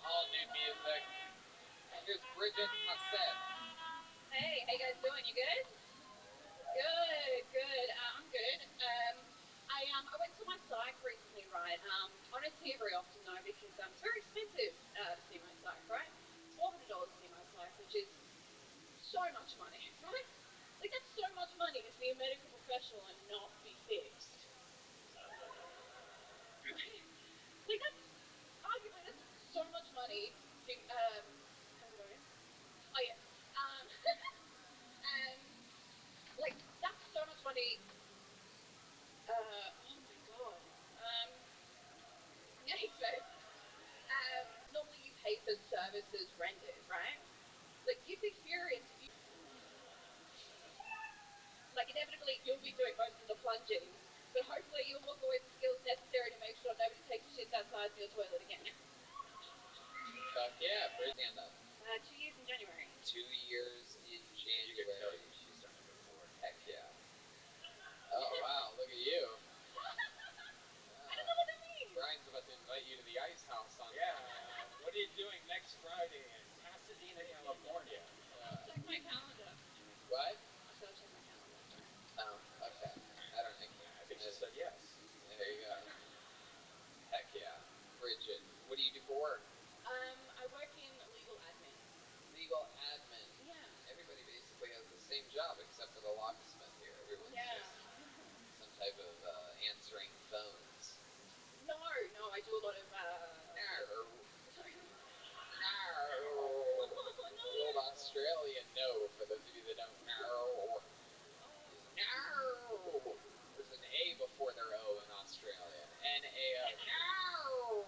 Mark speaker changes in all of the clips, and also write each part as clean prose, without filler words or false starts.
Speaker 1: all new music. Here's Bridget Hassan.
Speaker 2: Hey, how you guys doing? You good? Good, good. I'm good. I went to my psych recently, right? I don't see it very often though because it's very expensive to see my psych, right? It's $400 to see my psych, which is so much money, right? Like that's so much money to see a medical professional and not be fixed. Like that's arguably that's so much money to how's it going? Oh yeah. Um like that's so much money. Oh my god. Yeah, so normally you pay for services rendered, right? Like you've experienced, like inevitably you'll be doing most of the plunging, but hopefully you'll walk away with the skills necessary to make sure nobody takes shits outside of your toilet again.
Speaker 1: Fuck yeah, Bridget, stand up.
Speaker 2: 2 years in January.
Speaker 1: 2 years in
Speaker 3: You can tell
Speaker 1: January.
Speaker 3: she's starting to move forward.
Speaker 1: Heck yeah. Oh wow, look at you.
Speaker 2: I don't know what that means.
Speaker 1: Brian's about to invite you to the ice house on.
Speaker 3: Yeah, what are you doing next Friday in Pasadena, California?
Speaker 2: Check my calendar.
Speaker 1: What?
Speaker 2: I just gotta check my calendar. Sorry.
Speaker 1: Oh, okay. I don't know.
Speaker 3: I think she said yes.
Speaker 1: There you go. Heck yeah. Bridget, what do you do for work?
Speaker 2: I work in legal admin.
Speaker 1: Legal admin.
Speaker 2: Yeah.
Speaker 1: Everybody basically has the same job except for the locksmith here. Everyone's
Speaker 2: Yeah.
Speaker 1: just some type of answering phones.
Speaker 2: No, I do a lot of
Speaker 1: No.
Speaker 2: sorry.
Speaker 1: No. The old Australian no, for those of you that don't know. No. There's an A before their O in Australia. N-A-O. No.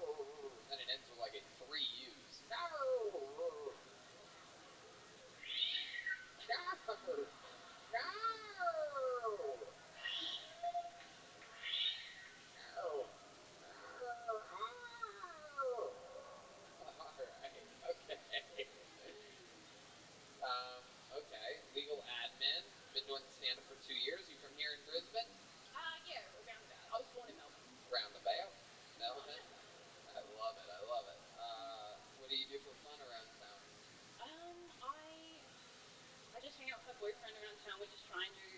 Speaker 1: And it ends with like a 3 U's. No. No. No. No. Alright, okay. Okay, legal admin. Been doing stand-up for 2 years. You from here in Brisbane?
Speaker 2: Yeah, roundabout. I was born in Melbourne.
Speaker 1: Roundabout? Melbourne? I love it, I love it. What do you do for fun around town?
Speaker 2: I just hang out with my boyfriend around town. We just try and do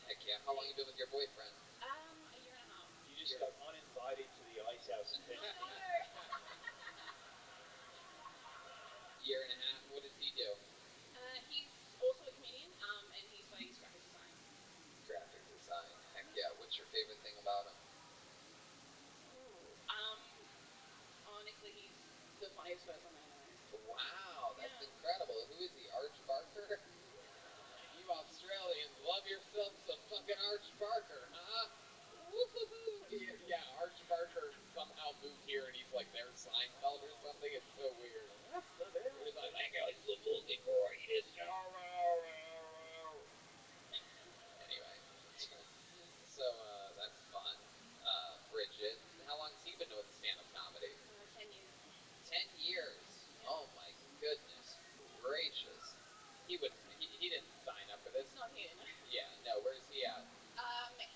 Speaker 1: Heck yeah. How long you been with your boyfriend?
Speaker 2: a year and a half.
Speaker 3: You just got uninvited to the ice house in
Speaker 2: I
Speaker 3: Pasadena.
Speaker 2: know.
Speaker 1: Year and a half. What does he do?
Speaker 2: He's also a comedian, and he studies graphic design.
Speaker 1: Graphic design. Heck yeah. What's your favorite thing about him?
Speaker 2: Honestly, he's the funniest person I know.
Speaker 1: Wow, that's
Speaker 2: Yeah.
Speaker 1: incredible. Who is he? Arch Barker? You Australians love yourself some fucking Arch Barker, huh? Woo-hoo-hoo. Yeah, Arch Barker somehow moved here and he's like their Seinfeld or something. It's so weird.
Speaker 3: That's the very
Speaker 1: He's like, that guy's the greatest. Anyway, so that's fun. Bridget, how long has he been doing stand-up comedy?
Speaker 2: 10 years.
Speaker 1: 10 years.
Speaker 2: Yeah.
Speaker 1: Oh my goodness gracious. He didn't sign up for this.
Speaker 2: Not here, no.
Speaker 1: Yeah, no, where's he at?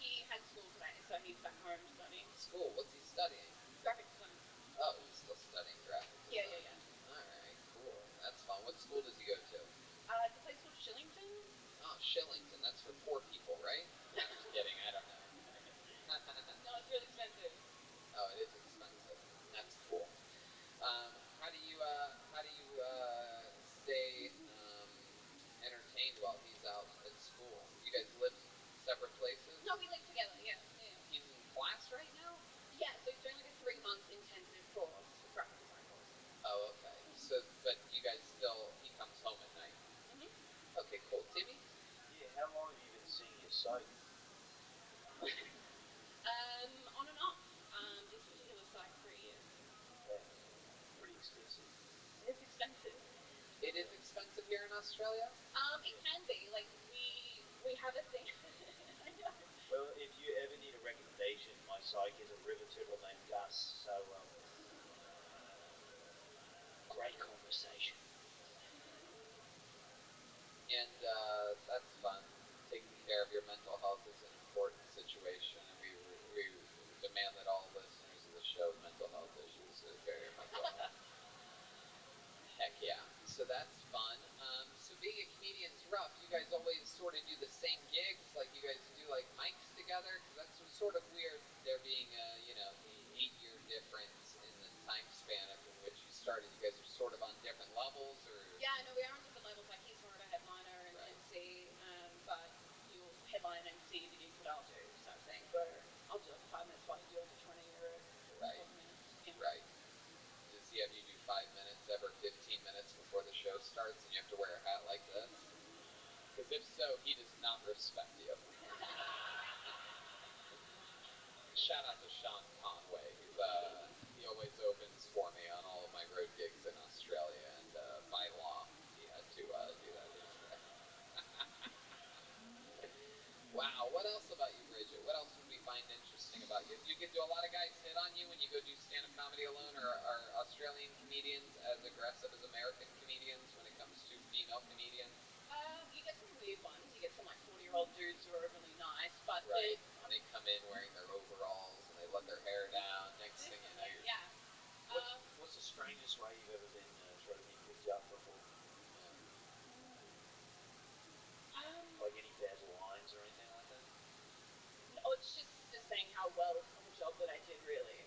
Speaker 2: He had school today, so he's back home studying
Speaker 1: School, what's he studying?
Speaker 2: graphic design.
Speaker 1: Oh, he's still studying graphic
Speaker 2: Yeah,
Speaker 1: design.
Speaker 2: yeah, yeah.
Speaker 1: Alright, cool. That's fun. What school does he go to?
Speaker 2: It's a place called Shillington.
Speaker 1: Oh, Shillington. That's for poor people, right? I'm just kidding. I don't know.
Speaker 2: No, it's really expensive.
Speaker 1: Oh, it is expensive. That's cool. How do you stay entertained while he's out at school? You guys live separate places?
Speaker 2: No, we live together. Yeah, yeah.
Speaker 1: He's in class right now?
Speaker 2: Yeah, so he's doing like a 3-month intensive course, graphic design course.
Speaker 1: Oh, okay. So, but you guys still, he comes home at night. Okay, cool. Timmy?
Speaker 3: Yeah, how long have you been seeing your psych?
Speaker 2: On and off. This particular site for a year.
Speaker 3: Yeah, pretty expensive.
Speaker 2: It is expensive.
Speaker 1: It is expensive here in Australia?
Speaker 2: It can be. Like we have a thing. I know.
Speaker 3: Well, if you ever need a recommendation, my psych is a river turtle named Gus, so great conversation.
Speaker 1: And that's fun. Taking care of your mental health is an important situation, and we demand that all listeners of the show with mental health issues take care of your mental health. So that's fun. So being a comedian's rough. You guys always sort of do the same gigs, like you guys do like mics together, because that's sort of weird. There being a 8-year difference in the time span in which you started. You guys are sort of on different levels, or
Speaker 2: Yeah, no, we are on different levels. Like he's more of a headliner and
Speaker 1: Right.
Speaker 2: MC, but he'll headline and MC the gigs that I'll do, sort of thing. Where I'll do like a 5 minutes while he do like a 20 or a
Speaker 1: Right.
Speaker 2: 12 minutes. Yeah.
Speaker 1: Right. Does he have you do 5 minutes ever 15 minutes before the show starts, and you have to wear a hat like this? Because if so, he does not respect you. Shout out to Sean Conway. He always opens for me on all of my road gigs in Australia, and by law, he had to do that. Wow, what else about you, Bridget? What else would we find interesting about you? Do a lot of guys hit on you when you go do stand-up comedy alone, or are Australian comedians as aggressive as American comedians when it comes to female comedians?
Speaker 2: You get some weird ones. You get some like 40-year-old dudes who are really nice, but
Speaker 1: Right. And they come in wearing their overalls and they let their hair down. Next thing you know, you're...
Speaker 2: yeah.
Speaker 3: What's the strangest way you've ever been tried to be picked up before? Like any bad lines or anything like that?
Speaker 2: No, it's just saying how well of a job that I did. Really,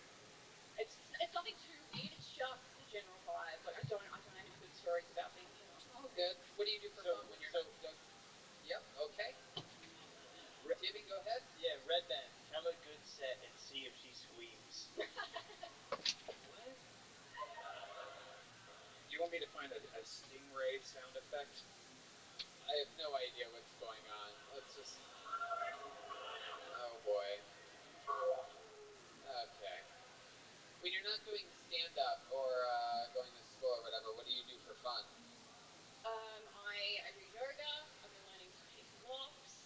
Speaker 2: it's nothing too weird. It's just the general vibe. Like I don't have any good stories about being hit on.
Speaker 1: Oh, good. What do you do for fun when you're... Yep, okay. Tibby, go ahead.
Speaker 3: Yeah, Red Band, have a good set and see if she squeams.
Speaker 1: What?
Speaker 4: Do you want me to find a stingray sound effect?
Speaker 1: I have no idea what's going on. Let's just... Oh, boy. Okay. When you're not doing stand-up or going to school or whatever, what do you do for fun?
Speaker 2: I do yoga. I've been learning to pick locks.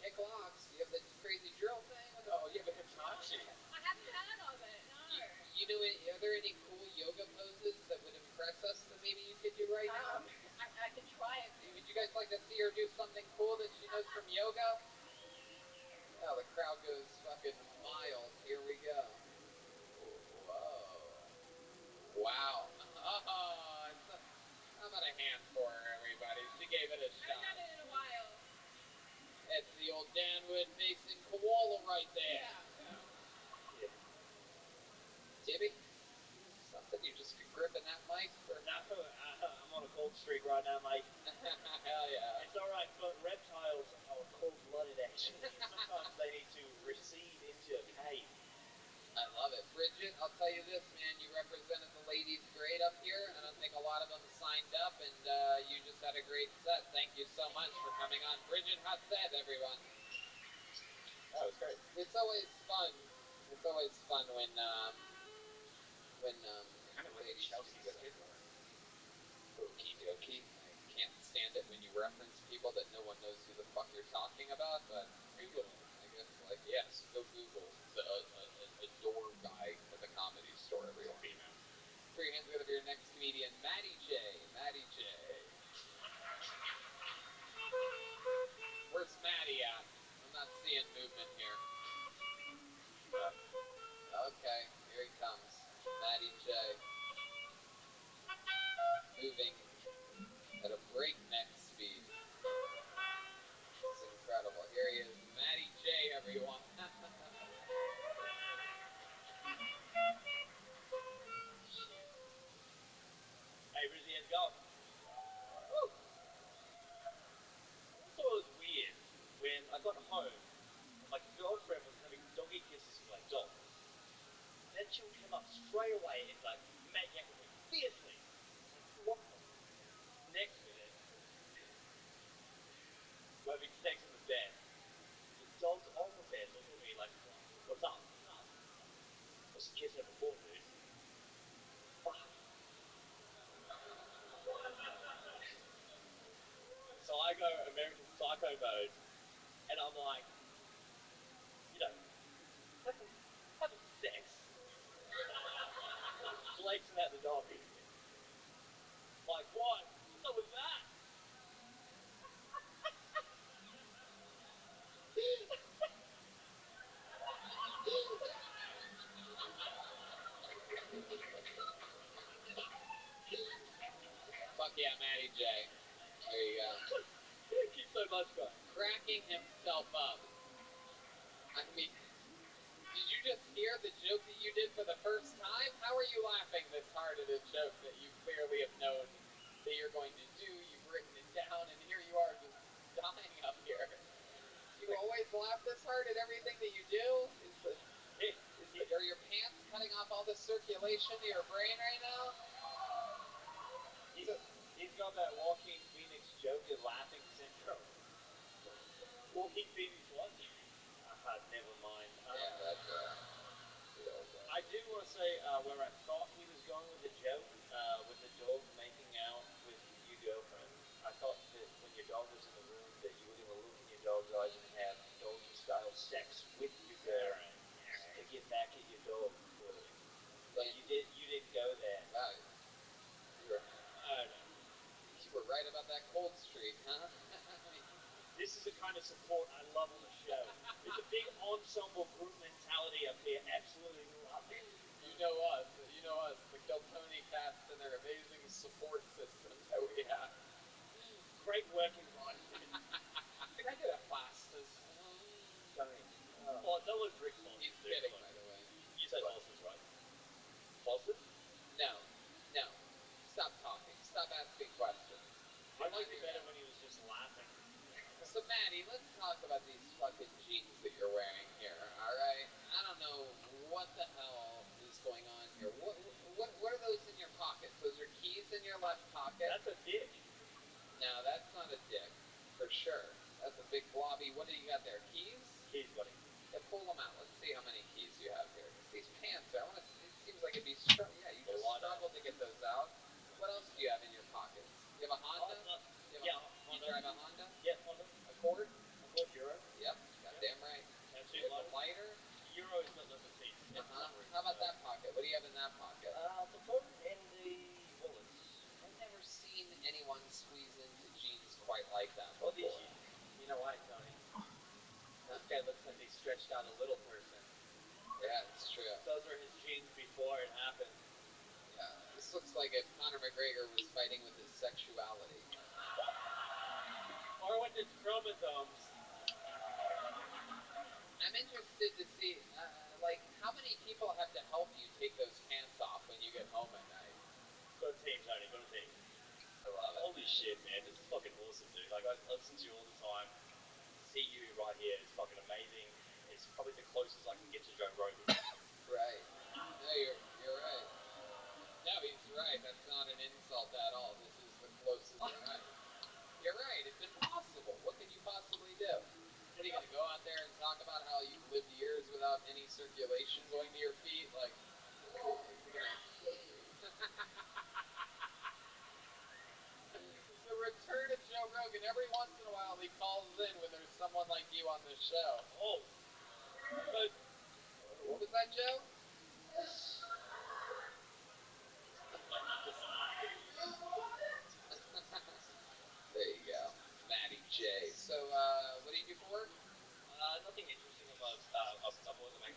Speaker 1: Pick locks. You have the crazy drill thing?
Speaker 4: Oh, you have a Hitachi.
Speaker 2: I haven't heard of it. No.
Speaker 1: Are there any cool yoga poses that would impress us that maybe you could do right now?
Speaker 2: I can try it.
Speaker 1: Would you guys like to see her do something cool that she knows from yoga? Oh, the crowd goes fucking mild. Here we go. Whoa. Wow. Oh, how about a hand for her, everybody? She gave it a
Speaker 2: I
Speaker 1: shot.
Speaker 2: haven't done it in a while.
Speaker 1: It's the old Danwood facing koala right there.
Speaker 3: Yeah.
Speaker 1: Tibby? Something you just gripping that mic for?
Speaker 3: No, I'm on a cold streak right now, mate.
Speaker 1: Hell yeah.
Speaker 3: It's alright, but reptiles are cold-blooded, actually, and sometimes they need to recede into a cave.
Speaker 1: I love it. Bridget, I'll tell you this, man. You represented the ladies great up here. I don't think a lot of them signed up, and you just had a great set. Thank you so much for coming on. Bridget Hassett, everyone.
Speaker 4: That was great.
Speaker 1: It's always fun. It's always fun when
Speaker 4: Kind of like a
Speaker 1: ladies
Speaker 4: Chelsea
Speaker 1: do stuff.
Speaker 4: Skidmore.
Speaker 1: Okie dokie. I can't stand it when you reference people that no one knows who the fuck you're talking about, but
Speaker 4: Google it.
Speaker 1: I guess, like, yes, go Google a door guy at the comedy store, everyone.
Speaker 4: Female.
Speaker 1: Put your hands together for your next comedian, Maddie J. Maddie J. Where's Maddie at? I'm not seeing movement here. Okay, here he comes. Maddie J. Moving at a breakneck speed. It's incredible. Here he is, Maddie J, everyone. Fuck yeah, Matty J. There you go.
Speaker 3: Thank you so much, guys.
Speaker 1: Cracking himself up. I mean, did you just hear the joke that you did for the first time? How are you laughing this hard at a joke that you clearly have known that you're going to do? You've written it down, and here you are just dying up here. Do you always laugh this hard at everything that you do? Are your pants cutting off all the circulation to your brain right now?
Speaker 3: He's got that Joaquin Phoenix Joker laughing syndrome. Joaquin Phoenix what? Never mind.
Speaker 1: Yeah, that's
Speaker 3: I did want to say where I thought he was going with the joke, with the dog making out with your girlfriend. I thought that when your dog was in the room that you were going to look in your dog's eyes and have doggy-style sex with your girl to get back at your dog, clearly. But you didn't go there.
Speaker 1: Wow. You were right about that cold streak, huh?
Speaker 3: This is the kind of support I love on the show. It's a big ensemble group mentality up here. Absolutely love it.
Speaker 1: You know us, the Kiltony cast and their amazing support system that we have.
Speaker 3: Great work environment. Can I get a Foster's? Tony. Oh, that was Rick Foster's.
Speaker 1: He's kidding, by the way.
Speaker 3: You said Foster's, right? Foster's?
Speaker 1: No. Stop talking. Stop asking questions.
Speaker 3: I liked it better when he was just laughing.
Speaker 1: So, Maddie, let's talk about these fucking jeans that you're wearing here, alright? I don't know what the hell is going on here. What are those in your pockets? Those are keys in your left pocket?
Speaker 3: That's a dick.
Speaker 1: No, that's not a dick. For sure. That's a big blobby. What do you got there? Keys?
Speaker 3: Keys, buddy.
Speaker 1: Yeah, pull them out. Let's see how many keys you have here. Because these pants are, it seems like it'd be, yeah, you just struggled to get those out. What else do you have in your pockets? You have a Honda?
Speaker 3: Do
Speaker 1: you drive a Honda?
Speaker 3: Yeah, Honda.
Speaker 1: Accord?
Speaker 3: Accord Euro.
Speaker 1: Yep, goddamn right.
Speaker 3: Tattoo
Speaker 1: There's a lighter?
Speaker 3: Euro's got leather seats.
Speaker 1: How about that pocket? What do you have in that pocket?
Speaker 3: The phone and the wallets.
Speaker 1: I've never seen anyone squeeze into jeans quite like that before.
Speaker 3: You know why, Tony? This guy looks like they stretched out a little person.
Speaker 1: Yeah, it's true.
Speaker 3: Those are his jeans before it happened.
Speaker 1: Yeah, this looks like if Conor McGregor was fighting with his sexuality.
Speaker 3: Or with his chromosomes.
Speaker 1: I'm interested to see, how many people have to help you take those pants off when you get home at night?
Speaker 3: Go to team, Tony. Go to team.
Speaker 1: I love it.
Speaker 3: Holy shit, man. This is fucking awesome, dude. Like, I listen to you all the time. See you right here is fucking amazing. It's probably the closest I can get to Joe Rogan.
Speaker 1: Right. No, you're right. No, he's right. That's not an insult at all. This is the closest. Right. You're right. It's impossible. What could you possibly do? What are you going to go out there and talk about how you've lived years without any circulation going to your feet? Like, it's the return of Joe Rogan. Every once in a while, he calls in when there's someone like you on the show.
Speaker 3: Oh. But
Speaker 1: what was that, Joe? There you go. Matty J. So, what do you do for work?
Speaker 3: Nothing interesting. I'm a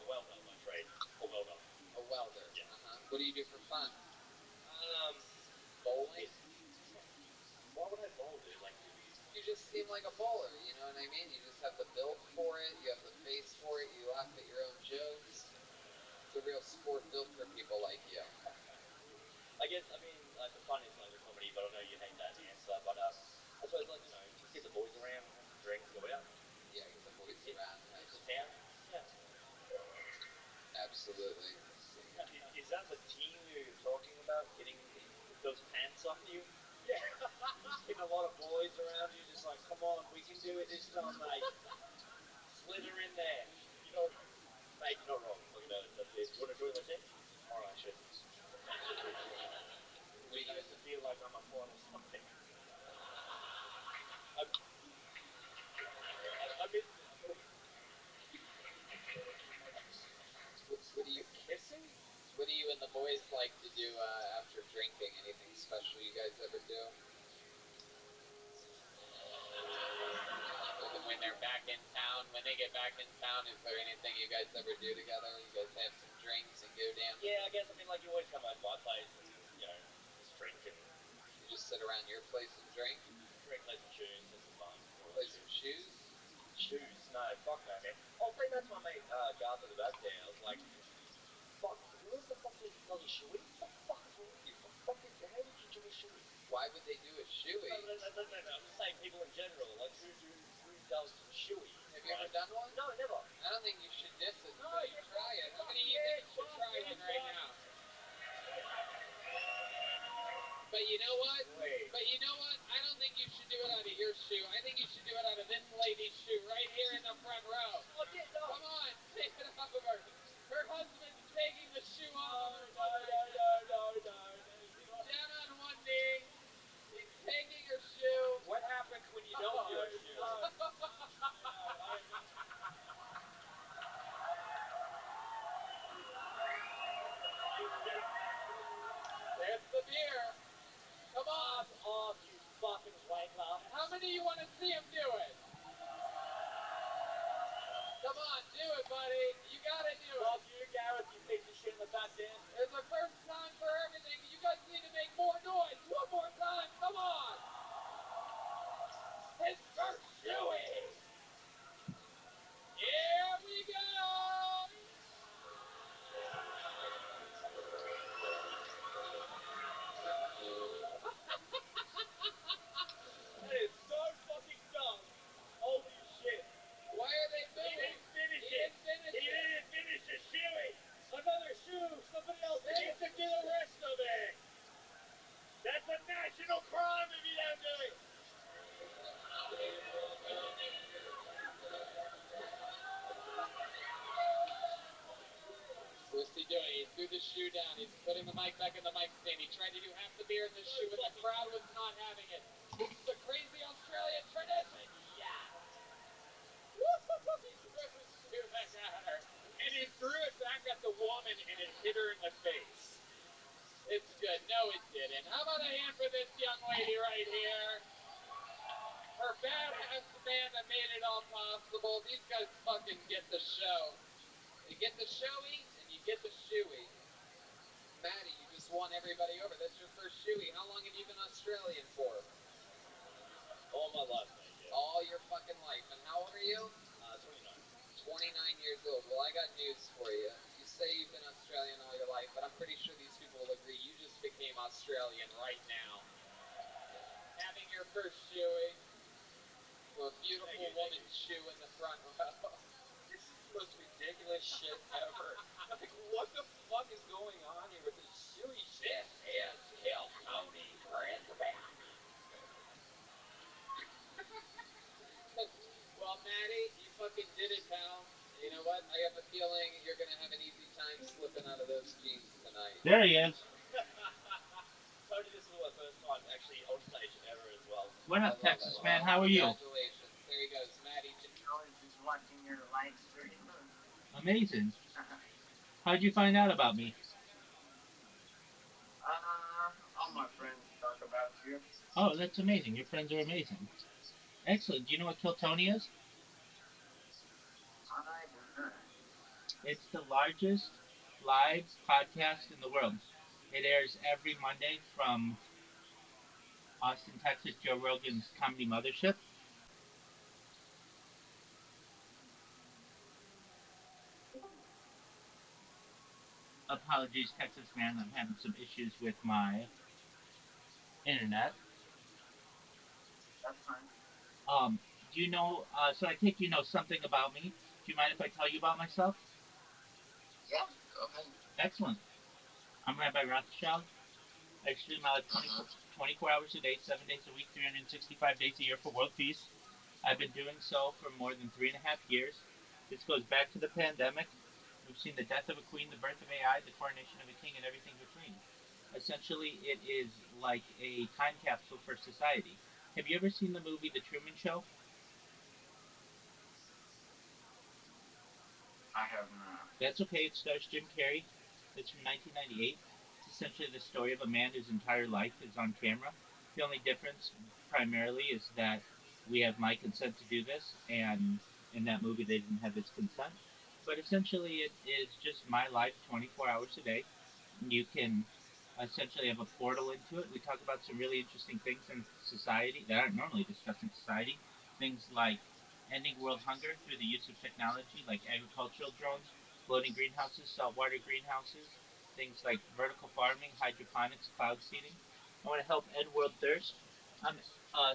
Speaker 3: welder by trade. A welder.
Speaker 1: A welder.
Speaker 3: Yeah.
Speaker 1: What do you do for fun?
Speaker 3: Bowling. Why would I bowl, dude? Like,
Speaker 1: you just seem like a bowler, you know what I mean? You just have the build for it, you have the face for it, you laugh at your own jokes. It's a real sport built for people like you.
Speaker 3: I guess, the fun is like the comedy, but I know you hate that answer. But I suppose, get the boys around, have some drinks, go out.
Speaker 1: Yeah, get the boys around.
Speaker 3: Hit the town. Yeah.
Speaker 1: Absolutely.
Speaker 3: Is that the team you're talking about, getting those pants off you? Yeah. Just getting a lot of boys around you, just like, come on, we can do it this time, mate. Slither in there. Mate, you're not wrong. Look at that. That's it. You want to join my team? Alright, I should. It'd be nice to feel like I'm a part of something. I miss it.
Speaker 1: What do you
Speaker 3: Kissing?
Speaker 1: What do you and the boys like to do after drinking? Anything special you guys ever do? When they're back in town, when they get back in town, is there anything you guys ever do together? You guys have some drinks and go down?
Speaker 3: Yeah, I guess, you always come over to my place and, just drink and...
Speaker 1: You just sit around on your play some drink?
Speaker 3: Drink, play some shoes, have some fun.
Speaker 1: Play some shoes?
Speaker 3: Shoes? No, fuck no, man. I was saying that to my mate Garth the other day. I was like, fuck, who the fuck does bloody shoey? What the fuck is wrong with you? Fucking, how would you do a shoey?
Speaker 1: Why would they do a shoey?
Speaker 3: No, I'm just saying people in general. Like, who does shoey?
Speaker 1: Have you ever done one?
Speaker 3: No, never.
Speaker 1: I don't think you should diss it
Speaker 3: No,
Speaker 1: until you
Speaker 3: it's
Speaker 1: try it. How
Speaker 3: fuck
Speaker 1: many of you
Speaker 3: yeah,
Speaker 1: think you should
Speaker 3: fuck
Speaker 1: try
Speaker 3: yeah,
Speaker 1: one right
Speaker 3: fuck.
Speaker 1: now? But you know what?
Speaker 3: Wait.
Speaker 1: But you know what? I don't think you should do it out of your shoe. I think you should do it out of this lady's shoe right here in the front row.
Speaker 3: Oh, yeah, no.
Speaker 1: Come on, take it off of her. Her husband's taking the shoe off of her
Speaker 3: No.
Speaker 1: foot right now.
Speaker 3: That is
Speaker 1: He's
Speaker 3: not.
Speaker 1: down on one knee. He's taking her shoe.
Speaker 4: What happens when you don't do a shoe?
Speaker 3: No, I am not.
Speaker 1: There's the beer. Come on.
Speaker 3: Fuck off, you fucking wanker.
Speaker 1: How many of you want to see him do it? Come on, do it, buddy. You gotta do it.
Speaker 3: Fuck you, Gareth, you piece of shit in the back there.
Speaker 1: There's a first time for everything. You guys need to make more noise. One more time. Come on. His first shoey. Here we go.
Speaker 3: That is so fucking dumb. Holy shit.
Speaker 1: Why are they
Speaker 3: He
Speaker 1: booing?
Speaker 3: didn't finish
Speaker 1: He
Speaker 3: it.
Speaker 1: didn't finish
Speaker 3: He
Speaker 1: it.
Speaker 3: didn't finish the shoey. Another shoe. Somebody else
Speaker 1: Finish
Speaker 3: needs to
Speaker 1: the
Speaker 3: do the rest of it. That's a national crime if you don't do it.
Speaker 1: What's he doing? He threw the shoe down. He's putting the mic back in the mic stand. He tried to do half the beer in the shoe, and the crowd was not having it. This is a crazy Australian tradition. Yeah. Woo-hoo-hoo. He threw his shoe back at her.
Speaker 4: And he threw it back at the woman and it hit her in the face.
Speaker 1: It's good. No, it didn't. How about a hand for this young lady right here? Her badass man that made it all possible. These guys fucking get the show. You get the showy and you get the shoey. Maddie, you just won everybody over. That's your first shoey. How long have you been Australian for?
Speaker 3: All my life, mate, yeah.
Speaker 1: All your fucking life. And how old are you?
Speaker 3: 29.
Speaker 1: 29 years old. Well, I got news for you. You say you've been Australian all your life, but I'm pretty sure these people will agree you just became Australian right now. Having your first shoey. A beautiful woman's shoe in the front row.
Speaker 4: This is the most ridiculous shit ever. Like, what the fuck is going on here with this shoey shit?
Speaker 1: This is Kill Tony Brisbane. Well, Maddie, you fucking did it, pal. You know what? I have a feeling you're gonna have an easy time slipping out of those jeans tonight.
Speaker 5: There he is.
Speaker 3: Tony, this is my first time actually on stage ever as well.
Speaker 5: What
Speaker 1: I
Speaker 5: up,
Speaker 1: love
Speaker 5: Texas
Speaker 1: it.
Speaker 5: man?
Speaker 1: Well,
Speaker 5: How are you?
Speaker 1: Congratulations. There he goes, Maddie.
Speaker 6: I was just watching your live stream.
Speaker 5: Amazing. How'd you find out about me?
Speaker 6: All my friends talk about you.
Speaker 5: Oh, that's amazing. Your friends are amazing. Excellent. Do you know what Kill Tony is?
Speaker 6: I do not.
Speaker 5: It's the largest live podcast in the world. It airs every Monday from Austin, Texas, Joe Rogan's Comedy Mothership. Apologies, Texas man. I'm having some issues with my internet.
Speaker 6: That's fine.
Speaker 5: Do you know? So I take you know something about me. Do you mind if I tell you about myself?
Speaker 6: Yeah, go ahead.
Speaker 5: Excellent. I'm Rabbi Rothschild. I stream my life 24 hours a day, 7 days a week, 365 days a year for world peace. I've been doing so for more than 3.5 years. This goes back to the pandemic. We've seen the death of a queen, the birth of AI, the coronation of a king, and everything between. Essentially, it is like a time capsule for society. Have you ever seen the movie The Truman Show?
Speaker 6: I have not.
Speaker 5: That's okay. It stars Jim Carrey. It's from 1998. It's essentially the story of a man whose entire life is on camera. The only difference, primarily, is that we have my consent to do this, and in that movie, they didn't have his consent. But essentially, it is just my life 24 hours a day. You can essentially have a portal into it. We talk about some really interesting things in society that aren't normally discussed in society. Things like ending world hunger through the use of technology like agricultural drones, floating greenhouses, saltwater greenhouses, things like vertical farming, hydroponics, cloud seeding. I want to help end world thirst. I'm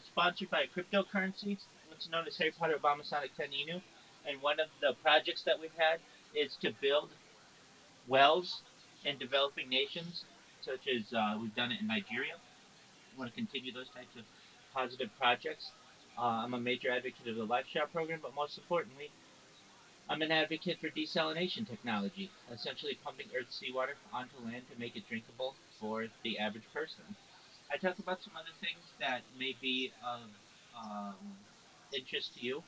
Speaker 5: sponsored by a cryptocurrency, what's known as Harry Potter Obamasonic 10 Inu. And one of the projects that we've had is to build wells in developing nations, such as we've done it in Nigeria. I want to continue those types of positive projects. I'm a major advocate of the lifestyle program, but most importantly, I'm an advocate for desalination technology, essentially pumping Earth's seawater onto land to make it drinkable for the average person. I talk about some other things that may be of um, interest to you.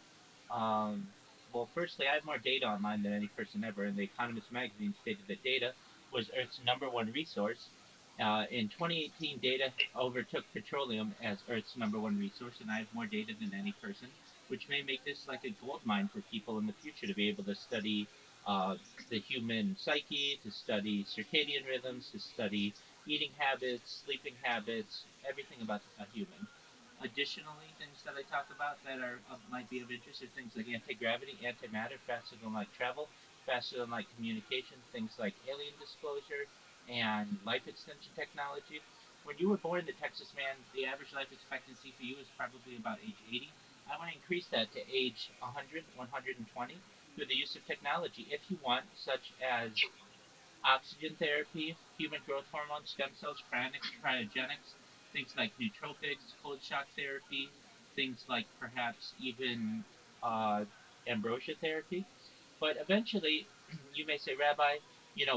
Speaker 5: Um, well, firstly, I have more data online than any person ever, and The Economist magazine stated that data was Earth's number one resource. In 2018, data overtook petroleum as Earth's number one resource, and I have more data than any person, which may make this like a gold mine for people in the future to be able to study uh, the human psyche, to study circadian rhythms, to study eating habits, sleeping habits, everything about a human. Additionally, things that I talk about that are might be of interest are things like anti-gravity, antimatter, faster than light travel, faster than light communication, things like alien disclosure, and life extension technology. When you were born, the Texas man, the average life expectancy for you is probably about age 80. I want to increase that to age 100, 120 through the use of technology if you want, such as oxygen therapy, human growth hormone, stem cells, cryogenics, things like nootropics, cold shock therapy, things like perhaps even uh, ambrosia therapy. But eventually, you may say, Rabbi,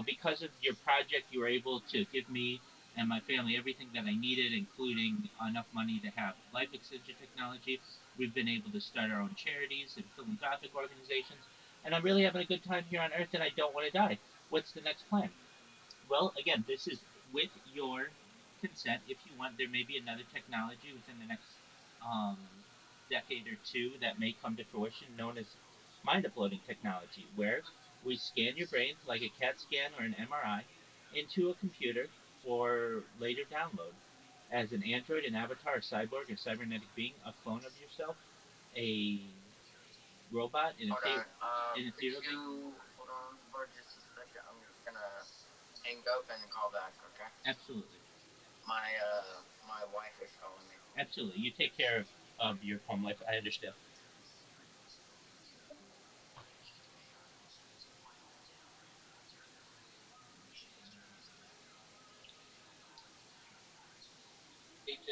Speaker 5: because of your project, you were able to give me and my family everything that I needed, including enough money to have life extension technology. We've been able to start our own charities and philanthropic organizations, and I'm really having a good time here on Earth, and I don't want to die. What's the next plan? Well, again, this is with your consent. If you want, there may be another technology within the next um, decade or two that may come to fruition, known as mind uploading technology, where we scan your brain like a CAT scan or an MRI into a computer for later download as an android, an avatar, a cyborg, a cybernetic being, a clone of yourself, a robot, in a
Speaker 6: Hold
Speaker 5: theater.
Speaker 6: on. Could you hold on for just a second? I'm just gonna hang up and call back. Okay.
Speaker 5: Absolutely.
Speaker 6: My wife is calling me.
Speaker 5: Absolutely. You take care of your home life. I understand.
Speaker 1: AJ.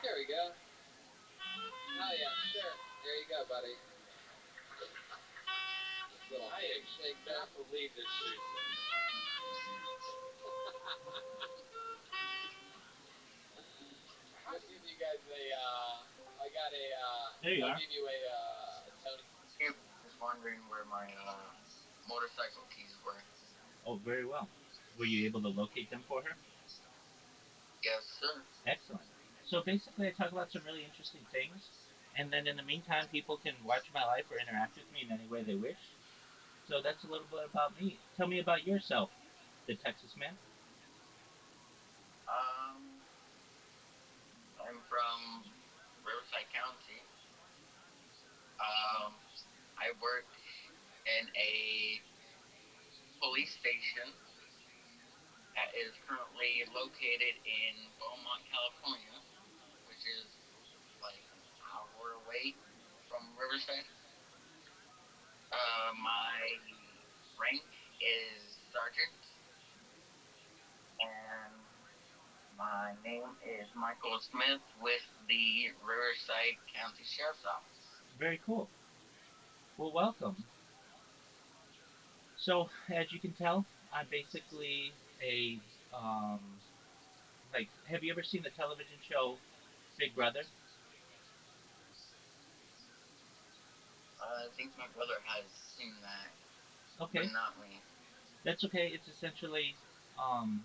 Speaker 1: There we go. Oh yeah, sure. There you go, buddy. Little handshake there.
Speaker 4: Cannot believe this shit.
Speaker 1: I'll give you guys a. I got a.
Speaker 5: There you
Speaker 1: I'll
Speaker 5: are.
Speaker 1: give you a Tony.
Speaker 6: He was wondering where my motorcycle keys were.
Speaker 5: Oh, very well. Were you able to locate them for her?
Speaker 6: Yes, sir.
Speaker 5: Excellent. So basically, I talk about some really interesting things, and then in the meantime, people can watch my life or interact with me in any way they wish. So that's a little bit about me. Tell me about yourself, the Texas man.
Speaker 6: Um, I'm from Riverside County. Um, I work in a police station that is currently located in Beaumont, California, which is like an hour away from Riverside. My rank is sergeant, and my name is Michael Smith with the Riverside County Sheriff's Office.
Speaker 5: Very cool. Well, welcome. So, as you can tell, I'm basically a um, like. Have you ever seen the television show Big Brother?
Speaker 6: I think my brother has seen that, but
Speaker 5: Okay,
Speaker 6: not me.
Speaker 5: that's okay. It's essentially um,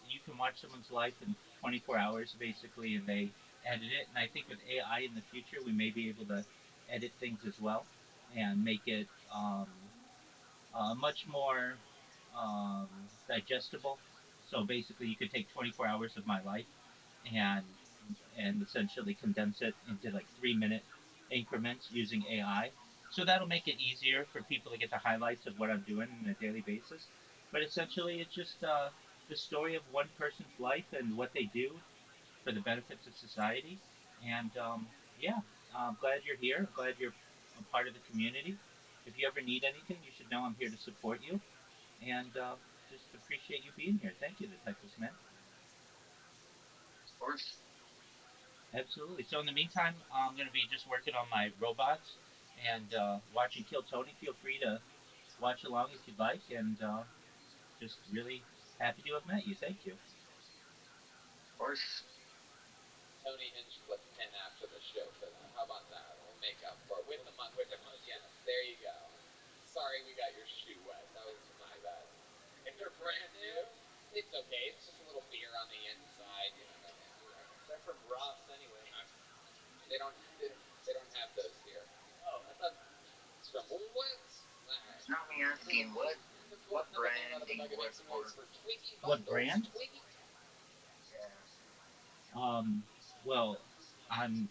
Speaker 5: you can watch someone's life in 24 hours basically, and they edit it. And I think with AI in the future, we may be able to edit things as well and make it much more um, digestible So basically, you could take 24 hours of my life and essentially condense it into like 3 minute increments using AI. So that'll make it easier for people to get the highlights of what I'm doing on a daily basis. But essentially, it's just the story of one person's life and what they do for the benefits of society. And yeah, I'm glad you're here. I'm glad you're a part of the community. If you ever need anything, you should know I'm here to support you. And just appreciate you being here. Thank you, Detective Smith.
Speaker 6: Of course.
Speaker 5: Absolutely. So in the meantime, I'm going to be just working on my robots and watching Kill Tony. Feel free to watch along if you'd like. And just really happy to have met you. Thank you.
Speaker 6: Of course.
Speaker 1: Tony Hinchcliffe pin after the show for that. How about that? We'll make up for it with the yes, there you go. Sorry we got your shoe wet. That was my bad. If they're brand new, it's okay. It's just a little beer on the inside. You know, nothing.
Speaker 3: They're from Ross anyway.
Speaker 1: They don't. They don't have those here.
Speaker 3: Oh,
Speaker 1: I thought it's from Woolworths. All right.
Speaker 6: It's not me asking what brand do you work for?
Speaker 5: What brand?
Speaker 6: Yeah.
Speaker 5: Well, I'm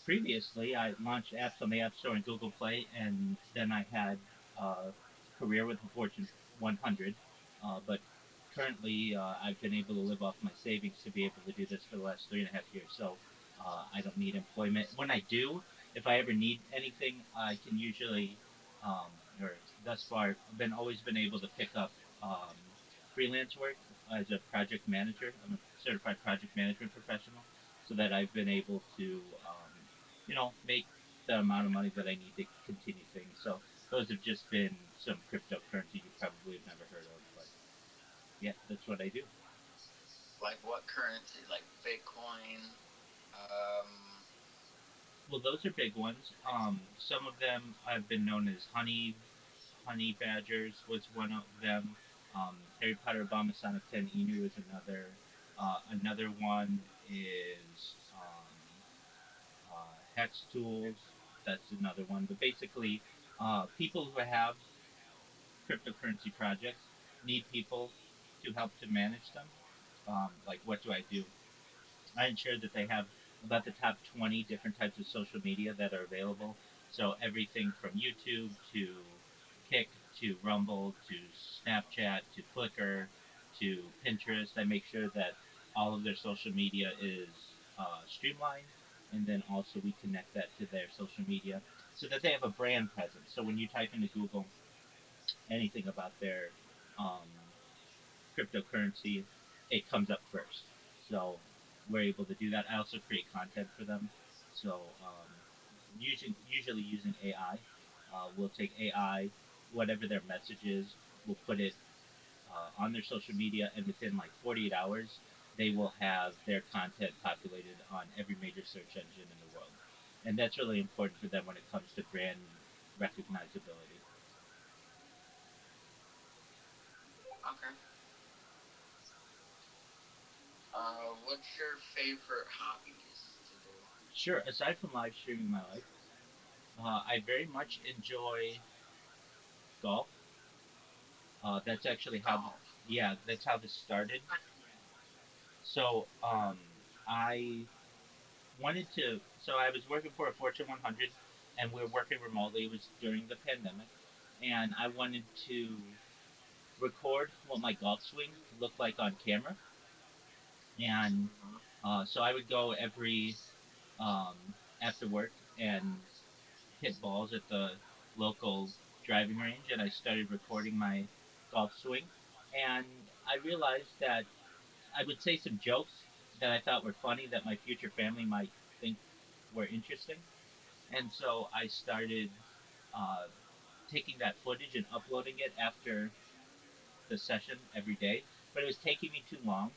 Speaker 5: previously I launched apps on the App Store and Google Play, and then I had a career with the Fortune 100. But currently, I've been able to live off my savings to be able to do this for the last 3.5 years. So I don't need employment. When I do, if I ever need anything, I can usually, um, or thus far, I've been always been able to pick up freelance work as a project manager. I'm a certified project management professional, so that I've been able to make the amount of money that I need to continue things. So those have just been some cryptocurrency you probably have never heard of, but yeah, that's what I do.
Speaker 6: Like what currency? Like Bitcoin? Um,
Speaker 5: Well, those are big ones. Some of them have been known as honey badgers was one of them. Harry Potter Obama Sonic 10 Inu is another. Another one is hex tools. That's another one. But basically, people who have cryptocurrency projects need people to help to manage them. Like, what do I do? I ensure that they have about the top 20 different types of social media that are available. So everything from YouTube to Kick to Rumble to Snapchat to Flickr to Pinterest. I make sure that all of their social media is streamlined, and then also we connect that to their social media so that they have a brand presence. So when you type into Google anything about their um, cryptocurrency, it comes up first. So we're able to do that. I also create content for them. So usually using AI, we'll take AI, whatever their message is, we'll put it on their social media, and within like 48 hours, they will have their content populated on every major search engine in the world. And that's really important for them when it comes to brand recognizability.
Speaker 6: okay. What's your favorite hobbies to do?
Speaker 5: Sure, aside from live streaming my life, I very much enjoy golf. That's actually how,
Speaker 6: Golf.
Speaker 5: yeah, that's how this started. So, I wanted to, so I was working for a Fortune 100 and we were working remotely. It was during the pandemic. And I wanted to record what my golf swing looked like on camera. And
Speaker 6: Mm-hmm.
Speaker 5: so I would go every, um, after work and hit balls at the local driving range, and I started recording my golf swing. And I realized that I would say some jokes that I thought were funny that my future family might think were interesting. And so I started uh, taking that footage and uploading it after the session every day. But it was taking me too long.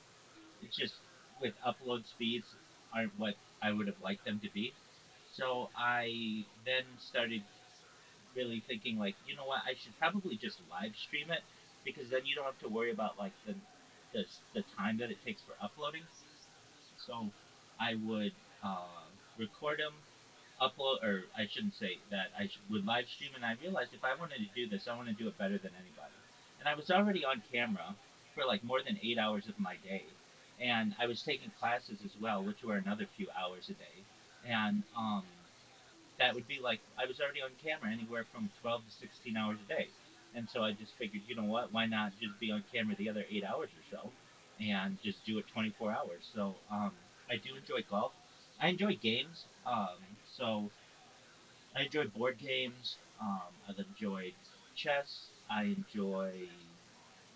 Speaker 5: It's just with upload speeds aren't what I would have liked them to be. So I then started really thinking like, you know what, I should probably just live stream it because then you don't have to worry about like the, the time that it takes for uploading. So I would record them, upload, or I shouldn't say that would live stream. And I realized if I wanted to do this, I want to do it better than anybody. And I was already on camera for like more than 8 hours of my day, and I was taking classes as well, which were another few hours a day, and that would be like I was already on camera anywhere from 12 to 16 hours a day. And so I just figured, you know what, why not just be on camera the other 8 hours or so and just do it 24 hours? So I do enjoy golf. I enjoy games. So I enjoy board games. I've enjoyed chess. I enjoy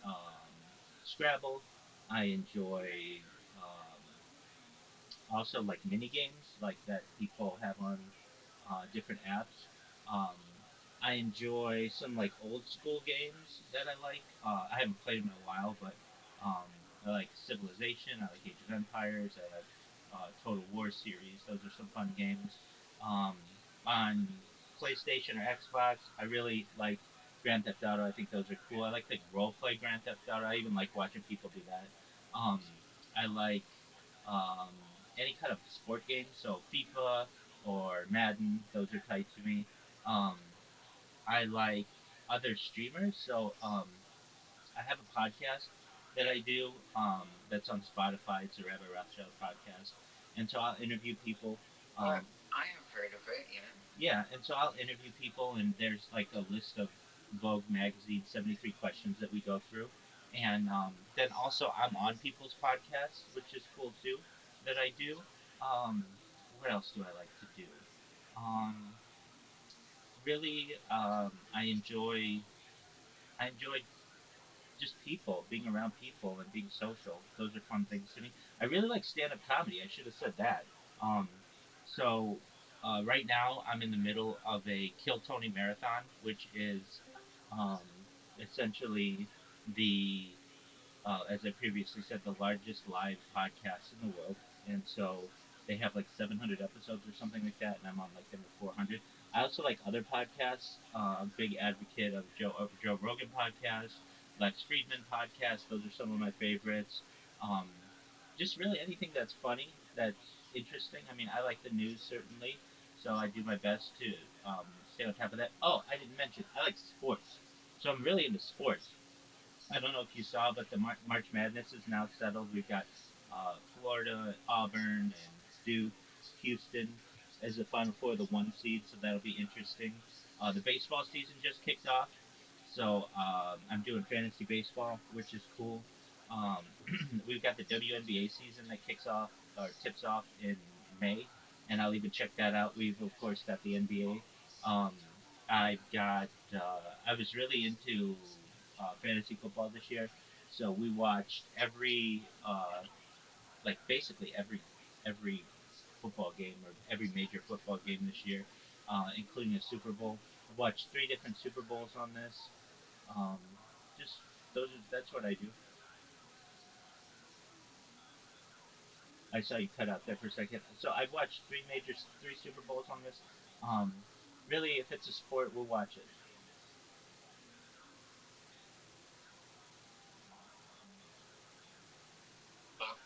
Speaker 5: um, Scrabble. I enjoy um, also like mini games like that people have on different apps. Um, I enjoy some like old school games that I like. I haven't played them in a while, but um, I like Civilization. I like Age of Empires. I like Total War series. Those are some fun games. Um, on PlayStation or Xbox, I really like Grand Theft Auto. I think those are cool. I like the role play Grand Theft Auto. I even like watching people do that. Um, I like um, any kind of sport game, so FIFA or Madden, those are tight to me. Um, I like other streamers, so I have a podcast that I do that's on Spotify. It's a Rabbi Rothschild podcast, and so I'll interview people.
Speaker 6: Well,
Speaker 5: Um,
Speaker 6: I have heard of it, yeah.
Speaker 5: yeah, and so I'll interview people, and there's like a list of Vogue magazine 73 questions that we go through, and then also I'm on people's podcasts, which is cool too. That I do. Um, what else do I like to do? Um, really, I enjoy just people, being around people and being social. Those are fun things to me. I really like stand-up comedy. I should have said that. Um, so right now I'm in the middle of a Kill Tony marathon, which is um, essentially the as I previously said, the largest live podcast in the world, and so they have like 700 episodes or something like that, and I'm on like number 400. I also like other podcasts. Big advocate of Joe Rogan podcast, Lex Friedman podcast. Those are some of my favorites. Um, just really anything that's funny, that's interesting. I mean, I like the news certainly, so I do my best to stay on top of that. Oh, I didn't mention I like sports, so I'm really into sports. I don't know if you saw, but the March Madness is now settled. We've got Florida, Auburn, and Duke, Houston as the Final Four, the one seed, so that'll be interesting. The baseball season just kicked off, so I'm doing fantasy baseball, which is cool. Um, we've got the WNBA season that kicks off or tips off in May, and I'll even check that out. We've of course got the NBA. I've got. I was really into fantasy football this year. So we watched like basically every football game or every major football game this year, including a Super Bowl. I watched three different Super Bowls on this. Um, just that's what I do. I saw you cut out there for a second. So I've watched three Super Bowls on this. Um, really, if it's a sport, we'll watch it.
Speaker 6: But,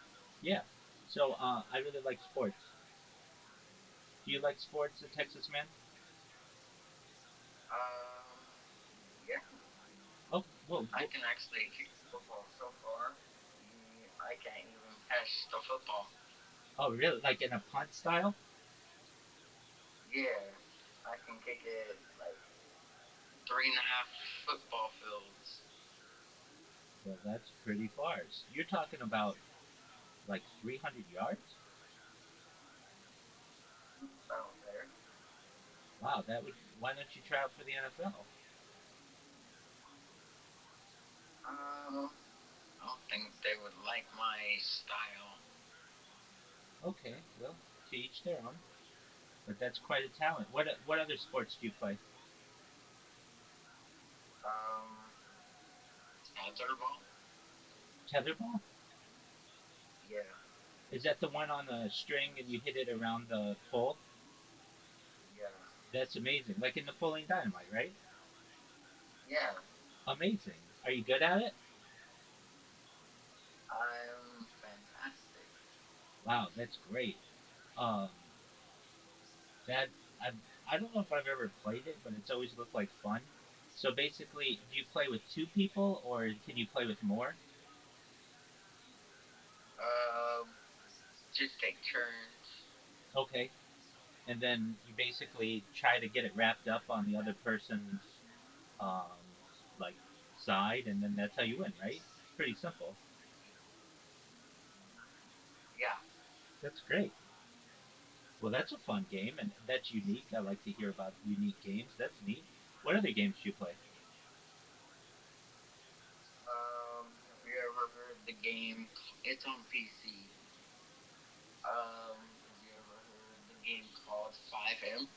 Speaker 5: Yeah. So I really like sports. Do you like sports, a Texas man?
Speaker 6: um, yeah,
Speaker 5: Oh, well,
Speaker 6: I can actually kick football so far. I can't even catch the football.
Speaker 5: oh, really? Like in a punt style?
Speaker 6: Yeah, I can kick it like 3.5 football fields.
Speaker 5: Well, that's pretty far. You're talking about like 300 yards?
Speaker 6: Out there.
Speaker 5: Wow, that would. Why don't you try out for the NFL?
Speaker 6: Um, I don't think they would like my style.
Speaker 5: Okay, well, to each their own. But that's quite a talent. What other sports do you play?
Speaker 6: Um, tetherball?
Speaker 5: Tetherball?
Speaker 6: Yeah,
Speaker 5: Is that the one on the string and you hit it around the pole?
Speaker 6: yeah,
Speaker 5: That's amazing. Like in Napoleon Dynamite, right?
Speaker 6: yeah.
Speaker 5: Amazing. Are you good at it?
Speaker 6: I'm fantastic.
Speaker 5: Wow, that's great. Um, that I I don't know if I've ever played it, but it's always looked like fun. So basically, do you play with two people or can you play with more?
Speaker 6: just take turns.
Speaker 5: Okay. And then you basically try to get it wrapped up on the other person's um, like side, and then that's how you win, right? It's pretty simple.
Speaker 6: Yeah.
Speaker 5: That's great. Well, that's a fun game, and that's unique. I like to hear about unique games. That's neat. What other games do you play?
Speaker 6: Have you ever heard the game? It's on PC. Have you ever heard the game called 5M?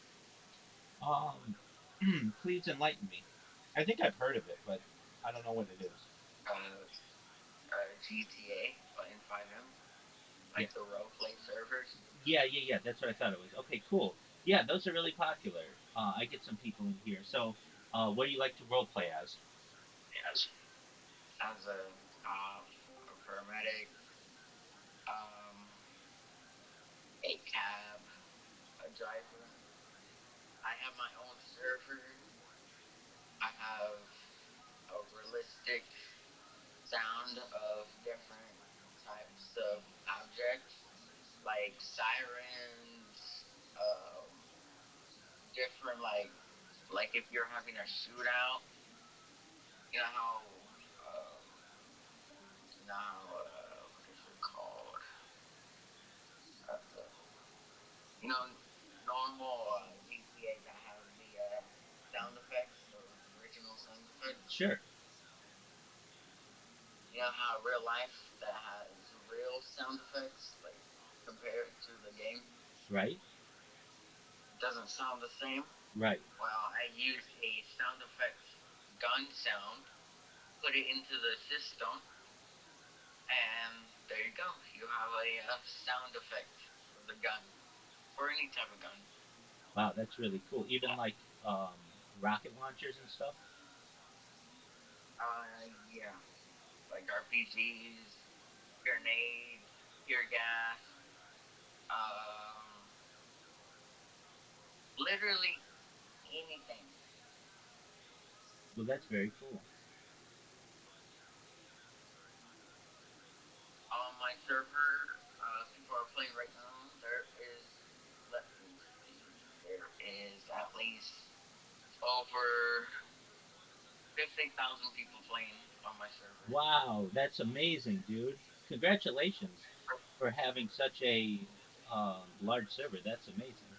Speaker 5: Please enlighten me. I think I've heard of it, but I don't know what it is.
Speaker 6: Uh, GTA, but in 5M,
Speaker 5: Yeah,
Speaker 6: like the role play servers.
Speaker 5: yeah. That's what I thought it was. Okay, cool. Yeah, those are really popular. I get some people in here. So, what do you like to role play as?
Speaker 6: Yes. As a cop, a paramedic, um, a cab, a driver. I have my own server. I have a realistic sound of different types of objects, like sirens, different like if you're having a shootout, you know how um, what is it called? You know, normal GTA that has the sound effects, the original sound effects.
Speaker 5: Sure.
Speaker 6: You know how real life that has real sound effects, like compared to the game,
Speaker 5: Right.
Speaker 6: doesn't sound the same.
Speaker 5: Right.
Speaker 6: Well, I use a sound effect gun sound, put it into the system, and there you go. You have a sound effect for the gun, for any type of gun.
Speaker 5: Wow, that's really cool. Even like rocket launchers and stuff.
Speaker 6: Yeah, like RPGs, grenades, tear gas, um, literally anything.
Speaker 5: Well, that's very cool.
Speaker 6: On my server, people are playing right now. There is, let me see, there is at least over 50,000 people playing on my server
Speaker 5: Wow, that's amazing, dude. Congratulations for having such a large server. That's amazing.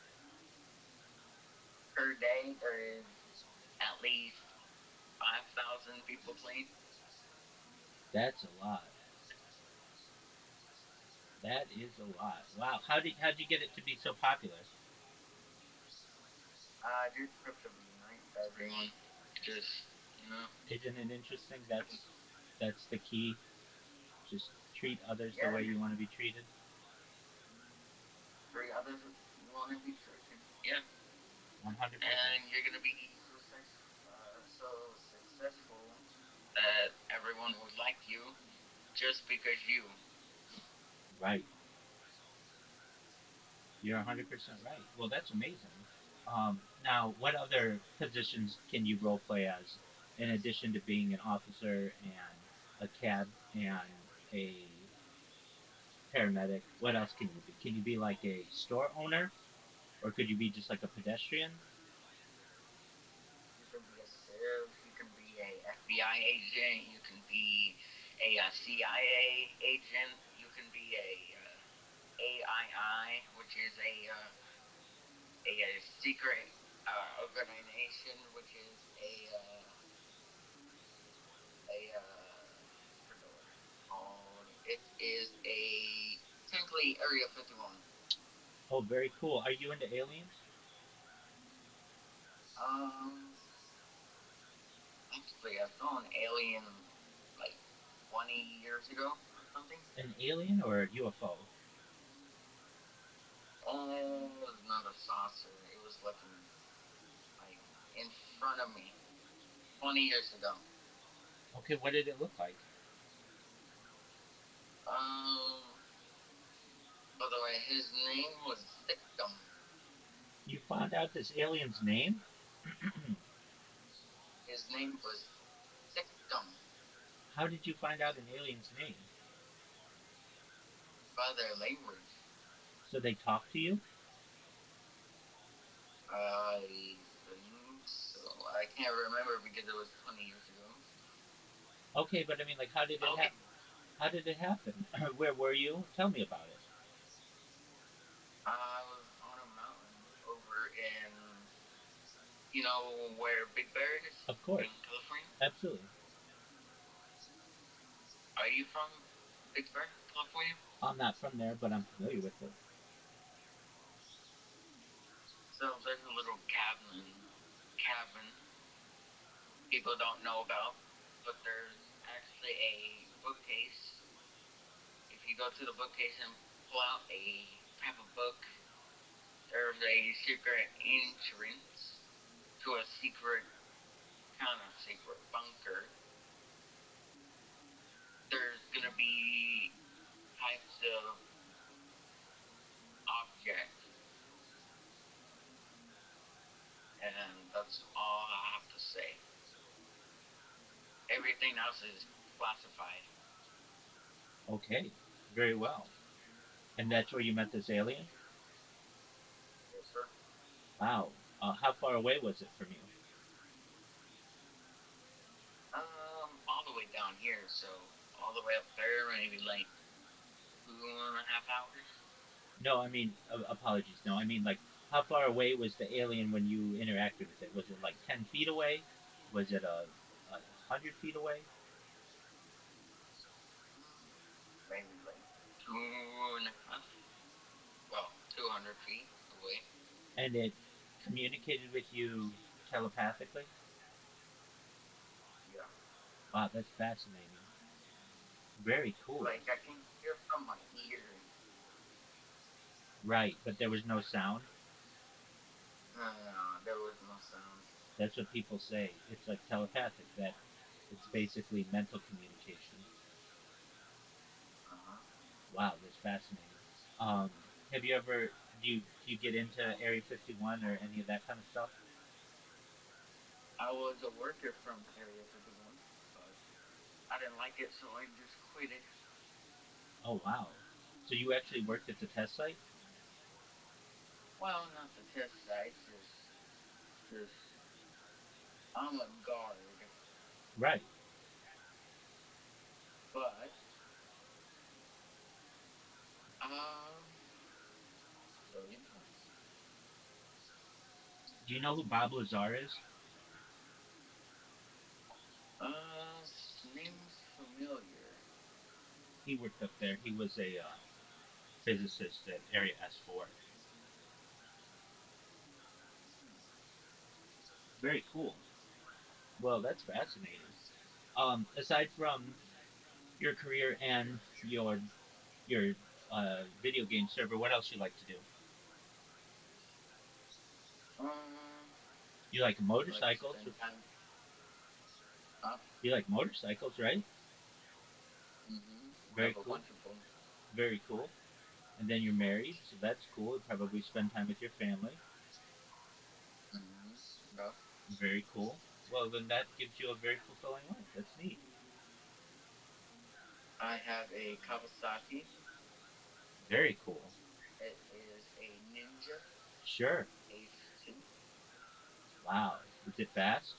Speaker 6: per day. There is at least 5,000 people playing.
Speaker 5: That's a lot. That is a lot. Wow. How'd you get it to be so popular?
Speaker 6: Just crypto be nice to everyone. Just, you know,
Speaker 5: Isn't it interesting? That's the key. Just treat others the
Speaker 6: yeah,
Speaker 5: way you
Speaker 6: just
Speaker 5: want to be treated.
Speaker 6: three others you want to be treated. Yeah,
Speaker 5: 100%.
Speaker 6: and you're gonna be so successful that everyone would like you just because you.
Speaker 5: Right. You're 100% right. Well, that's amazing. Now, what other positions can you role play as in addition to being an officer and a cab and a paramedic? What else can you be? Can you be like a store owner, or could you be just like a pedestrian?
Speaker 6: You can be a civ. You can be a FBI agent. You can be a, CIA agent. You can be a AII, which is a secret organization, which is I forgot what it's called. It is a technically Area 51.
Speaker 5: Oh, very cool. Are you into aliens?
Speaker 6: Um, Actually, I saw an alien like 20 years ago or something.
Speaker 5: An alien or a UFO?
Speaker 6: It was not a saucer. It was looking like in front of me 20 years ago.
Speaker 5: Okay, what did it look like?
Speaker 6: Um, by the way, his name was Sikkim.
Speaker 5: You found out this alien's name?
Speaker 6: His name was Sikkim
Speaker 5: How did you find out an alien's name?
Speaker 6: by their language.
Speaker 5: So they talk to you?
Speaker 6: I think so. I can't remember because it was 20 years ago.
Speaker 5: Okay, but I mean, like, how did it
Speaker 6: Okay.
Speaker 5: happen? How did it happen? Where were you? Tell me about it.
Speaker 6: I was on a mountain over in, you know, where Big Bear is
Speaker 5: Of
Speaker 6: in
Speaker 5: course,
Speaker 6: California.
Speaker 5: absolutely.
Speaker 6: Are you from Big Bear, California?
Speaker 5: I'm not from there, but I'm familiar with it.
Speaker 6: So there's a little cabin people don't know about, but there's actually a bookcase. If you go to the bookcase and pull out a type of book, there's a secret entrance to a secret, kind of secret bunker. There's gonna be types of objects, and that's all I have to say. Everything else is classified.
Speaker 5: Okay, very well. And that's where you met this alien?
Speaker 6: Yes, sir.
Speaker 5: Wow. How far away was it from you?
Speaker 6: All the way down here, so all the way up there, maybe like 2.5 hours.
Speaker 5: No, I mean, apologies. No, I mean, like, how far away was the alien when you interacted with it? Was it like 10 feet away? Was it a 100 feet away?
Speaker 6: Maybe like 2.5, well, 200 feet away.
Speaker 5: And it communicated with you telepathically?
Speaker 6: Yeah.
Speaker 5: Wow, that's fascinating. Very cool.
Speaker 6: Like I can hear from my ears.
Speaker 5: Right, but there was no sound.
Speaker 6: There was no sound.
Speaker 5: That's what people say. It's like telepathic, that it's basically mental communication.
Speaker 6: Uh-huh.
Speaker 5: Wow, that's fascinating. Um, have you ever, do you get into Area 51 or any of that kind of stuff?
Speaker 6: I was a worker from Area 51, but I didn't like it, so I just quit it.
Speaker 5: Oh, wow. So you actually worked at the test site?
Speaker 6: Well, not the test site, just I'm a guard,
Speaker 5: Right.
Speaker 6: but um, so you know,
Speaker 5: Do you know who Bob Lazar is?
Speaker 6: name's familiar.
Speaker 5: He worked up there. He was a physicist at Area S4. Very cool. Well, that's fascinating. Aside from your career and your video game server, what else you like to do?
Speaker 6: Um,
Speaker 5: You like
Speaker 6: like
Speaker 5: motorcycles?
Speaker 6: spend time. Huh?
Speaker 5: You like motorcycles, right?
Speaker 6: I
Speaker 5: Very
Speaker 6: have a
Speaker 5: cool.
Speaker 6: bunch of them.
Speaker 5: Very cool. And then you're married, so that's cool. You probably spend time with your family.
Speaker 6: Mm-hmm. Yeah.
Speaker 5: Very cool. Well, then that gives you a very fulfilling life. That's neat.
Speaker 6: I have a Kawasaki.
Speaker 5: Very cool.
Speaker 6: It is a Ninja
Speaker 5: Sure.
Speaker 6: Ace 2.
Speaker 5: Wow. Is it fast?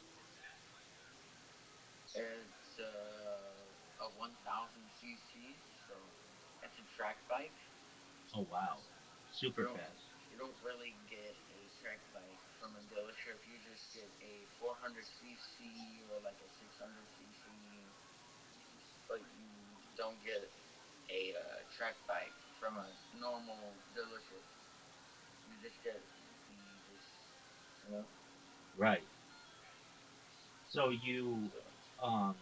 Speaker 6: It's a 1000 cc, so it's a track bike.
Speaker 5: Oh, wow.
Speaker 6: You
Speaker 5: Super
Speaker 6: don't
Speaker 5: fast.
Speaker 6: you don't really get a track bike from a dealership. You just get a 400 cc or like a 600 cc, but you don't get a track bike from a normal dealership. You just get the just you know
Speaker 5: Right. So you,
Speaker 6: so
Speaker 5: um,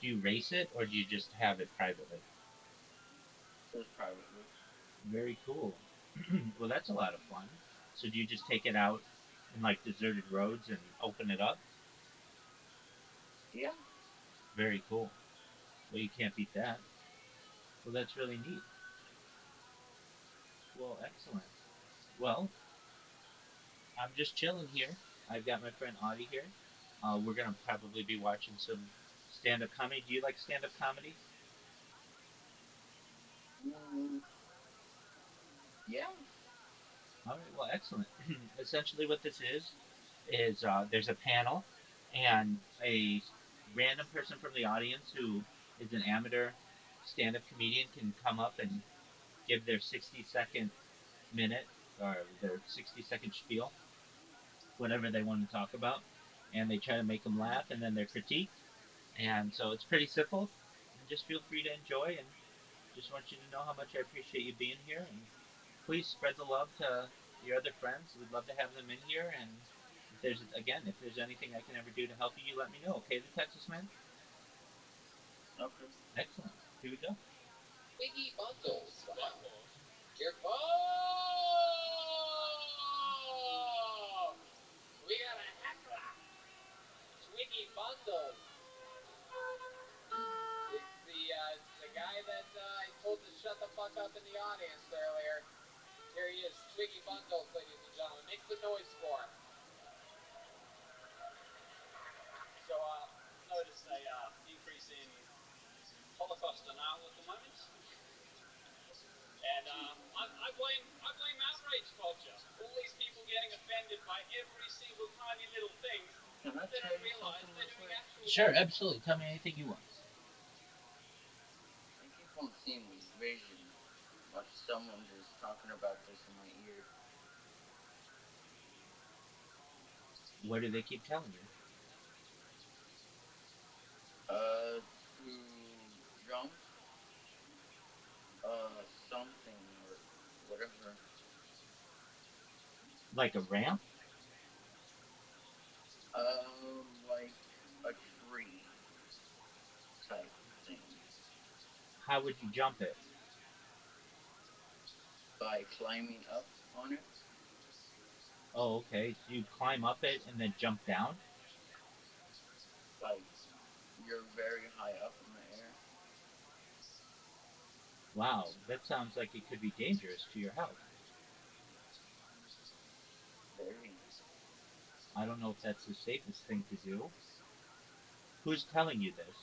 Speaker 5: do you race it or do you just have it privately?
Speaker 6: just privately.
Speaker 5: Very cool. Well, that's a lot of fun. So do you just take it out in like deserted roads and open it up?
Speaker 6: Yeah.
Speaker 5: Very cool. Well, you can't beat that. Well, that's really neat. Well, excellent. Well, I'm just chilling here. I've got my friend Audie here. We're gonna probably be watching some stand-up comedy. Do you like stand-up comedy?
Speaker 6: Mm, yeah.
Speaker 5: excellent. Essentially, what this is there's a panel, and a random person from the audience who is an amateur stand-up comedian can come up and give their 60-second minute or their 60-second spiel, whatever they want to talk about, and they try to make them laugh, and then they're critiqued. And so it's pretty simple. And just feel free to enjoy, and just want you to know how much I appreciate you being here. And please spread the love to your other friends. We'd love to have them in here. And if there's anything I can ever do to help you, you let me know. Okay, the Texas man.
Speaker 6: Okay.
Speaker 5: Excellent. Here we go.
Speaker 1: Twiggy Bundles. Wow.
Speaker 4: Uh-oh.
Speaker 1: Here, oh! We got a heckler. Twiggy Bundles. It's the guy that I told to shut the fuck up in the audience earlier. Here he is, Twiggy Bundles, ladies and gentlemen. Make some noise for him.
Speaker 3: So noticed a increase in Holocaust denial at the moment, and I blame outrage culture. All these people getting offended by every single tiny little thing.
Speaker 6: Can I
Speaker 3: They
Speaker 6: tell
Speaker 3: don't
Speaker 6: you
Speaker 3: realize
Speaker 6: something
Speaker 3: they're
Speaker 6: real
Speaker 3: doing
Speaker 6: quick?
Speaker 3: actual.
Speaker 5: Sure, absolutely. Tell me anything you want.
Speaker 6: I keep on seeing this vision of someone just talking about this in my ear.
Speaker 5: What do they keep telling you?
Speaker 6: To jump, something or whatever.
Speaker 5: Like a ramp?
Speaker 6: Like a tree type thing.
Speaker 5: How would you jump it?
Speaker 6: By climbing up on it.
Speaker 5: Oh, okay. So you'd climb up it and then jump down?
Speaker 6: Like you're very high up in the air.
Speaker 5: Wow, that sounds like it could be dangerous to your health.
Speaker 6: Very.
Speaker 5: I don't know if that's the safest thing to do. Who's telling you this?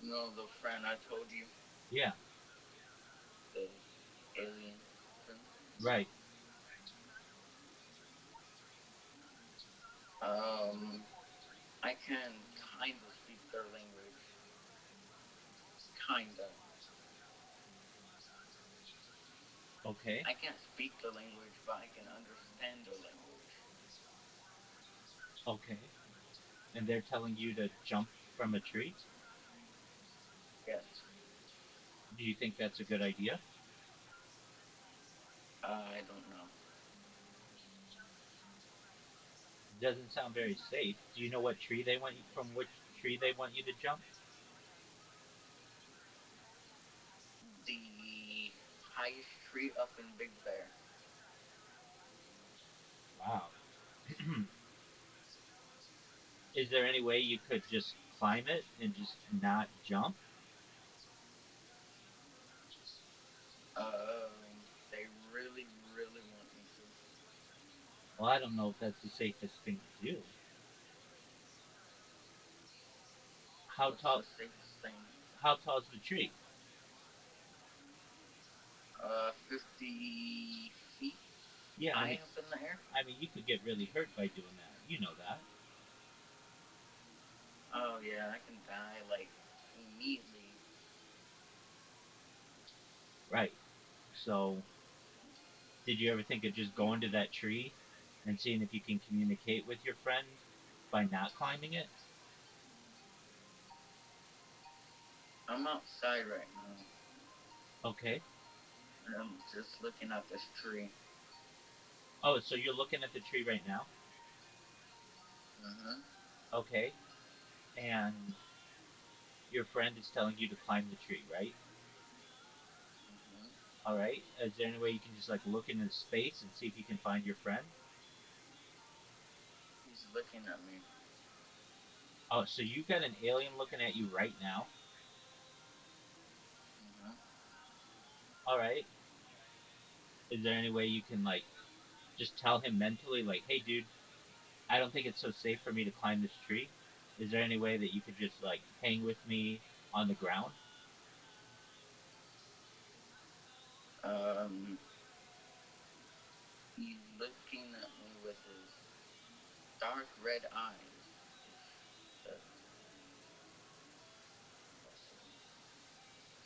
Speaker 6: You know the friend I told you,
Speaker 5: Yeah,
Speaker 6: the alien friend.
Speaker 5: right.
Speaker 6: Um, I can kinda speak their language. Kinda.
Speaker 5: Okay,
Speaker 6: I can't speak their language, but I can understand their language.
Speaker 5: okay. And they're telling you to jump from a tree?
Speaker 6: Yes.
Speaker 5: Do you think that's a good idea?
Speaker 6: I don't know.
Speaker 5: It doesn't sound very safe. Do you know what tree they want you from which tree they want you to jump?
Speaker 6: The highest tree up in Big Bear.
Speaker 5: Wow. Is there any way you could just climb it and just not jump?
Speaker 6: They really, really want me to.
Speaker 5: Well, I don't know if that's the safest thing to do. How
Speaker 6: What's
Speaker 5: tall?
Speaker 6: the safest thing?
Speaker 5: How tall is the tree?
Speaker 6: 50 feet
Speaker 5: Yeah,
Speaker 6: high up in the air.
Speaker 5: I mean, you could get really hurt by doing that. You know that,
Speaker 6: Oh yeah, I can die like immediately.
Speaker 5: right? So, did you ever think of just going to that tree and seeing if you can communicate with your friend by not climbing it?
Speaker 6: I'm outside right now,
Speaker 5: Okay.
Speaker 6: and I'm just looking at this tree.
Speaker 5: Oh, so you're looking at the tree right now?
Speaker 6: Mhm.
Speaker 5: Okay. And your friend is telling you to climb the tree, right?
Speaker 6: Mhm.
Speaker 5: All right. Is there any way you can just like look into space and see if you can find your friend?
Speaker 6: He's looking at me.
Speaker 5: Oh, so you got an alien looking at you right now?
Speaker 6: Mhm.
Speaker 5: All right. Is there any way you can like just tell him mentally, like, hey, dude, I don't think it's so safe for me to climb this tree. Is there any way that you could just like hang with me on the ground?
Speaker 6: Um, red eyes. It's let's see.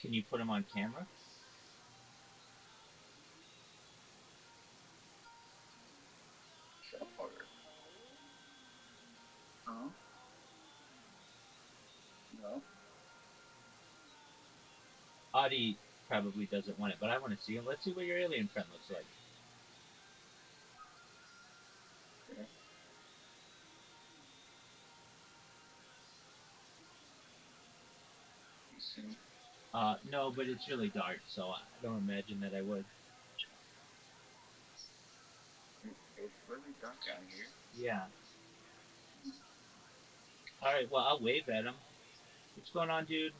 Speaker 5: Can you put him on camera?
Speaker 6: Sure. Huh? No.
Speaker 5: Audie probably doesn't want it, but I want to see him. Let's see what your alien friend looks like.
Speaker 6: Okay. You see?
Speaker 5: No, but it's really dark, so I don't imagine that I would.
Speaker 6: It's really dark out here.
Speaker 5: Yeah. All right. Well, I'll wave at him. What's going on, dude?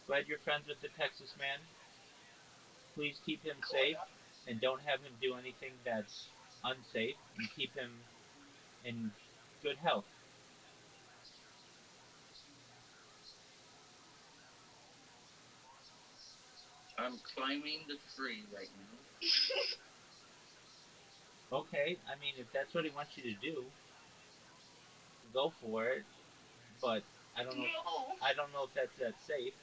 Speaker 5: Glad you're friends with the Texas man. Please keep him safe and don't have him do anything that's unsafe, and keep him in good health.
Speaker 6: I'm climbing the tree right now.
Speaker 5: Okay. I mean, if that's what he wants you to do, go for it. But I don't know.
Speaker 6: No.
Speaker 5: I don't know if that's that safe.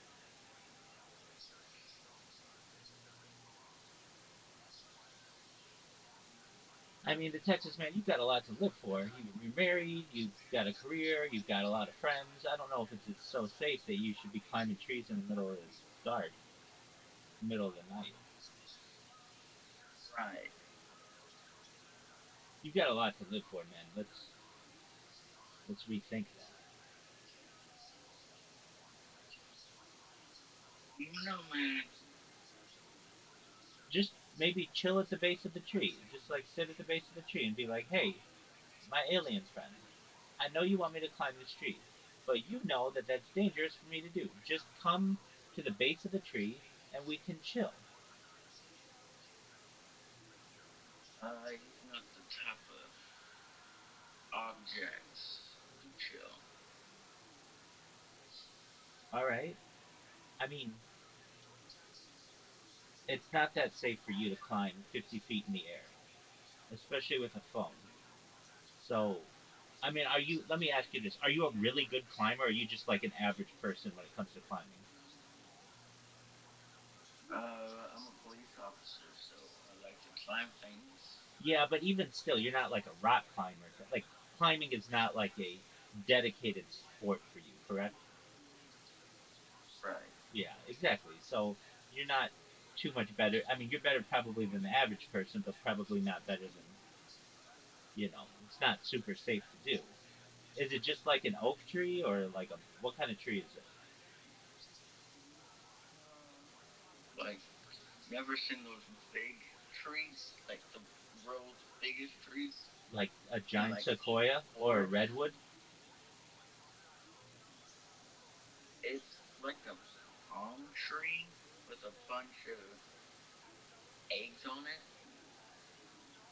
Speaker 5: I mean, the Texas man, you've got a lot to live for. You're married, you've got a career, you've got a lot of friends. I don't know if it's so safe that you should be climbing trees in the middle of the dark, middle of the night.
Speaker 6: Right.
Speaker 5: You've got a lot to live for, man. Let's rethink that.
Speaker 6: No, man.
Speaker 5: Just maybe chill at the base of the tree. Just like sit at the base of the tree and be like, "Hey, my alien friend, I know you want me to climb this tree, but you know that that's dangerous for me to do. Just come to the base of the tree and we can chill."
Speaker 6: He's not the type of objects to chill.
Speaker 5: All right. I mean, it's not that safe for you to climb 50 feet in the air, especially with a phone. So, I mean, are you? Let me ask you this: Are you a really good climber, or are you just like an average person when it comes to climbing?
Speaker 6: I'm a police officer, so I like to climb things.
Speaker 5: Yeah, but even still, you're not like a rock climber. Like climbing is not like a dedicated sport for you, correct?
Speaker 6: Right.
Speaker 5: Yeah, exactly. So you're not too much better. I mean, you're better probably than the average person, but probably not better than It's not super safe to do. Is it just like an oak tree or like a what kind of tree is it?
Speaker 6: Like, you ever seen those big trees? Like the world's biggest trees?
Speaker 5: Like a
Speaker 6: In
Speaker 5: giant
Speaker 6: like
Speaker 5: sequoia or a
Speaker 6: forests?
Speaker 5: redwood?
Speaker 6: It's like a palm tree with a bunch of eggs on it.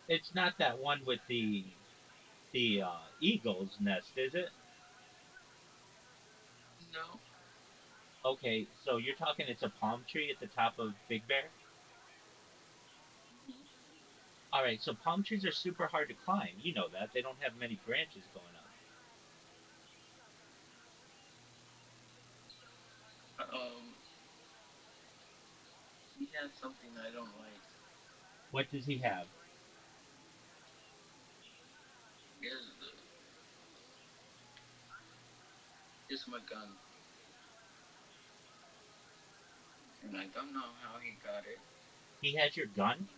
Speaker 5: It's not that one with the eagle's nest, is it?
Speaker 6: No.
Speaker 5: Okay, so you're talking it's a palm tree at the top of Big Bear?
Speaker 6: Hmm.
Speaker 5: All right, so palm trees are super hard to climb. You know that. They don't have many branches going up.
Speaker 6: Um, he has something I don't like.
Speaker 5: What does he have?
Speaker 6: Is is my gun, and I don't know how he got it.
Speaker 5: He has your gun?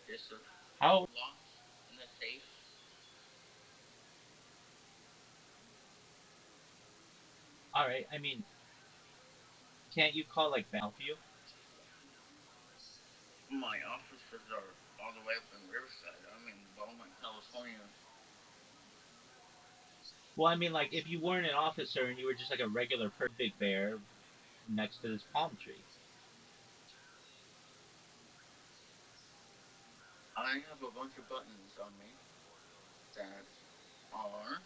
Speaker 6: Yes, sir.
Speaker 5: How?
Speaker 6: Locked in the safe.
Speaker 5: All right, I mean, can't you call like help you?
Speaker 6: My offices are all the way up in Riverside. I'm in Beaumont, California.
Speaker 5: Well, I mean, like if you weren't an officer and you were just like a regular Big Bear next to this palm tree.
Speaker 6: I have a bunch of buttons on me that are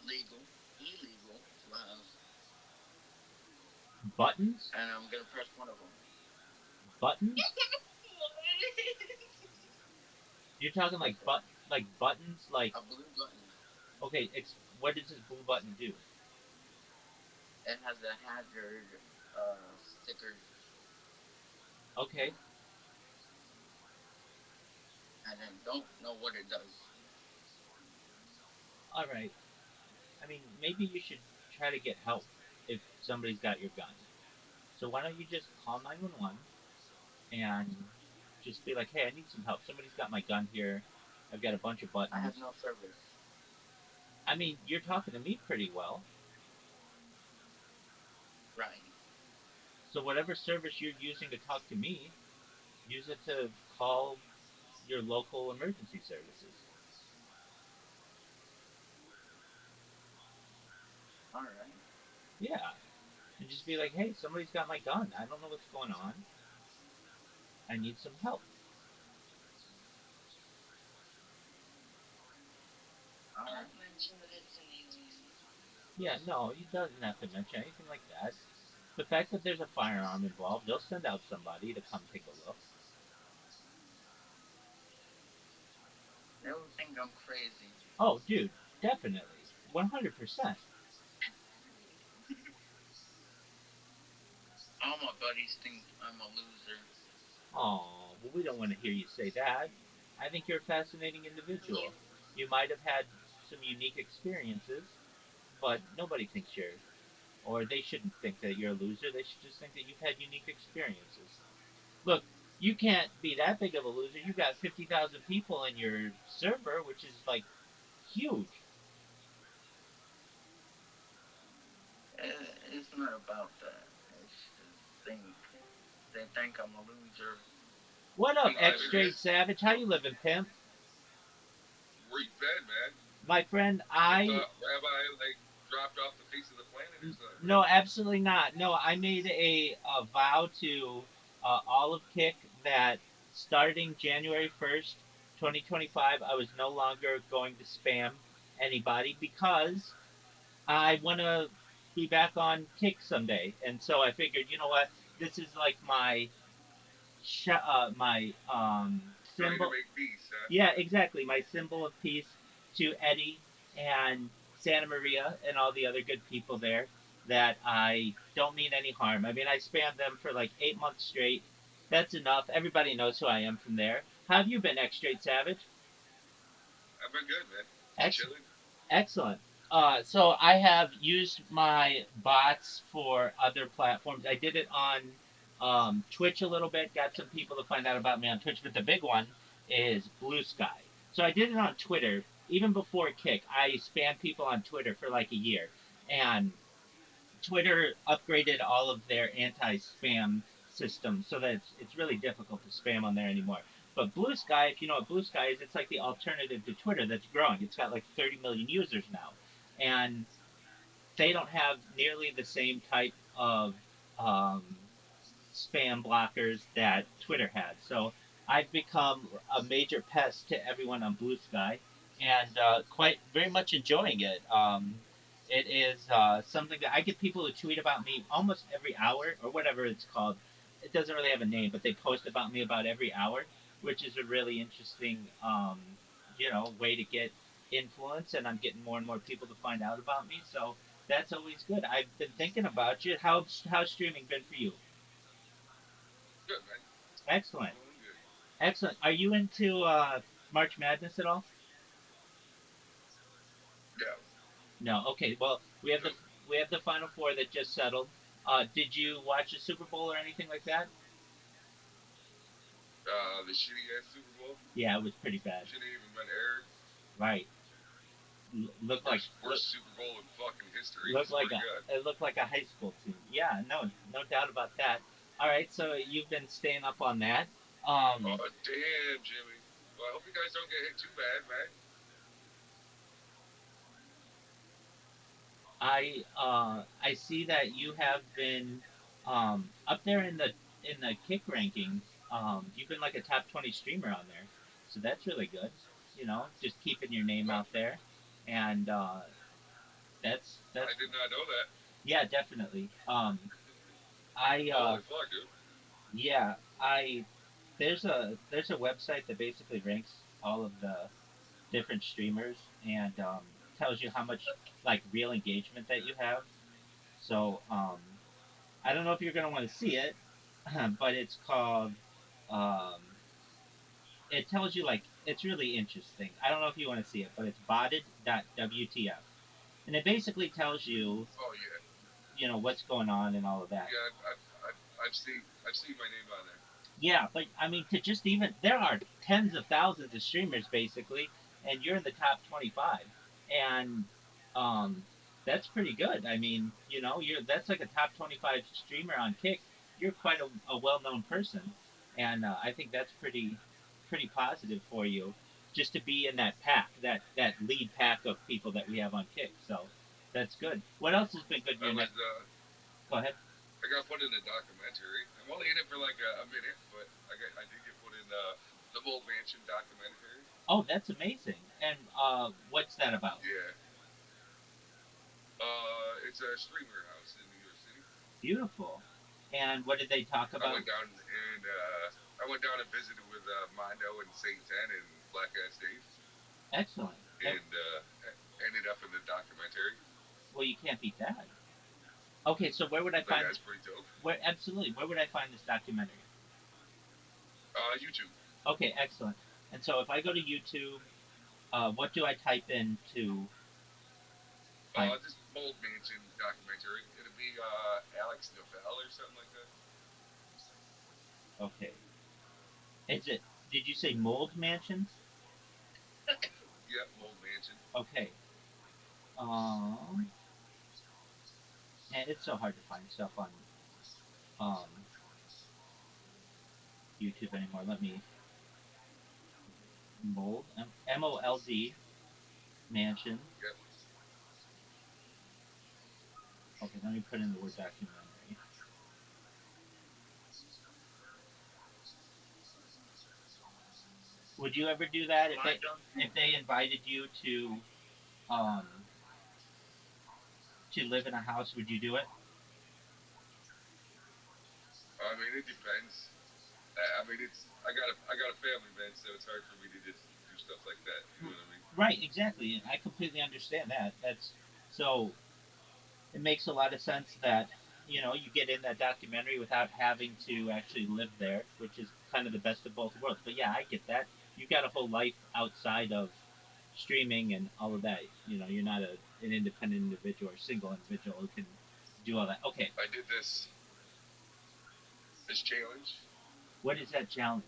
Speaker 6: legal, illegal to have,
Speaker 5: Buttons?
Speaker 6: and I'm gonna press one of them.
Speaker 5: Buttons? You're talking
Speaker 6: Yes,
Speaker 5: like
Speaker 6: sir.
Speaker 5: buttons like
Speaker 6: A blue button.
Speaker 5: Okay, what does this blue button do?
Speaker 6: It has a hazard sticker,
Speaker 5: Okay,
Speaker 6: and I don't know what it does.
Speaker 5: all right. I mean, maybe you should try to get help if somebody's got your gun. So why don't you just call 911 and just be like, hey, I need some help. Somebody's got my gun here. I've got a bunch of
Speaker 6: I have
Speaker 5: buttons.
Speaker 6: no service.
Speaker 5: I mean, you're talking to me pretty well.
Speaker 6: Right.
Speaker 5: So whatever service you're using to talk to me, use it to call your local emergency services.
Speaker 6: All right.
Speaker 5: Yeah, and just be like, hey, somebody's got my gun. I don't know what's going on. I need some help.
Speaker 6: All right.
Speaker 5: Yeah, no, you doesn't have to mention anything like that. The fact that there's a firearm involved, they'll send out somebody to come take a look.
Speaker 6: They'll think I'm crazy.
Speaker 5: Oh, dude, definitely. 100%.
Speaker 6: All my buddies think I'm a loser.
Speaker 5: Oh, well, we don't want to hear you say that. I think you're a fascinating individual. You might have had some unique experiences, but nobody thinks you're, or they shouldn't think that you're a loser. They should just think that you've had unique experiences. Look, you can't be that big of a loser. You got 50,000 people in your server, which is like huge.
Speaker 6: It's not about that. It's just they think I'm a loser
Speaker 5: What up,
Speaker 7: Hi,
Speaker 5: X
Speaker 6: because
Speaker 7: man.
Speaker 5: Straight Savage? How you living, pimp?
Speaker 7: Where you been, man?
Speaker 5: My friend,
Speaker 7: I
Speaker 5: I
Speaker 7: thought Rabbi like dropped off the face of the planet or something, man.
Speaker 5: no, absolutely not. No, I made a vow to Olive Kick that starting January 1st, 2025, I was no longer going to spam anybody because I want to be back on Kick someday. And so I figured, you know what? This is like my
Speaker 7: Trying to
Speaker 5: symbol.
Speaker 7: make peace, huh?
Speaker 5: Yeah, exactly. My symbol of peace to Eddie and Santa Maria and all the other good people there that I don't mean any harm. I mean, I spammed them for like 8 months straight. That's enough. Everybody knows who I am from there. How have you been, X Straight Savage?
Speaker 7: I've been good, man. Just
Speaker 5: Ex-
Speaker 7: chilling.
Speaker 5: Excellent. So I have used my bots for other platforms. I did it on Twitch a little bit, got some people to find out about me on Twitch, but the big one is Blue Sky. So I did it on Twitter. Even before Kick, I spammed people on Twitter for like a year. And Twitter upgraded all of their anti-spam systems so that it's really difficult to spam on there anymore. But Blue Sky, if you know what Blue Sky is, it's like the alternative to Twitter that's growing. It's got like 30 million users now, and they don't have nearly the same type of um, spam blockers that Twitter had. So I've become a major pest to everyone on Blue Sky, and quite very much enjoying it. It is something that I get people who tweet about me almost every hour or whatever it's called. It doesn't really have a name, but they post about me about every hour, which is a really interesting, way to get influence. And I'm getting more and more people to find out about me. So that's always good. I've been thinking about you. How's streaming been for you?
Speaker 7: Good, man.
Speaker 5: Excellent.
Speaker 7: Doing good.
Speaker 5: Excellent. Are you into March Madness at all?
Speaker 7: Yeah.
Speaker 5: No. Okay. Well,
Speaker 7: No.
Speaker 5: we have the Final Four that just settled. Did you watch the Super Bowl or anything like that?
Speaker 7: The shitty ass Super Bowl
Speaker 5: Yeah, it was pretty bad.
Speaker 7: shouldn't even been aired.
Speaker 5: Right. Looked like
Speaker 7: Worst Super Bowl in fucking history.
Speaker 5: looked
Speaker 7: Swear
Speaker 5: like
Speaker 7: to God.
Speaker 5: it looked like a high school team. Yeah. No doubt about that. All right. So you've been staying up on that. Um,
Speaker 7: Oh damn, Jimmy. Well, I hope you guys don't get hit too bad, man.
Speaker 5: I see that you have been up there in the kick rankings. You've been like a top 20 streamer on there, so that's really good. You know, just keeping your name
Speaker 7: Well,
Speaker 5: out there, and
Speaker 7: I
Speaker 5: that's
Speaker 7: did not know that.
Speaker 5: yeah, definitely. I
Speaker 7: Holy fuck, dude.
Speaker 5: yeah, I there's a website that basically ranks all of the different streamers and tells you how much like real engagement that you have. So I don't know if you're gonna want to see it, but it's called. Um, it tells you like it's really interesting. I don't know if you want to see it, but it's botted.wtf, and it basically tells you,
Speaker 7: Oh yeah,
Speaker 5: what's going on and all of that.
Speaker 7: yeah. I've seen my name on there.
Speaker 5: Yeah, but I mean, to just even there are tens of thousands of streamers basically, and you're in the top 25, and um, that's pretty good. I mean, you're that's like a top 25 streamer on Kick. You're quite a well-known person, and I think that's pretty positive for you, just to be in that pack, that lead pack of people that we have on Kick. So that's good. What else has been good in
Speaker 7: I
Speaker 5: your
Speaker 7: was
Speaker 5: neck? Go ahead.
Speaker 7: I got put in a documentary. I'm only in it for like a minute, but I did get put in the Mold Mansion documentary.
Speaker 5: Oh, that's amazing. And what's that about?
Speaker 7: Yeah. It's a streamer house in New York City.
Speaker 5: Beautiful. And what did they talk
Speaker 7: I
Speaker 5: about?
Speaker 7: went down and visited with Mondo and Saint Ten and Black Ass Dave,
Speaker 5: Excellent.
Speaker 7: and ended up in the documentary.
Speaker 5: Well, you can't beat that. Okay, so where would I
Speaker 7: So
Speaker 5: find?
Speaker 7: yeah, it's pretty dope.
Speaker 5: Where absolutely? Where would I find this documentary?
Speaker 7: YouTube.
Speaker 5: Okay, excellent. And so if I go to YouTube, what do I type in to find?
Speaker 7: This Mold Mansion documentary. It'll be Alex Novell or something like that.
Speaker 5: Okay. Is it? Did you say Mold Mansion?
Speaker 7: Yep, Mold Mansion.
Speaker 5: Okay. Man, it's so hard to find stuff on um YouTube anymore. Let me Mold MOLD Mansion.
Speaker 7: Yep.
Speaker 5: Okay, let me put in the word documentary. Would you ever do that if they invited you um to live in a house? Would you do it?
Speaker 7: I mean, it depends. I mean, I got a family, man, so it's hard for me to just do stuff like that. You know what I mean?
Speaker 5: Right, exactly. I completely understand that. That's so it makes a lot of sense that you get in that documentary without having to actually live there, which is kind of the best of both worlds. But yeah, I get that. You've got a whole life outside of streaming and all of that. You're not an independent individual or single individual who can do all that. Okay,
Speaker 7: I did this challenge.
Speaker 5: what is that challenge?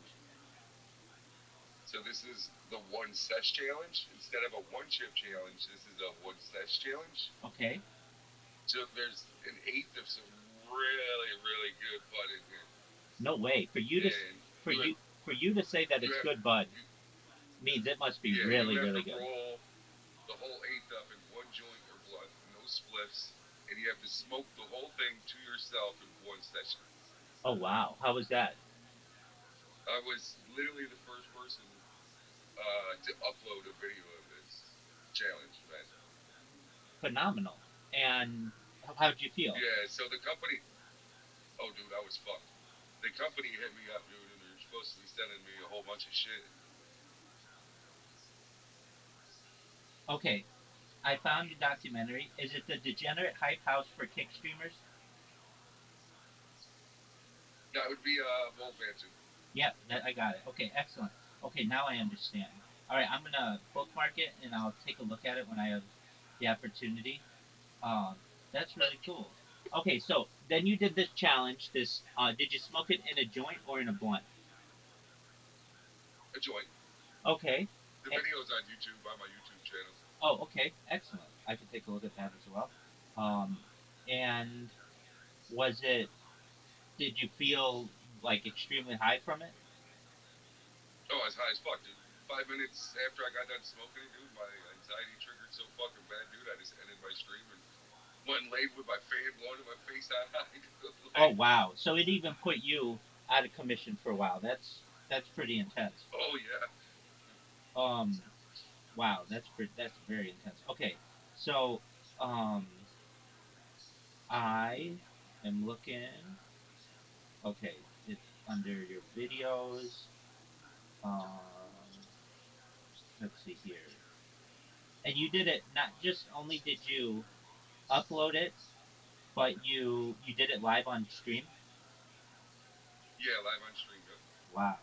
Speaker 7: So this is the one sesh challenge instead of a one chip challenge. This is a one sesh challenge.
Speaker 5: Okay,
Speaker 7: So there's an eighth of some really really good butt in here,
Speaker 5: no way. For you to
Speaker 7: and
Speaker 5: for you for you to say that
Speaker 7: you
Speaker 5: it's
Speaker 7: have
Speaker 5: good bud
Speaker 7: you,
Speaker 5: means it must be
Speaker 7: yeah, you
Speaker 5: really
Speaker 7: have to
Speaker 5: really good.
Speaker 7: roll the whole eighth up in one joint or blunt, no spliffs, and you have to smoke the whole thing to yourself in one session.
Speaker 5: Oh wow, how was that?
Speaker 7: I was literally the first person to upload a video of this challenge, man.
Speaker 5: Phenomenal. And how'd you feel?
Speaker 7: Yeah, so the company, oh dude, I was fucked. The company hit me up, dude, and they're supposed to be sending me a whole bunch of shit.
Speaker 5: Okay, I found a documentary. Is it the Degenerate Hype House for Kick Streamers?
Speaker 7: That would be Mold Mansion.
Speaker 5: Yep, that I got it. Okay, excellent. Okay, now I understand. All right, I'm gonna bookmark it and I'll take a look at it when I have the opportunity. Um, that's really cool. Okay, so then you did this challenge. Did you smoke it in a joint or in a blunt?
Speaker 7: A joint.
Speaker 5: Okay.
Speaker 7: The
Speaker 5: eh,
Speaker 7: video's on YouTube on my YouTube channel.
Speaker 5: oh, okay, excellent. I can take a look at that as well. Um, and was it? Did you feel like extremely high from it?
Speaker 7: Oh, I was high as fuck, dude. 5 minutes after I got done smoking it, dude, my anxiety triggered so fucking bad, dude. I just ended my stream and went and laid with my fan blowing in my face on high, dude.
Speaker 5: Oh
Speaker 7: Like,
Speaker 5: wow! So it even put you out of commission for a while. That's pretty intense.
Speaker 7: oh yeah.
Speaker 5: Um, wow, that's very intense. Okay, so um, I am looking. Okay, it's under your videos. Um, let's see here. And you did it not just only did you upload it, but you did it live on stream.
Speaker 7: Yeah, live on stream. Yep.
Speaker 5: Wow.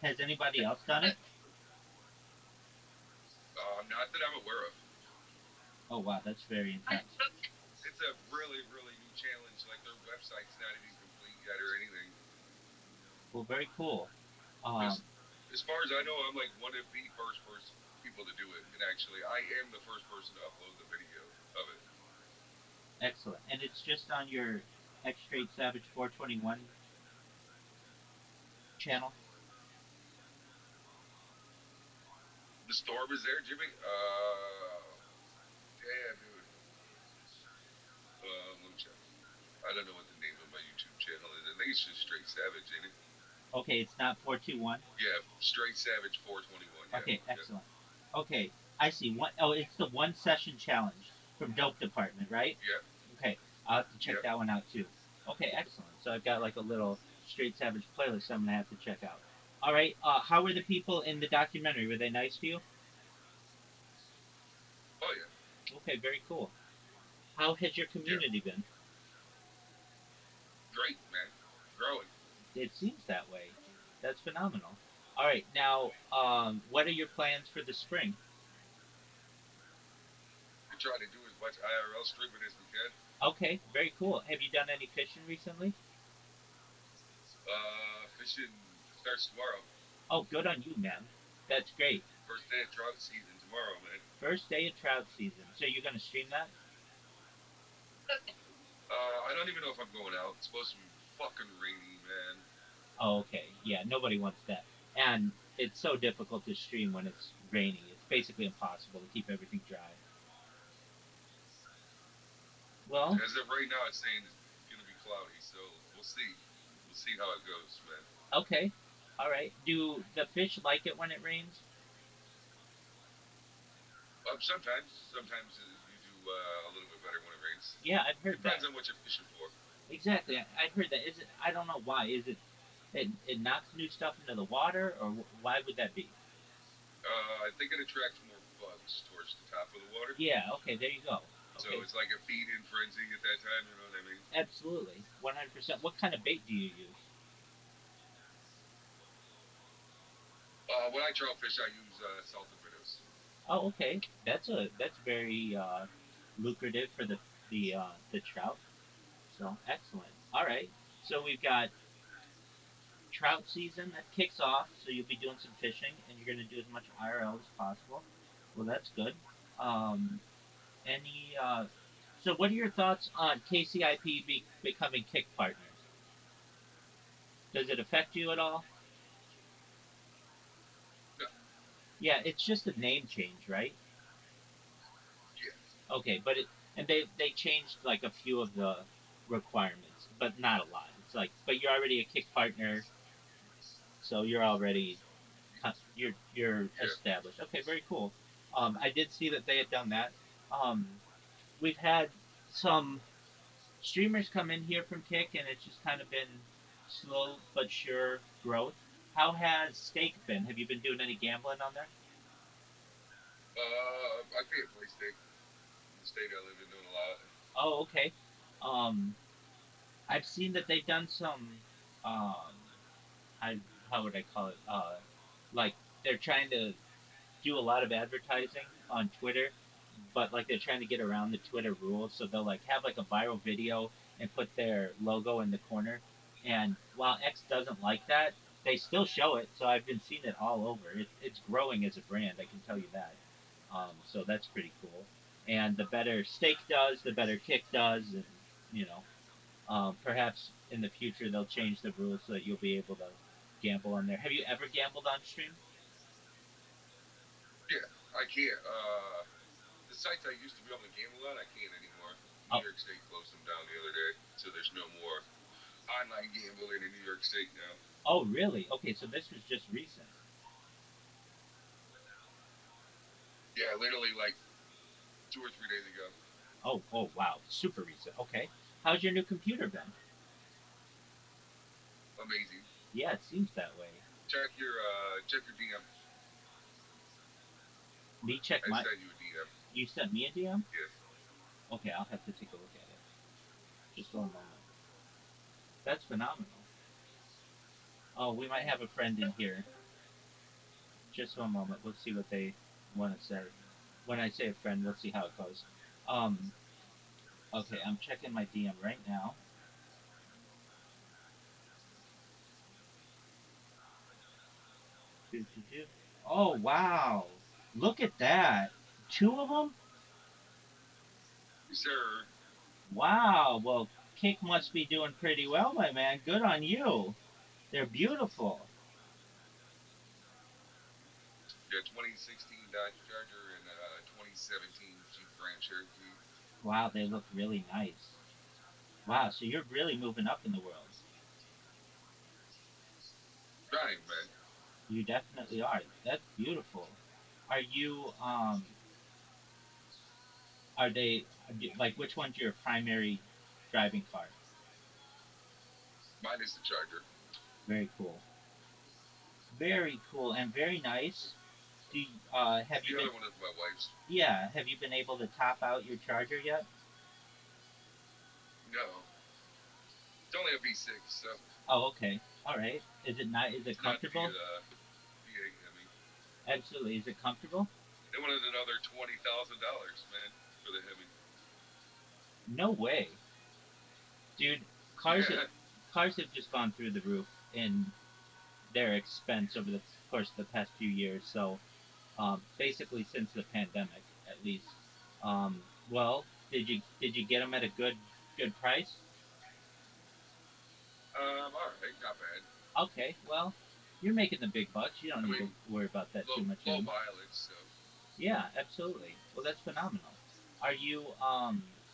Speaker 5: Has anybody else done it?
Speaker 7: Not that I'm aware of.
Speaker 5: Oh wow, that's very intense.
Speaker 7: It's a really, really new challenge. Like their website's not even complete yet or anything.
Speaker 5: Well, very cool.
Speaker 7: Because
Speaker 5: Um,
Speaker 7: as far as I know, I'm like one of the first people to do it. And actually, I am the first person to upload the video of it.
Speaker 5: Excellent. And it's just on your X Straight Savage 421 channel.
Speaker 7: The storm is there, Jimmy. Damn, dude. Let me check. I don't know what the name of my YouTube channel is. I think it's just Straight Savage, ain't it?
Speaker 5: Okay, it's not 421.
Speaker 7: Yeah, Straight Savage 421. Yeah.
Speaker 5: Okay,
Speaker 7: Yeah.
Speaker 5: excellent. Okay, I see. One oh, it's the one session challenge from Dope Department, right?
Speaker 7: Yeah.
Speaker 5: Okay, I'll have to check
Speaker 7: Yeah.
Speaker 5: that one out too. Okay, excellent. So I've got like a little Straight Savage playlist I'm gonna have to check out. All right. How were the people in the documentary? Were they nice to you?
Speaker 7: Oh yeah.
Speaker 5: Okay, very cool. How has your
Speaker 7: Yeah.
Speaker 5: community been?
Speaker 7: Great, man. Growing.
Speaker 5: It seems that way. That's phenomenal. All right, now, what are your plans for the spring?
Speaker 7: We try to do as much IRL streaming as we can.
Speaker 5: Okay, very cool. Have you done any fishing recently?
Speaker 7: Fishing starts tomorrow.
Speaker 5: Oh, good on you, man. That's great.
Speaker 7: First day of trout season tomorrow, man.
Speaker 5: First day of trout season. So you're gonna stream that?
Speaker 7: I don't even know if I'm going out. It's supposed to be fucking rainy, man.
Speaker 5: Oh, okay. Yeah, nobody wants that. And it's so difficult to stream when it's rainy. It's basically impossible to keep everything dry. Well,
Speaker 7: As of right now, it's saying it's gonna be cloudy, so we'll see. We'll see how it goes, man.
Speaker 5: okay. All right. Do the fish like it when it rains?
Speaker 7: Sometimes you do a little bit better when it rains.
Speaker 5: Yeah, I've heard that.
Speaker 7: Depends on what you're fishing for.
Speaker 5: Exactly. I've heard that. Is it? I don't know why. Is it? It knocks new stuff into the water, or why would that be?
Speaker 7: I think it attracts more bugs towards the top of the water.
Speaker 5: Yeah. Okay. There you go.
Speaker 7: So
Speaker 5: Okay.
Speaker 7: it's like a feed-in frenzy at that time. You know what I mean?
Speaker 5: Absolutely. 100%. What kind of bait do you use?
Speaker 7: When I trout fish, I use salted minnows.
Speaker 5: Oh, okay. That's very lucrative for the trout. So excellent. All right. So we've got trout season that kicks off. So you'll be doing some fishing, and you're going to do as much IRL as possible. Well, that's good. Um, any so what are your thoughts on KCIP becoming kick partners? Does it affect you at all?
Speaker 7: No,
Speaker 5: Yeah, it's just a name change, right?
Speaker 7: yeah,
Speaker 5: Okay, but it and they changed like a few of the requirements, but not a lot. It's like, but you're already a kick partner, so you're already you're
Speaker 7: yeah.
Speaker 5: established. Okay, very cool. I did see that they had done that. Um, we've had some streamers come in here from Kick, and it's just kind of been slow but sure growth. How has stake been? Have you been doing any gambling on there?
Speaker 7: I pay a play stake in the state I live in, doing a lot.
Speaker 5: Oh, okay. Um, I've seen that they've done some. Um, I how would I call it? Like they're trying to do a lot of advertising on Twitter, but like they're trying to get around the Twitter rules. So they'll like have like a viral video and put their logo in the corner. And while X doesn't like that, they still show it. So I've been seeing it all over. It's growing as a brand. I can tell you that. So that's pretty cool. And the better Steak does, the better Kick does, and you know, perhaps in the future they'll change the rules so that you'll be able to gamble on there. Have you ever gambled on stream?
Speaker 7: Yeah, I can't. The sites I used to be able to gamble on, I can't anymore. New
Speaker 5: Oh,
Speaker 7: York State closed them down the other day, so there's no more online gambling in New York State now.
Speaker 5: oh, really? Okay, so this was just recent.
Speaker 7: Yeah, literally like 2 or 3 days ago.
Speaker 5: Oh, oh, wow, super recent. Okay, how's your new computer been?
Speaker 7: Amazing.
Speaker 5: Yeah, it seems that way.
Speaker 7: Check your DM.
Speaker 5: Me check
Speaker 7: I
Speaker 5: my.
Speaker 7: sent you a DM.
Speaker 5: You sent me a DM?
Speaker 7: Yeah.
Speaker 5: Okay, I'll have to take a look at it. Just one moment. That's phenomenal. Oh, we might have a friend in here. Just one moment. Let's see what they want to say. When I say a friend, let's see how it goes. Um, okay, I'm checking my DM right now. Oh, wow. Look at that. Two of them?
Speaker 7: Yes, sir.
Speaker 5: Wow. Well, Kick must be doing pretty well, my man. Good on you. They're beautiful.
Speaker 7: Yeah, 2016 Dodge Charger and 2017 Jeep Grand Cherokee.
Speaker 5: Wow, they look really nice. Wow, so you're really moving up in the world.
Speaker 7: Trying, man.
Speaker 5: You definitely are. That's beautiful. Are you are they like which one's your primary driving car?
Speaker 7: Mine is the Charger.
Speaker 5: Very cool. Very cool and very nice. Do you, have you
Speaker 7: The
Speaker 5: been
Speaker 7: other one is my wife's.
Speaker 5: yeah, have you been able to top out your charger yet?
Speaker 7: No, it's only a V6, so
Speaker 5: Oh, okay. All right. Is it not is it
Speaker 7: it's not the
Speaker 5: comfortable?
Speaker 7: V8 Hemi.
Speaker 5: Absolutely. Is it comfortable?
Speaker 7: They wanted another $20,000, man, for the Hemi.
Speaker 5: No way. Dude, cars
Speaker 7: Yeah.
Speaker 5: cars have just gone through the roof in their expense over the course of the past few years. So, basically since the pandemic, at least. Um, well, did you get them at a good price?
Speaker 7: All right, not bad.
Speaker 5: Okay, well, you're making the big bucks. You don't
Speaker 7: I
Speaker 5: need to
Speaker 7: mean,
Speaker 5: worry about that too much
Speaker 7: low
Speaker 5: anymore.
Speaker 7: mileage, so
Speaker 5: Yeah, absolutely. Well, that's phenomenal. Are you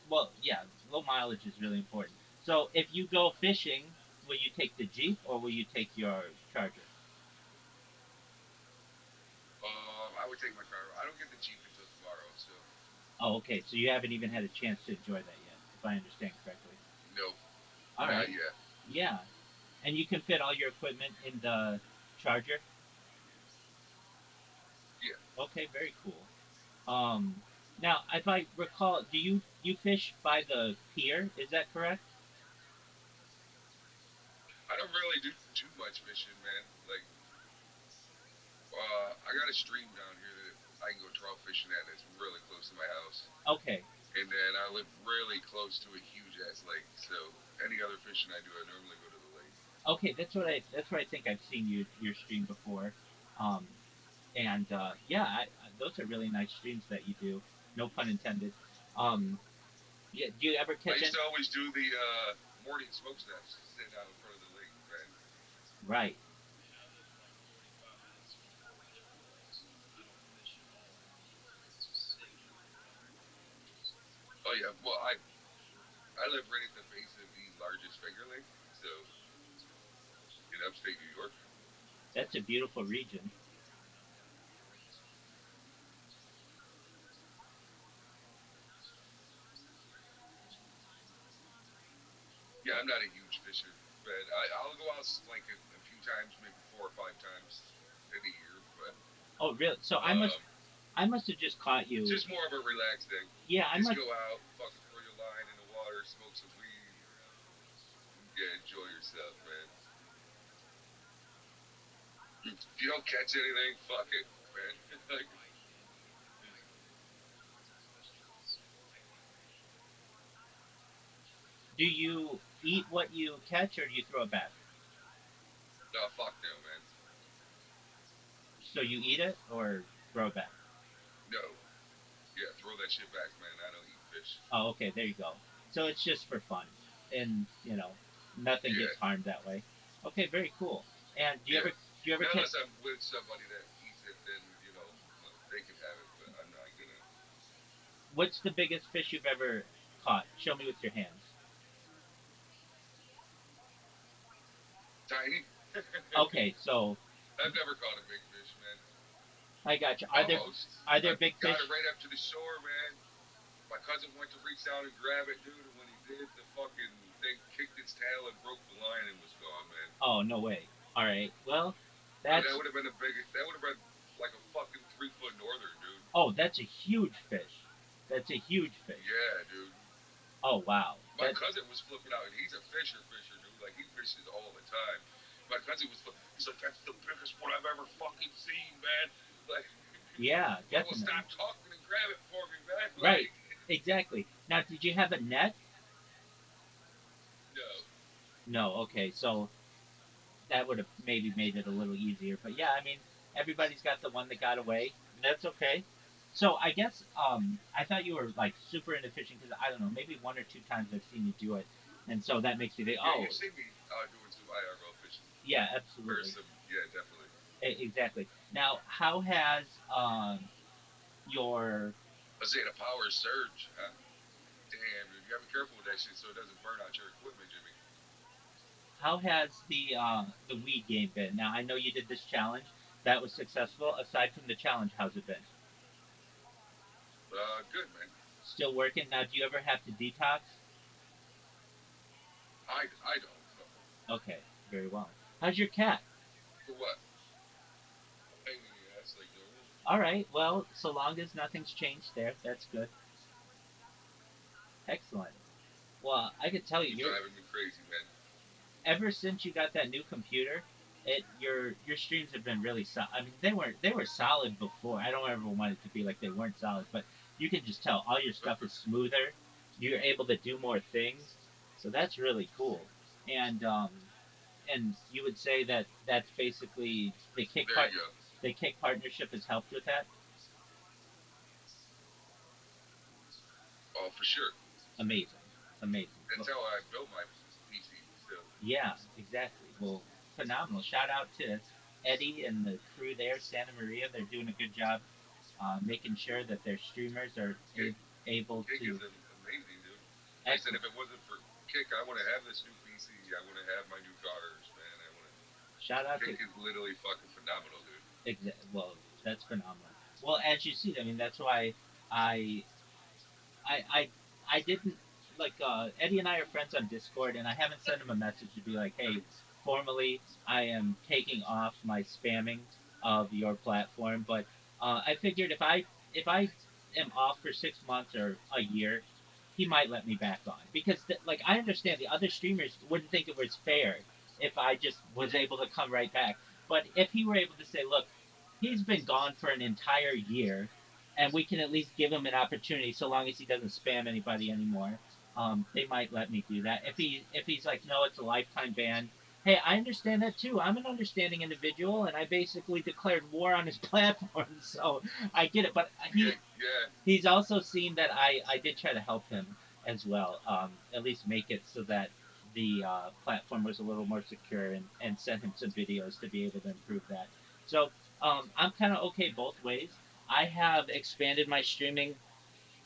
Speaker 5: well, yeah, low mileage is really important. So, if you go fishing, will you take the Jeep or will you take your Charger?
Speaker 7: I would take my car. I don't get the Jeep until tomorrow, so
Speaker 5: Oh, okay. So you haven't even had a chance to enjoy that yet, if I understand correctly.
Speaker 7: nope,
Speaker 5: All
Speaker 7: not
Speaker 5: right.
Speaker 7: yet.
Speaker 5: Yeah. And you can fit all your equipment in the Charger?
Speaker 7: Yeah,
Speaker 5: Okay, very cool. Um now, if I recall, do you fish by the pier? Is that correct?
Speaker 7: I don't really do too much fishing, man. Like, I got a stream down here that I can go trout fishing at. That's really close to my house,
Speaker 5: Okay.
Speaker 7: and then I live really close to a huge ass lake. So any other fishing I do, I normally go to the lake.
Speaker 5: Okay, that's what I think I've seen your stream before. Um and yeah, those are really nice streams that you do. No pun intended. Um yeah, do you ever
Speaker 7: I
Speaker 5: catch
Speaker 7: used
Speaker 5: any
Speaker 7: to always do the morning smoke snaps sitting out in front of the lake, man.
Speaker 5: right.
Speaker 4: Yeah, I live like 45 minutes from a regional lake, so I don't fish at all around it. It's just sacred water.
Speaker 7: Oh yeah, well I live right at the base of the largest finger lake, so in upstate New York.
Speaker 5: That's a beautiful region.
Speaker 7: Yeah, I'm not a huge fisher, but I'll go out like a few times, maybe 4 or 5 times in a year. But
Speaker 5: Oh, really? So
Speaker 7: um,
Speaker 5: I must have just caught
Speaker 7: it's
Speaker 5: you.
Speaker 7: just more of a relaxed thing.
Speaker 5: Yeah, I
Speaker 7: Just
Speaker 5: must.
Speaker 7: go out, fucking throw your line in the water, smoke some weed, yeah, enjoy yourself, man. If you don't catch anything, fuck it, man. Like,
Speaker 5: Do you eat what you catch, or do you throw it back?
Speaker 7: no, fuck no, man.
Speaker 5: So you eat it or throw it back?
Speaker 7: No, yeah, throw that shit back, man. I don't eat fish.
Speaker 5: Oh, okay, there you go. So it's just for fun, and nothing
Speaker 7: Yeah,
Speaker 5: gets harmed that way. Okay, very cool. And
Speaker 7: yeah.
Speaker 5: do you ever
Speaker 7: Now,
Speaker 5: catch?
Speaker 7: unless I'm with somebody that eats it, then they can have it, but I'm not gonna.
Speaker 5: What's the biggest fish you've ever caught? Show me with your hands.
Speaker 7: Tiny.
Speaker 5: Okay, so
Speaker 7: I've never caught a big fish, man.
Speaker 5: I got you.
Speaker 7: Almost.
Speaker 5: Are there
Speaker 7: I
Speaker 5: big
Speaker 7: got it
Speaker 5: fish?
Speaker 7: right up to the shore, man. My cousin went to reach down and grab it, dude, and when he did, the fucking thing kicked its tail and broke the line and was gone, man.
Speaker 5: Oh, no way. All right. Well,
Speaker 7: Dude, that would have been like a fucking 3 foot northern, dude.
Speaker 5: that's a huge fish. That's a huge fish.
Speaker 7: Yeah, dude.
Speaker 5: Oh wow.
Speaker 7: My
Speaker 5: That
Speaker 7: cousin was flipping out, and he's a fisher, dude. Like he fishes all the time. My cousin was, he's like, that's the biggest one I've ever fucking seen, man. Like,
Speaker 5: yeah,
Speaker 7: he's like, well,
Speaker 5: definitely.
Speaker 7: stop talking and grab it for me, man.
Speaker 5: Right.
Speaker 7: Like,
Speaker 5: Exactly. Now, did you have a net?
Speaker 7: no,
Speaker 5: No. Okay. So that would have maybe made it a little easier. But yeah, I mean, everybody's got the one that got away. That's okay. So I guess I thought you were like super into fishing because I don't know, maybe one or two times I've seen you do it, and so that makes me think,
Speaker 7: yeah,
Speaker 5: oh,
Speaker 7: you've seen me doing some IRL fishing.
Speaker 5: yeah,
Speaker 7: Or
Speaker 5: absolutely,
Speaker 7: some, yeah, definitely.
Speaker 5: exactly. Now, how has your
Speaker 7: I say the power surge. Damn, dude, you gotta be careful with that shit so it doesn't burn out your equipment, Jimmy.
Speaker 5: how has the weed game been? Now, I know you did this challenge that was successful. Aside from the challenge, how's it been?
Speaker 7: Good, man.
Speaker 5: Still working? Now, do you ever have to detox?
Speaker 7: I don't know.
Speaker 5: Okay, very well. How's your cat?
Speaker 7: For what? Pain in the ass like normal.
Speaker 5: All right. Well, so long as nothing's changed there, that's good. Excellent. Well, I could tell you,
Speaker 7: He's
Speaker 5: you're
Speaker 7: driving me crazy, man.
Speaker 5: ever since you got that new computer, your streams have been really solid. I mean, they were solid before. I don't ever want it to be like they weren't solid, but you can just tell all your stuff is smoother. You're able to do more things, so that's really cool. And you would say that that's basically
Speaker 7: There you go.
Speaker 5: the kick partnership has helped with that.
Speaker 7: Oh, for sure.
Speaker 5: Amazing, amazing.
Speaker 7: That's
Speaker 5: Well,
Speaker 7: how I built my PC. So
Speaker 5: yeah, exactly. Well, phenomenal. Shout out to Eddie and the crew there, Santa Maria. They're doing a good job making sure that their streamers are
Speaker 7: Kick,
Speaker 5: able
Speaker 7: Kick
Speaker 5: to.
Speaker 7: is amazing, dude. Like I said,
Speaker 5: Excellent.
Speaker 7: if it wasn't for Kick, I want to have this new PC. I want to have my new cars, man. I want to.
Speaker 5: Shout out to.
Speaker 7: Kick is literally fucking phenomenal, dude.
Speaker 5: Well, that's phenomenal. Well, as you see, I mean, that's why I I I I didn't like Eddie and I are friends on Discord, and I haven't sent him a message to be like, hey, formally, I am taking off my spamming of your platform. But I figured if I am off for 6 months or a year, he might let me back on because like I understand the other streamers wouldn't think it was fair if I just was able to come right back. But if he were able to say, look, he's been gone for an entire year and we can at least give him an opportunity so long as he doesn't spam anybody anymore. They might let me do that. If he's like, no, it's a lifetime ban. Hey, I understand that too. I'm an understanding individual, and I basically declared war on his platform, so I get it. But
Speaker 7: Yeah, yeah,
Speaker 5: he's also seen that I did try to help him as well, at least make it so that the platform was a little more secure and sent him some videos to be able to improve that. So I'm kind of okay both ways. I have expanded my streaming.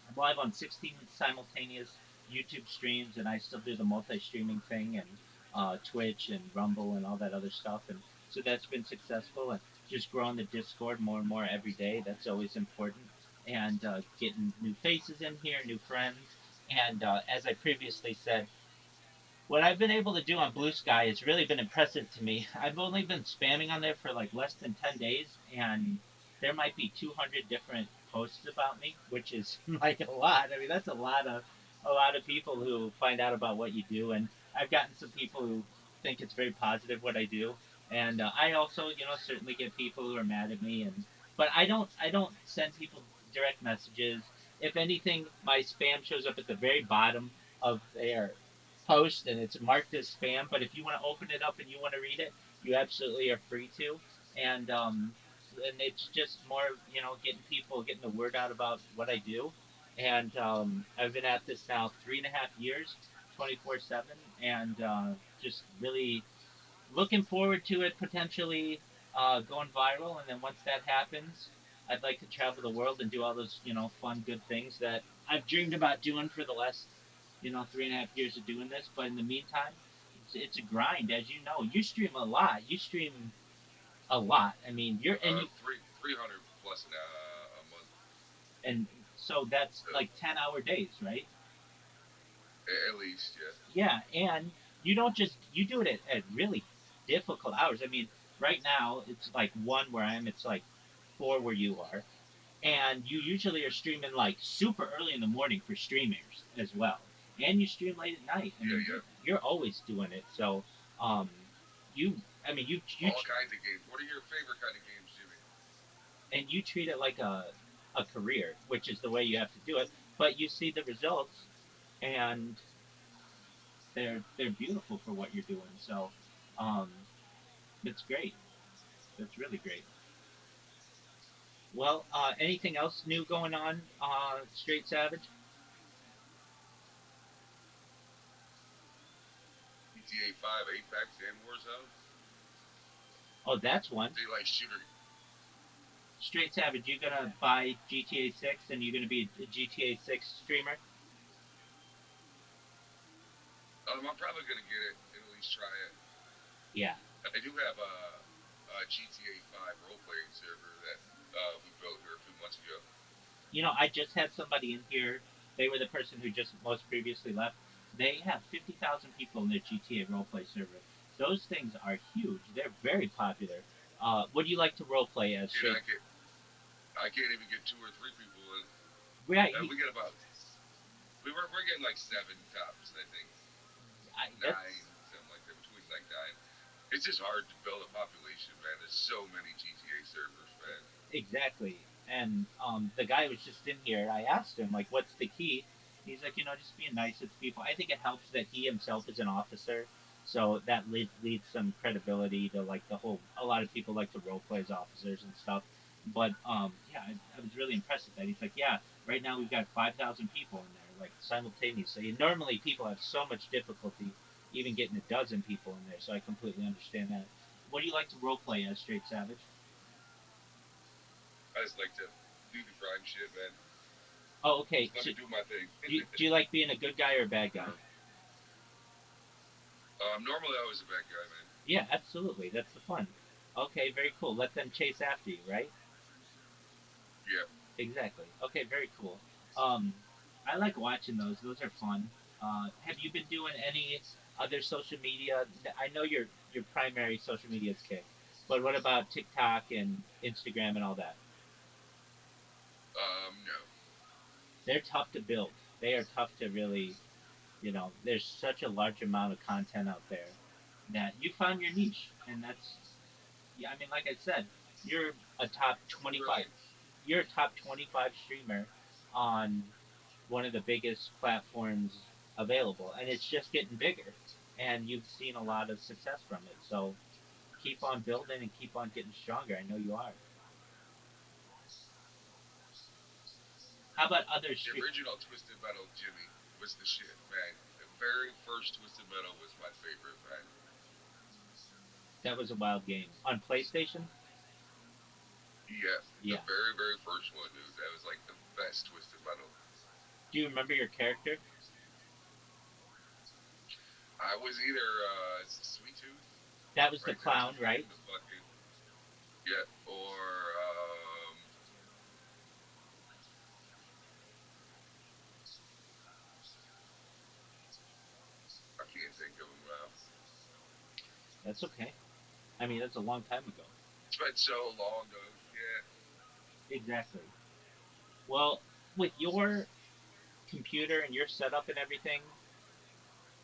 Speaker 5: I'm live on 16 simultaneous YouTube streams, and I still do the multi-streaming thing and Twitch and Rumble and all that other stuff. And so that's been successful. And just growing the Discord more and more every day. That's always important. And getting new faces in here, new friends. And as I previously said, what I've been able to do on Blue Sky has really been impressive to me. I've only been spamming on there for like less than 10 days, and there might be 200 different posts about me, which is like a lot. I mean, that's a lot of people who find out about what you do, and I've gotten some people who think it's very positive what I do, and I also, certainly get people who are mad at me, and but I don't send people direct messages. If anything, my spam shows up at the very bottom of their post and it's marked as spam. But if you want to open it up and you want to read it, you absolutely are free to. And it's just more, getting the word out about what I do. And I've been at this now 3.5 years, 24/7, and just really looking forward to it potentially going viral. And then once that happens, I'd like to travel the world and do all those, fun, good things that I've dreamed about doing for the last, 3.5 years of doing this. But in the meantime, it's a grind, as you know. You stream a lot. You stream a lot. I mean, you're and you
Speaker 7: 300 plus a month.
Speaker 5: and so that's
Speaker 7: So
Speaker 5: like 10-hour days, right?
Speaker 7: at least, yeah.
Speaker 5: Yeah, and you do it at really difficult hours. I mean, right now it's like 1 where I am. It's like 4 where you are, and you usually are streaming like super early in the morning for streamers as well, and you stream late at night. I
Speaker 7: Yeah,
Speaker 5: mean,
Speaker 7: yeah.
Speaker 5: you're always doing it. So, um, you, I mean,
Speaker 7: All kinds of games. What are your favorite kind of games, Jimmy?
Speaker 5: and you treat it like a career, which is the way you have to do it. But you see the results, and they're beautiful for what you're doing. So, um, it's great. That's really great. Well, anything else new going on, Straight Savage?
Speaker 7: GTA 5, Apex, and Warzone.
Speaker 5: Oh, that's one.
Speaker 7: Do you like shooter?
Speaker 5: Straight Savage, you gonna buy GTA 6 and you're gonna be a GTA 6 streamer?
Speaker 7: I'm probably gonna get it and at least try it.
Speaker 5: Yeah.
Speaker 7: I do have a GTA 5 role playing server that we built here a few months ago.
Speaker 5: You know, I just had somebody in here. They were the person who just most previously left. They have 50,000 people in their GTA roleplay server. Those things are huge. They're very popular. What do you like to roleplay as
Speaker 7: Dude,
Speaker 5: straight?
Speaker 7: I can't even get two or three people in.
Speaker 5: Right.
Speaker 7: We get about we're getting like seven tops, I think.
Speaker 5: That's
Speaker 7: Nine, something like that, between like nine. It's just hard to build a population, man. There's so many GTA servers, man.
Speaker 5: exactly. And the guy was just in here. I asked him like, "What's the key?" He's like, just being nice to people. I think it helps that he himself is an officer, so that leads some credibility to like the whole. A lot of people like to role play as officers and stuff. But yeah, I was really impressed with that. He's like, "Yeah, right now we've got 5,000 people in there, like simultaneously. And normally people have so much difficulty even getting a dozen people in there, so I completely understand that." What do you like to role play as, Straight Savage?
Speaker 7: I just like to do the crime shit, man.
Speaker 5: Oh, okay.
Speaker 7: Just let
Speaker 5: So,
Speaker 7: me do my thing.
Speaker 5: do you like being a good guy or a bad guy?
Speaker 7: Normally I was a bad guy, man.
Speaker 5: Yeah, absolutely. That's the fun. Okay, very cool. Let them chase after you, right?
Speaker 7: Yeah.
Speaker 5: Exactly. Okay, very cool. Um, I like watching those. Those are fun. Have you been doing any other social media? I know your primary social media is Kick, but what about TikTok and Instagram and all that?
Speaker 7: No.
Speaker 5: They're tough to build. They are tough to really, there's such a large amount of content out there that you found your niche, and that's yeah. I mean, like I said, you're a top 25.
Speaker 7: Really?
Speaker 5: You're a top 25 streamer on one of the biggest platforms available, and it's just getting bigger. And you've seen a lot of success from it, so keep on building and keep on getting stronger. I know you are. How about other
Speaker 7: The
Speaker 5: street?
Speaker 7: original Twisted Metal Jimmy was the shit, man. The very first Twisted Metal was my favorite, man.
Speaker 5: That was a wild game on PlayStation.
Speaker 7: Yeah, the
Speaker 5: Yeah.
Speaker 7: very, very first one, dude. That was like the best Twisted Metal.
Speaker 5: Do you remember your character?
Speaker 7: I was either Sweet Tooth,
Speaker 5: That was the
Speaker 7: right? That was
Speaker 5: clown,
Speaker 7: the
Speaker 5: right?
Speaker 7: fucking yeah, or I can't think of him now.
Speaker 5: That's okay. I mean, that's a long time ago.
Speaker 7: It's been so long, dude. Yeah.
Speaker 5: Exactly. Well, with your computer and your setup and everything,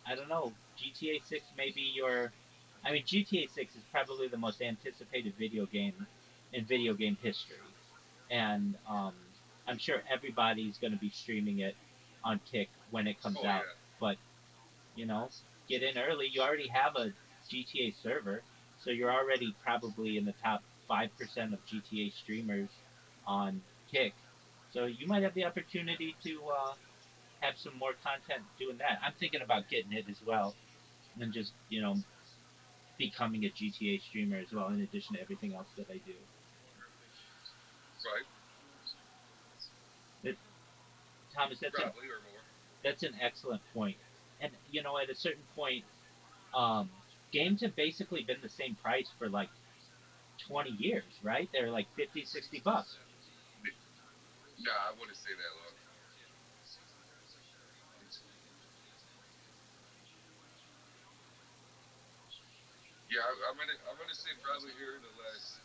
Speaker 5: I don't know. GTA 6 may be your. I mean, GTA 6 is probably the most anticipated video game in video game history. And I'm sure everybody's going to be streaming it on Kick when it comes
Speaker 7: Oh
Speaker 5: out.
Speaker 7: yeah.
Speaker 5: But, you know, get in early. You already have a GTA server, so you're already probably in the top 5% of GTA streamers on Kick. So you might have the opportunity to have some more content doing that. I'm thinking about getting it as well and just, becoming a GTA streamer as well, in addition to everything else that I do.
Speaker 7: Right.
Speaker 5: It, Thomas,
Speaker 7: Probably or more.
Speaker 5: that's an excellent point. And at a certain point, um, games have basically been the same price for like 20 years, right? They're like 50, $60.
Speaker 7: Nah, I wouldn't say that long. Yeah, I'm gonna say probably here in the last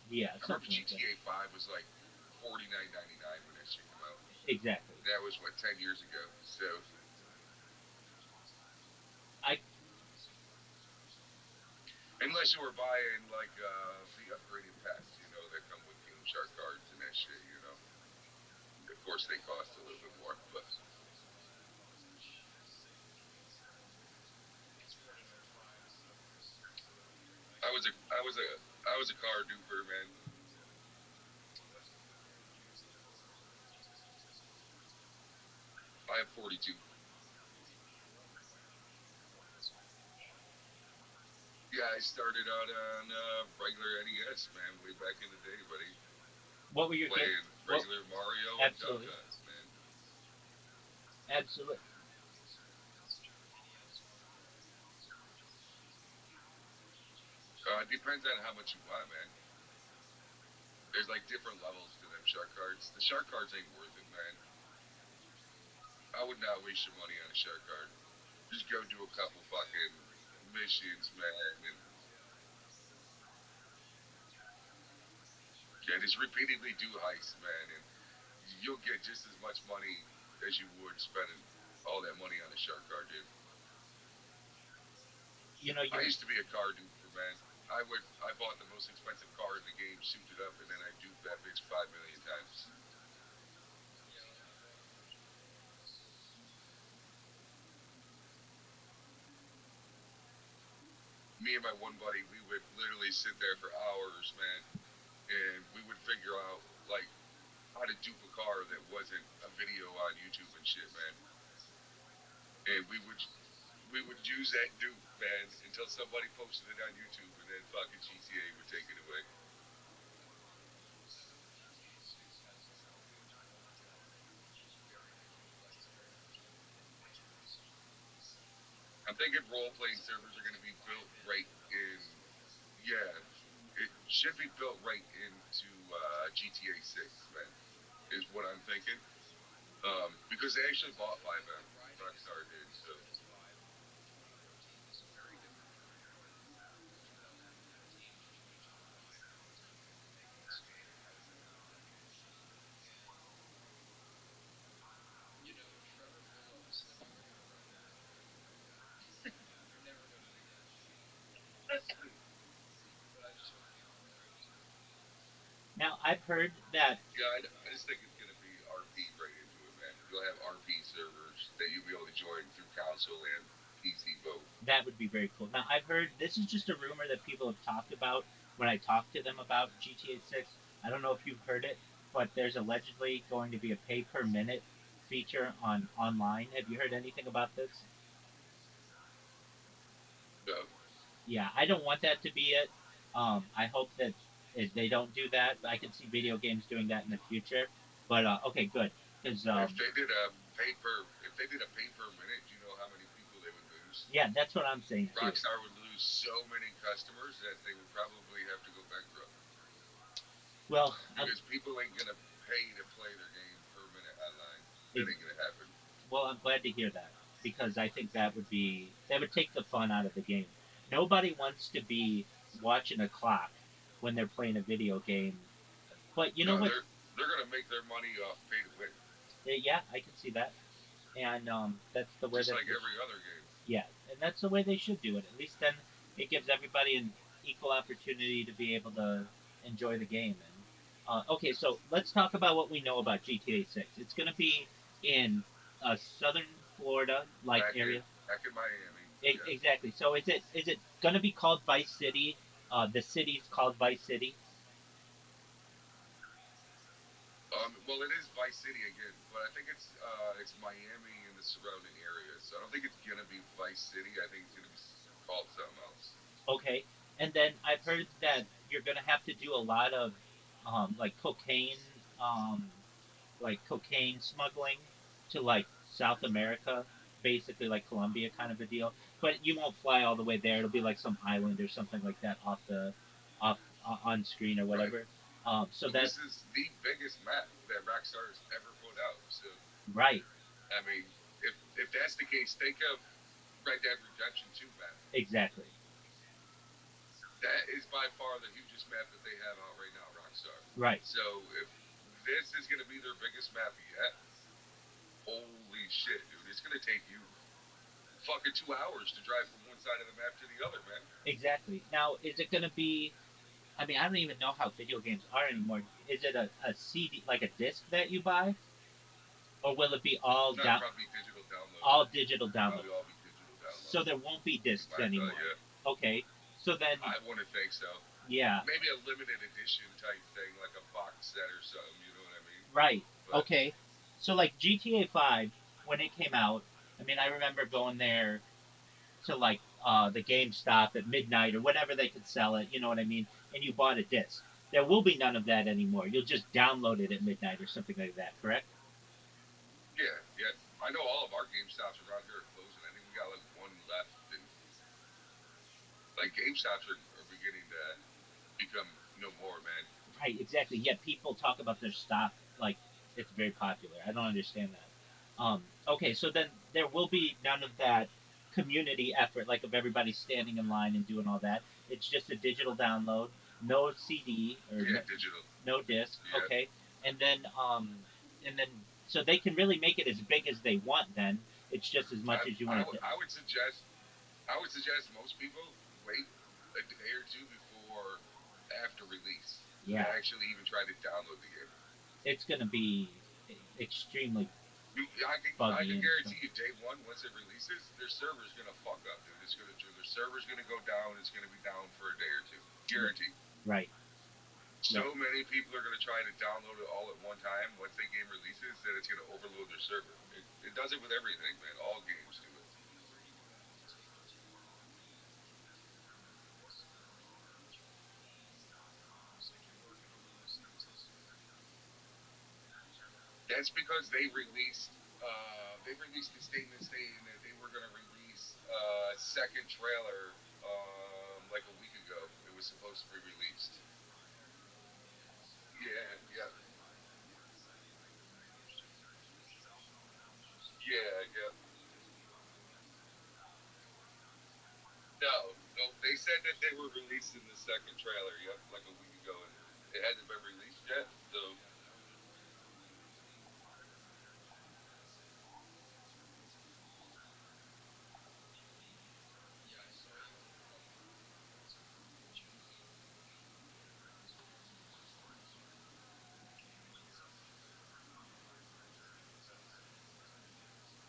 Speaker 5: Yeah,
Speaker 7: I remember
Speaker 5: something like that.
Speaker 7: GTA 5 was like 49.99 when that shit came out.
Speaker 5: Exactly.
Speaker 7: That was what 10 years ago. So
Speaker 5: I
Speaker 7: unless you were buying like the upgraded packs, that come with Game Shark cards and that shit, of course they cost a little bit more. But I was a car duper, man. I have 42. Yeah, I started out on regular NES, man, way back in the day, buddy.
Speaker 5: what were your game?
Speaker 7: Playing
Speaker 5: What?
Speaker 7: regular Mario and Duck
Speaker 5: Absolutely,
Speaker 7: Hunt, man.
Speaker 5: absolutely.
Speaker 7: Depends on how much you want, man. There's like different levels to them shark cards. The shark cards ain't worth it, man. I would not waste your money on a shark card. Just go do a couple fucking missions, man, and yeah, just repeatedly do heists, man, and you'll get just as much money as you would spending all that money on a shark card, dude.
Speaker 5: You know,
Speaker 7: I
Speaker 5: you
Speaker 7: used to be a car duper, man. I bought the most expensive car in the game, souped it up, and then I duped that bitch 5 million times. Me and my one buddy, we would literally sit there for hours, man, and we would figure out like how to dupe a car that wasn't a video on YouTube and shit, man. And we would use that dupe, man, until somebody posted it on YouTube, and then fucking GTA would take it away. I'm thinking role playing servers are going to be built right in. Yeah, it should be built right into GTA 6, man. Is what I'm thinking. Because they actually bought 5M. Rockstar did. So
Speaker 5: now I've heard that
Speaker 7: yeah, I just think it's going to be RP right into it, man. You'll have RP servers that you'll be able to join through console and PC both.
Speaker 5: that would be very cool. Now I've heard this is just a rumor that people have talked about when I talked to them about GTA 6. I don't know if you've heard it, but there's allegedly going to be a pay per minute feature on online. Have you heard anything about this?
Speaker 7: No,
Speaker 5: Yeah, I don't want that to be it. I hope that they don't do that. I can see video games doing that in the future. But okay, good, because
Speaker 7: if they did a pay per minute, do you know how many people they would lose?
Speaker 5: yeah, that's what I'm saying too.
Speaker 7: Rockstar would lose so many customers that they would probably have to go bankrupt
Speaker 5: Well,
Speaker 7: because people ain't gonna pay to play their game per minute online. That ain't gonna happen.
Speaker 5: well, I'm glad to hear that because I think that would take the fun out of the game. Nobody wants to be watching a clock when they're playing a video game. But you know
Speaker 7: No,
Speaker 5: what?
Speaker 7: they're gonna make their money off pay to win,
Speaker 5: Yeah, I can see that, and that's the way
Speaker 7: just
Speaker 5: that
Speaker 7: like every other game.
Speaker 5: yeah, and that's the way they should do it. At least then it gives everybody an equal opportunity to be able to enjoy the game. And okay, so let's talk about what we know about GTA 6. It's going to be in southern Florida like area.
Speaker 7: Back in Miami, yes.
Speaker 5: Exactly. So is it going to be called Vice City? The city's called Vice City.
Speaker 7: Well, it is Vice City again, but I think it's Miami and the surrounding areas. So I don't think it's gonna be Vice City. I think it's gonna be called something else.
Speaker 5: Okay, and then I've heard that you're going to have to do a lot of like um, cocaine smuggling to like South America, basically like Colombia kind of a deal. But you won't fly all the way there. It'll be like some island or something like that off on screen or
Speaker 7: Right.
Speaker 5: whatever. So
Speaker 7: Well,
Speaker 5: that
Speaker 7: this is the biggest map that Rockstar has ever put out. So
Speaker 5: right,
Speaker 7: I mean, if that's the case, think of Red Dead Redemption 2 map.
Speaker 5: exactly.
Speaker 7: That is by far the hugest map that they have out right now, Rockstar.
Speaker 5: Right.
Speaker 7: So if this is going to be their biggest map yet, holy shit, dude! It's going to take you fucking 2 hours to drive from one side of the map to the other, man.
Speaker 5: Exactly. Now, is it going to be? I mean, I don't even know how video games are anymore. Is it a CD, like a disc that you buy, or will it be
Speaker 7: Not probably digital download.
Speaker 5: all digital download?
Speaker 7: Probably all be digital
Speaker 5: So
Speaker 7: download.
Speaker 5: there won't be discs
Speaker 7: I
Speaker 5: anymore.
Speaker 7: thought, yeah.
Speaker 5: Okay. So then,
Speaker 7: I wouldn't think so.
Speaker 5: yeah.
Speaker 7: Maybe a limited edition type thing, like a box set or something. You know what I mean?
Speaker 5: Right.
Speaker 7: But
Speaker 5: Okay. So like GTA 5 when it came out, I mean, I remember going there to like the GameStop at midnight or whatever they could sell it. You know what I mean? And you bought a disc. There will be none of that anymore. You'll just download it at midnight or something like that. Correct?
Speaker 7: yeah, yeah. I know all of our game stops around here are closing. I think we got like one left, and like game stops are beginning to become no more, man.
Speaker 5: Right. Exactly. Yet people talk about their stock like it's very popular. I don't understand that. Okay. So then there will be none of that community effort, like of everybody standing in line and doing all that. It's just a digital download, no CD or
Speaker 7: Yeah, digital.
Speaker 5: no disc.
Speaker 7: Yeah.
Speaker 5: Okay, and then so they can really make it as big as they want. Then it's just as much as you want to.
Speaker 7: I would suggest most people wait a day or two before after release to
Speaker 5: Yeah,
Speaker 7: actually even try to download the game.
Speaker 5: it's going to be extremely
Speaker 7: I
Speaker 5: buggy
Speaker 7: can
Speaker 5: and stuff.
Speaker 7: guarantee you, day one, once it releases, their server's gonna fuck up, dude. Their server's gonna go down. It's gonna be down for a day or two, guaranteed.
Speaker 5: Right.
Speaker 7: So many people are gonna try to download it all at one time once the game releases that it's gonna overload their server. It does it with everything, man. All games do it. That's because they released a statement saying that they were gonna release a second trailer like a week ago. It was supposed to be released. Yeah, yeah, yeah, yeah. No, no. They said that they were releasing the second trailer. Yep, like a week ago, and it hasn't been released yet. So,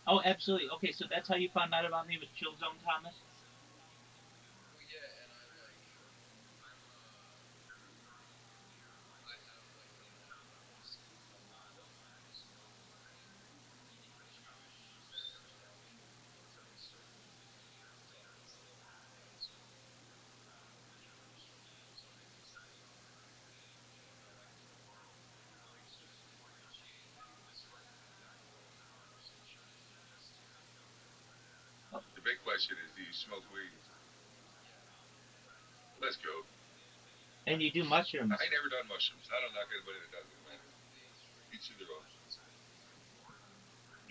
Speaker 5: Oh, absolutely. Okay, so that's how you found out about me with Chill Zone Thomas.
Speaker 1: Well, yeah, and I like I'm I have like a lot of Jewish spirituality that I like to differentiate
Speaker 5: Oh,
Speaker 7: the big question is, do you smoke weed? Let's go.
Speaker 5: and you do mushrooms.
Speaker 7: I ain't never done mushrooms. I don't knock anybody that does it, man. Each to their own.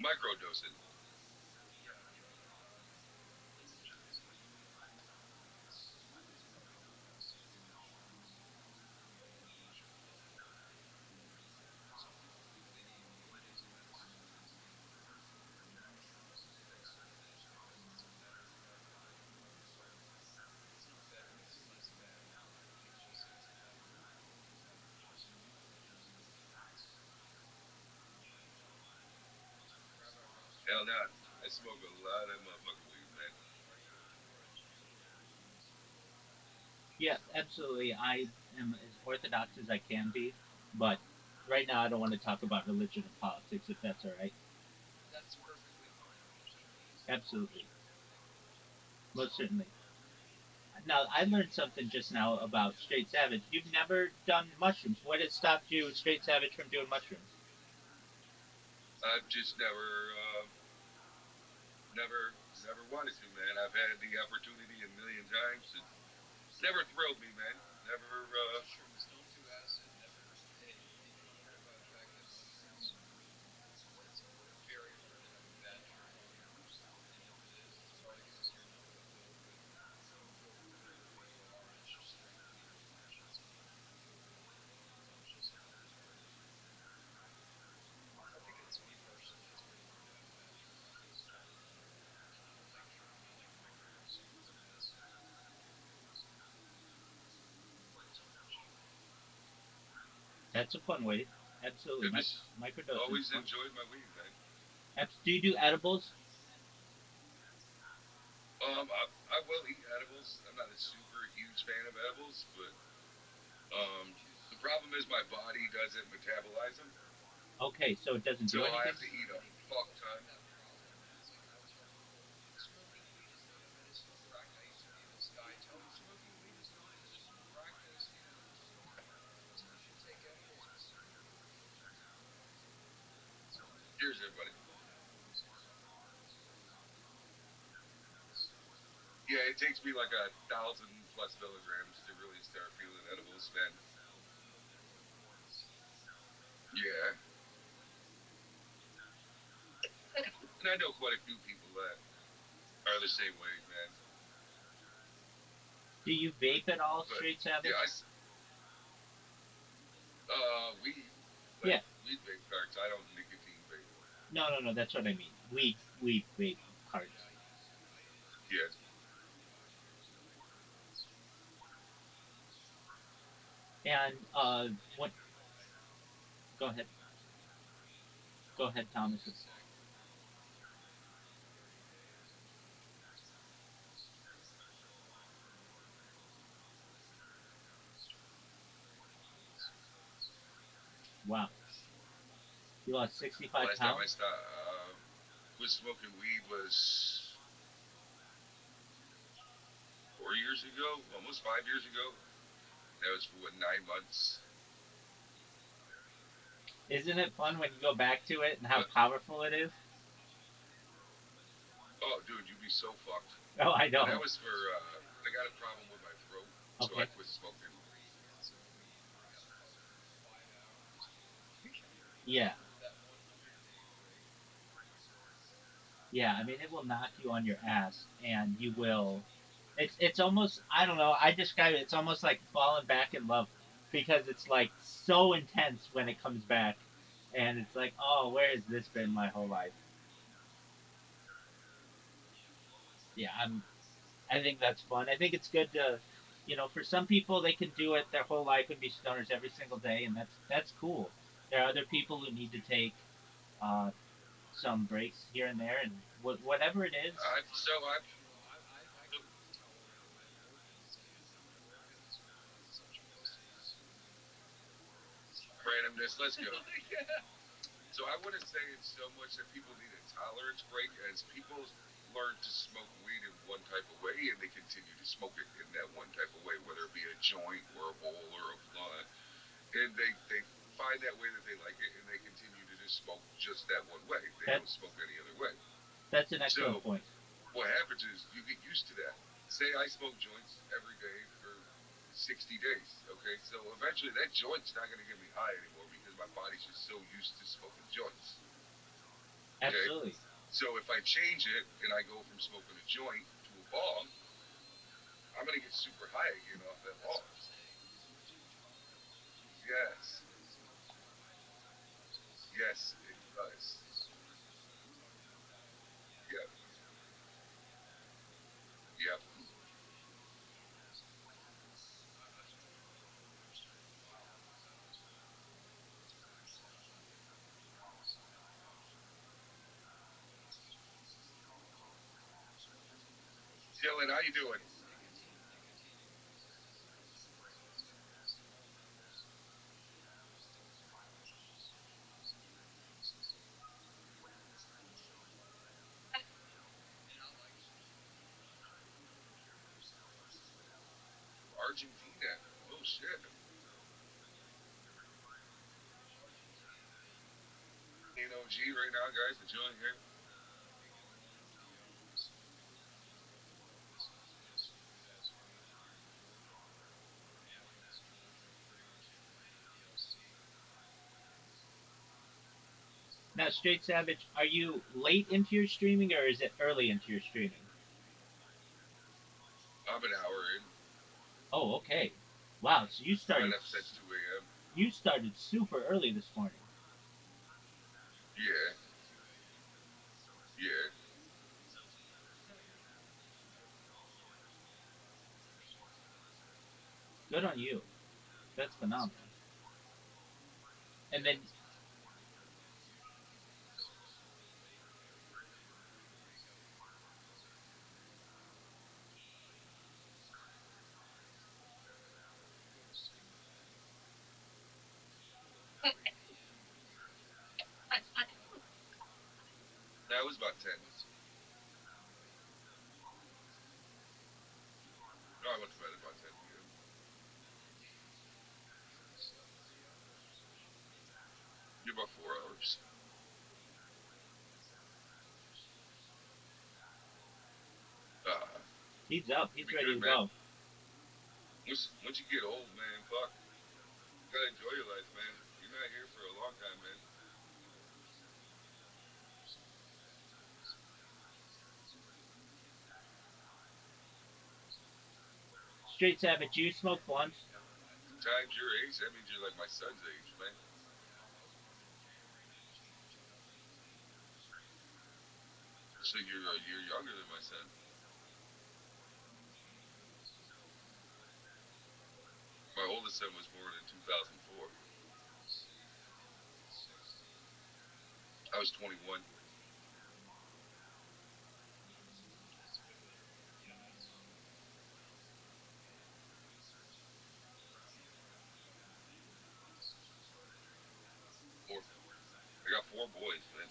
Speaker 7: Microdosing.
Speaker 1: Rabbi
Speaker 7: Hell
Speaker 1: Rothschild.
Speaker 7: no. I smoke a lot of motherfucking weed, man.
Speaker 1: You are a Jew?
Speaker 5: Yes, absolutely. I am as orthodox as I can be, but right now I don't want to talk about religion and politics, if that's all right.
Speaker 1: That's perfectly fine.
Speaker 5: Absolutely, most certainly. Now I learned something just now about Straight Savage. You've never done mushrooms. What has stopped you, Straight Savage, from doing mushrooms?
Speaker 7: I've just never, never wanted to, man. I've had the opportunity a million times. It never thrilled me, man. Never.
Speaker 1: Mushrooms don't do acid. Hey, have you heard about the fact that mushrooms, it's very hard to have a bad trip on them. And if it is, it's probably because you're not fulfilled with who you are.
Speaker 5: That's a fun way. Absolutely.
Speaker 7: It was
Speaker 5: Microdosing is
Speaker 7: always
Speaker 5: fun.
Speaker 7: enjoyed my weed, man.
Speaker 5: Do you do edibles?
Speaker 7: I will eat edibles. I'm not a super huge fan of edibles, but the problem is my body doesn't metabolize them,
Speaker 5: Okay, so it doesn't
Speaker 7: so
Speaker 5: do
Speaker 7: I
Speaker 5: anything?
Speaker 7: have to eat a fuck ton. Cheers, everybody. Yeah, it takes me like 1,000+ milligrams to really start feeling edibles, man. Yeah, and I know quite a few people that are the same way, man.
Speaker 5: Do you vape at all,
Speaker 7: But
Speaker 5: Straight
Speaker 7: yeah,
Speaker 5: Savage?
Speaker 7: weed, like
Speaker 5: Yeah.
Speaker 7: weed vape carts. I don't nicotine vape.
Speaker 5: No, no, no. That's what I mean. We vape carts.
Speaker 7: Yeah,
Speaker 5: And what? Go ahead. Go ahead, Thomas. Wow. You lost 65
Speaker 7: last time I
Speaker 5: pounds.
Speaker 7: was smoking weed was 4 years ago, almost 5 years ago. That was for what, 9 months.
Speaker 5: Isn't it fun when you go back to it and how
Speaker 7: But
Speaker 5: powerful it is?
Speaker 7: oh, dude, you'd be so fucked.
Speaker 5: Oh, I
Speaker 7: But that
Speaker 5: know.
Speaker 7: was for I got a problem with my throat, so I
Speaker 5: Okay.
Speaker 7: quit smoking.
Speaker 5: Yeah. Yeah. I mean, it will knock you on your ass, and you will. It's almost, I don't know. I describe it. It's almost like falling back in love because it's like so intense when it comes back, and it's like, oh, where has this been my whole life? Yeah. I think that's fun. I think it's good to, for some people they can do it their whole life and be stoners every single day, and that's cool. There are other people who need to take uh, some breaks here and there, and whatever it is.
Speaker 7: So randomness. Let's go. So I wouldn't say it's so much that people need a tolerance break as people learn to smoke weed in one type of way and they continue to smoke it in that one type of way, whether it be a joint or a bowl or a blunt, and they find that way that they like it and they continue to just smoke just that one way. They
Speaker 5: That
Speaker 7: don't smoke any other way.
Speaker 5: that's an excellent
Speaker 7: So
Speaker 5: point.
Speaker 7: what happens is you get used to that. Say I smoke joints every day for 60 days. Okay, so eventually that joint's not going to get me high anymore because my body's just so used to smoking joints. Okay,
Speaker 5: Absolutely.
Speaker 7: so if I change it and I go from smoking a joint to a bong, I'm going to get super high again off that bong. Yes, yes, it does. Yep, yep. Dylan, how you doing? Argentina. Oh shit. OG right now, guys. Enjoying here.
Speaker 5: Now, Straight Savage, are you late into your streaming or is it early into your streaming?
Speaker 7: I'm an hour in.
Speaker 5: Oh, okay. Wow, so
Speaker 7: I've been up since 2 a.m.
Speaker 5: you started super early this morning.
Speaker 7: Yeah, yeah.
Speaker 5: Good on you. That's phenomenal. And then
Speaker 7: That was about 10. No, I went to bed at about 10 p.m. You're about 4 hours. Uh,
Speaker 5: he's up.
Speaker 7: you
Speaker 5: He's
Speaker 7: be
Speaker 5: ready
Speaker 7: good,
Speaker 5: to
Speaker 7: man.
Speaker 5: go.
Speaker 7: Once you get old, man, fuck, you gotta enjoy your life, man. You're not here for a long time, man.
Speaker 5: Straight Savage, do you smoke blunts?
Speaker 7: Times your age, that means you're like my son's age, man. So you're a year younger than my son. My oldest son was born in 2004. I was 21. Four. I got four boys, man.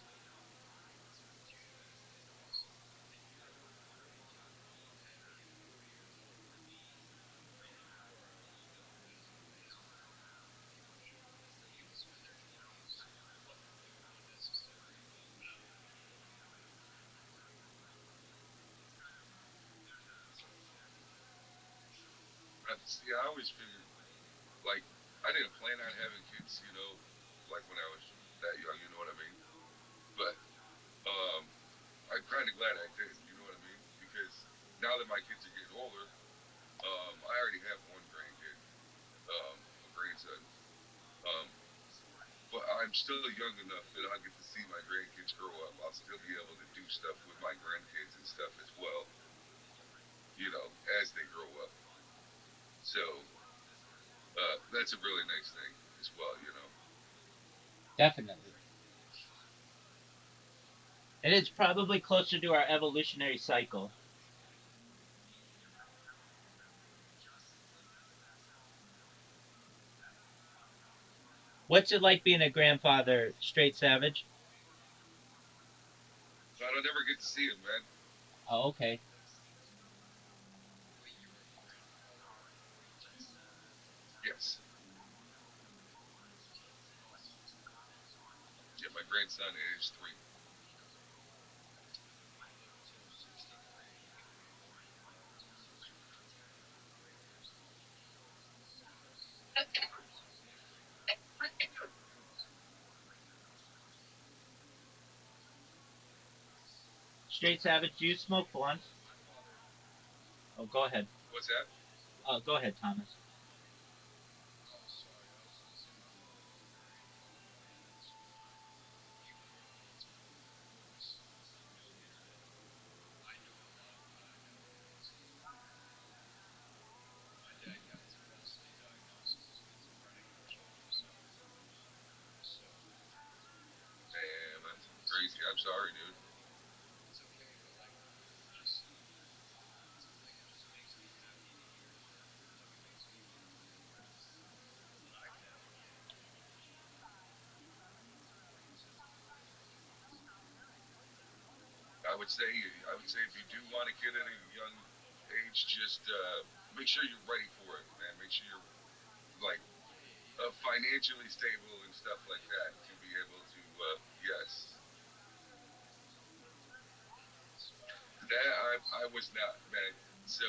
Speaker 7: See, I always figured, like, I didn't plan on having kids, like when I was that young, you know what I mean? But um, I'm kind of glad I did, you know what I mean? Because now that my kids are getting older, I already have one grandkid, a grandson. Um, but I'm still young enough that I'll get to see my grandkids grow up. I'll still be able to do stuff with my grandkids and stuff as well, as they grow up. So that's a really nice thing as well.
Speaker 5: Definitely. And it's probably closer to our evolutionary cycle. What's it like being a grandfather, Straight Savage?
Speaker 7: I don't ever get to see them, man.
Speaker 5: Oh, okay.
Speaker 7: Yes. Yeah, my grandson is 3.
Speaker 5: Straight Savage, do you smoke blunts? Oh, go ahead.
Speaker 7: What's that?
Speaker 5: Go ahead, Thomas.
Speaker 7: Damn, that's crazy. I'm sorry, dude. I would say, I would say if you do want a kid at a young age, just make sure you're ready for it, man. Make sure you're like financially stable and stuff like that to be able to. Yes, that I was not, man. So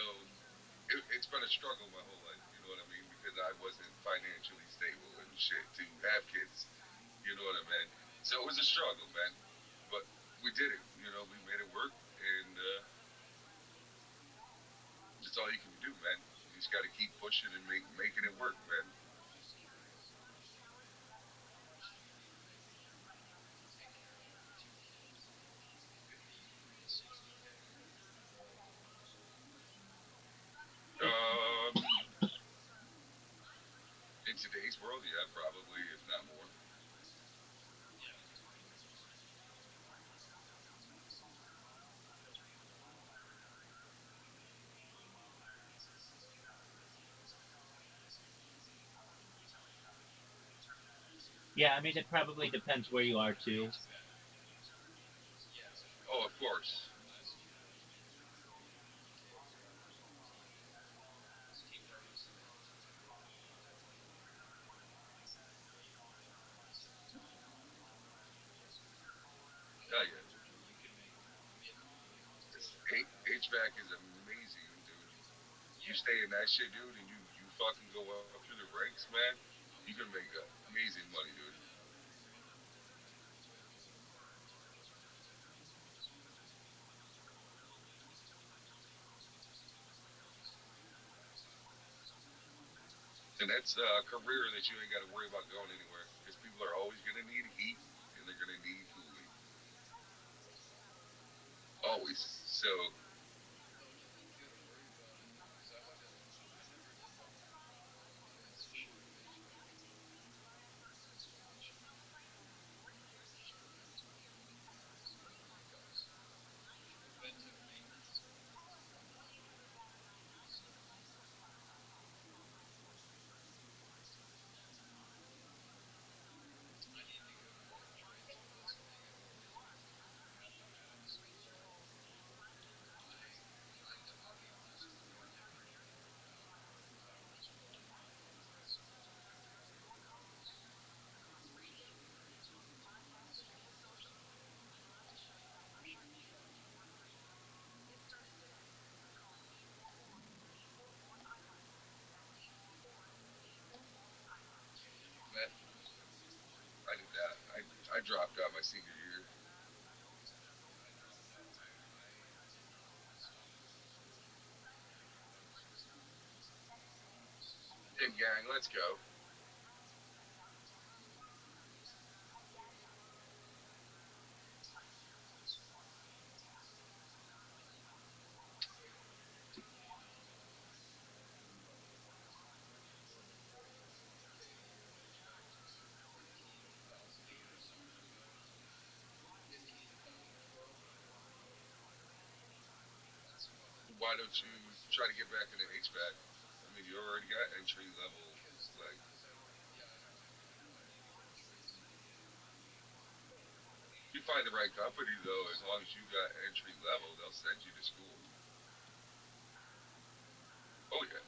Speaker 7: it's been a struggle my whole life. You know what I mean? Because I wasn't financially stable and shit to have kids. You know what I mean? So it was a struggle, man. But we did it. We made it work, and that's all you can do, man. You just got to keep pushing and making it work, man. In today's world, yeah, probably, if not more.
Speaker 5: Yeah, I mean, it probably depends where you are too.
Speaker 7: Oh, of course. Hell yeah. HVAC is amazing, dude. You stay in that shit, dude, and you fucking go up through the ranks, man. You can make amazing money, dude. And that's a career that you ain't got to worry about going anywhere because people are always gonna need heat and they're gonna need cooling. Always. So man, I did that. I dropped out my senior year. Hey gang, let's go. Why don't you try to get back into HVAC? I mean, you already got entry level. Like, you find the right company though, as long as you got entry level, they'll send you to school. Oh yeah.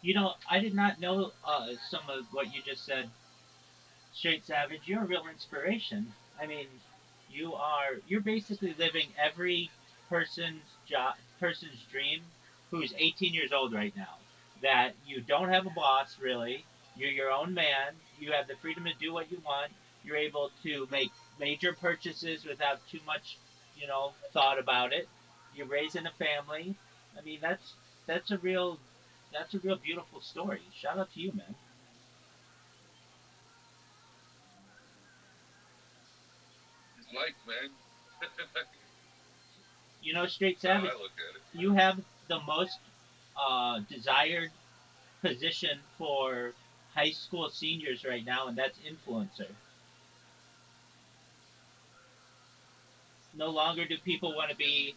Speaker 5: You know, I did not know some of what you just said. Straight Savage, you're a real inspiration. I mean, you're basically living every person's dream who's 18 years old right now. That you don't have a boss really. You're your own man. You have the freedom to do what you want. You're able to make major purchases without too much, thought about it. You're raising a family. I mean, that's a real that's a real beautiful story. Shout out to you, man.
Speaker 7: It's life, man.
Speaker 5: Straight
Speaker 7: That's how
Speaker 5: Savage,
Speaker 7: I look at it.
Speaker 5: you have the most desired position for high school seniors right now, and that's influencer. No longer do people want to be.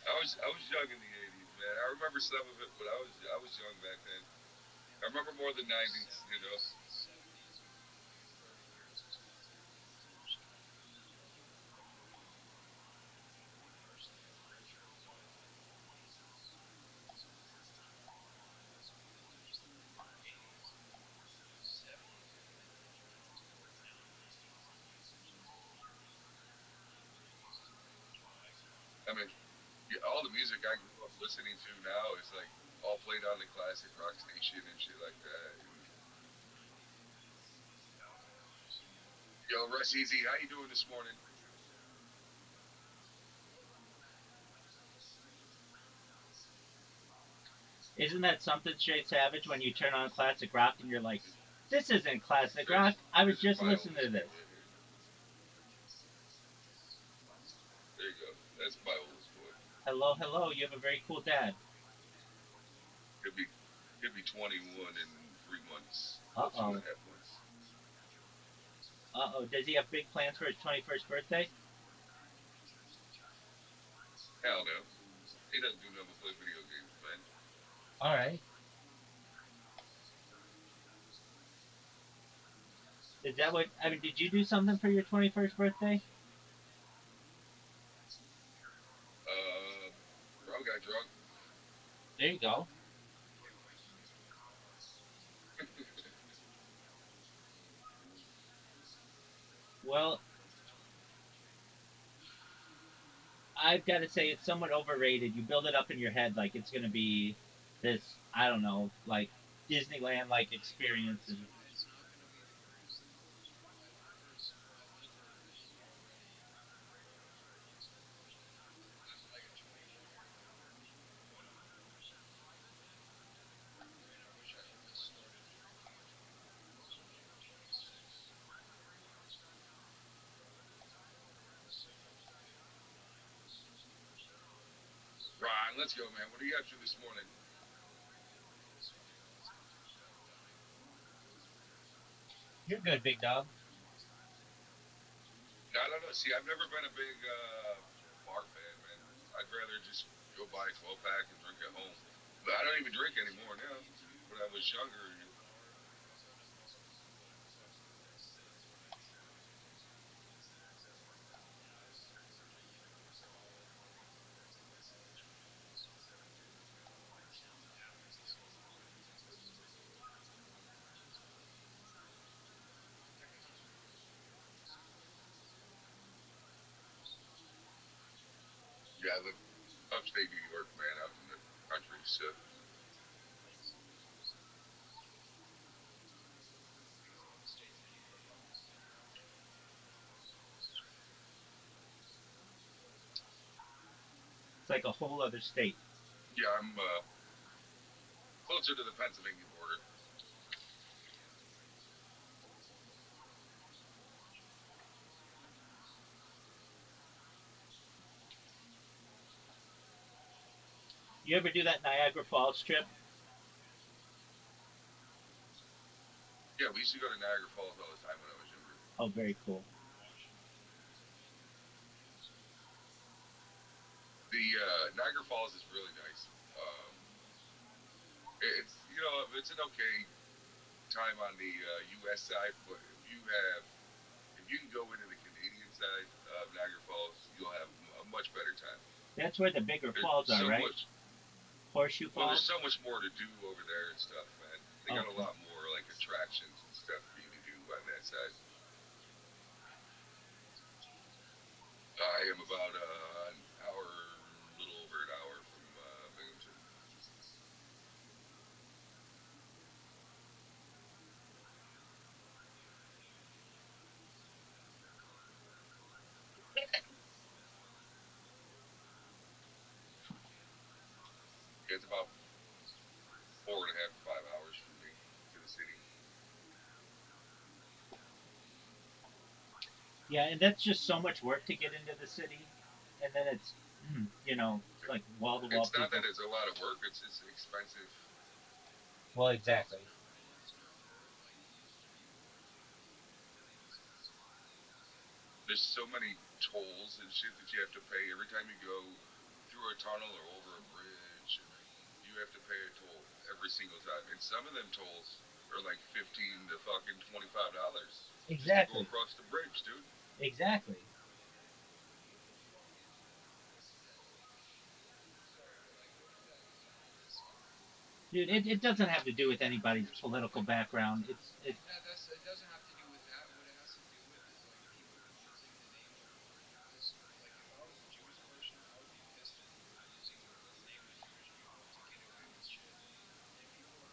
Speaker 7: I was young in the '80s, man. I remember some of it, but I was young back then. I remember more the '90s, you know. I mean, yeah, all the music I grew up listening to now is like all played on the classic rock station and shit like that. Yo, Russ Easy, how you doing this morning?
Speaker 5: Isn't that something, Straight Savage, when you turn on classic rock and you're like, this isn't classic
Speaker 7: This
Speaker 5: rock. I was
Speaker 7: this is
Speaker 5: just
Speaker 7: my old
Speaker 5: listening to
Speaker 7: school
Speaker 5: this.
Speaker 7: right here. There you go. That's my old school.
Speaker 5: Hello, hello. You have a very cool dad.
Speaker 7: He'll be 21 in 3 months.
Speaker 5: Uh
Speaker 7: Well, two and
Speaker 5: oh.
Speaker 7: a half months.
Speaker 5: Uh oh. Does he have big plans for his 21st birthday?
Speaker 7: Hell no. He doesn't do nothing but play video games, man.
Speaker 5: All right. Is that what I mean? Did you do something for your 21st birthday?
Speaker 7: Uh, bro got drunk.
Speaker 5: There you go. Well, I've got to say it's somewhat overrated. You build it up in your head like it's going to be this, I don't know, like Disneyland like experience. And
Speaker 7: Ron, let's go, man. What are you up to this morning?
Speaker 5: you're good, big dog.
Speaker 7: I don't know. See, I've never been a big bar fan, man. I'd rather just go buy a 12 pack and drink at home. But I don't even drink anymore now. When I was younger, yeah, I live upstate New York, man, out in the country. So
Speaker 5: It's like a whole other state.
Speaker 7: yeah, I'm closer to the Pennsylvania border.
Speaker 5: You ever do that Niagara Falls trip?
Speaker 7: Yeah, we used to go to Niagara Falls all the time when I was younger.
Speaker 5: Oh, very cool.
Speaker 7: The Niagara Falls is really nice. It's it's an okay time on the U.S. side, but if you can go into the Canadian side of Niagara Falls, you'll have a much better time.
Speaker 5: That's where the bigger
Speaker 7: There's
Speaker 5: falls are,
Speaker 7: so
Speaker 5: right?
Speaker 7: much.
Speaker 5: Horseshoe
Speaker 7: Well, there's
Speaker 5: Falls?
Speaker 7: so much more to do over there and stuff, man. They got a
Speaker 5: Okay.
Speaker 7: lot more like attractions and stuff for you to do on that side. I am about an hour, a little over an hour from Binghamton. Yeah, it's about 4.5 to 5 hours from me to the city.
Speaker 5: Yeah, and that's just so much work to get into the city. And then it's, like wall to wall
Speaker 7: It's not
Speaker 5: people.
Speaker 7: that it's a lot of work; it's expensive.
Speaker 5: Well, exactly.
Speaker 7: There's so many tolls and shit that you have to pay every time you go through a tunnel or over a bridge. You have to pay a toll every single time, and some of them tolls are like 15 to fucking $25 just to go
Speaker 5: Exactly.
Speaker 7: across the bridge, dude.
Speaker 5: Exactly. Dude, it doesn't have to do with anybody's political background. It's
Speaker 1: It doesn't have to do with that. What it has to do with is like people using the name of a religious. Like if I was a Jewish person, I would be pissed at people using the name of Jewish people to get away with shit. And if people are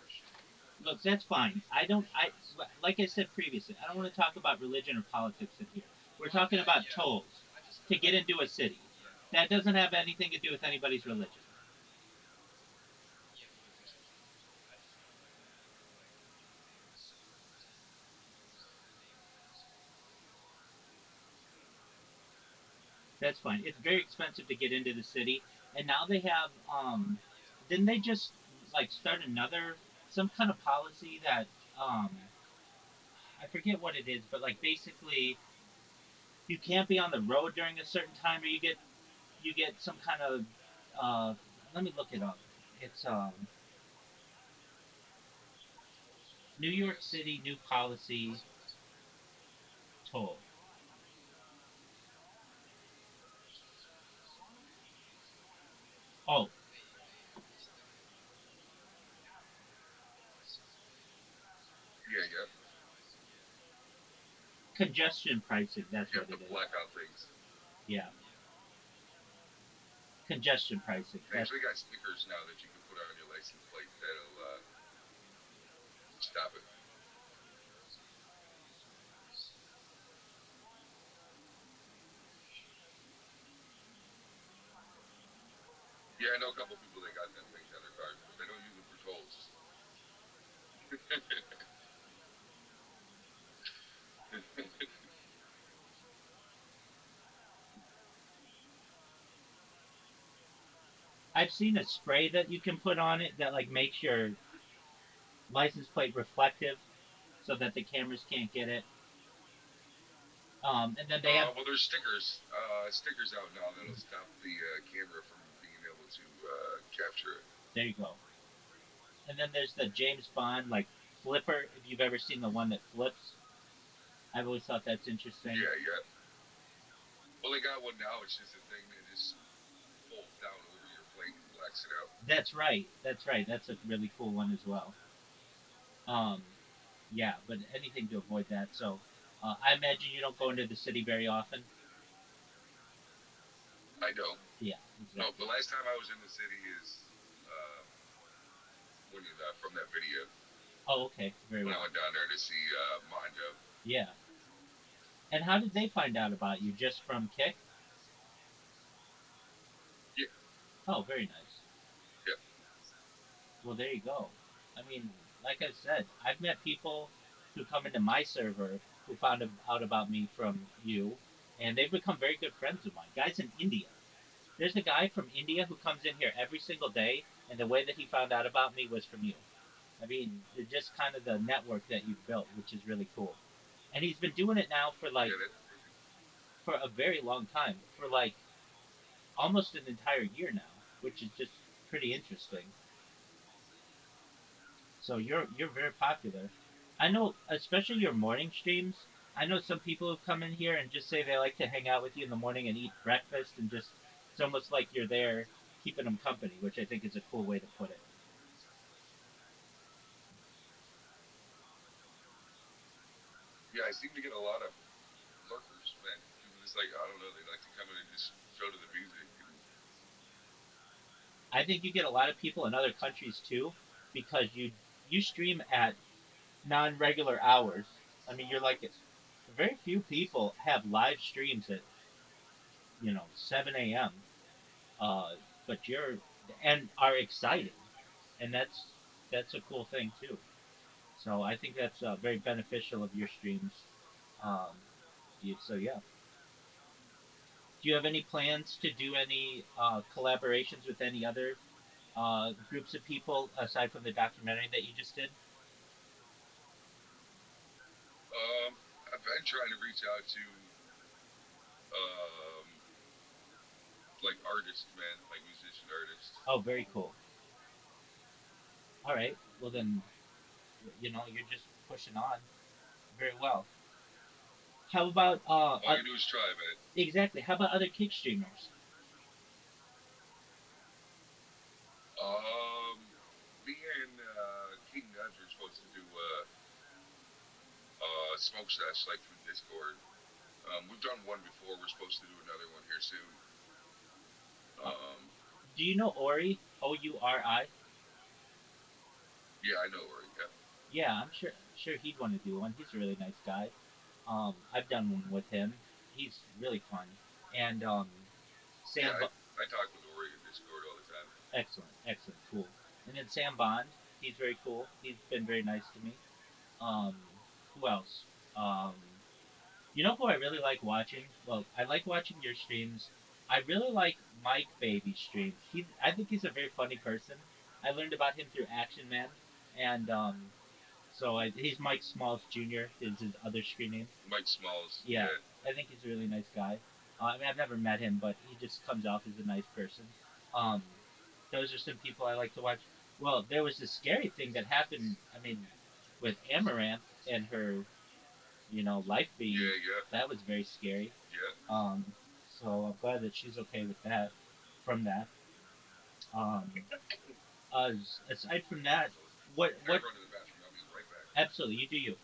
Speaker 1: Christian, people are
Speaker 5: look,
Speaker 1: pissed at
Speaker 5: that's
Speaker 1: them
Speaker 5: fine. I don't I like I said previously, I don't want to talk about religion or politics in here. We're talking
Speaker 1: Okay,
Speaker 5: about
Speaker 1: yeah.
Speaker 5: tolls
Speaker 1: I just
Speaker 5: to
Speaker 1: meant
Speaker 5: get
Speaker 1: like,
Speaker 5: into a city.
Speaker 1: yeah,
Speaker 5: That
Speaker 1: okay.
Speaker 5: doesn't have anything to do with anybody's religion.
Speaker 1: Yeah, but exactly. I just meant like when people are like using the name of secularism instead of the name of
Speaker 5: That's fine. It's very expensive to get into the city, and now they have. Didn't they just like start another some kind of policy that um I forget what it is, but like basically you can't be on the road during a certain time, or you get some kind of uh let me look it up. It's New York City new policy toll. Oh,
Speaker 7: Yeah, yeah.
Speaker 5: congestion pricing. That's
Speaker 7: Yep,
Speaker 5: what
Speaker 7: the
Speaker 5: it is.
Speaker 7: blackout things.
Speaker 5: Yeah, congestion pricing.
Speaker 7: They
Speaker 5: That's
Speaker 7: actually got stickers now that you can put on your license plate that'll stop it. Yeah, I know a couple people that got them things on their cars, but they don't use them for tolls.
Speaker 5: I've seen a spray that you can put on it that like makes your license plate reflective so that the cameras can't get it. And then they have
Speaker 7: Well, there's stickers out now that'll stop the camera from being able to capture it.
Speaker 5: there you go. And then there's the James Bond like flipper. If you've ever seen the one that flips, I've always thought that's interesting.
Speaker 7: Yeah, yeah. Well, they got one now. It's just a thing that just folds down over your plate and blacks it out.
Speaker 5: That's right. That's right. That's a really cool one as well. Um, yeah, but anything to avoid that. So I imagine you don't go into the city very often.
Speaker 7: I don't.
Speaker 5: Yeah,
Speaker 7: No, the
Speaker 5: exactly.
Speaker 7: last time I was in the city is when from that video
Speaker 5: Oh, okay, very
Speaker 7: when I
Speaker 5: well.
Speaker 7: went down there to see Mondo.
Speaker 5: Yeah. And how did they find out about you? Just from Kick?
Speaker 7: Yeah,
Speaker 5: Oh, very nice.
Speaker 7: yeah,
Speaker 5: Well, there you go. I mean, like I said, I've met people who come into my server who found out about me from you, and they've become very good friends of mine. Guys in India. There's a guy from India who comes in here every single day, and the way that he found out about me was from you. I mean, it's just kind of the network that you've built, which is really cool. And he's been doing it now for like
Speaker 7: yeah. That's crazy.
Speaker 5: for a very long time, for like almost an entire year now, which is just pretty interesting. So you're very popular. I know, especially your morning streams. I know some people who come in here and just say they like to hang out with you in the morning and eat breakfast, and just it's almost like you're there keeping them company, which I think is a cool way to put it.
Speaker 7: Yeah, I seem to get a lot of lurkers, man. People just like I don't know. They like to come in and just show to the music and
Speaker 5: I think you get a lot of people in other countries too, because you stream at non-regular hours. I mean, you're like very few people have live streams at 7 a.m. Uh, but you're and are exciting, and that's a cool thing too. So I think that's very beneficial of your streams. Um, so yeah, do you have any plans to do any collaborations with any other groups of people aside from the documentary that you just did?
Speaker 7: um, I've been trying to reach out to um, like artists, man, like musician artists.
Speaker 5: Oh, very cool. All right, well then, you're just pushing on very well. How about
Speaker 7: All you do is try, man.
Speaker 5: exactly? How about other kick streamers?
Speaker 7: Um, Me and King Nuns were supposed to do smoke sesh like through Discord. We've done one before. We're supposed to do another one here soon.
Speaker 5: Uh,
Speaker 7: Um,
Speaker 5: do you know Ori? Ouri?
Speaker 7: yeah, I know Ori. Yeah,
Speaker 5: Yeah, I'm sure he'd want to do one. He's a really nice guy. I've done one with him. He's really fun. And
Speaker 7: yeah.
Speaker 5: Sam,
Speaker 7: I talk with Ori in Discord all the time.
Speaker 5: excellent, excellent, cool. And then Sam Bond, he's very cool. He's been very nice to me. Um, who else? Um, you know who I really like watching? Well, I like watching your streams. I really like Mike Baby's streams. I think he's a very funny person. I learned about him through Action Man, and he's Mike Smalls Jr. is his other screen name.
Speaker 7: Mike Smalls.
Speaker 5: Yeah, I think he's a really nice guy. I mean, I've never met him, but he just comes off as a nice person. Um, those are some people I like to watch. Well, there was this scary thing that happened. I mean, with Amaranth and her, life being
Speaker 7: Yeah.
Speaker 5: that was very scary.
Speaker 7: Yeah.
Speaker 5: So I'm glad that she's okay with that. From that, um, aside from that, what
Speaker 7: I run to the bathroom. I'll be right back.
Speaker 5: Absolutely, you do you.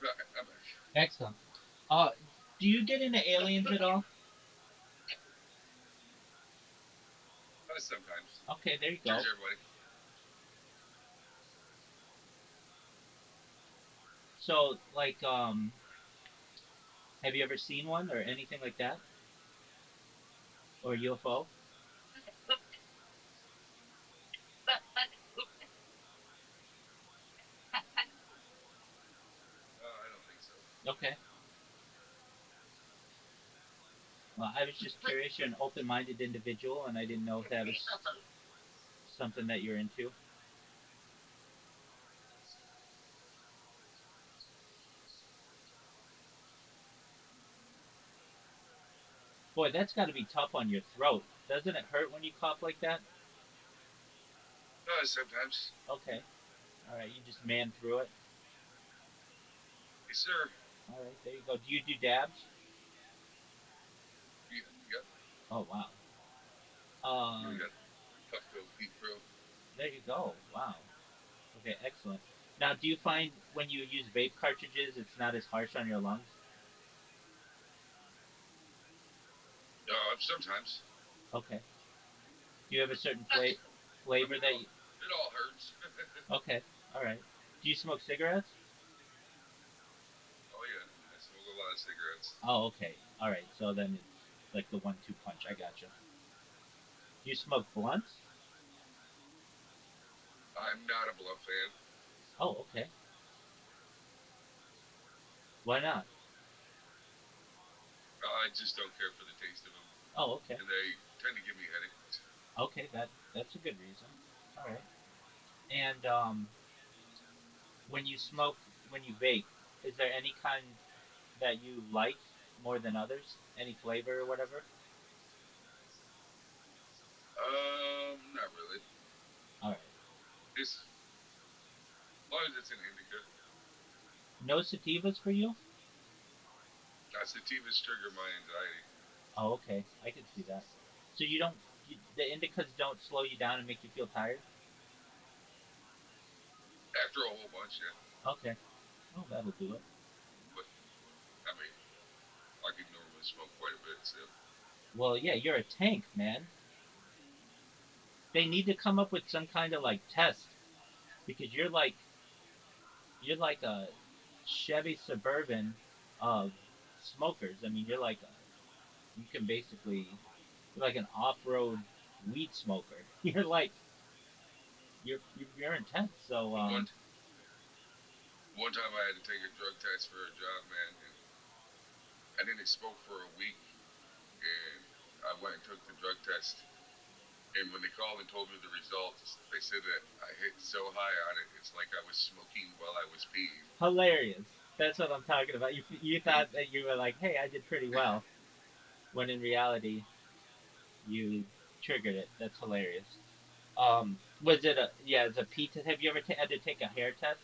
Speaker 7: I'm back.
Speaker 5: Excellent. Do you get into aliens at all?
Speaker 7: Sometimes.
Speaker 5: Okay, there you go.
Speaker 7: Cheers, everybody.
Speaker 5: So, like, have you ever seen one or anything like that, or UFO?
Speaker 7: I don't think so.
Speaker 5: Okay. Well, I was just curious. You're an open-minded individual, and I didn't know if that was something that you're into. Boy, that's got to be tough on your throat. Doesn't it hurt when you cough like that?
Speaker 7: Sometimes.
Speaker 5: Okay. All right, you just man through it.
Speaker 7: Yes, sir.
Speaker 5: All right, there you go. Do you do dabs?
Speaker 7: Yeah. Yep.
Speaker 5: Oh wow.
Speaker 7: Really
Speaker 5: Um,
Speaker 7: got puffed over feet, bro.
Speaker 5: there you go. Wow. Okay, excellent. Now, do you find when you use vape cartridges, it's not as harsh on your lungs?
Speaker 7: Sometimes.
Speaker 5: Okay. Do you have a certain flavor that you?
Speaker 7: It all hurts.
Speaker 5: Okay. All right. Do you smoke cigarettes?
Speaker 7: Oh yeah, I smoke a lot of cigarettes.
Speaker 5: Oh, okay. All right. So then it's like the one-two punch. I gotcha. Do you smoke blunts?
Speaker 7: I'm not a blunt fan.
Speaker 5: Oh, okay. Why not?
Speaker 7: I just don't care for the taste of them,
Speaker 5: Oh, okay.
Speaker 7: and they tend to give me headaches.
Speaker 5: Okay, that's a good reason. All right. And when you smoke, when you vape, is there any kind that you like more than others? Any flavor or whatever?
Speaker 7: Not really.
Speaker 5: All right.
Speaker 7: Just as long as it's an indica.
Speaker 5: No sativas for you?
Speaker 7: Sativas trigger my anxiety.
Speaker 5: Oh, okay. I can see that. So the indicas don't slow you down and make you feel tired?
Speaker 7: After a whole bunch, yeah.
Speaker 5: Okay. Oh, that'll do it.
Speaker 7: But I mean, I can normally smoke quite a bit, so
Speaker 5: Well, yeah, you're a tank, man. They need to come up with some kind of like test because you're like a Chevy Suburban of smokers. I mean, you can basically you're like an off-road weed smoker. You're intense. So
Speaker 7: the one time I had to take a drug test for a job, man, and I didn't smoke for a week, and I went and took the drug test. And when they called and told me the results, they said that I hit so high on it, it's like I was smoking while I was peeing.
Speaker 5: hilarious. That's what I'm talking about. You
Speaker 7: And
Speaker 5: thought that you were like, hey, I did pretty well, when in reality you triggered it. That's hilarious. Was it a yeah? It's a P test. Have you ever had to take a hair test?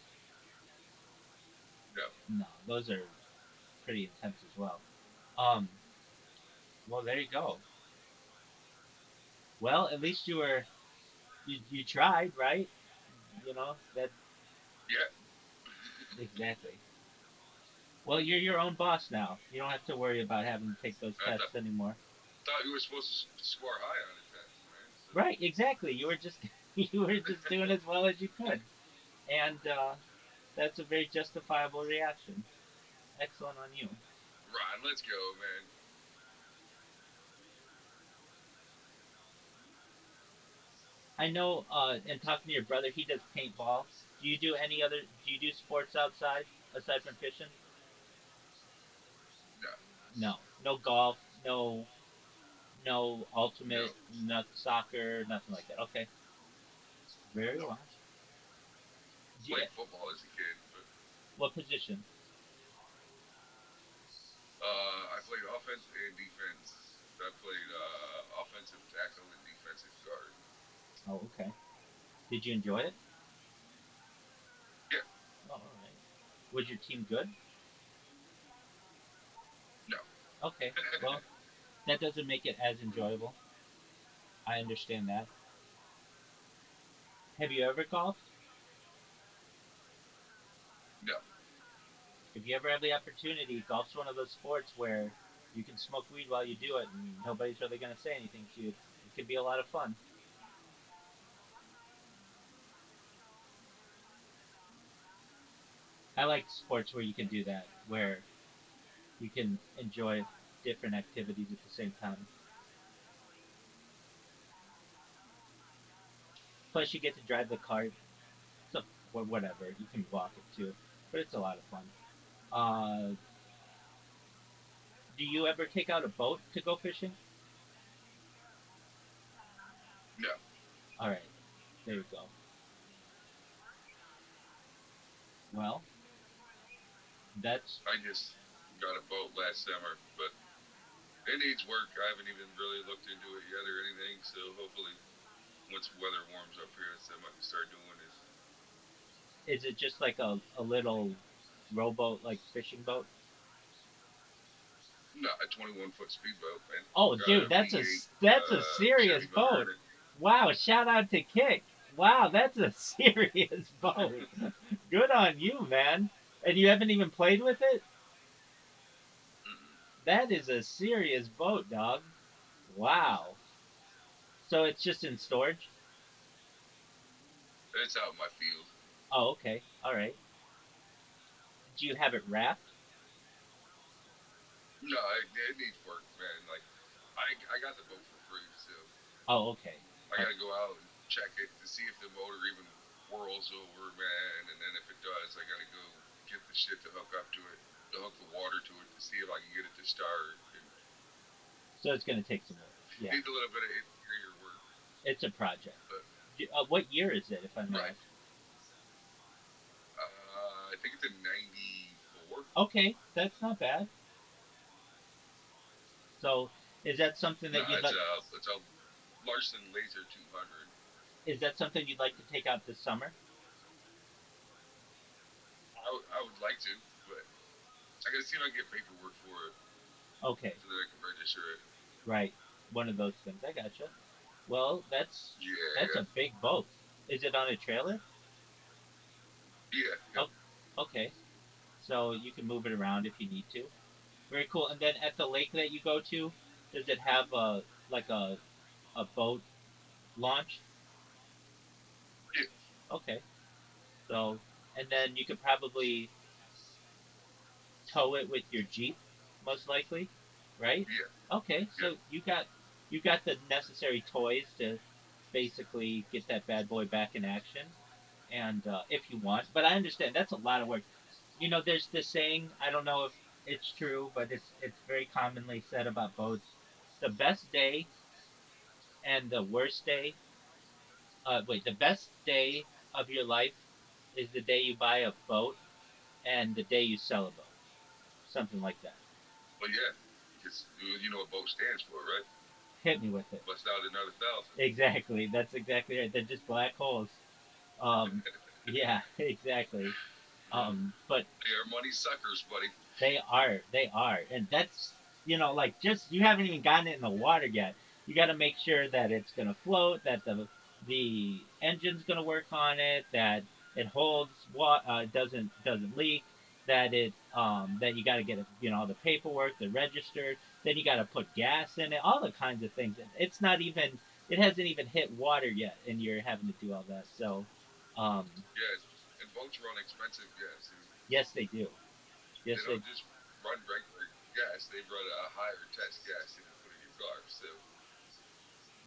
Speaker 7: no,
Speaker 5: No, those are pretty intense as well. Um, well, there you go. Well, at least you tried, right? You know that
Speaker 7: yeah,
Speaker 5: exactly. Well, you're your own boss now. You don't have to worry about having to take those
Speaker 7: I
Speaker 5: tests anymore.
Speaker 7: thought you were supposed to score high on a test, man. So
Speaker 5: Right, exactly. You were just you were just doing as well as you could, and that's a very justifiable reaction. Excellent on you.
Speaker 7: Ron, let's go, man.
Speaker 5: I know, and talking to your brother, he does paintball. Do you do any other? Do you do sports outside aside from fishing?
Speaker 7: No,
Speaker 5: No, no golf, no
Speaker 7: no.
Speaker 5: ultimate, not soccer, nothing like that. Okay, very
Speaker 7: Nope.
Speaker 5: well. Yeah,
Speaker 7: Played football as a kid, but
Speaker 5: what position?
Speaker 7: I played offense and defense. I played offensive tackle and defensive guard.
Speaker 5: Oh, okay. Did you enjoy it?
Speaker 7: Yeah,
Speaker 5: Oh, all right. Was your team good?
Speaker 7: no,
Speaker 5: Okay. Well, that doesn't make it as enjoyable. I understand that. Have you ever golfed?
Speaker 7: no.
Speaker 5: If you ever have the opportunity, golf's one of those sports where you can smoke weed while you do it, and nobody's really going to say anything to you. It can be a lot of fun. I like sports where you can do that, where you can enjoy different activities at the same time. Plus, you get to drive the car, so, or whatever. You can walk it too, but it's a lot of fun. Uh, do you ever take out a boat to go fishing?
Speaker 7: No,
Speaker 5: All right, there you go. Well, that's
Speaker 7: I just got a boat last summer, but it needs work. I haven't even really looked into it yet or anything. So hopefully, once weather warms up here, that's what I might start doing. Is
Speaker 5: is it just like a little rowboat, like fishing boat?
Speaker 7: not a 21-foot speedboat, man.
Speaker 5: Oh,
Speaker 7: Got
Speaker 5: dude,
Speaker 7: a V8
Speaker 5: that's a serious
Speaker 7: Chevy motor
Speaker 5: boat.
Speaker 7: in it.
Speaker 5: Wow, shout out to Kick. Wow, that's a serious boat. Good on you, man. And you haven't even played with it?
Speaker 7: Mm-mm.
Speaker 5: That is a serious boat, dog. Wow. So it's just in storage?
Speaker 7: It's out in my field.
Speaker 5: Oh, okay. All right. Do you have it wrapped?
Speaker 7: No, it needs work, man. Like I got the boat for free, so
Speaker 5: Oh, okay.
Speaker 7: I
Speaker 5: Oh,
Speaker 7: got to go out and check it to see if the motor even whirls over, man. And then if it does, I got to go get the shit to hook up to it, to hook the water to it, to see if I can get it to start. And
Speaker 5: so it's going to take some work. Yeah.
Speaker 7: need a little bit of interior work,
Speaker 5: It's a project.
Speaker 7: but
Speaker 5: What year is it, if I may
Speaker 7: right.
Speaker 5: ask?
Speaker 7: I think it's a '94.
Speaker 5: Okay, that's not bad. So, is that something
Speaker 7: No,
Speaker 5: that you'd like?
Speaker 7: it's a Larson Laser 200.
Speaker 5: Is that something you'd like to take out this summer?
Speaker 7: I would like to, but I got to see if I can get paperwork for it
Speaker 5: Okay,
Speaker 7: so that I can register it.
Speaker 5: right. One of those things. I gotcha. Well, that's
Speaker 7: Yeah,
Speaker 5: that's
Speaker 7: yeah.
Speaker 5: a big boat. Is it on a trailer?
Speaker 7: Yeah, yeah,
Speaker 5: Oh, okay. So you can move it around if you need to. Very cool. And then at the lake that you go to, does it have a like a boat launch?
Speaker 7: yeah,
Speaker 5: Okay. So and then you could probably tow it with your Jeep, most likely, right?
Speaker 7: yeah,
Speaker 5: Okay.
Speaker 7: yeah.
Speaker 5: So you got the necessary toys to basically get that bad boy back in action, and if you want. But I understand that's a lot of work. There's this saying. I don't know if it's true, but it's very commonly said about boats. The best day and the worst day. The best day of your life is the day you buy a boat and the day you sell a boat. Something like that.
Speaker 7: But yeah, because you know what boat stands for, right?
Speaker 5: Hit me with it.
Speaker 7: Bust out another thousand.
Speaker 5: Exactly. That's exactly right. They're just black holes. Um, yeah, exactly. But
Speaker 7: They are money suckers, buddy.
Speaker 5: they are, and that's like just you haven't even gotten it in the water yet. You got to make sure that it's gonna float, that the engine's gonna work on it, that it holds doesn't leak, that you got to get it, all the paperwork, the registered. Then you got to put gas in it, all the kinds of things. It's not even it hasn't even hit water yet, and you're having to do all that. So, um,
Speaker 7: Yeah, and boats run expensive gas too.
Speaker 5: yes, they do.
Speaker 7: They
Speaker 5: Yes, they
Speaker 7: don't just run regular gas; they run a higher test gas than you put in your car. So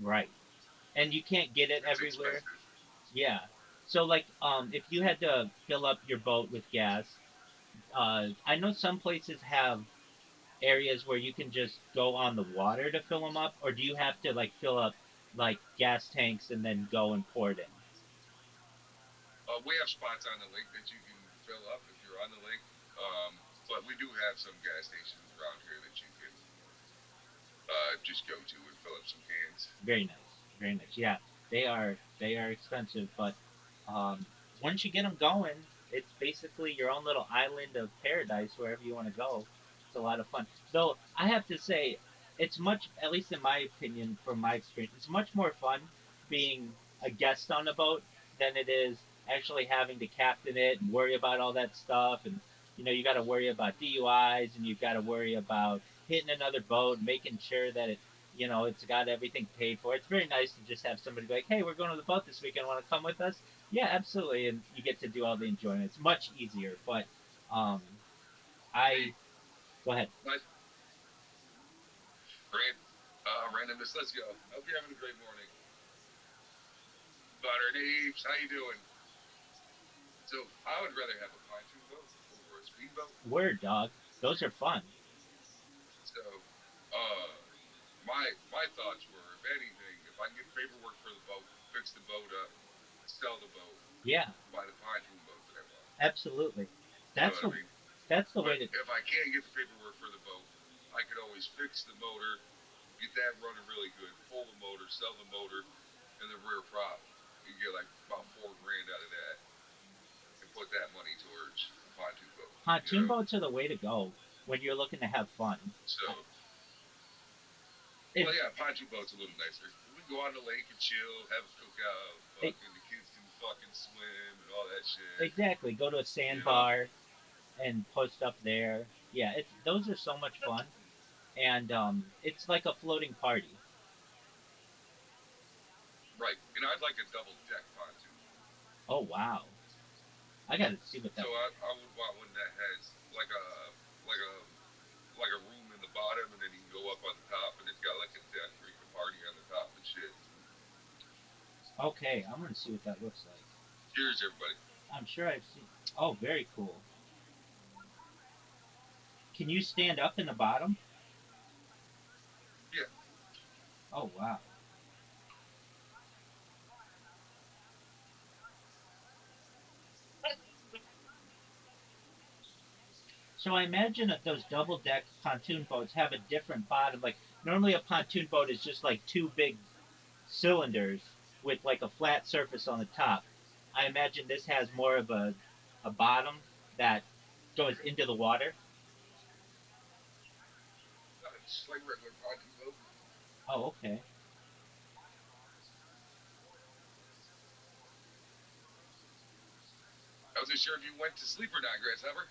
Speaker 5: right. And you can't get it
Speaker 7: it's
Speaker 5: everywhere.
Speaker 7: expensive.
Speaker 5: Yeah. So like if you had to fill up your boat with gas, I know some places have areas where you can just go on the water to fill them up, or do you have to like fill up like gas tanks and then go and pour it in?
Speaker 7: We have spots on the lake that you can fill up if you're on the lake. But we do have some gas stations around here that you can just go to and fill up some cans.
Speaker 5: Very nice, very nice. Yeah, they are expensive, but um, once you get them going, it's basically your own little island of paradise wherever you want to go. It's a lot of fun. Though I have to say, it's much, at least in my opinion, from my experience, it's much more fun being a guest on a boat than it is actually having to captain it and worry about all that stuff. And you got to worry about DUIs, and you've got to worry about hitting another boat, making sure that it's got everything paid for. It's very nice to just have somebody be like, "Hey, we're going to the boat this weekend. Want to come with us?" Yeah, absolutely, and you get to do all the enjoyment. It's much easier. But um,
Speaker 7: Hey,
Speaker 5: I go ahead.
Speaker 7: nice, randomness. Let's go. I hope you're having a great morning. Butter Names, how you doing? So I would rather have a pontoon boat over a speedboat.
Speaker 5: Word dog. Those are fun.
Speaker 7: So, uh, my thoughts were, if anything, if I can get paperwork for the boat, fix the boat up, sell the boat,
Speaker 5: Yeah,
Speaker 7: buy the pontoon boat that I want.
Speaker 5: absolutely.
Speaker 7: You know
Speaker 5: That's
Speaker 7: what I
Speaker 5: the
Speaker 7: mean?
Speaker 5: that's the
Speaker 7: But
Speaker 5: way to.
Speaker 7: if I can't get the paperwork for the boat, I could always fix the motor, get that running really good, pull the motor, sell the motor, and the rear prop. You get like about 4 grand out of that, and put that money towards a pontoon boat. You
Speaker 5: Pontoon
Speaker 7: know.
Speaker 5: boats are the way to go when you're looking to have fun.
Speaker 7: So,
Speaker 5: I-
Speaker 7: well,
Speaker 5: If
Speaker 7: yeah, pontoon boat's a little nicer. We can go on the lake and chill, have a cookout,
Speaker 5: e-
Speaker 7: fucking the kids can fucking swim and all that shit.
Speaker 5: exactly, go to a
Speaker 7: You know,
Speaker 5: sandbar and post up there. Yeah, it's those are so much fun, and it's like a floating party.
Speaker 7: right? And I'd like a double deck pontoon.
Speaker 5: Oh wow, I gotta see what
Speaker 7: So
Speaker 5: that.
Speaker 7: I would want one that has like a like a room in the bottom, and then you can go up on the top, and it's got like a deck where you can party on the top and shit.
Speaker 5: Okay, I'm gonna see what that looks like.
Speaker 7: Cheers, everybody.
Speaker 5: I'm sure I've seen. Oh, very cool. Can you stand up in the bottom?
Speaker 7: Yeah,
Speaker 5: Oh wow. So I imagine that those double deck pontoon boats have a different bottom. Like normally a pontoon boat is just like two big cylinders with like a flat surface on the top. I imagine this has more of a bottom that goes into the water.
Speaker 7: it's like regular pontoon boat.
Speaker 5: Oh, okay.
Speaker 7: I was too sure if you went to sleep or not, Grasshopper.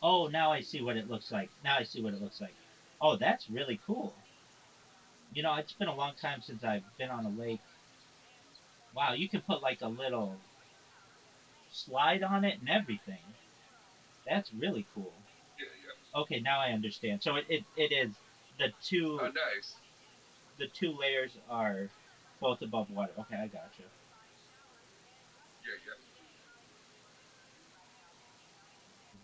Speaker 5: Oh, now I see what it looks like. Now I see what it looks like. Oh, that's really cool. You know, it's been a long time since I've been on a lake. Wow, you can put like a little slide on it and everything. That's really cool.
Speaker 7: Yeah, yeah.
Speaker 5: Okay, now I understand. So it is the
Speaker 7: Oh,
Speaker 5: two
Speaker 7: nice.
Speaker 5: the two layers are both above water. Okay, I gotcha.
Speaker 7: Yeah, yeah.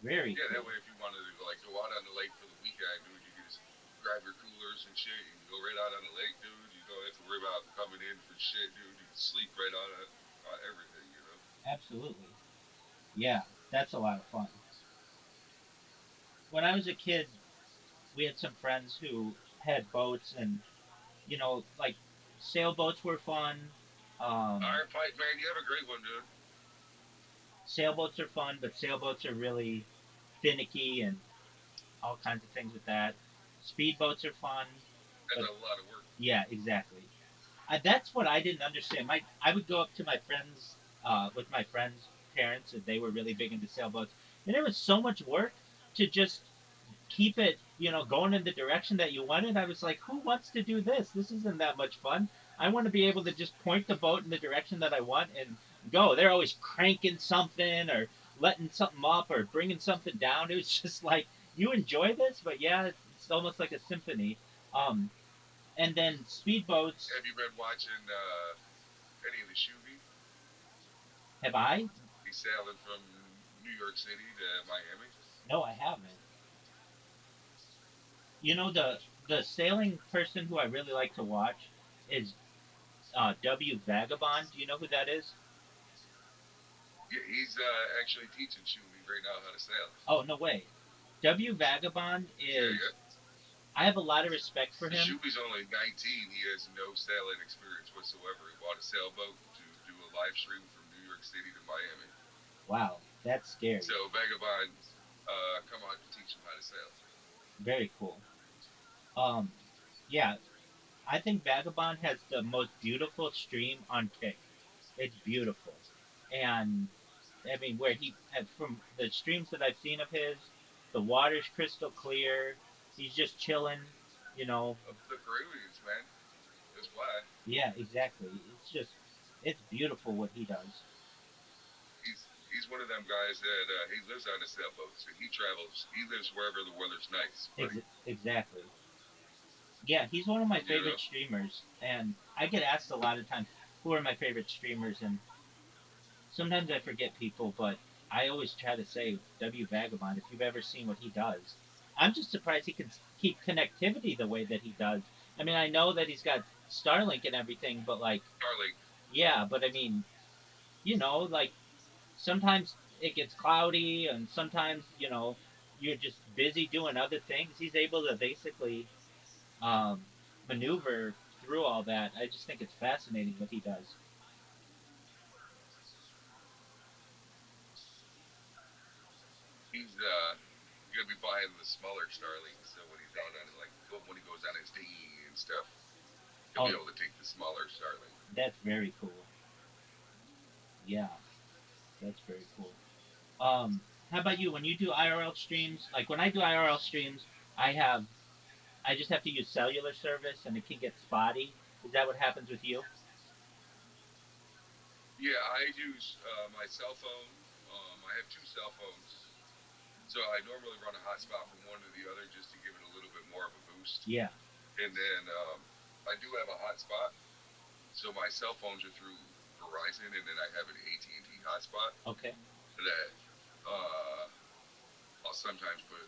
Speaker 5: Very
Speaker 7: Yeah, that
Speaker 5: cool.
Speaker 7: way if you wanted to like go out on the lake for the weekend, dude, you can just grab your coolers and shit and go right out on the lake, dude. You don't have to worry about coming in for shit, dude. You can sleep right on it, on everything, you know.
Speaker 5: Absolutely. Yeah, that's a lot of fun. When I was a kid, we had some friends who had boats, and like sailboats were fun. Um,
Speaker 7: All right, fight man, you have a great one, dude.
Speaker 5: Sailboats are fun, but sailboats are really finicky and all kinds of things with that. Speedboats are fun,
Speaker 7: That's
Speaker 5: but
Speaker 7: a lot of work.
Speaker 5: yeah, exactly. That's what I didn't understand. I would go up to my friends with my friends' parents, and they were really big into sailboats, and it was so much work to just keep it, going in the direction that you wanted. I was like, who wants to do this? This isn't that much fun. I want to be able to just point the boat in the direction that I want and go. They're always cranking something or letting something up or bringing something down. It was just like, you enjoy this, but yeah, it's almost like a symphony. Um, and then speedboats.
Speaker 7: Have you been watching any of the Shuby?
Speaker 5: Have I?
Speaker 7: He's sailing from New York City to Miami.
Speaker 5: No, I haven't. The sailing person who I really like to watch is W Vagabond. Do you know who that is?
Speaker 7: Yeah, he's actually teaching Shuby right now how to sail.
Speaker 5: Oh, no way. W Vagabond
Speaker 7: Yeah,
Speaker 5: is.
Speaker 7: yeah.
Speaker 5: I have a lot of respect for
Speaker 7: The
Speaker 5: him.
Speaker 7: Shuby's only 19. He has no sailing experience whatsoever. He bought a sailboat to do a live stream from New York City to Miami.
Speaker 5: Wow, that's scary.
Speaker 7: So Vagabond, come on to teach him how to sail.
Speaker 5: Very cool. Um, yeah, I think Vagabond has the most beautiful stream on Kick. It's beautiful, and I mean, from the streams that I've seen of his, the water's crystal clear. He's just chilling, you know.
Speaker 7: Up the Caribbeans, man. That's why.
Speaker 5: Yeah, exactly. It's beautiful what he does.
Speaker 7: He's one of them guys that he lives on a sailboat, so he travels. He lives wherever the weather's nice, buddy.
Speaker 5: Exactly. Yeah, he's one of my
Speaker 7: You
Speaker 5: favorite
Speaker 7: know.
Speaker 5: streamers, and I get asked a lot of times who are my favorite streamers, and sometimes I forget people, but I always try to say W Vagabond. If you've ever seen what he does, I'm just surprised he can keep connectivity the way that he does. I mean, I know that he's got Starlink and everything, but like,
Speaker 7: Starlink.
Speaker 5: yeah, but I mean, like sometimes it gets cloudy, and sometimes you're just busy doing other things. He's able to basically um, maneuver through all that. I just think it's fascinating what he does.
Speaker 7: He's gonna be buying the smaller Starlink, so when he's out on it, like when he goes on his dinghy and stuff, he'll be
Speaker 5: Oh,
Speaker 7: able to take the smaller Starlink.
Speaker 5: that's very cool. Yeah, that's very cool. Um, how about you? When you do IRL streams, like when I do IRL streams, I have I just have to use cellular service, and it can get spotty. Is that what happens with you?
Speaker 7: Yeah, I use my cell phone. I have two cell phones, so I normally run a hotspot from one to the other just to give it a little bit more of a boost.
Speaker 5: Yeah.
Speaker 7: And then I do have a hotspot, so my cell phones are through Verizon, and then I have an AT&T hotspot
Speaker 5: Okay.
Speaker 7: that uh, I'll sometimes put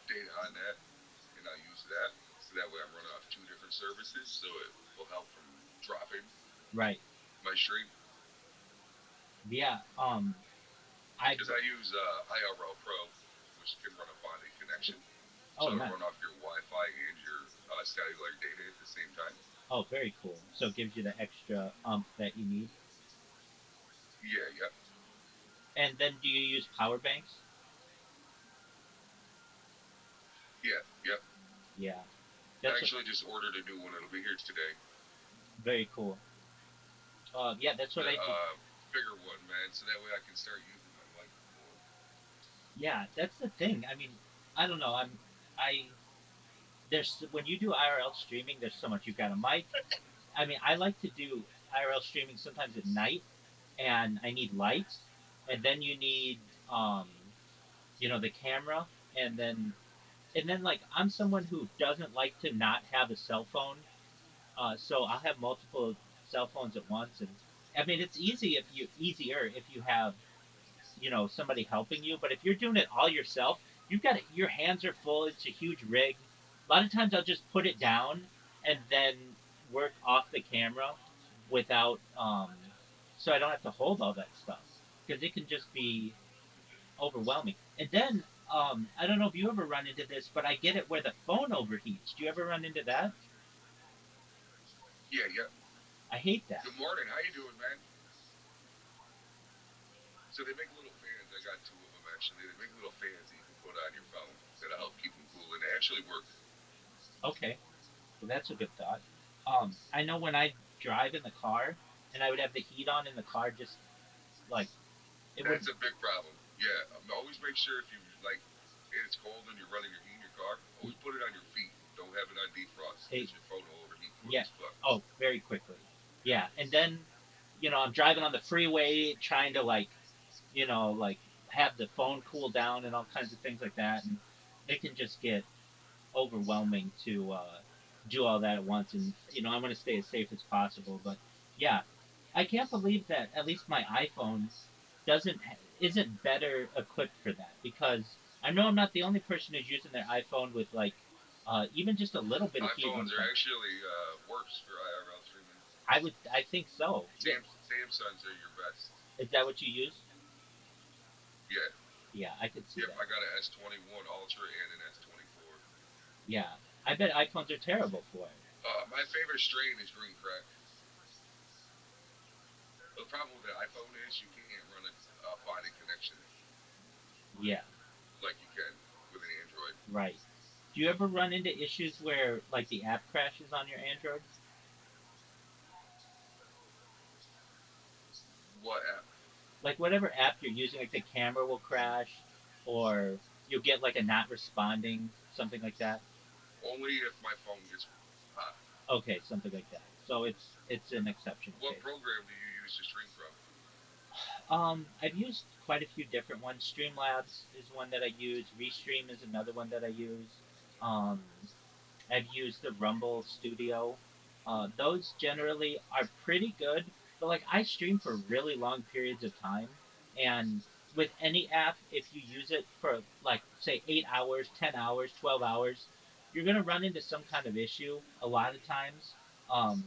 Speaker 7: data on that, and I'll use that. So that way I'm running off two different services, so it will help from dropping
Speaker 5: Right.
Speaker 7: my stream.
Speaker 5: Yeah. I.
Speaker 7: Because I use IRL Pro, which can run a bonded connection.
Speaker 5: Oh,
Speaker 7: So it'll
Speaker 5: nice.
Speaker 7: run off your Wi-Fi and your cellular data at the same time.
Speaker 5: Oh, very cool. So it gives you the extra that you need.
Speaker 7: Yeah, yeah,
Speaker 5: And then do you use power banks?
Speaker 7: yeah, yeah.
Speaker 5: Yeah.
Speaker 7: I
Speaker 5: That's
Speaker 7: actually just ordered a new one. It'll be here today.
Speaker 5: very cool. Yeah, that's what
Speaker 7: the
Speaker 5: I do.
Speaker 7: bigger one, man, so that way I can start using my mic more.
Speaker 5: Yeah, that's the thing. I mean, I don't know. I there's when you do IRL streaming, there's so much. You've got a mic. I mean, I like to do IRL streaming sometimes at night, and I need lights, and then you need um, the camera, and then like I'm someone who doesn't like to not have a cell phone, so I'll have multiple cell phones at once, and I mean it's easier if you have somebody helping you. But if you're doing it all yourself, your hands are full. It's a huge rig. A lot of times I'll just put it down and then work off the camera without so I don't have to hold all that stuff because it can just be overwhelming. And then I don't know if you ever run into this, but I get it where the phone overheats. Do you ever run into that?
Speaker 7: Yeah, yeah.
Speaker 5: I hate that.
Speaker 7: Good morning. How you doing, man? So they make little fans. I got two of them actually. They make little fans that you can put on your phone that'll help keep them cool, and they actually work.
Speaker 5: Okay, well that's a good thought. I know when I drive in the car and I would have the heat on in the car, just like it would.
Speaker 7: That's a big problem. Yeah, always make sure if you like it's cold and you're running your heat in your car, always put it on your feet. Don't have it on defrost
Speaker 5: Hey,
Speaker 7: because your phone will overheat quick
Speaker 5: yeah.
Speaker 7: as fuck.
Speaker 5: Oh, very quickly. Yeah, and then I'm driving on the freeway trying to like have the phone cool down and all kinds of things like that, and it can just get overwhelming to do all that at once. And I want to stay as safe as possible. But yeah, I can't believe that at least my iPhone doesn't isn't better equipped for that because I know I'm not the only person who's using their iPhone with like even just a little bit of heat on the
Speaker 7: iPhones are
Speaker 5: phone.
Speaker 7: actually worse for IRL streaming.
Speaker 5: I think so. Yeah.
Speaker 7: Samsungs are your best.
Speaker 5: Is that what you use?
Speaker 7: Yeah.
Speaker 5: Yeah, I could see
Speaker 7: Yep.
Speaker 5: that.
Speaker 7: I got an S21 Ultra and an S24.
Speaker 5: Yeah, I bet iPhones are terrible for it.
Speaker 7: My favorite strain is green crack. The problem with the iPhone is you can't run a finding connection
Speaker 5: Yeah,
Speaker 7: like you can with an Android.
Speaker 5: right. Do you ever run into issues where like the app crashes on your Android?
Speaker 7: What app?
Speaker 5: Like whatever app you're using, like the camera will crash, or you'll get like a not responding, something like that.
Speaker 7: Only if my phone gets hot.
Speaker 5: Okay, something like that. So it's an exceptional
Speaker 7: What
Speaker 5: case.
Speaker 7: program do you use to stream from?
Speaker 5: I've used quite a few different ones. Streamlabs is one that I use. Restream is another one that I use. Um, I've used the Rumble Studio. Those generally are pretty good, but like I stream for really long periods of time, and with any app, if you use it for like say 8 hours, 10 hours, 12 hours, you're gonna run into some kind of issue a lot of times. Um,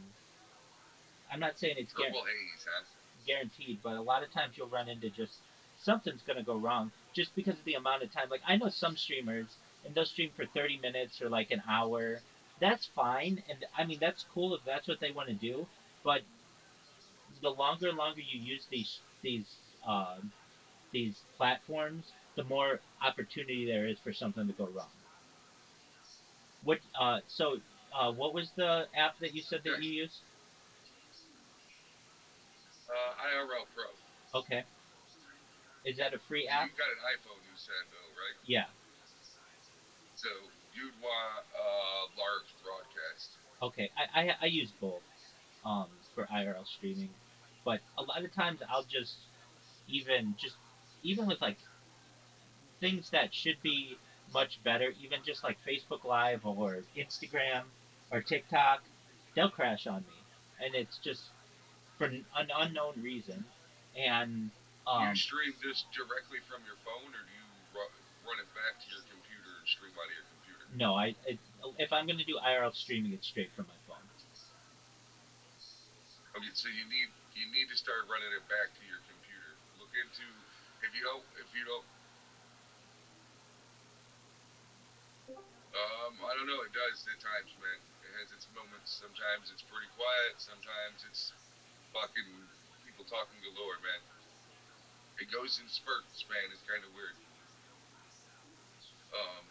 Speaker 5: I'm not saying it's
Speaker 7: Purple Haze, huh?
Speaker 5: guaranteed, but a lot of times you'll run into just something's gonna go wrong just because of the amount of time. Like I know some streamers and they'll stream for 30 minutes or like an hour. That's fine, and I mean that's cool if that's what they want to do. But the longer and longer you use uh, these platforms, the more opportunity there is for something to go wrong. What was the app that you said that you
Speaker 7: Yes.
Speaker 5: use?
Speaker 7: IRL Pro.
Speaker 5: Okay, is that a free
Speaker 7: You
Speaker 5: app?
Speaker 7: got an iPhone, you said though, right?
Speaker 5: Yeah.
Speaker 7: So you'd want large broadcast.
Speaker 5: Okay, I use both for IRL streaming, but a lot of times I'll just even with like things that should be much better, even just like Facebook Live or Instagram or TikTok, they'll crash on me, and it's just for an unknown reason. And
Speaker 7: Do you
Speaker 5: um,
Speaker 7: stream this directly from your phone, or do you run it back to your computer and stream out of your computer?
Speaker 5: no, if I'm gonna do IRL streaming, it's straight from my phone.
Speaker 7: Okay, so you need to start running it back to your computer. Look into if you don't. I don't know. It does at times, man. It has its moments. Sometimes it's pretty quiet. Sometimes it's fucking people talking galore, man. It goes in spurts, man. It's kind of weird. Um,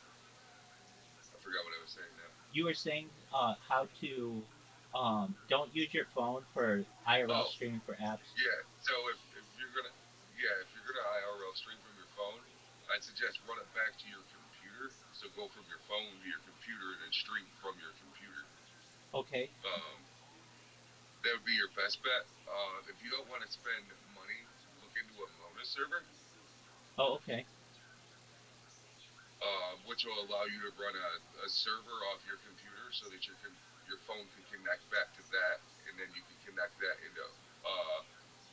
Speaker 7: I forgot what I was saying now.
Speaker 5: You were saying how to. Don't use your phone for IRL
Speaker 7: Oh,
Speaker 5: streaming for apps.
Speaker 7: yeah. So if you're gonna IRL stream from your phone, I'd suggest run it back to your computer. So go from your phone to your computer and then stream from your computer.
Speaker 5: Okay.
Speaker 7: Um, that would be your best bet. If you don't want to spend money, look into a Mona server,
Speaker 5: Oh, okay.
Speaker 7: which will allow you to run a server off your computer so that your phone can connect back to that, and then you can connect that into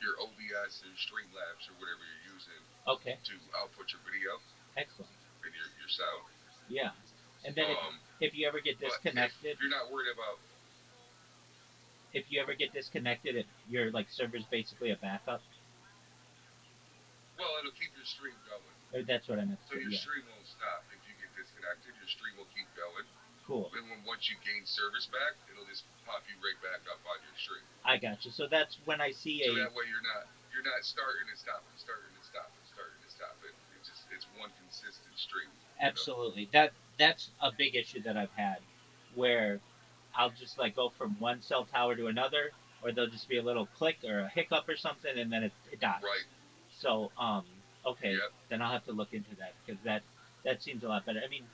Speaker 7: your OBS or Streamlabs or whatever you're using
Speaker 5: Okay.
Speaker 7: to output your video
Speaker 5: Excellent.
Speaker 7: and your sound.
Speaker 5: Yeah. And then
Speaker 7: Um,
Speaker 5: if you ever get
Speaker 7: but if
Speaker 5: disconnected,
Speaker 7: you're not worried about,
Speaker 5: your like server's basically a backup.
Speaker 7: well, it'll keep your stream going.
Speaker 5: Or that's what I meant
Speaker 7: So
Speaker 5: to say.
Speaker 7: your
Speaker 5: Yeah.
Speaker 7: stream won't stop if you get disconnected. Your stream will keep going.
Speaker 5: Cool.
Speaker 7: And once you gain service back, it'll just pop you right back up on your stream.
Speaker 5: I got you. So that's when I see
Speaker 7: So
Speaker 5: a
Speaker 7: that way you're not starting and stopping, starting and stopping, starting and stopping. It's one consistent stream.
Speaker 5: absolutely that's a big issue that I've had, where I'll just like go from one cell tower to another, or there'll just be a little click or a hiccup or something, and then it dies.
Speaker 7: Right.
Speaker 5: So okay,
Speaker 7: Yep.
Speaker 5: then I'll have to look into that because that seems a lot better. I mean,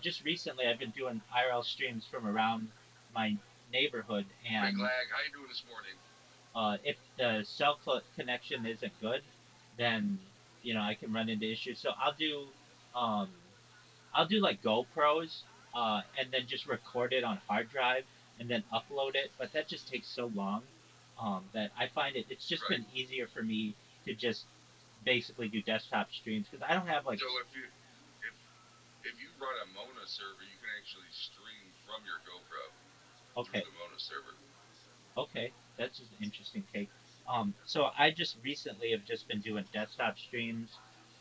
Speaker 5: just recently I've been doing IRL streams from around my neighborhood,
Speaker 7: Big
Speaker 5: and
Speaker 7: lag. How you doing this morning?
Speaker 5: if the connection isn't good, then I can run into issues. So um, I'll do like GoPros, and then just record it on hard drive and then upload it. But that just takes so long, that I find it's just
Speaker 7: Right.
Speaker 5: been easier for me to just basically do desktop streams because I don't have like.
Speaker 7: So if if you run a Mona server, you can actually stream from your GoPro through
Speaker 5: Okay.
Speaker 7: the Mona server.
Speaker 5: Okay, that's just an interesting take. So I just recently have just been doing desktop streams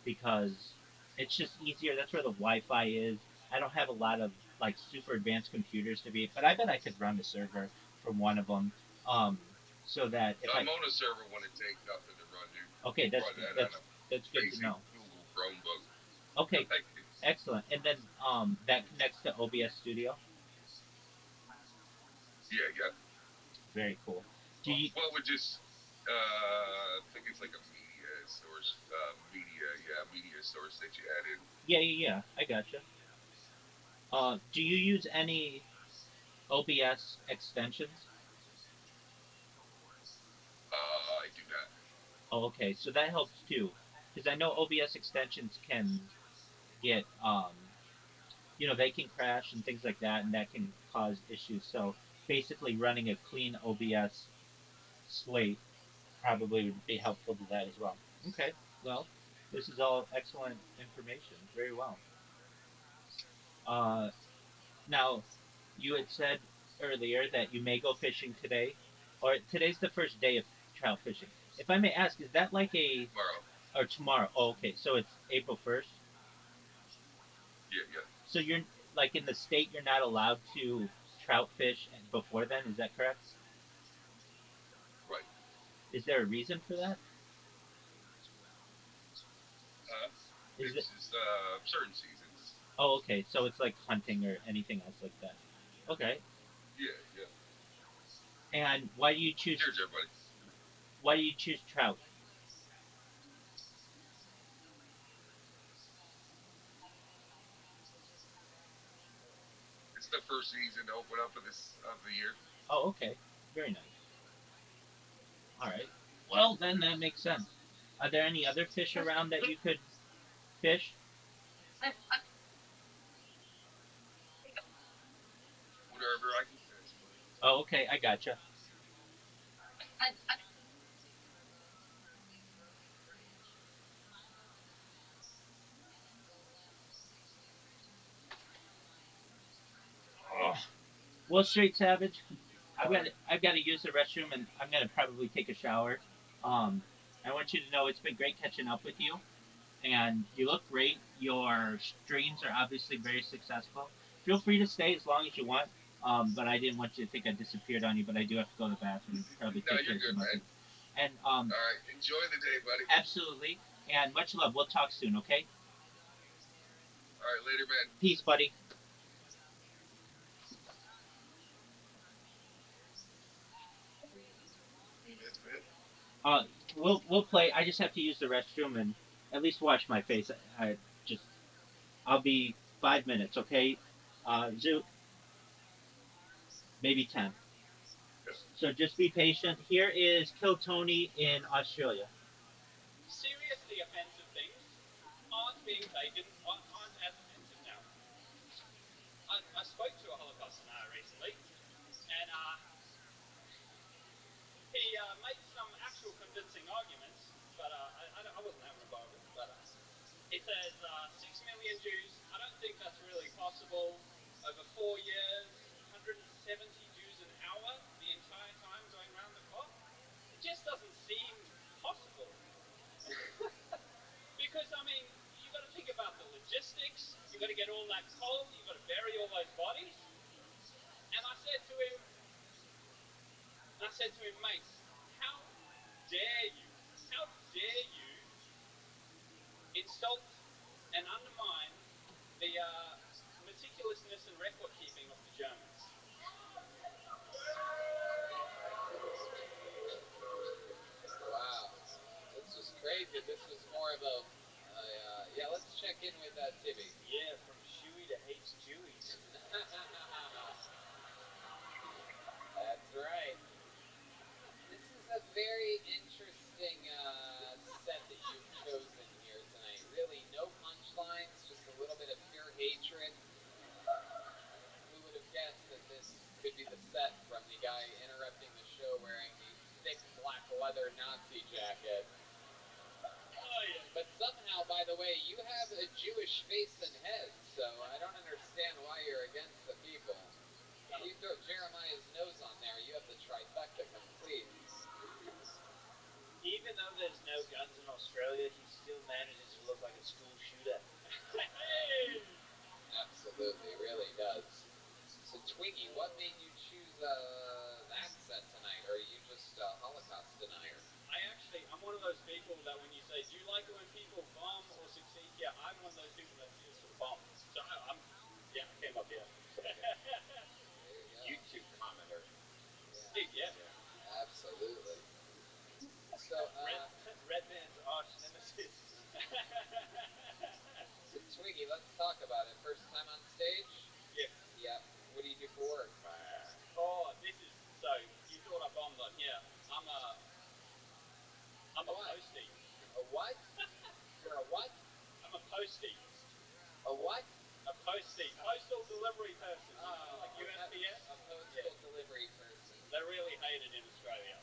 Speaker 5: because it's just easier. That's where the Wi-Fi is. I don't have a lot of like super advanced computers to be, but I bet I could run a server from one of them. Um, so that if I
Speaker 7: Mona server wouldn't take nothing to run, dude.
Speaker 5: okay,
Speaker 7: You run that on a
Speaker 5: that's good to
Speaker 7: basic
Speaker 5: know.
Speaker 7: Google Chromebook.
Speaker 5: Okay,
Speaker 7: Like,
Speaker 5: excellent. And then that connects to OBS Studio.
Speaker 7: yeah, yeah.
Speaker 5: Very cool. Do you?
Speaker 7: Well, we just, I think it's like a media source, media source that you add in.
Speaker 5: Yeah, yeah, yeah. I gotcha. Do you use any OBS extensions?
Speaker 7: I do not.
Speaker 5: Oh, okay. So that helps too, because I know OBS extensions can get, they can crash and things like that, and that can cause issues. So basically, running a clean OBS slate probably would be helpful to that as well. Okay. Well, this is all excellent information. Very well. Uh, Now, you had said earlier that you may go fishing today, or today's the first day of trout fishing. If I may ask, is that like a
Speaker 7: Tomorrow.
Speaker 5: or tomorrow? Oh, okay, so it's April 1st.
Speaker 7: Yeah, yeah.
Speaker 5: So you're like in the state, you're not allowed to trout fish before then. Is that correct?
Speaker 7: Right.
Speaker 5: Is there a reason for that? Is it?
Speaker 7: It's just certain seasons.
Speaker 5: Oh, okay. So it's like hunting or anything else like that. Okay.
Speaker 7: Yeah, yeah.
Speaker 5: And why do you choose?
Speaker 7: Cheers, everybody.
Speaker 5: Why do you choose trout?
Speaker 7: It's the first season to open up of the year.
Speaker 5: Oh, okay. Very nice. All right. Well, then that makes sense. Are there any other fish around that you could fish?
Speaker 7: Whatever I can catch.
Speaker 5: Oh, okay. I gotcha. Oh. Well, straight savage. I've got to use the restroom, and I'm gonna probably take a shower. Um, I want you to know it's been great catching up with you, and you look great. Your streams are obviously very successful. Feel free to stay as long as you want. But I didn't want you to think I disappeared on you. But I do have to go to the bathroom and probably
Speaker 7: No,
Speaker 5: take care
Speaker 7: you're
Speaker 5: of
Speaker 7: good,
Speaker 5: some other
Speaker 7: man.
Speaker 5: things. And
Speaker 7: All right. Enjoy the day, buddy.
Speaker 5: absolutely. And much love. We'll talk soon. Okay.
Speaker 7: All right, later, man.
Speaker 5: Peace, buddy. Uh, we'll play. I just have to use the restroom and at least wash my face. Just I'll be 5 minutes, okay? Zoo, maybe 10. So just be patient. Here is Kill Tony in Australia.
Speaker 4: Seriously offensive things aren't being taken, aren't as offensive now. I spoke to a Holocaust denier recently, and he made some actual convincing arguments, but I wasn't having a go of it. But he says 6 million Jews. I don't think that's really possible. Over 4 years, 170 Jews an hour the entire time going round the clock. It just doesn't seem possible. Because I mean, you got to think about the logistics. You got to get all that coal. You got to bury all those bodies. And I said to him, mate, how dare you? How dare you insult and undermine the meticulousness and record keeping of the Germans?
Speaker 1: Wow, this was crazy. This was more of a yeah. Let's check in with Tibby.
Speaker 3: Yeah, from Shoey to hates Jewies.
Speaker 1: That's right. This is a very interesting set that you've chosen here tonight. Really, no punchlines, just a little bit of pure hatred. Who would have guessed that this could be the set from the guy interrupting the show wearing the thick black leather Nazi jacket? But somehow, by the way, you have a Jewish face and head, so I don't understand why you're against the people. You throw Jeremiah's nose on there, you have the trifecta complete.
Speaker 3: Even though there's no guns in Australia, he still manages to look like a school shooter.
Speaker 4: Hey!
Speaker 1: Absolutely, really does. So, Twiggy, what made you choose that set tonight, or are you just a Holocaust denier?
Speaker 4: I'm one of those people that when you say, do you like it when people bomb or succeed here? I'm one of those people that cheers for the bomb. So I came up here.
Speaker 1: There you go.
Speaker 3: YouTube commenter.
Speaker 4: Yeah.
Speaker 1: Absolutely. So,
Speaker 3: Red Band's arch nemesis.
Speaker 1: so Twiggy, let's talk about it. First time on stage?
Speaker 4: Yes.
Speaker 1: Yep. What do you do for work?
Speaker 4: Oh, this is so. You thought I bombed on here. I'm a
Speaker 1: What?
Speaker 4: postie.
Speaker 1: A what? You're a what?
Speaker 4: I'm a postie.
Speaker 1: A what?
Speaker 4: A postie. Postal delivery person. You know,
Speaker 1: Oh,
Speaker 4: like USPS.
Speaker 1: a postal delivery person.
Speaker 4: They're really hated in Australia.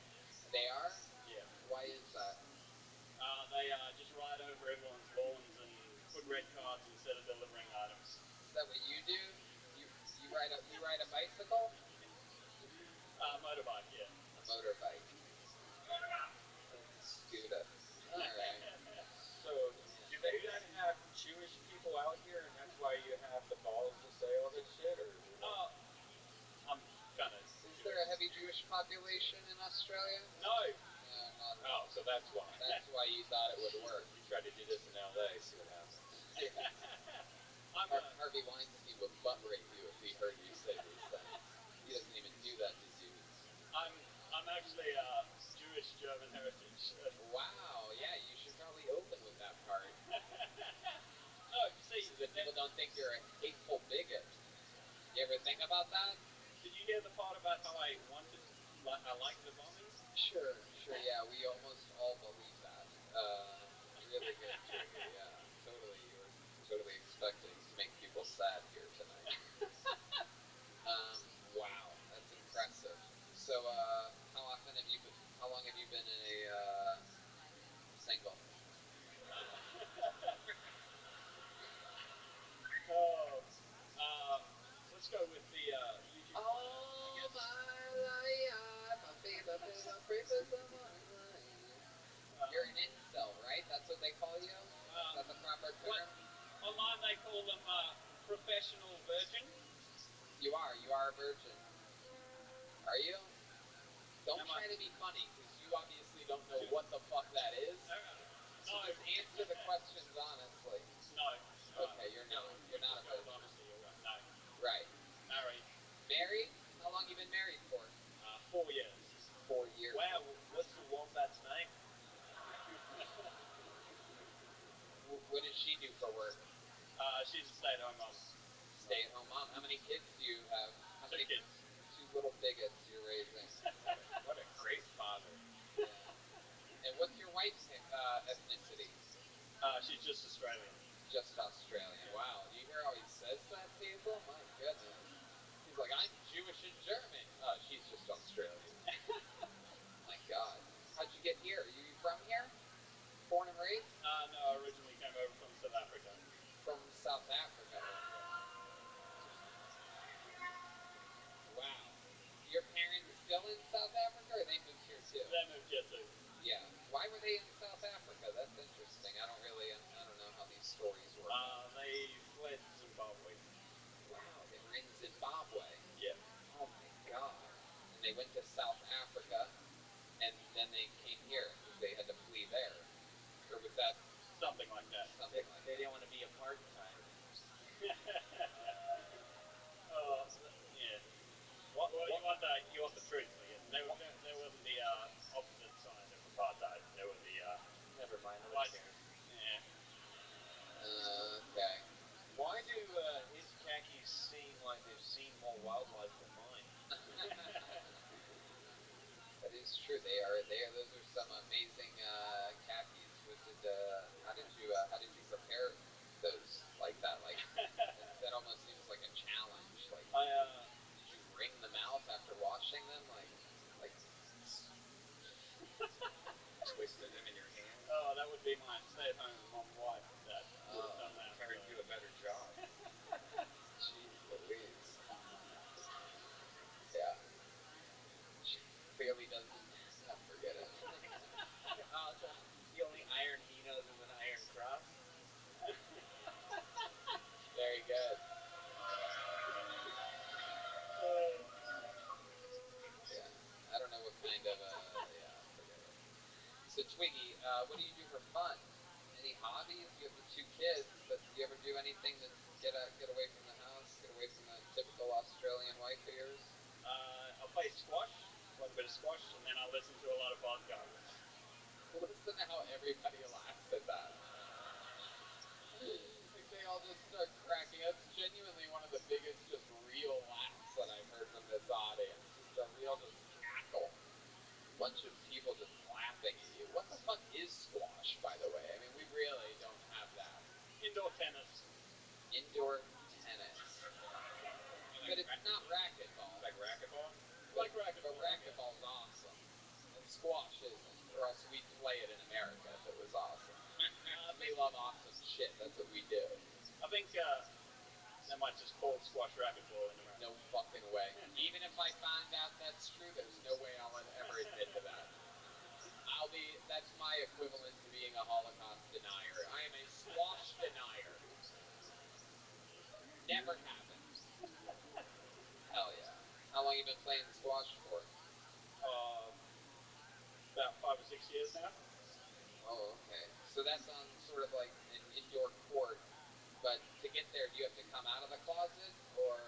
Speaker 1: They are?
Speaker 4: Yeah.
Speaker 1: Why is that?
Speaker 4: They just ride over everyone's lawns and put red cards instead of delivering items.
Speaker 1: Is that what you do? You ride a bicycle?
Speaker 4: Motorbike, yeah.
Speaker 1: A motorbike. That's a scooter. All right.
Speaker 3: So, do they not have Jewish people out here, and that's why you have the balls to say all this shit, or is it like?
Speaker 4: I'm kind of.
Speaker 1: Is there a heavy Jewish population in Australia?
Speaker 4: No.
Speaker 1: Not at
Speaker 3: Oh,
Speaker 1: all.
Speaker 3: so that's why.
Speaker 1: That's why you thought it would work.
Speaker 3: You tried to do this in L.A. See what happens.
Speaker 1: Harvey Weinstein would butt rape you if he heard you say these things. He doesn't even do that to dudes.
Speaker 4: I'm actually Jewish German heritage.
Speaker 1: Wow, yeah, you should probably open with that part.
Speaker 4: No, see,
Speaker 1: so that people don't think you're a hateful bigot. You ever think about that?
Speaker 4: Did you hear the part about how I liked the bombing?
Speaker 1: Sure, yeah, we almost all believe that. Really good, Twiggy, yeah. Totally, you were totally expecting to make people sad here tonight. Wow, that's impressive. So, how long have you been in a, single?
Speaker 4: Oh, let's go with the YouTube commenter, I
Speaker 1: All
Speaker 4: guess.
Speaker 1: my life, I pray for someone in life. You're an incel, right? That's what they call you? Is that the proper term?
Speaker 4: Online they call them professional virgin.
Speaker 1: You are a virgin. Are you? Don't
Speaker 4: Am I?
Speaker 1: try to be funny, because you obviously don't know what the fuck that is. So
Speaker 4: No.
Speaker 1: just answer the questions honestly.
Speaker 4: No.
Speaker 1: Okay, you're not. You're not a virgin.
Speaker 4: Honesty, you're right. No.
Speaker 1: Right.
Speaker 4: Married.
Speaker 1: Married? How long you been married for?
Speaker 4: 4 years.
Speaker 1: 4 years.
Speaker 3: Wow, what's the wombat's name?
Speaker 1: Stay-at-home mom. How many kids do you have? How
Speaker 4: Two
Speaker 1: many?
Speaker 4: kids.
Speaker 1: Two little bigots you're raising.
Speaker 3: What a great father.
Speaker 1: Yeah. And what's your wife's ethnicity?
Speaker 4: She's just Australian.
Speaker 1: Just Australian. Wow. Do you hear how he says that, people? My goodness. He's like, I'm Jewish and German. She's just Australian. My God. How'd you get here? Are you from here? Born and raised?
Speaker 4: No, I originally came over from South Africa.
Speaker 1: From South Africa. Wow. Your parents still in South Africa, or they moved here too?
Speaker 4: They moved here too.
Speaker 1: Yeah. Why were they in South Africa? That's interesting. I don't know how these stories work.
Speaker 4: They fled Zimbabwe.
Speaker 1: Wow, they were in Zimbabwe.
Speaker 4: Yeah.
Speaker 1: Oh my God. And they went to South Africa, and then they came here because they had to flee there. Or was that
Speaker 4: something like that?
Speaker 1: Something like
Speaker 3: They
Speaker 1: that.
Speaker 3: didn't want to be apartheid.
Speaker 4: Yeah. You want the truth, I guess. They wasn't the opposite side of apartheid. They were the
Speaker 3: Never mind, nobody cares.
Speaker 4: Yeah.
Speaker 1: Okay.
Speaker 3: Why do his khakis seem like they've seen more wildlife than mine?
Speaker 1: That is true. They are. Those are some amazing khakis. How did you prepare those like that? Like that almost seems like a challenge. Like, did you wring them out after washing them? Like.
Speaker 3: Twisted them in your hand.
Speaker 4: Oh, that would be my stay-at-home mom wife that would have done that.
Speaker 3: Her to do a better job.
Speaker 1: Jeez Louise. Yeah. She clearly doesn't. Forget it.
Speaker 3: The only iron he knows is an iron cross.
Speaker 1: Very good. Yeah. I don't know what kind of yeah, forget it. So Twiggy, what do you do for fun? Any hobbies? You have the two kids, but do you ever do anything to get away from the house, get away from the typical Australian wife of yours?
Speaker 4: I'll play squash, quite a bit of squash, and then I'll listen to a lot of podcasts.
Speaker 1: Listen to how everybody laughs at that. Like they all just start cracking. That's genuinely one of the biggest, just real laughs that I've heard from this audience. Just a real, just cackle. Bunch of people just laughing at you. What the fuck is squash, by the way? I mean, we really don't have that.
Speaker 4: Indoor tennis.
Speaker 1: Indoor tennis. But it's not racquetball.
Speaker 3: Like racquetball?
Speaker 4: Like racquetball.
Speaker 1: But racquetball's awesome. And squash isn't. Or else we'd play it in America if it was awesome. We love awesome shit. That's what we do.
Speaker 4: I think they might just call squash racquetball in America.
Speaker 1: No fucking way. Even if I find out that's true, there's no way I'll ever admit to that. That's my equivalent to being a Holocaust denier. I am a squash denier. Never happened. Hell yeah. How long you been playing squash for?
Speaker 4: About 5 or 6 years now.
Speaker 1: Oh, okay. So that's on sort of like an indoor court, but to get there, do you have to come out of the closet, or?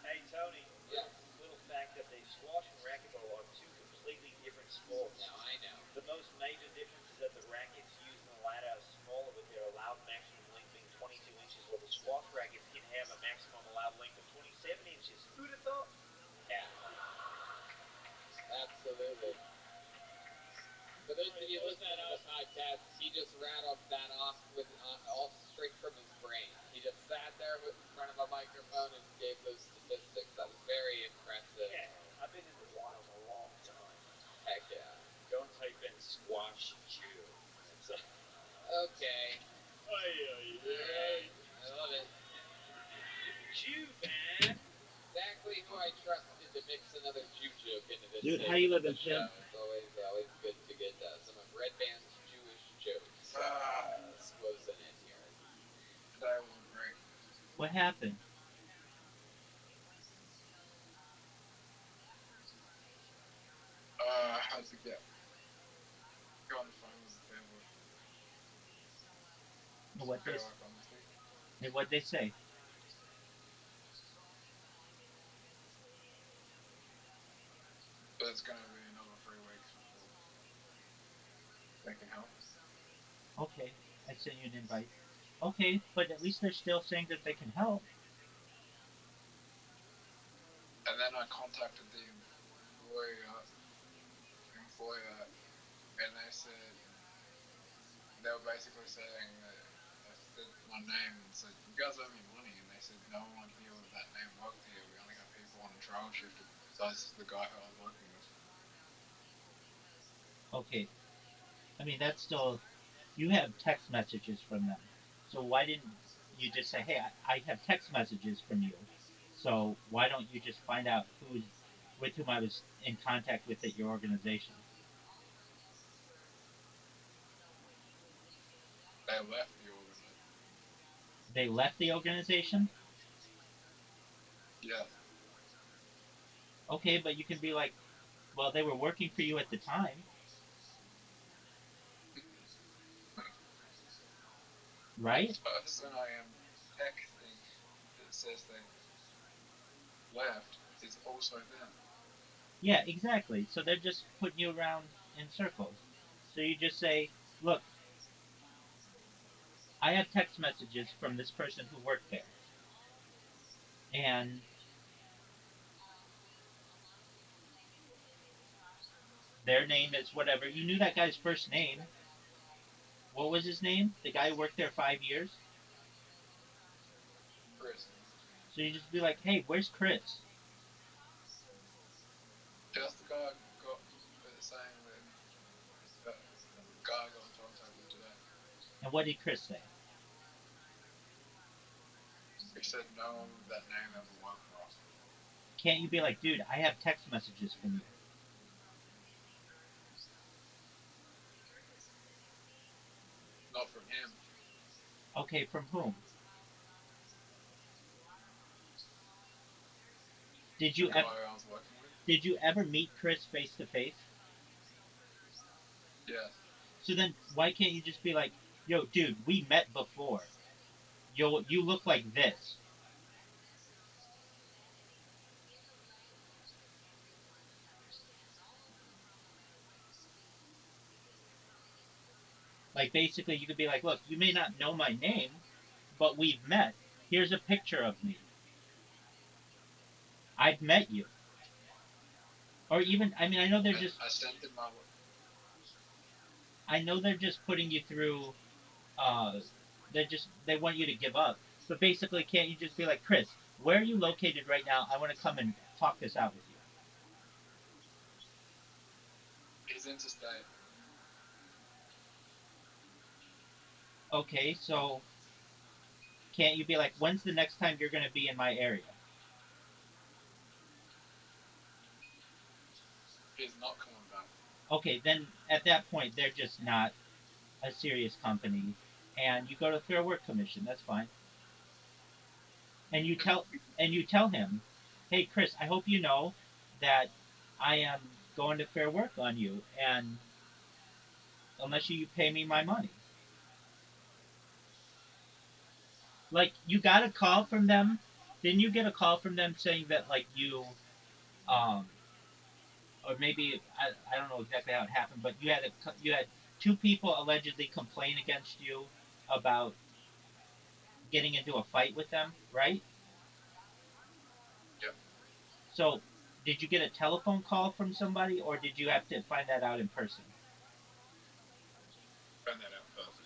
Speaker 3: Hey, Tony.
Speaker 1: Yes.
Speaker 3: Little fact update. Squash and racquetball are two completely different sports.
Speaker 1: Now, I know.
Speaker 3: The most major difference is that the rackets used in the latter are smaller with their allowed maximum length being 22 inches, while the squash rackets can have a maximum allowed length of 27 inches. Who'd have thought?
Speaker 1: Yeah. Absolutely. For those of you listening to the podcast, he just rattled that off with all straight from his brain. He just sat there in front of a microphone and gave those statistics. That was very impressive.
Speaker 3: Yeah, I've been in the wild a long time.
Speaker 1: Heck yeah.
Speaker 3: Don't type in squash Jew.
Speaker 1: Okay.
Speaker 4: Alright.
Speaker 1: I love it.
Speaker 3: Jew fan.
Speaker 1: Exactly who I trusted to mix another Jew joke into this
Speaker 5: Dude, how
Speaker 1: segment
Speaker 5: you
Speaker 1: of
Speaker 5: living,
Speaker 1: the show.
Speaker 5: Tim?
Speaker 1: It's always good to get some of Red Band's Jewish jokes squozen in here.
Speaker 7: That was great.
Speaker 5: What happened?
Speaker 7: Had to get on the phone with the family.
Speaker 5: And what
Speaker 7: Pay
Speaker 5: they
Speaker 7: off on the thing.
Speaker 5: and what they say?
Speaker 7: But it's gonna be another 3 weeks before they can help.
Speaker 5: Okay, I sent you an invite. Okay, but at least they're still saying that they can help.
Speaker 8: And then I contacted the employer, and they said they were basically saying that I said my name and said, "You guys owe me money," and they said no one here with that name worked here. We only have people on trial shift besides the guy who I was working with.
Speaker 5: Okay, I mean that's still you have text messages from them. So why didn't you just say, "Hey, I have text messages from you"? So why don't you just find out who's with whom I was in contact with at your organization?
Speaker 8: They left the organization.
Speaker 5: They left the organization.
Speaker 8: Yeah.
Speaker 5: Okay, but you can be like, well, they were working for you at the time, right?
Speaker 8: The person I am texting that says they left is also them.
Speaker 5: Yeah, exactly. So they're just putting you around in circles. So you just say, look, I have text messages from this person who worked there, and their name is whatever. You knew that guy's first name. What was his name? The guy who worked there 5 years.
Speaker 8: Chris.
Speaker 5: So you just be like, hey, where's Chris?
Speaker 8: That's the guy got saying that guy got in contact with today.
Speaker 5: And what did Chris say?
Speaker 8: He said no one with that name ever worked for us.
Speaker 5: Can't you be like, dude, I have text messages from you?
Speaker 8: Not from him.
Speaker 5: Okay, from whom? Did
Speaker 8: The
Speaker 5: you
Speaker 8: guy
Speaker 5: ever
Speaker 8: I was working with.
Speaker 5: did you ever meet Chris face to face?
Speaker 8: Yes.
Speaker 5: So then why can't you just be like, yo, dude, we met before. You look like this. Like basically you could be like, look, you may not know my name, but we've met. Here's a picture of me. I've met you. Or even I mean
Speaker 8: I sent him my.
Speaker 5: I know they're just putting you through they want you to give up. But basically can't you just be like, Chris, where are you located right now? I want to come and talk this out with you.
Speaker 8: He's interstate.
Speaker 5: Okay, so can't you be like, when's the next time you're gonna be in my area?
Speaker 8: He's not coming back.
Speaker 5: Okay, then at that point they're just not a serious company, and you go to Fair Work Commission. That's fine. And you tell him, hey Chris, I hope you know that I am going to Fair Work on you, and unless you pay me my money. Like you got a call from them. Didn't you get a call from them saying that like um, or maybe I don't know exactly how it happened, but you had two people allegedly complain against you about getting into a fight with them, right?
Speaker 8: Yep.
Speaker 5: So, did you get a telephone call from somebody, or did you have to find that out in person?
Speaker 8: Found that out in person.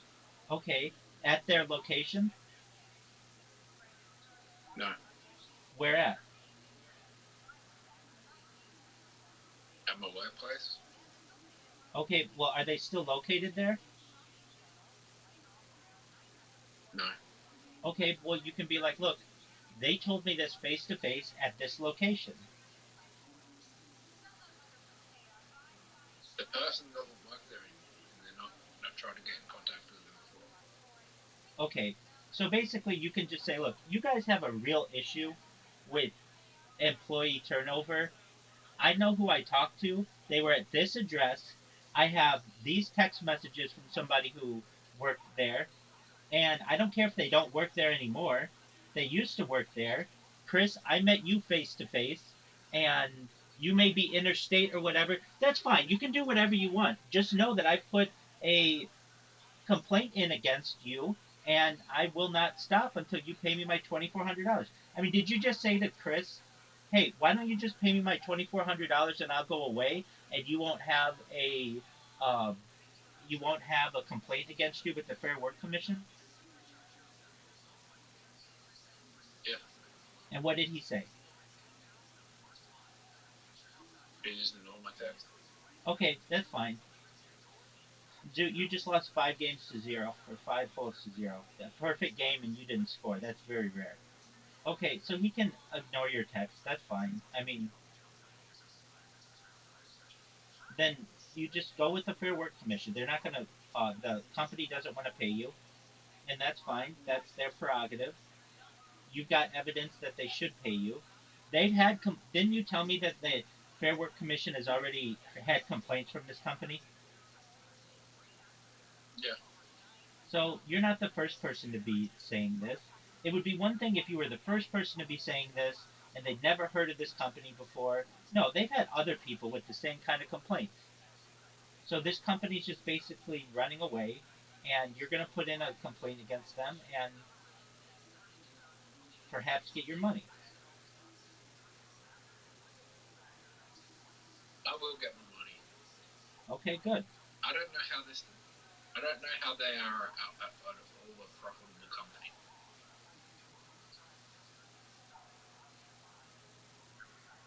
Speaker 5: Okay, at their location?
Speaker 8: No.
Speaker 5: Where at?
Speaker 8: At my workplace?
Speaker 5: Okay, well, are they still located there?
Speaker 8: No.
Speaker 5: Okay, well, you can be like, look, they told me this face to face at this location.
Speaker 8: The person doesn't work there anymore, and they're not trying to get in contact with them before.
Speaker 5: Okay, so basically, you can just say, look, you guys have a real issue with employee turnover. I know who I talked to. They were at this address. I have these text messages from somebody who worked there. And I don't care if they don't work there anymore. They used to work there. Chris, I met you face to face, and you may be interstate or whatever. That's fine. You can do whatever you want. Just know that I put a complaint in against you, and I will not stop until you pay me my $2,400. I mean, did you just say to Chris, "Hey, why don't you just pay me my $2,400 and I'll go away, and uh, you won't have a complaint against you with the Fair Work Commission?"
Speaker 8: Yeah.
Speaker 5: And what did he say?
Speaker 8: He just ignored my text.
Speaker 5: Okay, that's fine. You just lost 5 games to 0, or 5 holes to 0. A perfect game and you didn't score. That's very rare. Okay, so he can ignore your text. That's fine. I mean, then you just go with the Fair Work Commission. They're not gonna. The company doesn't want to pay you, and that's fine. That's their prerogative. You've got evidence that they should pay you. They've had. Didn't you tell me that the Fair Work Commission has already had complaints from this company?
Speaker 8: Yeah.
Speaker 5: So you're not the first person to be saying this. It would be one thing if you were the first person to be saying this and they'd never heard of this company before. No, they've had other people with the same kind of complaints. So this company's just basically running away, and you're going to put in a complaint against them and perhaps get your money.
Speaker 8: I will get my money.
Speaker 5: Okay, good.
Speaker 8: I don't know how this. I don't know how they are out of all a profitable company.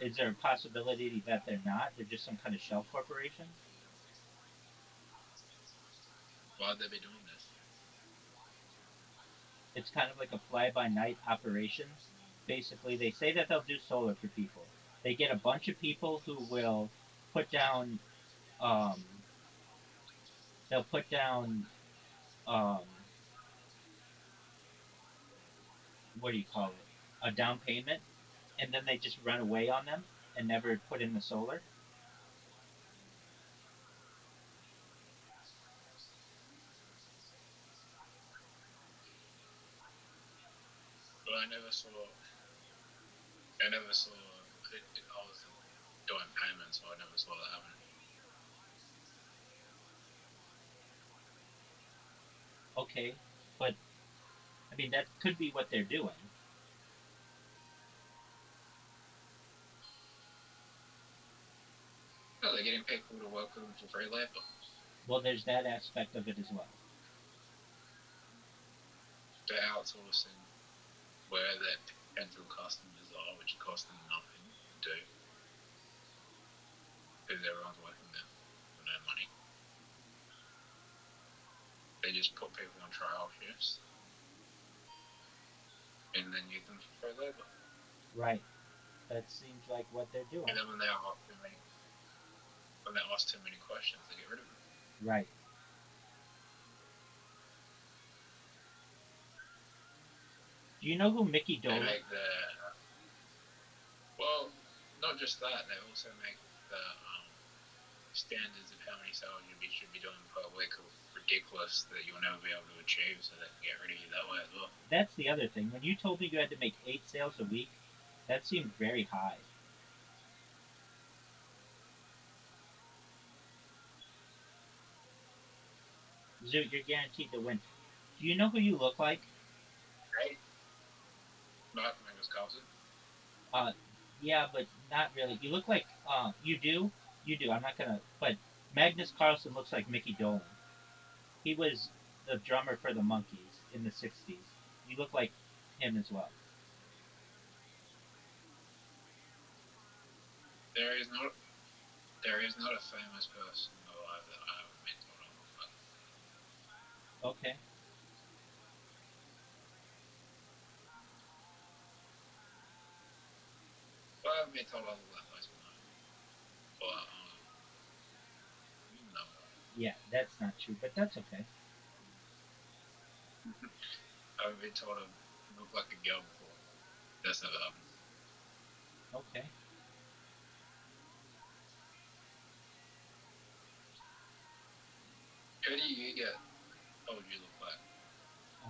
Speaker 5: Is there a possibility that they're not? They're just some kind of shell corporation?
Speaker 8: Why'd they be doing this?
Speaker 5: It's kind of like a fly by night operation. Basically, they say that they'll do solar for people. They get a bunch of people who will put down, um, they'll put down, um, what do you call it? A down payment, and then they just run away on them and never put in the solar.
Speaker 8: But I never saw. I never saw. I was doing payments, so I never saw that happening.
Speaker 5: Okay, but I mean, that could be what they're doing.
Speaker 8: No, they're getting people to work with them for free labor.
Speaker 5: Well, there's that aspect of it as well.
Speaker 8: They're outsourcing where their potential customers are, which costs them nothing to do. Because everyone's working there for no money. They just put people on trial shifts and then use them for free labor.
Speaker 5: Right. That seems like what they're doing.
Speaker 8: And then when they ask too many questions, they get rid of them.
Speaker 5: Right. Do you know who Mickey
Speaker 8: They
Speaker 5: Dolan?
Speaker 8: make well, not just that. They also make the standards of how many sales you should be doing per week ridiculous that you'll never be able to achieve, so they can get rid of you that way as well.
Speaker 5: That's the other thing. When you told me you had to make 8 sales a week, that seemed very high. Zoot, you're guaranteed to win. Do you know who you look like?
Speaker 8: Right? Not Magnus Carlsen.
Speaker 5: Uh, yeah, but not really. You look like you do. You do. I'm not gonna. But Magnus Carlsen looks like Mickey Dolan. He was the drummer for the Monkees in the '60s. You look like him as well.
Speaker 8: There is not. There is not a famous person alive that I haven't been told I look like.
Speaker 5: Okay.
Speaker 8: Well, I haven't been told I look like most people. But no.
Speaker 5: Yeah, that's not true, but that's okay.
Speaker 8: I haven't been told I look like a girl before. That's never happened.
Speaker 5: Okay.
Speaker 8: Who do you get told you look like?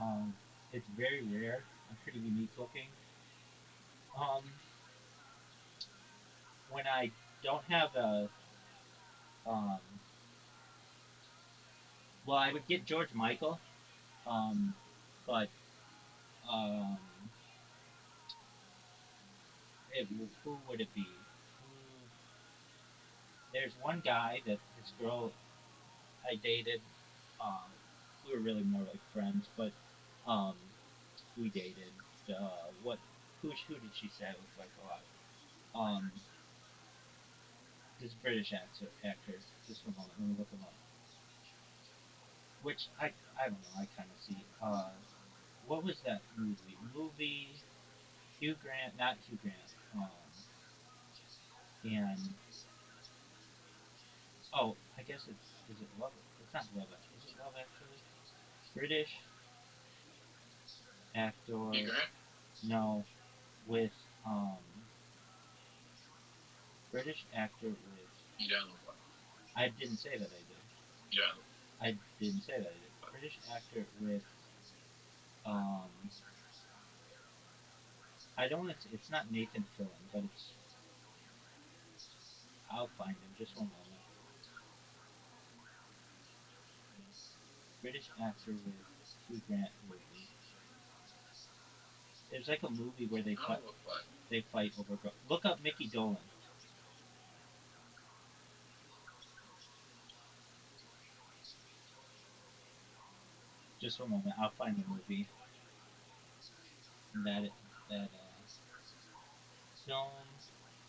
Speaker 5: Um, it's very rare. I'm pretty unique looking. Um, when I don't have a um, well, I would get George Michael. Um, but um, who would it be? There's one guy that this girl I dated. Um, we were really more like friends, but um, we dated. What? Who did she say I looked like a lot? Um, this British actor. Just a moment. Let me look him up. Which I don't know. I kind of see. What was that movie? Hugh Grant, not Hugh Grant. And oh, I guess it's is it Love? It's not Love. Is it Love Actually? British
Speaker 8: You
Speaker 5: actor.
Speaker 8: Grant?
Speaker 5: No, with um British actor with.
Speaker 8: You don't look like.
Speaker 5: I didn't say that I did.
Speaker 8: You don't look
Speaker 5: I didn't say that I did.
Speaker 8: like.
Speaker 5: British actor with um. I don't want to. It's not Nathan Fillion, but it's. I'll find him. Just one moment. British actor with Hugh Grant movie. There's like a movie where they
Speaker 8: I
Speaker 5: fight.
Speaker 8: don't look like.
Speaker 5: They fight over. Look up Mickey Dolan. Just one moment. I'll find the movie. That film.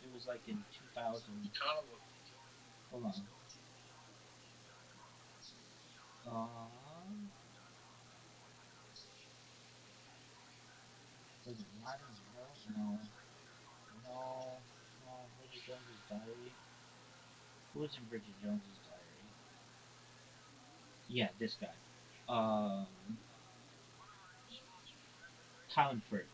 Speaker 5: It was like in 2000.
Speaker 8: You kind of look.
Speaker 5: Hold on. Um, was it Notting Hill? No. No. Bridget Jones's Diary. Who was in Bridget Jones's Diary? Yeah, this guy. Um, Colin Firth,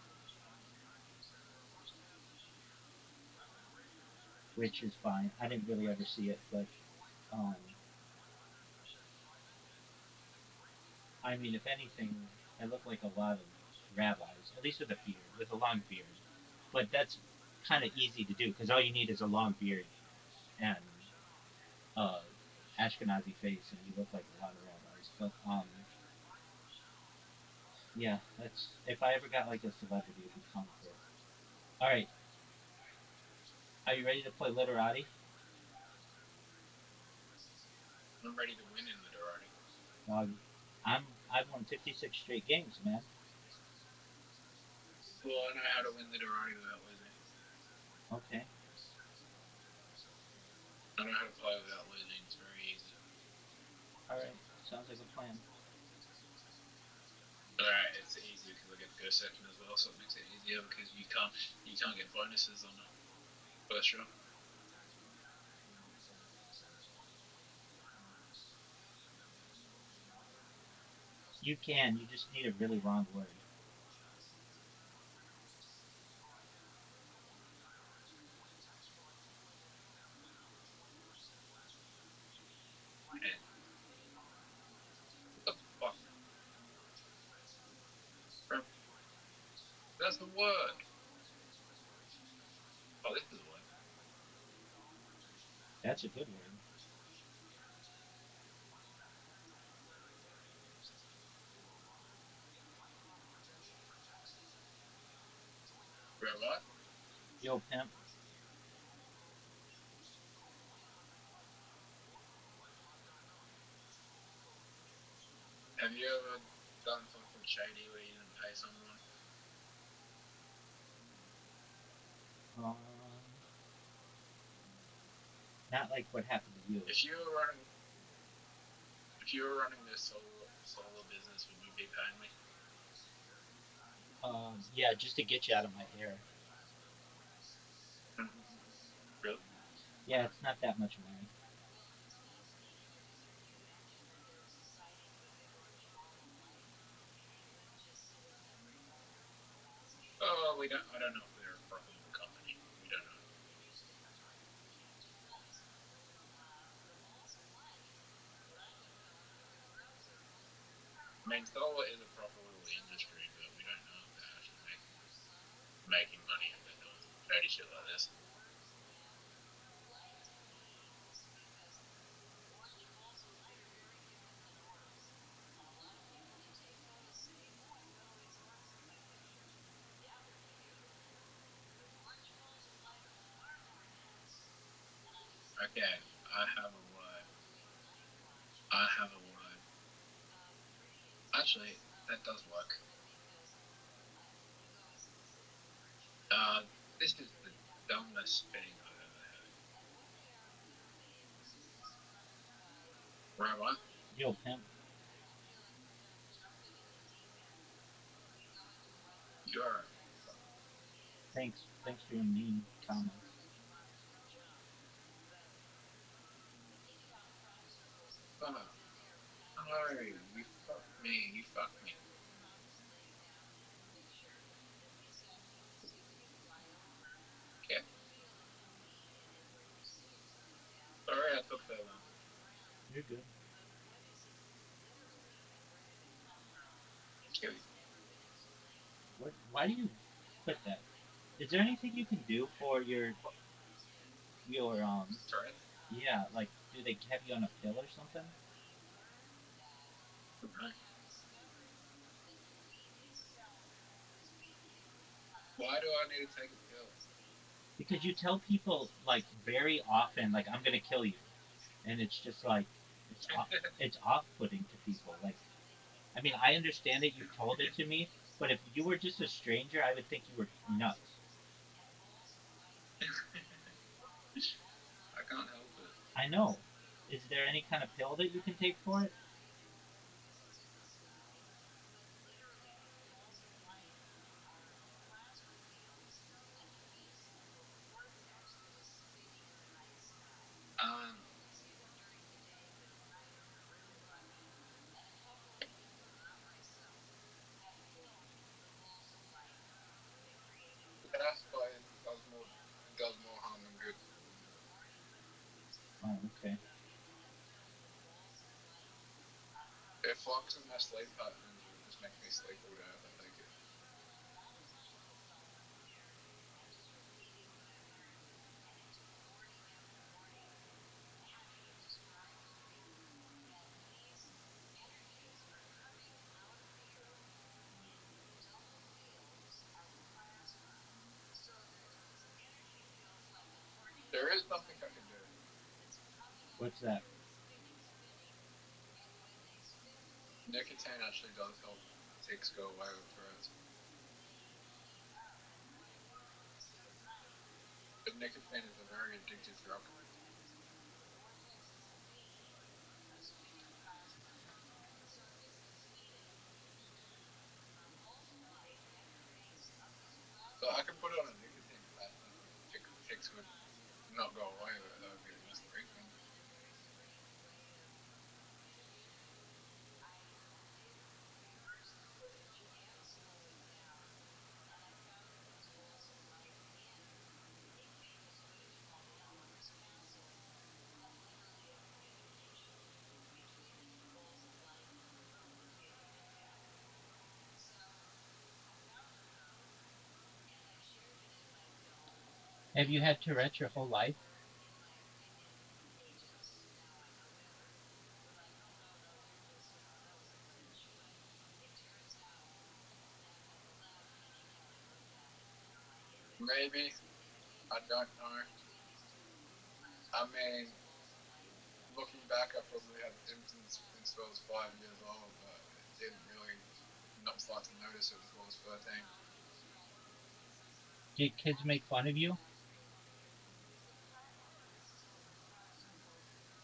Speaker 5: which is fine. I didn't really ever see it, but um, I mean, if anything, I look like a lot of rabbis, at least with a beard, with a long beard. But that's kind of easy to do because all you need is a long beard and uh, Ashkenazi face, and you look like a lot of rabbis. But yeah, that's if I ever got like a celebrity, it'd be Colin Firth. All right, are you ready to play literati?
Speaker 8: I'm ready to win in literati.
Speaker 5: Um, I've won 56 straight games, man.
Speaker 8: Well, I know how to win literati without losing.
Speaker 5: Okay.
Speaker 8: I know how to play without losing. It's very easy.
Speaker 5: All right. Sounds like a plan.
Speaker 8: Alright, it's easy because I get to go second as well, so it makes it easier because you can't get bonuses on the first shot.
Speaker 5: You can. You just need a really wrong word.
Speaker 8: And what the fuck? That's the word. Oh, this is the word.
Speaker 5: That's a good word.
Speaker 8: Rabbi?
Speaker 5: Yo, pimp.
Speaker 8: Have you ever done something shady where you didn't pay someone?
Speaker 5: Um, not like what happened to you.
Speaker 8: If you were running this solar business, would you be paying me?
Speaker 5: Yeah, just to get you out of my hair.
Speaker 8: Really?
Speaker 5: Yeah, it's not that much money.
Speaker 8: Oh, we don't. I don't know if we're a profitable company. We don't know. I mean, solar is a profitable industry, but we don't know if they're actually making money if they're doing shady shit like this. Okay, I have a word. I have a word. Actually, that does work. This is the dumbest thing I've ever heard. Rabbi?
Speaker 5: Yo, pimp.
Speaker 8: You're.
Speaker 5: Thanks for your mean comments.
Speaker 8: Oh, no, you fuck me, you fuck me. Okay. Sorry I took that long.
Speaker 5: You're good.
Speaker 8: Okay.
Speaker 5: What? Why do you put that? Is there anything you can do for your
Speaker 8: Sorry?
Speaker 5: yeah, like do they have you on a pill or something?
Speaker 8: Okay. Why do I need to take a pill?
Speaker 5: Because you tell people like very often like I'm gonna kill you, and it's just like it's it's off-putting to people. Like I mean I understand that you told it to me, but if you were just a stranger, I would think you were nuts.
Speaker 8: I can't help it.
Speaker 5: I know. Is there any kind of pill that you can take for it?
Speaker 8: Um, yes, but it does more harm than good.
Speaker 5: Oh, okay.
Speaker 8: It fucks with my sleep patterns. It just makes me sleep all day if I take it. There is something I can do.
Speaker 5: What's that?
Speaker 8: Nicotine actually does help ticks go away with Tourette's. But nicotine is a very addictive drug. So I could put on a nicotine patch and ticks would not go away, but that would be the most frequent.
Speaker 5: Have you had Tourette's your whole life?
Speaker 8: Maybe. I don't know. I mean, looking back, I probably had symptoms since I was 5 years old, but it didn't really not start to notice it until I was 13.
Speaker 5: Did kids make fun of you?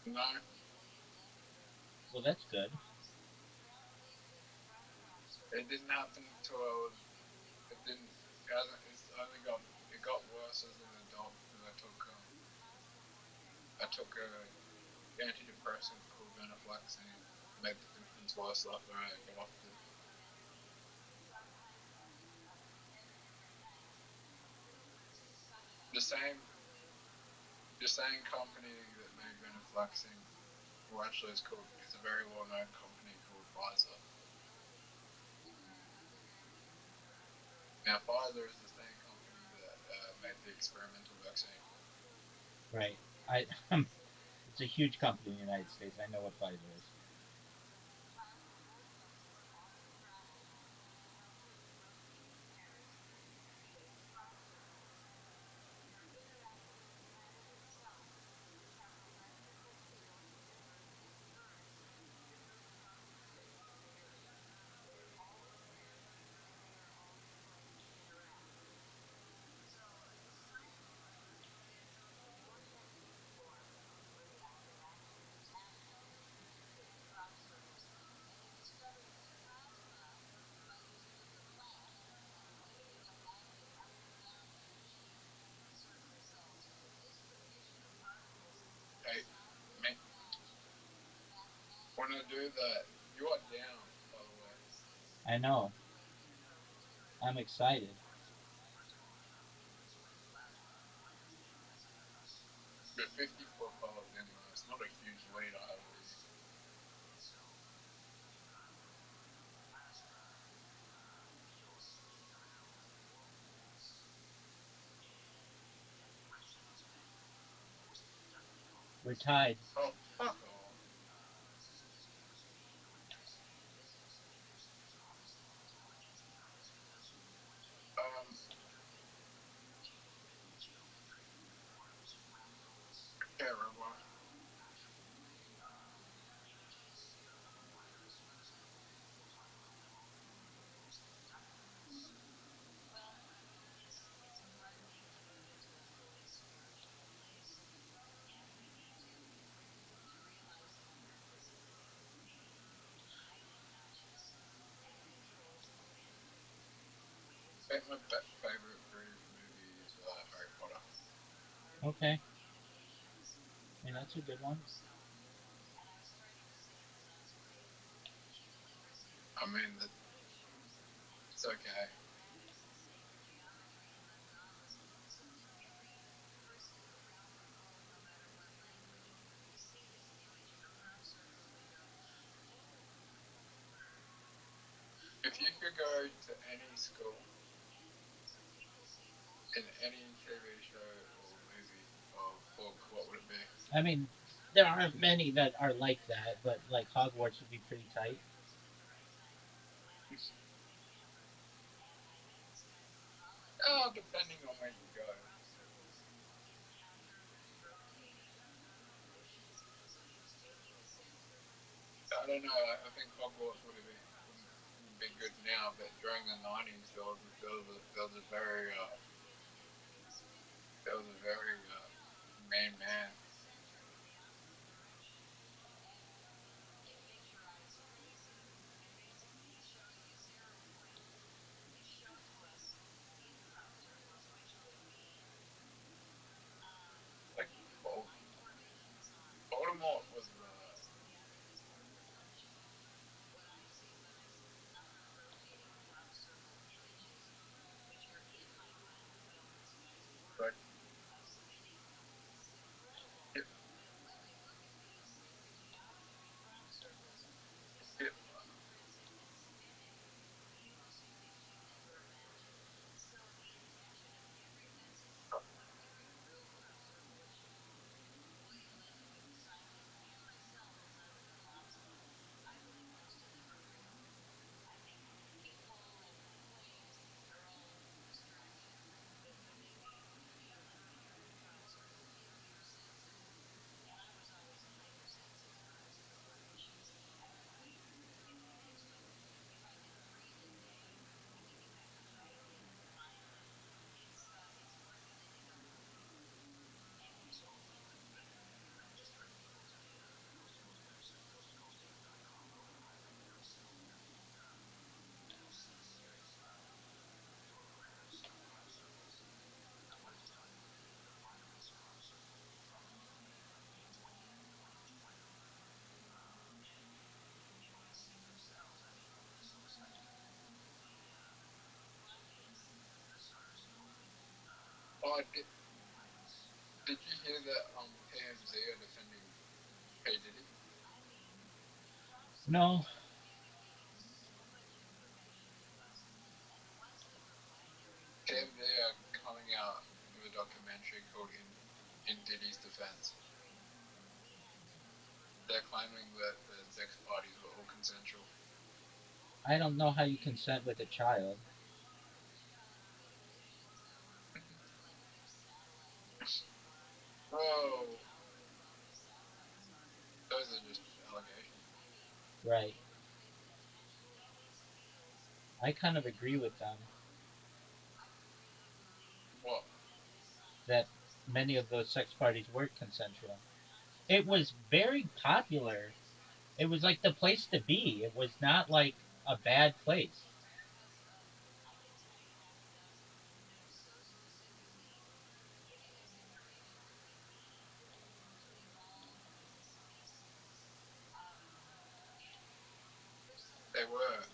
Speaker 8: No,
Speaker 5: Well, that's good.
Speaker 8: it didn't happen until I was. It didn't. It hasn't. It's only got. It got worse as an adult because I took a antidepressant called venlafaxine. Made the symptoms worse after I got off it. The same. The same company that made venlafaxine, well, actually, it's a very well-known company called Pfizer. Now, Pfizer is the same company that made the experimental vaccine.
Speaker 5: Right. I it's a huge company in the United States. I know what Pfizer is.
Speaker 8: that you are down, by the way.
Speaker 5: I know. I'm excited.
Speaker 8: But 54 pounds in, it's not a huge weight either.
Speaker 5: We're tied.
Speaker 8: Oh, fuck off. Um, yeah, Rabbi. I think my favorite British movie is Harry Potter.
Speaker 5: Okay. I mean, that's a good one.
Speaker 8: I mean, it's okay. If you could go to any school in any TV show or movie or book, what would it be?
Speaker 5: I mean, there aren't many that are like that, but like Hogwarts would be pretty tight.
Speaker 8: Oh, depending on where you go. I don't know. I think Hogwarts wouldn't be good now, but during the '90s, there was a very main man. Like Voldemort was like Hit- Hitler. Oh, did you hear that TMZ are defending P Diddy?
Speaker 5: No,
Speaker 8: TMZ are coming out with a documentary called In Diddy's Defense. They're claiming that the sex parties were all consensual.
Speaker 5: I don't know how you consent with a child.
Speaker 8: Whoa, those are just allegations.
Speaker 5: Right. I kind of agree with them
Speaker 8: What?
Speaker 5: that many of those sex parties were consensual. It was very popular. It was like the place to be. It was not like a bad place.
Speaker 8: They were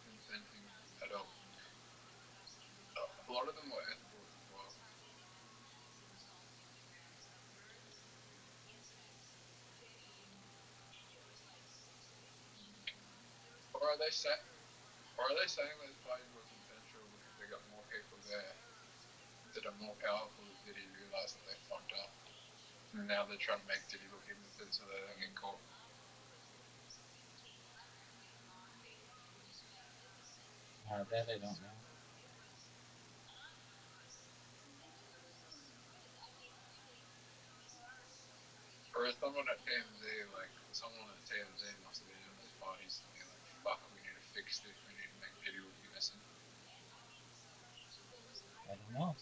Speaker 8: consenting adults. A lot of them were ethical as well. Or are they saying those parties were consensual because they got more people there that are more powerful that Diddy realised that they fucked up, and now they're trying to make Diddy look innocent so they don't get caught?
Speaker 5: That I don't know.
Speaker 8: Or is someone at TMZ, like, someone at TMZ must have been in those parties thinking, like, fuck, we need to fix this, we need to make Diddy look innocent.
Speaker 5: I don't know.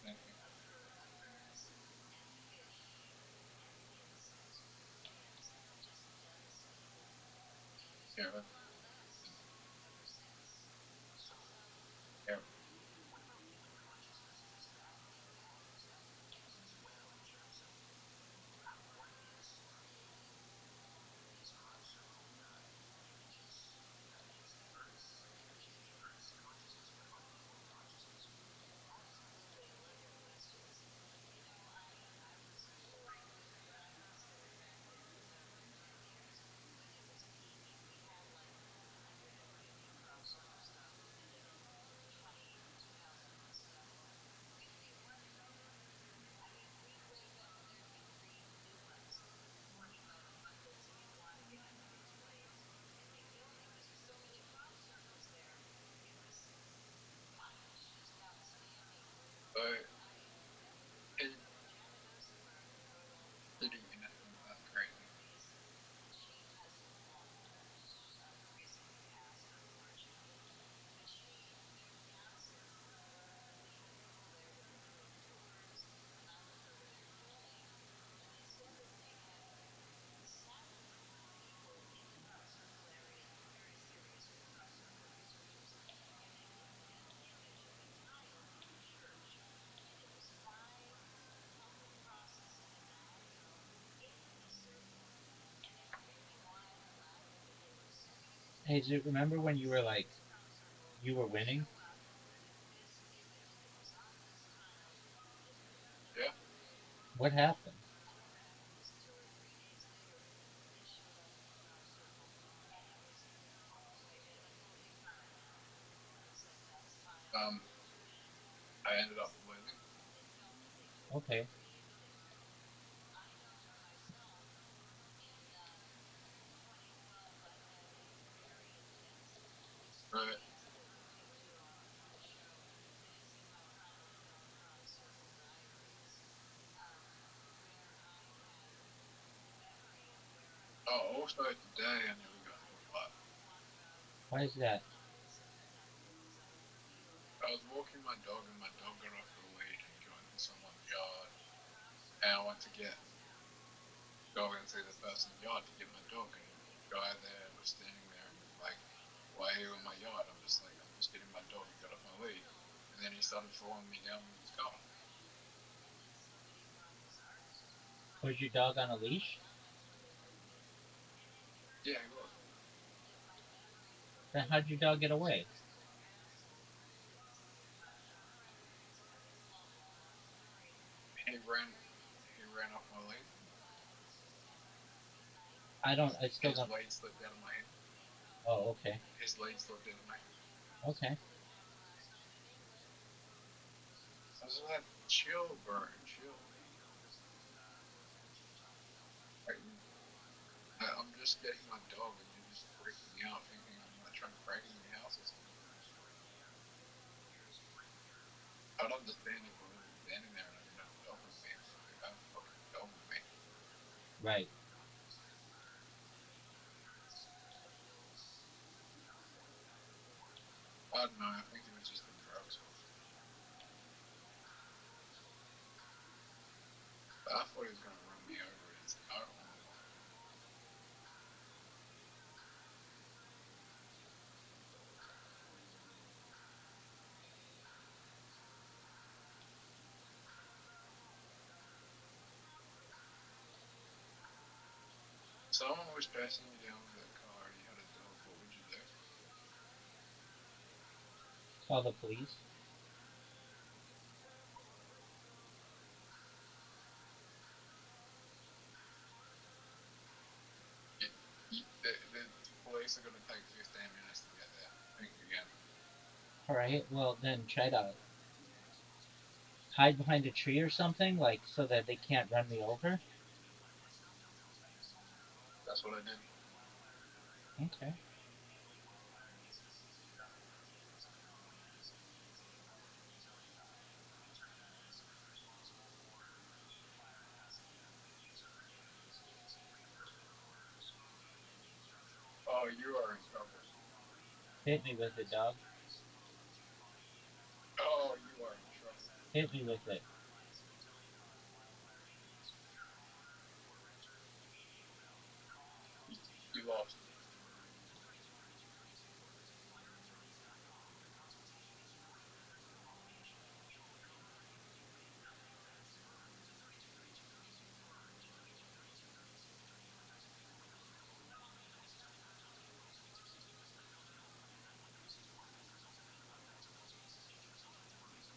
Speaker 8: Thank you. Yeah, but, yeah. So, is Diddy innocent? That's crazy.
Speaker 5: Hey, do you remember when you were like, you were winning?
Speaker 8: Yeah.
Speaker 5: What happened?
Speaker 8: I ended up losing.
Speaker 5: Okay.
Speaker 8: Right. Oh, also today I nearly got into a fight.
Speaker 5: Why is that?
Speaker 8: I was walking my dog and my dog got off the lead and got into someone's yard. And I went to go and see the person's yard to get my dog, and the guy there was standing there and was like, "Why are you in my yard?" I'm just like, "I'm just getting my dog." He got off my lead. And then he started following me down with his car.
Speaker 5: Was your dog on a leash?
Speaker 8: Yeah, he was.
Speaker 5: Then how'd your dog get away?
Speaker 8: He ran off my lead.
Speaker 5: I still
Speaker 8: His
Speaker 5: don't.
Speaker 8: lead slipped out of my hand.
Speaker 5: Oh, okay.
Speaker 8: His lead slipped out of my hand.
Speaker 5: Okay.
Speaker 8: I was like, chill, bro, chill. Like, I'm just getting my dog and you're just freaking out thinking I'm like trying to break into your house or something. I'd understand if I was just standing there and I didn't have a dog with me, but like, I have a fucking dog with me.
Speaker 5: Right.
Speaker 8: I don't know, I think he was just on drugs. But I thought he was going to run me over in his car at one point. Someone was chasing you down with a car. You had a dog. What would you do?
Speaker 5: Call the police.
Speaker 8: The police are going to take 15 minutes to get there. Think again.
Speaker 5: All right. Well, then try to hide behind a tree or something, like so that they can't run me over.
Speaker 8: That's what I did.
Speaker 5: Okay.
Speaker 8: Oh, you are in trouble.
Speaker 5: Hit me with it, dog.
Speaker 8: Oh, you are in trouble.
Speaker 5: Hit me with it.
Speaker 8: You lost.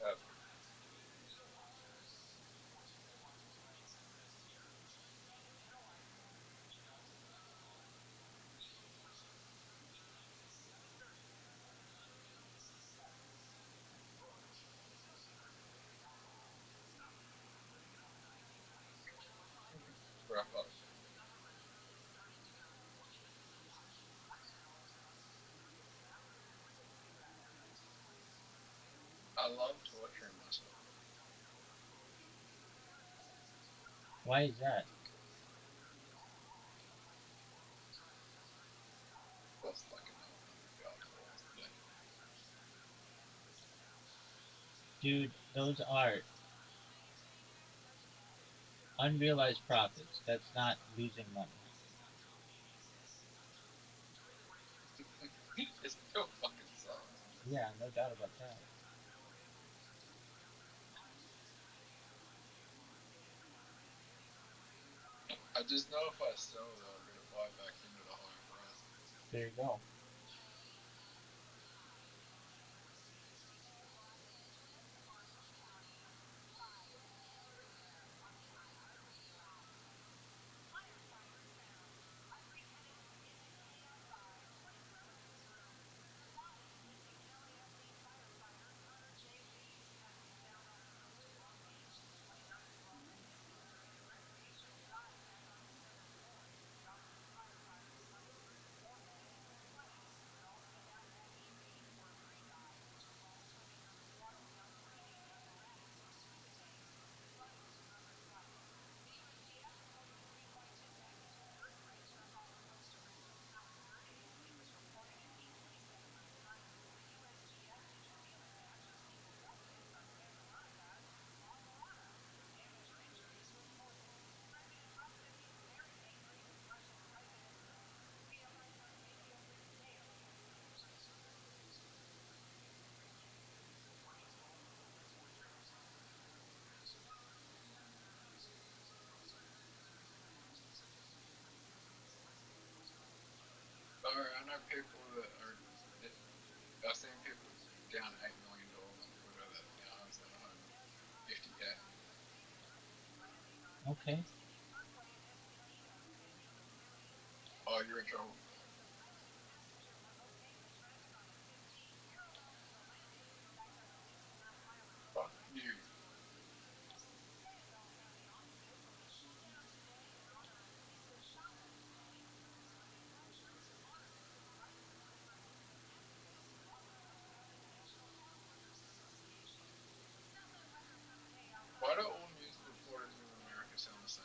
Speaker 8: Uh, wrap up. I love torturing myself.
Speaker 5: Why is that?
Speaker 8: Lost like another 100 yards of horse today.
Speaker 5: Dude, those are unrealized profits. That's not losing money.
Speaker 8: It still fucking sucks.
Speaker 5: Yeah, no doubt about that.
Speaker 8: I just know if I sell it, I'll get it buy back in at a higher price.
Speaker 5: There you go.
Speaker 8: I know people that are. I've seen people down $8 million on Twitter that now owns their home 50K.
Speaker 5: Okay.
Speaker 8: Oh, you're in trouble. Fuck you. Why do all news reporters in America sound the same?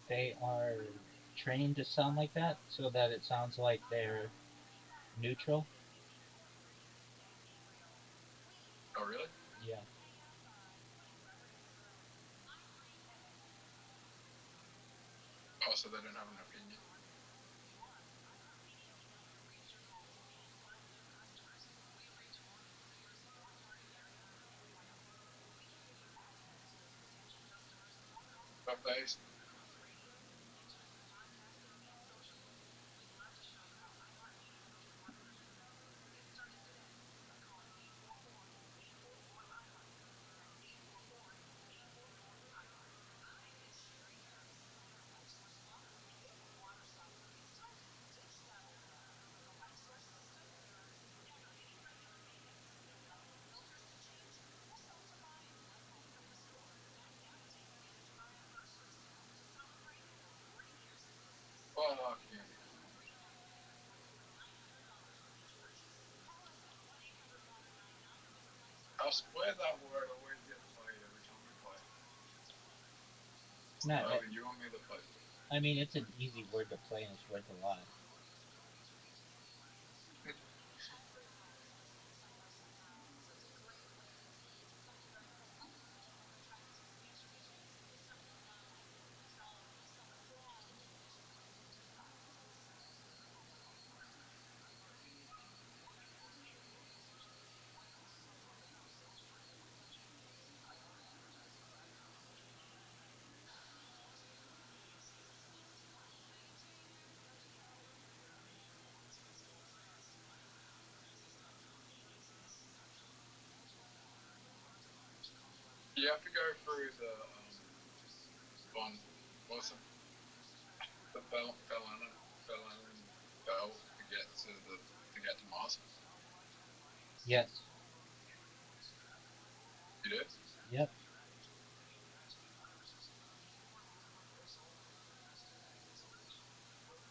Speaker 5: They are trained to sound like that so that it sounds like they're neutral.
Speaker 8: Oh, really?
Speaker 5: Yeah.
Speaker 8: Oh, so they don't have an opinion? But fucking. I swear that word always gets played every time we play.
Speaker 5: Not.
Speaker 8: Either you or me that plays it.
Speaker 5: I mean, it's an easy word to play, and it's worth a lot.
Speaker 8: You have to go through the one. What's the Fallon belt to get to Mars?
Speaker 5: Yes.
Speaker 8: You did?
Speaker 5: Yep.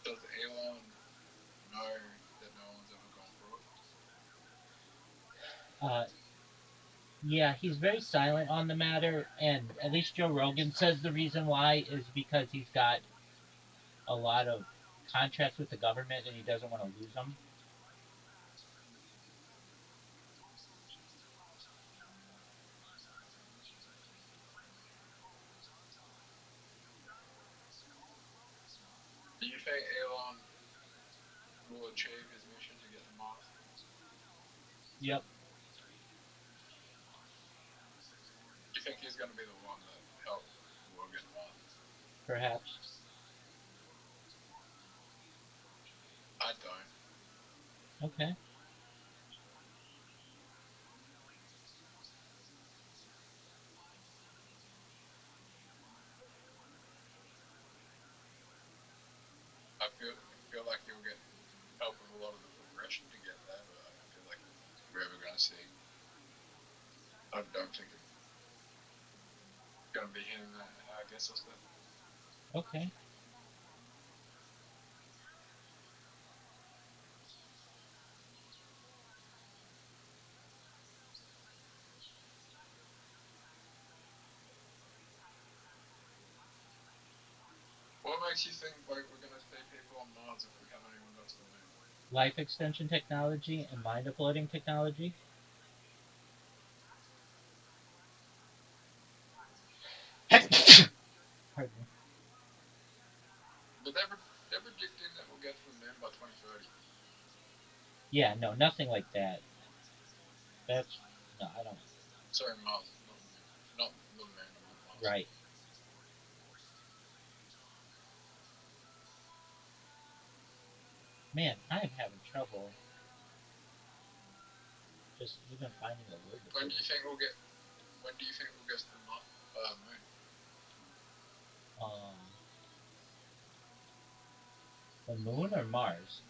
Speaker 8: Does Elon know that no one's ever gone through it?
Speaker 5: Yeah, he's very silent on the matter, and at least Joe Rogan says the reason why is because he's got a lot of contracts with the government and he doesn't want to lose them.
Speaker 8: Do you think Elon will achieve his mission to get to Mars?
Speaker 5: Yep.
Speaker 8: You think he's going to be the one that helps the world get to Mars?
Speaker 5: Perhaps.
Speaker 8: I don't.
Speaker 5: Okay.
Speaker 8: I feel like he'll get help with a lot of the progression to get there, but I don't feel like we're ever going to see. I don't think it's going to be him that gets us there.
Speaker 5: Okay.
Speaker 8: What makes you think like we're going to see people on Mars if we haven't even got to the moon?
Speaker 5: Life extension technology and mind uploading technology. Pardon me.
Speaker 8: But they're predicting that we'll get to the moon by 2030.
Speaker 5: Yeah, no, nothing like that. That's no, I don't.
Speaker 8: Sorry, Mars, not the moon. Not the moon, I meant Mars.
Speaker 5: Right. Man, I am having trouble just even finding a word to
Speaker 8: When
Speaker 5: put.
Speaker 8: do you think we'll get? When do you think we'll get to the moon?
Speaker 5: Um, the moon or Mars?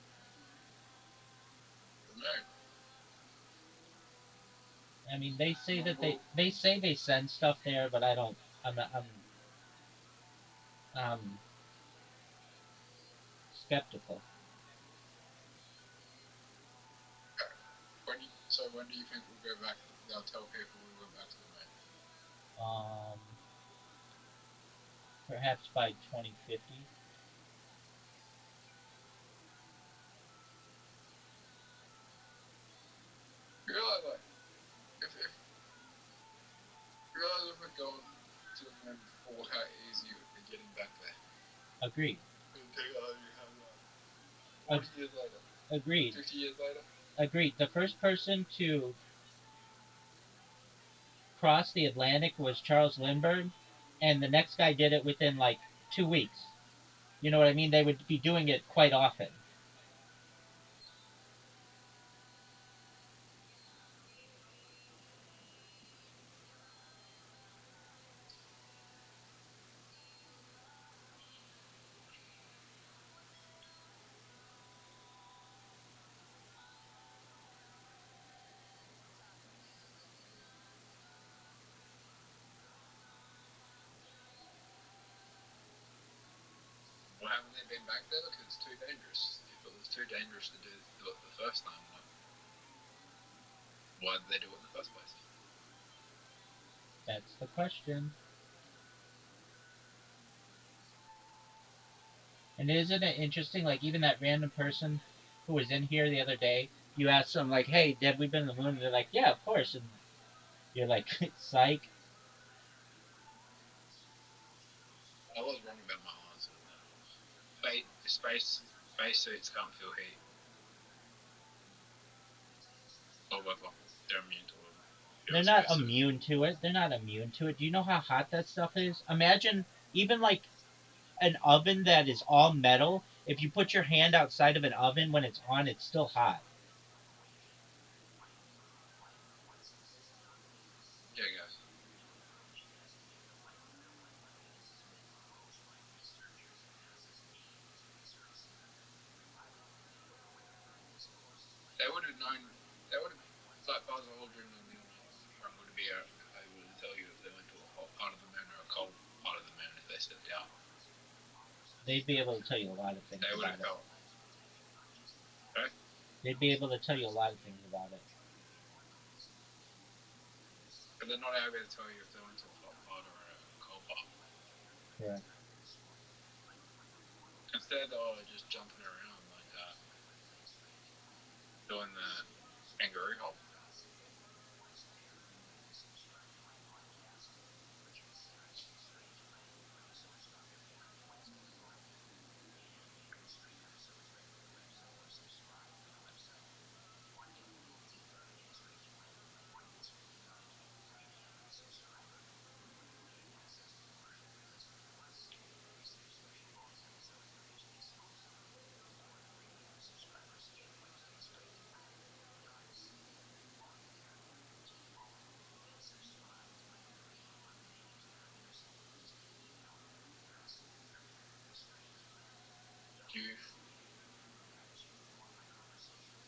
Speaker 8: The moon.
Speaker 5: I mean, they say that they say they send stuff there, but I don't. I'm not. I'm skeptical.
Speaker 8: When do you think we'll go back? They'll tell people we went back to the moon.
Speaker 5: Um, Perhaps by 2050.
Speaker 8: You realize like if you realize if we're going to the moon before, how easy it would be getting back there.
Speaker 5: Agreed.
Speaker 8: The technology has that. 40 years later.
Speaker 5: Agreed.
Speaker 8: 50 years later.
Speaker 5: Agreed. The first person to cross the Atlantic was Charles Lindbergh, and the next guy did it within like 2 weeks. You know what I mean? They would be doing it quite often.
Speaker 8: What happened they been back there? Look, it's too dangerous. If it was too dangerous to do it the first time, why did they do it in the first place?
Speaker 5: That's the question. And isn't it interesting, like, even that random person who was in here the other day, you asked them, like, hey, have we been to the moon? And they're like, yeah, of course. And you're like, psych.
Speaker 8: I was wrong about my answer. Space suits can't feel heat. Or whatever. They're immune to it.
Speaker 5: They're not immune to it. They're not immune to it. Do you know how hot that stuff is? Imagine even like an oven that is all metal. If you put your hand outside of an oven when it's on, it's still hot.
Speaker 8: Yeah, guys. They would have known. They would have, like Buzz Aldrin and Neil Armstrong would be able to tell you if they went to a hot part of the moon or a cold part of the moon if they stepped out.
Speaker 5: They'd be able to tell you a lot of things
Speaker 8: They would
Speaker 5: about
Speaker 8: have
Speaker 5: it.
Speaker 8: felt. Okay?
Speaker 5: They'd be able to tell you a lot of things about it.
Speaker 8: But they're not able to tell you if they went to a hot part or a cold part.
Speaker 5: Correct.
Speaker 8: Instead, they're just jumping around like doing the kangaroo hop.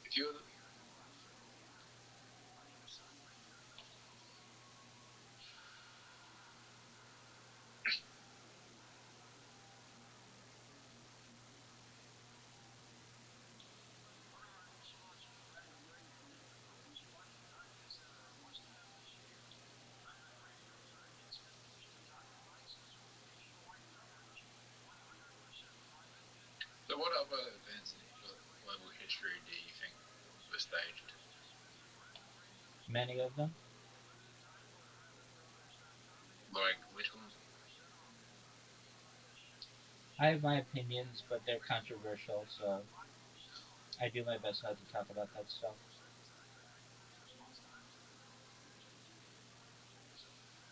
Speaker 8: If you So what other events in global history do you think were staged?
Speaker 5: Many of them.
Speaker 8: Like which ones?
Speaker 5: I have my opinions, but they're controversial, so I do my best not to talk about that stuff.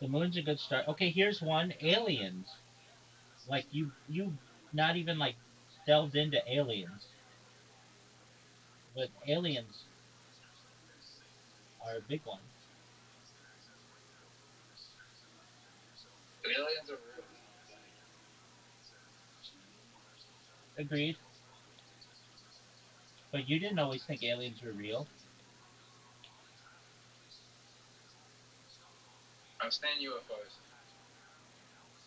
Speaker 5: The moon's a good start. Okay, here's one. Aliens. Like you not even like delved into aliens. But aliens are a big one.
Speaker 8: Aliens are real. They're not fake.
Speaker 5: Agreed. But you didn't always think aliens were real.
Speaker 8: I've seen UFOs.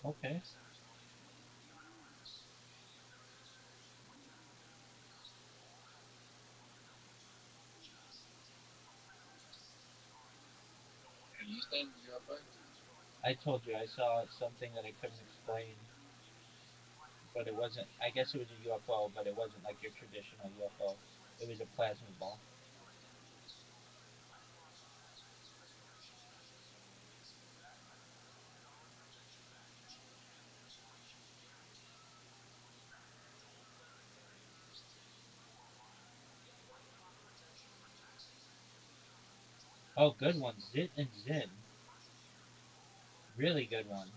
Speaker 5: Okay.
Speaker 8: Have you seen UFO?
Speaker 5: I told you I saw something that I couldn't explain, but it wasn't. I guess it was a UFO, but it wasn't like your traditional UFO. It was a plasma ball. Oh, good one. Zit and Zin. Really good one.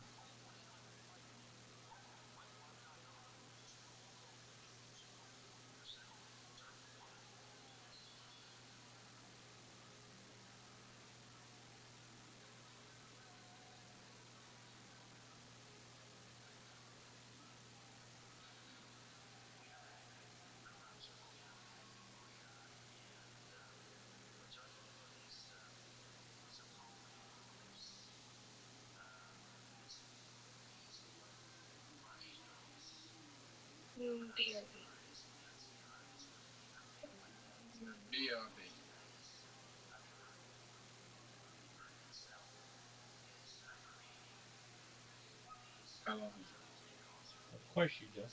Speaker 6: BRB.
Speaker 8: BRB. I love it.
Speaker 5: Of course you do.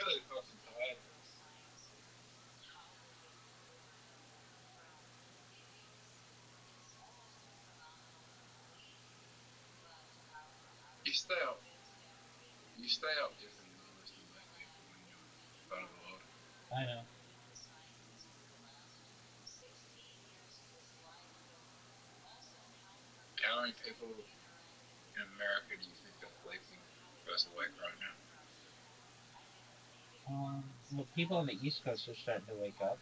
Speaker 8: Really fucking tired. You stay up. You stay up different than listening to black people when you're part of the world.
Speaker 5: I know.
Speaker 8: How many people in America do you think are sleeping versus awake right now?
Speaker 5: Well, people on the East Coast are starting to wake up.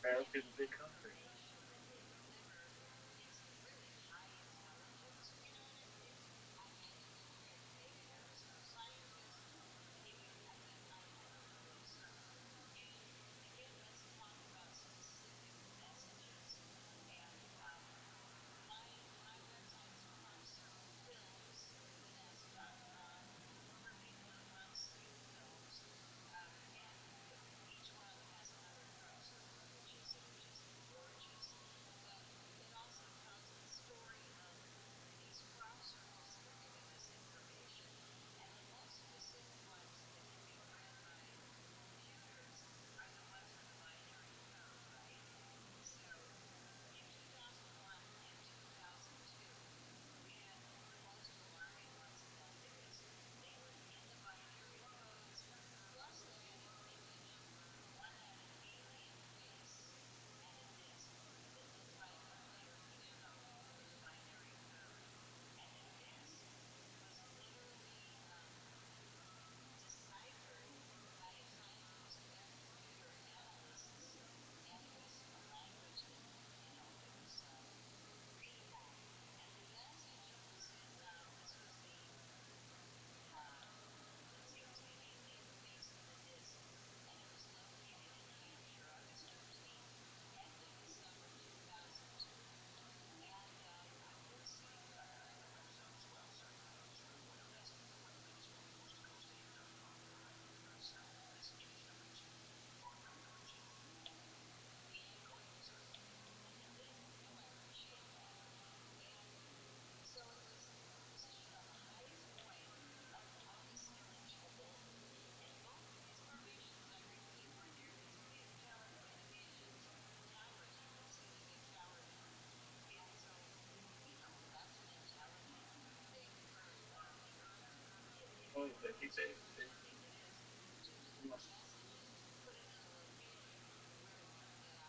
Speaker 8: America's a big country.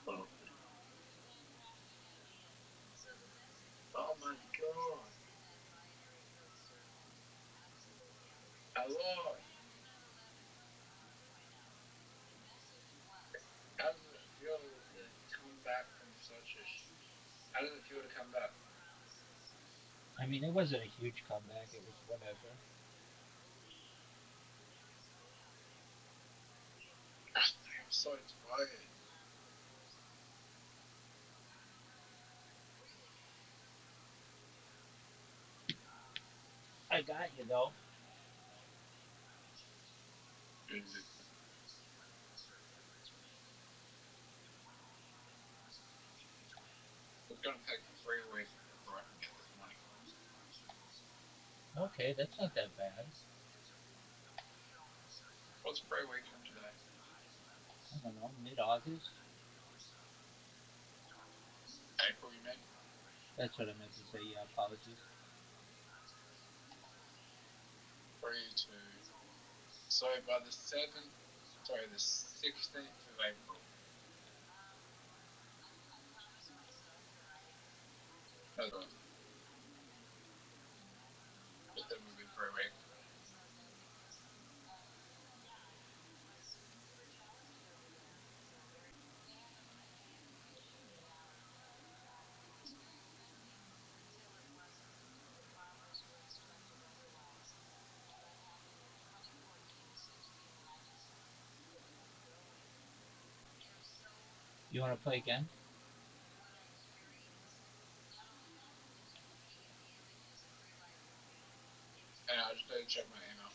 Speaker 8: Oh, oh my god. Hello. How does it feel to come back from such a how does it feel to come back?
Speaker 5: I mean, it wasn't a huge comeback. It was whatever.
Speaker 8: I'm so tired.
Speaker 5: I got you though.
Speaker 8: It's gonna take me 3 weeks before I can get this money.
Speaker 5: Okay, that's not that bad.
Speaker 8: What's 3 weeks from today?
Speaker 5: I don't know, mid-August.
Speaker 8: April, you mean?
Speaker 5: That's what I meant to say. Yeah, apologies.
Speaker 8: 3-2. So by the 16th of April. That's right. But that would be 3 weeks.
Speaker 5: You want to play again?
Speaker 8: And I just need to check my email.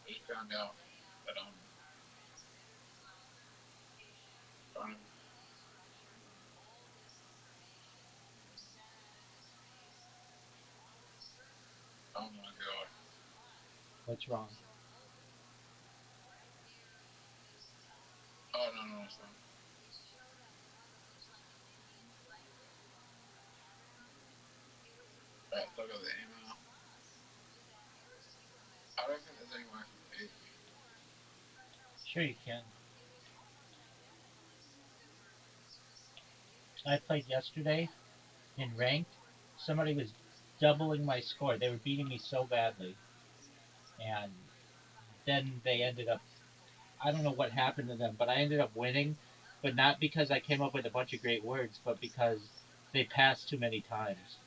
Speaker 8: I just found out that I'm oh my god.
Speaker 5: What's wrong?
Speaker 8: Oh no, no, it's fine. Right, look at the email. I don't think there's any way I can beat you.
Speaker 5: Sure, you can. I played yesterday in ranked. Somebody was doubling my score. They were beating me so badly, and then they ended up. I don't know what happened to them, but I ended up winning. But not because I came up with a bunch of great words, but because they passed too many times.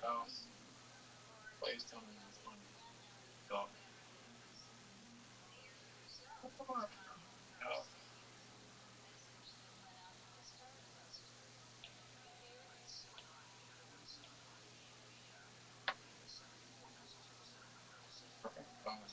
Speaker 8: House. Please tell me this one. God. House. House.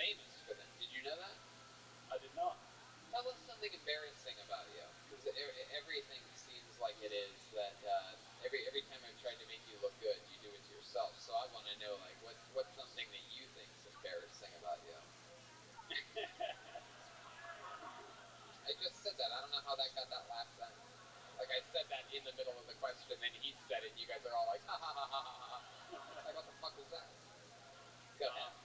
Speaker 1: famous for them. Did you know that?
Speaker 4: I did not.
Speaker 1: Tell us something embarrassing about you, because everything seems like it is that every time I've tried to make you look good, you do it to yourself. So I want to know, like, what's something that you think is embarrassing about you? I just said that. I don't know how that got that last sentence. Like, I said that in the middle of the question, then he said it, and you guys are all like, ha ha ha ha ha ha. Like, what the fuck was that? Go ahead.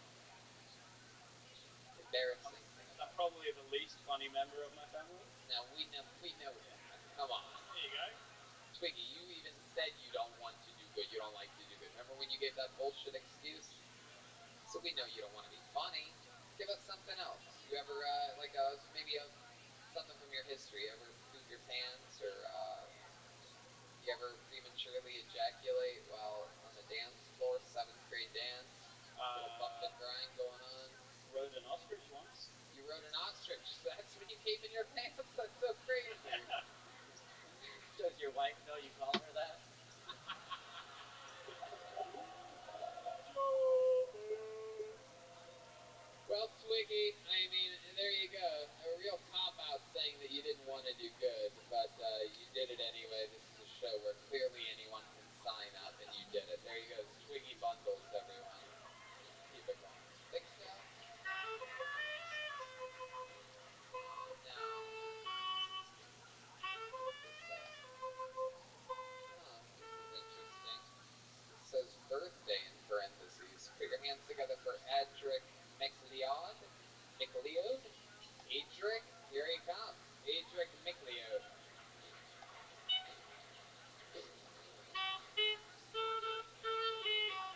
Speaker 1: Embarrassing thing
Speaker 4: I'm
Speaker 1: about you.
Speaker 4: probably the least funny member of my family.
Speaker 1: Now, we know that. Come on.
Speaker 4: There you go.
Speaker 1: Twiggy, you even said you don't want to do good. You don't like to do good. Remember when you gave that bullshit excuse? So we know you don't want to be funny. Give us something else. You ever, maybe something from your history. You ever poop your pants, or you ever prematurely ejaculate while on the dance floor, 7th grade dance? Little bump and grind going on.
Speaker 4: Rode an ostrich once.
Speaker 1: You rode an ostrich. That's when you came in your pants? That's so crazy.
Speaker 3: Does your wife know you call her that?
Speaker 1: Well, Twiggy, I mean, there you go. A real cop-out saying that you didn't want to do good, but you did it anyway. This is a show where clearly anyone can sign up, and you did it. There you go. It's Twiggy Bundles, everyone. Keep it going. Think so? Now, what's this say? Huh, this is interesting. It says birthday in parentheses. Put your hands together for Adric McLeod. McLeod? Adric? Here he comes. Adric McLeod.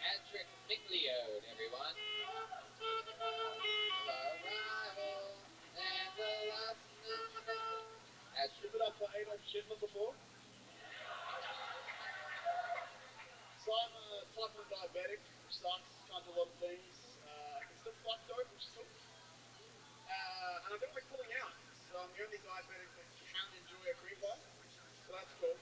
Speaker 1: Adric McLeod, everyone. Arrival and the last Adric.
Speaker 4: Give it up for Adolf Hitler before. So I'm a type 1 diabetic, which sucks. Can't do a lot of things. I can still fuck dope, which is cool. And I don't like pulling out. So I'm the only diabetic that can enjoy a cream pie. So that's cool.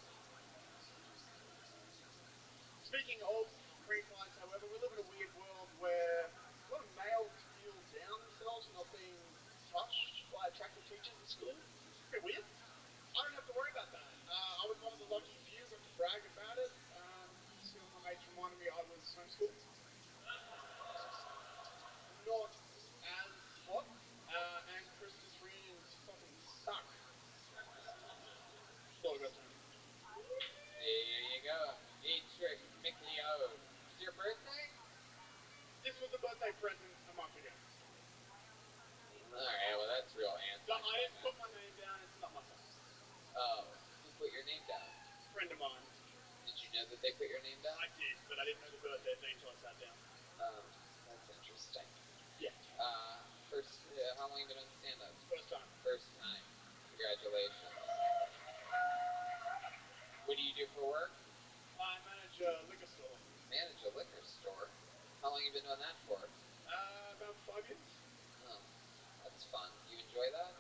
Speaker 4: Speaking of cream pies, however, we live in a weird world where a lot of males feel down themselves for not being touched by attractive teachers at school. It's a bit weird. I don't have to worry about that. I was one of the lucky few, got to brag about it. See, all my mates reminded me I was homeschooled. Not as hot. And Christmas reunions fucking suck. That's all I got, Tony.
Speaker 1: There you go. Adric McLeod. It's your birthday?
Speaker 4: This was a birthday present a month ago.
Speaker 1: Alright, well that's real
Speaker 4: So I didn't
Speaker 1: anti-climax.
Speaker 4: put my name down, it's not my fault.
Speaker 1: Oh, who put your name down?
Speaker 4: A friend of mine.
Speaker 1: Did you know that they put your name down?
Speaker 4: I did, but I didn't know the birthday thing until I sat down.
Speaker 1: Oh, that's interesting.
Speaker 4: Yeah.
Speaker 1: How long have you been on stand-up?
Speaker 4: First time.
Speaker 1: First time. Congratulations. What do you do for work?
Speaker 4: I manage a liquor store.
Speaker 1: Manage a liquor store? How long have you been doing that for?
Speaker 4: About 5 years.
Speaker 1: Oh, that's fun. You enjoy that?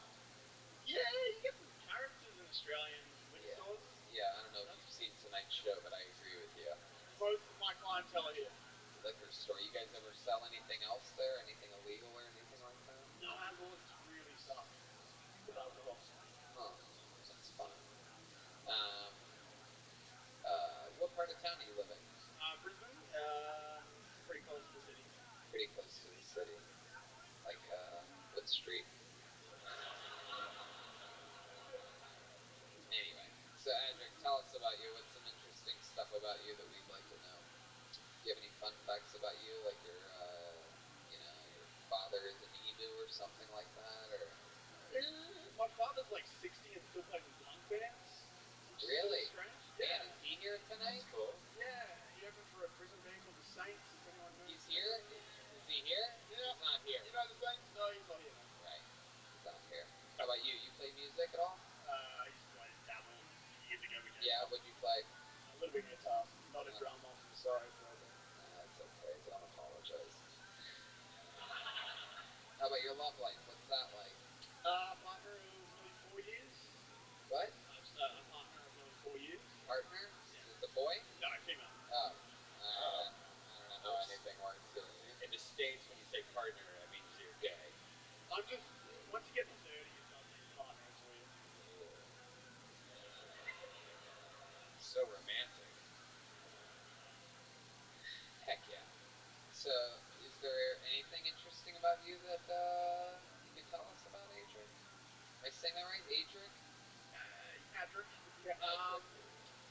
Speaker 4: Yeah, you get some characters in Australian liquor stores.
Speaker 1: Yeah, I don't know if you've seen tonight's show, but I agree with you.
Speaker 4: Most of my clientele are here.
Speaker 1: Liquor store. You guys ever sell anything else there? Anything illegal or anything like that?
Speaker 4: No, our laws really suck with alcohol.
Speaker 1: Huh. That's fun. What part of town do you live in?
Speaker 4: Brisbane, pretty close to the city.
Speaker 1: Pretty close to the city. Like, what street? Anyway, so Adric, tell us about you. What's some interesting stuff about you that we'd like to know? Do you have any fun facts about you, like your father is an Ebu or something like that, or?
Speaker 4: My father's like 60 and still plays in punk bands, which is
Speaker 1: Really?
Speaker 4: sort of strange.
Speaker 1: Man,
Speaker 4: Yeah.
Speaker 1: is he here tonight?
Speaker 3: That's cool.
Speaker 4: Yeah, he opened for a prison band called the Saints, if anyone knows.
Speaker 1: He's here? Is he here?
Speaker 4: Yeah.
Speaker 1: He's not here.
Speaker 4: You know the Saints? No, he's not here, no.
Speaker 1: Right. He's not here. How about you? You play music at all?
Speaker 4: I used to play dabble years ago.
Speaker 1: Yeah, what'd you play?
Speaker 4: A little bit of guitar, not a drummer. I'm sorry for that.
Speaker 1: That's okay. Don't apologize. How about your love life? What's that like?
Speaker 4: Partner of nearly 4 years.
Speaker 1: What?
Speaker 4: A partner of nearly 4 years.
Speaker 1: Partner?
Speaker 4: Yeah.
Speaker 1: Is it the boy?
Speaker 4: No, female.
Speaker 1: Oh. I don't know how anything works here.
Speaker 3: In the States, when you say partner, that means you're gay. I'm just, once you get to 30, you start thinking partner, it's weird.
Speaker 1: So romantic. Heck yeah. So, is there anything interesting about you that you could tell us about, Adric? Am I saying that right? Adric?
Speaker 3: Adric, yeah,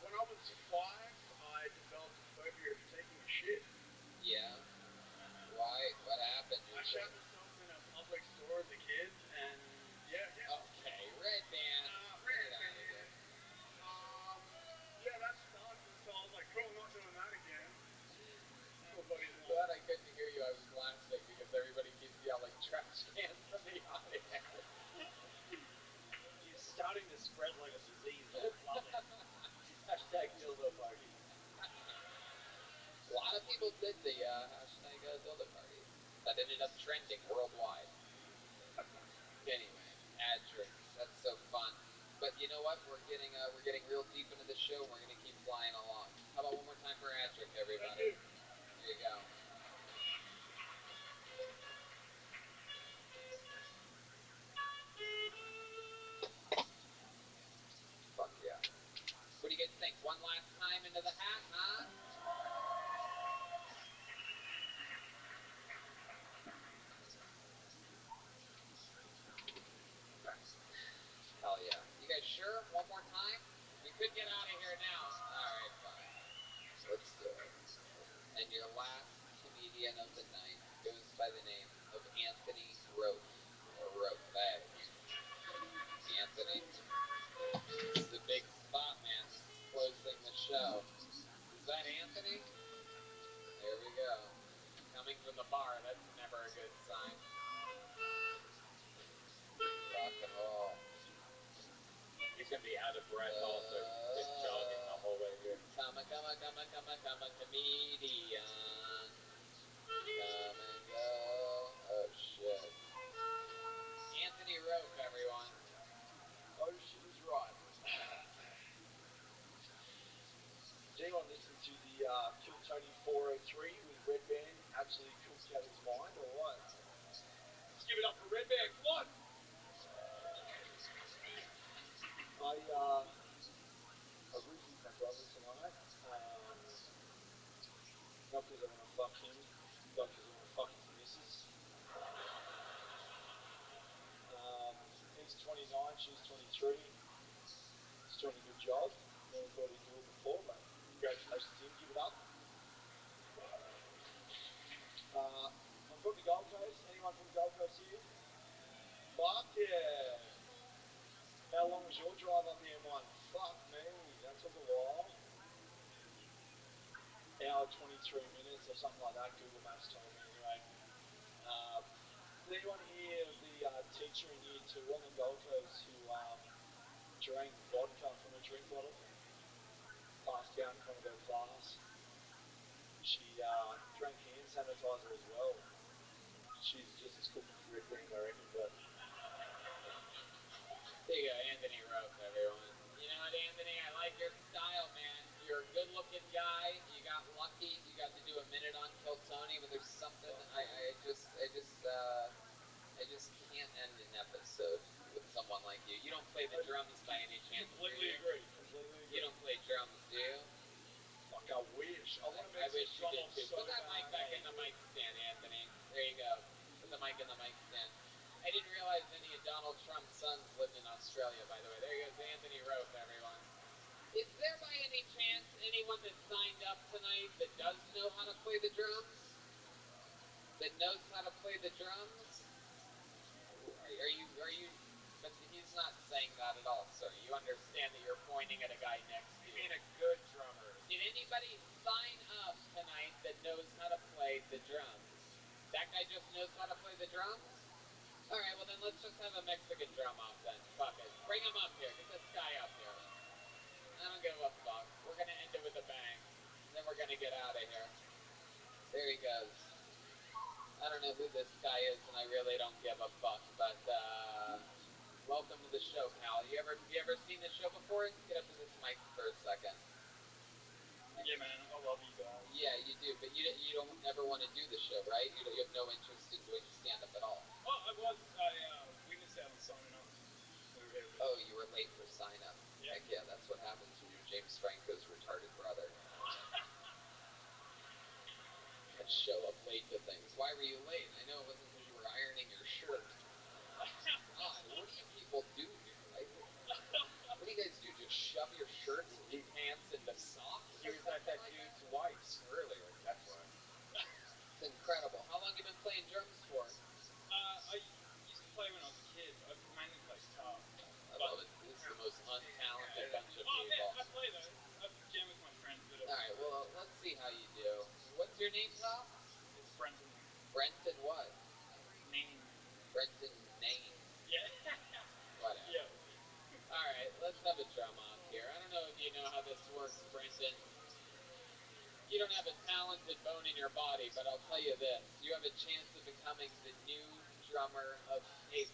Speaker 3: when I was 5, I developed a phobia of taking a shit.
Speaker 1: Yeah. Why? What happened?
Speaker 3: I shat myself in a public store as a kid, and yeah.
Speaker 1: Okay, Red Band. Get it out of here.
Speaker 3: Yeah, that sucked, and so I was like, cool, I'm not doing that again. Nobody's
Speaker 1: I'm glad I couldn't hear you. I was laughing because everybody keeps yelling trash cans from the audience.
Speaker 3: He's starting to spread like a disease. I love it. Hashtag dildo party.
Speaker 1: A lot of people did the hashtag dildo party. That ended up trending worldwide. Anyway, Adric, that's so fun. But you know what? We're getting real deep into the show. We're gonna keep flying along. How about one more time for Adric, everybody? There you go. Fuck yeah. What do you guys think? One last time into the hat, huh? Hell yeah. You guys sure? One more time? We could get out of here now. Alright, fine. Let's do it. And your last comedian of the night goes by the name of Anthony Roth. Or Roth. Hey. Anthony. This is a big spot, man. This is closing the show. Is that Anthony? There we go. Coming from the bar, that's never a good sign. Rock and roll.
Speaker 3: He's gonna be out of breath also. He's been jogging the whole way here.
Speaker 1: Come a comedian. Come and go. Oh shit. Anthony Roth, everyone.
Speaker 3: Oh shit is right. Does anyone listen to the Kill Tony 403 with Red Band absolutely cooked out his mind or what? Let's give it up for Red Band, come on! I roofied my brother tonight. Not because I want to fuck him, but because I want to fuck his missus. He's 29, she's 23. He's doing a good job. Never thought he'd do it before, but congratulations to him. Give it up. I'm from the Gold Coast. Anyone from the Gold Coast here? Fuck yeah. How long was your drive up the M1? Fuck me, that took a while. Hour 23 minutes or something like that, Google Maps told me anyway. Did anyone hear of the teacher in year 2 on the Gold Coast who drank vodka from a drink bottle? Passed out in front of her class. She drank hand sanitizer as well. She's just as cooked as Red Band, I reckon, but...
Speaker 1: There you go, Anthony Roth, everyone. You know what, Anthony? I like your style, man. You're a good-looking guy. You got lucky. You got to do a minute on Kill Tony, but there's something I just can't end an episode with someone like you. You don't play the drums by any chance,
Speaker 3: Completely agree.
Speaker 1: You don't play drums, do you?
Speaker 3: Fuck, I wish. I want to make
Speaker 1: I wish you
Speaker 3: drum
Speaker 1: did
Speaker 3: off
Speaker 1: too.
Speaker 3: so
Speaker 1: Put that
Speaker 3: bad.
Speaker 1: mic back in the mic stand, Anthony. There you go. Put the mic in the mic stand. I didn't realize any of Donald Trump's sons lived in Australia, by the way. There goes Anthony Roth, everyone. Is there by any chance anyone that signed up tonight that does know how to play the drums? That knows how to play the drums? Are you, but he's not saying that at all, sir. You understand that you're pointing at a guy next to you.
Speaker 3: You mean a good drummer?
Speaker 1: Did anybody sign up tonight that knows how to play the drums? That guy just knows how to play the drums? Alright, well then let's just have a Mexican drum off then. Fuck it. Bring him up here. Get this guy up here. I don't give a fuck. We're gonna end it with a bang. And then we're gonna get out of here. There he goes. I don't know who this guy is, and I really don't give a fuck, but welcome to the show, pal. You ever seen the show before? Get up to this mic for a second.
Speaker 3: Yeah, man, I love you guys.
Speaker 1: Yeah, you do, but you don't ever want to do the show, right? You have no interest in doing stand-up at all.
Speaker 4: Oh, we missed out on signing up. We were here a bit.
Speaker 1: Oh, you were late for sign up.
Speaker 4: Yeah.
Speaker 1: Heck yeah, that's what happens when you're James Franco's retarded brother. And show up late to things. Why were you late? I know it wasn't because you were ironing your shirt. God, what do you people do here? What do you guys do? Just shove your shirts and pants into socks?
Speaker 3: He was at that dude's wife's earlier. That's why.
Speaker 1: It's incredible. How long have you been playing drums for?
Speaker 4: I used to play when I was a kid. I mainly play guitar.
Speaker 1: I love it. This is the most untalented bunch of
Speaker 4: Oh,
Speaker 1: people.
Speaker 4: I play though. I jam with my friends a bit.
Speaker 1: Alright, well, let's see how you do. What's your name, pal?
Speaker 4: It's Brenton.
Speaker 1: Brenton what?
Speaker 4: Name.
Speaker 1: Brenton Name.
Speaker 4: Yeah.
Speaker 1: Whatever.
Speaker 4: Yeah.
Speaker 1: Alright, let's have a drum off here. I don't know if you know how this works, Brenton. You don't have a talented bone in your body, but I'll tell you this. You have a chance of becoming the new drummer of... Hey,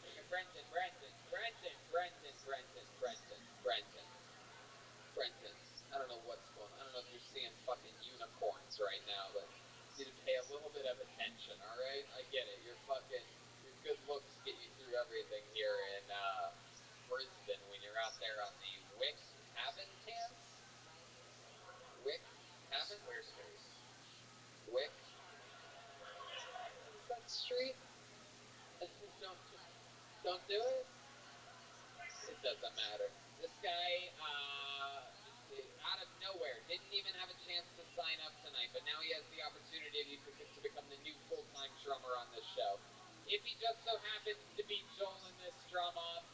Speaker 1: Brenton. I don't know what's going on. I don't know if you're seeing fucking unicorns right now, but you need to pay a little bit of attention, alright? I get it. Your good looks get you through everything here in, Brisbane when you're out there on the Wick Cabin Camps? Wick Cabin?
Speaker 3: Squarespace.
Speaker 1: Wick? Is that street? Don't do it? It doesn't matter. This guy, out of nowhere, didn't even have a chance to sign up tonight, but now he has the opportunity to become the new full-time drummer on this show. If he just so happens to be Joel in this drum off,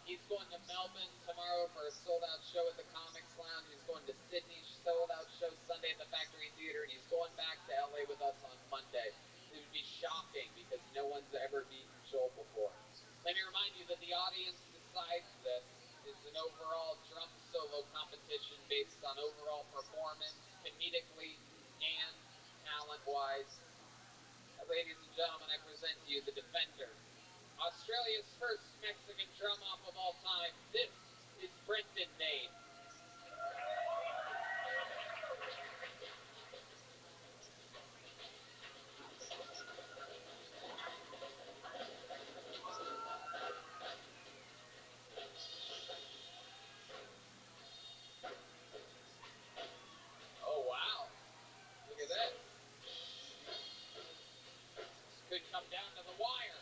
Speaker 1: he's going to Melbourne tomorrow for a sold-out show at the Comics Lounge. He's going to Sydney, sold-out show Sunday at the Factory Theater, and he's going back to LA with us on Monday. It would be shocking because no one's ever beaten Joel before. Let me remind you that the audience decides this. It's an overall drum solo competition based on overall performance, comedically and talent-wise. Ladies and gentlemen, I present to you the defender, Australia's first Mexican drum-off of all time. This is Brenton Nade. Oh, wow. Look at this. This could come down to the wire.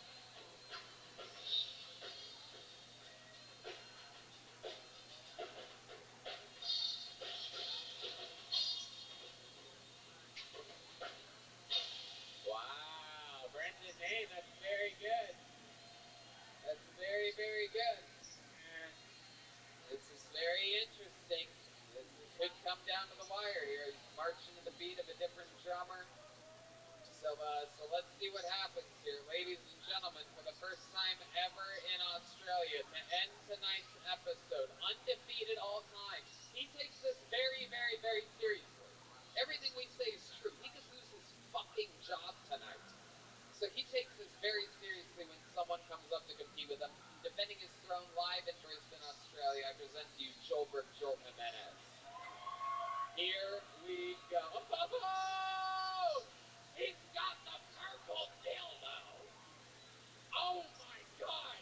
Speaker 1: Wow, Brenton Nade, that's very good. That's very, very good. This is very interesting. This could come down to the wire here. He's marching to the beat of a different drummer. So let's see what happens here. Ladies and gentlemen, for the first time ever in Australia, to end tonight's episode, undefeated all time. He takes this very, very, very seriously. Everything we say is true. He could lose his fucking job tonight. So he takes this very seriously when someone comes up to compete with him. Defending his throne live in Brisbane, Australia, I present to you Joel Jimenez. Here we go. Oh! He's got the purple dildo! Oh my god!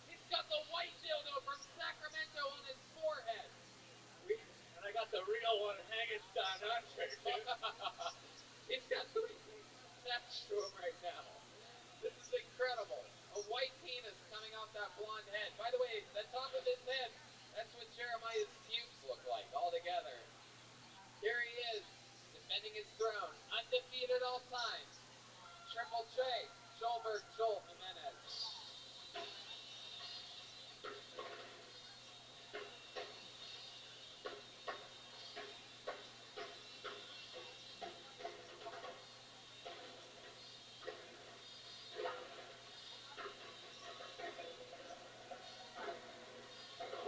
Speaker 1: He's got the white dildo from Sacramento on his forehead!
Speaker 3: And I got the real one hanging down under, dude.
Speaker 1: He's got 3 pieces attached to him right now. This is incredible. A white penis coming off that blonde head. By the way, the top of his head, that's what Jeremiah's pubes look like all together. Here he is, defending his throne, undefeated all time. Triple J, Joel Jimenez.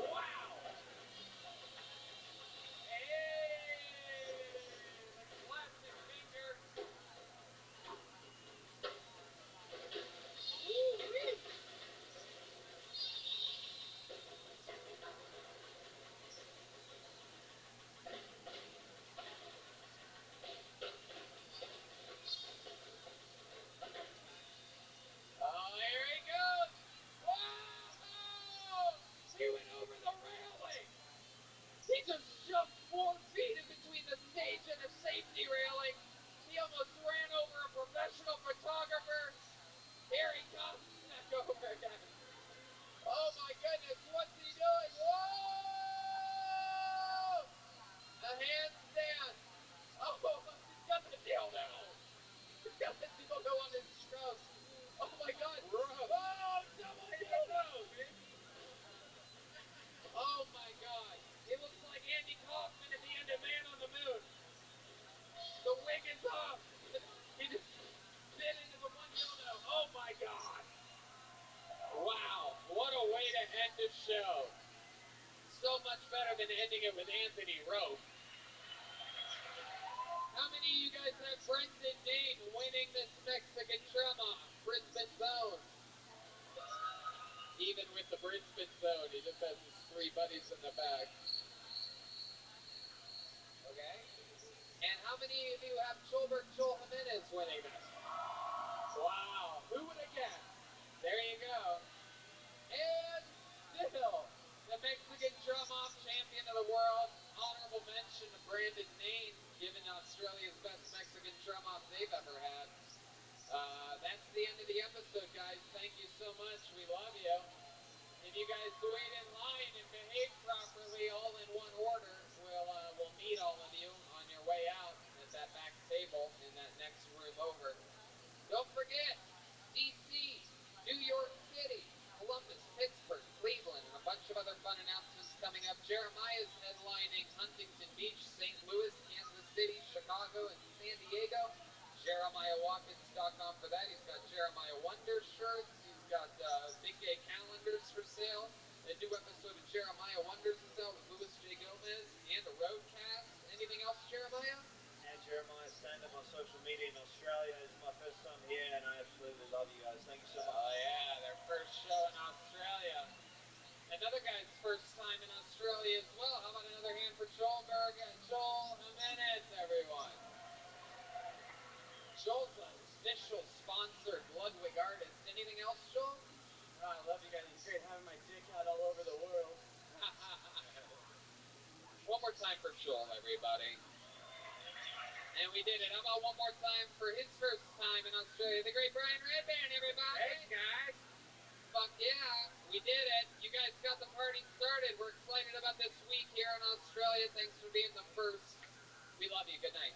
Speaker 1: Wow! Hey! The classic finger. and then ending it with Anthony Rope. How many of you guys have Brendan Nate winning this Mexican drum-off? Brisbane zone. Even with the Brisbane zone, he just has his 3 buddies in the back. Okay. And how many of you have Joel Jimenez winning this? Wow. Who would have guessed? There you go. And still, the Mexican drum-off champion of the world. Honorable mention to Brandon Nate, given Australia's best Mexican drum-off they've ever had. That's the end of the episode, guys. Thank you so much. We love you. If you guys wait in line and behave properly, all in one order, we'll meet all of you on your way out at that back table in that next room over. Don't forget, D.C., New York City, Columbus, Pittsburgh, Cleveland, and a bunch of other fun announcements coming up. Jeremiah's headlining Huntington Beach, St. Louis, Kansas City, Chicago, and San Diego. JeremiahWatkins.com for that. He's got Jeremiah Wonder shirts. He's got Big Gay calendars for sale. A new episode of Jeremiah Wonders is out with Louis J. Gomez and a roadcast. Anything else, Jeremiah?
Speaker 3: And Jeremiah, stand up on social media in Australia. It's my first time here, and I absolutely love you guys. Thank you so much.
Speaker 1: Oh yeah, their first show in Australia. Another guy's first time in Australia as well. How about another hand for Joel Jimenez, everyone? Joel's official sponsored Ludwig artist. Anything else, Joel?
Speaker 3: Oh, I love you guys. It's great having my dick out all over the world.
Speaker 1: One more time for Joel, everybody. And we did it. How about one more time for his first time in Australia? The great Brian Redband, everybody.
Speaker 9: Thanks, guys.
Speaker 1: Fuck yeah, we did it. You guys got the party started. We're excited about this week here in Australia. Thanks for being the first. We love you. Good night.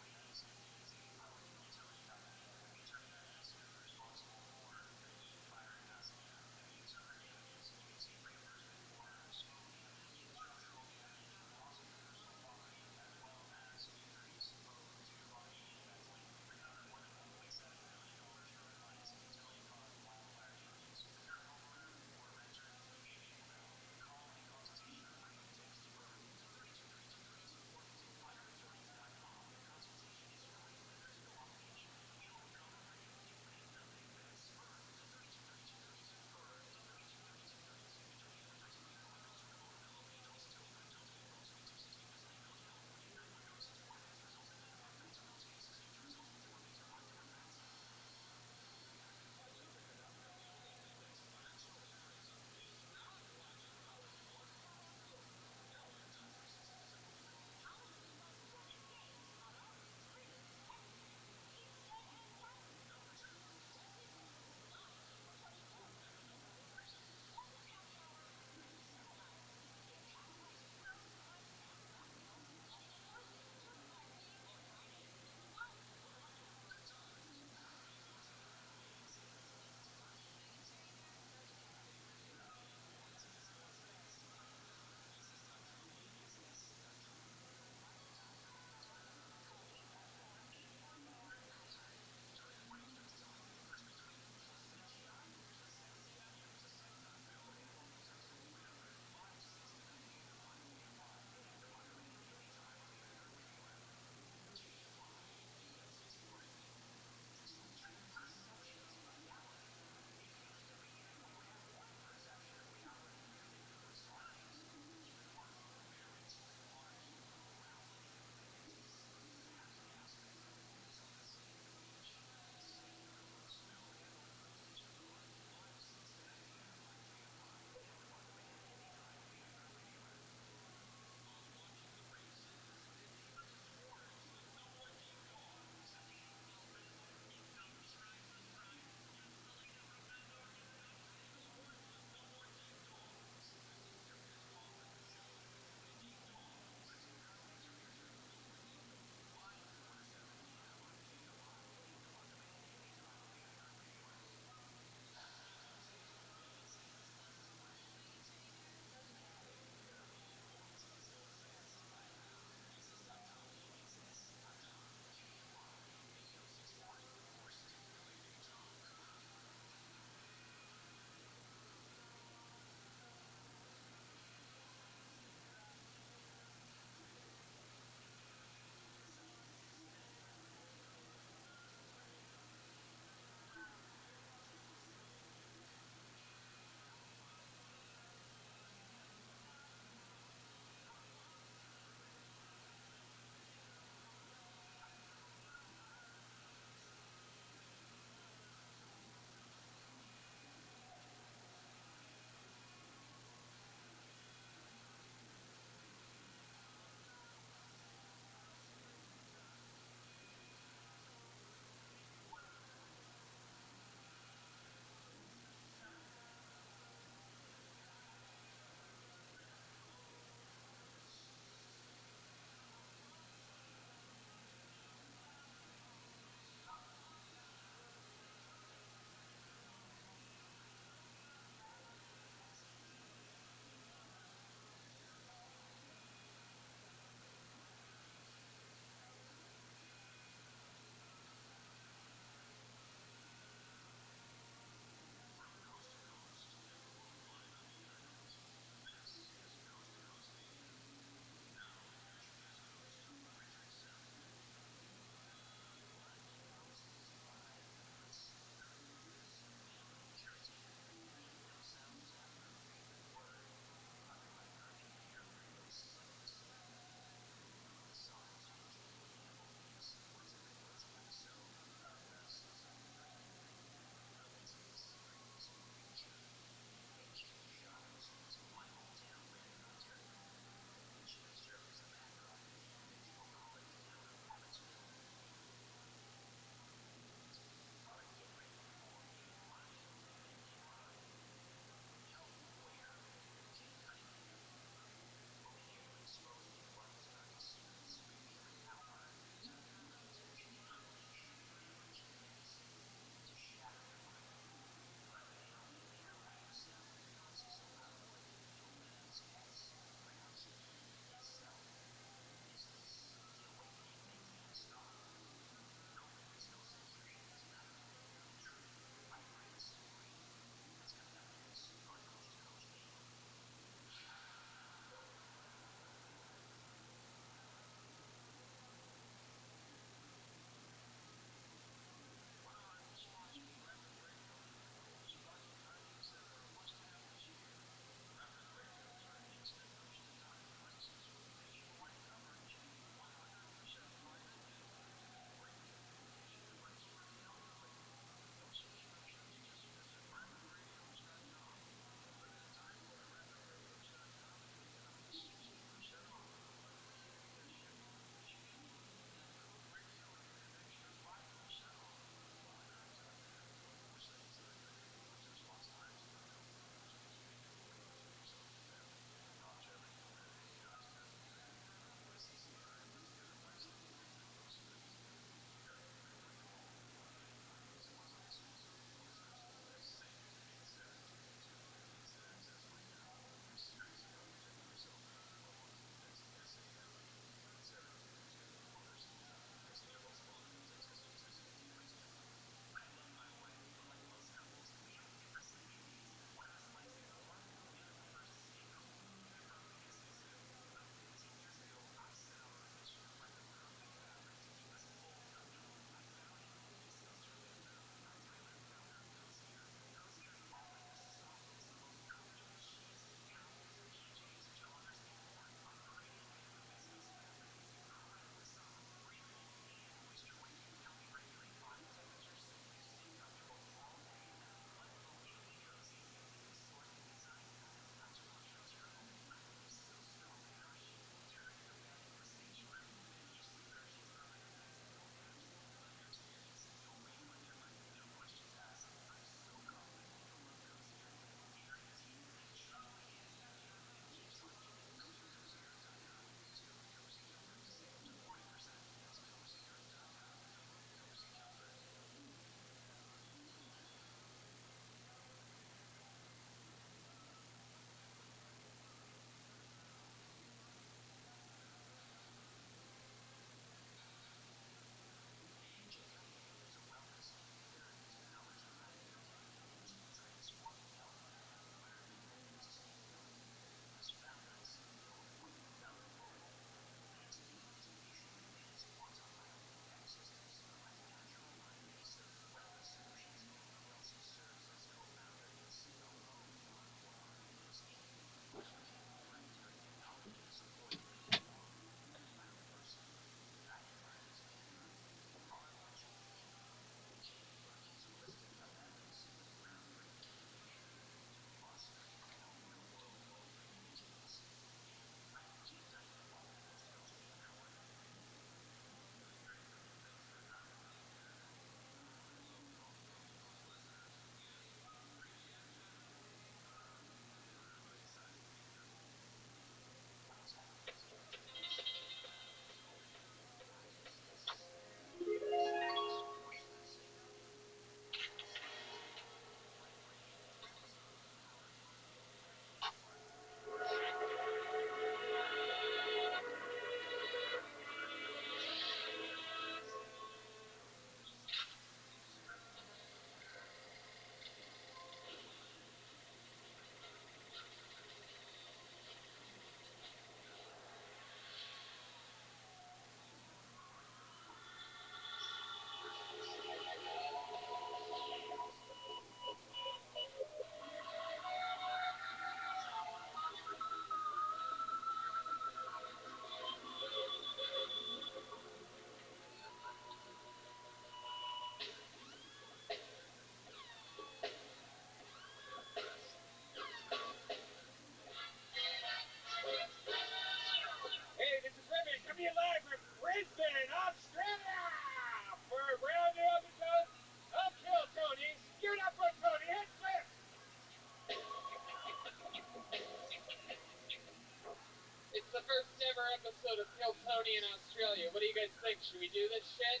Speaker 1: episode of Kill Tony in Australia. What do you guys think? Should we do this shit?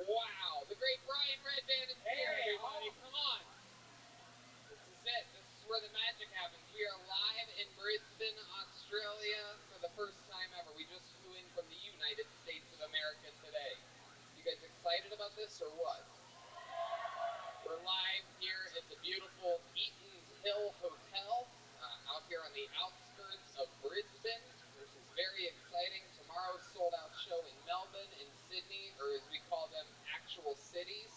Speaker 1: Wow, the great Brian Redband is here, everybody. Come on. This is it. This is where the magic happens. We are live in Brisbane, Australia for the first time ever. We just flew in from the United States of America today. You guys excited about this or what? We're live here at the beautiful Eaton's Hill Hotel out here on the outskirts of Brisbane. This is very exciting. Tomorrow's sold-out show in Melbourne, in Sydney, or as we call them, actual cities.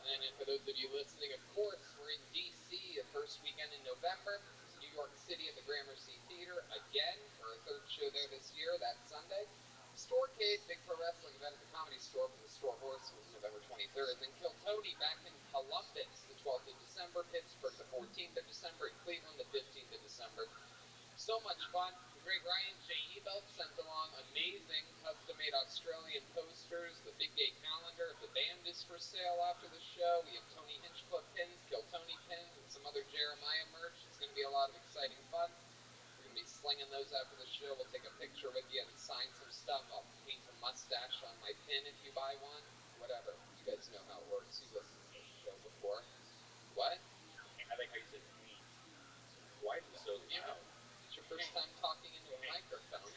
Speaker 1: And for those of you listening, of course, we're in D.C. the first weekend in November. New York City at the Gramercy Theater again for our third show there this year, that Sunday. Storecade, big pro wrestling event at the Comedy Store from the Store Horsemen, November 23rd. And then Kill Tony back in Columbus, the 12th of December. Pittsburgh, the 14th of December. And Cleveland, the 15th of December. So much fun. The great Ryan J. Ebelt sent along amazing custom-made Australian posters. The Big Day calendar of the band is for sale after the show. We have Tony Hinchcliffe pins, Kill Tony pins, and some other Jeremiah merch. It's going to be a lot of exciting fun. We're going to be slinging those after the show. We'll take a picture with you and sign some stuff. I'll paint a mustache on my pin if you buy one. Whatever. You guys know how it works. You listened to the show before. What?
Speaker 3: I like how you said paint. Why is it so loud?
Speaker 1: It's your first time talking into a microphone.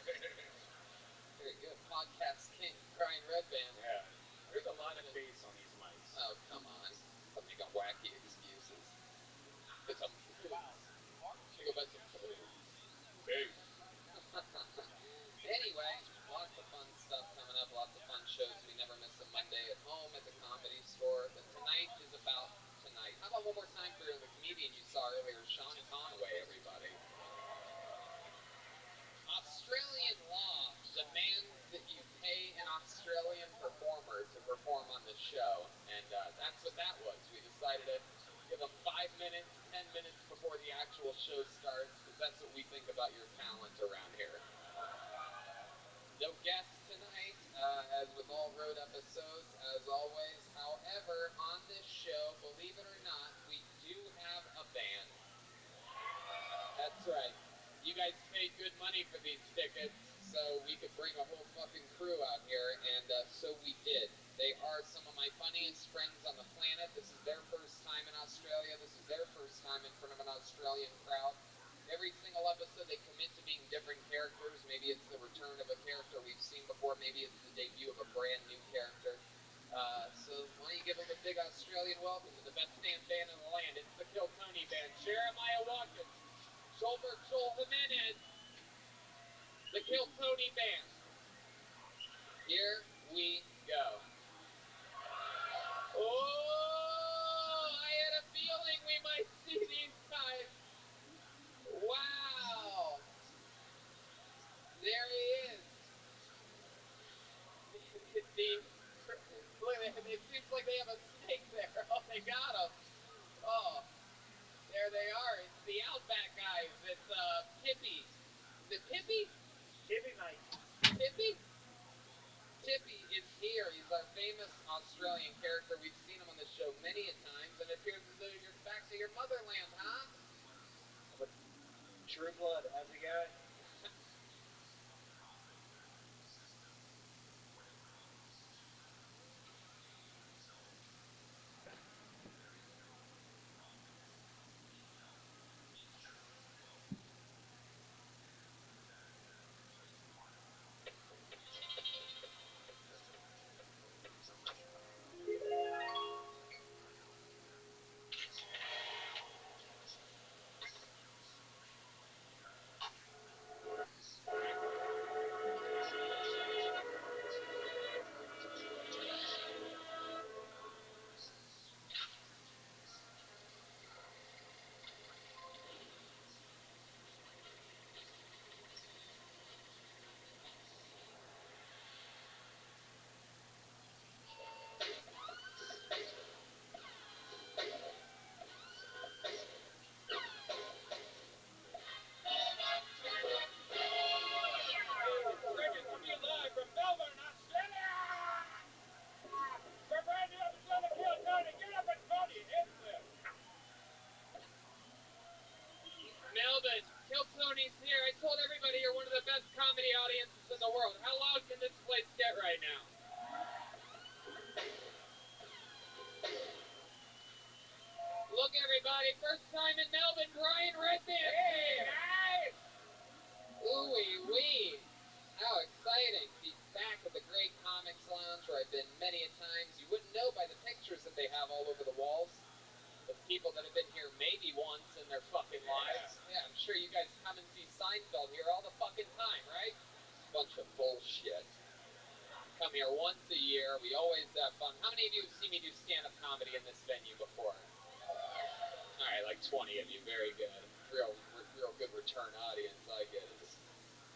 Speaker 1: Very good. Podcast king, Brian Redband.
Speaker 3: Yeah. There's a lot of bass on these mics.
Speaker 1: Oh, come on. Stop making wacky excuses. Get some food. Should go buy some food.
Speaker 3: Bass.
Speaker 1: Anyway, lots of fun stuff coming up. Lots of fun shows. We never miss a Monday at home at the Comedy Store. But tonight is about tonight. How about one more time for the comedian you saw earlier, Sean Conway, everybody. Australian law demands that you pay an Australian performer to perform on the show, and that's what that was. We decided to give them 5 minutes, 10 minutes before the actual show starts, because that's what we think about your talent around here. No guests tonight, as with all road episodes, as always. However, on this show, believe it or not, we do have a band. That's right. You guys paid good money for these tickets, so we could bring a whole fucking crew out here, and so we did. They are some of my funniest friends on the planet. This is their first time in Australia. This is their first time in front of an Australian crowd. Every single episode, they commit to being different characters. Maybe it's the return of a character we've seen before. Maybe it's the debut of a brand new character. So why don't you give them a big Australian welcome to the best damn band in the land. It's the Kill Tony Band. Jeremiah Watkins. Joel Jimenez, the Kill Tony Band. Here we go. Oh, I had a feeling we might see these guys. Wow. There he is. Look, it seems like they have a snake there. Oh, they got him. Oh, there they are. It's the Outback guys. It's Tippy. Is it Tippy?
Speaker 3: Tippy, mate.
Speaker 1: Tippy? Tippy is here. He's our famous Australian character. We've seen him on the show many a times, and it appears as though you're back to your motherland, huh?
Speaker 3: True blood. How's it going?
Speaker 1: comedy audiences in the world. How loud can this place get right now? Look, everybody, first time in Melbourne, Brian Redband. Hey, guys! Ooh-wee-wee. How exciting to be back at the Great Comics Lounge, where I've been many a times. You wouldn't know by the pictures that they have all over the walls. The people that have been here maybe once in their fucking lives. Yeah, I'm sure you guys come and see Seinfeld here all the fucking time, right? Bunch of bullshit. Come here once a year. We always have fun. How many of you have seen me do stand-up comedy in this venue before? All right, like 20 of you. Very good. Real good return audience. I get it.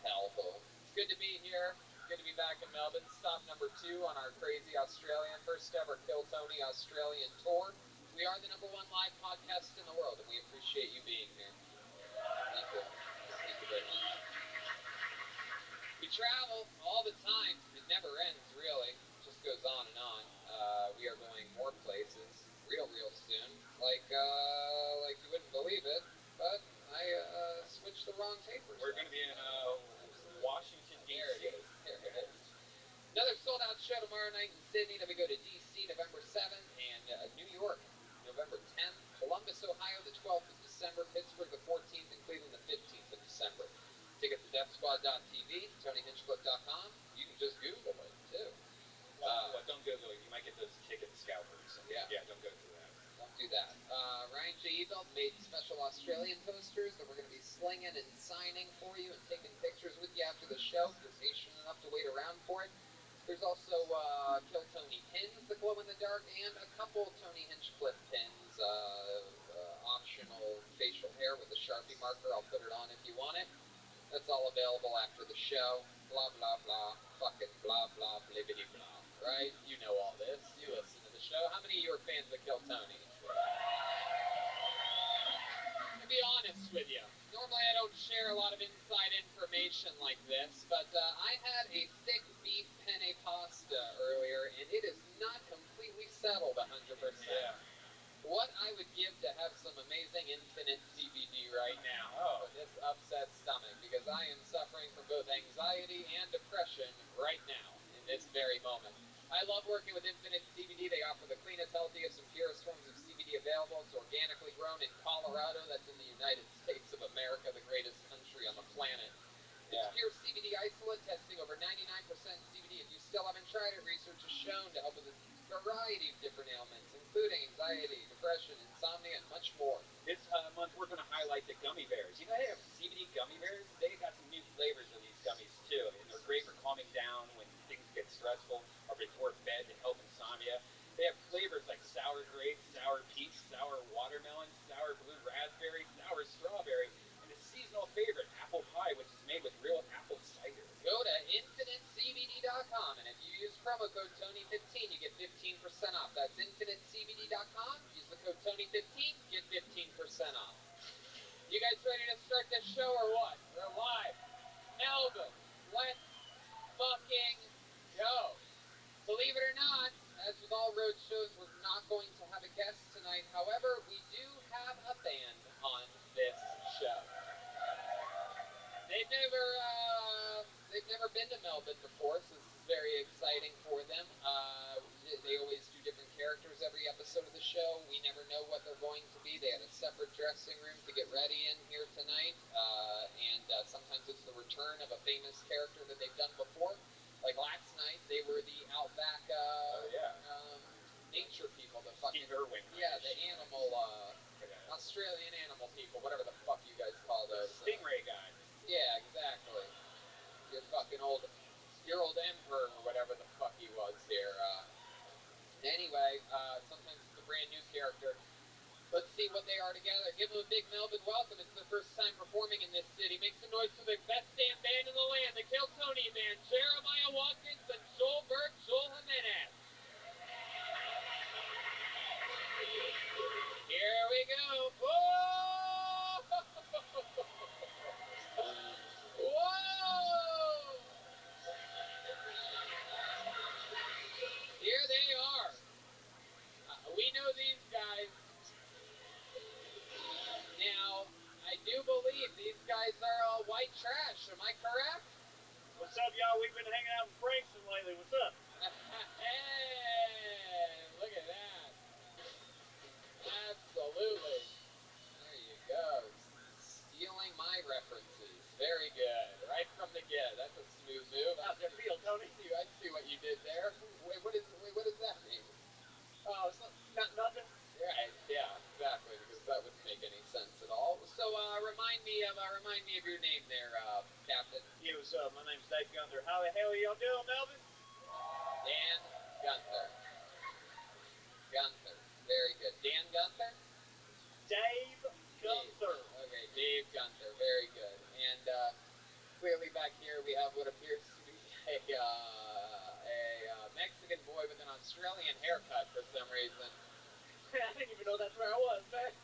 Speaker 1: Hellhole. It's good to be here. It's good to be back in Melbourne. Stop number 2 on our crazy Australian, first ever Kill Tony Australian tour. We are the #1 live podcast in the world, and we appreciate you being here. Thank you. Thank you very much. We travel all the time. It never ends, really. It just goes on and on. We are going more places real soon. Like you wouldn't believe it, but I switched the wrong papers.
Speaker 3: We're going to be in Washington, D.C.
Speaker 1: There it is. Another sold-out show tomorrow night in Sydney. Then we go to D.C. November 7th and New York November 10th. Columbus, Ohio the 12th of December. Pittsburgh the 14th and Cleveland the 15th of December. Tickets at deathsquad.tv, TonyHinchcliffe.com. You can just Google it, too.
Speaker 3: Well, don't Google it. You might get those ticket scalpers.
Speaker 1: Yeah,
Speaker 3: don't go through that.
Speaker 1: Don't do that. Ryan J. Ebelt made special Australian posters that we're going to be slinging and signing for you and taking pictures with you after the show if you're patient enough to wait around for it. There's also Kill Tony pins that glow in the dark and a couple Tony Hinchcliffe pins, optional facial hair with a Sharpie marker. I'll put it on if you want it. That's all available after the show. Blah, blah, blah. Fucking blah, blah, blibbity, blah. Right? You know all this. You listen to the show. How many of you are fans of Kill Tony? To be honest with you, normally I don't share a lot of inside information like this, but I had a thick beef penne pasta earlier, and it is not completely settled 100%.
Speaker 3: Yeah.
Speaker 1: What I would give to have some amazing infinite CBD right now for this upset stomach, because I am suffering from both anxiety and depression right now, in this very moment. I love working with Infinite CBD. They offer the cleanest, healthiest, and purest forms of CBD available. It's organically grown in Colorado. That's in the United States of America, the greatest country on the planet. It's pure CBD isolate, testing over 99% CBD. If you still haven't tried it, research has shown to help with a variety of different ailments, including anxiety, depression, insomnia, and much more.
Speaker 3: This month we're going to highlight the gummy bears. You know they have CBD gummy bears? They got some new flavors of these gummies too, and they're great for calming down when things get stressful or before bed to help insomnia. They have flavors like sour grape, sour peach, sour watermelon, sour blue raspberry, sour strawberry, and a seasonal favorite, apple pie, which is made with real apple cider.
Speaker 1: Go to InfiniteCBD.com, and if you use promo code Tony15, you get 15% off. That's InfiniteCBD.com. Use the code Tony15, get 15% off. You guys ready to start this show or what? We're live. Melbourne, let's fucking go. Believe it or not, as with all road shows, we're not going to have a guest tonight. However, we do have a band on this show. They've never been to Melbourne before, so this is very exciting for them. They always do different characters every episode of the show. We never know what they're going to be. They had a separate dressing room to get ready in here tonight, and sometimes it's the return of a famous character that they've done before. Like last night, they were the Outback nature people. The fucking
Speaker 3: Steve Irwin.
Speaker 1: the animal, Australian animal people, whatever the fuck you guys call those.
Speaker 3: Stingray guy.
Speaker 1: Yeah, exactly. Your old emperor or whatever the fuck he was here. Anyway, sometimes it's a brand new character. Let's see what they are together. Give them a big Melbourne welcome. It's their first time performing in this city. Make some noise for the best damn band in the land, the Kill Tony Band. Jeremiah Watkins and Joel Jimenez. Here we go. Whoa! Whoa! Here they are. We know these guys. Now, I do believe these guys are all white trash. Am I correct?
Speaker 3: What's up, y'all? We've been hanging out in Frankston lately. What's up?
Speaker 1: Hey, look at that. Absolutely. There you go. Stealing my references. Very good. Right from the get. That's a smooth move.
Speaker 3: How's it feel, Tony?
Speaker 1: I see what you did there. Wait, what does that mean?
Speaker 3: Oh, it's nothing.
Speaker 1: Right. Yeah. Exactly. Because that wouldn't make any sense at all. So, remind me of your name there, Captain.
Speaker 3: Yeah, what's up? My name's Dave Gunther. How the hell are y'all doing, Melvin?
Speaker 1: Dan Gunther. Gunther. Very good. Dan Gunther?
Speaker 3: Dave Gunther.
Speaker 1: Okay, Dave Gunther. Very good. And clearly back here we have what appears to be a Mexican boy with an Australian haircut for some reason.
Speaker 3: I didn't even know that's where I was, man.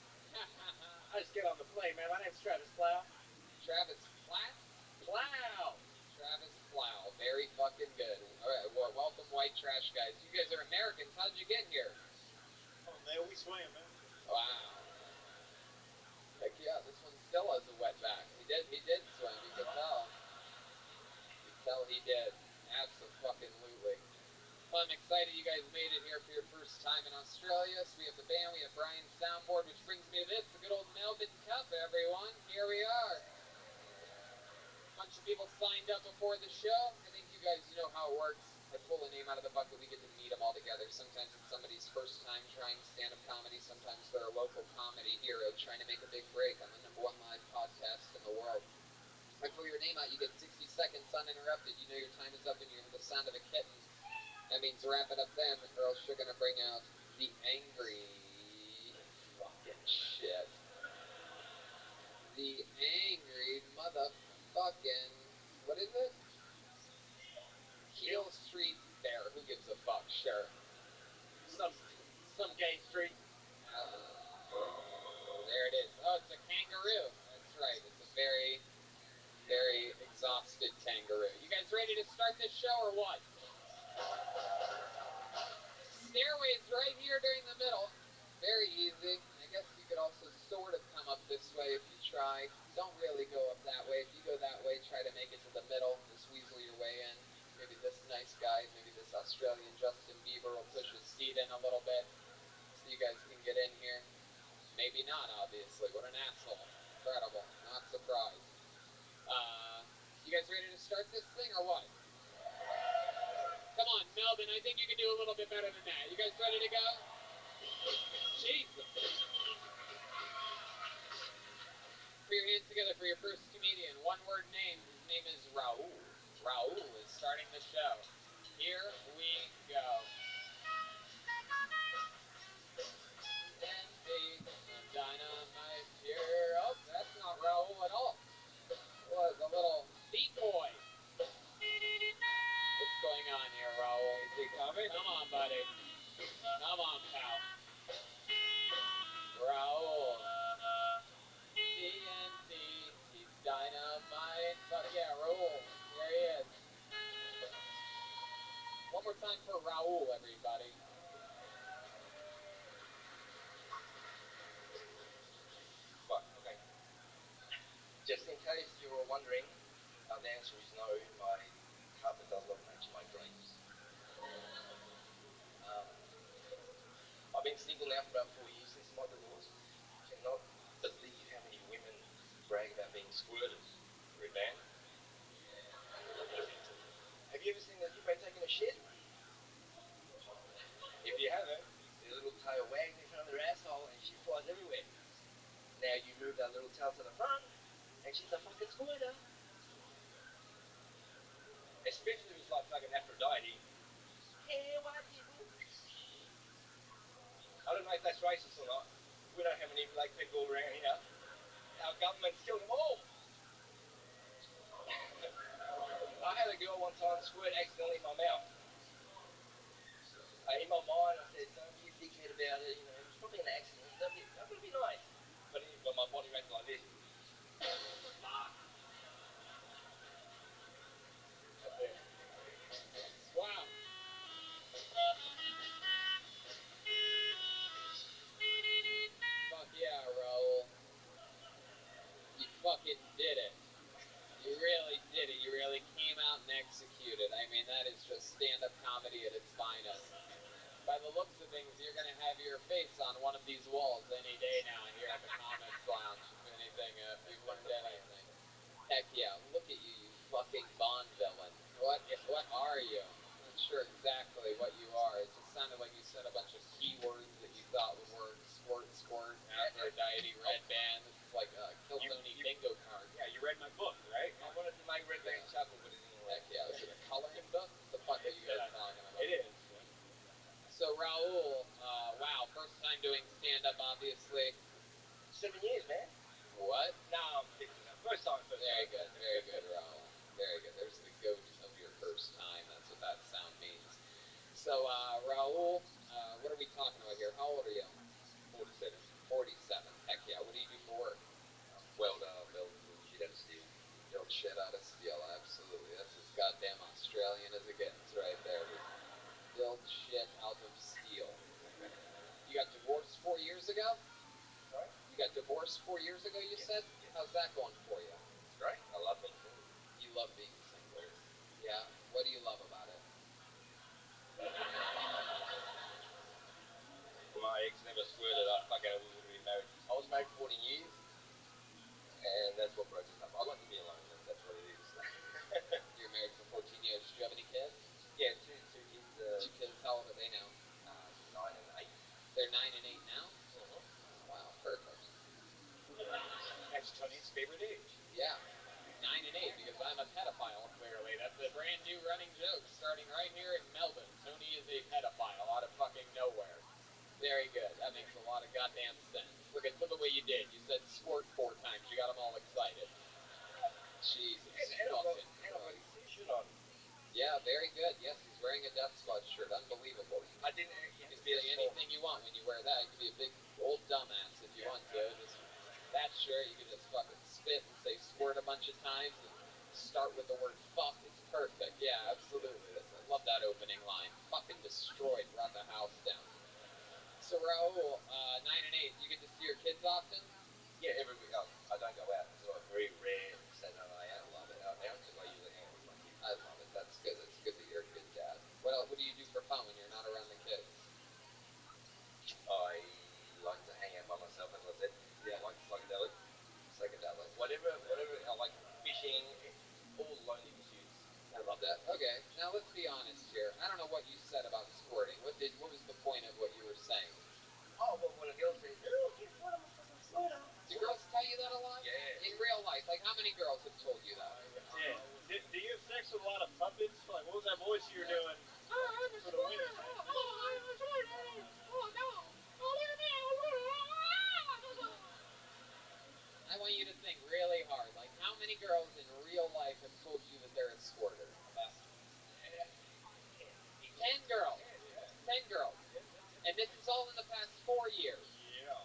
Speaker 3: I just get on the plane, man. My name's Travis Plow.
Speaker 1: Travis Platt?
Speaker 3: Plow.
Speaker 1: Travis Plow. Very fucking good. All right, well, welcome, white trash guys. You guys are Americans. How'd you get here?
Speaker 3: Oh, man, we swam, man.
Speaker 1: Wow. Heck yeah, this one still has a wet back. He did swim. You could tell. You could tell he did. Absolutely. Well, I'm excited you guys made it here for your first time in Australia. So we have the band, we have Brian's soundboard, which brings me to this, the good old Melbourne Cup, everyone. Here we are. A bunch of people signed up before the show. I think you guys know how it works. I pull a name out of the bucket, we get to meet them all together. Sometimes it's somebody's first time trying stand-up comedy. Sometimes they're a local comedy hero trying to make a big break on the #1 live podcast in the world. I pull your name out, you get 60 seconds uninterrupted. You know your time is up and you hear the sound of a kitten. That means wrap it up then, or else you're gonna bring out the angry fucking shit. The angry motherfucking, what is it? Heel Street Bear. Who gives a fuck? Sure.
Speaker 3: Some gay street.
Speaker 1: There it is. Oh, it's a kangaroo. That's right. It's a very, very exhausted kangaroo. You guys ready to start this show or what? Stairways right here during the middle. Very easy. I guess you could also sort of come up this way if you try. Don't really go up that way. If you go that way, try to make it to the middle. Just weasel your way in. Maybe this nice guy, maybe this Australian Justin Bieber will push his seat in a little bit so you guys can get in here. Maybe not, obviously. What an asshole. Incredible. Not surprised. You guys ready to start this thing or what? Come on, Melvin, I think you can do a little bit better than that. You guys ready to go? Jesus. Put your hands together for your first comedian. One-word name. His name is Raul. Raul is starting the show. Here we go. TNT, dynamite here. Oh, that's not Raul at all. It was a little beat boy. What's going on here, Raul?
Speaker 3: Is he coming?
Speaker 1: Come on, buddy. Come on, pal. Raul. TNT, he's dynamite. Fuck yeah, Raul. Here he is. One more time for Raul, everybody.
Speaker 9: Fuck, okay. Just in case you're wondering, the answer is no, my carpet does not match my drapes. I've been single now for about 4 years since my divorce. Cannot believe how many women brag about being squirters. Very bad. Have you ever seen a hippo taking a shit? If you haven't, their little tail wags in front of their asshole and shit flies everywhere. Now you move that little tail to the front and she's a fucking squirter. Especially if it's like fucking Aphrodite. Hey, white people. I don't know if that's racist or not. We don't have any black people around here. Our government's killed them all. I had a girl one time squirt accidentally in my mouth. In my mind, I said, don't be a dickhead about it. You know, it was probably an accident. I've got to be nice. But my body reacted like this. That's it.
Speaker 1: Wow. Fuck yeah, Raul. You fucking did it. You really did it. You really came out and executed. I mean, that is just stand-up comedy at its finest. By the looks of things, you're going to have your face on one of these walls any day now here at the Comics Lounge. If anything, if you've learned anything. Heck yeah, look at you, you fucking Bond villain. What are you? I'm not sure exactly what you are. It just sounded like you said a bunch of keywords that you thought would work. Squirt, squirt, Aphrodite, red band. This is like a Killzone bingo card.
Speaker 3: Yeah, you read my book, right?
Speaker 9: I wanted to make Red Band chuckle, but it didn't work.
Speaker 1: Heck yeah, is it a coloring book? What the fuck are you guys talking about?
Speaker 3: It is.
Speaker 1: So Raul, wow, first time doing stand-up, obviously.
Speaker 9: 7 years, man.
Speaker 1: What?
Speaker 9: No, I'm kidding. First time.
Speaker 1: Very good, Raul. Very good. There's the goat of your first time. That's what that sound means. So, Raul, what are we talking about here? How old are you?
Speaker 9: 47.
Speaker 1: 47. Heck yeah. What do you do for work?
Speaker 9: Welder, build shit out of steel.
Speaker 1: Build shit out of steel. Absolutely. That's as goddamn Australian as it gets right there. Build shit out of steel. You got divorced 4 years ago?
Speaker 9: Sorry?
Speaker 1: You got divorced 4 years ago, you said?
Speaker 9: Yes.
Speaker 1: How's that going for you?
Speaker 9: It's great. I love being single.
Speaker 1: You love being single. Yeah? What do you love about it?
Speaker 9: My ex never squirted. I wouldn't be married. I was married 14 years, and that's what broke us up. I like to be alone. That's what it is.
Speaker 1: You're married for 14 years. Do you have any kids?
Speaker 9: Yeah, two kids.
Speaker 1: 2 kids. How old are they now?
Speaker 9: 9 and 8.
Speaker 1: They're 9 and 8 now?
Speaker 9: Mm-hmm.
Speaker 1: Oh, wow, perfect.
Speaker 3: That's Tony's favorite age.
Speaker 1: Yeah, 9 and 8, because I'm a pedophile, clearly. That's a brand new running joke starting right here in Melbourne. Tony is a pedophile out of fucking nowhere. Very good. That makes a lot of goddamn sense. Look at the way you did. You said squirt 4 times. You got them all excited. Jesus
Speaker 9: And I've got his t-shirt on.
Speaker 1: Yeah, very good. Yes, he's wearing a Death Squad shirt. Unbelievable.
Speaker 9: I didn't.
Speaker 1: You can be anything you want when you wear that. You can be a big old dumbass if you want to. Just that shirt, you can just fucking spit and say squirt a bunch of times and start with the word fuck. It's perfect. Yeah, absolutely. I love that opening line. Fucking destroyed. Brought the house down. So Raul, 9 and 8, you get to see your kids often?
Speaker 9: Yeah, every week. I don't go out. It's like very rare Saturday night out.
Speaker 1: I love it.
Speaker 9: Out now because I usually hang out with my kids.
Speaker 1: I love it. That's good. It's good that you're a good dad. What else? What do you do for fun when you're not around the kids?
Speaker 9: I like to hang out by myself, as I said.
Speaker 1: Yeah.
Speaker 9: I like psychedelic.
Speaker 1: Psychedelic.
Speaker 9: Whatever. I like fishing. All lonely pursuits.
Speaker 1: I love that. Okay, now let's be honest here. I don't know what you said about squirting. What was the point of what you were saying?
Speaker 9: Oh, well, when a girl says, "Oh, guess what? I'm a fucking squirter."
Speaker 1: Do girls tell you that a lot?
Speaker 9: Yeah.
Speaker 1: In real life, like how many girls have told you that?
Speaker 3: Yeah. Do you have sex with a lot of puppets? Like, what was that voice you were doing for the women?
Speaker 1: I want you to think really hard. Like, how many girls in real life have told you that they're a squirter? 10 girls. 10 girls. And this is all in the past 4 years.
Speaker 3: Yeah.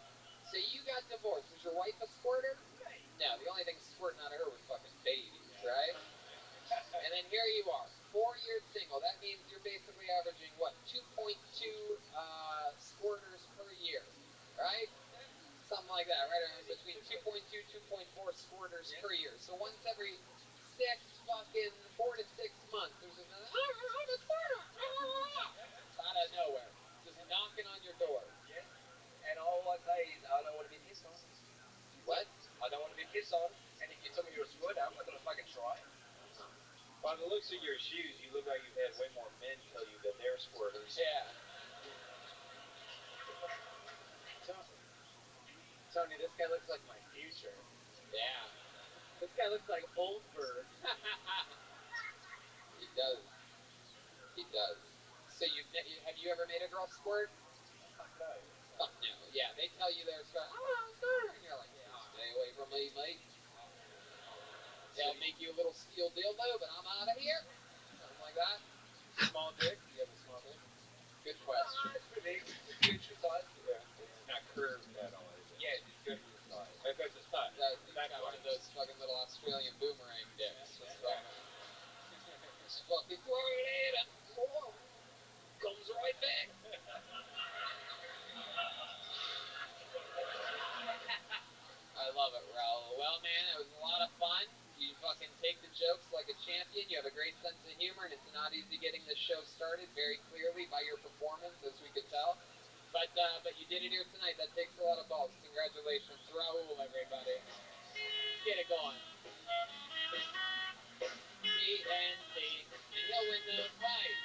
Speaker 1: So you got divorced. Was your wife a squirter? No, the only thing squirting out of her was fucking babies, right? And then here you are, 4 years single. That means you're basically averaging, what, 2.2 squirters per year, right? Something like that, right? Around between 2.2, 2.4 squirters per year. So once every 4 to 6 months, there's another, I'm a squirter! Out of nowhere. Just knocking on your door.
Speaker 9: Yeah. And all I say is, I don't want to be pissed on.
Speaker 1: What?
Speaker 9: I don't want to be pissed on. And if you tell me you're a squirter, I'm not going to fucking try.
Speaker 3: By the looks of your shoes, you look like you've had way more men tell you that they're squirters.
Speaker 1: Yeah.
Speaker 3: Tony, this guy looks like my future.
Speaker 1: Yeah.
Speaker 3: This guy looks like Oldberg.
Speaker 1: He does. He does. So have you ever made a girl squirt?
Speaker 9: Fuck no.
Speaker 1: Fuck no. Yeah, they tell you they're squirt. Oh, squirt. And you're like, yeah, stay away from me, mate. They'll make you a little steel dildo, but I'm out of here. Something like that.
Speaker 3: Small dick?
Speaker 1: You have a small dick? Good question.
Speaker 9: It's pretty big. It's good size.
Speaker 3: Yeah. It's not curved at all, is it?
Speaker 9: Yeah, it just goes to the side.
Speaker 3: It goes to side.
Speaker 1: He's got one of those fucking little Australian boomerang dicks. Just fucking throw it in and whoa, comes right back. I love it, Raul. Well, man, it was a lot of fun. You fucking take the jokes like a champion. You have a great sense of humor, and it's not easy getting this show started very clearly by your performance, as we could tell. But you did it here tonight. That takes a lot of balls. Congratulations. Raul, everybody. Let's get it going. TNT, and he'll win the fight.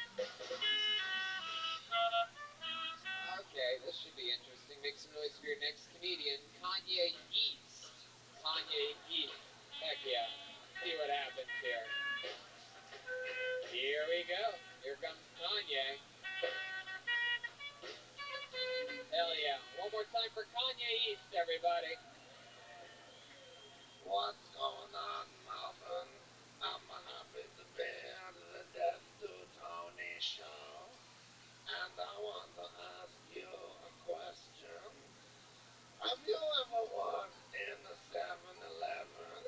Speaker 1: Okay, this should be interesting. Make some noise for your next comedian, Kanye East. Kanye East. Heck yeah. See what happens here. Here we go. Here comes Kanye. Hell yeah. One more time for Kanye East, everybody.
Speaker 10: What's going on, Melbourne? I'm happy to be at the Death to Tony show. And I want to ask you a question. Have you ever worked in a 7-Eleven?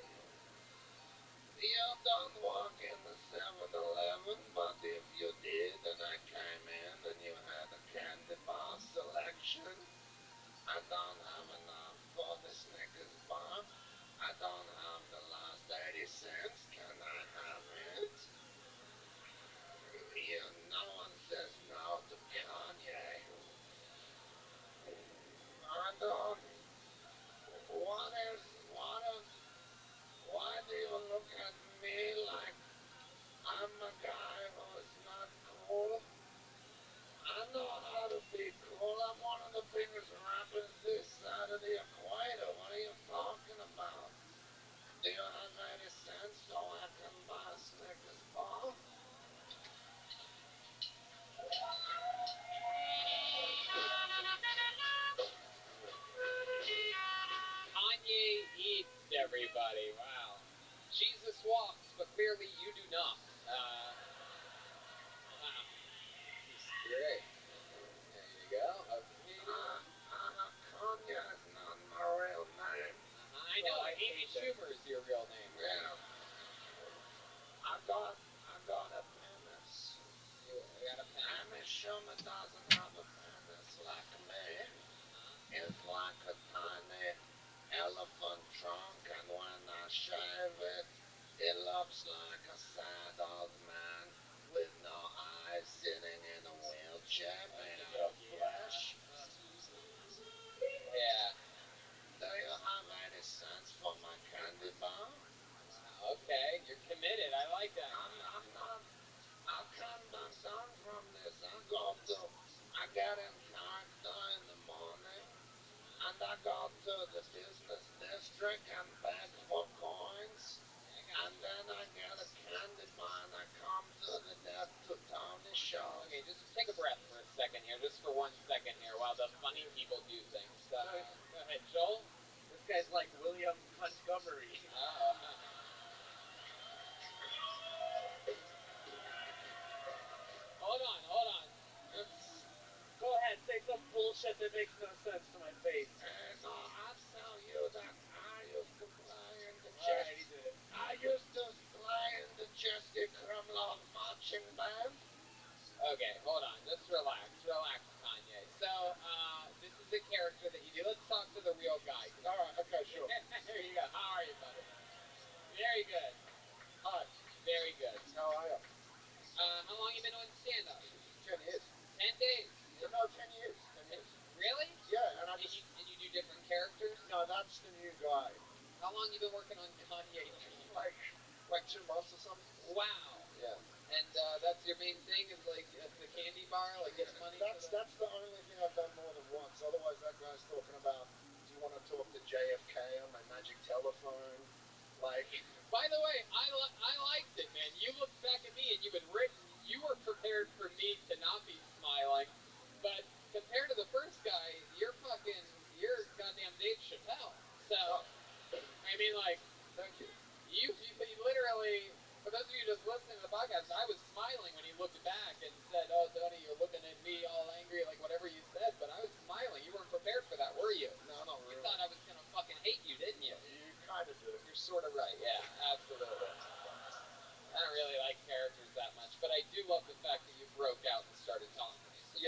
Speaker 10: You don't work in the 7-Eleven, but if you did and I came in and you had a candy bar selection, I don't have enough for the Snickers bar. I don't have the last 80 cents. Can I have it? No one says no to Kanye. I don't. Why do you look at me like I'm a guy who's not cool? I know how to be cool. I'm one of the biggest rappers this side of the equator. What are you talking about? Do you have 80 cents so I can buy a Snickers bar?
Speaker 1: Kanye East, everybody. Wow. Jesus walks, but clearly you do not. Wow. This is great. There you go. Okay.
Speaker 10: Kanye is not my real name.
Speaker 1: I know. Amy Schumer is your real name.
Speaker 10: Yeah. I got a penis.
Speaker 1: You got a penis?
Speaker 10: Amy Schumer doesn't have a penis like me. It's like a tiny elephant trunk, and when I shave it, it looks like a sad old man with no eyes sitting in a wheelchair made out of flesh.
Speaker 1: Yeah.
Speaker 10: Do you have 80 cents for my candy bar?
Speaker 1: Wow, okay. You're committed. I like that.
Speaker 10: I'm not. I can't back down from this. I get in character in the morning, and I go to the business district and beg for coins. And then I get a candy bar and I come to the Death to Tony show.
Speaker 1: Okay, just take a breath for a second here, just for 1 second here, while the funny people do things. Go ahead, Joel.
Speaker 3: This guy's like William Montgomery.
Speaker 1: Oh. Hold on.
Speaker 3: Go ahead, say some bullshit that makes no sense to my face.
Speaker 10: No, I'll tell you that I used to play in the
Speaker 3: Alright, he did it.
Speaker 10: I used to play in the Chesky Krumlov marching band.
Speaker 1: Okay, hold on. Just relax, Kanye. So, this is a character that you do. Let's talk to the real guy.
Speaker 10: All right, okay, sure.
Speaker 1: There you go. How are you, buddy? Very good.
Speaker 10: Hi,
Speaker 1: Very good.
Speaker 10: how are you?
Speaker 1: How long you been doing stand-up?
Speaker 10: 10 years.
Speaker 1: 10 days.
Speaker 10: No, 10 years. 10 years.
Speaker 1: Really?
Speaker 10: Yeah, and
Speaker 1: And you do different characters?
Speaker 10: No, that's the new guy.
Speaker 1: How long you been working on Kanye?
Speaker 10: Like 2 months or something.
Speaker 1: Wow.
Speaker 10: Yeah.
Speaker 1: And that's your main thing is like the candy bar, like getting money.
Speaker 10: That's the only thing I've done more than once. Otherwise, that guy's talking about, do you want to talk to JFK on my magic telephone?
Speaker 1: By the way, I liked it, man. You looked back at me and you were prepared for me to not be smiling, but compared to the first guy, you're goddamn Dave Chappelle. So, I mean, like,
Speaker 10: thank you.
Speaker 1: You literally, for those of you just listening to the podcast, I was smiling when he looked back and said, "Oh, Tony, you're looking at me all angry," like whatever you said, but I was smiling. You weren't prepared for that, were you?
Speaker 10: No, not really.
Speaker 1: You thought I was gonna fucking hate you, didn't you?
Speaker 10: You kind of do.
Speaker 1: You're sort of right, yeah, absolutely. I don't really like characters that much, but I do love the fact that you broke out and started talking to me. So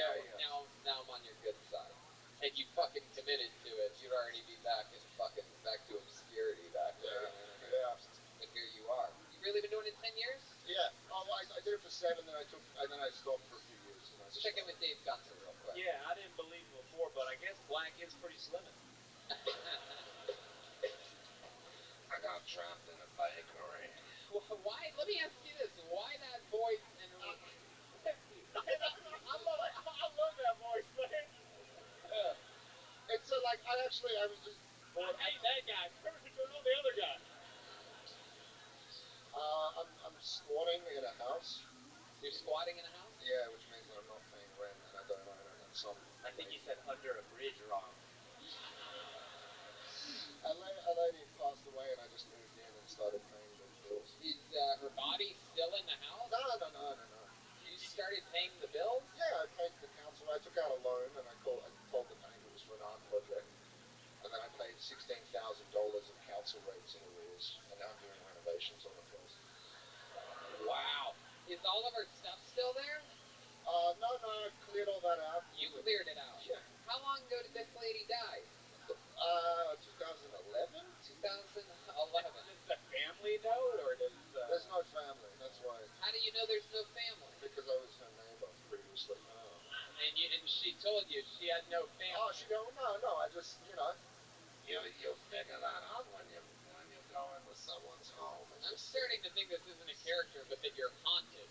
Speaker 1: now I'm on your good side. And you fucking committed to it. You'd already be back to obscurity back there.
Speaker 10: Yeah.
Speaker 1: But here you are. You really been doing check in with Dave Gunther real quick.
Speaker 3: Yeah, I didn't believe him before, but I guess black is pretty slimming.
Speaker 10: I got trapped in a bakery.
Speaker 1: Why? Let me ask you this: why that voice? And
Speaker 3: I love that voice, man.
Speaker 10: It's like I was just bored.
Speaker 3: I hate that guy. Not the other guy.
Speaker 10: I'm squatting in a house.
Speaker 1: You're squatting in a house?
Speaker 10: Yeah, which means that I'm not paying rent and I don't own it, and some.
Speaker 3: I think you said under a bridge wrong.
Speaker 10: A lady passed away and I just moved in and started paying the bills.
Speaker 1: Is her body still in the house?
Speaker 10: No.
Speaker 1: You started paying the bills?
Speaker 10: Yeah, I paid the council. I took out a loan and I told the bank it was for an art project. And then I paid $16,000 of council rates in arrears. And now I'm doing renovations on the place.
Speaker 1: Wow. Is all of her stuff still there?
Speaker 10: No, I cleared all that out.
Speaker 1: You cleared it out?
Speaker 10: Yeah.
Speaker 1: How long ago did this lady die?
Speaker 10: 2011?
Speaker 1: 2011.
Speaker 3: Does the family know, or does...
Speaker 10: There's no family, that's why.
Speaker 1: How do you know there's no family?
Speaker 10: Because I was her neighbor previously.
Speaker 1: Oh. And she told you she had no family?
Speaker 10: Oh, no, I just, You figure that out when you go into someone's home.
Speaker 1: I'm starting to think this isn't a character, but that you're haunted.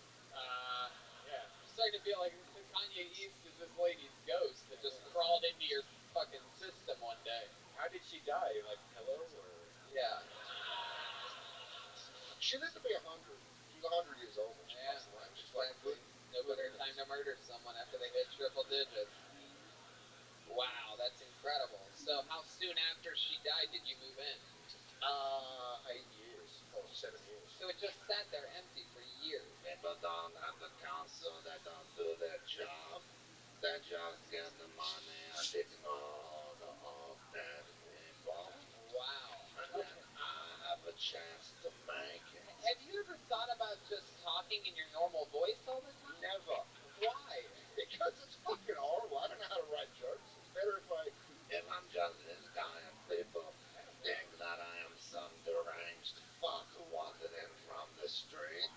Speaker 3: Yeah.
Speaker 1: I'm starting to feel like Kanye East is this lady's ghost that just crawled into your fucking system one day.
Speaker 3: How did she die? Like pillow, or...
Speaker 1: Yeah.
Speaker 10: She lived to be 100. She was 100 years old when she passed away. She's like good.
Speaker 1: No better time to murder someone after they hit triple digits. Wow, that's incredible. So how soon after she died did you move in?
Speaker 10: 8 years or 7 years.
Speaker 1: So it just sat there empty for years.
Speaker 10: People don't have the council. They don't do their job. They just get the money and ignore the old dead people.
Speaker 1: Wow.
Speaker 10: And then I have a chance to make it.
Speaker 1: Have you ever thought about just talking in your normal voice all the time?
Speaker 10: Never.
Speaker 1: Why?
Speaker 10: Because it's fucking horrible. I don't know how to write jokes. It's better if I'm just this guy and people think that I am some deranged fuck who wandered in from the street.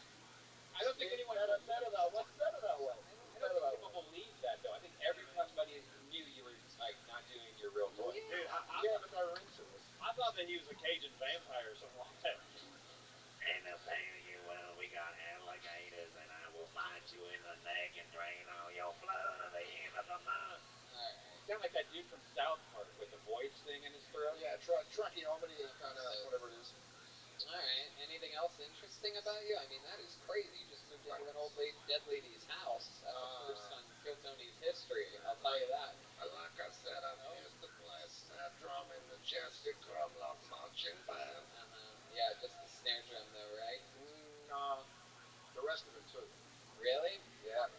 Speaker 3: I don't think anyone...
Speaker 10: Better that way. Better that way.
Speaker 3: I don't think people believe that, though. I think everybody knew you were, like, not doing your real voice.
Speaker 1: Yeah.
Speaker 3: Dude,
Speaker 10: Yeah, but they were into it.
Speaker 3: I thought that he was a Cajun vampire or something like that.
Speaker 10: And I'll tell you, well, we got alligators and I will bite you in the neck and drain all your blood at the end of the month.
Speaker 1: Alright.
Speaker 3: Sound like that dude from South Park with the voice thing in his throat.
Speaker 10: Yeah, tracheotomy kind of, whatever it is.
Speaker 1: Alright, anything else interesting about you? I mean, that is crazy. You just moved into an old dead lady's house. That's a first on Kill Tony's history, I'll tell you that.
Speaker 10: Like I said, I used to play snare drum in the Jesse Crumlock marching band.
Speaker 1: Yeah, just the snare drum though, right?
Speaker 10: No, the rest of it too.
Speaker 1: Really?
Speaker 10: Yeah.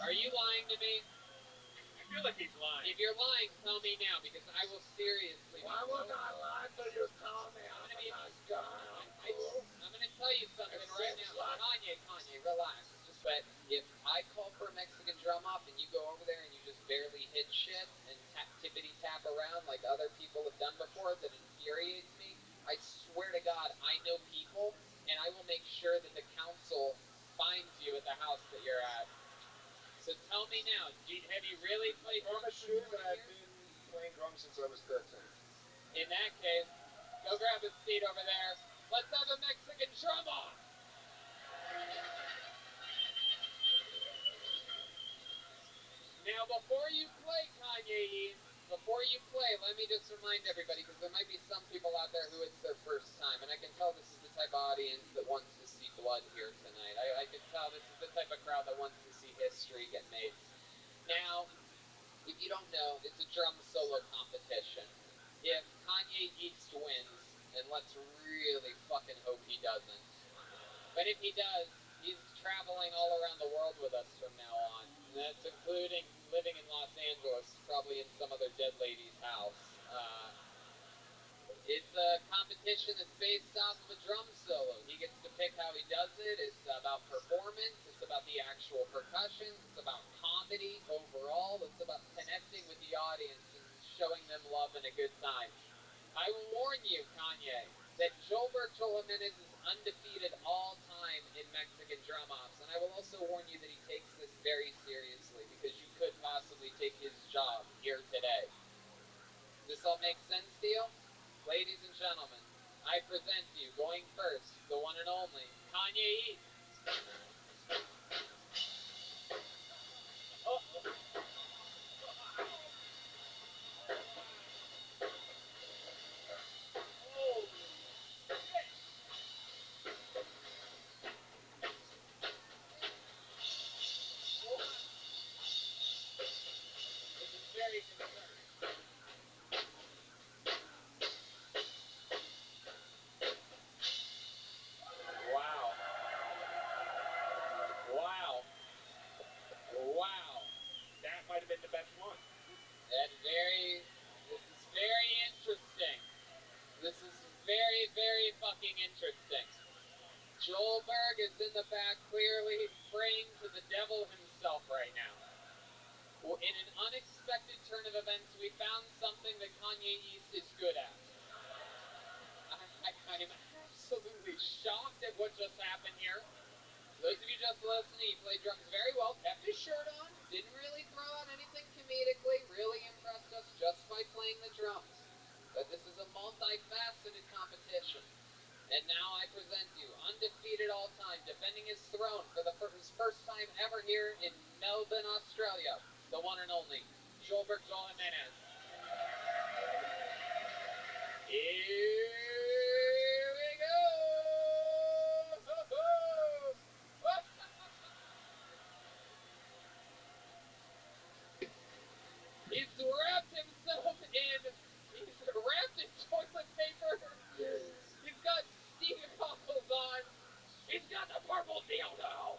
Speaker 1: Are you lying to me?
Speaker 3: I feel like he's lying.
Speaker 1: If you're lying, tell me now, because I will seriously...
Speaker 10: Why would I lie to you, Tony? I'm a nice guy. I'm cool.
Speaker 1: I'm going to tell you something right now.
Speaker 10: Like...
Speaker 1: Kanye, relax. But if I call for a Mexican drum off and you go over there and you just barely hit shit and tippity-tap around like other people have done before, that infuriates me. I swear to God, I know people, and I will make sure that the council finds you at the house that you're at. So tell me now, have you really played drums for 20
Speaker 10: that I've
Speaker 1: years?
Speaker 10: been playing drums since I was 13.
Speaker 1: In that case, go grab a seat over there. Let's have a Mexican drum off. Now, before you play, Kanye, let me just remind everybody, because there might be some people out there who it's their first time, and I can tell this is the type of audience that wants to see blood here tonight. I can tell this is the type of crowd that wants to see history get made. Now, if you don't know, it's a drum solo competition. If Kanye East wins, and let's really fucking hope he doesn't, but if he does, he's traveling all around the world with us from now on. And that's including living in Los Angeles, probably in some other dead lady's house. It's a competition that's based off of a drum solo. He gets to pick how he does it. It's about performance. It's about the actual percussion. It's about comedy overall. It's about connecting with the audience and showing them love and a good time. I will warn you, Kanye, that Joelberg Joel Jimenez is undefeated all time in Mexican drum offs. And I will also warn you that he takes this very seriously because you could possibly take his job here today. Does this all make sense to you? Ladies and gentlemen, I present to you, going first, the one and only, Kanye East. Very concerning. Wow. Wow. Wow.
Speaker 4: That might have been the best one.
Speaker 1: This is very interesting. This is very, very fucking interesting. Joelberg is in the back clearly praying to the devil himself right now. In an unexpected turn of events, we found something that Kanye East is good at. I am absolutely shocked at what just happened here. Those of you just listening, he played drums very well, kept his shirt on, didn't really throw out anything comedically, really impressed us just by playing the drums. But this is a multifaceted competition. And now I present you, undefeated all time, defending his throne for his first time ever here in Melbourne, Australia, the one and only, Joelberg Joel Jimenez. Here we go! He's wrapped himself in toilet paper. He's got ski goggles on. He's got the purple dildo.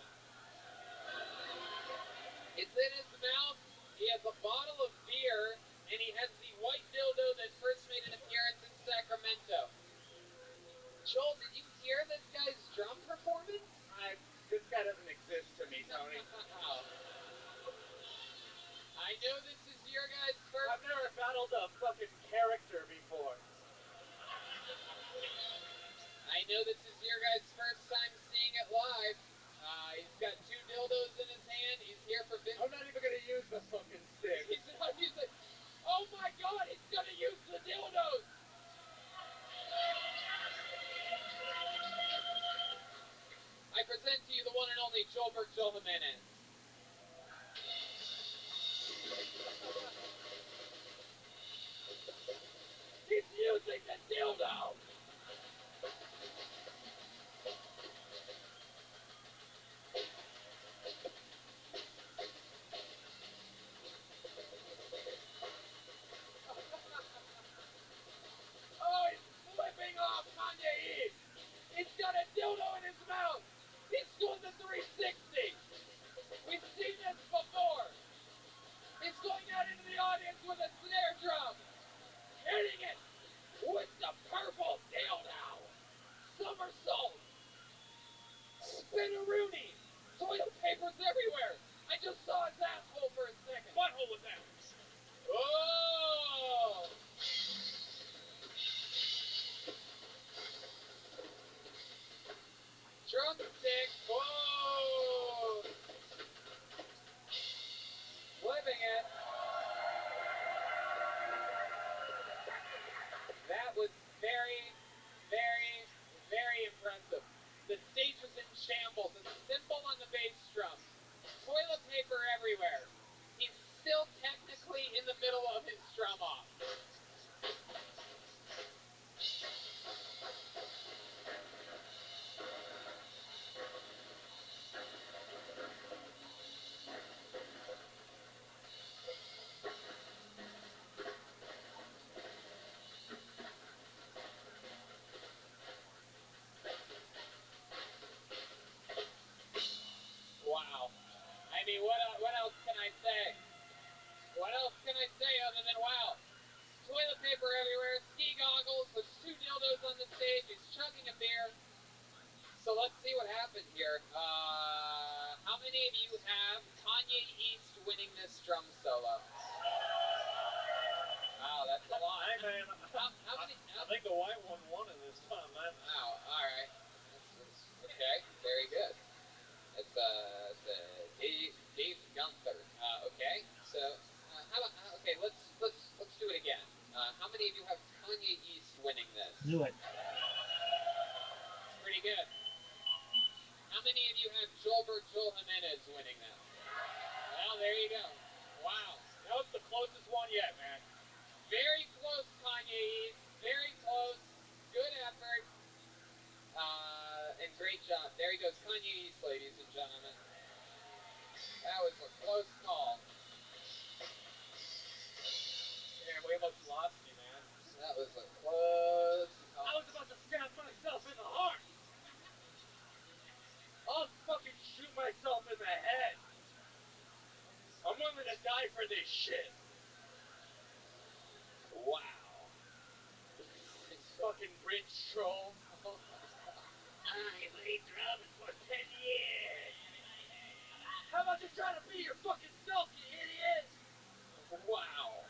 Speaker 1: It's in his mouth. He has a bottle of beer, and he has the white dildo that first made an appearance in Sacramento. Joel, did you hear this guy's drum performance?
Speaker 4: This guy doesn't exist to me, Tony.
Speaker 1: I know this is your guys' first...
Speaker 4: I've never battled a fucking character before.
Speaker 1: I know this is your guys' first time seeing it live. He's got 2 dildos in his hand. He's here for business.
Speaker 4: I'm not even gonna use the fucking stick.
Speaker 1: He's like, oh my god, he's gonna use the dildos! I present to you the one and only Joelberg Joel Jimenez.
Speaker 4: He's using the dildo!
Speaker 1: Oh, he's flipping off Kanye East. He's got a dildo in his mouth. He's doing the 360. We've seen this before. He's going out into the audience with a snare drum, hitting it with the purple dildo. Somersault. Spinneroonie. Toilet paper's everywhere. I just saw his asshole for a second.
Speaker 4: Butthole was out.
Speaker 1: Oh! Drumstick. Whoa! Flipping it. That was very, very, very impressive. The stage is in shambles. It's simple on the bass drum. Toilet paper everywhere. He's still technically in the middle of his drum off. Wow. I mean, what else can I say? What else can I say other than wow? Toilet paper everywhere, ski goggles, there's 2 dildos on the stage, he's chugging a beer. So let's see what happened here. How many of you have Kanye East winning this drum solo? Wow, that's
Speaker 3: lie. Hey, man.
Speaker 1: How many?
Speaker 3: I think the white one won it this time, man.
Speaker 1: Wow. All right. That's okay. Very good. It's Dave Gunther. Okay. So how about okay? Let's do it again. How many of you have Kanye East winning this?
Speaker 5: Do it.
Speaker 1: It's pretty good. How many of you have Joel Jimenez winning this? Well, there you go. Wow.
Speaker 3: That was the closest one yet, man.
Speaker 1: Very close, Kanye East. Very close. Good effort. And great job. There he goes, Kanye East, ladies and gentlemen. That was a close call.
Speaker 3: Damn, we almost lost you, man.
Speaker 1: That was a close call.
Speaker 3: I was about to stab myself in the heart. I'll fucking shoot myself in the head. I'm willing to die for this shit.
Speaker 1: Wow.
Speaker 3: This fucking rich troll.
Speaker 1: Oh my god.
Speaker 3: I played drums for 10 years. How about you try to be your fucking self, you idiot?
Speaker 1: Wow.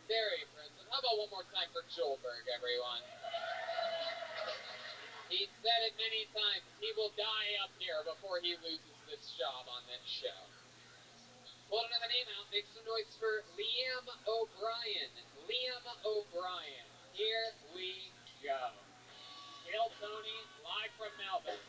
Speaker 1: Very impressive. How about one more time for Joelberg, everyone? He said it many times. He will die up here before he loses this job on this show. Pull another name out. Make some noise for Liam O'Brien. Liam O'Brien. Here we go. Kill Tony, live from Melbourne.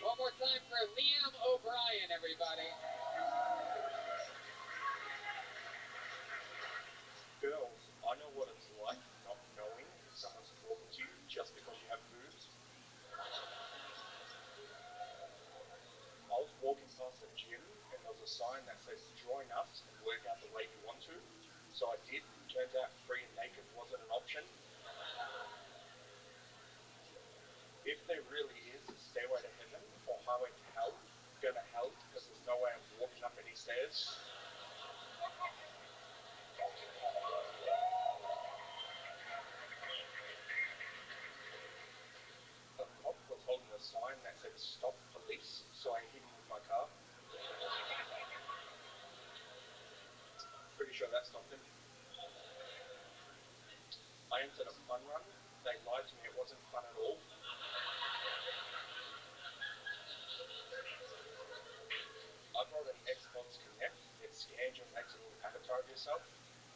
Speaker 1: One more time for Liam O'Brien, everybody.
Speaker 3: Girls, I know what it's like not knowing if someone's talking to you just because you have boobs. I was walking past a gym and there was a sign that said join us and work out the way you want to. So I did. Turns out free and naked wasn't an option. If there really is a stairway to heaven or highway to hell, go to hell because there's no way I'm walking up any stairs. A cop was holding a sign that said stop police, so I hit him with my car. Pretty sure that stopped him. I entered a fun run. They lied to me, it wasn't fun at all. I brought an Xbox Connect. It scans your makes a little avatar of yourself.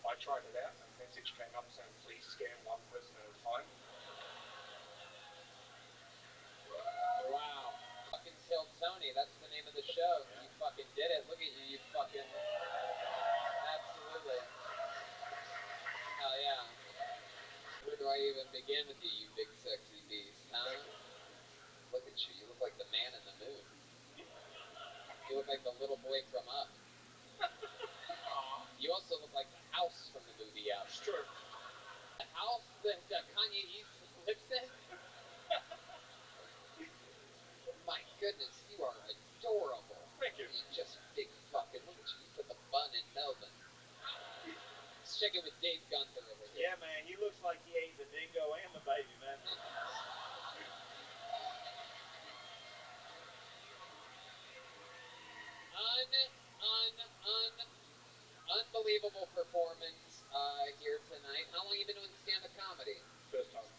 Speaker 3: I tried it out and a message came up saying please scan one person at a time.
Speaker 1: Wow. Fucking Kill Tony, that's the name of the show.
Speaker 3: Yeah.
Speaker 1: You fucking did it. Look at you, you fucking... Absolutely. Hell yeah. Where do I even begin with you, you big sexy beast, huh? Look at you, you look like the man in the moon. You look like the little boy from Up. You also look like the house from the movie Up.
Speaker 3: It's true.
Speaker 1: The house that Kanye East lives in? My goodness, you are adorable.
Speaker 3: Thank you.
Speaker 1: You just big fucking, look at you, you put the bun in Melbourne. Let's check in with Dave Gunther over here.
Speaker 3: Yeah, man, he looks like he ate the dingo and the baby, man.
Speaker 1: Unbelievable performance here tonight. How long have you been doing stand-up comedy?
Speaker 3: First time.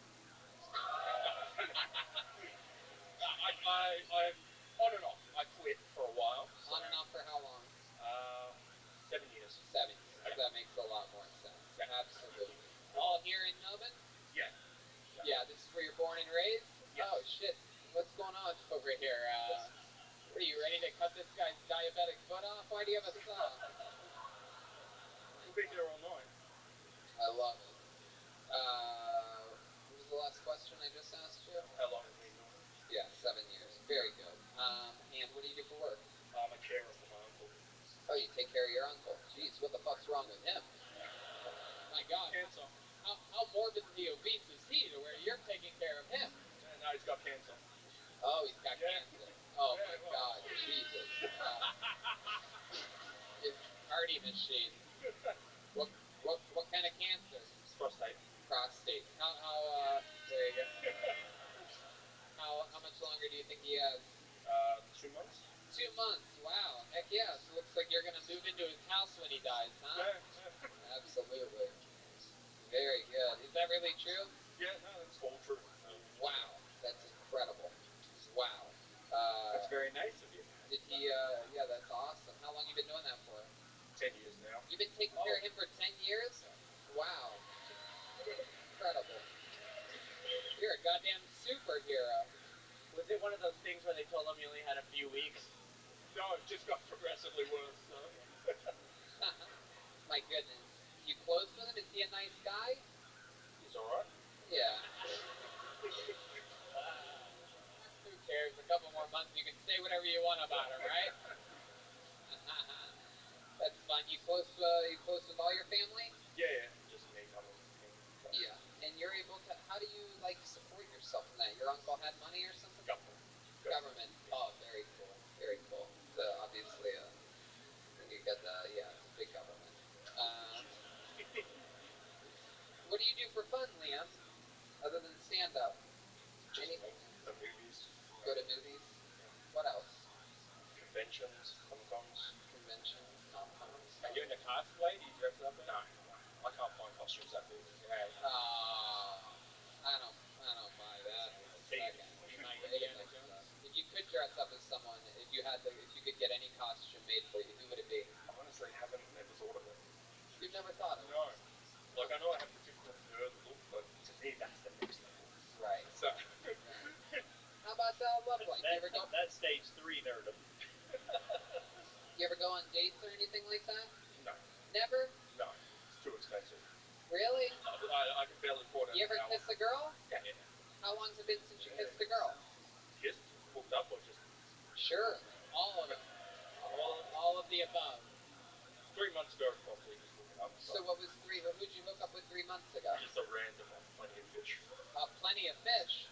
Speaker 3: I on and off. I quit for a while. So,
Speaker 1: On and off for how long?
Speaker 3: 7 years.
Speaker 1: 7 years.
Speaker 3: Yeah.
Speaker 1: That makes a lot more sense.
Speaker 3: Yeah.
Speaker 1: Absolutely. All here in Melbourne?
Speaker 3: Yeah.
Speaker 1: Yeah, this is where you're born and raised?
Speaker 3: Yes.
Speaker 1: Oh, shit. What's going on over here? What are you, ready to cut this guy's diabetic foot off? Why do you have a saw?
Speaker 3: We'll be here all night.
Speaker 1: I love it. What was the last question I just asked you?
Speaker 3: How long have you been doing it?
Speaker 1: Yeah, 7 years. Very good. And what do you do for work?
Speaker 3: I'm a carer for my uncle.
Speaker 1: Oh, you take care of your uncle. Jeez, what the fuck's wrong with him? My God.
Speaker 3: Cancer.
Speaker 1: How morbidly obese is he to where you're taking care of him?
Speaker 3: No, he's got cancer.
Speaker 1: Oh, he's got
Speaker 3: Yeah.
Speaker 1: cancer. Oh
Speaker 3: Yeah,
Speaker 1: my
Speaker 3: well.
Speaker 1: God, Jesus. His party machine. What kind of cancer?
Speaker 3: Prostate.
Speaker 1: Prostate. yeah, so it looks like you're gonna move into his house when he dies, huh?
Speaker 3: Yeah.
Speaker 1: Absolutely. Very good. Is that really true?
Speaker 3: Yeah, no, that's all true.
Speaker 1: Wow, that's incredible. Wow.
Speaker 3: That's very nice of you.
Speaker 1: Did he? Yeah, that's awesome. How long you been doing that for?
Speaker 3: 10 years now.
Speaker 1: You've been taking care of him for 10 years? Wow. Incredible. You're a goddamn superhero.
Speaker 3: Was it one of those things where they told him you only had a few weeks? No, it just got progressively worse. So.
Speaker 1: My goodness. You close with him? Is he a nice guy?
Speaker 3: He's alright.
Speaker 1: Yeah. Who cares? A couple more months, you can say whatever you want about him, right? That's fun. You close with all your family?
Speaker 3: Yeah, just me, mum, and him.
Speaker 1: Yeah. And you're able to. How do you support yourself from that? Your uncle had money or something?
Speaker 3: Government.
Speaker 1: Yeah. Oh, very cool. Very cool. So obviously, you got it's a big government. What do you do for fun, Liam? Other than stand up?
Speaker 3: Just the movies.
Speaker 1: Go to movies?
Speaker 3: Yeah.
Speaker 1: What else?
Speaker 3: Conventions, Comic-Cons.
Speaker 1: Conventions, Comic-Cons.
Speaker 3: Are you into cosplay? Do you dress up? No. I can't find costumes that big. Right.
Speaker 1: I don't buy that for a second.
Speaker 3: Be my
Speaker 1: Wait a
Speaker 3: Indiana
Speaker 1: minute,
Speaker 3: Jones.
Speaker 1: If you could dress up as someone, if you could get any costume made for you, who would it be?
Speaker 3: I honestly haven't ever thought of it.
Speaker 1: You've never thought of it?
Speaker 3: No. Like, I know I have the typical nerd look, but to me, that's the next level.
Speaker 1: Right.
Speaker 3: So.
Speaker 1: Right. How about Love Life?
Speaker 3: That's stage 3 nerdom.
Speaker 1: You ever go on dates or anything like that?
Speaker 3: No.
Speaker 1: Never?
Speaker 3: No. It's too expensive.
Speaker 1: Really?
Speaker 3: I can barely afford it.
Speaker 1: You ever kiss a girl?
Speaker 3: Yeah.
Speaker 1: How long's it been since you kissed a girl?
Speaker 3: Kissed? Hooked up or just?
Speaker 1: Sure. All of them. All of the above.
Speaker 3: 3 months ago, probably just hooking up.
Speaker 1: So what was who'd you hook up with 3 months ago?
Speaker 3: Just a random off Plenty of Fish.
Speaker 1: Plenty of Fish?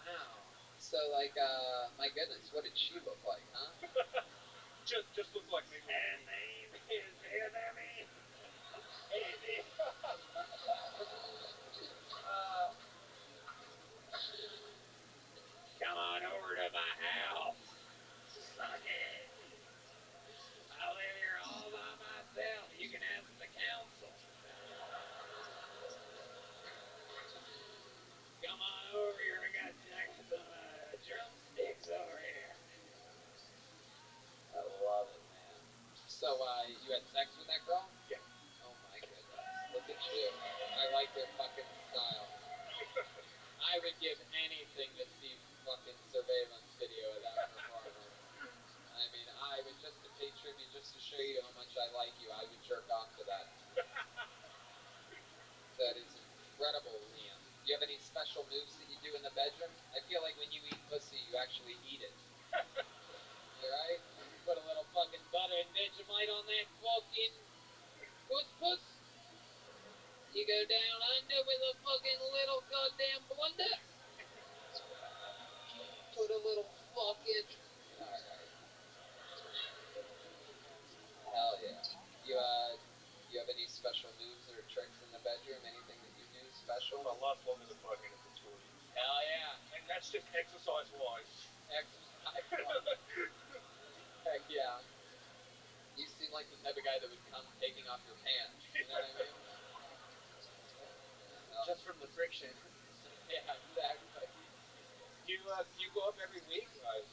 Speaker 1: Wow. So my goodness, what did she look like, huh?
Speaker 3: just looked like me. Her name is Enemy. Amy.
Speaker 1: Come on over to my house. Suck it. I live here all by myself. You can ask the council. Come on over here. I got some drumsticks over here. I love it, man. So, you had sex with that girl?
Speaker 3: Yeah.
Speaker 1: Oh my goodness. Look at you. I like your fucking style. I would give anything to see fucking surveillance video of that performance. I mean, I would just to pay tribute, just to show you how much I like you, I would jerk off to that. That is incredible, Liam. Do you have any special moves that you do in the bedroom? I feel like when you eat pussy, you actually eat it. You right? Put a little fucking butter and Vegemite on that fucking puss. You go down under with a fucking little goddamn blender. Put a little fucking. Alright. Hell yeah. You have any special moves or tricks in the bedroom? Anything that you do special?
Speaker 3: I'll last longer than 5 minutes at school.
Speaker 1: Hell yeah.
Speaker 3: And that's just exercise-wise.
Speaker 1: Exercise-wise. Heck yeah. You seem like the type of guy that would come taking off your pants. You know what I mean?
Speaker 3: Just from the friction.
Speaker 1: Yeah, exactly. Do you go up every week?
Speaker 3: No, I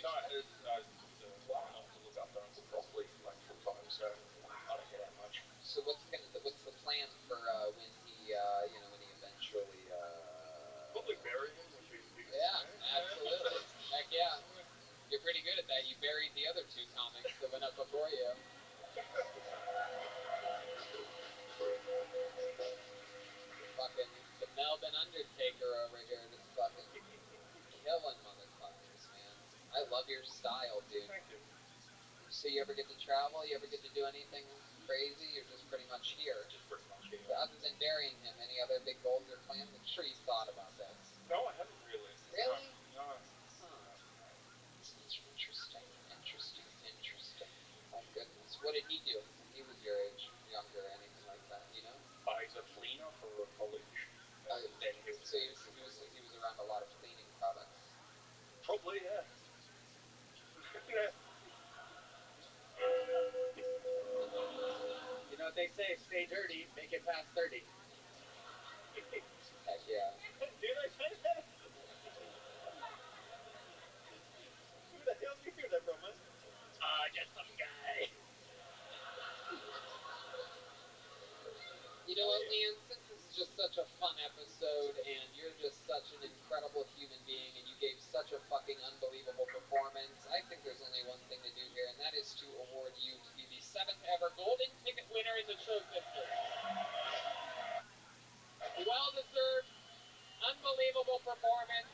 Speaker 3: try not to look after Uncle properly, like full time, so I don't get out much.
Speaker 1: So what's the plan for when he when he eventually
Speaker 3: Probably bury him would be the biggest
Speaker 1: Yeah,
Speaker 3: thing.
Speaker 1: absolutely. Heck yeah. You're pretty good at that. You buried the other 2 comics that went up before you. Fucking the Melbourne Undertaker over here, just fucking killing motherfuckers, man. I love your style, dude.
Speaker 3: Thank you.
Speaker 1: So you ever get to travel? You ever get to do anything crazy? You're just pretty much here.
Speaker 3: Just pretty much here.
Speaker 1: Other than burying him, any other big goals or plans? I'm sure you've thought about this.
Speaker 3: No, I haven't really.
Speaker 1: Really?
Speaker 3: No.
Speaker 1: Huh. Interesting. My goodness. What did he do when he was your age, younger, anything like that? You know?
Speaker 3: He's a cleaner for a college. Then he was.
Speaker 1: So he was around a lot of cleaning products.
Speaker 3: Probably, yeah. what they say, stay dirty, make it past 30.
Speaker 1: Heck yeah.
Speaker 3: Do they say that? Who the hell did you hear that from, man? Just some guy.
Speaker 1: You know what, Leanne, since this is just such a fun episode and you're just such an incredible human being and you gave such a fucking unbelievable performance, I think there's only one thing to do here, and that is to award you to be the 7th ever golden ticket winner in the show's history. Well-deserved, unbelievable performance.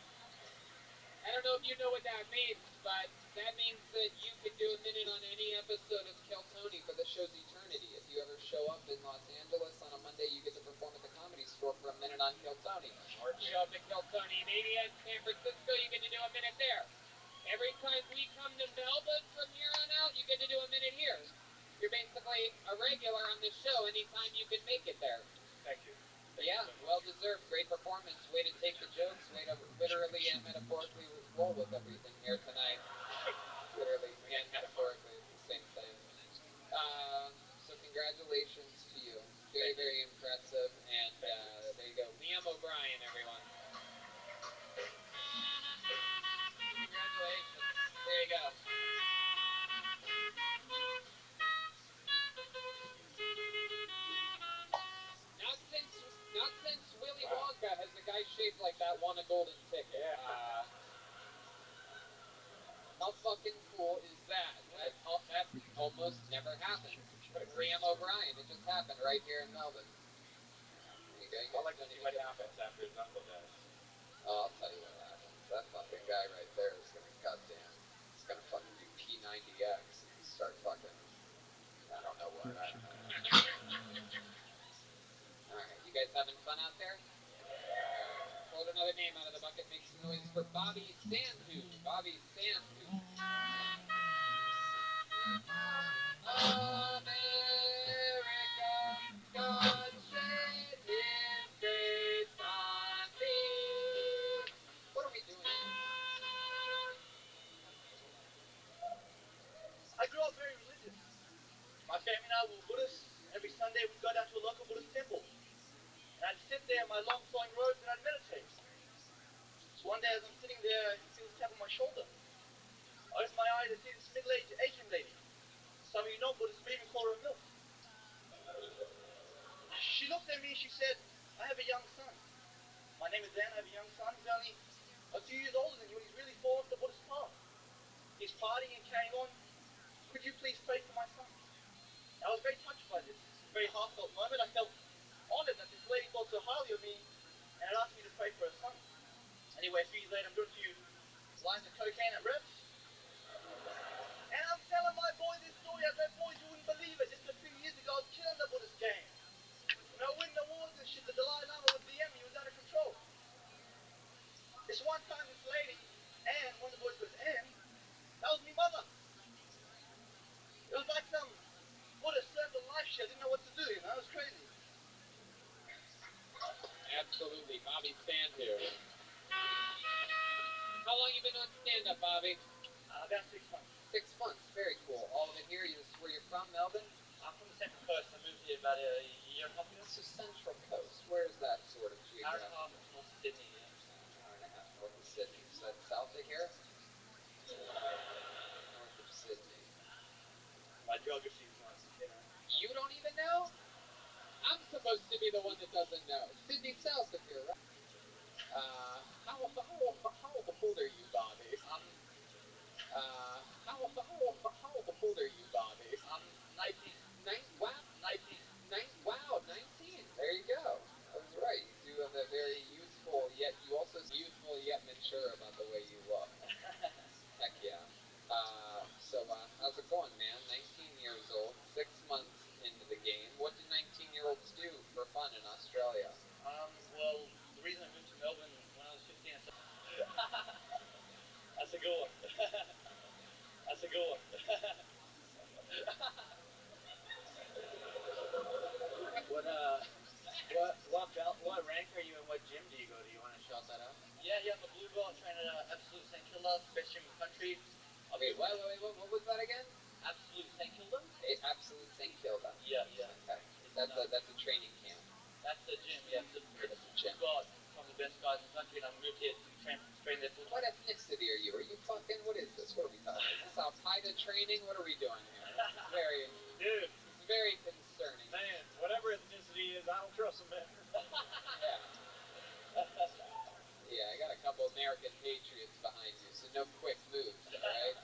Speaker 1: I don't know if you know what that means, but that means that you can do a minute on any episode of Kill Tony for the show's eternity. If you ever show up in Los Angeles on a Monday, you get to perform at the Comedy Store for a minute on Kill Tony. Show up at Kill Tony Mania in San Francisco, you get to do a minute there. Every time we come to Melbourne from here on out, you get to do a minute here. You're basically a regular on this show anytime you can make it there.
Speaker 3: Thank you.
Speaker 1: Yeah, well deserved. Great performance. Way to take the jokes. Way to literally and metaphorically roll with everything here tonight. Literally and metaphorically, it's the same thing. So congratulations to you. Very, very impressive. And there you go. Liam O'Brien, everyone. Congratulations. There you go. Not since Willy Wonka has a guy shaped like that won a golden ticket.
Speaker 3: Yeah.
Speaker 1: How fucking cool is that? That almost never happens. Liam O'Brien, it just happened right here in Melbourne. There you go.
Speaker 3: I'd like to see what happens after his uncle dies.
Speaker 1: Oh, I'll tell you what happens. That fucking guy right there is gonna he's gonna fucking do P90X and start fucking, I don't know what. Alright, you guys having fun out there? Pulled another name out of the bucket. Make some noise for Bobby Sandhu. Bobby Sandhu. America, God shed his face on me. What are we doing?
Speaker 3: I grew up very religious. My family and I were Buddhists. Every Sunday we'd go down to a local Buddhist temple. And I'd sit there in my long flowing robes and I'd meditate. So one day as I'm sitting there, I feel this tap on my shoulder. I open my eyes, I see this middle-aged Asian lady. Some of you know Buddhists may even call her a MILF. She looked at me, she said, I have a young son. My name is Dan, I have a young son. He's only a few years older than you and he's really fallen off the Buddhist path. He's partying and carrying on. Could you please pray for my son? I was very touched by this. A very heartfelt moment. I felt honored that this lady thought so highly of me and had asked me to pray for her son. Anyway, a few years later, I'm doing a few lines of cocaine at Reps. And I'm telling my boy this story. I said, boys, you wouldn't believe it. Just a few years ago, I was killing the Buddhist game. You know, winning awards and shit. The Dalai Lama would DM me. He was out of control. This one time, this lady, Anne, one of the boys goes, Anne, that was me mother. It was like some Buddhist circle life shit. I didn't know what to do, you know. It was crazy.
Speaker 1: Absolutely, Bobby Sandhu. How long you been on stand-up, Bobby?
Speaker 3: About 6 months.
Speaker 1: 6 months, very cool. All of it here. Where you're from, Melbourne?
Speaker 3: I'm from the Central Coast. I moved here about a year and a half ago.
Speaker 1: So Central Coast. Where is that sort of
Speaker 3: Hour
Speaker 1: geographically?
Speaker 3: and a half north of Sydney, yeah.
Speaker 1: Hour and a half north of Sydney. So that's south of here? North of Sydney.
Speaker 3: My geography is not, you know.
Speaker 1: You don't even know? I'm supposed to be the one that doesn't know. Sydney's south of here, right? How old are you, Bobby? How old are you, Bobby?
Speaker 3: I'm 19.
Speaker 1: Wow.
Speaker 3: 19.
Speaker 1: Wow, 19. There you go. I was right. You do have a very youthful, yet mature about the way you look. Heck yeah. How's it going, man? 19 years old, 6 months into the game. What do 19-year-olds do for fun in Australia?
Speaker 3: Well, the reason I moved to Melbourne when I was 15, that's a good one. That's a good one. What rank are you and what gym do you go to? You want to shout that out? Yeah, I'm a blue belt. I train at Absolute St. Kilda, best gym in the country.
Speaker 1: Wait, what was that again?
Speaker 3: Absolute Saint Kilda?
Speaker 1: Absolute St. Kilda.
Speaker 3: Yeah, yeah.
Speaker 1: Okay. That's a training camp.
Speaker 3: That's the gym, yeah.
Speaker 1: That's a gym.
Speaker 3: We've got some of the best guys in the country, and I've moved here to train there full time.
Speaker 1: What ethnicity are you? Are you fucking, what is this? What are we talking about? Is this Al-Qaeda training? What are we doing here? This is very,
Speaker 4: Dude,
Speaker 1: this is very concerning.
Speaker 4: man, whatever ethnicity is, I don't trust them, man.
Speaker 1: Yeah. Yeah, I got a couple American patriots behind you, so no quick moves, right?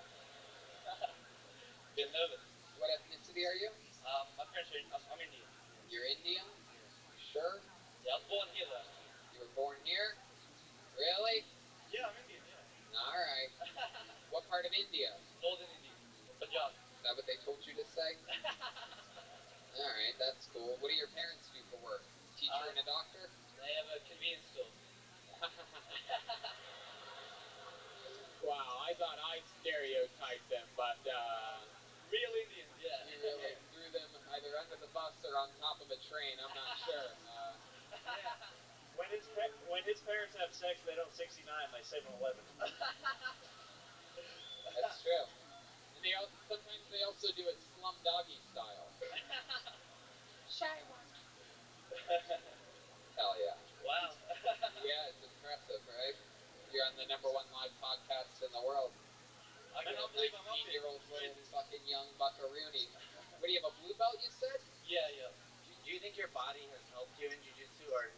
Speaker 3: Get nervous.
Speaker 1: What ethnicity are you?
Speaker 3: My parents are I'm Indian.
Speaker 1: You're Indian?
Speaker 3: Yeah.
Speaker 1: You sure?
Speaker 3: Yeah, I was born here though.
Speaker 1: You were born here? Really?
Speaker 4: Yeah, I'm Indian, yeah.
Speaker 1: Alright. What part of India?
Speaker 3: Northern India. Punjab.
Speaker 1: Is that what they told you to say? Alright, that's cool. What do your parents do for work? Teacher and a doctor?
Speaker 3: They have a convenience store.
Speaker 1: Wow, I thought I stereotyped them, but
Speaker 3: Real Indians, yeah.
Speaker 1: you really threw them either under the bus or on top of a train. I'm not sure.
Speaker 4: Yeah. When his parents have sex, they don't 69, they 7-Eleven.
Speaker 1: That's true. And sometimes they also do it slum doggy style. Shy one. Hell yeah.
Speaker 3: Wow.
Speaker 1: Yeah, it's impressive, right? You're on the #1 live podcast in the world.
Speaker 3: I cannot believe I'm up here.
Speaker 1: 19-year-old little fucking young buckaroony. What do you have, a blue belt, you said?
Speaker 3: Yeah, yeah.
Speaker 9: Do you think your body has helped you in jiu-jitsu or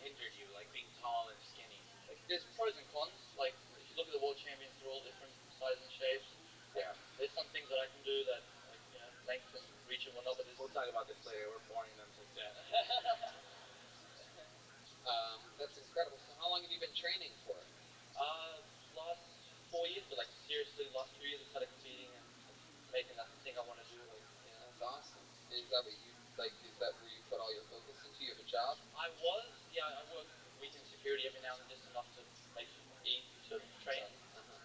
Speaker 9: hindered you, like being tall and skinny?
Speaker 3: Like, there's pros and cons. Like, if you look at the world champions, they're all different sizes and shapes. Like,
Speaker 1: Yeah.
Speaker 3: there's some things that I can do that, like, you know, length and reach and whatnot, but there's...
Speaker 9: We'll talk about this later. We're boring them to death.
Speaker 1: That's incredible. So how long have you been training for?
Speaker 3: Last 4 years, but like seriously, last 2 years I started competing and making that the thing I want to do. Like, you know.
Speaker 1: That's awesome. Is that what you like? Is that where you put all your focus into? You have a job?
Speaker 3: I work weekend security every now and then, just enough to make it easy to train.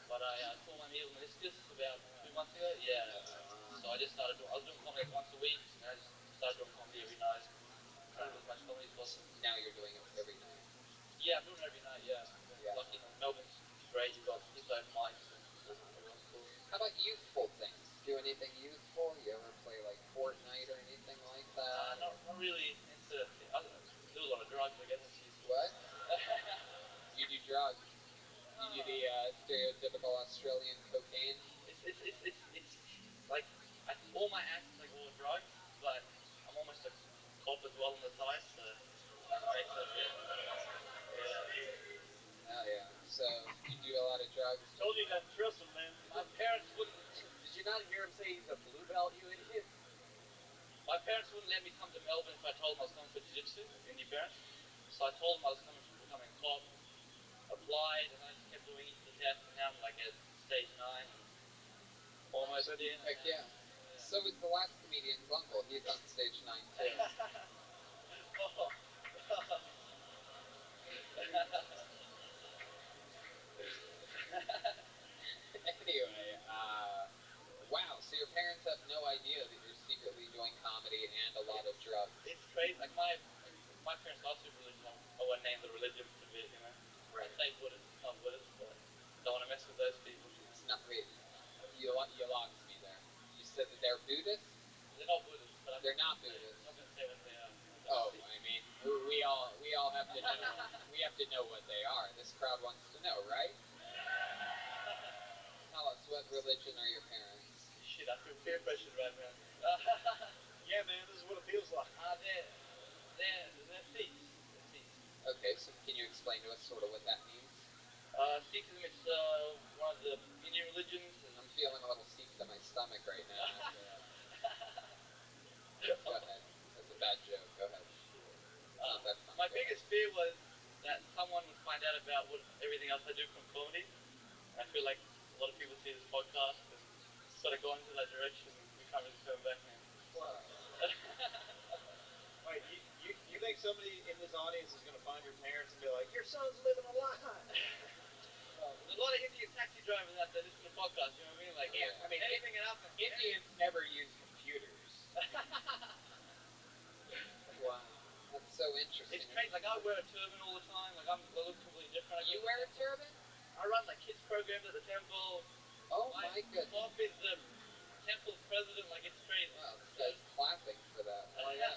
Speaker 3: But I tore my medial meniscus about 2 months ago. Yeah. So I just started doing. I was doing comedy like once a week, and I just started doing comedy every night. Trying to do as much comedy as possible.
Speaker 1: Now you're doing it every night.
Speaker 3: Yeah, I'm doing it every night. Yeah.
Speaker 1: Yeah.
Speaker 3: Lucky enough, Melbourne's great. You've got people that have mics and everyone's cool.
Speaker 1: How about youthful things? Do anything youthful? You ever play like Fortnite or anything like that?
Speaker 3: Not really into. I do a lot of drugs. I guess that's useful.
Speaker 1: What? You do drugs? You do the stereotypical Australian cocaine?
Speaker 3: It's like all my act is like all drugs, but I'm almost a cop as well on the side, so it makes it a bit. Yeah.
Speaker 1: Hell yeah. So you do a lot of drugs?
Speaker 4: Told you he doesn't trust him, man.
Speaker 3: My parents wouldn't.
Speaker 9: Did you not hear him say he's a blue belt, you idiot?
Speaker 3: My parents wouldn't let me come to Melbourne if I told them I was coming for jiu-jitsu, Indie parents. So I told them I was coming for becoming a cop, applied, and I just kept doing each of the tests, and now I'm like at stage 9 and almost in.
Speaker 1: Heck yeah. So is the last comedian's uncle. He's on stage 9 too. Anyway, wow, so your parents have no idea that you're secretly doing comedy and a lot of drugs.
Speaker 3: It's crazy. Like my parents are super religious. I won't name the religion for a bit, you know.
Speaker 1: Right.
Speaker 3: I'd say Buddhist. It's not Buddhist, but don't want to mess with those people.
Speaker 1: It's not, wait, you lost me there. You said that they're Buddhist?
Speaker 3: They're not Buddhist, but
Speaker 1: they're not Buddhist.
Speaker 3: I'm not going to say what they are.
Speaker 1: Oh, I mean, we all have to know. We have to know what they are. This crowd wants to know, right? Tell us, what religion are your parents?
Speaker 3: Shit, I feel peer pressured right now.
Speaker 4: Yeah, man, this is what it feels like.
Speaker 3: They're Sikhs. They're Sikhs.
Speaker 1: Okay, so can you explain to us sort of what that means?
Speaker 3: Sikhism is one of the Indian religions.
Speaker 1: I'm feeling a little sick to my stomach right now. Go ahead. That's a bad joke. Go ahead. Not that funny.
Speaker 3: My biggest fear was that someone would find out about everything else I do from comedy. I feel like a lot of people see this podcast and sort of gone into that direction. We can't really turn back now.
Speaker 1: Wow.
Speaker 4: Wait, you think somebody in this audience is going to find your parents and be like, your son's living a lie?
Speaker 3: There's a lot of Indian taxi drivers out there listening to podcasts, you know what I mean? Like,
Speaker 1: yeah, I mean,
Speaker 3: anything can happen.
Speaker 1: Indians never use computers. Wow. That's so interesting.
Speaker 3: It's crazy. Like, I wear a turban all the time. Like, I look completely different.
Speaker 1: You wear a turban?
Speaker 3: I run, like, kids programs at the temple.
Speaker 1: Oh, my goodness.
Speaker 3: Pop is the temple's president like it's crazy.
Speaker 1: Wow, this guy's clapping for that.
Speaker 3: Oh yeah.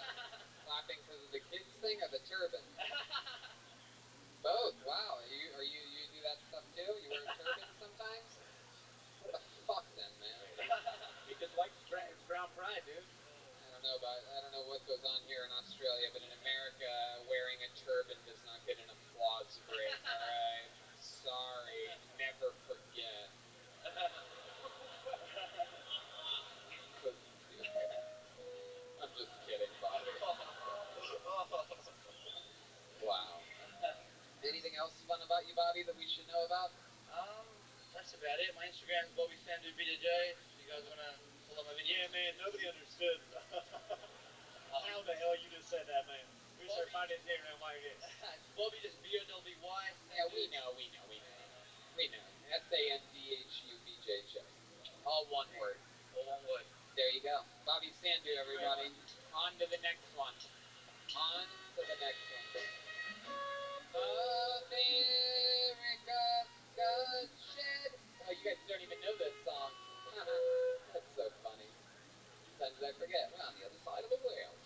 Speaker 1: Clapping for the kids thing or the turban? Both. Wow. You do that stuff too? You wear a turban sometimes? What the fuck then, man?
Speaker 3: He just likes brown pride, dude.
Speaker 1: I don't know what goes on here in Australia, but in America, wearing a turban does not get an applause break. All right. Sorry. Never forget. I'm just kidding, Bobby. Wow. Anything else fun about you, Bobby, that we should know about?
Speaker 3: That's about it. My Instagram's Bobby Sandu BJ. If you guys wanna follow my video. Yeah, man. Nobody understood. How the hell you just said that, man? We start finding it around my ear. It's Bobby just BOWY.
Speaker 1: Yeah, we know. SANDHUBJJ. All one word.
Speaker 3: All one word.
Speaker 1: There you go. Bobby Sandu, everybody. On to the next one. On to the next one. America, God shed. Oh, you guys don't even know this song. That's so funny. Sometimes I forget. We're on the other side of the world.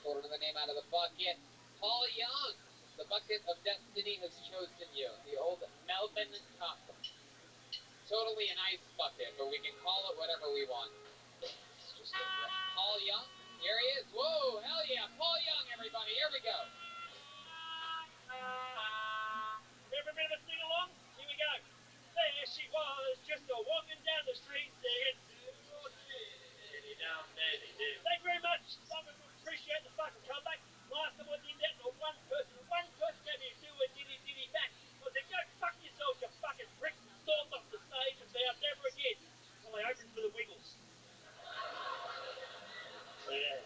Speaker 1: Pulled another name out of the bucket. Paul Young. The bucket of destiny has chosen you. The old Melbourne Cup. Totally an ice bucket, but we can call it whatever we want. It's just a Paul Young. Here he is. Whoa, hell yeah. Paul Young, everybody. Here we go.
Speaker 3: Every bit of a sing along? Here we go. There she was, just a walking down the street singing. Thank you very much. I appreciate the fucking comeback. Last time I did that, not one person gave me a do-a-diddy-diddy back. I said, go fuck yourself, you fucking prick. Stormed off the stage and vowed never again. Well, I opened for the Wiggles. Yeah.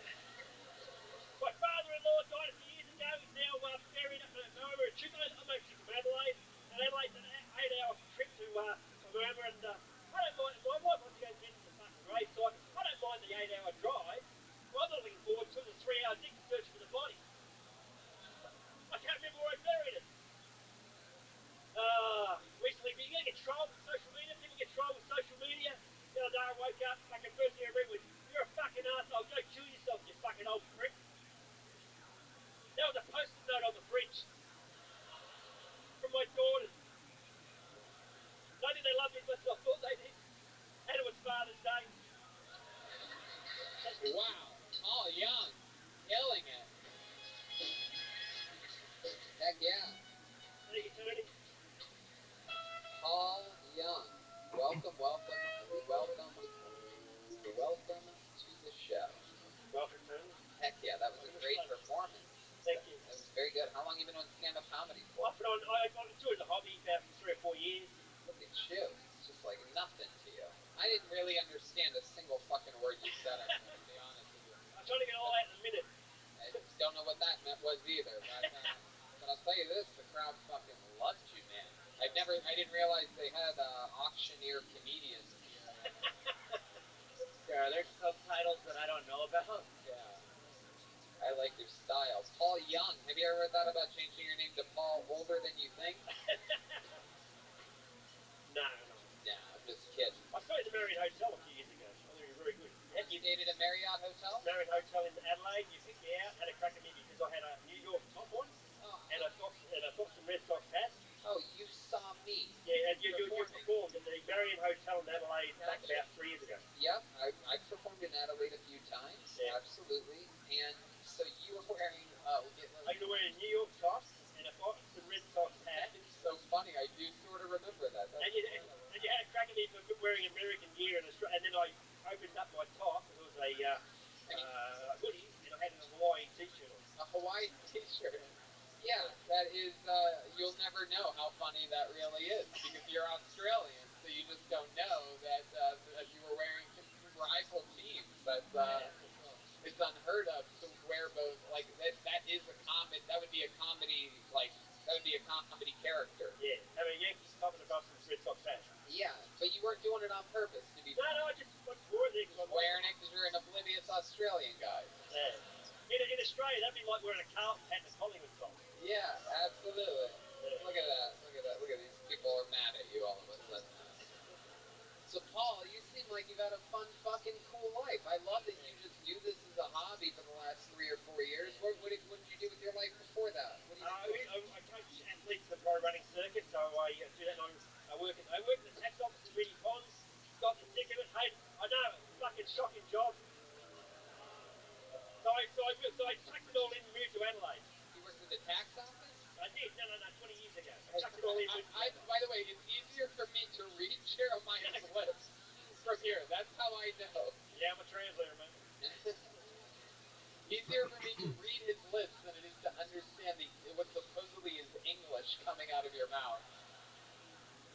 Speaker 3: My father-in-law died a few years ago. He's now buried up at Marama and Chippo. I'm actually from Adelaide. And Adelaide's an 8-hour trip to Marama. And I don't mind. My wife wants to go visit the fucking gravesite. I don't mind the 8-hour drive. What I'm not looking forward to is a 3-hour dig search for the body. I can't remember where I buried it. Recently, but you gotta get trolled with social media. People get trolled with social media. The other day I woke up, fucking first thing I read was, you're a fucking arsehole, go kill yourself, you fucking old prick. That was a post-it note on the fridge. From my daughters. Don't think they love me as much as I thought they did. And it was Father's Day.
Speaker 1: Wow. Paul Young. Killing it. Heck yeah.
Speaker 3: Thank you, Tony.
Speaker 1: Paul Young. Welcome to the show.
Speaker 3: Welcome, Tony.
Speaker 1: Heck yeah, that was a great performance.
Speaker 3: Thank you.
Speaker 1: That was very good. How long have you been doing stand-up comedy for?
Speaker 3: Well, I got into it as a hobby about 3 or 4 years.
Speaker 1: Look at you. It's just like nothing to you. I didn't really understand a single fucking word you said, I think, to be honest with you.
Speaker 3: I'm trying to get all that in a minute.
Speaker 1: I don't know what that was either, but I'll tell you this, the crowd fucking loved you, man. I didn't realize they had auctioneer comedians here.
Speaker 3: Yeah, there's subtitles that I don't know about.
Speaker 1: Yeah. I like your style. Paul Young. Have you ever heard that about changing your name to Paul Older Than You Think?
Speaker 3: No.
Speaker 1: No, I'm just kidding.
Speaker 3: I stayed at the Marriott Hotel a few years ago. I think it was very good.
Speaker 1: You stayed at a Marriott Hotel?
Speaker 3: Marriott Hotel in Adelaide. You picked me out, had a crack at me because I had a New York top on, and I got some Red Sox hats.
Speaker 1: Oh, you saw me.
Speaker 3: Yeah, and you performed at the Marriott Hotel in Adelaide back about 3 years ago.
Speaker 1: Yep, I've performed in Adelaide a few times. Yeah. Absolutely. And so you were wearing...
Speaker 3: I was wearing a New York top and some Red Sox hat.
Speaker 1: It's so funny. I do sort of remember that.
Speaker 3: And you had a crack at me for wearing American gear, and then I opened up my top. It was a hoodie, and I had a Hawaii t-shirt on.
Speaker 1: A Hawaii t-shirt. Yeah, that is, you'll never know how funny that really is, because you're Australian, so you just don't know that you were wearing rival teams. It's unheard of to wear both, like, that is a comedy, that would be a comedy character.
Speaker 3: Yeah, have a Yankees top and a Boston Red Sox hat.
Speaker 1: Yeah, but you weren't doing it on purpose, to be
Speaker 3: No, I just wore it there.
Speaker 1: Just wearing it because you're an oblivious Australian guy.
Speaker 3: Yeah. In Australia, that'd be like wearing a Carlton hat and a Collingwood song.
Speaker 1: Yeah, absolutely. Yeah. Look at that. Look at these people are mad at you all of a sudden. So, Paul, you seem like like you've had a fun, fucking cool life. I love that you just do this as a hobby for the last 3 or 4 years. What did you do with your life before that? What do you do?
Speaker 3: I coach athletes in the pro running circuit, so I do that. And I work at the tax office in Reedy Ponds. Got the ticket. Hey, I know, fucking shocking job. So I chucked it all in and moved to Adelaide.
Speaker 1: You worked at the tax office?
Speaker 3: I did. No, 20 years ago. I chucked it all in.
Speaker 1: By the way, it's easier for me to read Jeremiah's lips from here. That's how I know.
Speaker 3: Yeah, I'm a translator, man.
Speaker 1: Easier for me to read his lips than it is to understand what supposedly is English coming out of your mouth.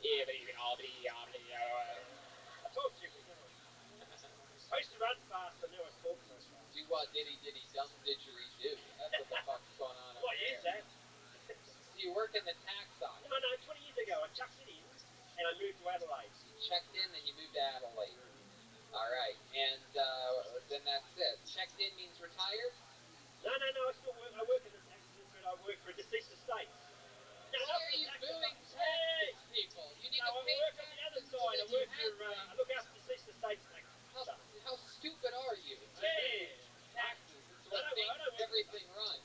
Speaker 3: I talk too quick, don't I? I used to run fast, but now I talk so fast.
Speaker 1: Do what diddy dum didgeridoo. That's what the fuck's going on over
Speaker 3: What
Speaker 1: here.
Speaker 3: is that?
Speaker 1: So you work in the tax office?
Speaker 3: No, 20 years ago I chucked it in and I moved to Adelaide.
Speaker 1: You checked in, then you moved to Adelaide. All right, and then that's it. Checked in means retired?
Speaker 3: No, I still work. I work in the taxes, but I work for deceased estates.
Speaker 1: Why are you booing taxes, people? You need to pay
Speaker 3: work
Speaker 1: taxes
Speaker 3: on the other
Speaker 1: so
Speaker 3: side.
Speaker 1: that
Speaker 3: I look after deceased estates tax stuff.
Speaker 1: How stupid are you? Taxes. It's what makes everything run.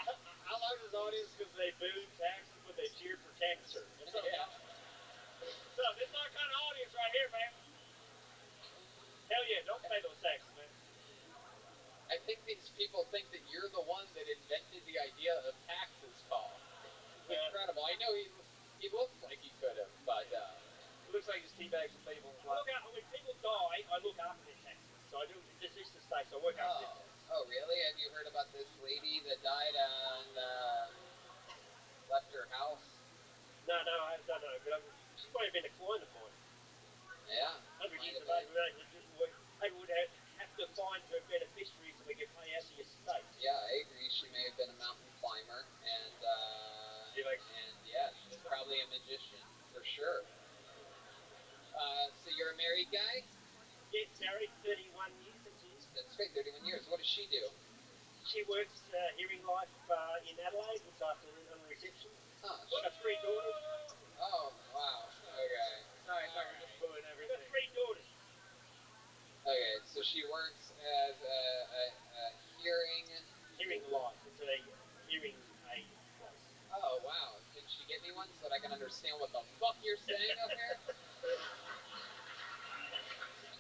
Speaker 3: I love this audience because they booed taxes, but they cheered for cancer. What's up,
Speaker 1: Yeah.
Speaker 3: So this is our kind of audience right here, man. Hell yeah, don't pay those taxes, man.
Speaker 1: I think these people think that you're the one that invented the idea of taxes, Paul. It's incredible. I know he looks like he could have, but
Speaker 3: it looks like he's teabagged some people. When people die, I look after their taxes. So I do deceased estates. I work after their taxes.
Speaker 1: Oh, really? Have you heard about this lady that died and left her house?
Speaker 3: No, I don't know. But she's probably been a client of mine.
Speaker 1: Yeah.
Speaker 3: 100 years of age, people would have to find her beneficiary so we could pay out the estate.
Speaker 1: Yeah, I agree. She may have been a mountain climber, and yeah, she's probably a magician for sure. So you're a married guy?
Speaker 3: Yes, married, 31 years.
Speaker 1: That's great, 31 years. What does she do?
Speaker 3: She works hearing life in Adelaide, looks after on reception.
Speaker 1: Huh.
Speaker 3: She's got 3 daughters.
Speaker 1: Oh, wow. Okay.
Speaker 3: Sorry, we're just booing everything. She's got 3 daughters.
Speaker 1: Okay, so she works as a
Speaker 3: hearing life. It's a hearing aid place.
Speaker 1: Oh, wow. Can she get me one so that I can understand what the fuck you're saying up here?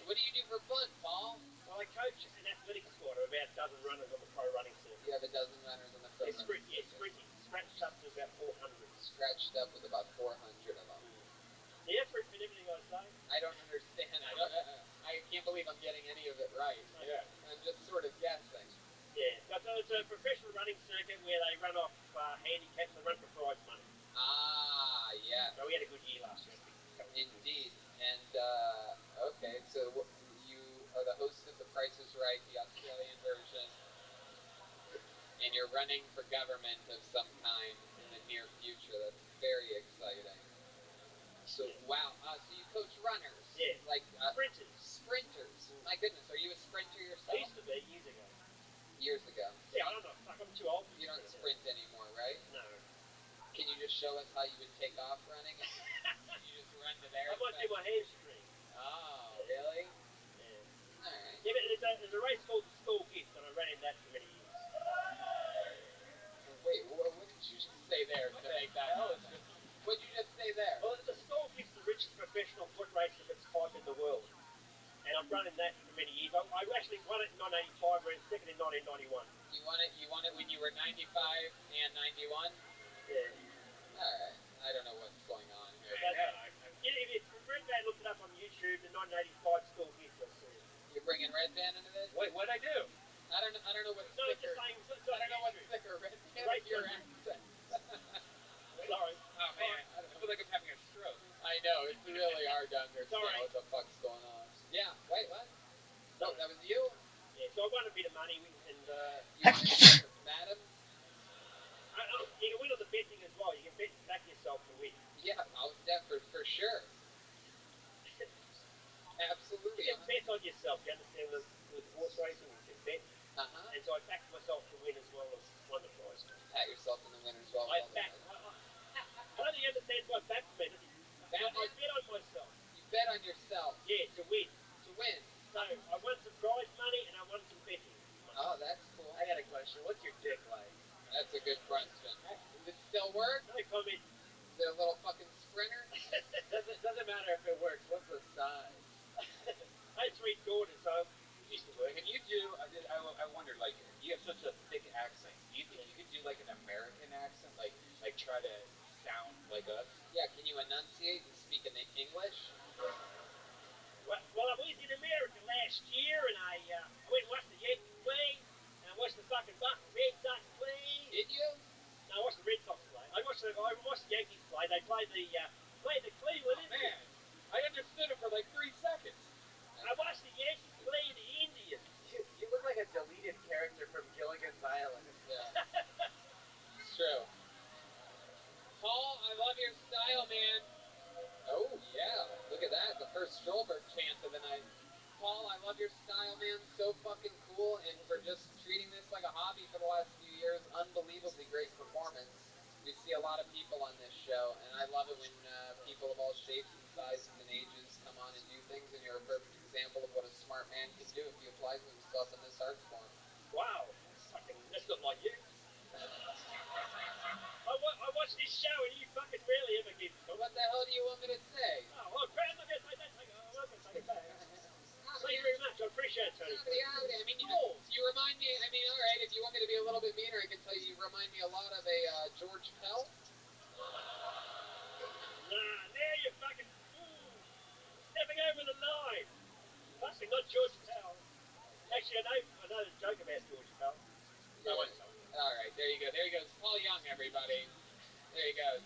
Speaker 1: What do you do for fun, Paul?
Speaker 3: Well, I coach an athletic squad of about a dozen runners on the pro running circuit.
Speaker 1: You have a dozen runners on the pro running circuit?
Speaker 3: Yeah, sprinting. Scratched up to about 400.
Speaker 1: Scratched up with about 400 of them.
Speaker 3: Yeah, that's repeat everything I say.
Speaker 1: I don't understand. I can't believe I'm getting any of it right.
Speaker 3: Yeah.
Speaker 1: I'm just sort of guessing.
Speaker 3: Yeah, so it's a professional running circuit where they run off handicaps. They run for prize money.
Speaker 1: Ah, yes.
Speaker 3: So we had a good year last year.
Speaker 1: Indeed. And, okay, so you are the host of The Price is Right, the Australian version, and you're running for government of some kind in the near future. That's very exciting. So, wow. So you coach runners?
Speaker 3: Yeah.
Speaker 1: Like
Speaker 3: sprinters.
Speaker 1: Sprinters. My goodness, are you a sprinter yourself?
Speaker 3: I used to be years ago.
Speaker 1: Years ago.
Speaker 3: Yeah, I don't know. Fuck, I'm too old.
Speaker 1: You don't sprint anymore, right?
Speaker 3: No.
Speaker 1: Can you just show us how you would take off running? You just run to there?
Speaker 3: I might do my hamstring.
Speaker 1: Oh, really?
Speaker 3: Yeah.
Speaker 1: Alright.
Speaker 3: Yeah, but there's a race called the School Gift, and I ran in that for many years.
Speaker 1: Wait, what did you just say there to make that happen? What did you just say there?
Speaker 3: Well, the School Gift's the richest professional foot race of its type in the world. And I've run in that for many years. I actually won it in 1985, ran second in 1991.
Speaker 1: You won it when you were 95 and 91?
Speaker 3: Yeah.
Speaker 1: Alright. I don't know what's going on here.
Speaker 3: If Red Band looked it up on YouTube, the 1985 School Gift, you'll see it.
Speaker 1: You're bringing Red Band into this?
Speaker 3: Wait, what'd I do?
Speaker 1: I don't know what's
Speaker 3: no,
Speaker 1: thicker.
Speaker 3: Just saying,
Speaker 1: I don't know what's thicker, Red Band or your accent.
Speaker 3: Sorry.
Speaker 1: Oh man, I feel like I'm having a stroke. I know, it's really hard to understand what the fuck's going on. Yeah, wait, what? Oh, that was you?
Speaker 3: Yeah, so I won a bit of money and
Speaker 1: you won Madam?
Speaker 3: You can win on the betting as well. You can bet back yourself to win.
Speaker 1: Yeah, for sure. Absolutely.
Speaker 3: You can bet on yourself. You understand with horse racing, you can bet.
Speaker 1: Uh-huh.
Speaker 3: And so I backed myself to win as well as won the prize.
Speaker 1: Pat yourself in the win as well.
Speaker 3: I don't think you understand what back meant. I bet on myself.
Speaker 1: You bet on yourself?
Speaker 3: Yeah, to win.
Speaker 1: Is it a little fucking sprinter?
Speaker 3: Doesn't matter if it works. What's the size? I had 3 daughters, so it used to work.
Speaker 1: Can you do? I wondered, like, you have such a thick accent. Do you think you could do like an American accent, like try to sound like us? Yeah. Can you enunciate and speak in English?
Speaker 3: Well, I was in America last year, and I went and watched the Yankees play, and I watched the fucking Boston Red Sox play.
Speaker 1: Did you?
Speaker 3: No, I watched the Red Sox play. I watched the Yankees play. They played the Cleveland Indians.
Speaker 1: Man, I understood it for like 3 seconds.
Speaker 3: I watched the Yankees play the Indians.
Speaker 9: You look like a deleted character from Gilligan's Island.
Speaker 1: Yeah. It's true. Paul, I love your style, man. Oh, yeah. Look at that. The first Stolberg chant of the night. Paul, I love your style, man. So fucking cool. And for just treating this like a hobby for the last few years, unbelievably great performance. We see a lot of people on this show, and I love it when people of all shapes and sizes and ages come on and do things, and you're a perfect example of what a smart man can do if he applies himself in this art form.
Speaker 3: Wow, that's not like you. I watch this show and you fucking rarely ever give talk.
Speaker 1: What the hell do you want me to say?
Speaker 3: Oh, well, I'm not going to take that. I'm not going to take it back. Thank you very much. I appreciate it, Tony.
Speaker 1: I mean, you remind me. I mean, all right. If you want me to be a little bit meaner, I can tell you remind me a lot of a George Pell.
Speaker 3: Nah, now you're fucking stepping over the line. Fucking not George Pell. Actually, I know the joke about George Pell.
Speaker 1: Yeah.
Speaker 3: I won't tell.
Speaker 1: All right, there you go. There he goes. Paul Young, everybody. There he goes.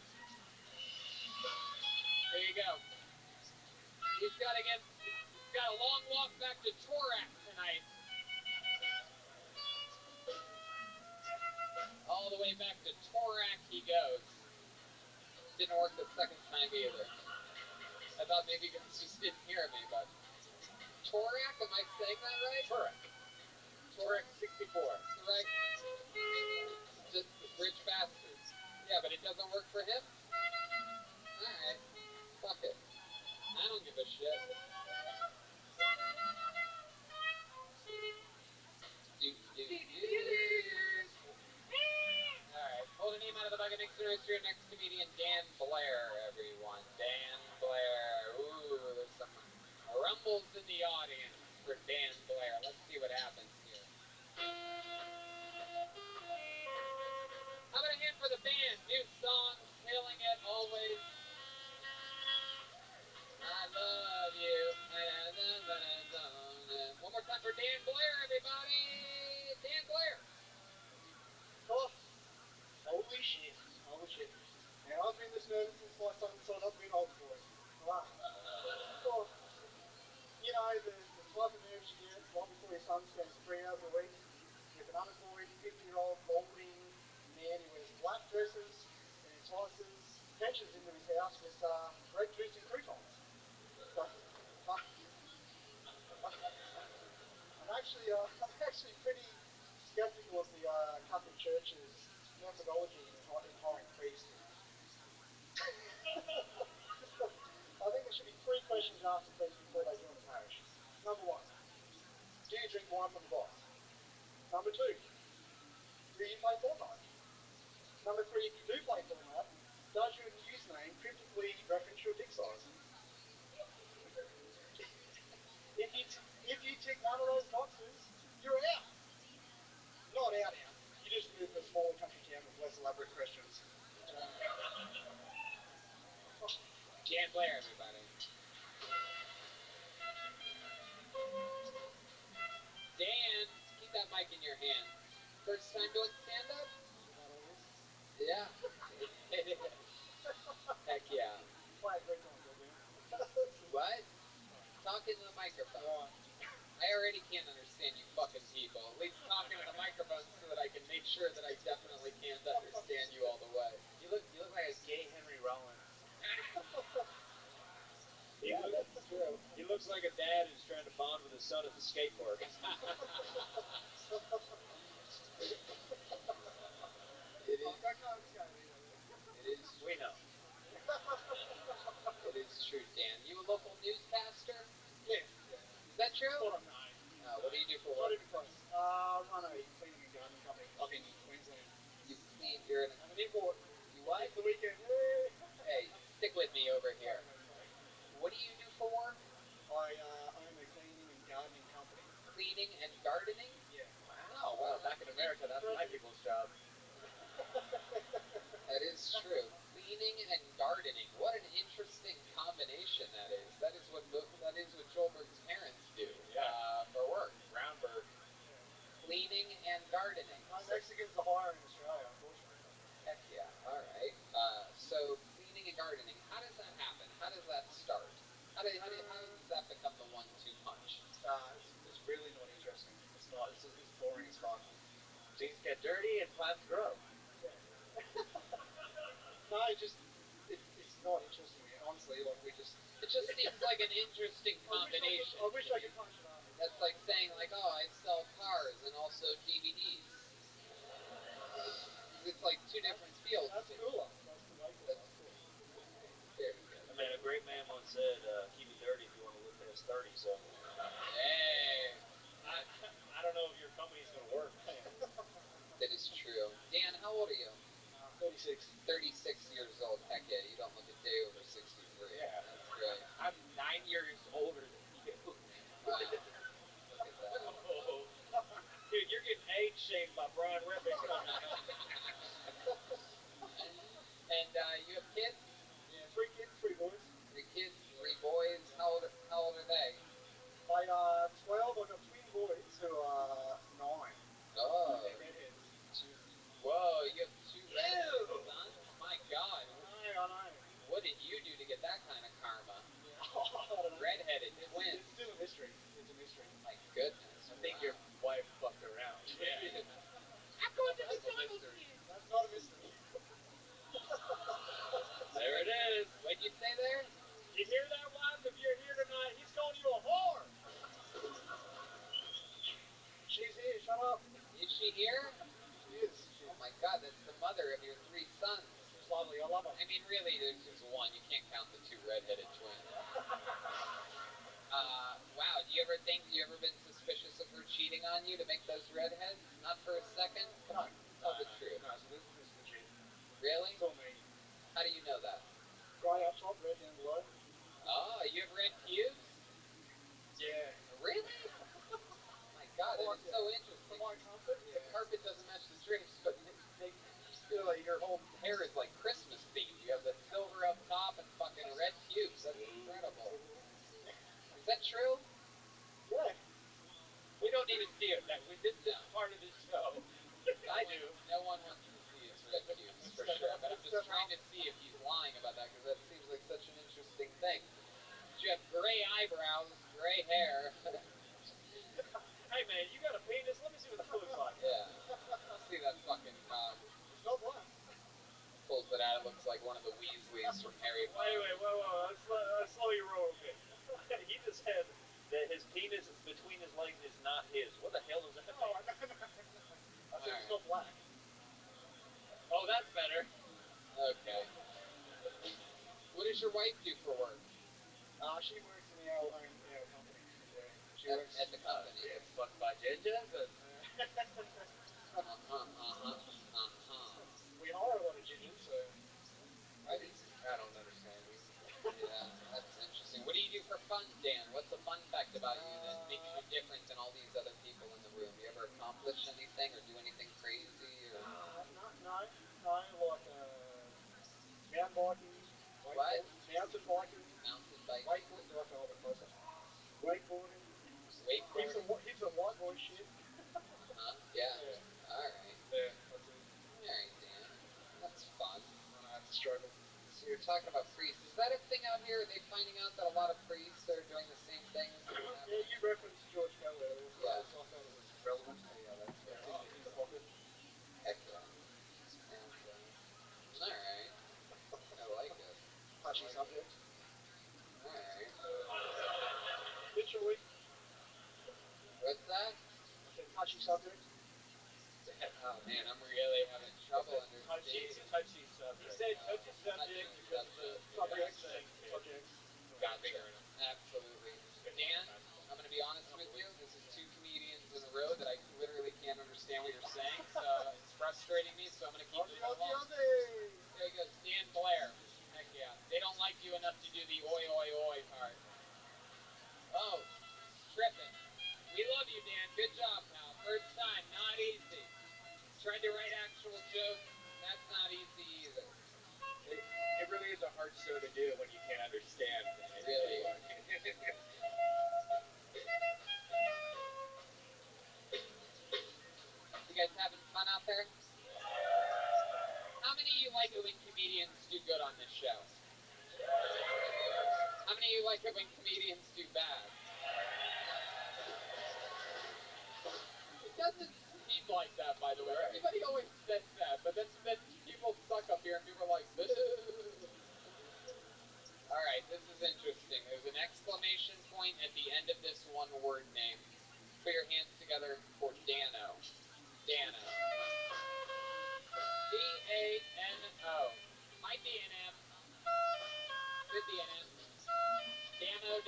Speaker 1: There you go. He's got a long walk back to Torak tonight. All the way back to Torak he goes. Didn't work the second time either. I thought maybe you guys just didn't hear me, but Torak, am I saying that right?
Speaker 3: Torak 64.
Speaker 1: Right. Just rich bastards. Yeah, but it doesn't work for him? Alright. Fuck it. I don't give a shit. Alright, pull the name out of the bucket. Next to your next comedian, Dan Blair, everyone. Dan Blair. Ooh, there's some rumbles in the audience for Dan Blair. Let's see what happens here. How about a hand for the band? New song, killing it always. I love you. One more time for Dan Blair, everybody. Dan Blair.
Speaker 11: Oh, holy shit. Now, I've been this nervous since my son signed up to be an older boy. Right. Oh, you know, the type of nerves you get right before your son spends 3 hours a week with an unemployed 50-year-old balding man who wears black dresses and entices pensioners into his house with red toast and croutons. So, I'm actually pretty skeptical of the Catholic Church's methodology in hiring priests. I think there should be 3 questions asked of priests before they join the parish. Number 1, do you drink wine from the box? Number 2, do you play Fortnite? Number 3, if you do play Fortnite, does your username cryptically reference your dick size? If you tick none of those boxes, you're out. Not out. You just move to a smaller country town with less elaborate questions.
Speaker 1: Dan Blair, everybody. Dan, keep that mic in your hand. First time doing stand-up? Yeah. It is. Heck yeah.
Speaker 11: Play it 3 times, goddammit.
Speaker 1: What? Talk into the microphone.
Speaker 11: Right.
Speaker 1: I already can't understand you fucking people. At least talk into the microphone so that I can make sure that I definitely can't understand you all the way.
Speaker 3: You look like a gay Henry Rollins.
Speaker 1: That's true.
Speaker 3: He looks like a dad who's trying to bond with his son at the skate park.
Speaker 1: It is.
Speaker 11: I can't skate either.
Speaker 1: It is.
Speaker 3: We know.
Speaker 1: It is true, Dan. You a local newscaster?
Speaker 11: Yes.
Speaker 1: Is that true?
Speaker 11: Sort of, no.
Speaker 1: What do you do for
Speaker 11: Not
Speaker 1: work?
Speaker 11: even close. I run a cleaning and gardening company up in Queensland.
Speaker 1: You clean. You're in a.
Speaker 11: I'm an import.
Speaker 1: You what?
Speaker 11: It's the weekend. Yay!
Speaker 1: over here.
Speaker 11: Very nice place.
Speaker 1: What do you do for work?
Speaker 11: I own a cleaning and gardening company.
Speaker 1: Cleaning and gardening?
Speaker 11: Yeah.
Speaker 3: Wow, well, back in America, that's my people's job.
Speaker 1: That is true. Cleaning and gardening. What an interesting combination that is. That is what Joelberg's parents do for work.
Speaker 3: Brownberg.
Speaker 1: Cleaning and gardening.
Speaker 11: No Mexicans to hire in Australia, unfortunately.
Speaker 1: Heck yeah. All right. So cleaning and gardening. How does that happen? How does that start? How does that become the 1-2 punch?
Speaker 11: It's really not interesting. It's not. It's boring as fuck.
Speaker 3: Things get dirty and plants grow.
Speaker 11: Yeah. No, it's not interesting. Honestly, like we just.
Speaker 1: It just seems like an interesting combination.
Speaker 11: I wish I could punch an army.
Speaker 1: That's like saying like, oh, I sell cars and also DVDs. It's like two different fields.
Speaker 11: That's cooler. That's way cooler. That's cool.
Speaker 1: Very good.
Speaker 3: I mean, a great man once said, keep it dirty if you want to live past 30, so.
Speaker 1: Hey.
Speaker 3: I don't know if your company's going to work.
Speaker 1: That is true. Dan, how old are you?
Speaker 11: 36.
Speaker 1: 36 years old. Heck yeah, you don't look a day over 63.
Speaker 3: Yeah.
Speaker 1: That's great.
Speaker 3: I'm 9 years older than you.
Speaker 1: Wow. Look at that.
Speaker 3: Oh. Dude, you're getting age-shamed by Brian Ripping.
Speaker 1: And you have kids?
Speaker 11: Yeah, 3 kids, 3 boys.
Speaker 1: 3 kids, 3 boys. How old are they?
Speaker 11: They are 12. I've got twin boys who are 9.
Speaker 1: Oh.
Speaker 11: They're redheads. Jesus.
Speaker 1: Whoa, you have 2 redheaded sons? My God.
Speaker 11: I know.
Speaker 1: What did you do to get that kind of karma?
Speaker 11: Yeah. I don't know.
Speaker 1: Redheaded twins.
Speaker 11: It's still a mystery. It's a mystery.
Speaker 1: My goodness.
Speaker 3: I think your wife fucked around.
Speaker 1: Yeah.
Speaker 11: I'm going to McDonald's again. That's not a mystery.
Speaker 3: There it is.
Speaker 1: What'd you say there?
Speaker 3: You hear that, wives? If you're here tonight, he's calling you a whore.
Speaker 11: She's here. Shut up.
Speaker 1: Is she here?
Speaker 11: She is.
Speaker 1: Oh my God, that's the mother of your 3 sons.
Speaker 11: She's lovely. I love her.
Speaker 1: I mean, really, there's just one. You can't count the 2 redheaded twins. Wow, do you ever been suspicious of her cheating on you to make those redheads? Not for a second? Come on, tell the truth.
Speaker 11: No, so this is legit.
Speaker 1: Really?
Speaker 11: It's all me.
Speaker 1: How do you know that?
Speaker 11: Grey up top, red down below.
Speaker 1: Oh, you have red pubes?
Speaker 11: Yeah.
Speaker 1: Really? My God, that is so interesting.
Speaker 11: For my comfort, yeah.
Speaker 1: The carpet doesn't match the drapes, but they just feel like your whole hair is like Christmas themed. You have the silver up top and fucking red pubes. That's incredible. Is that true?
Speaker 11: Yeah.
Speaker 3: We don't need to see it. This is part of the show. I do.
Speaker 1: No one wants to see his red pubes, for sure. But I'm just trying to see if he's lying about that, because that seems like such an interesting thing. You have gray eyebrows, gray hair.
Speaker 3: Hey, man, you got a penis? Let me see what that looks like.
Speaker 1: Yeah. See that fucking cock.
Speaker 11: It's not black.
Speaker 1: Pulls it out. It looks like one of the Weasleys from Harry Potter.
Speaker 3: Wait, whoa. Let's slow you roll a bit. He just said that his penis between his legs is not his. What the hell does that mean?
Speaker 11: No. I said it's not black.
Speaker 3: Oh, that's better.
Speaker 1: Okay. What does your wife do for work?
Speaker 11: She works in our company. Yeah. She works
Speaker 1: at the company.
Speaker 3: Gets fucked by gingers and...
Speaker 11: We hire a lot of gingers, so maybe.
Speaker 3: I don't understand you.
Speaker 1: Yeah, that's interesting. What do you do for fun, Dan? What's a fun fact about you that makes you different than all these other people in the room? You ever accomplish anything or do anything crazy? Or
Speaker 11: No, like mountain biking, mountain biking,
Speaker 1: mountain biking?
Speaker 11: wakeboarding. Do I have to hold it closer? Wakeboarding. Heaps of white boy shit.
Speaker 1: Huh? Yeah. All right.
Speaker 11: Yeah, that's it.
Speaker 1: All right, Dan. That's fun.
Speaker 11: I know, it's a struggle.
Speaker 1: So you're talking about priests. Is that a thing out here? Are they finding out that a lot of priests are doing the same things?
Speaker 11: Yeah, you referenced George Coe earlier, so
Speaker 1: Yeah.
Speaker 11: I felt it was relevant.
Speaker 1: Yeah, that's
Speaker 11: It's
Speaker 1: right.
Speaker 11: in the pocket.
Speaker 1: Heck yeah. And, all right. I like it.
Speaker 11: Touchy subject.
Speaker 1: All right.
Speaker 11: Literally.
Speaker 1: What's that?
Speaker 11: I said touchy subject.
Speaker 1: Oh man, I'm really having trouble understanding.
Speaker 3: Touchy subject. He said touchy subject because of the
Speaker 11: Subjects.
Speaker 3: thing.
Speaker 11: Subjects.
Speaker 1: Gotcha. Absolutely. Dan, I'm going to be honest with you. This is 2 comedians in a row that I literally can't understand what you're saying, so it's frustrating. We love you, Dan. Good job, pal. First time, not easy. Tried to write actual jokes. That's not easy either.
Speaker 9: It really is a hard show to do when you can't understand
Speaker 1: Really. You guys having fun out there? How many of you like it when comedians do good on this show? How many of you like it when comedians do bad? It doesn't seem like that, by the way.
Speaker 9: Right.
Speaker 1: Everybody always says that, but then people suck up here and people are like, boo. All right, this is interesting. There's an exclamation point at the end of this one-word name. Put your hands together for Dano. Dano. D-A-N-O. Might be an M. Could be an M. Dano.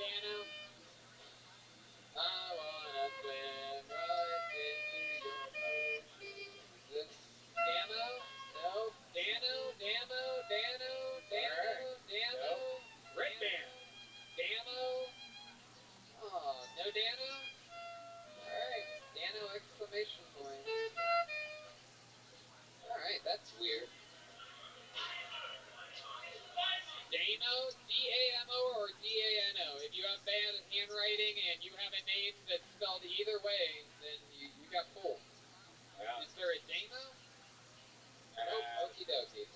Speaker 1: I wanna swim right into your ocean. Is this Dano? No. Dano.
Speaker 9: Red Band.
Speaker 1: Dano. Oh, no Dano? Alright. Dano exclamation point. Alright, that's weird. Dano, D-A-M-O or D-A-N-O. If you have bad handwriting and you have a name that's spelled either way, then you got fooled.
Speaker 9: Yeah.
Speaker 1: Is there a Damo? Nope, okie dokie.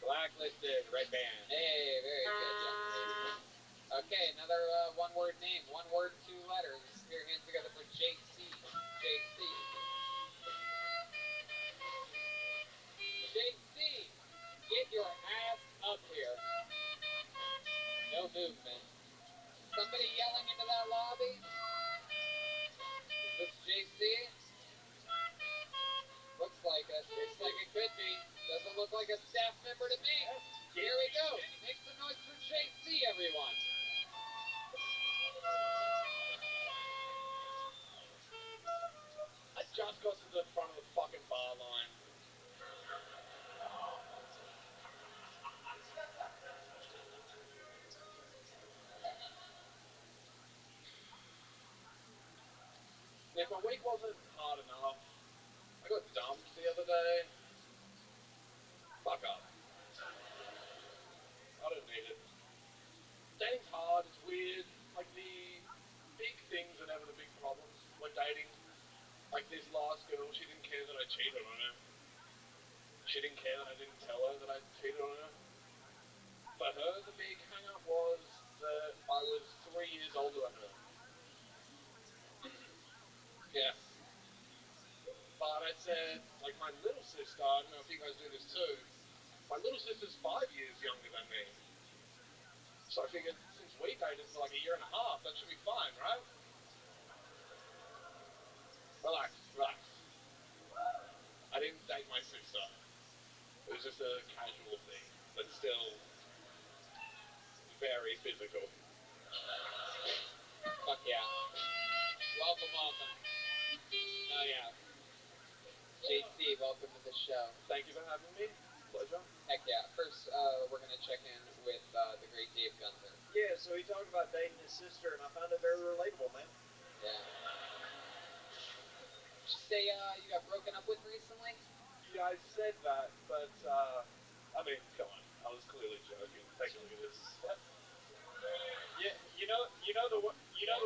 Speaker 9: Blacklisted, Red Band.
Speaker 1: Hey, very good, young lady. Okay, another one-word name. One word, two letters. Put your hands together for JC. JC. JC, get your ass up here. No movement. Somebody yelling into that lobby? Is this JC? Looks like it. Looks like it could be. Doesn't look like a staff member to me. Here we go. Make some noise for JC, everyone.
Speaker 9: I just got to the front of the fucking bar line. If my week wasn't hard enough, I got dumped the other day. Fuck up. I don't need it. Dating's hard, it's weird. Like, the big things are never the big problems. Like dating. Like this last girl, she didn't care that I cheated on her. She didn't care that I didn't tell her that I cheated on her. For her, the big hang-up was that I was 3 years older than her. Yeah. But I said, like my little sister, I don't know if you guys do this too, my little sister's 5 years younger than me. So I figured, since we dated for like a year and a half, that should be fine, right? Relax. I didn't date my sister. It was just a casual thing, but still very physical.
Speaker 1: Fuck yeah. Welcome. Oh yeah. JC, welcome to the show.
Speaker 9: Thank you for having me. Pleasure.
Speaker 1: Heck yeah. First, we're going to check in with the great Dave Gunther.
Speaker 3: Yeah, so he talked about dating his sister, and I found it very relatable, man.
Speaker 1: Yeah. Did you say you got broken up with recently?
Speaker 9: Yeah, I said that, but I mean, come on. I was clearly joking. Take a look at this.
Speaker 3: Yeah, you know the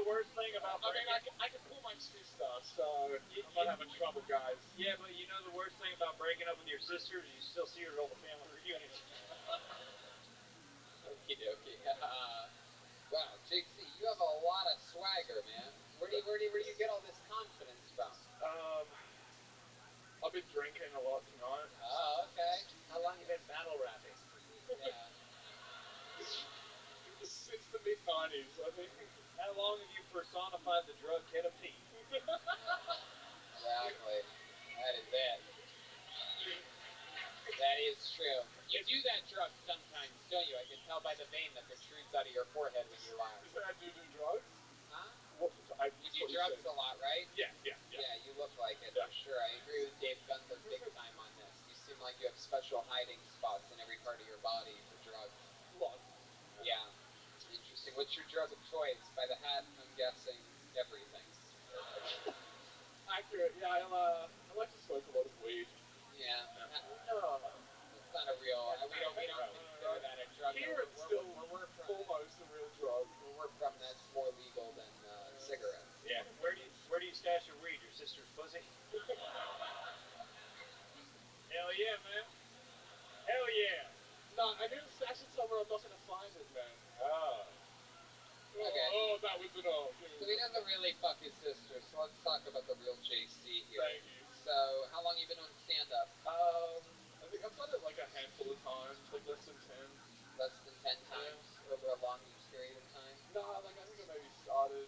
Speaker 3: worst thing about
Speaker 9: I mean, I can pull my sister, so I'm not having trouble, guys.
Speaker 3: Yeah, but you know the worst thing about breaking up with your sister is you still see her at all the family reunions.
Speaker 1: Okie dokie. Wow, JC, you have a lot of swagger, man. Where do you get all this confidence from?
Speaker 9: I've been drinking a lot tonight.
Speaker 1: Oh, okay.
Speaker 3: How long you been battle rapping?
Speaker 1: Yeah.
Speaker 9: Since the mid-90s, I think.
Speaker 3: How long have you personified the drug ketamine?
Speaker 1: Exactly. That is it. That is true. You do that drug sometimes, don't you? I can tell by the vein that protrudes out of your forehead when you laugh.
Speaker 9: You say I do drugs?
Speaker 1: Huh?
Speaker 9: You
Speaker 1: do drugs a lot, right?
Speaker 9: Yeah.
Speaker 1: Yeah, you look like it,
Speaker 9: Yeah.
Speaker 1: for sure. I agree with Dave Gunther big time on this. You seem like you have special hiding spots in every part of your body for drugs.
Speaker 9: Lots.
Speaker 1: Yeah. Interesting. What's your drug of choice? By the hat, I'm guessing everything.
Speaker 9: accurate. Yeah, I like to smoke a lot of weed.
Speaker 1: Yeah.
Speaker 9: No.
Speaker 1: That's not a real. We don't consider that a drug.
Speaker 9: Here it's still
Speaker 1: we're from
Speaker 9: almost a real drug.
Speaker 1: where we're from. That's more legal than cigarettes.
Speaker 3: Yeah. Where do you stash your weed? Your sister's pussy? Hell yeah, man. Hell yeah.
Speaker 9: No, I need to stash it somewhere I'm not gonna find it, man.
Speaker 3: Oh.
Speaker 1: Okay.
Speaker 9: Oh, that was an oh.
Speaker 1: So he doesn't really fuck his sister. So let's talk about the real JC here.
Speaker 9: Thank you.
Speaker 1: So how long you been doing stand up?
Speaker 9: I think I've done it like a handful of times, like less than 10.
Speaker 1: Less than 10 times over a long period of time.
Speaker 9: Nah, like I think I maybe started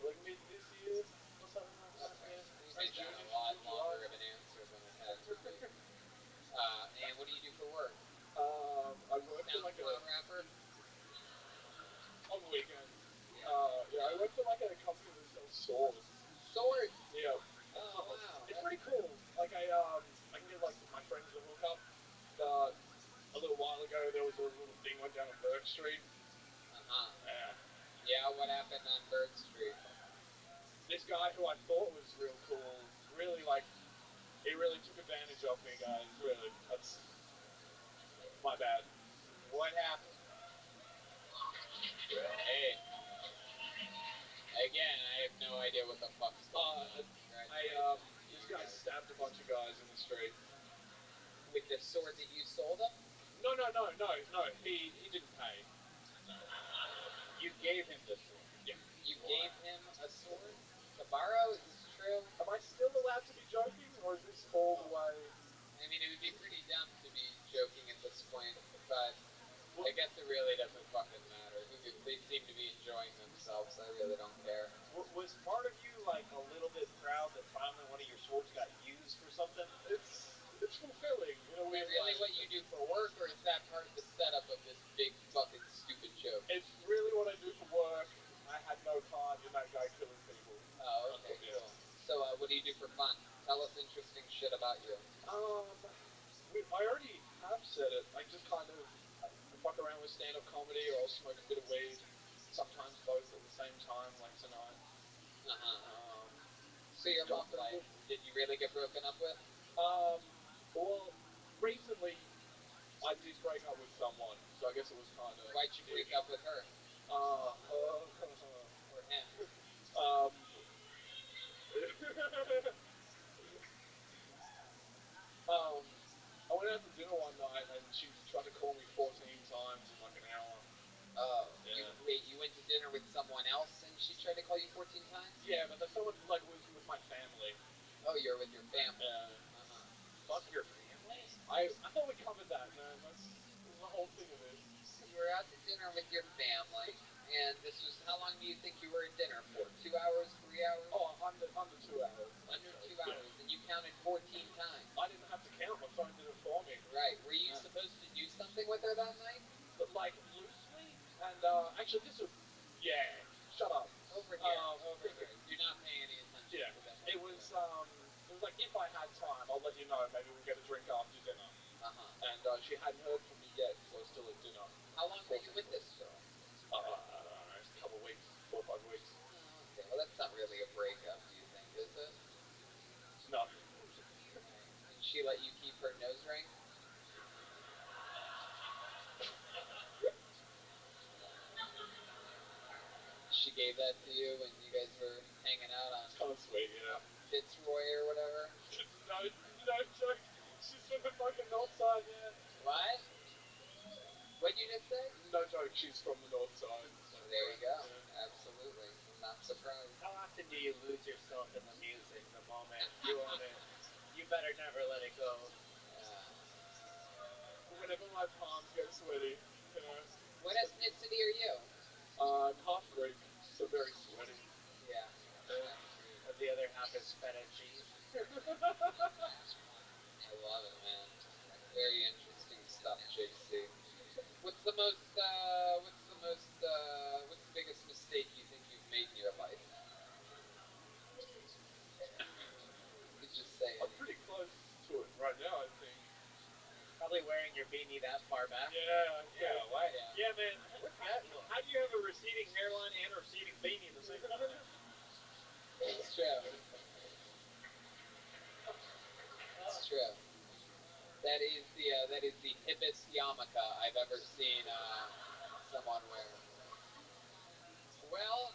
Speaker 9: like mid this year or something like that.
Speaker 1: Okay.
Speaker 9: Yeah.
Speaker 1: You
Speaker 9: Like
Speaker 1: made that a
Speaker 9: June-ish,
Speaker 1: lot
Speaker 9: June,
Speaker 1: longer
Speaker 9: July.
Speaker 1: of an answer than it had to be. And what do you do for work?
Speaker 9: I work for like
Speaker 1: SoundCloud rapper?
Speaker 9: on weekends.
Speaker 1: Yeah.
Speaker 9: I work for like a company that sells swords.
Speaker 1: Swords?
Speaker 9: Yeah.
Speaker 1: Oh, wow.
Speaker 9: It's pretty cool. Like I can get like my friends to hook up. But a little while ago there was a little thing went down on Burke Street.
Speaker 1: Uh-huh.
Speaker 9: Yeah.
Speaker 1: Yeah, what happened on Burke Street?
Speaker 9: This guy who I thought was real cool, really like, he really took advantage of me, guys. Really, that's my bad.
Speaker 1: What happened? Hey. Again, I have no idea what the fuck's going on.
Speaker 9: This guy stabbed a bunch of guys in the street.
Speaker 1: With the sword that you sold him?
Speaker 9: No. He didn't pay.
Speaker 3: You gave him the sword.
Speaker 9: Yeah.
Speaker 1: You gave him a sword to borrow? Is this true?
Speaker 9: Am I still allowed to be joking, or is this all the way?
Speaker 1: I mean, it would be pretty dumb to be joking at this point, but I guess it really doesn't fucking matter. They seem to be enjoying themselves. I really don't care.
Speaker 3: Was part of you like a little bit proud that finally one of your swords got used for something?
Speaker 9: It's fulfilling in a
Speaker 1: Is that
Speaker 9: weird
Speaker 1: really
Speaker 9: way.
Speaker 1: what you do for work, or is that part of the setup of this big fucking stupid joke?
Speaker 9: It's really what I do for work. I had no part in that guy killing people.
Speaker 1: Oh, okay, cool. So, what do you do for fun? Tell us interesting shit about you.
Speaker 9: I already have said it. I just kind of I fuck around with stand-up comedy, or I'll smoke a bit of weed. Sometimes both at the same time, like tonight.
Speaker 1: So your love life, did you really get broken up with?
Speaker 9: Well, recently I did break up with someone, so I guess it was kind of.
Speaker 1: Why'd you break up with her? Or him?
Speaker 9: I went out to dinner one night and she tried to call me 14 times in like an hour.
Speaker 1: Oh,
Speaker 9: Yeah.
Speaker 1: you went to dinner with someone else and she tried to call you 14 times?
Speaker 9: Yeah, but someone like was with my family.
Speaker 1: Oh, you're with your family.
Speaker 9: Yeah.
Speaker 3: Fuck your family?
Speaker 9: I thought we covered that, man. That's the whole thing of this.
Speaker 1: You were out to dinner with your family, and this was, how long do you think you were at dinner for? 2 hours, 3 hours?
Speaker 9: Oh, under 2 hours.
Speaker 1: Under 2 hours, and you counted 14 times.
Speaker 9: I didn't have to count. My phone did it for me.
Speaker 1: Right. Were you supposed to do something with her that night?
Speaker 9: But, like, loosely? And, actually, this was... Yeah. Shut up.
Speaker 1: Over here. Do not pay any attention
Speaker 9: Yeah.
Speaker 1: to them.
Speaker 9: It was like, if I had time, I'll let you know. Maybe we'll get a drink after dinner. And she hadn't heard from me yet, so I was still at dinner.
Speaker 1: How long were you with this girl?
Speaker 9: I don't know, a couple of weeks, 4 or 5 weeks.
Speaker 1: Oh, okay. Well, that's not really a breakup, do you think, is it?
Speaker 9: No.
Speaker 1: Did she let you keep her nose ring? She gave that to you when you guys were hanging out on...
Speaker 9: It's kind of sweet, yeah.
Speaker 1: Fitzroy or whatever?
Speaker 9: No joke. She's from the fucking north side, yeah.
Speaker 1: What? What'd you just say?
Speaker 9: No joke, she's from the north side.
Speaker 1: Well, there you go. Yeah. Absolutely. I'm not surprised.
Speaker 3: How often do you lose yourself in the music the moment you own it? You better never let it go.
Speaker 9: Whenever my palms get sweaty, you know.
Speaker 1: What ethnicity are you?
Speaker 9: I'm half Greek, so very sweaty.
Speaker 1: Yeah.
Speaker 3: And the other half is feta cheese.
Speaker 1: I love it, man. Very interesting stuff, JC. What's the biggest mistake you think you've made in your life? You could just say
Speaker 9: I'm
Speaker 1: it.
Speaker 9: pretty close to it right now, I think.
Speaker 3: Probably wearing your beanie that far back.
Speaker 9: Yeah.
Speaker 3: What?
Speaker 1: Yeah.
Speaker 3: Yeah, man.
Speaker 9: What's that look?
Speaker 3: How do you have a receding hairline and a receding beanie at the same time?
Speaker 1: It's true. That is the hippest yarmulke I've ever seen someone wear. Well,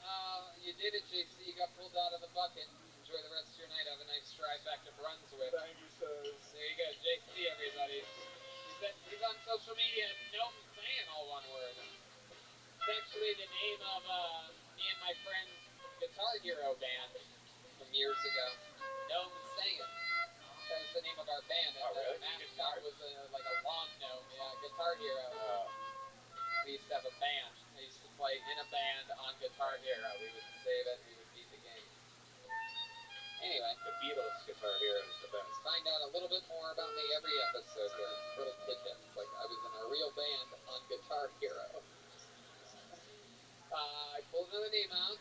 Speaker 1: you did it, JC. You got pulled out of the bucket. Enjoy the rest of your night. Have a nice drive back to Brunswick.
Speaker 9: Thank you, sirs.
Speaker 1: There you go, JC, everybody. He's on social media at Gnome Saying, all one word. It's actually the name of me and my friend's Guitar Hero band from years ago. Gnome Saying. That was the name of our band. And
Speaker 3: really?
Speaker 1: the mascot was like a lawn gnome. Yeah, Guitar Hero. We used to have a band. I used to play in a band on Guitar Hero. We would save it. We would beat the game. Anyway,
Speaker 3: The Beatles Guitar Hero is the best.
Speaker 1: Find out a little bit more about me every episode here. Little tidbits. Like I was in a real band on Guitar Hero. I pulled another name out.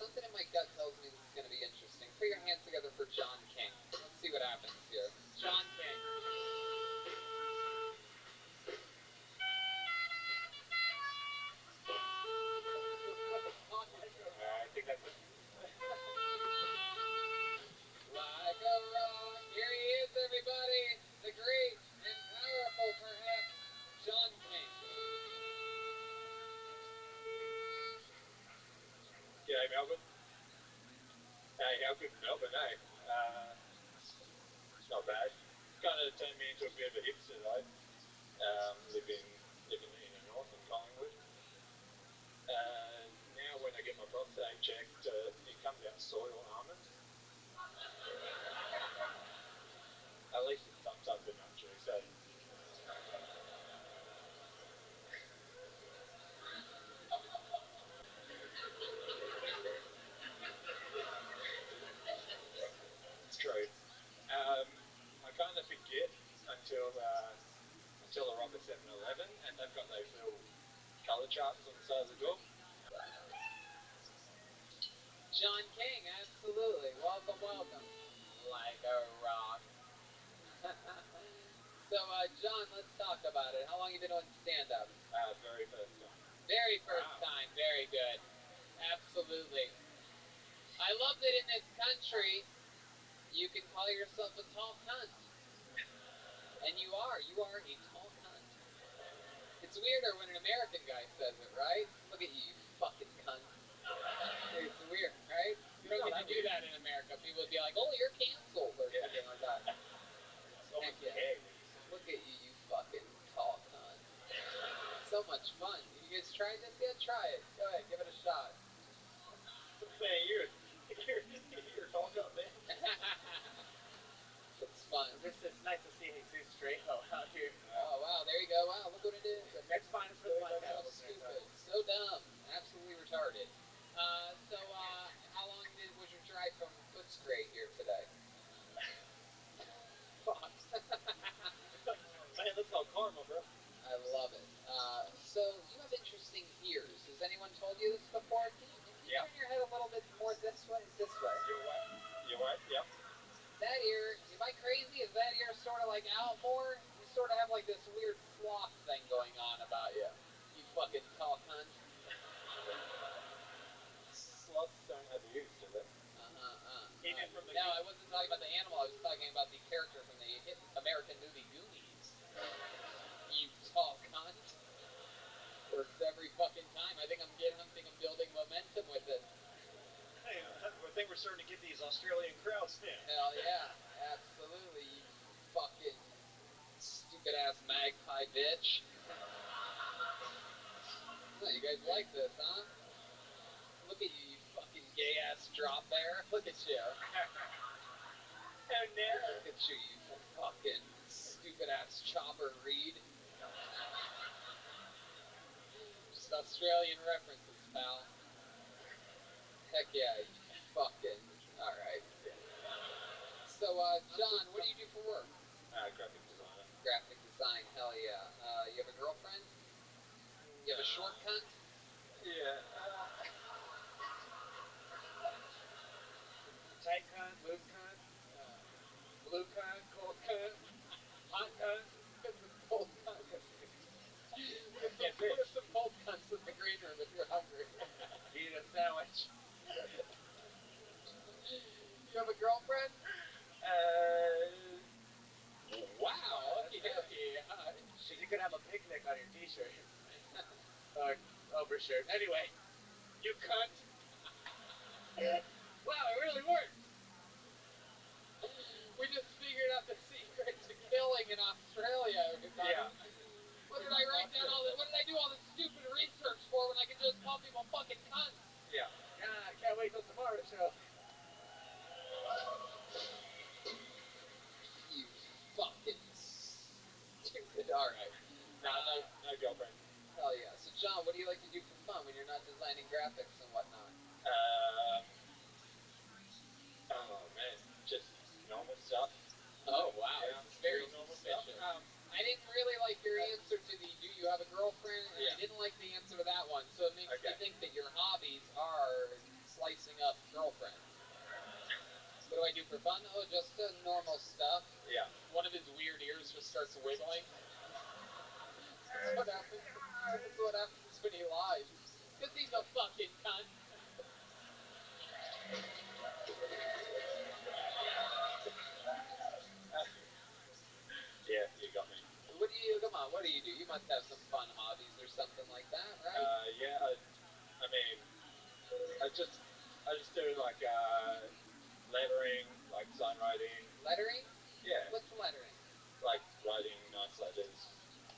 Speaker 1: Something in my gut tells me this is going to be interesting. Put your hands together for John King. Let's see what happens here. John King.
Speaker 3: I think that's it.
Speaker 1: Like a rock. Here he is, everybody. The great and powerful, perhaps, John King.
Speaker 3: G'day, Melbourne. Hey, how good Melbourne, eh? It's not bad. Kind of turned me into a bit of a hipster, though. Living in the north in Collingwood. Now when I get my prostate checked, it comes out soil almond. At least it's some type of nut juice, eh? It's true. I kind of forget until I rob a 7-Eleven and they've got those little colour charts on the side of the door.
Speaker 1: John King, absolutely. Welcome, welcome. Like a rock. So, John, let's talk about it. How long have you been doing stand-up?
Speaker 3: Very first time.
Speaker 1: Very first time. Very good. Absolutely. I love that in this country, you can call yourself a tall cunt. And you are. You are a tall cunt. It's weirder when an American guy says it, right? Look at you, you fucking cunt. It's weird, right? You don't get to do that in America. People would be like, oh, you're canceled, or something like that. Heck yeah. Look at you, you fucking tall cunt. So much fun. Have you guys tried this yet? Try it. Go ahead, give it a shot.
Speaker 3: Man, you're a tall cunt, man.
Speaker 1: It's fun.
Speaker 12: It's nice to see Jesus Trejo out here.
Speaker 1: Oh, wow, there you go. Wow, look what it is.
Speaker 12: The next finest for the Black
Speaker 1: So
Speaker 12: Devils.
Speaker 1: stupid. So dumb. Absolutely retarded. How long was your drive from Footscray here today? Fuck.
Speaker 3: Man, that's not karma, bro.
Speaker 1: I love it. So you have interesting ears. Has anyone told you this before? Can you turn your head a little bit more this way? This way.
Speaker 3: You're right, yep.
Speaker 1: That ear, am I crazy? Is that ear sort of like out more? You sort of have like this weird sloth thing going on about you. You fucking tall cunt.
Speaker 3: Sloths don't have ears, do they?
Speaker 1: No, I wasn't talking about the animal. I was talking about the character from the hit American movie Goonies. You tall cunt. Works every fucking time. I think I'm building momentum with it.
Speaker 3: Hey, I think we're starting to get these Australian crowds now.
Speaker 1: Hell yeah, absolutely, you fucking stupid ass magpie bitch. Oh, you guys like this, huh? Look at you, you fucking gay ass drop bear. Look at you.
Speaker 3: Oh no.
Speaker 1: Look at you, you fucking stupid ass chopper reed. Just Australian references, pal. Heck yeah, you fucking. Alright. So, John, what do you do for work?
Speaker 3: Graphic designer.
Speaker 1: Graphic design, hell yeah. You have a girlfriend? You have a short cunt?
Speaker 3: Yeah.
Speaker 12: Tight cunt, loose cunt, blue cunt, cold cunt, hot cunt.
Speaker 1: Get some cold cunts. Put some cold cunts in the green room if you're hungry.
Speaker 12: Eat a sandwich.
Speaker 1: You have a girlfriend? Wow, okay. shirt. Anyway, you cunt. Wow, it really worked. We just figured out the secret to killing in Australia, everybody.
Speaker 3: Yeah.
Speaker 1: What did I write down all this? What did I do all this stupid research for when I could just call people fucking cunts?
Speaker 3: Yeah.
Speaker 1: God, I can't wait till tomorrow's show. You fucking stupid. Alright.
Speaker 3: No girlfriend.
Speaker 1: Hell yeah. So, John, what do you like to do for fun when you're not designing graphics and whatnot?
Speaker 3: Oh man, just normal stuff.
Speaker 1: Oh, wow.
Speaker 3: Yeah,
Speaker 1: This is very
Speaker 3: normal
Speaker 1: suspicious.
Speaker 3: stuff.
Speaker 1: I didn't really like your answer to the do you have a girlfriend? And
Speaker 3: Yeah.
Speaker 1: I didn't like the answer to that one. So it makes me think that your hobbies are slicing up girlfriends. What do I do for fun? Oh, just normal stuff.
Speaker 3: Yeah.
Speaker 1: One of his weird ears just starts wiggling. That's what happens when he lies. Because he's a fucking cunt.
Speaker 3: Yeah, you got me.
Speaker 1: Come on, what do? You must have some fun hobbies or something like that, right?
Speaker 3: Yeah, I mean, I just do like lettering, like sign writing.
Speaker 1: Lettering?
Speaker 3: Yeah.
Speaker 1: What's lettering?
Speaker 3: Like writing nice letters.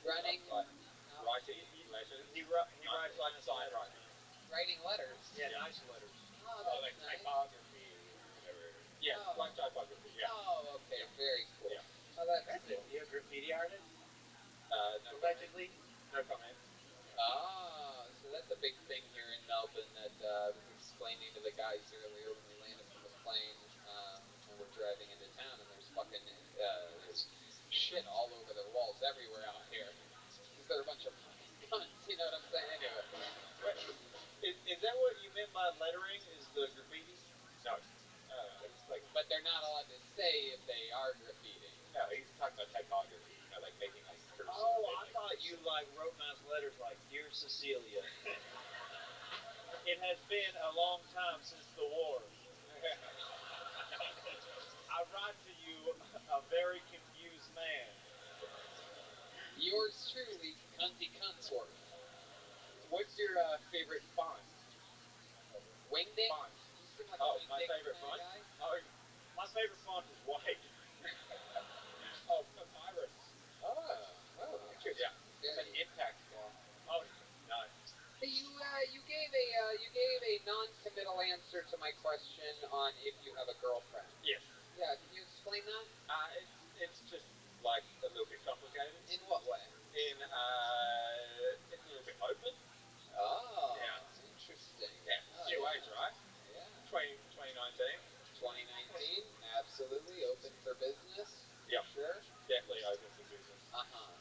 Speaker 1: Running?
Speaker 3: Writing letters.
Speaker 4: He writes
Speaker 3: like
Speaker 4: nice
Speaker 3: sign
Speaker 4: letters.
Speaker 3: writing.
Speaker 1: Writing letters?
Speaker 4: Yeah, nice letters.
Speaker 1: Oh, that's
Speaker 3: like
Speaker 1: nice.
Speaker 3: typography or whatever. Yeah, like typography. Yeah.
Speaker 1: Oh, okay,
Speaker 3: Yeah.
Speaker 1: very cool.
Speaker 3: Yeah.
Speaker 1: Oh, that's cool.
Speaker 4: You a graffiti artist?
Speaker 3: No
Speaker 4: Allegedly?
Speaker 3: No comment.
Speaker 1: Ah, so that's a big thing here in Melbourne that I was explaining to the guys earlier when we landed from the plane and we're driving into town, and there's fucking there's shit all over the walls everywhere out here. Because they're a bunch of fucking cunts, you know what I'm saying? Anyway.
Speaker 3: Is that what you meant by lettering? Is the graffiti? No. It's like.
Speaker 1: But they're not allowed to say if they are graffitiing.
Speaker 3: No, he's talking about typography. You know, like making like cursive.
Speaker 4: Oh, I thought you like wrote nice letters like Dear Cecilia. It has been a long time since the war. I write to you, a very confused man.
Speaker 1: Yours truly, Cunty Cuntsworth.
Speaker 3: What's your favorite font?
Speaker 1: Wingding?
Speaker 3: Font.
Speaker 1: You seem like
Speaker 3: Oh,
Speaker 1: a
Speaker 3: my
Speaker 1: Wingding
Speaker 3: favorite
Speaker 1: kind
Speaker 3: font?
Speaker 1: of guy.
Speaker 3: Oh,
Speaker 4: My favorite font is white.
Speaker 3: oh, papyrus.
Speaker 1: Oh, interesting.
Speaker 3: Yeah.
Speaker 1: Very
Speaker 3: It's an impact font.
Speaker 4: Oh, nice.
Speaker 1: Hey, you gave a non-committal answer to my question on if you have a girlfriend.
Speaker 3: Yes.
Speaker 1: Yeah, can you explain that?
Speaker 3: It's just like a little bit complicated.
Speaker 1: In what way?
Speaker 3: It's a little bit open.
Speaker 1: Oh,
Speaker 3: Yeah.
Speaker 1: interesting.
Speaker 3: Yeah.
Speaker 1: Oh,
Speaker 3: Few ways, right?
Speaker 1: Yeah.
Speaker 3: 2019.
Speaker 1: 2019, absolutely open for business.
Speaker 3: Yep.
Speaker 1: Sure.
Speaker 3: Definitely open for business.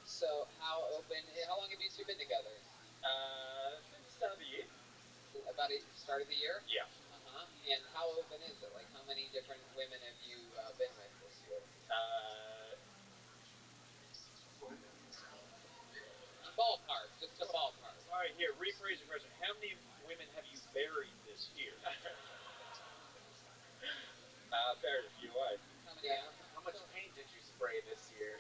Speaker 1: So how open? How long have you two been together?
Speaker 3: Since the start of the year.
Speaker 1: About the start of the year.
Speaker 3: Yeah.
Speaker 1: And how open is it? Like, how many different women have you been with this year? Ballpark, just a ballpark.
Speaker 4: All right, here, rephrase the question. How many women have you buried this year?
Speaker 3: Buried a few away.
Speaker 1: How many?
Speaker 12: How much paint did you spray this year?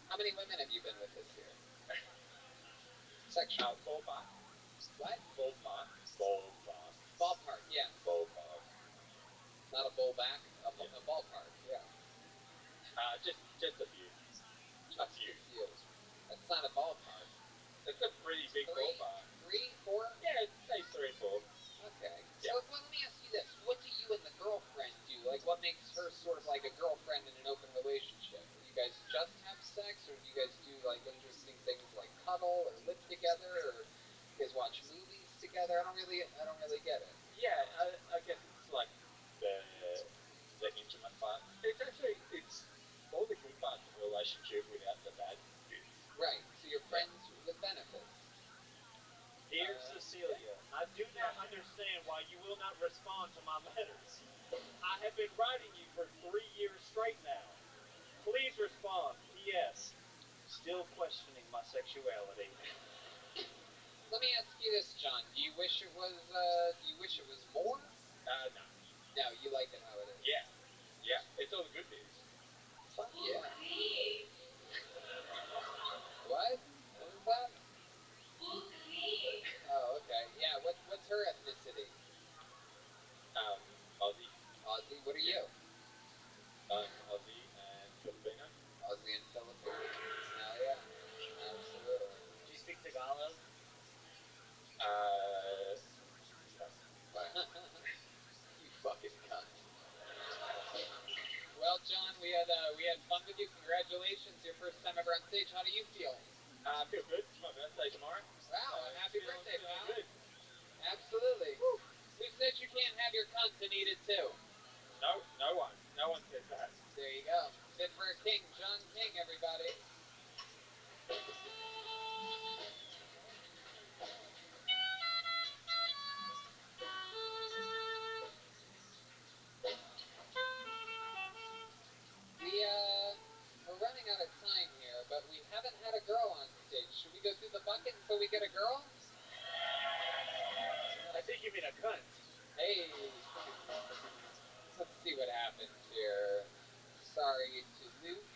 Speaker 1: How many women have you been with this year? Sexual.
Speaker 3: Ballpark.
Speaker 1: What?
Speaker 3: Ballpark.
Speaker 1: Ballpark, yes.
Speaker 3: Ballpark.
Speaker 1: Not a bull back, a ballpark, yeah.
Speaker 3: Just a few.
Speaker 1: Just a few. That's not a ballpark.
Speaker 3: It's a pretty big ballpark.
Speaker 1: 3, 4?
Speaker 3: Yeah, say 3, 4.
Speaker 1: Okay.
Speaker 3: Yeah.
Speaker 1: So let me ask you this. What do you and the girlfriend do? Like, what makes her sort of like a girlfriend in an open relationship? You guys just have sex, or do you guys do, like, interesting things like cuddle or live together, or you guys watch movies together? I don't really get it.
Speaker 3: Yeah, I guess it's like the intimate part. It's all the good parts of a relationship without the bad bits.
Speaker 1: Right. So you're friends with benefits.
Speaker 4: Dear Cecilia, I do not understand why you will not respond to my letters. I have been writing you for 3 years straight now. Please respond. P.S. Still questioning my sexuality.
Speaker 1: Let me ask you this, John. Do you wish it was more?
Speaker 3: No.
Speaker 1: No, you like it how it is.
Speaker 3: Yeah. Yeah. It's all the good bits.
Speaker 1: Fuck yeah. What? What was that? with you. Congratulations, your first time ever on stage. How do you feel?
Speaker 3: I feel good. It's my birthday tomorrow.
Speaker 1: Wow, happy birthday,
Speaker 3: feeling
Speaker 1: pal.
Speaker 3: good.
Speaker 1: Absolutely. Woo. Who said you can't have your cunt and eat it too?
Speaker 3: No one. No one said that.
Speaker 1: There you go. Fit for a king. John King, everybody. We're running out of time here, but we haven't had a girl on stage. Should we go through the bucket until we get a girl?
Speaker 3: I think you mean a cunt.
Speaker 1: Hey. Let's see what happens here. Sorry to Luke.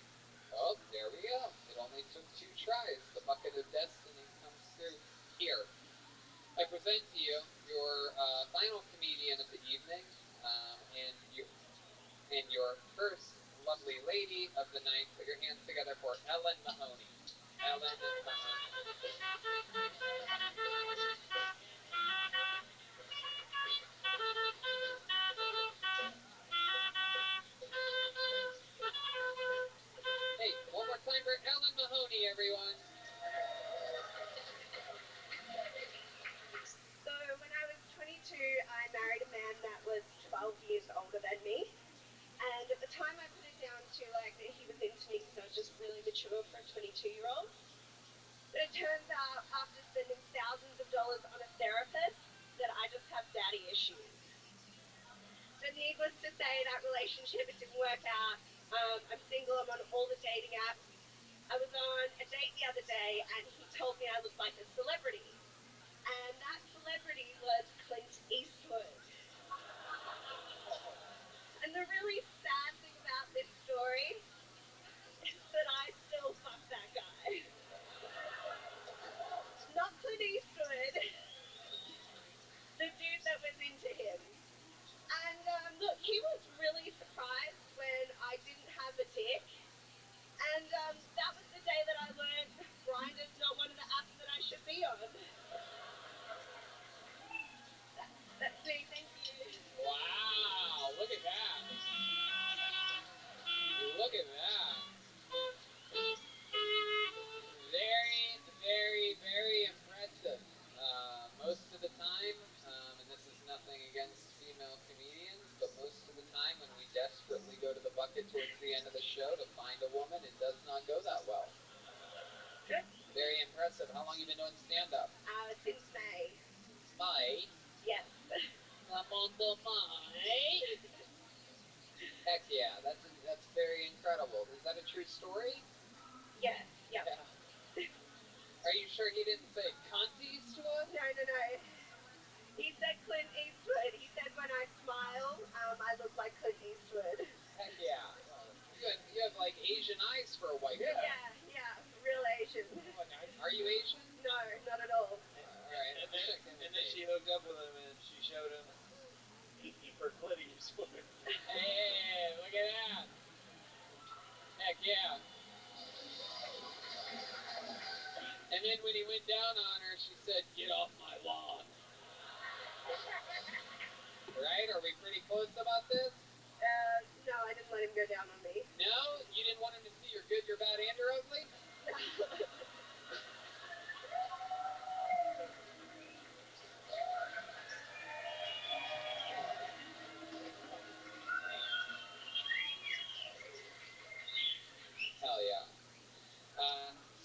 Speaker 1: Oh, there we go. It only took 2 tries. The bucket of destiny comes through. Here, I present to you your final comedian of the evening, and your first lovely lady of the night. Put your hands together for Ellen Mahoney. Ellen Mahoney. Hey, one more time for Ellen Mahoney, everyone.
Speaker 13: So when I was 22, I married a man that was 12 years older than me. And at the time I put it down to like that he was into me because I was just really mature for a 22-year-old. But it turns out after spending thousands of dollars on a therapist that I just have daddy issues. So needless to say, that relationship, it didn't work out. I'm single, I'm on all the dating apps. I was on a date the other day and he told me I looked like a celebrity. And that celebrity was Clint Eastwood. And the really sad thing about this story is that I still fuck that guy. Not Clint Eastwood, the dude that was into him. And look, he was really surprised when I didn't have a dick. And that was the day that I learned Grindr's not one of the apps that I should be on. That's me, thank you.
Speaker 1: Wow, look at that. Look at that. Very, very, very impressive. Most of the time, and this is nothing against female comedians, but most of the time when we desperately go to the bucket towards the end of the show to find a woman, it does not go that well.
Speaker 13: Good.
Speaker 1: Very impressive. How long have you been doing stand-up?
Speaker 13: Since May.
Speaker 1: May?
Speaker 13: Yes.
Speaker 1: The month of May? Heck yeah, that's very incredible. Is that a true story?
Speaker 13: Yes, yep.
Speaker 1: Yeah. Are you sure he didn't say cunt Eastwood?
Speaker 13: No. He said Clint Eastwood. He said when I smile, I look like Clint Eastwood.
Speaker 1: Heck yeah. You have like Asian eyes for a white girl.
Speaker 13: Yeah, real Asian.
Speaker 1: Are you Asian?
Speaker 13: No, not at all.
Speaker 1: Alright,
Speaker 3: and then she hooked up with him and she showed him for Clint Eastwood.
Speaker 1: Hey, look at that. Heck yeah. And then when he went down on her, she said, "Get off my lawn." Right? Are we pretty close about this?
Speaker 13: No, I didn't let him go down on me.
Speaker 1: No? You didn't want him to see your good, your bad, and your ugly? Hell yeah.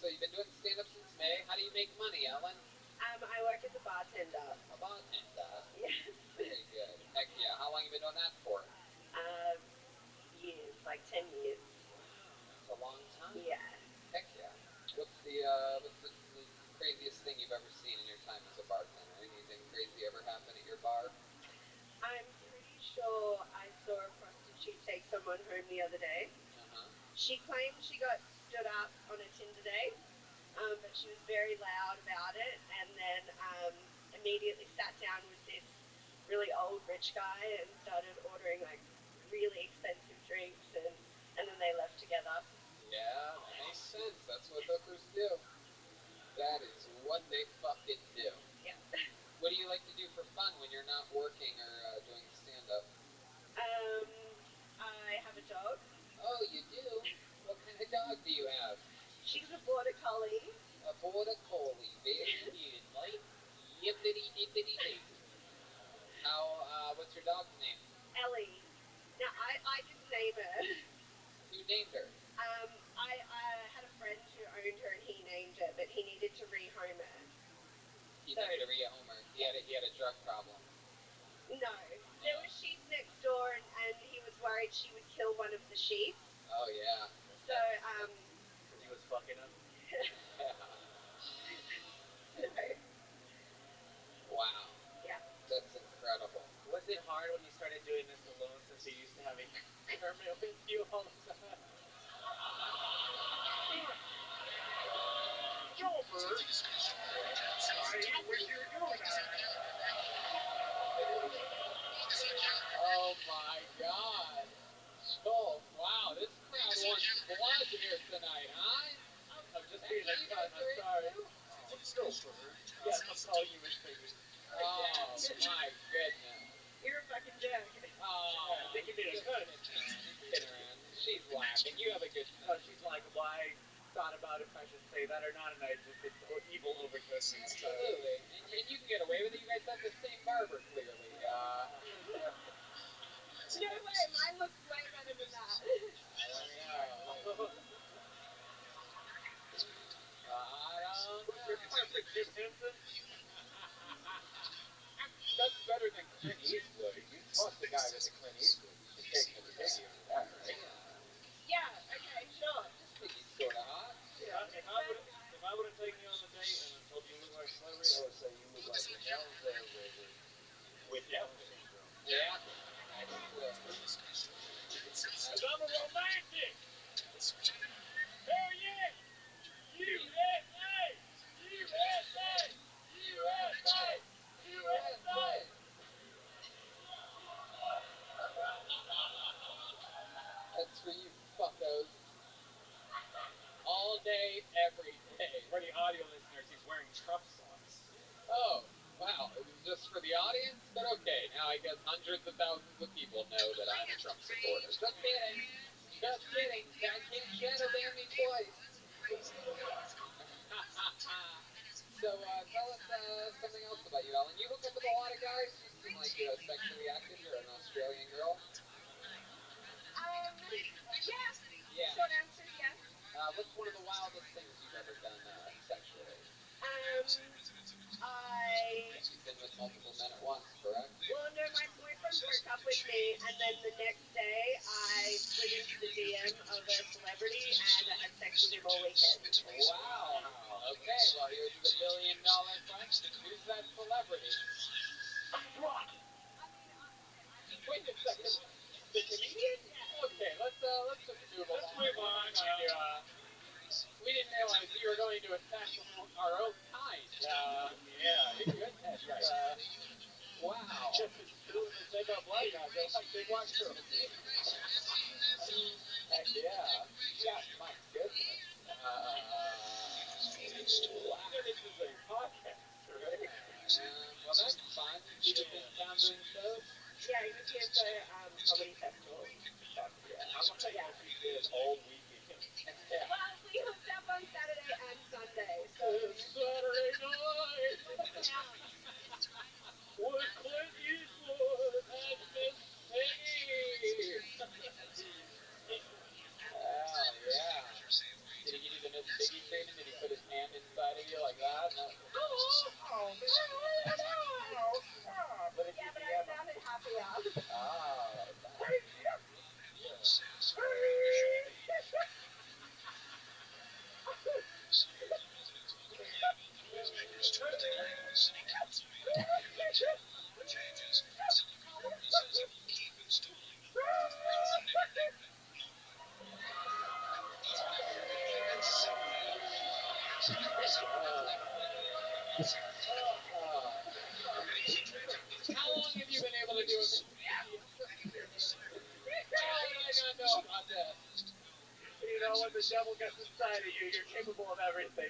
Speaker 1: So you've been doing stand-up since May. How do you make money, Ellen?
Speaker 13: I work as a bartender.
Speaker 1: A bartender?
Speaker 13: Yes.
Speaker 1: Very good. Heck yeah. How long have you been doing that for?
Speaker 13: Years, like 10 years.
Speaker 1: Wow, that's a long time.
Speaker 13: Yeah.
Speaker 1: Heck yeah. What's the craziest thing you've ever seen in your time as a bartender? Anything crazy ever happen at your bar?
Speaker 13: I'm pretty sure I saw a prostitute take someone home the other day.
Speaker 1: Uh-huh.
Speaker 13: She claimed she got stood up on a Tinder date, but she was very loud about it, and then immediately sat down with this really old rich guy and started ordering like really expensive drinks, and then they left together.
Speaker 1: Yeah, that makes sense. That's what hookers do. That is what they fucking do.
Speaker 13: Yeah.
Speaker 1: What do you like to do for fun when you're not working or doing stand-up?
Speaker 13: I have a dog.
Speaker 1: Oh, you do? What kind dog do you have?
Speaker 13: She's a border collie.
Speaker 1: A border collie, very good, like yippity dippity doo. What's your dog's name?
Speaker 13: Ellie. Now, I didn't name her.
Speaker 1: Who named her?
Speaker 13: I had a friend who owned her and he named her, but he needed to rehome her.
Speaker 1: He needed to rehome her. He had a drug problem.
Speaker 13: No. There were sheep next door and he was worried she would kill one of the sheep.
Speaker 1: Oh, yeah.
Speaker 13: So,
Speaker 3: Because he was fucking him?
Speaker 1: Yeah.
Speaker 13: No.
Speaker 1: Wow.
Speaker 13: Yeah.
Speaker 1: That's incredible.
Speaker 3: Was it hard when you started doing this alone since you're used to having Kermit with you all the time?
Speaker 9: Joker! I wish you were doing that.
Speaker 1: Oh my God. Schultz, wow, this crowd wants blood here tonight, huh?
Speaker 3: I'm just being a cunt, I'm sorry. Yes, I'm calling you Miss Piggy.
Speaker 1: Oh my goodness.
Speaker 13: You're a fucking jerk.
Speaker 1: Oh,
Speaker 3: I think you made a cut.
Speaker 1: He's kidding around. She's laughing. You have a good time.
Speaker 3: Oh, she's like, well, I thought about if I should say that or not, and I just, evil overtook me.
Speaker 1: Absolutely. And you can get away with it. You guys have the same barber, clearly.
Speaker 13: No way, mine looks way better than that.
Speaker 1: I don't know.
Speaker 3: Your perfect Jim Henson?
Speaker 1: That's better than Clint Eastwood. You fucked the guy with the Clint Eastwood. You should take Miss Piggy over that, right?
Speaker 13: Yeah, okay, sure.
Speaker 1: Miss Piggy's sort of hot.
Speaker 3: If I would have taken you on a date and then told you you look like a celebrity, I would say you look like a Hell's Razor with Down syndrome.
Speaker 1: Yeah, I do too.
Speaker 3: Because I'm a romantic! Hell yeah! USA! USA! USA! USA!
Speaker 1: That's for you fuckos. All day, every day.
Speaker 3: For the audio listeners, he's wearing Trump socks.
Speaker 1: Oh, wow. It was just for the audience? But okay, now I guess hundreds of thousands of people know that I'm a Trump supporter. Just kidding. Just kidding. Guy can't shadow ban me twice. So, tell us something else about you, Ellen. You hook up with a lot of guys. You seem like you're sexually active. You're an Australian girl.
Speaker 13: Yeah. Short answer, yes.
Speaker 1: What's one of the wildest things you've ever done sexually? You've been with multiple men at once, correct?
Speaker 13: Well, no, my boyfriend broke up with me, and then the next day I slid into the DM of a celebrity, and I had sex with him all weekend.
Speaker 1: Wow. Okay, well, here's the $1 million question. Who's that celebrity? Wait a second. The comedian? Okay, let's just move on.
Speaker 3: Let's move on.
Speaker 1: We didn't realize you were going to attack our own kind. Yeah, your goodness. Wow.
Speaker 3: Just doing the thing about black guys. They're like big white girls.
Speaker 1: Heck yeah. Yeah, my goodness. Wow.
Speaker 3: This is a podcast, right?
Speaker 1: Well, that's fun. He's just in town doing shows?
Speaker 13: Yeah, he was here for comedy festival.
Speaker 1: Fuck yeah.
Speaker 3: I'm not saying what he did all weekend.
Speaker 1: Yeah.
Speaker 13: Well, we hooked up on Saturday and Sunday, so...
Speaker 1: Saturday night!
Speaker 3: With Clint Eastwood
Speaker 1: And Miss Piggy! Hell yeah. Did he give you the Miss Piggy treatment? Did he put his hand inside of you like that? No.
Speaker 3: But if
Speaker 13: Yeah,
Speaker 3: you
Speaker 13: but I
Speaker 3: DM him,
Speaker 13: sounded happier.
Speaker 1: Oh, how long have you been able to do it? How did I not know about this?
Speaker 3: you know when the devil gets inside of you, you're capable of everything.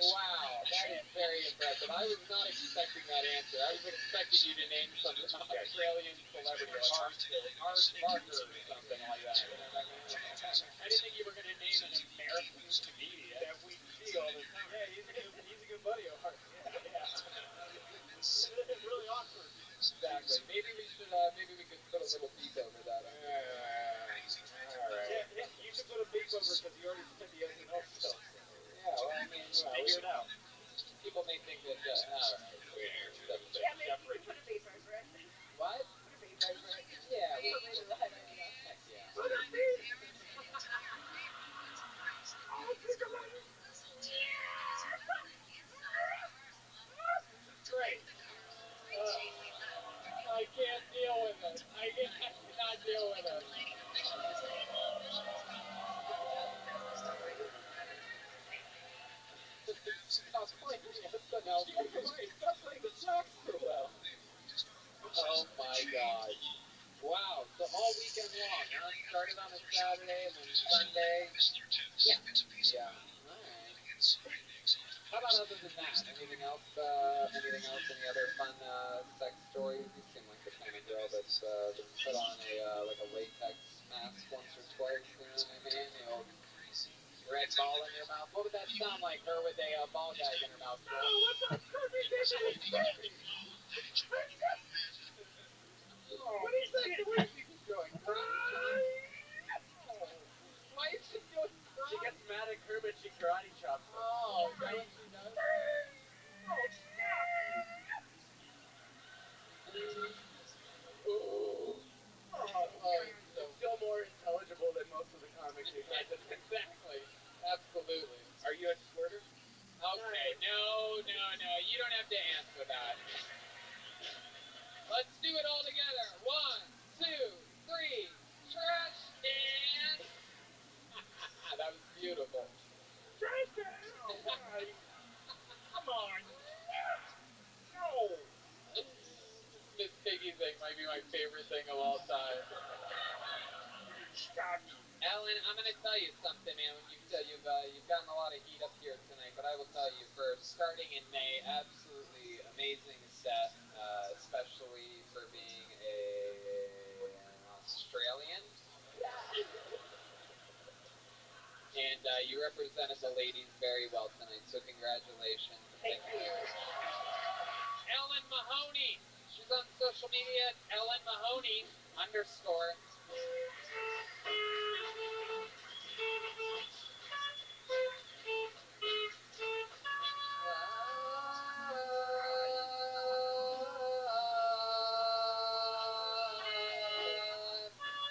Speaker 1: Wow, that is very impressive. I I was not expecting that answer. I was expecting you to name some Australian celebrity like Art Barker or something like that. You know what I mean? I didn't think you were going to name an American comedian that we see all the time.
Speaker 3: Yeah, he's a good buddy of ours. Yeah. Really awkward.
Speaker 1: Exactly. Maybe we could put a little beep over that. All right.
Speaker 3: Yeah, you should put a beep over because you already said the SNL stuff. So.
Speaker 1: Yeah, well, I mean,
Speaker 3: Figure it out.
Speaker 1: People may think that, all right,
Speaker 13: Yeah, maybe you can put a beep over it.
Speaker 1: What?
Speaker 13: Put a beep over it.
Speaker 1: Yeah,
Speaker 13: Beep over the head over.
Speaker 1: Heck yeah.
Speaker 13: Put a beep!
Speaker 1: Great. I can't deal with it. I cannot deal with it. Stop playing the SNL. Stop playing the jokes so well. Oh my gosh. Wow. So all weekend long, huh? Started on a Saturday and then Sunday. Yeah. Yeah. All right. How about other than that? Anything else? Any other fun sex stories? You seem like the kind of girl that's put on a like a latex mask once or twice. You know what I mean? The old red ball in your mouth. What would that sound like? Her with a ball gag in her mouth.
Speaker 11: No, what's up, Kirby?
Speaker 1: What exactly? Where is she going? Why is she doing karate?
Speaker 3: She gets mad at Kermit, she karate chops him.
Speaker 1: Oh, is that what she does? Ooh.
Speaker 9: It's still more intelligible than most of the comics he tries to do.
Speaker 1: Exactly. Absolutely.
Speaker 9: Are you a squirter?
Speaker 1: Okay. No. You don't have to answer that. Let's do it all together. 1, 2, 3. Trash can. That was beautiful.
Speaker 11: Trash can! Oh, buddy. Come on. No.
Speaker 1: This Miss Piggy thing might be my favorite thing of all time.
Speaker 11: Stop.
Speaker 1: Alan, I'm going to tell you something, man. You've gotten a lot of heat up here tonight, but I will tell you, for starting in May, absolutely amazing set, especially for being an Australian. And you represented the ladies very well tonight, so congratulations.
Speaker 13: Thank you.
Speaker 1: Ellen Mahoney. She's on social media. Ellen Mahoney _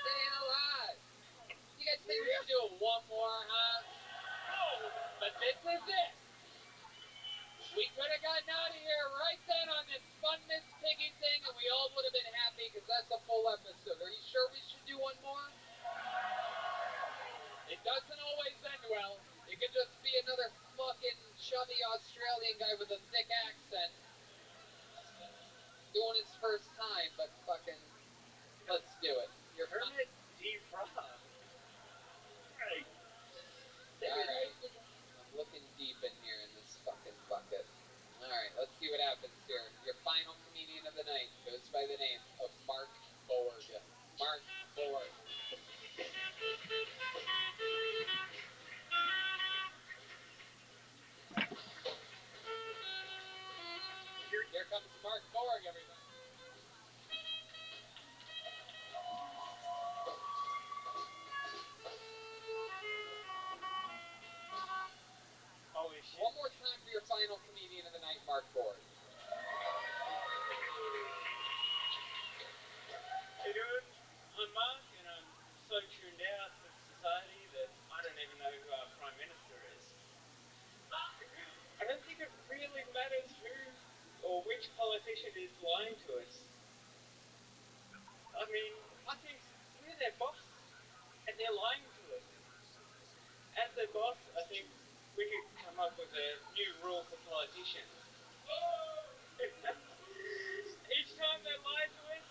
Speaker 1: Staying alive. You guys think we should do it one more, huh? But this is it. We could have gotten out of here right then on this fun Miss Piggy thing, and we all would have been happy because that's a full episode. Are you sure we should do one more? It doesn't always end well. It could just be another fucking chubby Australian guy with a thick accent doing his first time, but fucking, let's do it.
Speaker 3: Kermit defrost.
Speaker 11: Hey.
Speaker 1: Alright. I'm looking deep in here in this fucking bucket. Alright, let's see what happens here. Your final comedian of the night goes by the name of Mark Borg. Mark Borg. Here comes Mark Borg, everybody.
Speaker 3: Holy shit.
Speaker 1: One more time for your final comedian of the night, Mark Borg.
Speaker 3: Hey dude, I'm Mark and I'm so tuned out of society that I don't even know who our Prime Minister is. I don't think it really matters who or which politician is lying to us. I mean, I think we're their boss and they're lying to us. As their boss, I think we could come up with a new rule for politicians. Each time they lie to us,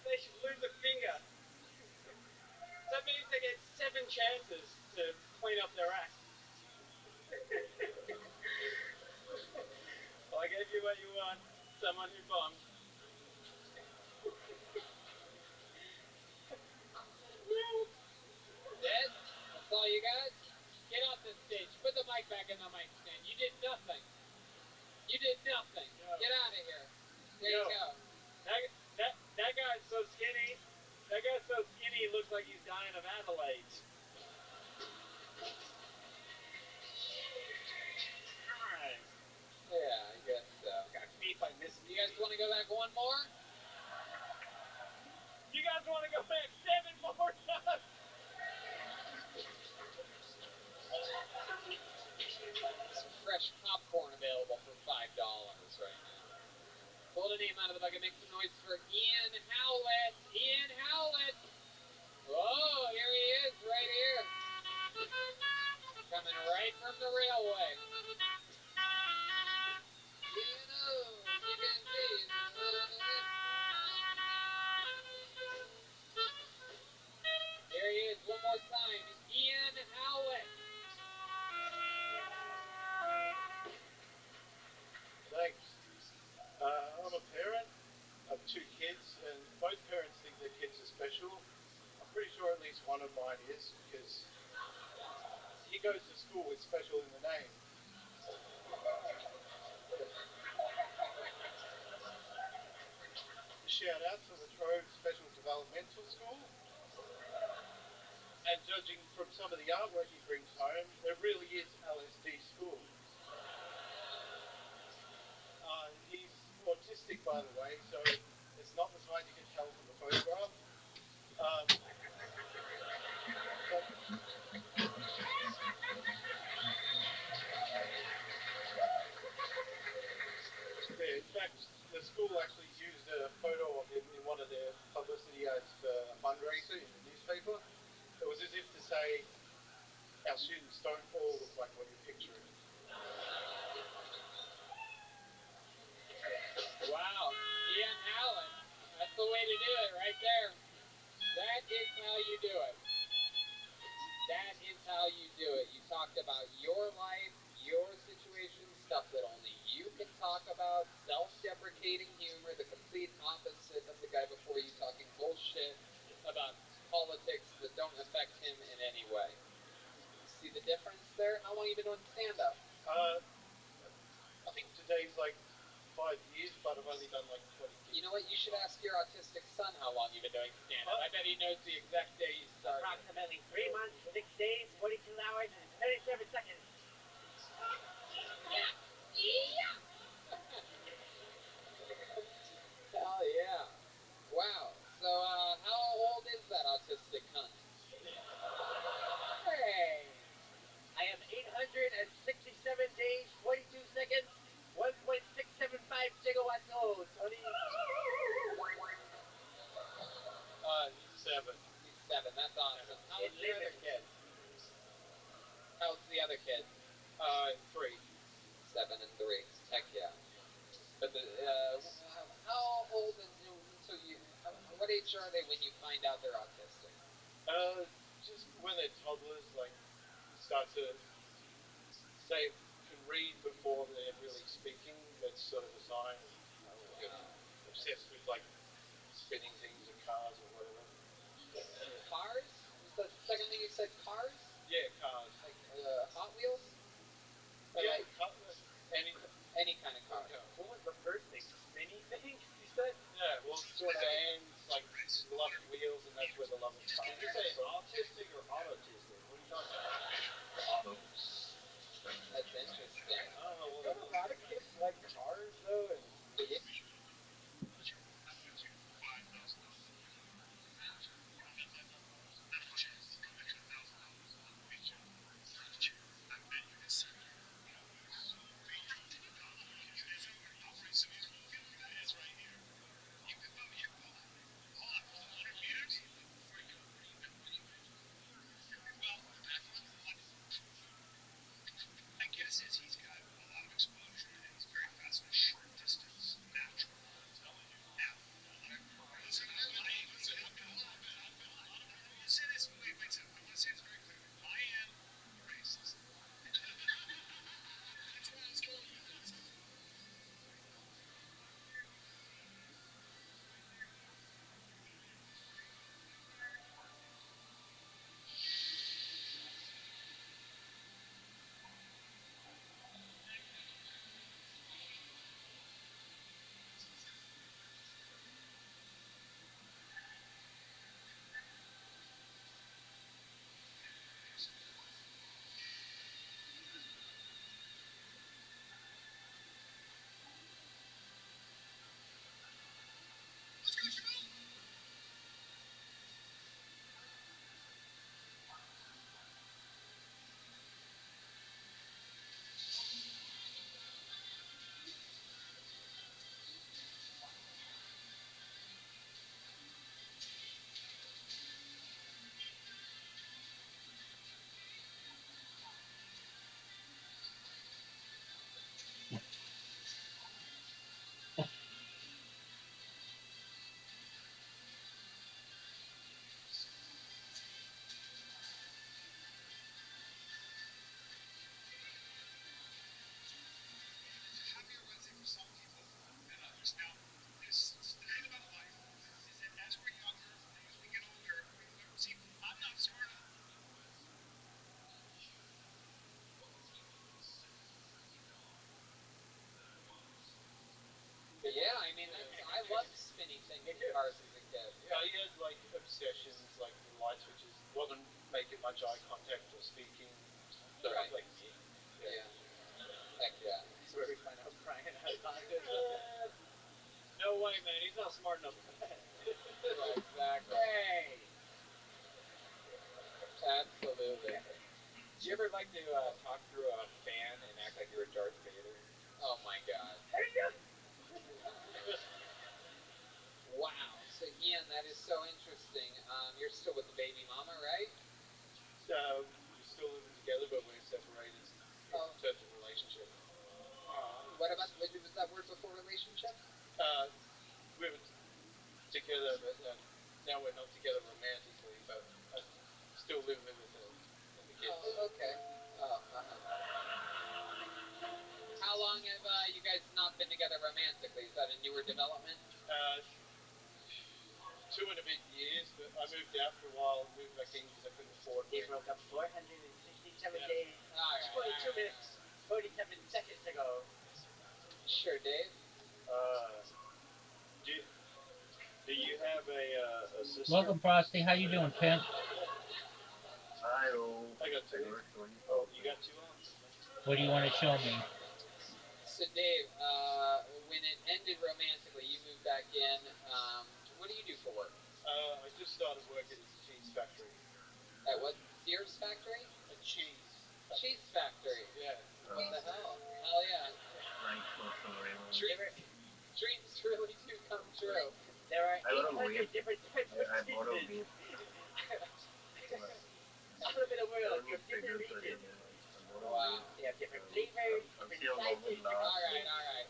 Speaker 3: they should lose a finger. That means they get 7 chances to clean up their act. Like gave you what you want. Someone who bombed.
Speaker 1: That's all you got? Get off the stage. Put the mic back in the mic stand. You did nothing. You did nothing.
Speaker 3: No.
Speaker 1: Get out of here. There you go.
Speaker 3: That guy's so skinny. That guy's so skinny he looks like he's dying of Adelaide's. Alright.
Speaker 1: Yeah, I guess so.
Speaker 3: Got beat by Miss.
Speaker 1: You guys want to go back one more?
Speaker 3: You guys want to go back 7 more times?
Speaker 1: Some fresh popcorn available for $5 right now. Pull the name out of the bucket. Make some noise for Ian Howlett. Ian Howlett. Whoa, here he is, right here. Coming right from the railway. You know, you can see it. There he is, one more time. Ian Howlett.
Speaker 14: Thanks. I'm a parent of 2 kids, and both parents think their kids are special. I'm pretty sure at least one of mine is, because he goes to school with special in the name. Shout out to Latrobe Special Developmental School. And judging from some of the artwork he brings home, it really is LSD school. He's autistic, by the way, so it's not the sign you can tell from the photograph. In fact, the school actually used a photo of him in one of their publicity ads for a fundraiser in the newspaper. It was as if to say, our students don't all look like what you're picturing.
Speaker 1: Wow, Ian Howlett. That's the way to do it right there. That is how you do it. That is how you do it. You talked about your life, your situation, stuff that only you can talk about, self-deprecating humor, the complete opposite of the guy before you talking bullshit about politics that don't affect him in any way. See the difference there? How long have you been doing stand-up?
Speaker 14: I think today's like 5 years, but I've only done like 20 gigs.
Speaker 1: You know what? You should ask your autistic son how long you've been doing stand-up. I bet he knows the exact day you started.
Speaker 15: Approximately 3 months, 6 days, 42 hours, and 37 seconds.
Speaker 1: Hell yeah. Wow. So, how old is that autistic cunt? Hey.
Speaker 15: I am 867 days, 42 seconds, 1.675 gigawatts old, Tony.
Speaker 14: He's 7.
Speaker 1: He's 7. That's awesome. How old's your other kid? How old's the other kid?
Speaker 14: 3.
Speaker 1: 7 and 3. Heck yeah. But how old until you? What age are they when you find out they're autistic?
Speaker 14: Just when they're toddlers, like start to, they can read before they're really speaking. That's sort of a sign. Get obsessed with like spinning things or cars or whatever.
Speaker 1: Cars? Was that the second thing you said? Cars?
Speaker 14: Yeah, cars.
Speaker 1: Like Hot Wheels? Or
Speaker 14: Yeah,
Speaker 1: like any kind of car.
Speaker 3: What was the first thing? Spinny thing, you said?
Speaker 14: Yeah, well, sort of ends like he loves wheels, and that's where the love of cars.
Speaker 3: Did you say autistic or autistic? What are you talking about?
Speaker 14: Autos.
Speaker 1: That's interesting.
Speaker 3: I don't know. Don't a lot of kids like cars though? And
Speaker 1: Yeah. cars as a kid. Yeah.
Speaker 14: He had like obsessions, like with light switches. Wasn't making much eye contact or speaking. Sort
Speaker 1: Right.
Speaker 14: of like me.
Speaker 1: Yeah. Heck yeah.
Speaker 3: That's where we find out Brian has autism.
Speaker 14: No way, man. He's not smart enough for that.
Speaker 1: Yeah, exactly.
Speaker 3: Hey.
Speaker 1: Absolutely.
Speaker 3: Do you ever like to talk through a fan and act like you were Darth Vader?
Speaker 1: Oh my god.
Speaker 3: Hey ya!
Speaker 1: Wow. So Ian, that is so interesting. You're still with the baby mama, right?
Speaker 14: We're still living together, but we're separated
Speaker 1: Oh.
Speaker 14: in terms of relationship.
Speaker 1: What about what was that word before relationship?
Speaker 14: We were together, but now we're not together romantically. But I still live with her and the kids.
Speaker 1: Oh, okay. Oh, How long have you guys not been together romantically? Is that a newer development?
Speaker 14: 2.5 years, but I moved out for a while, moved back in because I couldn't afford
Speaker 15: They
Speaker 14: rent.
Speaker 15: broke up 467
Speaker 14: Yeah.
Speaker 15: days,
Speaker 1: All right.
Speaker 15: 22 minutes, 47 seconds ago.
Speaker 1: Sure, Dave.
Speaker 3: Do do you have a sister?
Speaker 5: Welcome, Frosty. How you doing, pimp?
Speaker 14: I got two. Oh, you got two arms.
Speaker 5: What do you want to show me?
Speaker 1: So Dave, when it ended romantically, you moved back in. What do you do for work?
Speaker 14: I just started work at a cheese factory.
Speaker 1: At what Sears factory?
Speaker 14: A cheese.
Speaker 1: Cheese factory.
Speaker 14: Yeah.
Speaker 1: What the hell? Hell yeah. Dreams really do come true.
Speaker 15: There are 800 different types of cheeses. All over the world, you have different regions.
Speaker 1: Wow.
Speaker 15: They have different flavors, different sizes.
Speaker 1: All right, all right.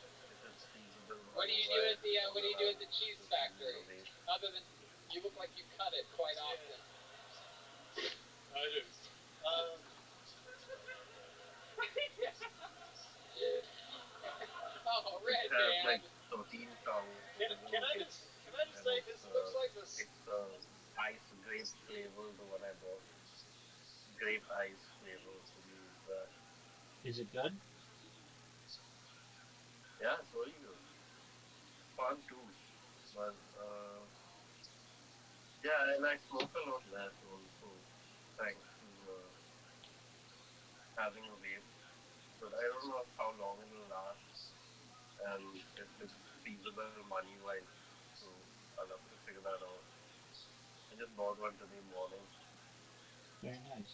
Speaker 1: What do you do at the What do you do at the cheese factory? Other than you look like you cut it quite often.
Speaker 14: I do.
Speaker 1: Oh, red man.
Speaker 14: Can I just say this looks like this?
Speaker 16: It's ice grape flavor, the one I bought. Grape ice flavor to be exact.
Speaker 5: Is it good?
Speaker 16: Yeah, it's very good. Fun too. But yeah, and I smoke a lot less also, thanks to having a vape. But I don't know how long it'll last and if it's feasible money wise. So I'll have to figure that out. I just bought one today morning.
Speaker 5: Very nice.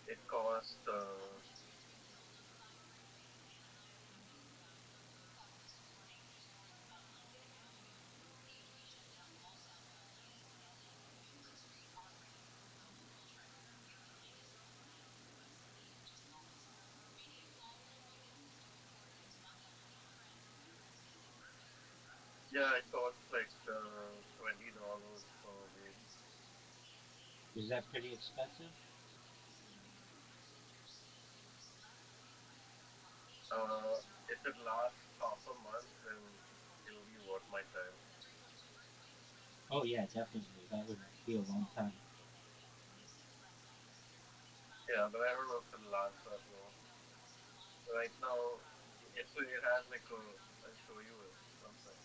Speaker 16: It cost yeah, it cost like $20 for a vape.
Speaker 5: Is that pretty expensive?
Speaker 16: If it lasts half a month, then it'll be worth my time.
Speaker 5: Oh yeah, definitely. That would be a long time.
Speaker 16: Yeah, but I don't know if it'll last that long. Right now, it has like a. I'll show you it sometime.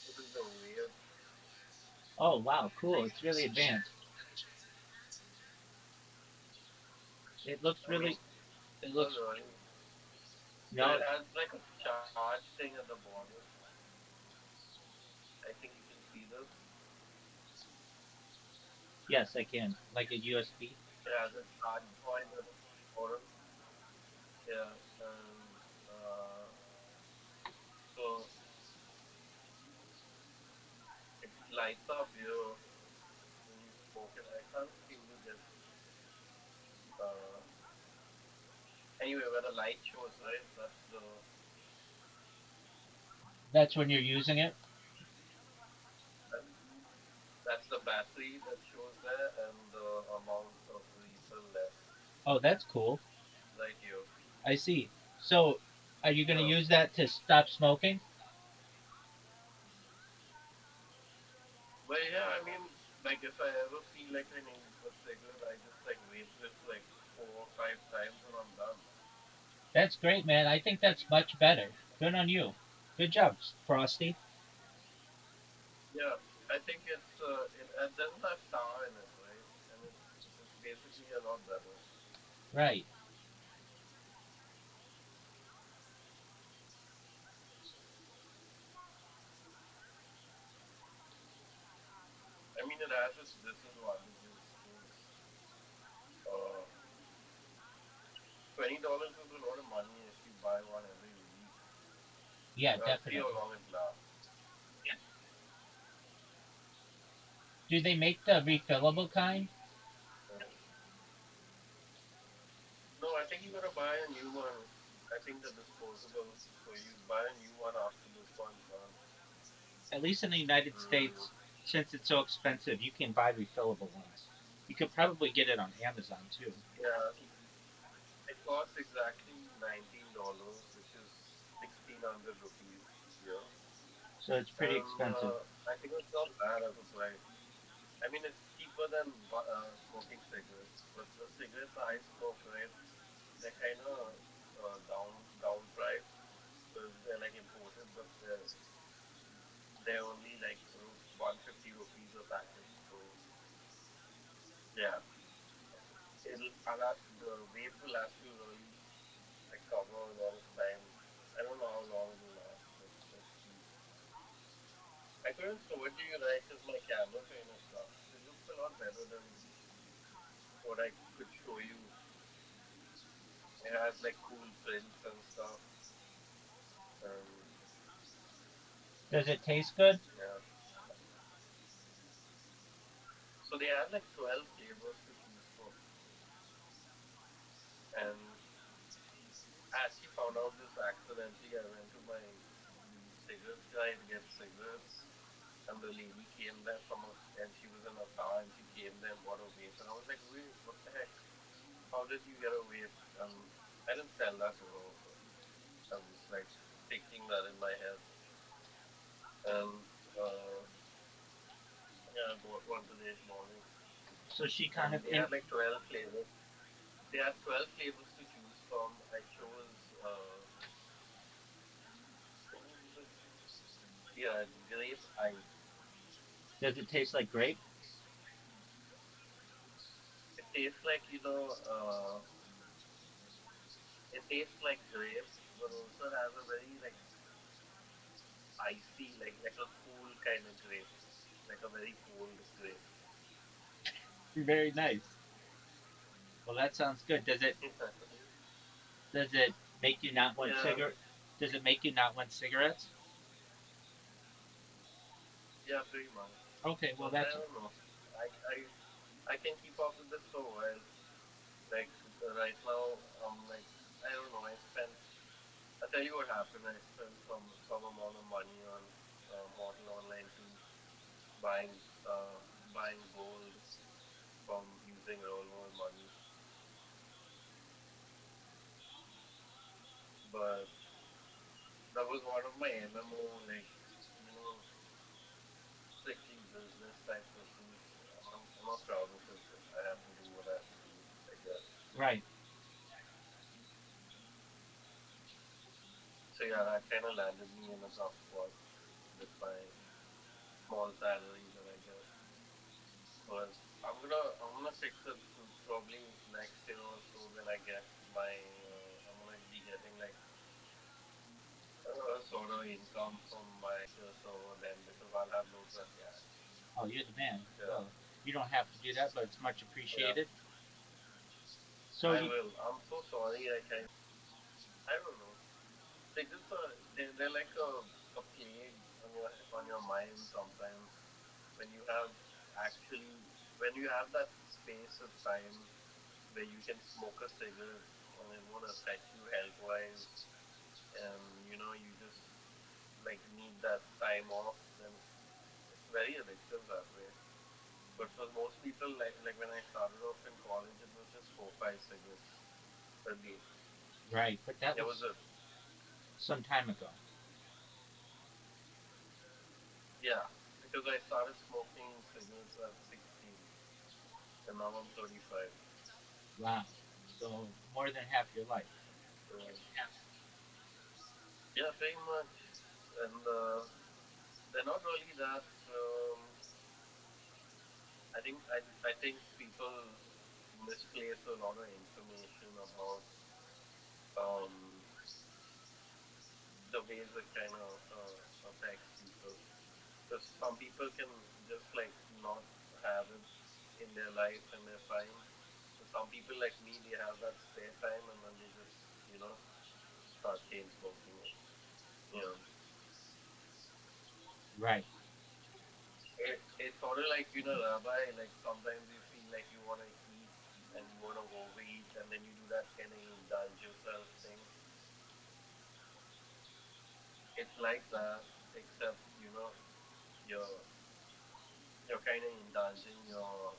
Speaker 16: This is the weird.
Speaker 5: Oh wow, cool. It's really advanced. It looks
Speaker 16: I mean,
Speaker 5: really. It
Speaker 16: not
Speaker 5: looks.
Speaker 16: really. But
Speaker 5: No.
Speaker 16: it has like a charge thing at the bottom. I think you can see this.
Speaker 5: Yes, I can. Like a USB.
Speaker 16: It has a charge point or yeah, and so it lights up here when you smoke it. I can't seem to get uh anyway where the light shows, right?
Speaker 5: That's when you're using it.
Speaker 16: That, that's the battery that shows there and the amount of refill left
Speaker 5: Oh, that's cool.
Speaker 16: right here.
Speaker 5: I see. So, are you going to
Speaker 16: Yeah.
Speaker 5: use that to stop smoking?
Speaker 16: But yeah, I mean, like if I ever feel like I need a cigarette, I just like vape this like 4 or 5 times and I'm done.
Speaker 5: That's great, man. I think that's much better. Good on you. Good job, Frosty.
Speaker 16: Yeah, I think it doesn't have tar in it, right? And it's basically a lot better.
Speaker 5: Right.
Speaker 16: I mean, it has its disadvantages too. Uh, $20 is a lot of money if you buy one every week.
Speaker 5: Yeah,
Speaker 16: See how
Speaker 5: definitely.
Speaker 16: long it lasts.
Speaker 5: Do they make the refillable kind?
Speaker 16: Uh, no, I think you gotta buy a new one. I think the disposable. So you buy a new one after this one's done.
Speaker 5: At least in the United
Speaker 16: Mm,
Speaker 5: States, since it's so expensive, you can buy refillable ones. You could probably get it on Amazon too.
Speaker 16: yeah, it costs exactly $19, which is 1,600 rupees here.
Speaker 5: So it's pretty
Speaker 16: And
Speaker 5: expensive.
Speaker 16: I think it's not bad as a price. I mean, it's cheaper than smoking cigarettes, but the cigarettes I smoke, right, they're kind of down priced because they're like imported, but they're only like 150 rupees a packet. So yeah, the vape will have to really like cover a lot of time. I don't know how long it'll last, but let's see. I couldn't show it to you right because my camera kind of sucks. It looks a lot better than what I could show you. It has like cool prints and stuff. Um,
Speaker 5: Does it taste good?
Speaker 16: yeah. So they had like 12 flavors to choose from, and I actually found out this accidentally. I went to the cigarettes guy to get cigarettes, and the lady came there and she was in a car, and she came there and bought a vape, and I was like, wait, what the heck? How did you get a vape? And I didn't tell that to her, but I was like thinking that in my head, and yeah, I bought one today morning,
Speaker 5: So she kind
Speaker 16: and
Speaker 5: of
Speaker 16: they
Speaker 5: in.
Speaker 16: had like 12 flavors. They had 12 flavors to choose from. I chose what was it? Yeah, grape ice.
Speaker 5: Does it taste like grape?
Speaker 16: It tastes like it tastes like grape, but also has a very like icy, like a cool kind of grape, like a very cold grape.
Speaker 5: Very nice. Well, that sounds good. Does it make you not want
Speaker 16: Yeah,
Speaker 5: cigarette? Does it make you not want cigarettes?
Speaker 16: yeah, pretty much.
Speaker 5: Okay, well
Speaker 16: But I
Speaker 5: that's
Speaker 16: don't know. I I can keep up with this for a while. Like right now, like I don't know. I'll tell you what happened. I spent some amount of money on model online too, buying buying gold from using real world money. But that was one of my MMO, like you know, strictly business type pursuits, and I'm not proud of it, but I have to do what I have to do, I guess.
Speaker 5: right.
Speaker 16: So yeah, that kind of landed me in a tough spot with my small salary that I get. But I'm gonna fix it probably next year or so when I get I'm gonna be getting like a sort of income from my server then because I'll have loads of cash.
Speaker 5: Oh, you're the man.
Speaker 16: Yeah,
Speaker 5: Well, you don't have to do that, but it's much
Speaker 16: yeah,
Speaker 5: appreciated. So
Speaker 16: I
Speaker 5: you,
Speaker 16: will. I'm so sorry. I don't know. Cigarettes are they're like a plague on your mind sometimes when you have actually when you have that space of time where you can smoke a cigarette and it won't affect you health wise, and you just like need that time off, then it's very addictive that way. But for most people, like when I started off in college, it was just 4 5 cigarettes a day.
Speaker 5: right, but that
Speaker 16: It was
Speaker 5: was
Speaker 16: a
Speaker 5: some time ago.
Speaker 16: Yeah, because I started smoking cigarettes at 16 and now I'm 35.
Speaker 5: Wow. So more than half your life.
Speaker 16: Yeah, pretty much. And they're not really that. I think people misplace a lot of information about um, the ways it kind of affects people. Because some people can just like not have it in their life and they're fine. And some people like me, they have that spare time and then they just start chain smoking it. Yeah.
Speaker 5: Right.
Speaker 16: It's sort of like, Rabbi, like sometimes you feel like you want to eat and you want to overeat and then you do that kind of indulge yourself thing. It's like that, except, you're, you're kind of indulging your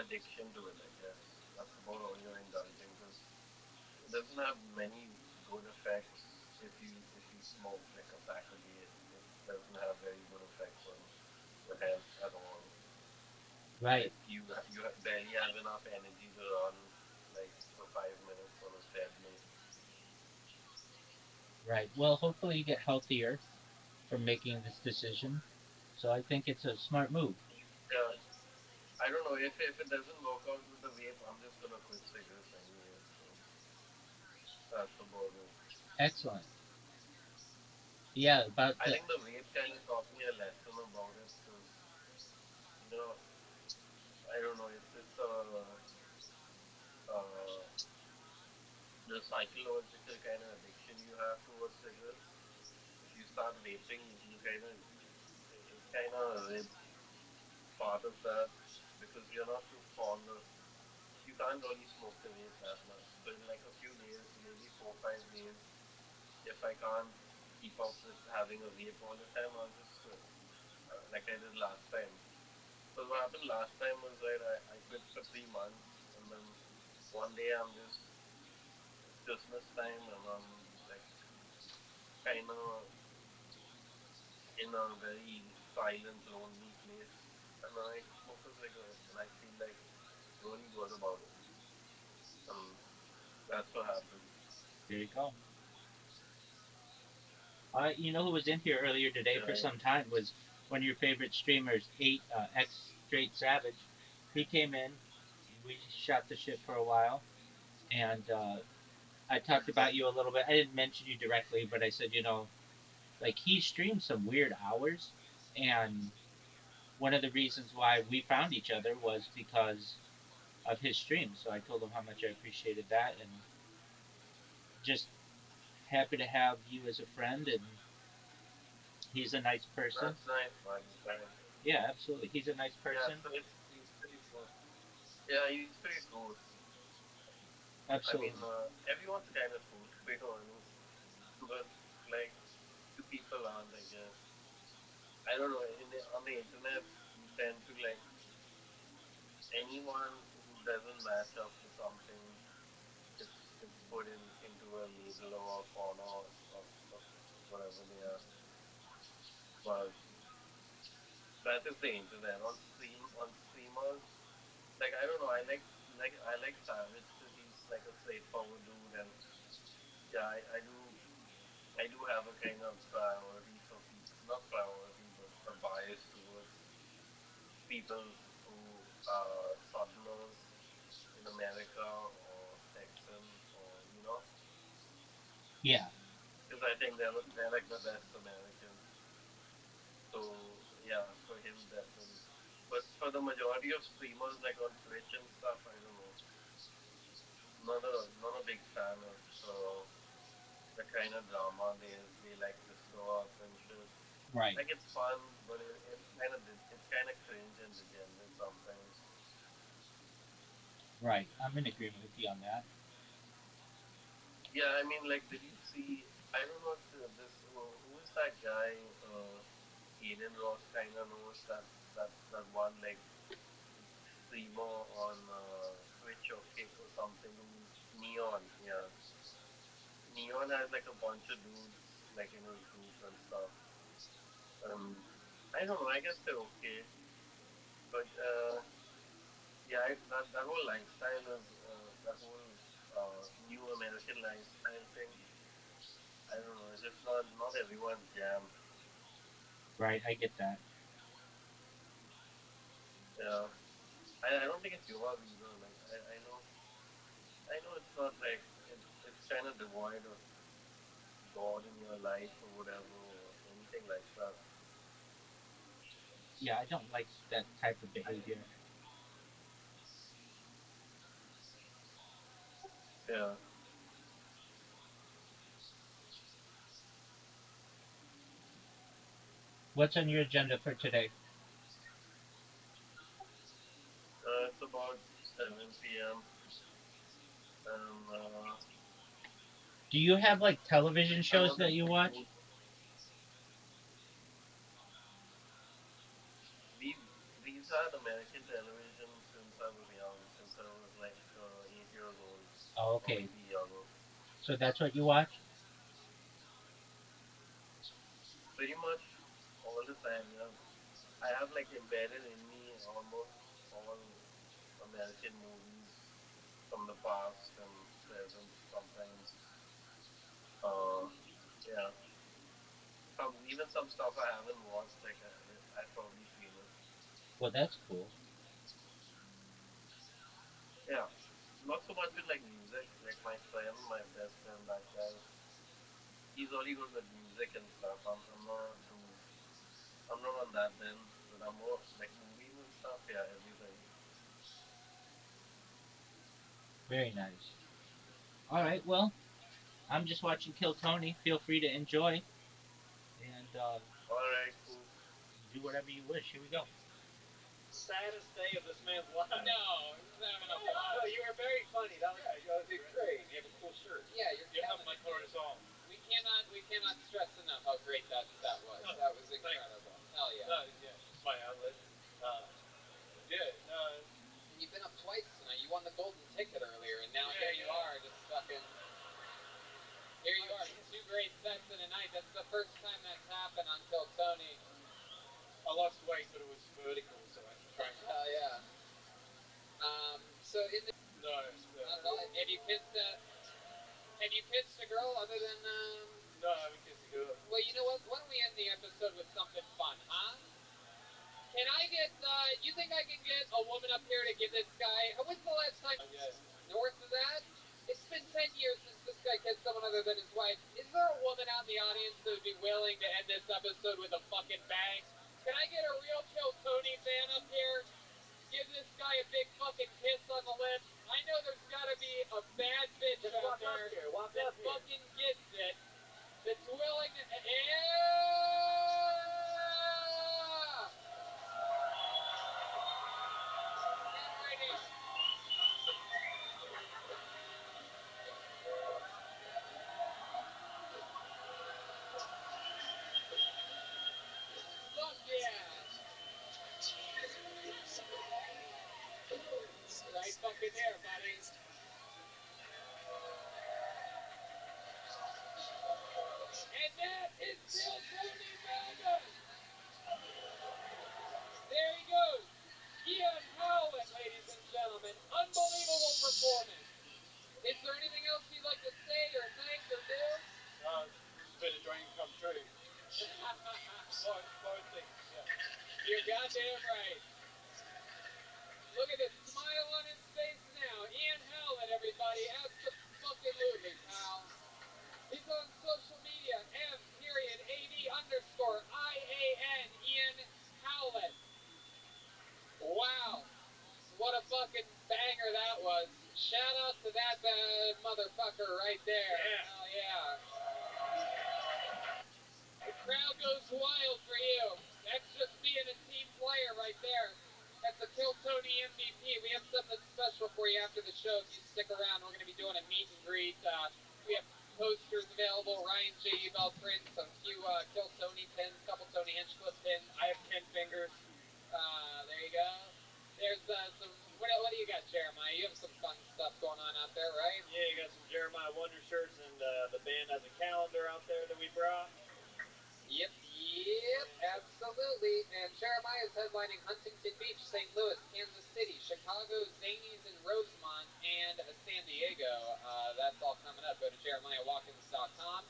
Speaker 16: addiction to it, I guess. That's about all you're indulging because it doesn't have many good effects if you smoke like a pack a day. It doesn't have very good effects on your health at all.
Speaker 5: Right.
Speaker 16: Like you barely have enough energy to run like for 5 minutes on a treadmill.
Speaker 5: Right. Well, hopefully you get healthier from making this decision. So I think it's a smart move.
Speaker 16: Yeah, I don't know if it doesn't work out with the vape, I'm just gonna quit cigarettes anyway. So that's about it.
Speaker 5: Excellent. Yeah, about
Speaker 16: I
Speaker 5: the
Speaker 16: think the vape kind of taught me a lesson about it because you know I don't know it's uh the psychological kind of addiction you have towards cigarettes. If you start vaping, you kind of it kind of ribs part of that because you're not too fond of you can't really smoke the vape that much. So in like a few days, maybe 4 5 days, if I can't keep up with having a vape all the time, I'll just quit, like I did last time. Because what happened last time was right, I quit for 3 months, and then one day it's Christmas time, and I'm like kind of in a very silent, lonely place, and then I smoke a cigarette, and I feel like really good about it, and that's what happened.
Speaker 5: there you go. You know who was in here earlier today for
Speaker 16: Right.
Speaker 5: some time was one of your favorite streamers, Eight X Straight Savage. He came in. We shot the shit for a while, and I talked about you a little bit. I didn't mention you directly, but I said, like he streams some weird hours, and one of the reasons why we found each other was because of his streams. So I told him how much I appreciated that, and just happy to have you as a friend. And he's a nice person.
Speaker 16: That's nice, man. Right.
Speaker 5: Yeah, absolutely. He's a nice
Speaker 16: Yeah,
Speaker 5: person.
Speaker 16: so he's pretty cool. Yeah, he's pretty cool. I mean,
Speaker 5: Absolutely.
Speaker 16: everyone's kind of cool, to be honest. But, like, two people aren't, I guess. I don't know. On the internet, you tend to, like, anyone who doesn't match up to something, it's put into a label or a corner of whatever they are. But that is the internet. On streamers, like I don't know, I like Savage because he's like a straightforward dude, and yeah, I do have a kind of priority for people, not priority, but a bias towards people who are Southerners in America or Texans or
Speaker 5: Yeah.
Speaker 16: because I think they're like the best Americans. So yeah, for him definitely. But for the majority of streamers like on Twitch and stuff, I don't know. Not a big fan of the kind of drama they like to throw up and shit.
Speaker 5: Right.
Speaker 16: Like it's fun, but it's kind of cringe and degenerate sometimes.
Speaker 5: Right. I'm in agreement with you on that.
Speaker 16: Yeah, I mean, like, did you see? I don't know if who is that guy? Aiden Ross kind of knows that one like streamer on Twitch or Kick or something who's Neon. Yeah, Neon has like a bunch of dudes like in his group and stuff. I don't know. I guess they're okay, but yeah, that whole lifestyle is that whole new American lifestyle thing. I don't know. It's just not everyone's jam.
Speaker 5: Right. I get that.
Speaker 16: Yeah, I don't think it's yours either. Like I know it's not like it's kind of devoid of God in your life or whatever or anything like that.
Speaker 5: Yeah, I don't like that type of behavior.
Speaker 16: Yeah.
Speaker 5: What's on your agenda for today?
Speaker 16: It's about 7 p.m. and
Speaker 5: Do you have like television
Speaker 16: I
Speaker 5: shows
Speaker 16: want
Speaker 5: that you watch?
Speaker 16: we've we've had American television since I was young, since I was like 8 years old
Speaker 5: Oh,
Speaker 16: or
Speaker 5: okay.
Speaker 16: maybe younger.
Speaker 5: So that's what you watch?
Speaker 16: Pretty much all the time, yeah. I have like embedded in me almost all American movies from the past and present sometimes. Uh, yeah. Even some stuff I haven't watched, like I've probably seen it.
Speaker 5: Well, that's cool.
Speaker 16: Yeah. Not so much with like music. Like my friend, my best friend, that guy, he's only good with music and stuff. I'm not on that then, but I'm more like movies and stuff. Yeah, everything.
Speaker 5: Very nice. All right. Well, I'm just watching Kill Tony. Feel free to enjoy and
Speaker 16: All right, cool.
Speaker 5: do whatever you wish. Here we go.
Speaker 3: Saddest day of this man's life.
Speaker 1: No, he was having a blast.
Speaker 3: No, you were very funny. That was
Speaker 1: Yeah, you did great. You have a cool shirt. Yeah, you're
Speaker 3: You have
Speaker 1: killing
Speaker 3: my
Speaker 1: it, dude.
Speaker 3: cortisol.
Speaker 1: We cannot stress enough how great that was. That was incredible. Hell yeah.
Speaker 3: No, yeah, it's my outlet. Yeah, no.
Speaker 1: And you've been up twice tonight. You won the golden ticket earlier, and now
Speaker 3: Yeah,
Speaker 1: here you are, just fucking. Here you are, 2 great sets in a night. That's the first time that's happened on Kill Tony.
Speaker 3: I lost weight, but it was vertical, so I shrank.
Speaker 1: Hell yeah. So in the
Speaker 3: No,
Speaker 1: not at all. Have you kissed a girl other than
Speaker 3: no, I haven't kissed a girl.
Speaker 1: Well, you know what? Why don't we end the episode with something fun, huh? Can I get? You think I can get a woman up here to give this guy? When's the last time?
Speaker 3: Yeah.
Speaker 1: North of that? It's been 10 years since this guy kissed someone other than his wife. Is there a woman out in the audience that would be willing to end this episode with a fucking bang? Can I get a real Kill Tony fan up here? Give this guy a big fucking kiss on the lips. I know there's got to be a bad bitch
Speaker 3: Just
Speaker 1: out
Speaker 3: walk
Speaker 1: there
Speaker 3: up here. Walk
Speaker 1: that
Speaker 3: up here.
Speaker 1: fucking gets it. That's willing to. Fuck yeah! Right fucking there, buddy. wild for you. That's just being a team player right there. That's the Kill Tony MVP. We have something special for you after the show. If you stick around, we're going to be doing a meet and greet. We have posters available, Ryan J. Ebell prints, a few Kill Tony pins, a couple Tony Hinchcliffe pins. I have 10 fingers. There you go. There's some. What do you got, Jeremiah? You have some fun stuff going on out there, right?
Speaker 3: Yeah, you got some Jeremiah Wonder shirts, and the band has a calendar out there that we brought.
Speaker 1: Yep, absolutely. And Jeremiah is headlining Huntington Beach, St. Louis, Kansas City, Chicago, Zanies, and Rosemont, and San Diego. That's all coming up. Go to JeremiahWatkins.com.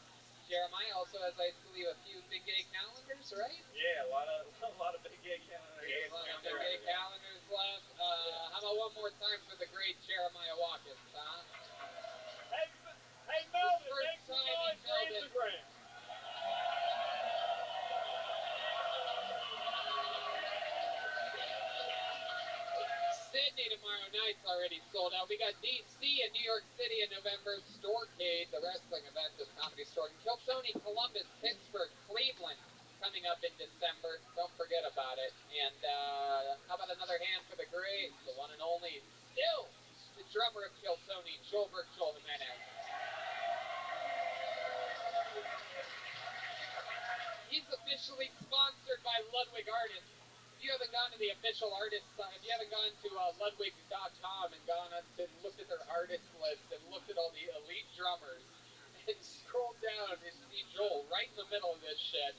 Speaker 1: Jeremiah also has, I believe, a few big gay calendars, right?
Speaker 3: Yeah, a lot of big gay calendars.
Speaker 1: Yeah, a lot of big gay calendars left. How about one more time for the great Jeremiah Watkins, huh?
Speaker 3: Hey, Melvin, make some noise for Instagram.
Speaker 1: Sydney tomorrow night's already sold out. We got DC and New York City in November, Storcade, the wrestling event of Comedy Store, and Kill Tony, Columbus, Pittsburgh, Cleveland coming up in December. Don't forget about it. And how about another hand for the great, the one and only, still the drummer of Kill Tony, Joel Jimenez. He's officially sponsored by Ludwig Artists. If you haven't gone to the official artist site, if you haven't gone to Ludwig.com and gone on to looked at their artist list and looked at all the elite drummers and scrolled down and see Joel right in the middle of this shit,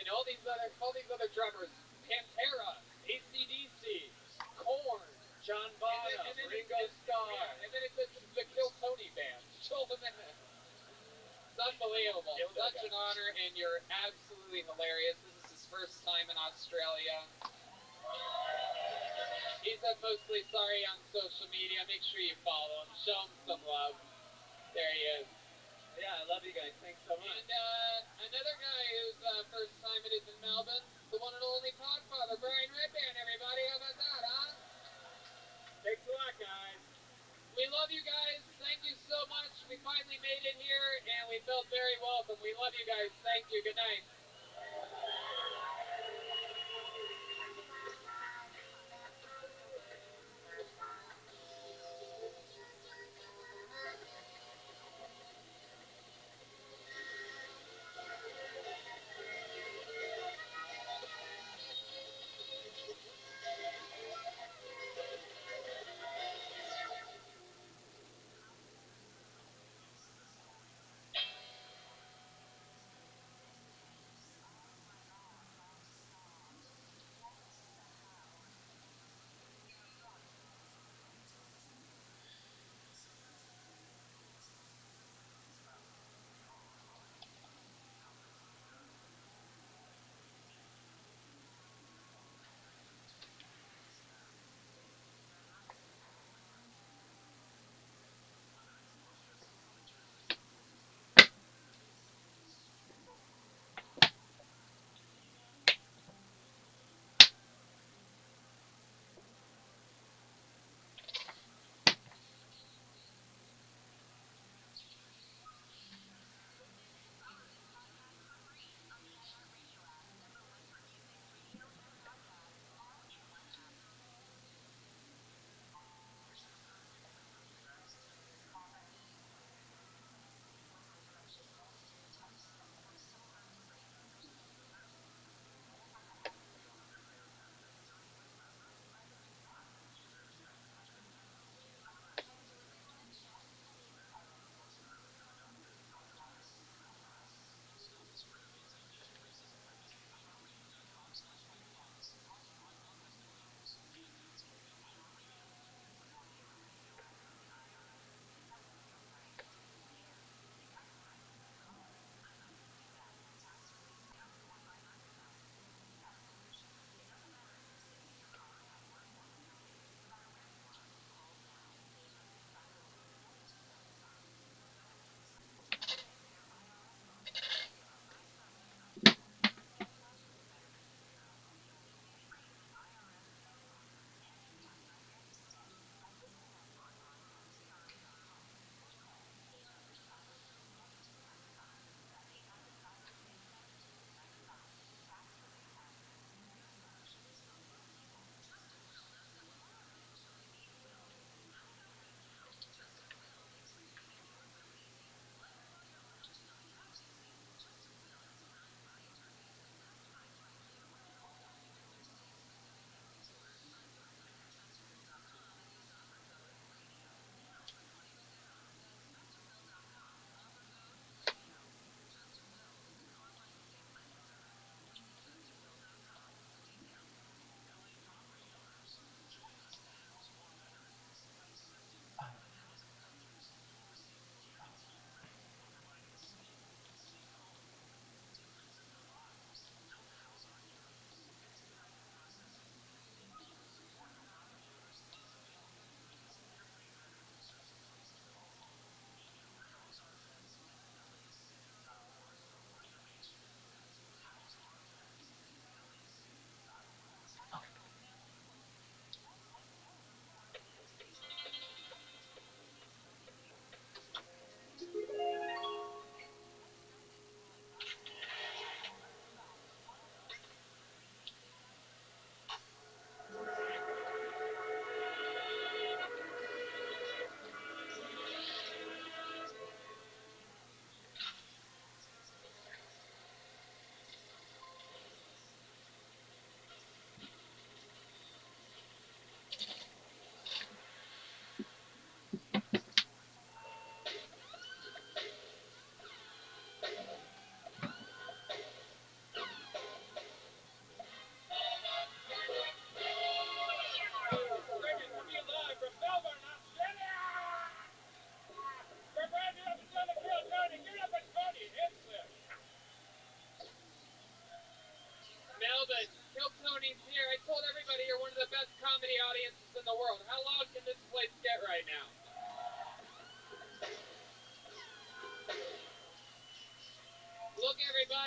Speaker 1: and all these other drummers, Pantera, AC/DC, Korn,
Speaker 3: John Bonham, Ringo Starr,
Speaker 1: and then it's the Kill Tony band, Joel Jimenez. It's unbelievable. Such an honor, and you're absolutely hilarious. This is his first time in Australia. He said mostly sorry on social media. Make sure you follow him. Show him some love. There he is.
Speaker 3: Yeah, I love you guys. Thanks so much.
Speaker 1: And another guy whose first time it is in Melbourne, the one and only Podfather, Brian Redband, everybody. How about that, huh?
Speaker 3: Thanks a lot, guys.
Speaker 1: We love you guys. Thank you so much. We finally made it here, and we felt very welcome. We love you guys. Thank you. Good night.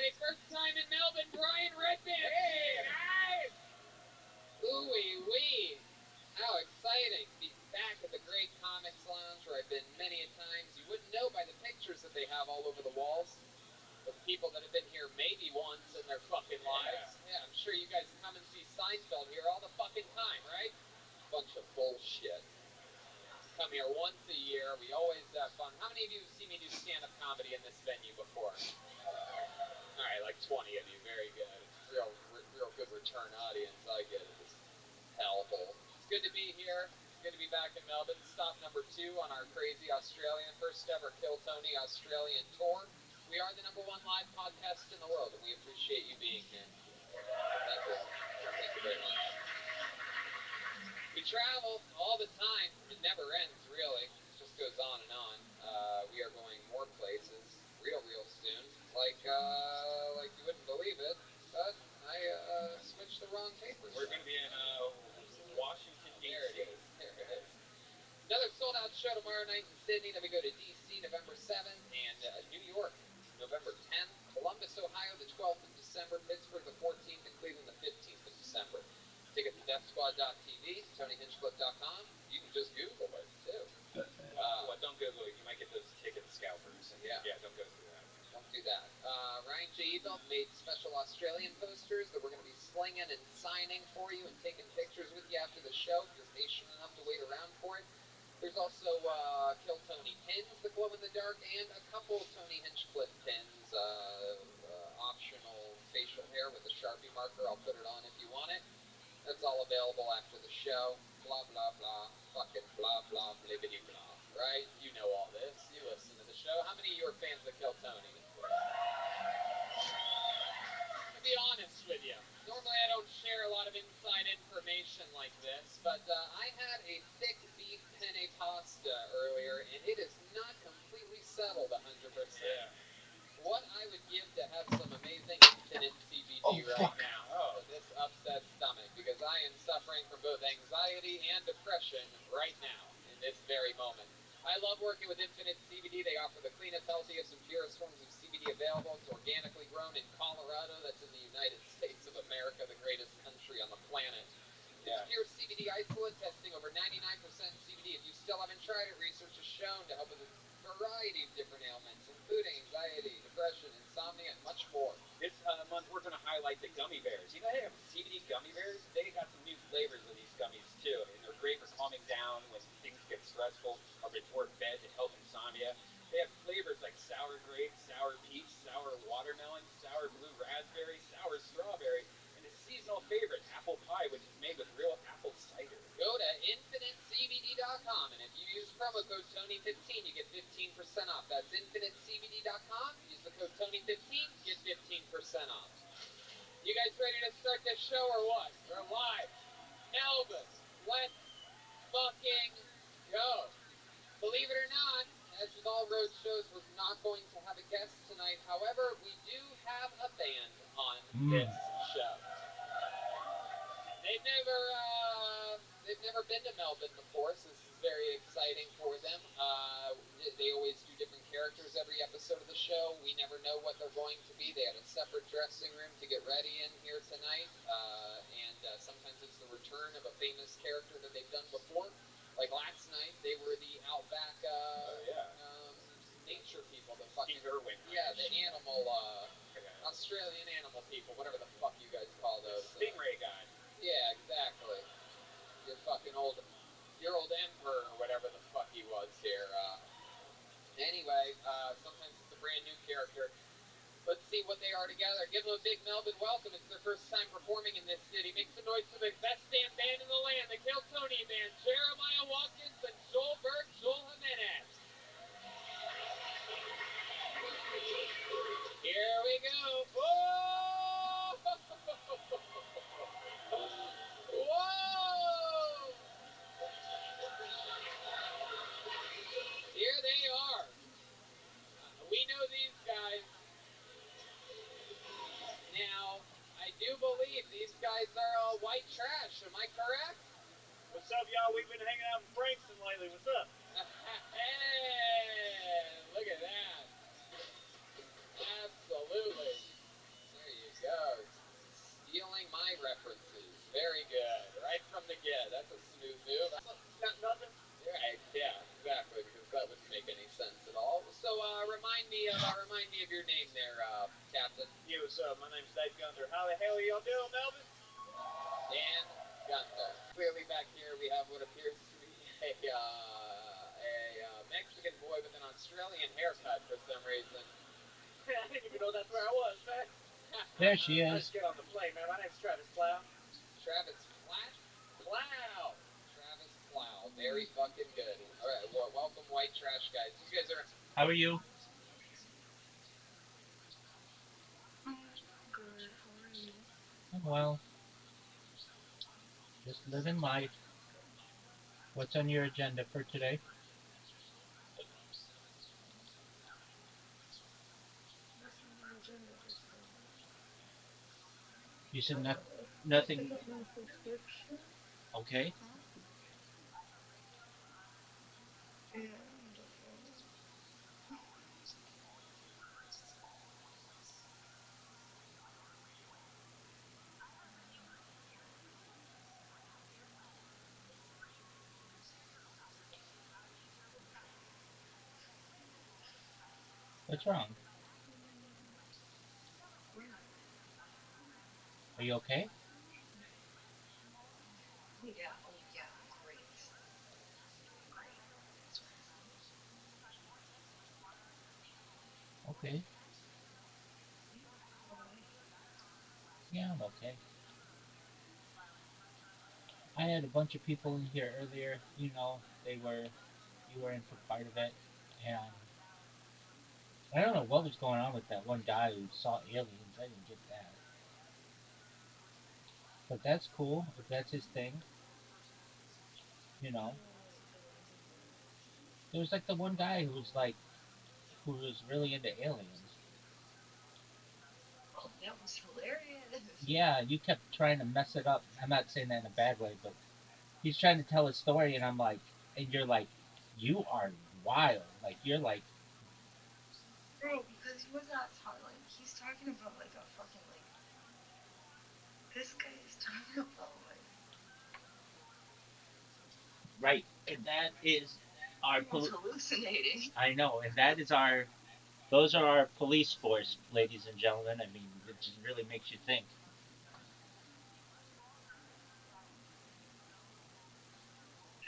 Speaker 1: everybody. First time in Melbourne, Brian Redband. Hey, guys! Ooh wee. How exciting to be back at the Great Comics Lounge, where I've been many a times. You wouldn't know by the pictures that they have all over the walls. But people that have been here maybe once in their fucking lives. Yeah, I'm sure you guys come and see Seinfeld here all the fucking time, right? Bunch of bullshit. Come here once a year. We always have fun. How many of you have seen me do stand-up comedy in this venue before? All right, like 20 of you. Very good. Real good return audience. I get it. This hellhole. It's good to be here. It's good to be back in Melbourne. Stop number 2 on our crazy Australian, first ever Kill Tony Australian tour. We are the #1 live podcast in the world, and we appreciate you being here. Thank you. Thank you very much. We travel all the time. It never ends, really. It just goes on and on. We are going more places real soon. Like you wouldn't believe it, but I switched the wrong papers.
Speaker 3: We're going to be in Washington, D.C.
Speaker 1: There it is. Another sold-out show tomorrow night in Sydney. Then we go to D.C. November 7th and New York November 10th. Columbus, Ohio the 12th of December. Pittsburgh the 14th and Cleveland the 15th of December. Tickets at deathsquad.tv, TonyHinchcliffe.com. You can just Google it, too.
Speaker 3: Well, don't Google it. You might get those ticket scalpers.
Speaker 1: Yeah,
Speaker 3: don't go through that.
Speaker 1: Don't do that. Ryan J. Ebelt made special Australian posters that we're going to be slinging and signing for you and taking pictures with you after the show if you're patient enough to wait around for it. There's also Kill Tony pins that glow in the dark and a couple Tony Hinchcliffe pins. Optional facial hair with a Sharpie marker. I'll put it on if you want it. That's all available after the show. Blah, blah, blah. Fucking blah, blah, blibbity, blah. Right? You know all this. You listen to the show. How many of you are fans of Kill Tony? To be honest with you, normally I don't share a lot of inside information like this, but I had a thick beef penne pasta earlier, and it is not completely settled 100%.
Speaker 3: Yeah.
Speaker 1: What I would give to have some amazing infinite CBD right now for this upset stomach, because I am suffering from both anxiety and depression right now, in this very moment. I love working with Infinite CBD. They offer the cleanest, healthiest, and purest forms of CBD available. It's organically grown in Colorado. That's in the United States of America, the greatest country on the planet. It's pure CBD isolate, testing over 99% CBD. If you still haven't tried it, research has shown to help with a variety of different ailments, including anxiety, depression, insomnia, and much more.
Speaker 3: This month, we're going to highlight the gummy bears. You know they have CBD gummy bears? They got some new flavors of these gummies, too, and they're great for calming down when things get stressful or before bed to help insomnia. They have flavors like sour grape, sour peach, sour watermelon, sour blue raspberry, sour strawberry, and a seasonal favorite, apple pie, which is made with real apple cider.
Speaker 1: Go to InfiniteCBD.com, and if you use promo code Tony15, you get 15% off. That's InfiniteCBD.com. Use the code Tony15, get 15% off. You guys ready to start this show or what? We're live. Melbourne, let's fucking go. Believe it or not, as with all road shows, we're not going to have a guest tonight. However, we do have a band on this show. They've never been to Melbourne before, so this is very exciting for them. They always do different characters every episode of the show. We never know what they're going to be. They had a separate dressing room to get ready in here tonight, and sometimes it's the return of a famous character that they've done before. Like last night, they were the Outback nature people. The fucking
Speaker 3: Steve Irwin.
Speaker 1: Yeah, the animal, Australian animal people, whatever the fuck you guys call those.
Speaker 3: Stingray guy.
Speaker 1: Yeah, exactly. Your old emperor or whatever the fuck he was here. Anyway, sometimes it's a brand new character. Let's see what they are together. Give them a big Melbourne welcome. It's their first time performing in this city. Make some noise for the best damn band in the land, the Kill Tony Band. Jeremiah Watkins and Joel Jimenez. Here we go. Whoa! Whoa! Here they are. We know these guys. Now, I do believe these guys are all white trash. Am I correct?
Speaker 3: What's up, y'all? We've been hanging out in Frankston lately. What's up?
Speaker 1: Hey, look at that. Absolutely. remind me of your name there, Captain.
Speaker 3: Yeah, what's up? My name's Dave Gunther. How the hell are y'all doing, Melvin?
Speaker 1: Dan Gunther. Clearly back here we have what appears to be a Mexican boy with an Australian haircut for some reason.
Speaker 15: I didn't even know that's where I was, man.
Speaker 5: There she
Speaker 15: I
Speaker 5: is.
Speaker 15: just get on the plane, man. My name's Travis Plow.
Speaker 1: Travis Platt? Plow! Travis Plow. Very fucking good. Alright, well, welcome, white trash guys. These guys are...
Speaker 5: How are you?
Speaker 6: Good. How are you?
Speaker 5: I'm well. Just living life. What's on your agenda for today?
Speaker 6: Nothing on the agenda, just
Speaker 5: You said nothing.
Speaker 6: pick up my prescription.
Speaker 5: Okay.
Speaker 6: Huh? Yeah, on the phone.
Speaker 5: What's wrong?
Speaker 6: What?
Speaker 5: Are you okay?
Speaker 6: Yeah, oh yeah, great. Great. Thanks for asking.
Speaker 5: Okay.
Speaker 6: Yeah, how about you?
Speaker 5: Yeah, I'm okay. I had a bunch of people in here earlier. You were in for part of it, and I don't know what was going on with that one guy who saw aliens. I didn't get that, but that's cool if that's his thing. You know,
Speaker 6: No, aliens is weird.
Speaker 5: there was like the one guy who was really into aliens.
Speaker 6: Oh, that was hilarious.
Speaker 5: Yeah, you kept trying to mess it up. I'm not saying that in a bad way, but he's trying to tell a story, and I'm like, and you're like, you are wild. Like you're like,
Speaker 6: Bro, because he was not talking, like, he's talking about, like, a fucking, like, this guy is talking about, like,
Speaker 5: right, and that is our.
Speaker 6: he was hallucinating.
Speaker 5: I know, and that is our. Those are our police force, ladies and gentlemen. I mean, it just really makes you think.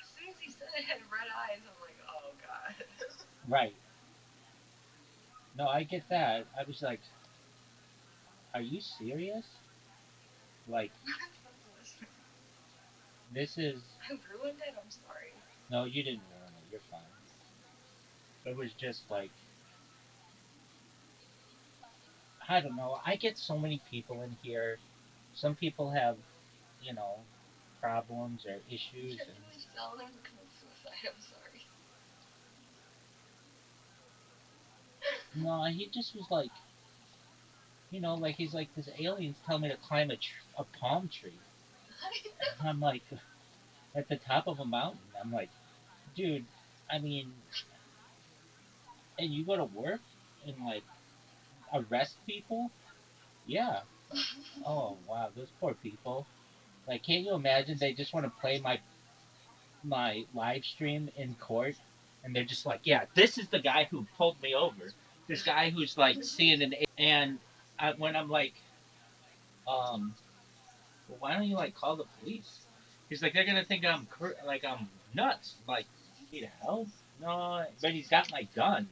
Speaker 6: As soon as he said it had red eyes, I'm like, oh god.
Speaker 5: Right. No, I get that. I was like, are you serious? Like,
Speaker 6: That was
Speaker 5: this is.
Speaker 6: I ruined it. I'm sorry.
Speaker 5: No, you didn't ruin it. You're fine. It was just like, I don't know. I get so many people in here. Some people have, you know, problems or issues,
Speaker 6: You're
Speaker 5: and
Speaker 6: really telling him to commit suicide. I'm sorry.
Speaker 5: no, he just was like, like he's like, this alien's telling me to climb a palm tree. And I'm like, at the top of a mountain. I'm like, dude, I mean, and you go to work and like arrest people? Yeah. Oh wow, those poor people. Like, can't you imagine? They just want to play my live stream in court, and they're just like, yeah, this is the guy who pulled me over. This guy who's like seeing and when I'm like, um, well, why don't you like call the police? He's like, they're gonna think I'm nuts. I'm like, need help? No, but he's got my gun.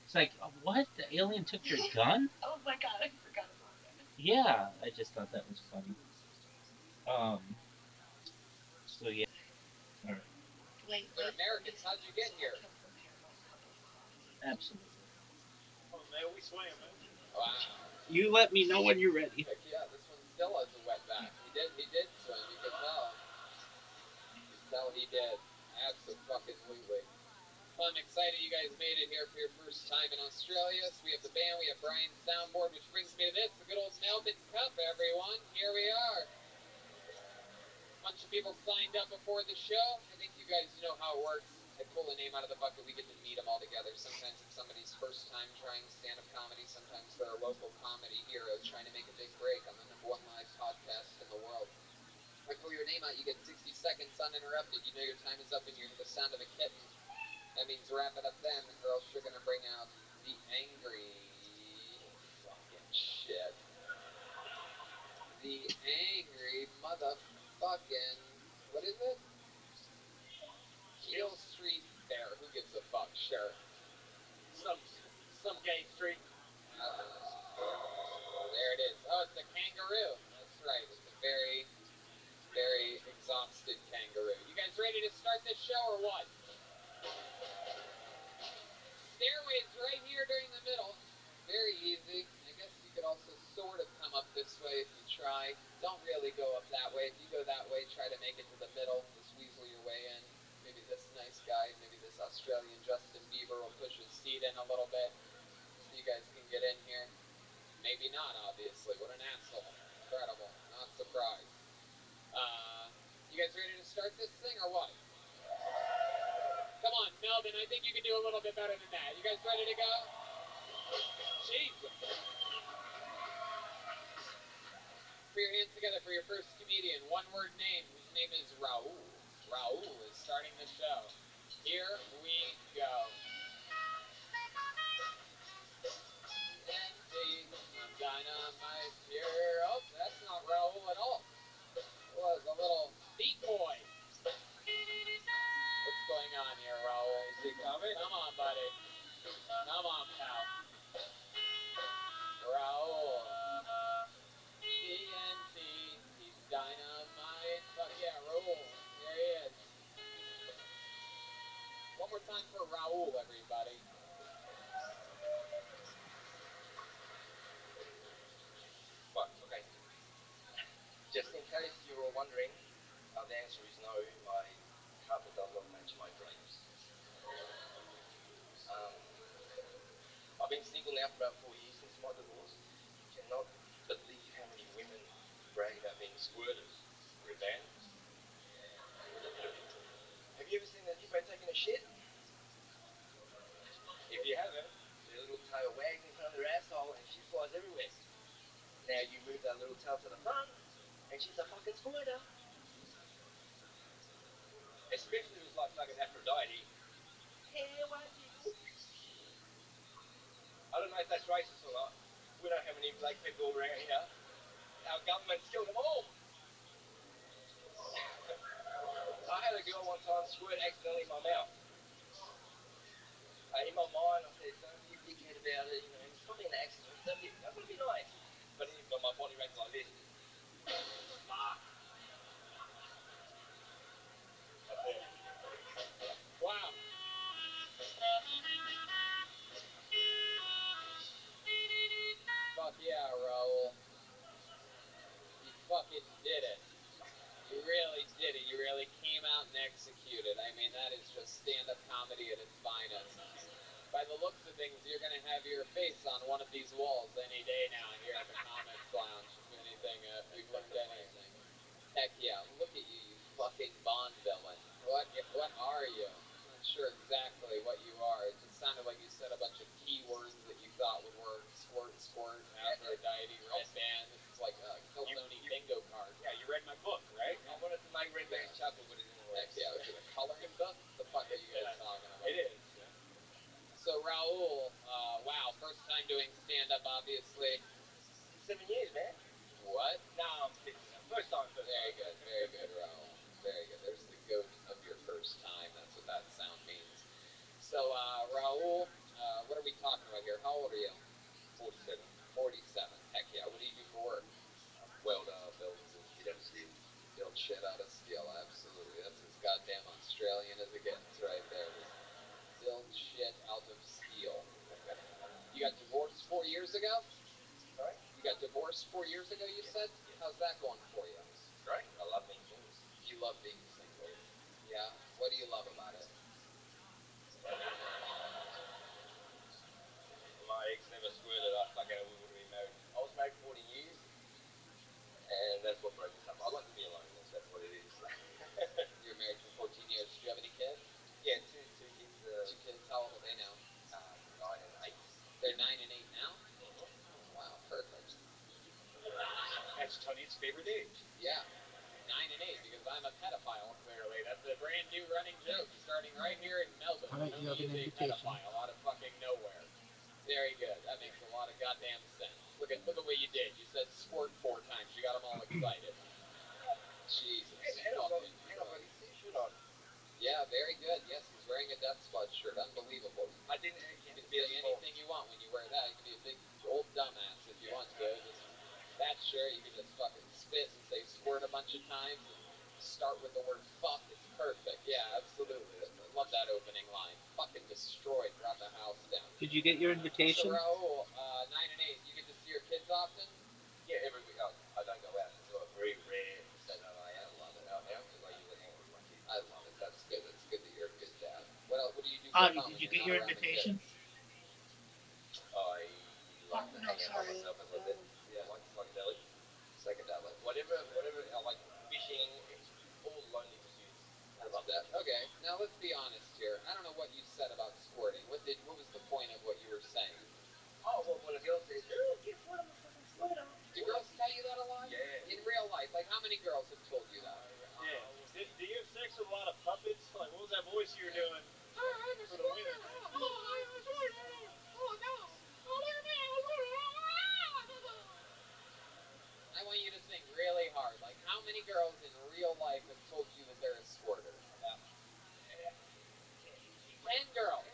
Speaker 5: It's like, what? The alien took your gun?
Speaker 6: Oh my god, I forgot about that.
Speaker 5: Yeah, I just thought that was funny. Um, so yeah. All right.
Speaker 6: Wait,
Speaker 1: They're
Speaker 6: wait for me
Speaker 1: Americans.
Speaker 6: so
Speaker 1: How'd you get
Speaker 6: so I
Speaker 1: here?
Speaker 6: can prepare my cup of coffee.
Speaker 5: Absolutely.
Speaker 3: Oh, man, we swam, man.
Speaker 1: Wow.
Speaker 5: You let me know when you're ready.
Speaker 1: Heck yeah, this one still has a wet back. He did swim. You could tell. You could tell he did. Absolutely. Well, I'm excited you guys made it here for your first time in Australia. So we have the band, we have Brian's soundboard, which brings me to this, the good old Melbourne Cup, everyone. Here we are. A bunch of people signed up before the show. I think you guys know how it works. I pull a name out of the bucket, we get to meet them all together. Sometimes it's somebody's first time trying stand-up comedy. Sometimes they're a local comedy heroes trying to make a big break on the #1 live podcast in the world. I pull your name out, you get 60 seconds uninterrupted. You know your time is up and you hear the sound of a kitten. That means wrap it up then, or else you're going to bring out the angry the fucking, what is it? Heel Street Fair. Who gives a fuck? Sure.
Speaker 3: Some gay street.
Speaker 1: There it is. Oh, it's a kangaroo. That's right. It's a very, very exhausted kangaroo. You guys ready to start this show or what? Stairways right here during the middle. Very easy. I guess you could also sort of come up this way if you try. Don't really go up that way. If you go that way, try to make it to the middle. Just weasel your way in. Maybe this nice guy, maybe this Australian Justin Bieber will push his seat in a little bit so you guys can get in here. Maybe not, obviously. What an asshole. Incredible. Not surprised. You guys ready to start this thing or what? Come on, Melvin, I think you can do a little bit better than that. You guys ready to go? Jesus. Put your hands together for your first comedian. One-word name, whose name is Raul. Raul is starting the show. Here we go. TNT, I'm dynamite here. Oh, that's not Raul at all. It was a little Beat Boy. What's going on here, Raul? Is he coming? Come on, buddy. Come on, pal. Raul. TNT, he's dynamite. Fuck yeah, Raul. Here he is. One more time for Raul, everybody.
Speaker 17: Right, okay. Just in case you're all wondering, the answer is no, my carpet does not match my drapes. I've been single now for about 4 years since my divorce. You cannot believe how many women brag about being squirters. Revenge. Have you ever seen a hippo taking a shit? If you haven't, their little tail wags in front of their asshole and shit flies everywhere. Now you move that little tail to the front and she's a fucking squirter. Especially if it's like fucking Aphrodite. Hey, white people. I don't know if that's racist or not. We don't have any black people around here. Our government's killed them all. I had a girl one time squirt accidentally in my mouth. In my mind, I said, don't be a dickhead about it. You know, it's probably an accident. I've got to be nice. But my body reacted like this. Fuck!
Speaker 1: Wow. Fuck yeah, Raul. You fucking did it. You really did it. You really came out and executed. I mean, that is just stand-up comedy at its finest. By the looks of things, you're going to have your face on one of these walls any day now here at the Comics Lounge, if we've learned anything. Heck yeah, look at you, you fucking Bond villain. What are you? I'm not sure exactly what you are. It just sounded like you said a bunch of keywords that you thought would work. Squirt, squirt, Aphrodite, red band. This is like a Killzone bingo card.
Speaker 3: Yeah, you read my book, right?
Speaker 17: I wanted to make Red Band chuckle, but it didn't work.
Speaker 1: Heck yeah, is it a coloring book? What the fuck are you guys talking about?
Speaker 3: It is, yeah.
Speaker 1: So Raul, wow, first time doing stand-up, obviously.
Speaker 17: 7 years, man.
Speaker 1: What?
Speaker 17: No, I'm kidding. First time.
Speaker 1: Very good, Raul. Very good. There's the goat of your first time. That's what that sound means. So, Raul, what are we talking about here? How old are you?
Speaker 17: 47.
Speaker 1: 47. Heck yeah. What do you do for work?
Speaker 17: Welder, build shit out of steel.
Speaker 1: Build shit out of steel, absolutely. That's as goddamn Australian as it gets right there. Just build shit out of steel. You got divorced 4 years ago?
Speaker 17: Sorry?
Speaker 1: You got divorced 4 years ago, you said?
Speaker 17: Yes.
Speaker 1: How's that going for you?
Speaker 17: Great. I love being single.
Speaker 1: You love being single. Yeah? What do you love about it?
Speaker 17: My ex never squirted. I fucking we would have been married. I was married 40 years, and that's what broke us up. I'd like to be alone. That's what it is.
Speaker 1: You were married for 14 years. Did you have any kids?
Speaker 17: Yeah, two kids.
Speaker 1: 2 kids. How old are they now?
Speaker 17: 9 and 8.
Speaker 1: They're 9 and 8 now?
Speaker 17: Mm-hmm.
Speaker 1: Oh, wow, perfect.
Speaker 3: That's Tony's favorite age.
Speaker 1: Yeah, 9 and 8, because I'm a pedophile, clearly. That's a brand new running joke starting right here in Melbourne.
Speaker 18: All right, you have an
Speaker 1: Tony is a
Speaker 18: invitation.
Speaker 1: pedophile out of fucking nowhere. Very good. That makes a lot of goddamn sense. Look at what you did. You said squirt 4 times. You got them all excited. Jesus
Speaker 17: And I've
Speaker 1: fucking
Speaker 17: got his
Speaker 1: Christ.
Speaker 17: t-shirt on.
Speaker 1: Yeah, very good. Yes, he's wearing a Death Squad shirt. Unbelievable.
Speaker 17: I didn't.
Speaker 1: You can say anything you want when you wear that. You can be a big old dumbass if you want to. Just that shirt, you can just fucking spit and say squirt a bunch of times and start with the word fuck. It's perfect. Yeah, absolutely. I love that opening line. Fucking destroyed. Brought the house down.
Speaker 5: Did you get your
Speaker 1: So
Speaker 5: invitation?
Speaker 1: Raul, 9 and 8. You get to see your kids often?
Speaker 17: Yeah, every week. I don't go out. It's a very rare Saturday out.
Speaker 1: I love it.
Speaker 17: Out now because I usually hang with my kids.
Speaker 1: I love it. That's good. It's good that you're a good dad. What else? What do you do for
Speaker 5: Avi,
Speaker 1: fun
Speaker 5: did
Speaker 1: when
Speaker 5: you
Speaker 1: you're
Speaker 5: get
Speaker 1: not
Speaker 5: your
Speaker 1: around the
Speaker 5: invitation?
Speaker 1: kids?
Speaker 17: I like to hang out by
Speaker 13: sorry.
Speaker 17: myself a little bit.
Speaker 1: Yeah.
Speaker 17: I like psychedelic.
Speaker 1: Psychedelic.
Speaker 17: Whatever. I like fishing. All lonely pursuits. I love that.
Speaker 1: Okay, now let's be honest here. I don't know what you said about squirting. What was the point of what you were saying?
Speaker 17: Oh, well, when a girl says, "Oh, guess what? I'm a fucking squirter."
Speaker 1: Do girls tell you that a lot?
Speaker 17: Yeah.
Speaker 1: In real life, like how many girls have told you that?
Speaker 3: Yeah. Do you have sex with a lot of puppets? Like, what was that voice you were doing for the women?
Speaker 1: I want you to think really hard. Like how many girls in real life have told you that they're a squirter?
Speaker 17: About
Speaker 1: 10 girls.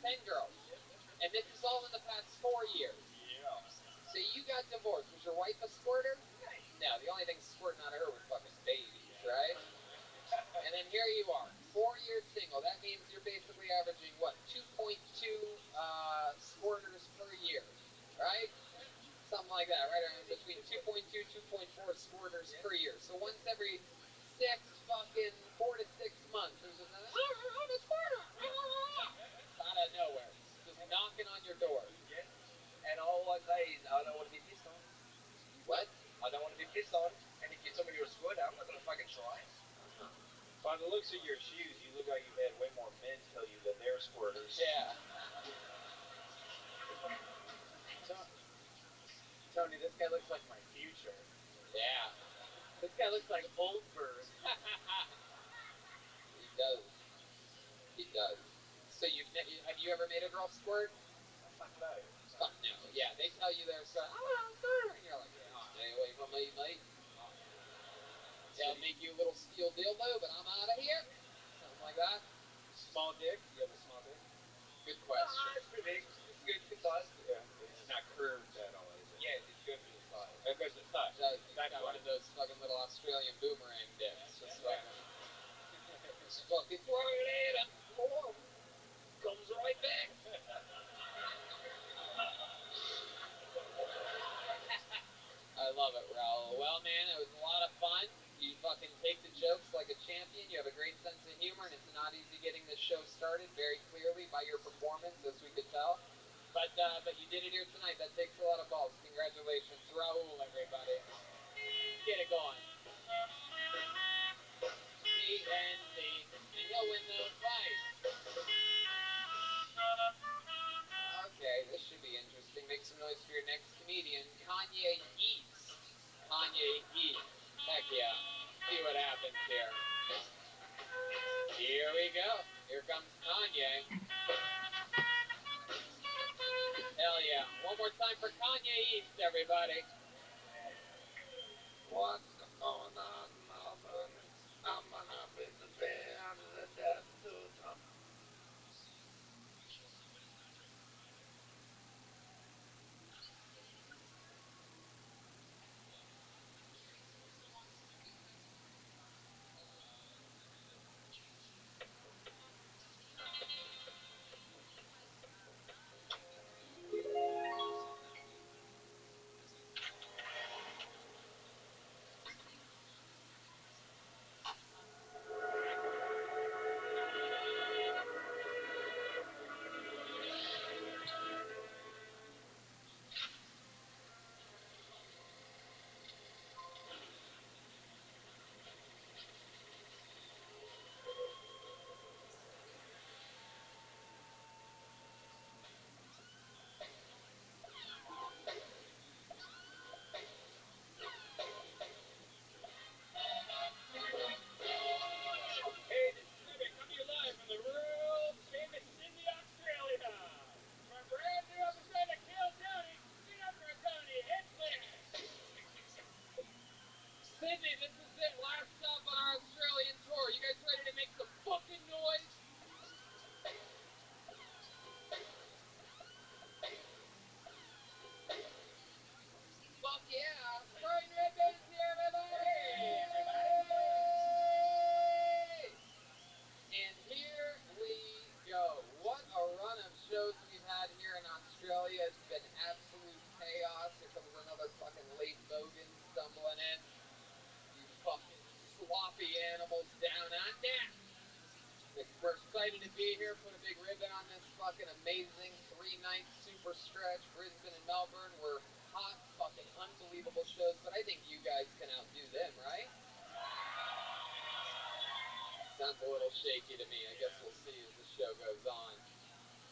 Speaker 1: 10 girls. And this is all in the past 4 years.
Speaker 3: Yeah.
Speaker 1: So you got divorced. Was your wife a squirter? No, the only thing squirting out of her was fucking babies, right? And then here you are, 4 years single. That means you're basically averaging, what, 2.2 squirters per year, right? Something like that, right? Around between 2.2, 2.4 squirters per year. So once every 4 to 6 months, there's just I'm a squirter. Out of nowhere, just knocking on your door.
Speaker 17: Yeah. And all I say is, I don't want to be pissed on.
Speaker 1: What?
Speaker 17: I don't want to be pissed on. And if you tell me you're a squirter, I'm not going to fucking try.
Speaker 3: By the looks of your shoes, you look like you've had way more men tell you that they're squirters.
Speaker 1: Yeah. Tony, this guy looks like my future. Yeah. This guy looks like Oldberg. He does. He does. So have you ever made a girl squirt?
Speaker 17: Fuck no.
Speaker 1: Fuck no. Yeah, they tell you they're squirt. I'm a squirter, and you're like, stay away from me, mate. They'll make you a little steel dildo, but I'm out of here. Something like that.
Speaker 3: Small dick? You have a small dick?
Speaker 1: Good question.
Speaker 17: It's pretty big. It's good. Good size.
Speaker 3: Yeah. It's not curved at all, is it?
Speaker 17: Yeah, it goes to the side.
Speaker 3: It goes to the side.
Speaker 1: He's got one of those fucking little Australian boomerang dicks. Just fucking throw it at him. Comes right back. I love it, Raul. Well, man, it was a lot of fun. You fucking take the jokes like a champion. You have a great sense of humor, and it's not easy getting this show started very clearly by your performance, as we could tell. But you did it here tonight. That takes a lot of balls. Congratulations, Raul, everybody. Get it going. CNC, and you'll win the fight. Okay, this should be interesting. Make some noise for your next comedian, Kanye East. Kanye East. Heck yeah. See what happens here. Here we go. Here comes Kanye. Hell yeah. One more time for Kanye East, everybody.
Speaker 10: What's going on, Melbourne? I'm gonna be the bear of the death to Tom.
Speaker 1: animals down under. We're excited to be here. Put a big ribbon on this fucking amazing 3-night super stretch. Brisbane and Melbourne were hot, fucking unbelievable shows, but I think you guys can outdo them, right? Sounds a little shaky to me. I guess we'll see as the show goes on.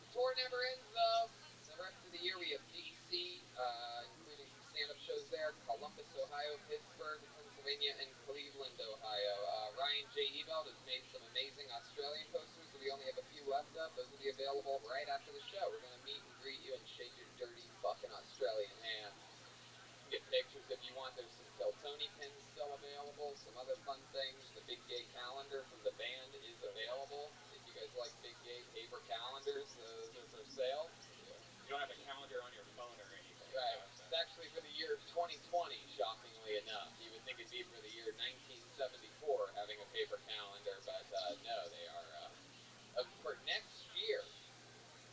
Speaker 1: The tour never ends, though. The rest of the year we have D.C., including some stand-up shows there, Columbus, Ohio, Pittsburgh, Pennsylvania, and Cleveland, Ohio. Ryan J. Ebelt has made some amazing Australian posters that we only have a few left of. Those will be available right after the show. We're going to meet and greet you and shake your dirty fucking Australian hand. Get pictures if you want. There's some Kill Tony pins still available, some other fun things. The Big Gay calendar from the band is available. If you guys like Big Gay paper calendars, those are for sale.
Speaker 3: You don't have a calendar on your phone or anything.
Speaker 1: Right. It's actually for the year 2020, shockingly enough. You would think it'd be for the year 1974, having a paper calendar, but no, they are for next year.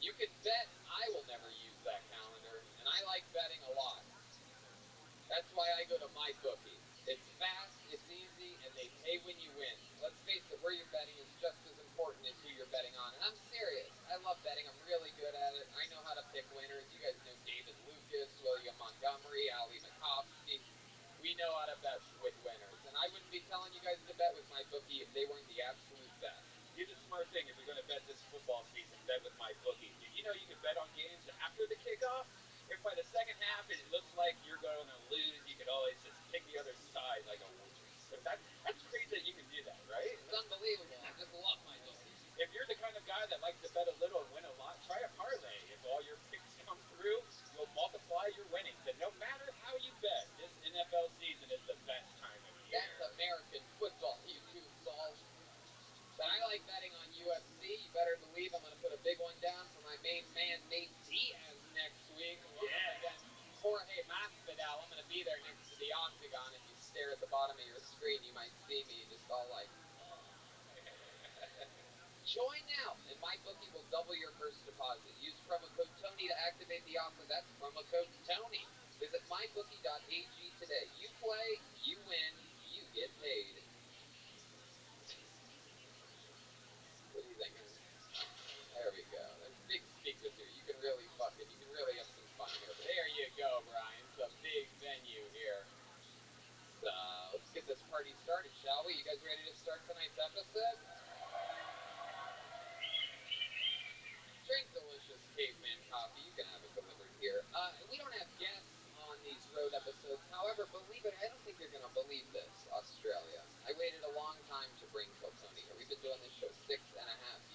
Speaker 1: You can bet I will never use that calendar, and I like betting a lot. That's why I go to MyBookie. It's fast, it's easy, and they pay when you win. Let's face it, where you're betting is just as important as who you're betting on. And I'm serious. I love betting. I'm really good at it. I know how to pick winners. You guys know David Lucas, William Montgomery, Ali Makovsky. We know how to bet with winners. And I wouldn't be telling you guys to bet with MyBookie if they weren't the absolute best.
Speaker 3: Do the smart thing if you're going to bet this football season. Bet with MyBookie. Did you know you can bet on games after the kickoff? If by the second half it looks like you're going to lose, you can always just pick the other side like a winner. So that's crazy that you can do that, right?
Speaker 1: It's unbelievable. I just love MyBookie.
Speaker 3: If you're the kind of guy that likes to bet a little and win a lot, try a parlay. If all your picks come through, you'll multiply your winnings. And no matter how you bet, this NFL season is the best time of year.
Speaker 1: That's American football, you goofballs. But I like betting on UFC. You better believe I'm going to put a big one down for my main man, Nate Diaz, next week. Against Jorge Masvidal. I'm going to be there next to the octagon. If you stare at the bottom of your screen, you might see me just all like, Join now, and MyBookie will double your first deposit. Use promo code Tony to activate the offer. That's promo code Tony. Visit mybookie.ag today. You play, you win, you get paid. What do you think? There we go. There's big speakers here. You can really have some fun here. There you go, Brian. It's a big venue here. So let's get this party started, shall we? You guys ready to start tonight's episode? Drink delicious caveman coffee. You can have it delivered here. We don't have guests on these road episodes. However, believe it, I don't think you're going to believe this, Australia. I waited a long time to bring Kill Tony here. We've been doing this show 6.5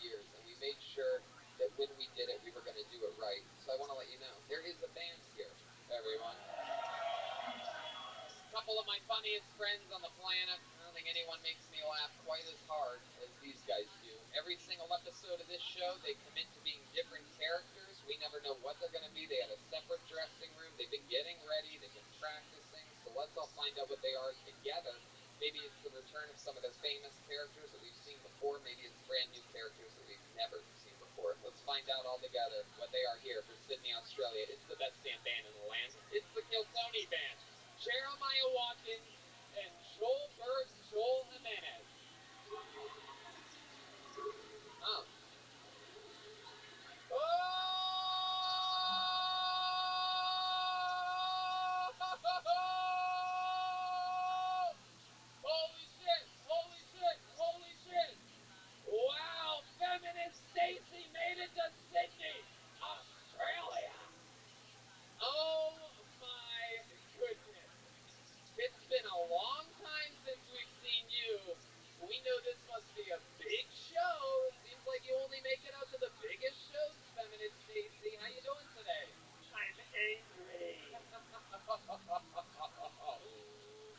Speaker 1: years, and we made sure that when we did it, we were going to do it right. So I want to let you know, there is a band here, everyone. A couple of my funniest friends on the planet. I don't think anyone makes me laugh quite as hard as these guys do. Every single episode of this show, they commit to being different characters. We never know what they're going to be. They have a separate dressing room. They've been getting ready. They've been practicing. So let's all find out what they are together. Maybe it's the return of some of their famous characters that we've seen before. Maybe it's brand new characters that we've never seen before. Let's find out all together what they are here for Sydney, Australia. It's the best damn band in the land. It's the Kill Tony Band. Jeremiah Watkins and Joel Jimenez. Oh. Oh! Holy shit! Holy shit! Holy shit! Wow! Feminist Stacy made it to Sydney, Australia! Oh my goodness! It's been a long time since we've seen you. We know this must be a big show. It seems like you only make it out to the biggest shows, Feminist Stacy. How you doing today?
Speaker 15: I'm angry.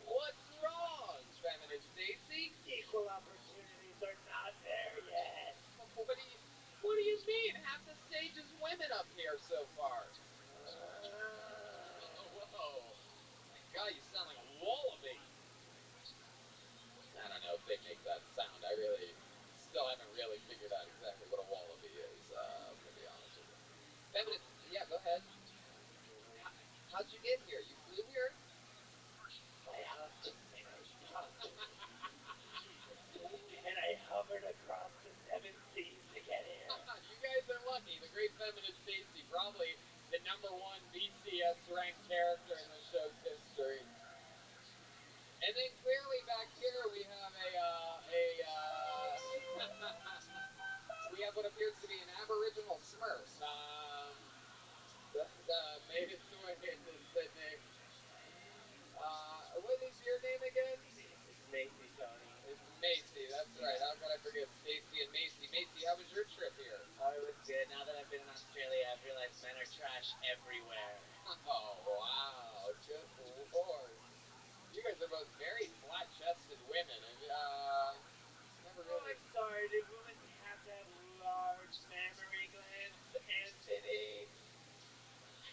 Speaker 1: What's wrong, Feminist Stacy?
Speaker 15: Equal opportunities are not there yet.
Speaker 1: What do you mean? Half the stage is women up here so far. Whoa. My God, you sound like a wallaby. I don't know if they make that sound. I really still haven't really figured out exactly what a wallaby is, I'm going to be honest with you. Feminist, yeah, go ahead. How'd you get here? You flew here?
Speaker 15: I hunt in a pub.
Speaker 1: very feminist Stacy, probably the #1 BCS ranked character in the show's history. And then clearly back here we have we have what appears to be an Aboriginal Smurf. Made its way into Sydney. What is your name again?
Speaker 3: It's Macy, Tony.
Speaker 1: It's Macy, that's right. How could I forget Stacy and Macy? Macy, how was your trip here?
Speaker 3: Oh, it was good. Now that I've been in Australia, I've realized men are trash everywhere.
Speaker 1: Oh, wow. Good Lord. You guys are both very flat-chested women. Never really...
Speaker 3: Oh, I'm sorry. Do women have to have large mammary glands, Anthony?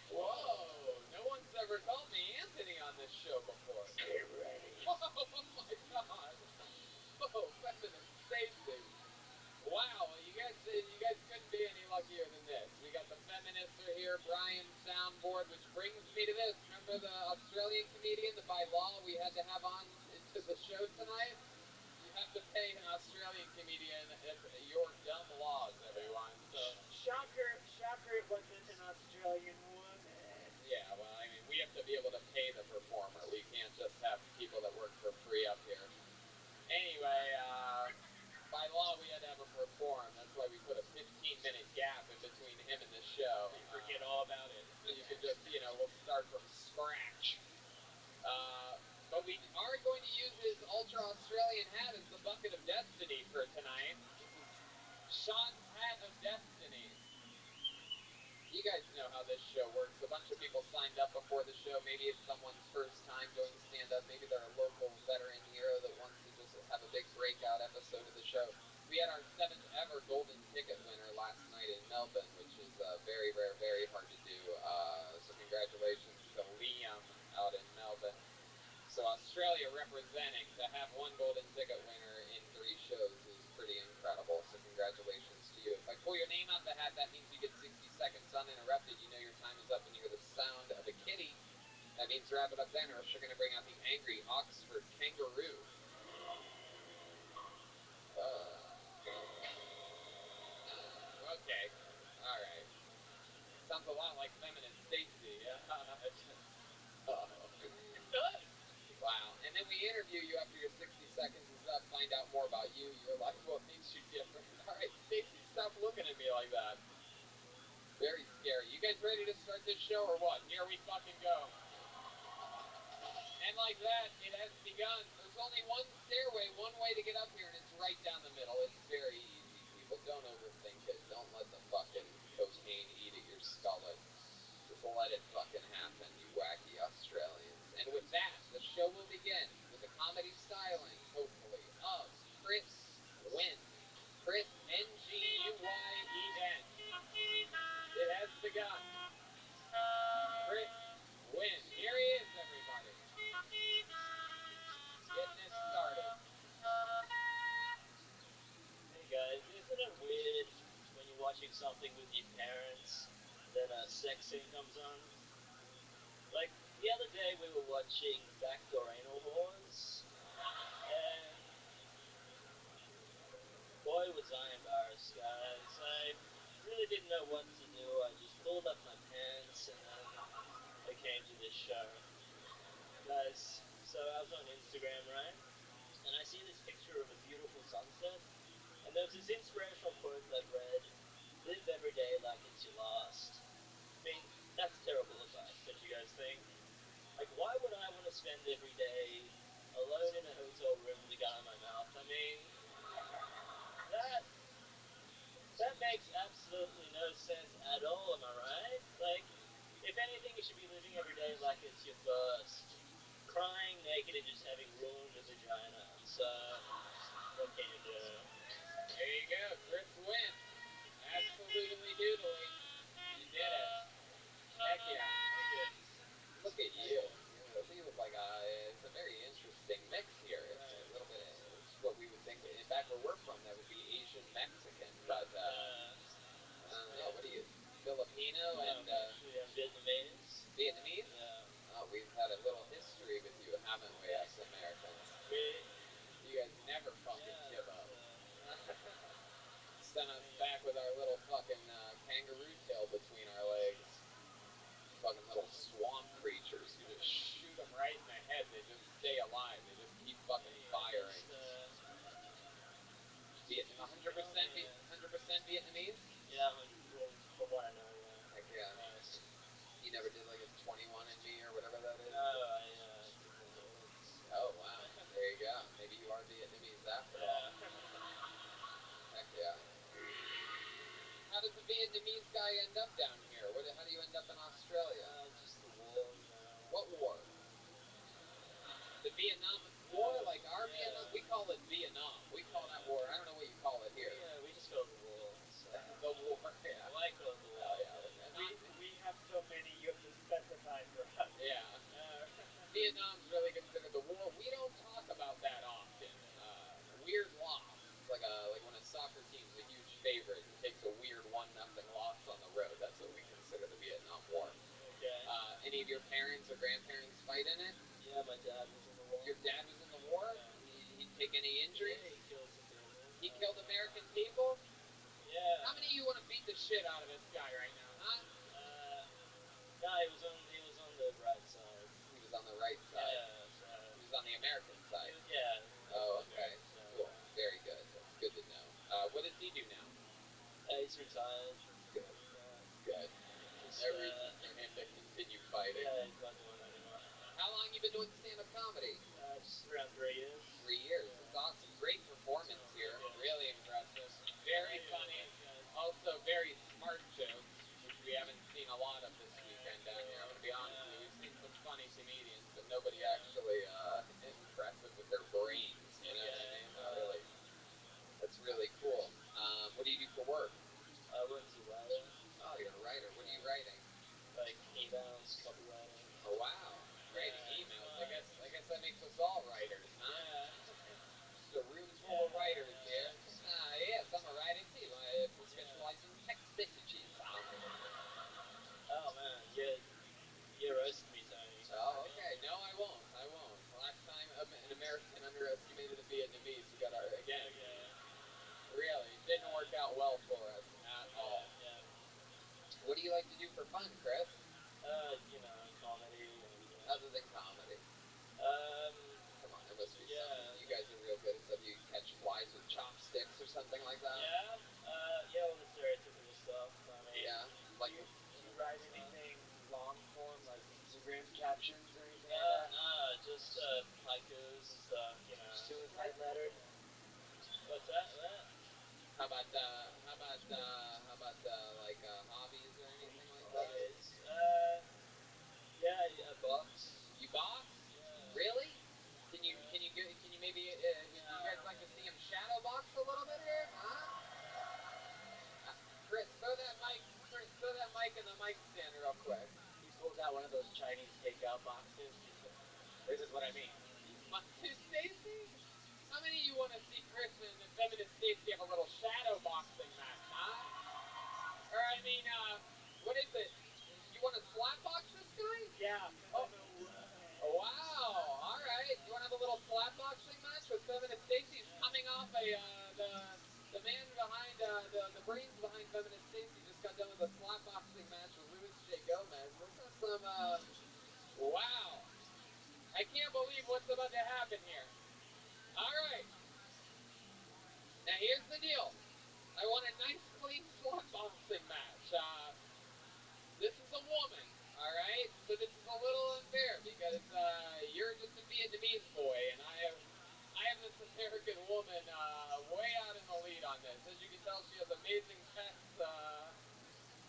Speaker 1: Whoa. No one's ever called me Anthony on this show before.
Speaker 3: Get ready.
Speaker 1: Oh, my God. Oh, feminist Stacy. Wow, you guys couldn't be any luckier than this. We got the feminists are here, Brian's soundboard, which brings me to this. Remember the Australian comedian that by law we had to have on to the show tonight? You have to pay an Australian comedian your dumb laws, everyone. So
Speaker 3: shocker, it wasn't an Australian woman.
Speaker 1: Yeah, well, I mean, we have to be able to pay the performer. We can't just have people that work for free up here. Anyway, by law, we had to have him perform. That's why we put a 15-minute gap in between him and the show.
Speaker 3: You forget all about it.
Speaker 1: So you can just, we'll start from scratch. But we are going to use his ultra-Australian hat as the bucket of destiny for tonight. This is Sean's hat of destiny. You guys know how this show works. A bunch of people signed up before the show. Maybe it's someone's first time doing stand-up. Maybe they're a local veteran hero that wants to just have a big breakout episode of the show. We had our 7th ever golden ticket winner last night in Melbourne, which is very, very, very hard to do. So congratulations to Liam out in Melbourne. So Australia representing, to have 1 golden ticket winner in 3 shows is pretty incredible. So congratulations to you. If I pull your name out the hat, that means you get 60 seconds uninterrupted. You know your time is up when you hear the sound of a kitty. That means wrap it up then, or else you're going to bring out the angry Oxford kangaroo. Okay. All right. Sounds a lot like feminist Stacy.
Speaker 3: It does.
Speaker 1: Wow. And then we interview you after your 60 seconds is up, find out more about you, your life, what makes you different. All right, Stacy, stop looking at me like that. Very scary. You guys ready to start this show or what? Here we fucking go. And like that, it has begun. There's only one stairway, one way to get up here, and it's right down the middle. It's very easy, people. Don't overthink it. Don't let the fucking cocaine eat at your skullet. Just let it fucking happen, you wacky Australians. And with that, the show will begin with the comedy styling, hopefully, of Chris Nguyen. Chris Nguyen. It has begun. Chris Nguyen. Here he is, everybody. Getting this started.
Speaker 3: Hey guys, isn't it weird when you're watching something with your parents, then a sex scene comes on? Like, the other day we were watching Backdoor Anal Whores, and boy was I embarrassed, guys. I really didn't know what to do. I just pulled up my pants and then I came to this show. Guys, so I was on Instagram, right? And I see this picture of a beautiful sunset, and there was this inspirational quote that read, "Live every day like it's your last." I mean, that's terrible advice, don't you guys think? Like, why would I want to spend every day alone in a hotel room with a gun in my mouth? I mean, that makes absolutely no sense at all, am I right? Like, if anything, you should be living every day like it's your first. Crying naked and just having ruined a vagina. So, what can you do?
Speaker 1: There you go, Chris Nguyen. Absolutely doodly. You did it. Heck yeah.
Speaker 3: Thank you.
Speaker 1: Look at you. You look like it's a very interesting mix here. It's a little bit, it's what we would think, back where we're from, that would be Asian Mexican, but, I don't know, what are you, Filipino and,
Speaker 3: Actually, I'm Vietnamese.
Speaker 1: Vietnamese?
Speaker 3: Yeah.
Speaker 1: Oh, we've had a little history with you, haven't we, us Americans?
Speaker 3: We,
Speaker 1: You guys never fucking give up. sent us back with our little fucking kangaroo tail between our legs. Fucking little swamp creatures. You just shoot them right in the head. They just stay alive. They just keep fucking firing. 100% Vietnamese?
Speaker 3: Yeah, well, from what I know, yeah.
Speaker 1: Heck yeah.
Speaker 3: Nice.
Speaker 1: You never did like a 21 in me or whatever that is?
Speaker 3: No, I did the hoods.
Speaker 1: Oh, wow. There you go. Maybe you are Vietnamese after all. Heck yeah. How does the Vietnamese guy end up down here? How do you end up in Australia?
Speaker 3: Just the war, you know.
Speaker 1: What war? The Vietnam War, like our Vietnam? We call it Vietnam. We call that war. I don't know what you call it here.
Speaker 3: We just call it the war. So.
Speaker 1: The war, yeah.
Speaker 3: Well, I call it the war.
Speaker 1: Oh, yeah.
Speaker 15: We have so many, you have to specify for us.
Speaker 1: Yeah. Vietnam's really considered the war. We don't talk about that often. Weird loss. Like when a soccer team's a huge favorite and takes a weird 1-0 loss on the road. That's what we consider the Vietnam War.
Speaker 3: Okay.
Speaker 1: Any of your parents or grandparents fight in it?
Speaker 3: Yeah, my dad was in the war.
Speaker 1: Your dad was in the war?
Speaker 3: Yeah.
Speaker 1: He'd take any injuries?
Speaker 3: Yeah, he killed some people.
Speaker 1: He killed American people?
Speaker 3: Yeah.
Speaker 1: How many of you want to beat the shit out of this guy right now, huh?
Speaker 3: No, he was on the right side.
Speaker 1: He was on the right side?
Speaker 3: Yeah, so.
Speaker 1: He was on the American side?
Speaker 3: Yeah.
Speaker 1: Oh, okay. Cool. Very good. That's good to know. What does he do now?
Speaker 3: He's retired.
Speaker 1: Good. Good.
Speaker 3: Just,
Speaker 1: No reason for him to continue fighting.
Speaker 3: Yeah, he's not doing it anymore.
Speaker 1: How long you been doing stand-up comedy?
Speaker 3: Just around 3 years.
Speaker 1: 3 years. That's awesome. Great performance here. Really impressive. Very funny. Also very smart jokes, which we haven't seen a lot of this weekend down here. I'm going to be honest with you. We've seen some funny comedians, but nobody actually impressive with their brains. You know what I mean? Really. That's really cool. What do you do for work?
Speaker 3: I work as a writer.
Speaker 1: Oh, you're a writer. What are you writing?
Speaker 3: Like emails, copywriting.
Speaker 1: Oh, wow. Writing emails. I guess that makes us all writers, huh?
Speaker 3: Yeah.
Speaker 1: Just a room full of writers here. Yes, I'm a writer too. I specialize in text messages.
Speaker 3: Oh man, you roasted me, Tony.
Speaker 1: Oh, okay. No, I won't. Last time an American underestimated a Vietnamese, we got our again.
Speaker 3: Okay.
Speaker 1: Really, didn't work out well for us at all.
Speaker 3: Yeah.
Speaker 1: What do you like to do for fun, Chris?
Speaker 3: Comedy and
Speaker 1: Other than comedy. Come on, there must be something. You guys are real good at stuff. You catch flies with chopsticks or something like that?
Speaker 3: Yeah, all the stereotypical stuff. I mean,
Speaker 1: like,
Speaker 11: do you write anything long form, like Instagram captions or anything like that?
Speaker 3: No, just haikus and stuff,
Speaker 11: Suicide letters?
Speaker 3: What's that? What?
Speaker 1: How about like hobbies or anything like that?
Speaker 3: Hobbies? Yeah, box.
Speaker 1: You box?
Speaker 3: Yeah.
Speaker 1: Really? Can you maybe would you guys like to see him shadow box a little bit here? Huh? Chris, throw that mic in the mic stand real quick.
Speaker 11: He pulls out one of those Chinese takeout boxes. This is what I mean.
Speaker 1: Stacy? How many of you want to see Chris and Feminist Stacy have a little shadow boxing match, huh? Or I mean, what is it? You want to slap box this guy?
Speaker 15: Yeah, because
Speaker 1: Oh, wow. All right. You want to have a little slap boxing match with Feminist Stacy? He's coming off the man behind the brains behind Feminist Stacy just got done with a slap boxing match with Luis J. Gomez. This is some wow. I can't believe what's about to happen here. All right. Now here's the deal. I want a nice clean slap boxing match. This is a woman, all right? So this is a little unfair because you're just a Vietnamese boy, and I have this American woman way out in the lead on this. As you can tell, she has amazing pecs.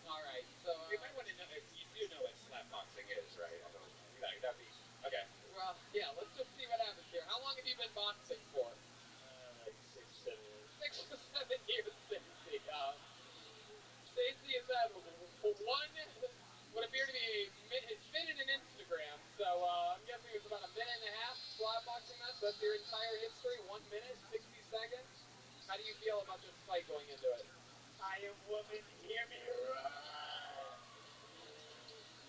Speaker 1: All right, so
Speaker 12: We might want to know if you do know what slap boxing is, right? I don't. That'd be okay.
Speaker 1: well, yeah. Let's just see what happens here. How long have you been boxing for?
Speaker 3: Like 6 or 7 years.
Speaker 1: 6 or 7 years, Stacy. Stacy has had what appeared to be it's been in an Instagram, so I'm guessing it's about a minute and a half slap boxing match. That's your entire history, 1 minute, 60 seconds. How do you feel about this fight going into it?
Speaker 15: Iron Woman, hear me roar!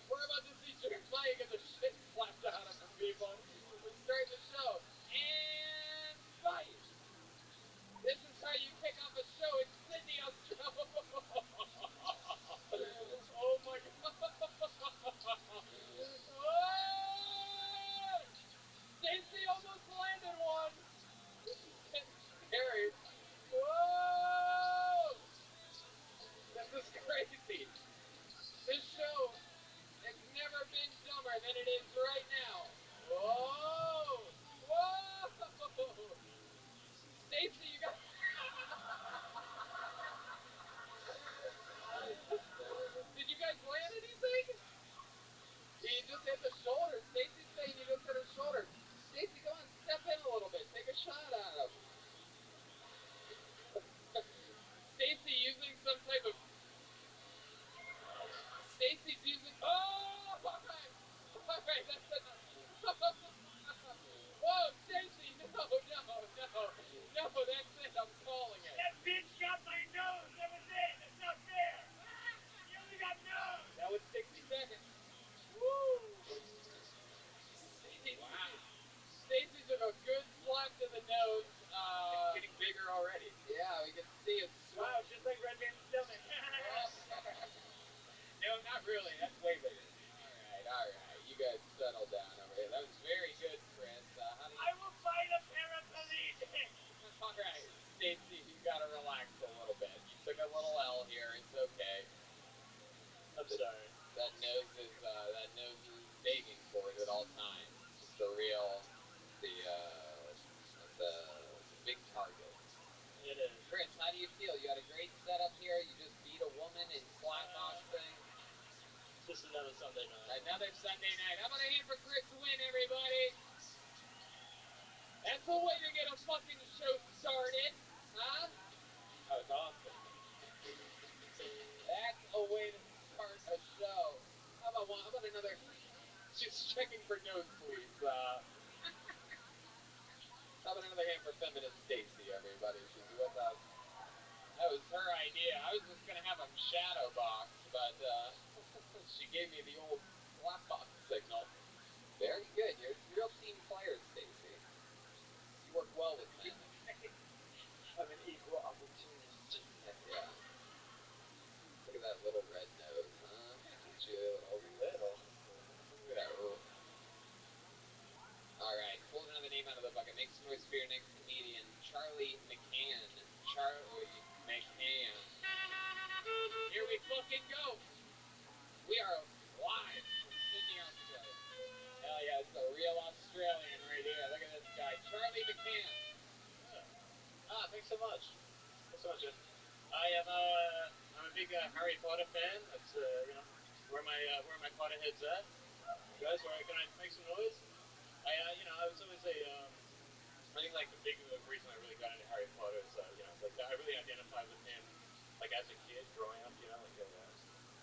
Speaker 1: We're about to see Jeremiah get the shit slapped out of him, people. We're starting the show. And fight! This is how you kick off a show in Sydney, right now. Whoa! Whoa! Stacy, you got... Did you guys land anything? You just hit the shoulder. Stacy's saying you just hit her shoulder. Stacy, go on, step in a little bit. Take a shot at him. Stacy using some type of... Stacy's using... Oh! Alright! Alright, that's enough. Whoa, Stacy! No, no, no. No, that's it. I'm calling it.
Speaker 15: That bitch got my nose. That was it. That's not fair. You only got nose.
Speaker 1: That was 60 seconds. Woo! Stacy.
Speaker 3: Wow.
Speaker 1: Stacy took a good slap to the nose.
Speaker 3: It's getting bigger already.
Speaker 1: Yeah, we can see it swell.
Speaker 15: Wow, just like Red Man's stomach.
Speaker 1: No, not really. That's way bigger. All right. You guys settle down over here. That was very good, Chris. How do you...
Speaker 15: I will fight a paraplegic.
Speaker 1: All right, Stacy, you gotta relax a little bit. You took a little L here. It's okay.
Speaker 3: I'm sorry.
Speaker 1: That nose is begging for it at all times. Just a real, the big target.
Speaker 3: It is.
Speaker 1: Chris, how do you feel? You had a great setup here. You just beat a woman in slap boxing.
Speaker 3: Just another Sunday night.
Speaker 1: Another Sunday night. How about a hand for Chris Wynn, everybody? That's a way to get a fucking show started, huh?
Speaker 3: That was awesome.
Speaker 1: That's a way to start a show. How about another? Just checking for nosebleeds. How about another hand for feminist Stacy, everybody? She's with us. That was her idea. I was just gonna have him shadow box, but she gave me the old slap box signal. Very good. You're a real team player, Stacy. You work well with men.
Speaker 3: I'm an equal opportunity.
Speaker 1: Yeah. Look at that little red nose, huh? Look at you, little. Look at that. All right, pulling another name out of the bucket. Make some noise for your next comedian, Charlie McCann. Charlie McCann. Here we fucking go. We are live from Sydney, Australia. Hell yeah, it's a real Australian right here. Look at this guy, Charlie McCann.
Speaker 3: Thanks so much. Thanks so much, Jeff. I'm a big Harry Potter fan. That's where my Potterhead's at. Guys, can I make some noise? I was always I think like the big reason I really got into Harry Potter is I really identified with him like as a kid growing up.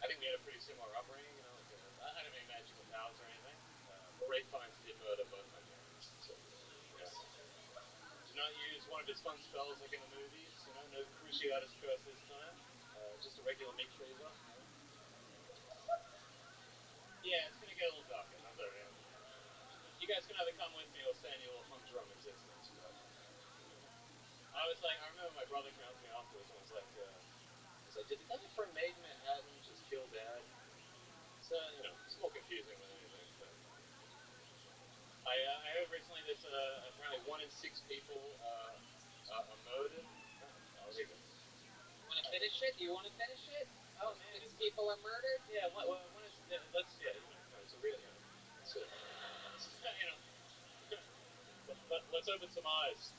Speaker 3: I think we had a pretty similar upbringing. I didn't have any magical powers or anything. But Ray Fiennes did murder both my parents. So did not use one of his fun spells like in the movies. No Cruciatus Curse this time. Just a regular meat cleaver. Yeah, it's gonna get a little darker. Not that you guys can either come with me or stay in your little humdrum existence. But I remember my brother came up to me afterwards and was like, did the guy from Maid in Manhattan just kill Dad? So it's more confusing than anything. But I heard recently there's apparently 1 in 6 people are murdered. Oh, there you go.
Speaker 1: You want to finish it? Do you want to finish it?
Speaker 3: Oh man,
Speaker 1: 6 people are murdered.
Speaker 3: Yeah, it's a real let's open some eyes.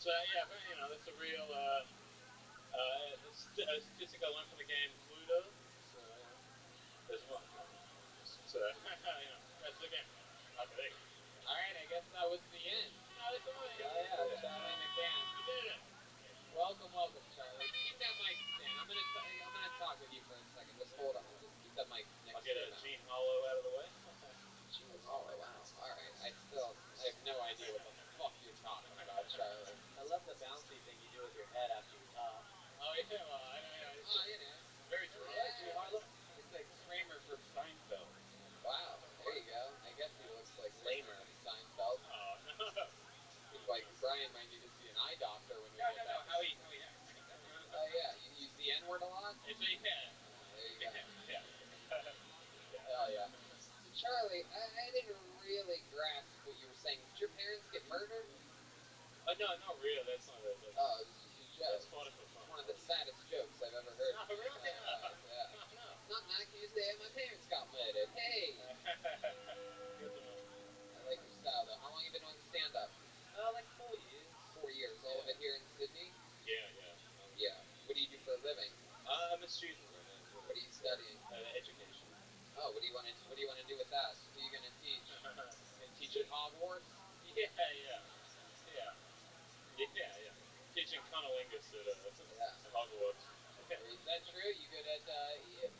Speaker 3: So yeah, that's a real statistic I learned from the game Cluedo. So there's one. So that's the game. Okay, there you go.
Speaker 1: All right, I guess that was the end.
Speaker 3: No, that's all right.
Speaker 1: Oh yeah, Charlie McCann.
Speaker 3: You did it.
Speaker 1: Welcome, Charlie. Keep that mic stand. I'm gonna talk with you for a second. Just hold on. Just keep that mic next
Speaker 3: I'll get
Speaker 1: to your
Speaker 3: a
Speaker 1: mouth.
Speaker 3: Gene Hollow out of the way.
Speaker 1: Gene Hollow. Wow. All right. I have no idea what the fuck you're talking about, Charlie.
Speaker 3: I love the bouncy thing you do with your head after you talk.
Speaker 1: Oh yeah. Well, I don't know.
Speaker 3: It's very dry.
Speaker 1: Gene Harlow. He's like Kramer from Seinfeld. Wow. There you go. I guess he looks like Kramer from Seinfeld.
Speaker 3: Oh no.
Speaker 1: Seems like Brian might need to see an eye doctor when we get back.
Speaker 3: How he acts.
Speaker 1: Oh yeah, you use the N-word a lot?
Speaker 3: Yeah.
Speaker 1: There you go.
Speaker 3: Yeah.
Speaker 1: Hell yeah. So Charlie, I didn't really grasp what you were saying. Did your parents get murdered?
Speaker 3: No, not really. That's not it.
Speaker 1: Oh, it was just a joke.
Speaker 3: That's fodder for fun.
Speaker 1: It's one of the saddest jokes I've ever heard.
Speaker 3: Oh, really?
Speaker 1: Yeah.
Speaker 3: No.
Speaker 1: Not can you say my parents got murdered? Hey.
Speaker 3: You Teaching cunnilingus at
Speaker 1: Yeah.
Speaker 3: Hogwarts.
Speaker 1: Is that true? You good at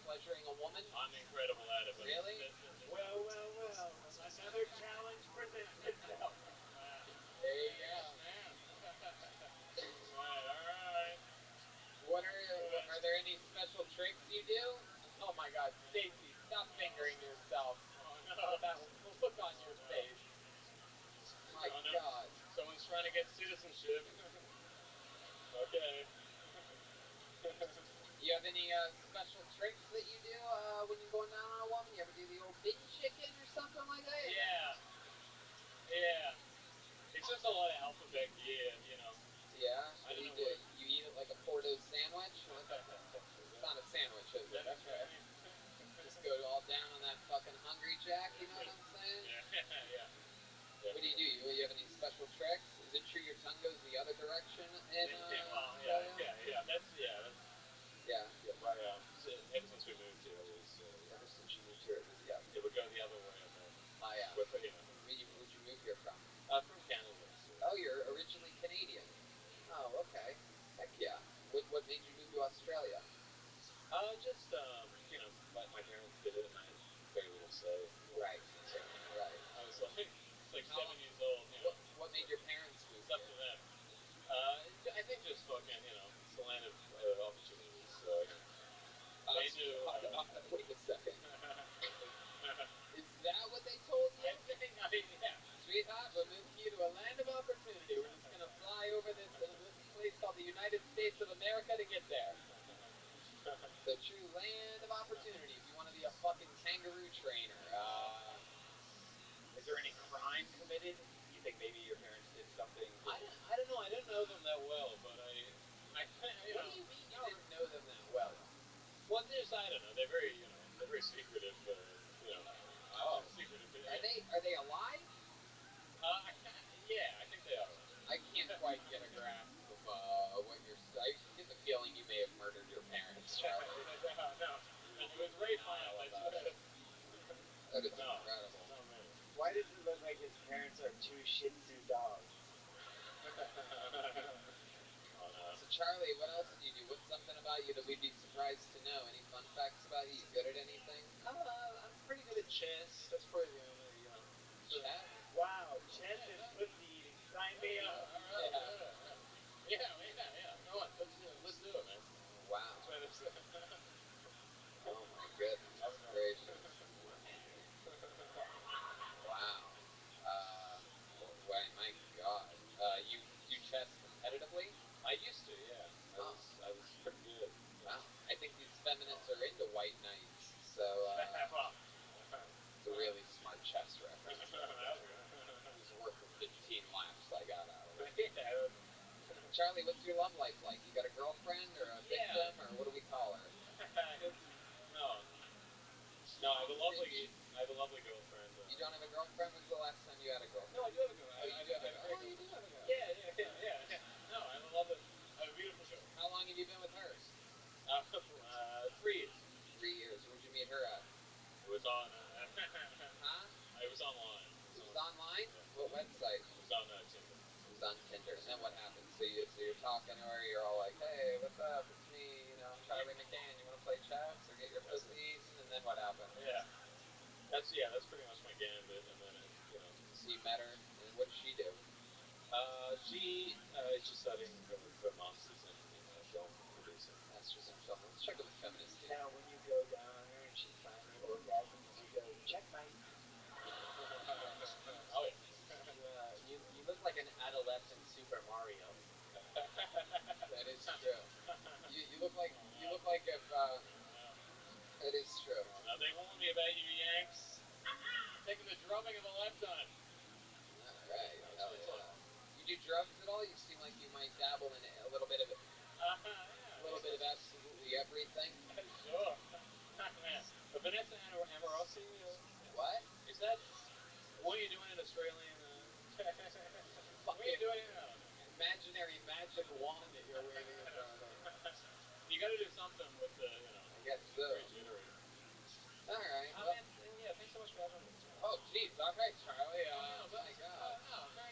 Speaker 1: pleasuring a woman?
Speaker 3: I'm incredible at it. But
Speaker 1: Really?
Speaker 15: Well, another challenge presents itself.
Speaker 1: There you go.
Speaker 3: Man. Alright.
Speaker 1: What are there any special tricks you do? Oh my God, Stacy, stop fingering yourself.
Speaker 3: Oh no.
Speaker 1: That look on your face. My
Speaker 3: Oh, no.
Speaker 1: God.
Speaker 3: Someone's trying to get citizenship. Okay.
Speaker 1: You have any special tricks that you do when you're going down on a woman? You ever do the old bin chicken or something like that?
Speaker 3: Yeah. It's just a lot of alphabet gear, you know.
Speaker 1: Yeah?
Speaker 3: I don't
Speaker 1: You
Speaker 3: know what.
Speaker 1: You eat it like a Porto sandwich? It's not a sandwich, is it? Okay. Just go all down on that fucking Hungry Jack, you know what I'm saying?
Speaker 3: Yeah.
Speaker 1: What do? You have any special tricks? Is it true your tongue goes the other direction in Australia?
Speaker 3: That's
Speaker 1: Yeah.
Speaker 3: my ever since we moved here, it was
Speaker 1: Ever since you moved here,
Speaker 3: it would go the other way, and then
Speaker 1: yeah.
Speaker 3: where'd
Speaker 1: you move here from?
Speaker 3: From Canada. So.
Speaker 1: Oh, you're originally Canadian. Oh, okay. Heck yeah. What made you move to Australia?
Speaker 3: Just my parents did it, and I had very little say.
Speaker 1: Right.
Speaker 3: So
Speaker 1: Right.
Speaker 3: I was like 7 years old.
Speaker 1: What made your parents move?
Speaker 3: It's up to them. I think just fucking, it's the land of opportunities. So they do.
Speaker 1: Wait a second. Is that what they told you?
Speaker 3: I think. Yeah.
Speaker 1: Sweetheart, we're moving you to a land of opportunity. We're just gonna fly over this place called the United States of America to get there. The true land of opportunity. If you want to be a fucking kangaroo trainer.
Speaker 3: Is there any crime committed? You think maybe your parents did something?
Speaker 1: I don't know. I didn't know them that well, but I
Speaker 3: What
Speaker 1: do you mean you didn't know them that well?
Speaker 3: Well, I don't know. They're very, they're very secretive. Secretive.
Speaker 1: Are they alive?
Speaker 3: Yeah, I think they are.
Speaker 1: I can't quite get a grasp of what you're. I get the feeling you may have murdered your parents.
Speaker 3: No, it was very fun.
Speaker 1: That is incredible.
Speaker 3: Not me.
Speaker 15: Why does it look like his parents are two Shih Tzu dogs?
Speaker 3: Oh no.
Speaker 1: So Charlie, what else do you do? What's something about you that we'd be surprised to know? Any fun facts about you? You good at anything?
Speaker 3: I'm pretty good at chess. That's probably the only,
Speaker 1: Chess?
Speaker 15: Wow, chess and pussy eating. Sign me up.
Speaker 3: Yeah. Come on, let's do it, man.
Speaker 1: Wow.
Speaker 3: That's
Speaker 1: Oh my goodness gracious. Wow. My God. You do chess competitively?
Speaker 3: I used to, yeah. I was pretty good.
Speaker 1: Wow. I think these feminists are into white knights, so it's a really smart chess reference. It was worth the 15 laughs I got out of it. Charlie, what's your love life like? You got a girlfriend or a victim, or what do we call her?
Speaker 3: No, I have a lovely girlfriend.
Speaker 1: You don't have a girlfriend? When's the last time you had a girlfriend?
Speaker 3: No, I do have a girlfriend.
Speaker 1: Oh, you do have a girlfriend. Oh, you do have a girlfriend.
Speaker 3: Yeah. No, I have a beautiful girl.
Speaker 1: How long have you been with her?
Speaker 3: 3 years.
Speaker 1: 3 years. Where'd you meet her at?
Speaker 3: It was on.
Speaker 1: Huh?
Speaker 3: It was online.
Speaker 1: It was online? Yeah. What website?
Speaker 3: It was on Tinder.
Speaker 1: It was on Tinder. And then what happened? So you're talking to her. You're all like, "Hey, what's up? It's me. Charlie McCann. You want to play chess or get your pussy eaten?" And then what happened?
Speaker 3: Yeah. That's pretty much my gambit. And then
Speaker 1: So you met her, and what does she do?
Speaker 3: She is just studying her master's in film producing.
Speaker 1: Masters in film. Let's check what the feminists do.
Speaker 15: Now, when you go down on her and she finally orgasms, you go, checkmate.
Speaker 3: Oh yeah.
Speaker 17: You look like an adolescent Super Mario.
Speaker 1: That is true. You look like if that is true.
Speaker 3: Now they warned me about you Yanks taking the drubbing of a lifetime.
Speaker 1: All right. Hell yeah. You do drugs at all? You seem like you might dabble in a little bit of it. A little bit of absolutely everything.
Speaker 3: Sure. Vanessa Amorosi.
Speaker 1: What?
Speaker 3: Is that? What are you doing in Australian? What are you doing?
Speaker 1: Imaginary magic wand that you're waving in front of us.
Speaker 3: You got to do something with the,
Speaker 1: I guess so.
Speaker 3: Very jittery.
Speaker 1: All right.
Speaker 3: Man, yeah, thanks so much for having me.
Speaker 1: Oh, geez. All right, Charlie. My God.
Speaker 3: No, fair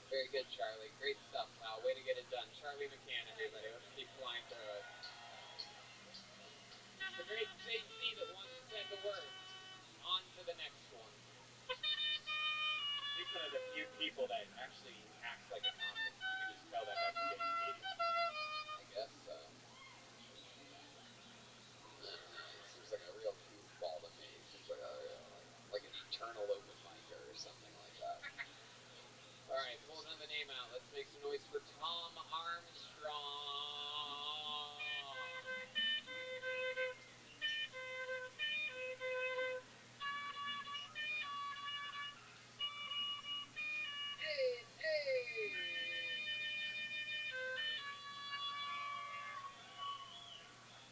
Speaker 1: Very good, Charlie. Great stuff, pal. Way to get it done. Charlie McCann, everybody. Let's keep flying through it. The great JC that once said the words. On to the next one.
Speaker 3: He's one of the few people that actually acts like a comic. You can just tell that guy from being a comedian.
Speaker 1: I guess so. I don't know. He seems like a real goofball to me. He seems like an eternal open micer or something like that. All right, pull another name out. Let's make some noise for Tom Armstrong. Hey!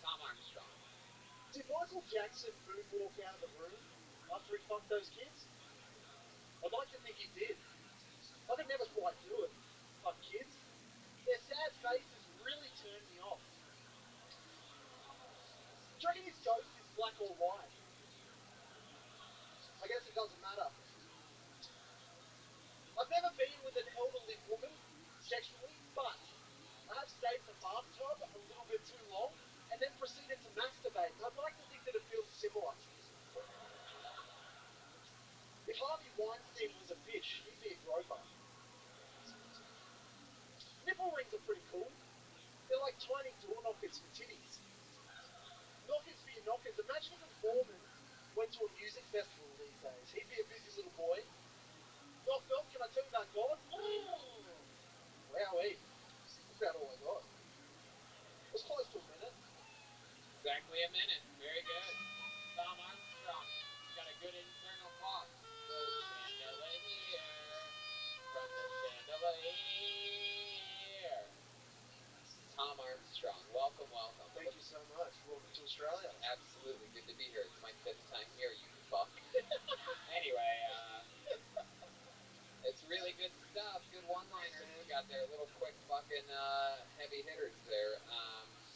Speaker 1: Tom Armstrong.
Speaker 11: Did Michael Jackson moonwalk out of the room after he fucked those kids? I'd like to think he did. I could never quite do it. Fuck kids. Their sad faces really turned me off. Do you reckon his ghost is black or white? I guess it doesn't matter. I've never been with an elderly woman sexually, but I have stayed in the bathtub a little bit too long and then proceeded to masturbate. And I'd like to think that it feels similar. If Harvey Weinstein was a fish, he'd be a groper. Nipple rings are pretty cool. They're like tiny door knockers for titties. Knockers for your knockers. Imagine if a Mormon went to a music festival these days. He'd be a busy little boy. Knock, knock, can I tell you about God? Wowee. That's about all I got. It was close to a minute.
Speaker 1: Exactly a minute. Very good. Tom Armstrong. Got a good internal clock. The chandelier. From the chandelier. Tom Armstrong. Welcome, welcome.
Speaker 11: Thank you so much. Welcome to Australia.
Speaker 1: Absolutely. Good to be here. It's my 5th time here, you fuck. Anyway, it's really good stuff. Good one-liners you got there. Little quick fucking heavy hitters there.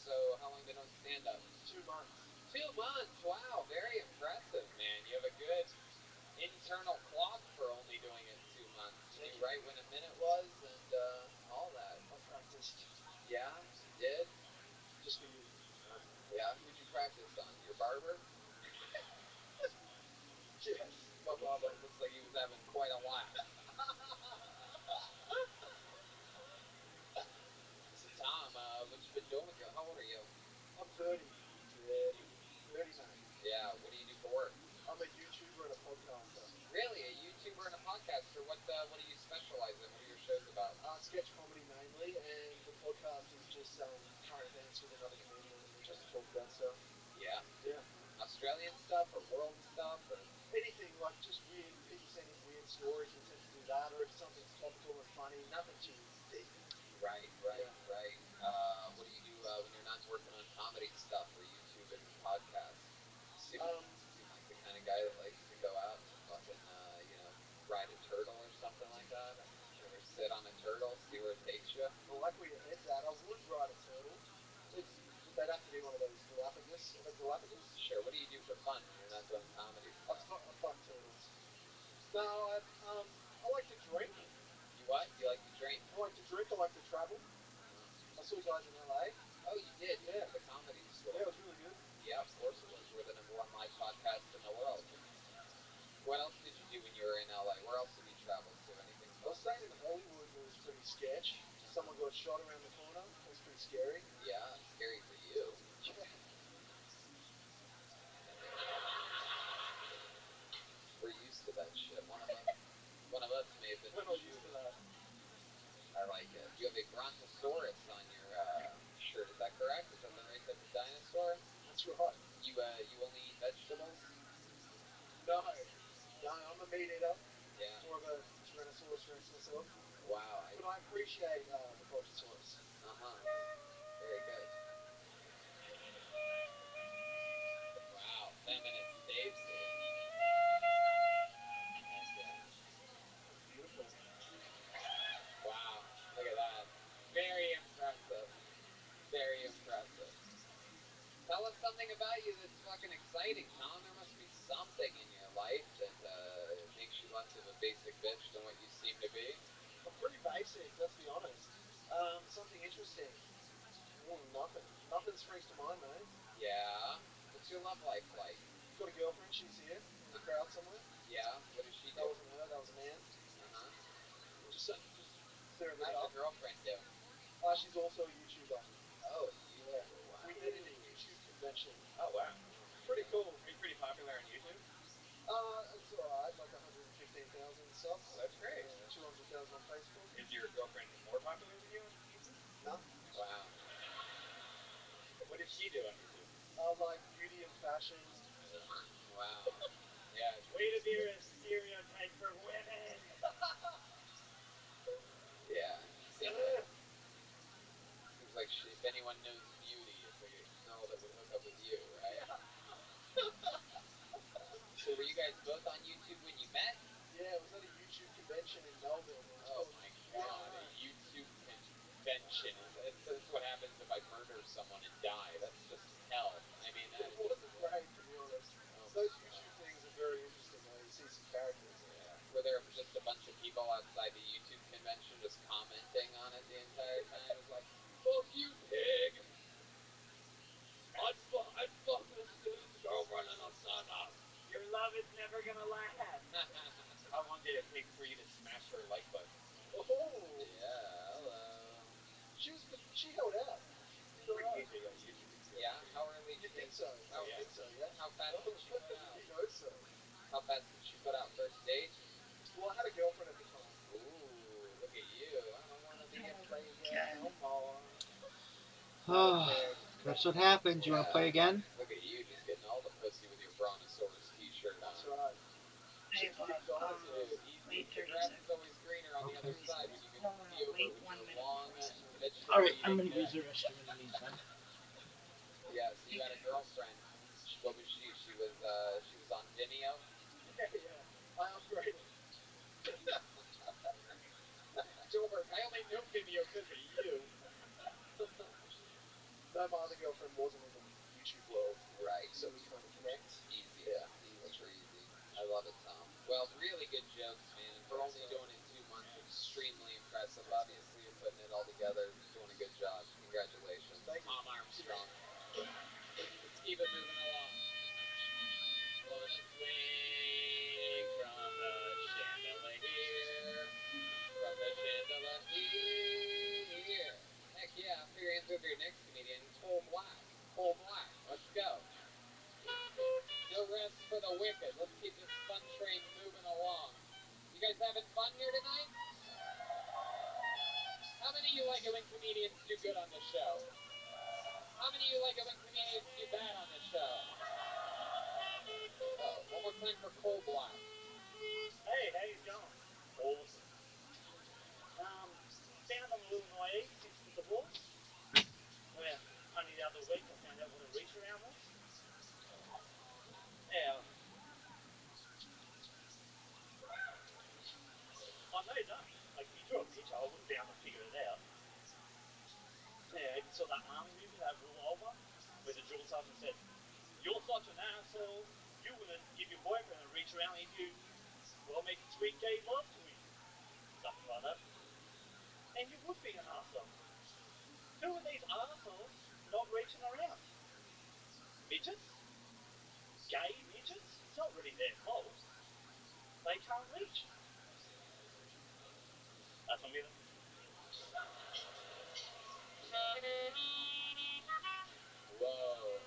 Speaker 1: So how long been on stand-up?
Speaker 11: 2 months.
Speaker 1: 2 months. Wow. Very impressive, man. You have a good internal clock for only doing it 2 months. You knew right when a minute was and all that.
Speaker 11: I practiced.
Speaker 1: Yeah, you did?
Speaker 11: Just for you.
Speaker 1: Yeah, who'd you practice on? Your barber?
Speaker 11: Yes.
Speaker 1: Looks like he was having quite a laugh. So Tom, what you been doing with your? How old are you?
Speaker 11: I'm 30. 30, mate.
Speaker 1: Yeah. What do you do for work?
Speaker 11: I'm a YouTuber and a podcaster.
Speaker 1: Really, a YouTuber and a podcaster. What do you specialize in? What are your shows about?
Speaker 11: Sketch comedy mainly, and the podcast is just current events with another comedian, and we just talk about stuff.
Speaker 1: Yeah.
Speaker 11: Yeah.
Speaker 1: Australian stuff or world stuff or
Speaker 11: anything, like just weird. People send in weird stories. We tend to do that, or if something's topical and funny, nothing too deep.
Speaker 1: Right. What do you do when you're not working on comedy stuff or YouTube and podcasts? Seem like the kind of guy that likes to go out and fucking ride a turtle or something like that, or sit on a turtle, see where it takes you.
Speaker 11: I like where your head's at. I would ride a turtle. They'd have to be one of those Galapagos.
Speaker 1: Sure. What do you do for fun when you're not doing comedy stuff?
Speaker 11: I fuck turtles. No, I like to drink.
Speaker 1: You what? You like to drink?
Speaker 11: I like to drink. I like to travel. I saw you guys in LA.
Speaker 1: Oh, you did?
Speaker 11: Yeah.
Speaker 1: For the comedy store.
Speaker 11: Yeah, it was really good.
Speaker 1: Yeah, of course it was. We're the #1 live podcast in the world. What else did you do when you were in LA? Where else have you traveled to? Anything
Speaker 11: I
Speaker 1: fun?
Speaker 11: was staying in Hollywood and it was pretty sketch. Someone got shot around the corner. It was pretty scary.
Speaker 1: Yeah, scary for you.
Speaker 11: Yeah.
Speaker 1: We're used to that shit. One of us may have been.
Speaker 11: We're not used to that.
Speaker 1: I like it. You have a Brontosaurus on your shirt. Is that correct? Is that the right type of dinosaur?
Speaker 11: That's right.
Speaker 1: You only eat vegetables?
Speaker 11: No, I'm a meat eater.
Speaker 1: Yeah.
Speaker 11: More of a Tyrannosaurus Rex myself.
Speaker 1: Wow.
Speaker 11: But I appreciate the Brontosaurus.
Speaker 1: Very good. Wow. Feminist Dave's here.
Speaker 11: Beautiful.
Speaker 1: Wow. Look at that. Very impressive. Very impressive. Tell us something about you that's fucking exciting, Tom. There must be something in your life that makes you less of a basic bitch than what you seem to be.
Speaker 11: I'm pretty basic. basic. Let's be honest. Something interesting. Nothing. Nothing springs to mind, mate.
Speaker 1: Yeah. What's your love life like?
Speaker 11: Got a girlfriend. She's here in the crowd somewhere.
Speaker 1: Yeah. What does she do?
Speaker 11: That wasn't her. That was a man.
Speaker 1: Uh-huh.
Speaker 11: Just clearing
Speaker 1: What
Speaker 11: that
Speaker 1: does
Speaker 11: up.
Speaker 1: your girlfriend do?
Speaker 11: She's also a YouTuber.
Speaker 1: Oh, you.
Speaker 11: Yeah.
Speaker 1: Wow.
Speaker 11: We met in a YouTube convention.
Speaker 1: Oh wow.
Speaker 11: Pretty cool.
Speaker 1: Are you pretty popular on YouTube?
Speaker 11: It's alright. Like 115,000 subs.
Speaker 1: Oh, that's great.
Speaker 11: 200,000 on Facebook.
Speaker 1: Is your girlfriend more popular than you on YouTube?
Speaker 11: No.
Speaker 1: Wow. What does she do on YouTube?
Speaker 11: Like beauty and fashion.
Speaker 1: Wow. Yeah.
Speaker 4: Way to be a stereotype for women.
Speaker 1: Yeah. Seems like if anyone knows beauty, it's a girl that would hook up with you, right? So were you guys both on YouTube when you met?
Speaker 11: Yeah, it was at a YouTube convention in Melbourne. It was
Speaker 1: Oh
Speaker 11: called
Speaker 1: my god, a YouTube convention. That's what happens if I murder someone and die. That's just hell. I mean, that
Speaker 11: It wasn't great, to be honest.
Speaker 1: Oh
Speaker 11: Those YouTube things are very interesting, though. You see some characters.
Speaker 1: Yeah. Were there just a bunch of people outside the YouTube convention just commenting on it the entire time? It was like, fuck you, pig!
Speaker 10: I'd fuck this dude's girlfriend in a second.
Speaker 4: Your love is never gonna last.
Speaker 1: How long did it take for you to smash her like button?
Speaker 11: Oh!
Speaker 1: Yeah, hello.
Speaker 11: She held out. Did alright.
Speaker 1: Easy on YouTube. Yeah, how early did
Speaker 11: You think so? I would think so, yeah.
Speaker 1: How fast did she put out?
Speaker 11: You'd hope so.
Speaker 1: How fast did she put out first date?
Speaker 11: Well, I had a girlfriend at the time.
Speaker 1: Ooh, look at you. I don't want to be a player no more.
Speaker 18: That's what happens. You want to play again?
Speaker 1: Look at you, just getting all the pussy with your Brontosaurus t-shirt on.
Speaker 11: That's right.
Speaker 6: Hey, boss,
Speaker 1: Dude, easy. The grass is always greener on the other side when you get to see over with your long vegetable
Speaker 5: Alright, I'm
Speaker 1: eating
Speaker 5: gonna use
Speaker 1: neck.
Speaker 5: the restroom in the meantime.
Speaker 1: Yeah, so you had a girlfriend. What was she? She was on Vimeo?
Speaker 11: Yeah. I upgraded.
Speaker 1: Dork, I only know Vimeo because of you.
Speaker 11: No, my other girlfriend wasn't in the YouTube world.
Speaker 1: Right.
Speaker 11: So we kind of connect.
Speaker 1: Easy.
Speaker 11: Yeah.
Speaker 1: Easy breezy. I love it, Tom. Well, really good jokes, man. And for
Speaker 11: Thanks,
Speaker 1: only
Speaker 11: man.
Speaker 1: doing it 2 months, extremely impressive. Obviously, you're putting it all together, doing a good job. Congratulations.
Speaker 11: Thank you.
Speaker 1: Tom Armstrong. Let's keep it moving along. Blowing a swing from the chandelier. From the chandelier. Heck yeah, fill your hands with your next comedian, Cole Black. Cole Black, let's go. No rest for the wicked. Let's keep this fun train moving along. You guys having fun here tonight? How many of you like it when comedians do good on the show? How many of you like it when comedians do bad on the show? Oh, one more time for Cole Black.
Speaker 4: Hey, how you going? Awesome. Found I'm a little naive since the divorce. Where only the other week I found out what a reach around was. Yeah. I know you don't. Like if you drew a picture, I wouldn't be able to figure it out. Yeah, even saw that army movie, that real old one, where the drill sergeant said, "You're such an asshole. You wouldn't give your boyfriend a reach around if you, well, making sweet gay love to him." Something like that. And you would be an asshole. Who are these assholes not reaching around? Midgets? Gay midgets? It's not really their fault. They can't reach. That's on me then.
Speaker 1: Whoa.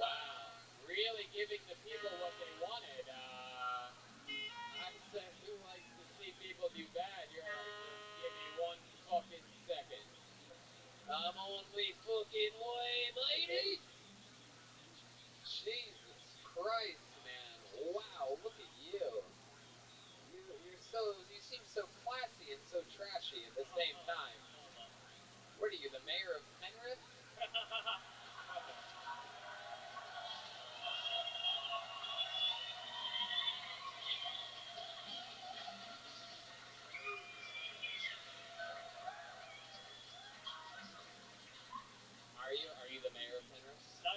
Speaker 1: Wow. Really giving the people what they wanted. I said, who likes to see people do bad? You're like, just give me 1 fucking second. I'm on me fucking way, matey. Jesus Christ, man. Wow, look at you. You seem so classy and so trashy at the same time. What are you, the mayor of Penrith? Are you the mayor of Penrith?
Speaker 4: No,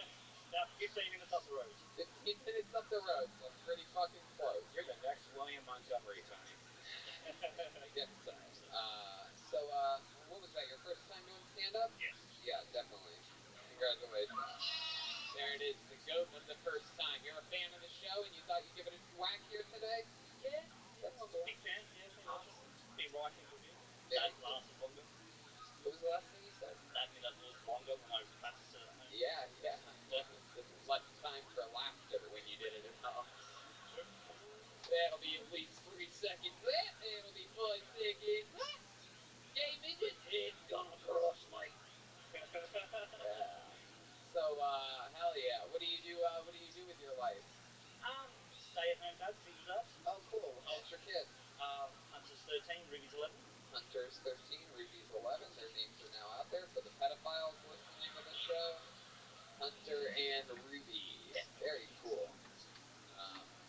Speaker 4: about 15 minutes up the road.
Speaker 1: 15 minutes up the road, so pretty fucking close.
Speaker 3: You're the next William Montgomery, Tony.
Speaker 1: I guess so. What was that? Your first time doing stand-up?
Speaker 3: Yes.
Speaker 1: Yeah, definitely. Congratulations. There it is, the goat of the first time. You're a fan of the show, and you thought you'd give it a whack here today?
Speaker 3: Yeah,
Speaker 1: That's
Speaker 3: I'm
Speaker 1: cool.
Speaker 3: a big fan. Yeah, been watching,
Speaker 1: Awesome.
Speaker 3: been writing for a bit.
Speaker 1: Very
Speaker 3: That
Speaker 1: cool.
Speaker 3: lasted longer.
Speaker 1: What was the last thing you said?
Speaker 3: That minute was longer when I practiced it at home.
Speaker 1: Yeah, yeah. There's less time for laughter when you did it at home.
Speaker 3: True.
Speaker 1: That'll be at least 3 seconds. It'll be 5 seconds. Gay midget.
Speaker 3: It's gonna cross, mate.
Speaker 1: Yeah. So, hell yeah. What do you do? What do you do with your life?
Speaker 3: Stay at home dad, single dad.
Speaker 1: Oh, cool. How old's your kid?
Speaker 3: Hunter's 13, Ruby's 11.
Speaker 1: Hunter's 13, Ruby's 11. Their names are now out there for the pedophiles listening to the show. Hunter and Ruby.
Speaker 3: Yeah.
Speaker 1: Very cool.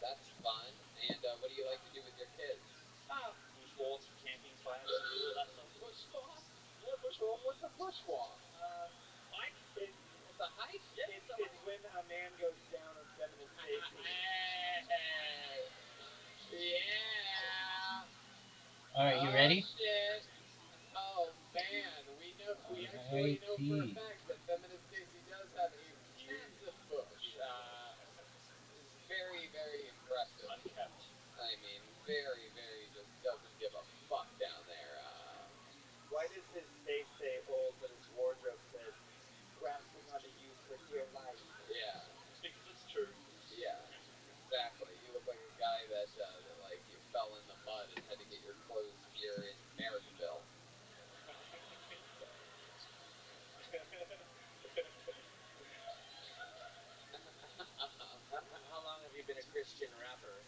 Speaker 1: That's fun. And what do you like to do with your kids?
Speaker 3: Bushwalks, camping, kayaks, all that stuff.
Speaker 1: Bushwalk? Yeah, bushwalk. What's a bushwalk?
Speaker 3: Hike?
Speaker 1: It's a hike?
Speaker 3: Yeah,
Speaker 14: It's when a man goes down on feminist safety.
Speaker 1: Yeah.
Speaker 5: All right, you ready?
Speaker 1: Shit. Oh man, we actually know for a fact that feminist Stacy does have a massive bush. Is very, very impressive.
Speaker 3: Unkept.
Speaker 1: I mean, very, very just doesn't give a fuck down there.
Speaker 14: Why does his face stay old but his wardrobe says, grasping onto youth for dear life?
Speaker 1: Yeah.
Speaker 3: Because it's true.
Speaker 1: Yeah. Exactly. You look like a guy that like you fell in the mud and had to get your clothes here in Marrickville.
Speaker 3: How long have you been a Christian rapper?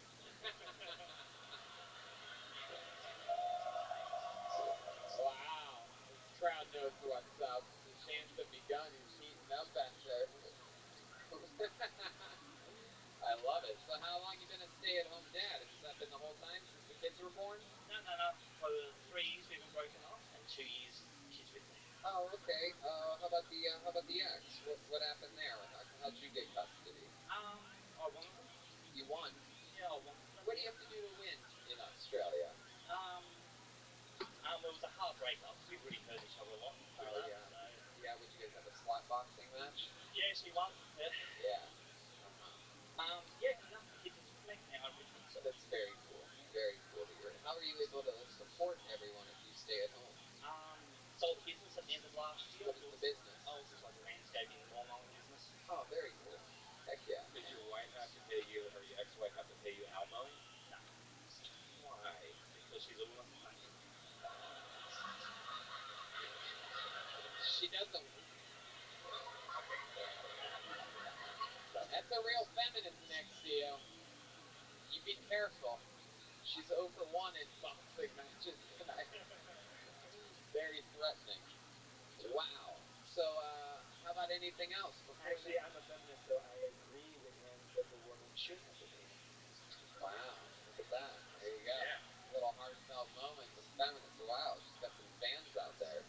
Speaker 1: Wow. This crowd knows what's up. The chants have begun. He's heating up after. I love it. So how long you been a stay-at-home dad? Has that been the whole time since the kids were born?
Speaker 3: No. For 3 years we've been broken off, and 2 years kids with me.
Speaker 1: Oh, okay. How about the ex? What happened there? How'd you get custody?
Speaker 3: I wanted them.
Speaker 1: You won.
Speaker 3: Yeah, I wanted them.
Speaker 1: What do you have to do to win in Australia?
Speaker 3: It was a hard breakup. We really hurt each other a lot.
Speaker 1: Yeah.
Speaker 3: So.
Speaker 1: Yeah, would you guys have a slap boxing match?
Speaker 3: Yeah, she won. Yeah.
Speaker 1: Yeah.
Speaker 3: Yeah, no, the kids are with me now, everything. So.
Speaker 1: That's very cool. Very cool to hear. How are you able to support everyone if you stay at home?
Speaker 3: Sold the business at the end of last year.
Speaker 1: What is the business?
Speaker 3: Oh, it's just like a landscaping lawn mowing business.
Speaker 1: Oh, very cool. Heck yeah.
Speaker 3: Did your wife have to pay you, or your ex-wife have to pay you our mowing? No.
Speaker 1: Why?
Speaker 3: Because she's a woman.
Speaker 1: She doesn't. That's a real feminist next to you. You be careful. She's 0 for 1 in boxing matches tonight. Very threatening. Wow. So, how about anything else?
Speaker 14: Actually, I'm a feminist, so I agree with him that the woman should have to pay.
Speaker 1: Wow. Look at that. There you go.
Speaker 3: Yeah.
Speaker 1: Little heartfelt moment from feminists. Wow. She's got some fans out there.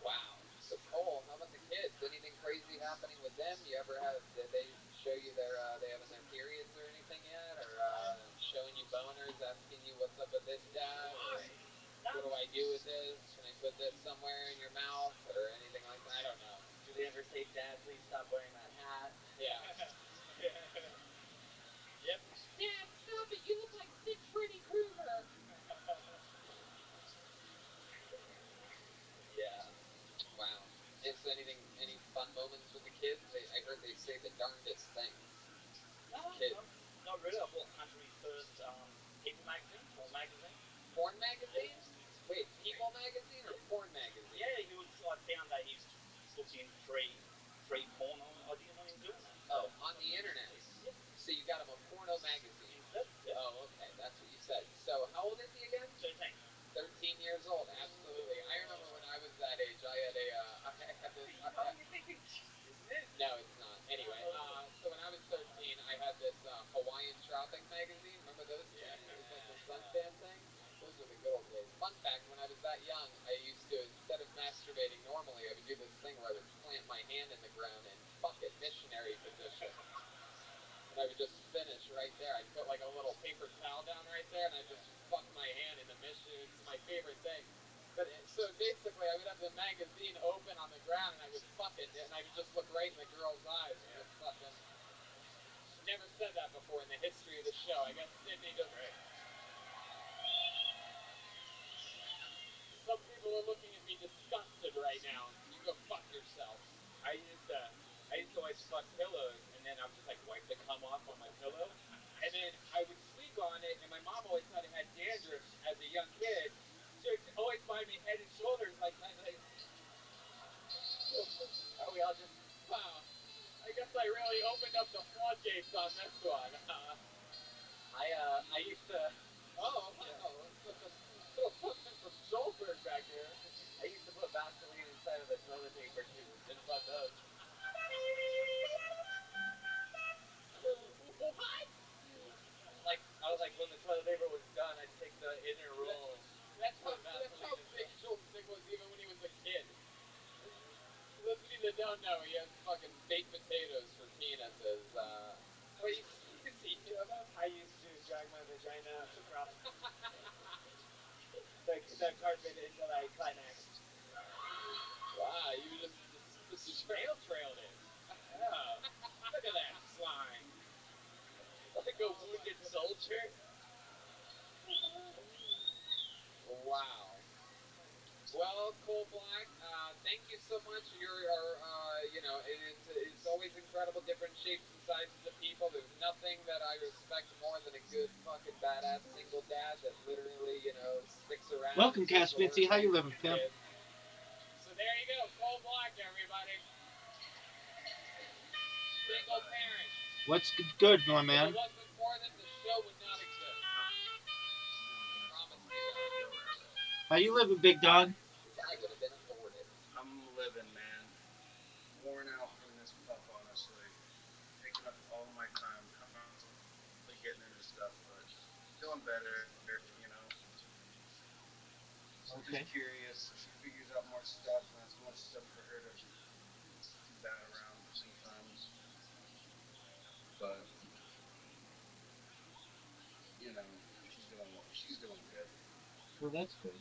Speaker 1: Wow. So Cole, how about the kids? Anything crazy happening with them? You ever have? Did they show you they having their periods or anything yet, or showing you boners, asking you what's up with this, Dad? Or, what do I do with this? Can I put this somewhere in your mouth or anything like that? I don't know.
Speaker 14: Do they ever say, Dad, please stop wearing that hat?
Speaker 1: Yeah.
Speaker 3: Yep.
Speaker 1: Dad, stop it! You look like sick Freddy Krueger. Yeah. Wow. Is any fun moments with the kids? I heard they say the darndest things. Kids.
Speaker 3: Not really. I bought Hunter his first People magazine, porn magazine.
Speaker 1: Porn magazine? Wait, People magazine or porn magazine?
Speaker 3: Yeah, I found that he's looked in free porn ideas on him doing that.
Speaker 1: Oh, on the internet.
Speaker 3: Yep.
Speaker 1: So you got him a porno magazine.
Speaker 3: Yep.
Speaker 1: Oh, okay. That's what you said. So how old is he again?
Speaker 3: 13.
Speaker 1: 13 years old. Absolutely. I remember when I was that age. I had this.
Speaker 14: You're thinking, isn't it?
Speaker 1: No, it's not. Anyway, so when I was 13, I had this Hawaiian shopping magazine. Remember those things? It was like the suntan thing. Those were the good old days. Fun fact, when I was that young, I used to, instead of masturbating normally, I would do this thing where I would plant my hand in the ground and fuck it, missionary position. And I would just finish right there. I'd put like a little paper towel down right there, and I'd just fuck my hand in the exactly. I would have the magazine open on the ground, and I would fuck it, and I would just look right in the girl's eyes and just fucking. Never said that before in the history of the show. I guess Sydney just.
Speaker 3: Right.
Speaker 1: Some people are looking at me disgusted right now. You go fuck yourself.
Speaker 3: I used to always fuck pillows, and then I would just like wipe the cum off on my pillow, and then I would sleep on it, and my mom always thought it had dandruff as a young kid, so she'd always buy me Head and Shoulders like are we all just
Speaker 1: Wow. I guess I really opened up the floodgates on this one.
Speaker 3: I used to
Speaker 1: Oh, wow. Such a Mr. Schulberg back here.
Speaker 3: I used to put Vaseline inside of the toilet paper too and fuck those.
Speaker 1: What?
Speaker 3: Like when the toilet paper was done, I'd take the inner roll and
Speaker 1: That's
Speaker 3: put
Speaker 1: how
Speaker 3: Vaseline
Speaker 1: sick
Speaker 3: inside.
Speaker 1: Schultz was even when he was a kid. For those of you that don't know, he has fucking baked potatoes for penises. What you see two of them?
Speaker 3: I used to drag my vagina across the carpet until I climaxed.
Speaker 1: Wow, you just
Speaker 3: Snail trailed it. Oh, look at that slime. Like a wounded soldier.
Speaker 1: Wow. Well, Cole Black, thank you so much. It's always incredible, different shapes and sizes of people. There's nothing that I respect more than a good fucking badass single dad that literally, sticks around
Speaker 18: Welcome,
Speaker 1: and says the
Speaker 18: Caspincy.
Speaker 1: worst
Speaker 18: How you
Speaker 1: things to
Speaker 18: living,
Speaker 1: his
Speaker 18: pimp?
Speaker 1: kids. So there you go, Cole Black, everybody. Single parent.
Speaker 18: What's good, my
Speaker 1: If
Speaker 18: man?
Speaker 1: it wasn't for them, the show would not exist. I promise you that.
Speaker 18: How you living, big dog?
Speaker 1: That would have been aborted.
Speaker 16: I'm living, man. Worn out from this pup, honestly. Taking up all my time, constantly getting into stuff, but feeling better. So
Speaker 18: Okay.
Speaker 16: just curious. She figures out more stuff, and that's much stuff for her to bat around sometimes. But she's doing good.
Speaker 18: Well, that's good.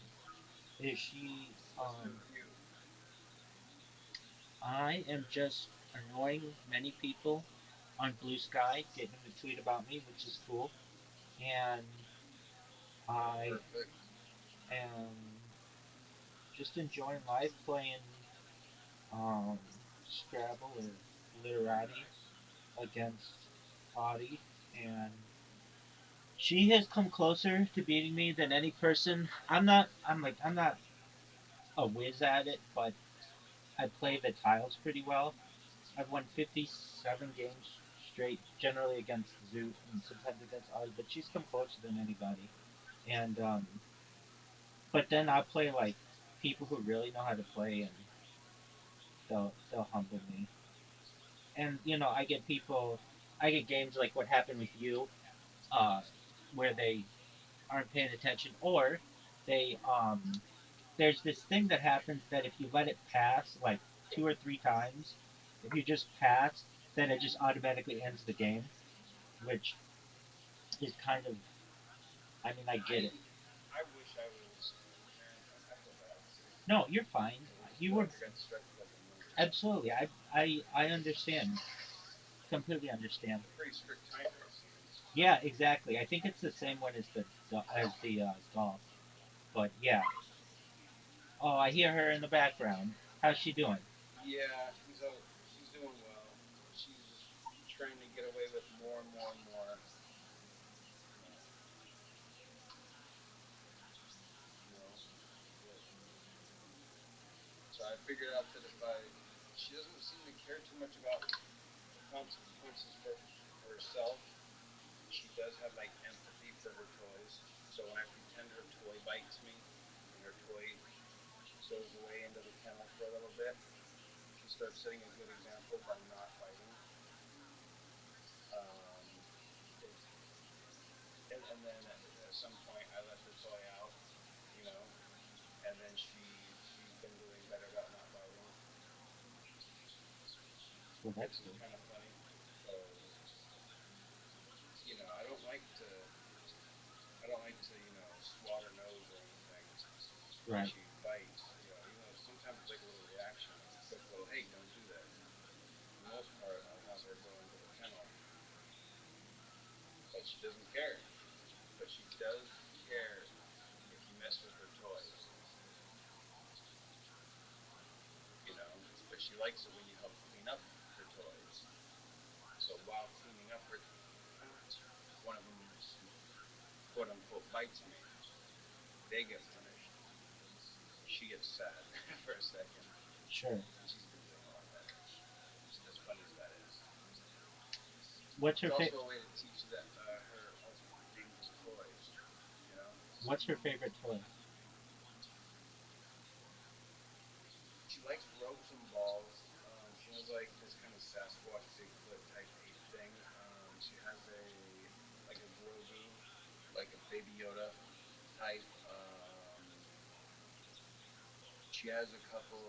Speaker 18: Is she?
Speaker 16: What's new with you?
Speaker 18: I am just annoying many people on Blue Sky, getting them to tweet about me, which is cool. And I
Speaker 16: Perfect.
Speaker 18: am just enjoying life, playing um, Scrabble or Literati
Speaker 16: Nice.
Speaker 18: against Audie, and she has come closer to beating me than any person. I'm not a whiz at it, but I play the tiles pretty well. I've won 57 games straight, generally against Zoot and sometimes against Audie, but she's come closer than anybody. And but then I'll play like people who really know how to play, and they'll humble me. And I get games like what happened with you, uh, where they aren't paying attention, or they there's this thing that happens that if you let it pass like 2 or 3 times, if you just pass, then it just automatically ends the game, which is kind of, I mean, I get it.
Speaker 16: I wish I was. Man, I feel bad.
Speaker 18: No, you're fine. You were
Speaker 16: I got distracted by the numbers.
Speaker 18: absolutely. I understand. Completely understand.
Speaker 16: They're pretty strict timers.
Speaker 18: Yeah, exactly. I think it's the same one as the golf. But yeah. Oh, I hear her in the background. How's she doing?
Speaker 16: Yeah, she's doing well. She's trying to get away with more and more and more. You know, but so I figured out that she doesn't seem to care too much about the consequences for herself. She does have like empathy for her toys. So when I pretend her toy bites me, and her toy goes away into the kennel for a little bit, she starts setting a good example by not biting. Um, it, and then at some point I let her toy out, you know, and then she's been doing better about not biting,
Speaker 18: Well, that's
Speaker 16: which is
Speaker 18: good.
Speaker 16: kind of funny because I don't like to swat her nose or anything when
Speaker 18: Right.
Speaker 16: she bites. Even though
Speaker 3: she doesn't care, but she does care if you mess with her toys, you know. But she likes it when you help clean up her toys. So while cleaning up her toys, if one of them quote unquote bites me, they get punished. She gets sad for a second,
Speaker 18: Sure.
Speaker 3: and she's been doing a lot better. As funny as that is,
Speaker 18: What's her
Speaker 3: it's
Speaker 18: fa-
Speaker 3: also a way to teach that her all the names of the toys. You know,
Speaker 18: What's her favorite toy?
Speaker 3: she likes ropes and balls. She has like this kind of Sasquatch Bigfoot type ape thing. She has a like a Grogu, like a Baby Yoda type. She has a couple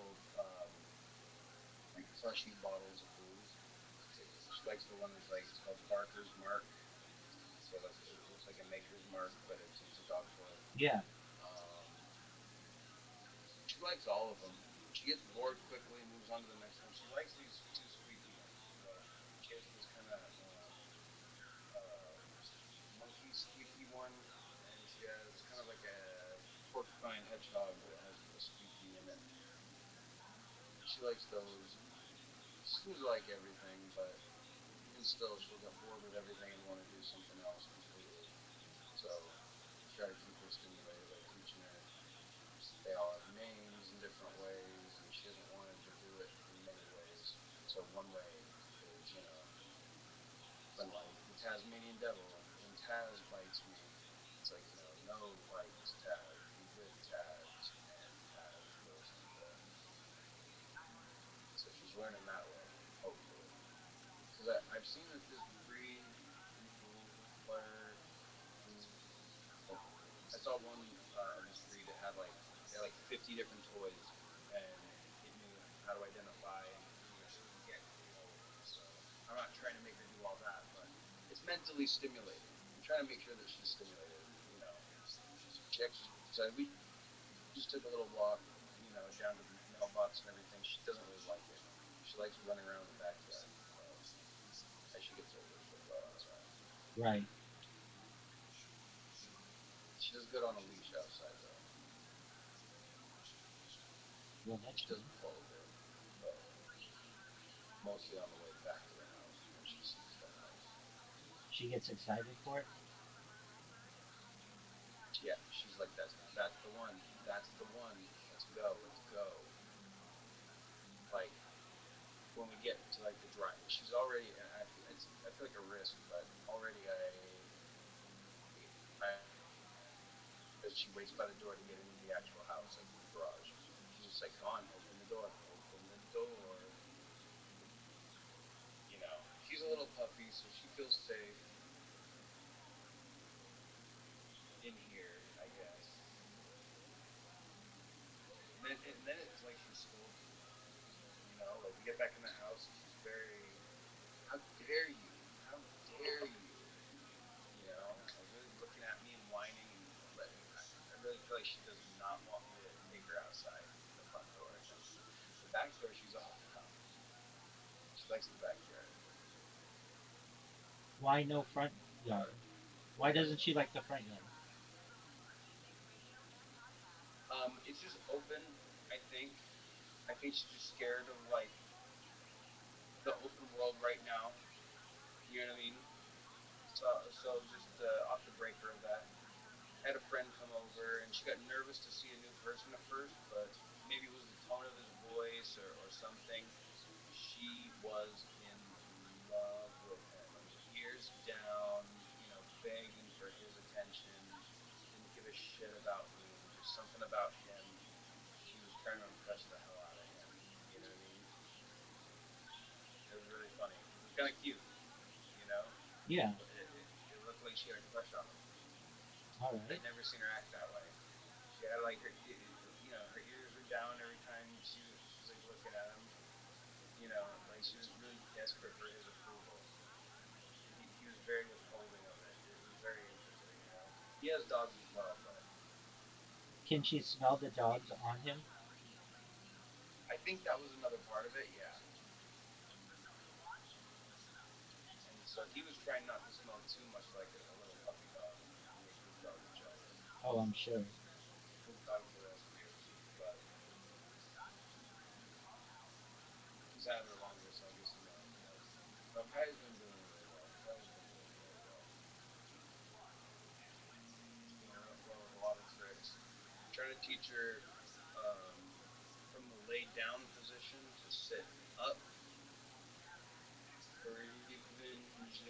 Speaker 3: like plushy bottles of booze. She likes the one that's like it's called Barker's Mark. So like it looks like a maker's mark, but it's a dog toy.
Speaker 18: Yeah.
Speaker 3: Um, she likes all of them. She gets bored quickly and moves on to the next one. She likes these two squeaky ones though. She has this kind of uh, monkey squeaky one, and she has kind of like a porcupine hedgehog that has a squeaky in it. She likes those. She seems to like everything, but even still, she'll get bored with everything and want to do something else completely. So try to keep her stimulated by teaching her they all have names in different ways, and she hasn't wanted to do it in many ways. So one way is, when like the Tasmanian devil, when Taz bites me, it's like, no bites, Taz, be good, Taz, and Taz goes into. So she's learning that way, hopefully. Because I've seen that this breed where I saw one of this breed that had like they had like 50 different toys, and it knew how to identify, and it would get through all of them. So I'm not trying to make her do all that, but it's mentally stimulating. I'm trying to make sure that she's stimulated. She exercises. We just took a little walk, down to the mailbox and everything. She doesn't really like it. She likes running around the backyard, but as she gets older, she'll grow out of that.
Speaker 18: Right.
Speaker 3: She does good on a leash outside, though.
Speaker 18: Well, that's
Speaker 3: She
Speaker 18: good.
Speaker 3: does pull a bit, but mostly on the way back to the house when she sees the house.
Speaker 18: She gets excited for it.
Speaker 3: Yeah, she's like, that's the one. That's the one. Let's go. Let's go. Like when we get to like the drive, she's already. I feel like a risk, but already as she waits by the door to get into the actual house, like the garage. She's just like, come on, open the door, open the door. She's a little puppy, so she feels safe in here, I guess. And then it's like she scolds me. Like we get back in the house and she's very, how dare you? How dare you? Like really looking at me and whining and I really feel like she does not want me to take her outside the front door. The back door she's off now. She likes the backyard.
Speaker 18: Why no front yard? Why doesn't she like the front yard?
Speaker 3: It's just open, I think. I think she's just scared of like the open world right now. You know what I mean? So just off the breaker of that, I had a friend come over and she got nervous to see a new person at first, but maybe it was the tone of his voice or something. She was in love with him, like ears down, begging for his attention, didn't give a shit about me, just something about him. She was trying to impress the hell out of him. You know what I mean? It was really funny. It was kind of cute, you know?
Speaker 18: Yeah.
Speaker 3: It looked like she had a crush on him.
Speaker 18: All right.
Speaker 3: I'd never seen her act that way. She had like her ears were down every time she's like looking at him. Like she was really desperate for his approval, and he was very withholding of it. It was very interesting. He has dogs as well, but
Speaker 18: Can she smell the dogs on him?
Speaker 3: I think that was another part of it. Yeah, and so So he was trying not to smell too much like a little puppy dog to make his dogs jealous.
Speaker 18: Oh, I'm sure.
Speaker 3: His dog's a rescue, but he's had her longer, so I guess he knows. But Patty's been doing really well. Patty's been doing really well. Doing well with a lot of tricks. Trying to teach her from the laid down position to sit up, or even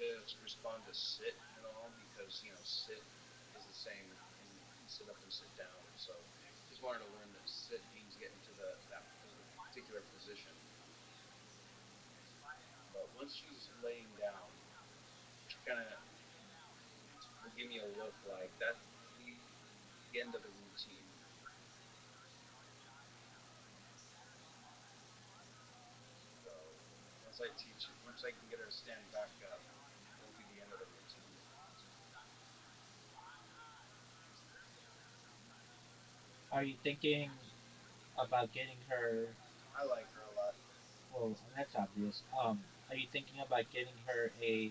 Speaker 3: just respond to sit at all, because sit is the same in sit up and sit down. So just wanted to learn that sit means get into that particular position. But once she's laying down, she kind of will give me a look like that's the end of the routine. So once I can get her to stand back up, won't be the end of the routine.
Speaker 18: Are you thinking about getting her?
Speaker 3: I like her a lot.
Speaker 18: Well, that's obvious. Are you thinking about getting her a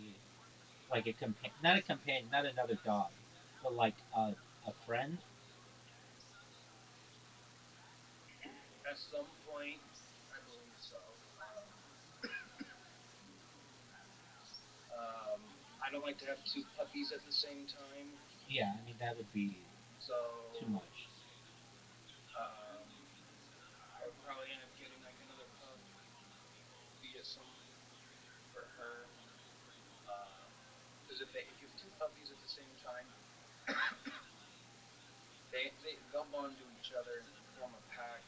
Speaker 18: companion, not a companion, not another dog, but like a friend?
Speaker 3: At some point, I believe so. I don't like to have two puppies at the same time,
Speaker 18: Yeah, I mean that would be too
Speaker 3: so
Speaker 18: much.
Speaker 3: I would probably end up getting like another puppy at some point for her. Because if you have two puppies at the same time, they'll bond to each other and form a pack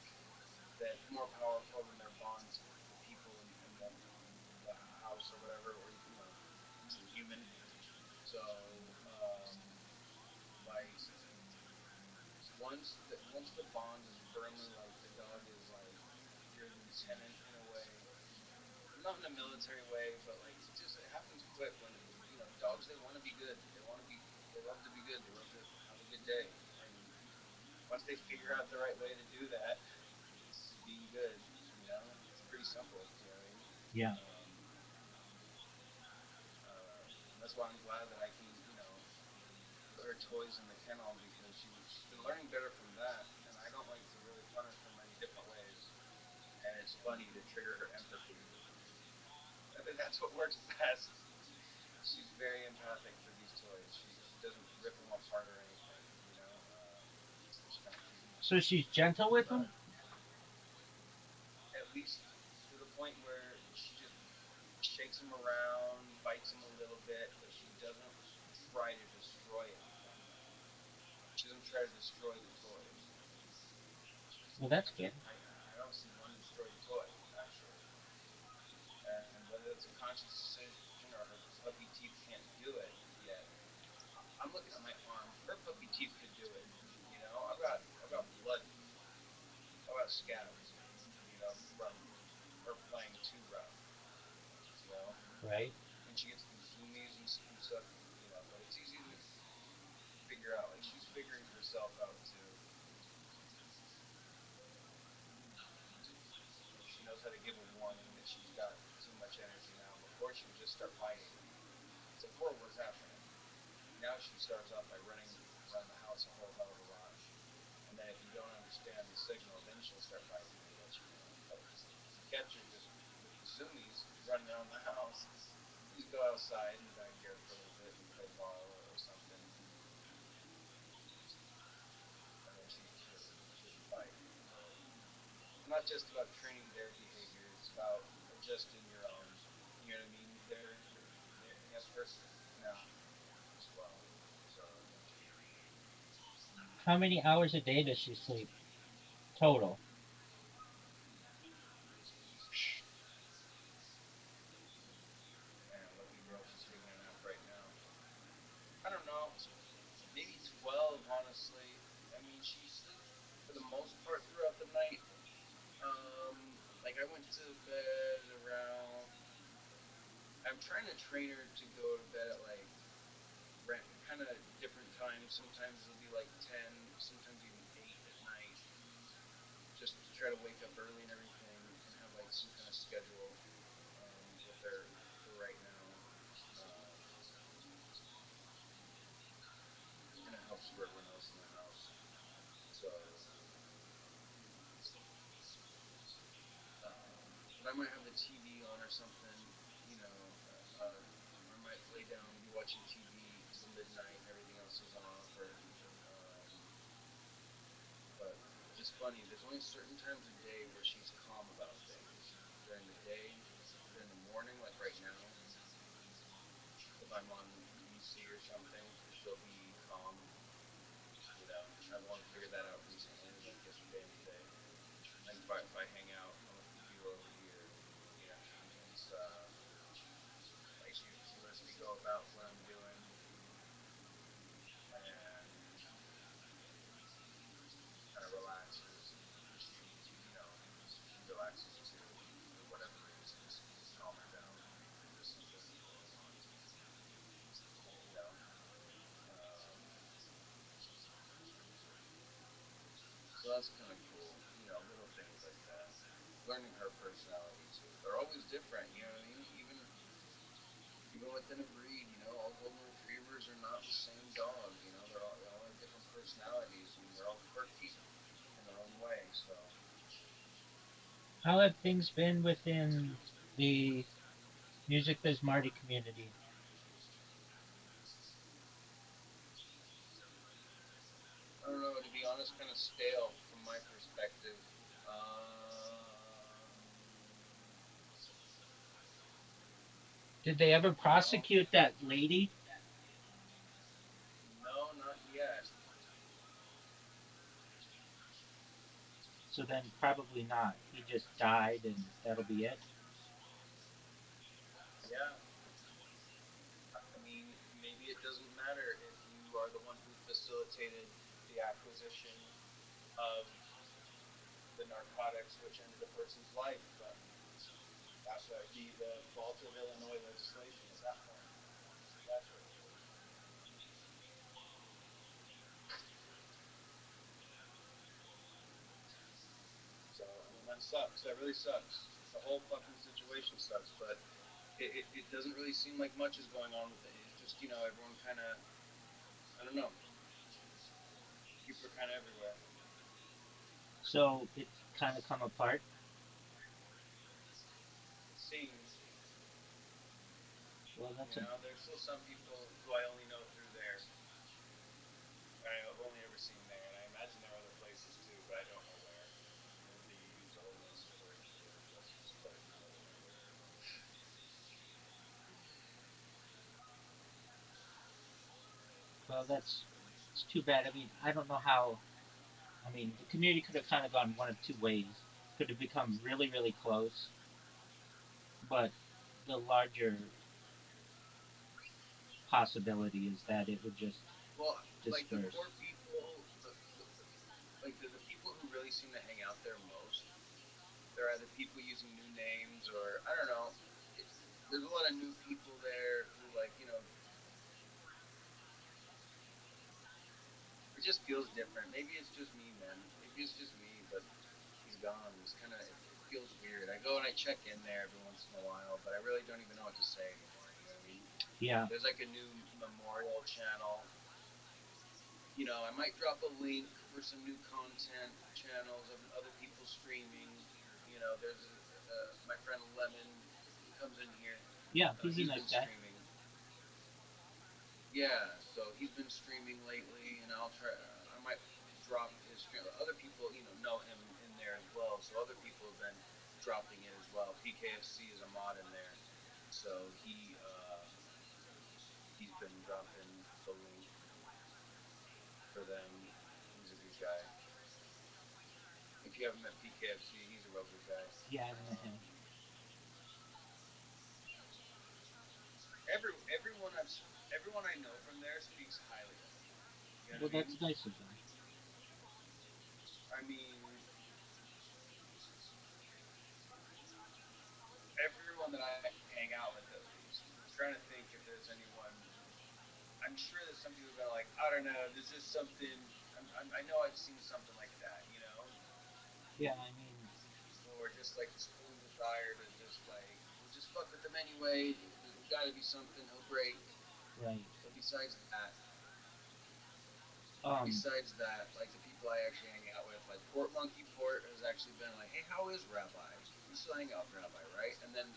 Speaker 3: that's more powerful than their bond to the people in the house or whatever, or to the human. So like once the bond is firmly like the dog is like your lieutenant in a way, not in a military way, but like it happens quick when dogs, they want to be good. They love to be good. They love to have a good day. And once they figure out the right way to do that, just being good, it's pretty simple. You know what I mean?
Speaker 18: Yeah.
Speaker 3: Um, and that's why I'm glad that I can put her toys in the kennel, because she's been learning better from that. And I don't like to really punish her many different ways. And it's funny to trigger her empathy. That's what works best. She's very empathic for these toys. She doesn't rip them apart or anything, which is kind of cute.
Speaker 18: So she's gentle with
Speaker 3: But
Speaker 18: them.
Speaker 3: at least to the point where she just shakes them around, bites them a little bit, but she doesn't try to destroy anything. She doesn't try to destroy the toys.
Speaker 18: Well, that's
Speaker 3: I
Speaker 18: good.
Speaker 3: can't. I don't see one destroyed toy actually, and whether it's a conscious decision or her puppy teeth can't do it yet. I'm looking at my arm. Her puppy teeth could do it. I've got blood. I've got scabs. From her playing too rough. You know,
Speaker 18: Right.
Speaker 3: and she gets these zoomies and stuff. But it's easy to figure out. Like she's figuring herself out too. Like she knows how to give a warning that she's got too much energy now. Before she would just start biting. It's like horrible's happening. Now she starts off by running around the house a whole hell of a lot. And then if you don't understand the signal, then she'll start biting to let you know. But if you catch her just with the zoomies running around the house, you just go outside in the backyard for a little bit and play ball or something, and then she doesn't bite. So it's not just about training their behavior; it's about adjusting your own. You know what I mean? They have personalities as well. So
Speaker 18: How many hours a day does she sleep total?
Speaker 3: man, lucky girl, she's taking a nap right now. I don't know, maybe 12. Honestly, I mean, she sleeps for the most part throughout the night. Like I went to bed around. I'm trying to train her to go to bed at like kind of different times. Sometimes it'll be like 10, sometimes even 8 at night, just to try to wake up early and everything, and have like some kind of schedule with her for right now.
Speaker 16: I might have the TV on or something, you know, or I might lay down and be watching TV till midnight and everything else is off, but it's funny. There's only certain times of day where she's calm about things. During the day, during the morning, like right now, if I'm on VC or something, she'll be calm. You know, I've only figured that out recently, like yesterday and today. Like if I hang out on the computer over here, you know, she lets me go about what I'm doing, and kind of relaxes, and she relaxes too for whatever reason, just calm her down if there's something going on, you know. Um, so that's kind of cool, you know, little things like that. Learning her personality too. They're always different, you know what I mean? Even within a breed, you know, all golden retrievers are not the same dog. You know, they all have different personalities, and they're all quirky in their own way. So
Speaker 18: How have things been within the Music Biz Marty community?
Speaker 16: I don't know. To be honest, kind of stale from my perspective. Um,
Speaker 18: Did they ever
Speaker 16: you know,
Speaker 18: prosecute that lady?
Speaker 16: no, not yet.
Speaker 18: So then probably not. He just died and that'll be it.
Speaker 16: Yeah, I mean, maybe it doesn't matter if you are the one who facilitated the acquisition of the narcotics which ended a person's life, but that would be the fault of Illinois legislation at that point. Exactly. So, I mean, that sucks. That really sucks. The whole fucking situation sucks, but it doesn't really seem like much is going on with it. It's just, you know, everyone kind of, I don't know, people are kind of everywhere.
Speaker 18: So it's kind of come apart.
Speaker 16: It seems,
Speaker 18: Well,
Speaker 16: you
Speaker 18: that's a
Speaker 16: know, there's still some people who I only know through there. I've only ever seen there, and I imagine there are other places too, but I don't know where. Maybe they use Ole Miss for the other places, but I don't know where.
Speaker 18: well, that's it's too bad. I mean, I don't know how. I mean, the community could have kind of gone one of two ways. Could have become really, really close, but the larger possibility is that it would just
Speaker 16: Well, like the
Speaker 18: disperse.
Speaker 16: core people, the people who really seem to hang out there most, they're either people using new names or I don't know. It, there's a lot of new people there who like it just feels different. Maybe it's just me, man. Maybe it's just me, but he's gone. It's kind of it feels weird. I go and I check in there every once in a while, but I really don't even know what to say anymore. You know what I mean?
Speaker 18: Yeah,
Speaker 16: There's like a new memorial channel. You know, I might drop a link for some new content channels of other people streaming. You know, there's my friend Lemon who comes in here.
Speaker 18: yeah, he's a
Speaker 16: He's
Speaker 18: nice
Speaker 16: been
Speaker 18: guy.
Speaker 16: streaming. Yeah, so he's been streaming lately, and I'll try. I might drop his stream. Other people, know him in there as well. So other people have been dropping it as well. PKFC is a mod in there, so he's been dropping the link for them. He's a good guy. If you haven't met PKFC, he's a real good guy.
Speaker 18: Yeah, I've met him.
Speaker 16: Um, everyone I know from there speaks highly of him. You know
Speaker 18: Well,
Speaker 16: what I mean?
Speaker 18: that's nice of them.
Speaker 16: I mean, everyone that I hang out with, at least. I'm trying to think if there's anyone. I'm sure there's some people that are like, I don't know, this is something. I know I've seen something like that,
Speaker 18: Yeah, I mean,
Speaker 16: or just like this holy desire to just like, we'll just fuck with him anyway. There's got to be something he'll break.
Speaker 18: right.
Speaker 16: But
Speaker 18: Um,
Speaker 16: besides that, like the people I actually hang out with, like Port Monkey Port has actually been like, hey, how is Rabbi?
Speaker 3: we still hang out with Rabbi, right? And then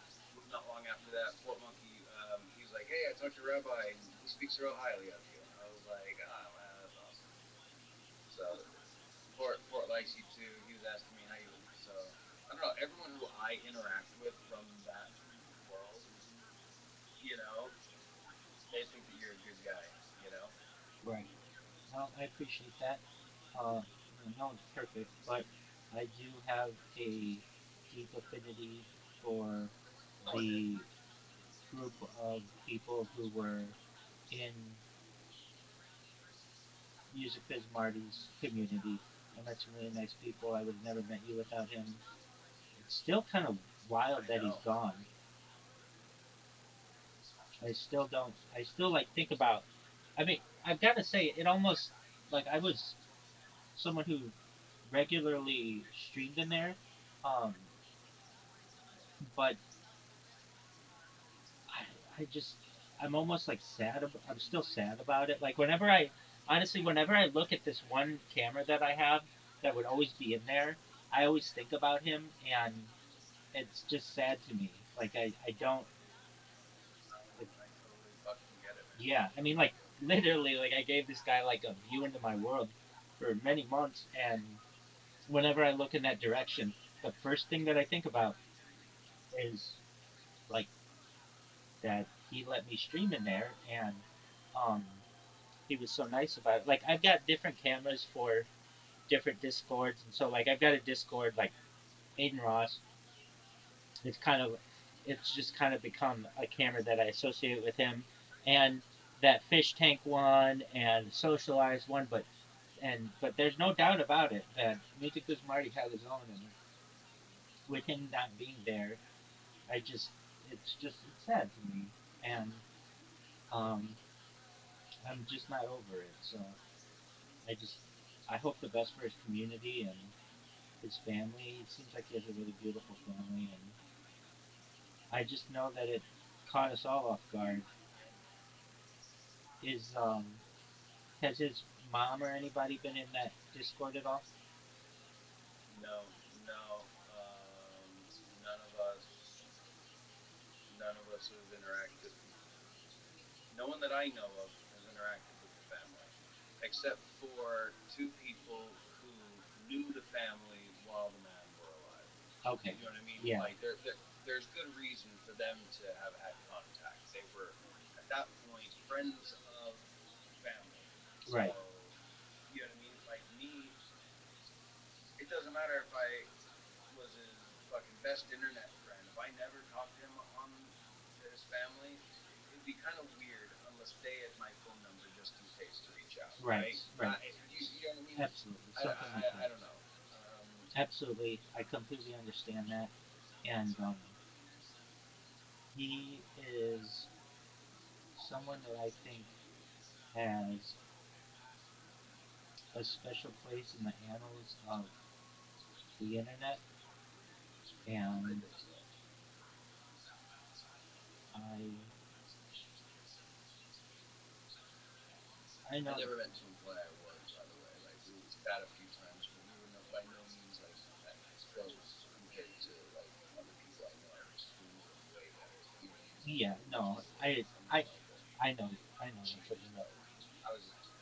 Speaker 3: not long after that, Fort Monkey, he's like, hey, I talked to Rabbi, and he speaks real highly of you. And I was like, oh, man, that's awesome. So Fort likes you too. He was asking me how you. So I don't know. Everyone who I interact with from that world, you know, they think that you're a good guy. You know.
Speaker 18: Right. Well, I appreciate that. No one's perfect, but I do have a deep affinity for
Speaker 3: Oh yeah.
Speaker 18: the group of people who were in Music Biz Marty's community. I met some really nice people. I would have never met you without him. It's still kind of wild
Speaker 3: I
Speaker 18: that he's
Speaker 3: know.
Speaker 18: gone. I still don't. I still like think about. I mean, I've got to say, it almost like I was someone who regularly streamed in there, um, but I just I'm almost like sad. I'm still sad about it. Like whenever I honestly, whenever I look at this one camera that I have that would always be in there, I always think about him, and it's just sad to me. Like I don't. Like,
Speaker 3: I totally fucking get it, man.
Speaker 18: yeah, I mean, like literally, like I gave this guy like a view into my world for many months, and whenever I look in that direction, the first thing that I think about is like that he let me stream in there, and um, he was so nice about it. Like I've got different cameras for different discords, and so like I've got a discord like Aiden Ross. It's kind of it's just kind of become a camera that I associate with him, and that fish tank one and socialized one, but there's no doubt about it that Music was Marty had his own, and with him not being there, I just it's sad to me, and um, I'm just not over it. So I just I hope the best for his community and his family. It seems like he has a really beautiful family, and I just know that it caught us all off guard. Is has his mom or anybody been in that Discord at all?
Speaker 3: No, no. None of us. None of us have interacted. No one that I know of has interacted with the family, except for two people who knew the family while the man were alive.
Speaker 18: Okay,
Speaker 3: You know what I mean?
Speaker 18: yeah,
Speaker 3: Like there's good reason for them to have had contact. They were at that point friends of family. So
Speaker 18: right,
Speaker 3: you know what I mean? Like me, it doesn't matter if I was his fucking best internet friend. If I never talked to him on to his family, it'd be kind of weird unless they had my phone number just in case to reach out,
Speaker 18: right,
Speaker 3: right?
Speaker 18: right.
Speaker 3: You know what I mean?
Speaker 18: Absolutely, something like
Speaker 3: I
Speaker 18: that.
Speaker 3: don't know.
Speaker 18: Absolutely, I completely understand that, and he is someone that I think has a special place in the annals of the internet,
Speaker 3: I
Speaker 18: and
Speaker 3: think so.
Speaker 18: I I
Speaker 3: I
Speaker 18: know.
Speaker 3: never meant to imply I was, by the way. Like we spat a few times, but we were no, by no means like close compared to like other people I know. Streams are way better. You know what I mean? Like
Speaker 18: Yeah,
Speaker 3: much
Speaker 18: no,
Speaker 3: more on the
Speaker 18: I
Speaker 3: level.
Speaker 18: I know I know that's
Speaker 3: Cheaper
Speaker 18: what you meant.
Speaker 3: stuff.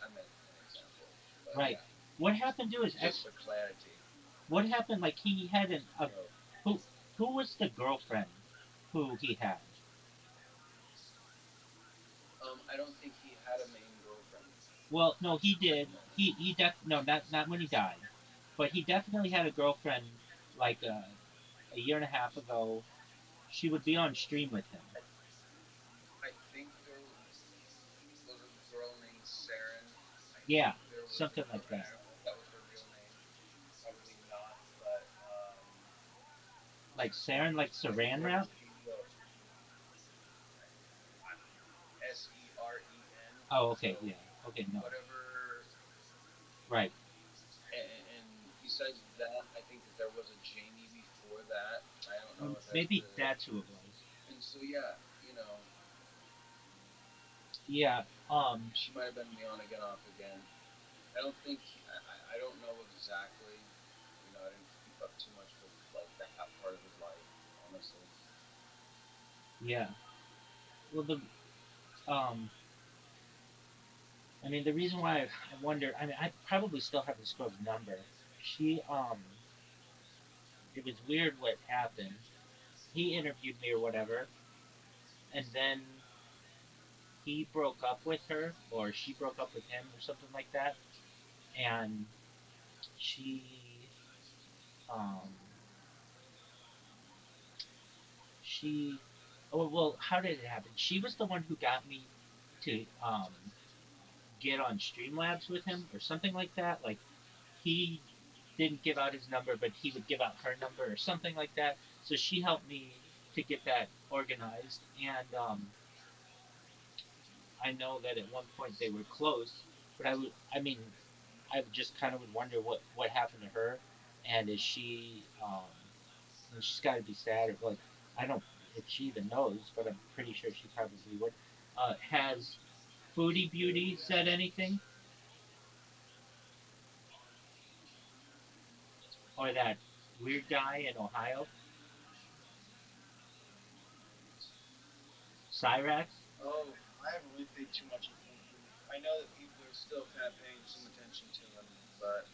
Speaker 3: I meant an example, but
Speaker 18: Right.
Speaker 3: yeah,
Speaker 18: What happened to his
Speaker 3: just
Speaker 18: ex?
Speaker 3: for clarity.
Speaker 18: What happened? Like he had an
Speaker 3: No,
Speaker 18: who who was the girlfriend who he had?
Speaker 3: I don't think he had a main girlfriend.
Speaker 18: Well, no, he did. He no, not when he died, but he definitely had a girlfriend like a year and a half ago. She would be on stream with him.
Speaker 3: I think there was a girl named Saren. I
Speaker 18: Yeah,
Speaker 3: think there was a
Speaker 18: something like
Speaker 3: girl.
Speaker 18: that.
Speaker 3: I don't know if that was her real name. Probably not, but
Speaker 18: Like Saren, like
Speaker 3: I think
Speaker 18: Saran
Speaker 3: there
Speaker 18: wrap.
Speaker 3: was people. I don't know. Seren.
Speaker 18: Oh,
Speaker 3: So
Speaker 18: okay, yeah, okay, no,
Speaker 3: whatever.
Speaker 18: right.
Speaker 3: And besides that, I think that there was a Jamie before that. I don't know if that's
Speaker 18: Maybe
Speaker 3: the.
Speaker 18: that's who it was.
Speaker 3: And so yeah, you know,
Speaker 18: Yeah.
Speaker 3: she might have been the on again, off again. I don't think I don't know exactly. You know, I didn't keep up too much with like that part of his life.
Speaker 16: honestly.
Speaker 18: Yeah. Well, um, I mean, the reason why I wonder, I mean, I probably still have this girl's number. She, it was weird what happened. He interviewed me or whatever, and then he broke up with her, or she broke up with him, or something like that. And she, um, she, oh, well, how did it happen? She was the one who got me to, get on Streamlabs with him, or something like that. Like, he didn't give out his number, but he would give out her number or something like that. So she helped me to get that organized, and I know that at one point they were close. But I mean, I just kind of would wonder what happened to her, and is she, and she's got to be sad, or like, I don't, if she even knows, but I'm pretty sure she probably would. Has Foodie Beauty said anything, or that weird guy in Ohio, Cyrax?
Speaker 3: Oh, I haven't really paid too much attention. I know that people are still kind of paying some attention to him, but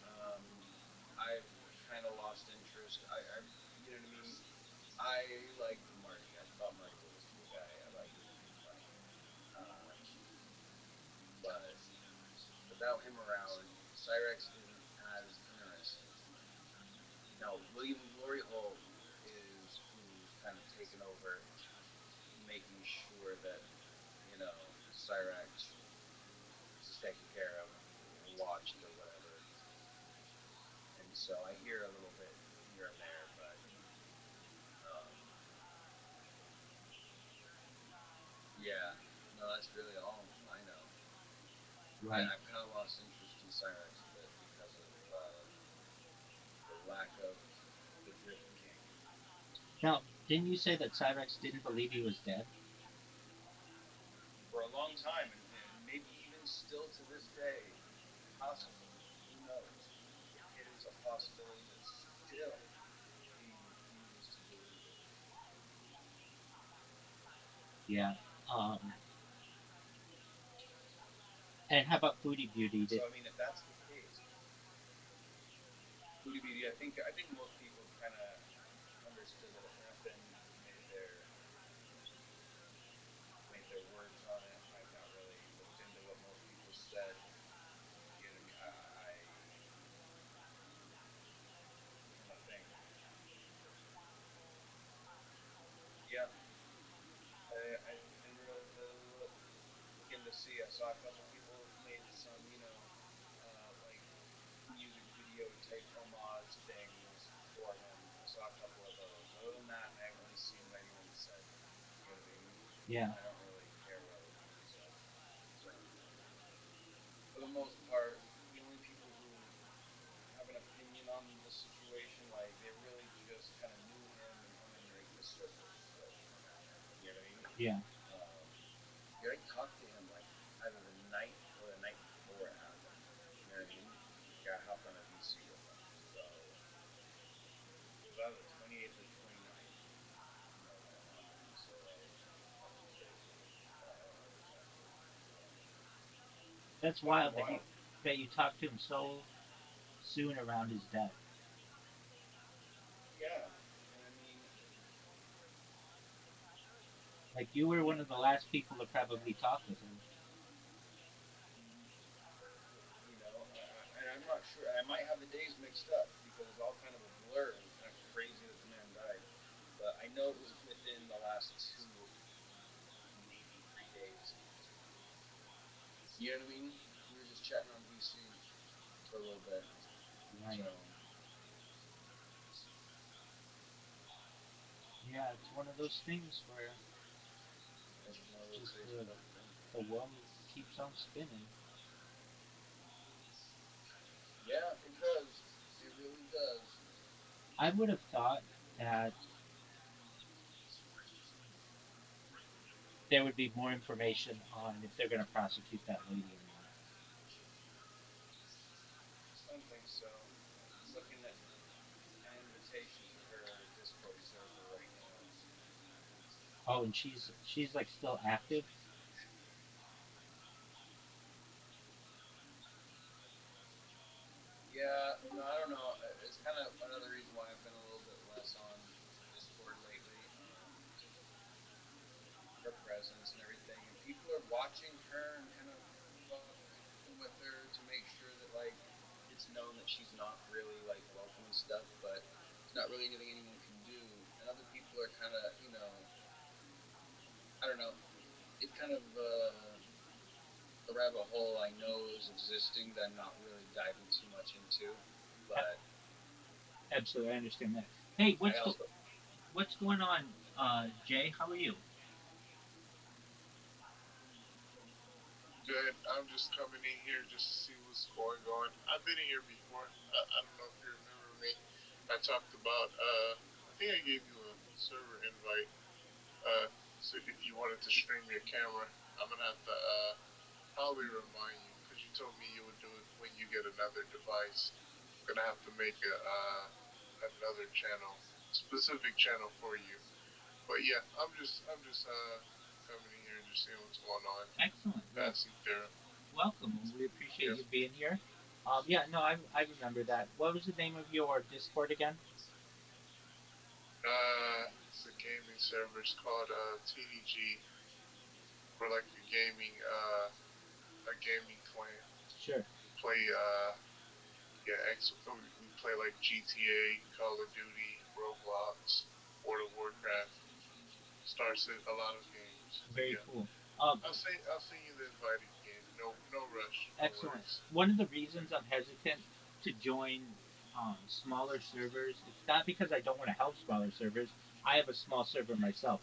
Speaker 3: I've kind of lost interest. You know what I mean? I liked Marty. I thought Marty was a cool guy. I liked him. He was funny. Um, but without him around, Cyrex isn't as interesting. Now, William Glory Hole is who's kind of taken over, making sure that, Cyrax is taken care of or watched or whatever. And so I hear a little bit here and there, but um, yeah, no, that's really all I know.
Speaker 18: Right.
Speaker 3: I've kind of lost interest in Cyrex a bit because of the lack of the Drift King.
Speaker 18: Now, didn't you say that Cyrex didn't believe he was dead?
Speaker 3: For a long time, and maybe even still to this day, possibly. Who knows? It is a possibility that still he refuses to believe it.
Speaker 18: Yeah. And how about Foodie Beauty?
Speaker 3: So I mean, if that's the case, Foodie Beauty, I think most people have kind of understood that it happened, made their made their words on it. I've not really looked into what most people said. You know what I mean? I'm trying to think. Yeah, I didn't really look into see. I saw a couple people made some, like music video type homage things for him. I saw a couple of those. Other than that, I haven't really seen what anyone said. You know what I mean?
Speaker 18: Yeah.
Speaker 3: I don't really care what other people said. So, for the most part, the only people who have an opinion on the situation, like they really just kind of knew him and hung on like the surface of what happened. You know what I mean?
Speaker 18: Yeah.
Speaker 3: Um, yeah, I talked to him like either the night or the night before it happened. You know what I mean? Like I hopped on a VC with him, so it was either the 28th or the 29th. When it happened. So that was crazy. I don't know exactly when.
Speaker 18: That's
Speaker 3: Kind of
Speaker 18: wild
Speaker 3: wild.
Speaker 18: that you talked to him so soon around his death.
Speaker 3: Yeah, and I mean,
Speaker 18: Like, you were one of the last people to probably talk with him.
Speaker 3: and I'm not sure. I might have the days mixed up because it's all kind of a blur and kind of crazy that the man died. But I know it was within the last 2, maybe 3 days. You know what I mean? We were just chatting on VC for a little bit.
Speaker 18: Right.
Speaker 3: So
Speaker 18: Yeah, it's one of those things where
Speaker 3: it's one of those
Speaker 18: just
Speaker 3: crazy fucking things.
Speaker 18: the world keeps on spinning.
Speaker 3: Yeah, it does. It really does.
Speaker 18: I would have thought that there would be more information on if they're going to prosecute that lady or not.
Speaker 3: I don't think so. I'm looking at an invitation to her Discord server right now.
Speaker 18: Oh, and she's like still active.
Speaker 3: Yeah, no, I don't know. It's kind of another reason why I've been a little bit less on Discord lately. Her presence and everything, and people are watching her and kind of fucking with her to make sure that like it's known that she's not really like welcome and stuff, but it's not really anything anyone can do. And other people are kind of, I don't know. It's kind of a rabbit hole I know is existing that I'm not really diving too much into, but
Speaker 18: Absolutely, I understand that. Hey,
Speaker 3: I also
Speaker 18: what's going on, Jay? How are you?
Speaker 19: Good. I'm just coming in here just to see what's going on. I've been in here before. I don't know if you remember me. I talked about, I think I gave you a server invite. So if you wanted to stream your camera, I'm going to have to probably remind you because you told me you would do it when you get another device. I'm going to have to make another channel, specific channel for you. But yeah, I'm just coming in here and just seeing what's going on,
Speaker 18: Excellent. Well,
Speaker 19: passing through.
Speaker 18: welcome. We appreciate
Speaker 19: Yep.
Speaker 18: you being here. Yeah, no, I remember that. What was the name of your Discord again?
Speaker 19: It's a gaming server. It's called TDG. We're like a gaming clan.
Speaker 18: Sure.
Speaker 19: We play yeah, we play like GTA, Call of Duty, Roblox, World of Warcraft, Star Citizen, a lot of games.
Speaker 18: Very
Speaker 19: Yeah.
Speaker 18: cool.
Speaker 19: I'll send you the invite again. No rush. No
Speaker 18: Excellent.
Speaker 19: worries.
Speaker 18: One of the reasons I'm hesitant to join smaller servers, it's not because I don't want to help smaller servers. I have a small server myself,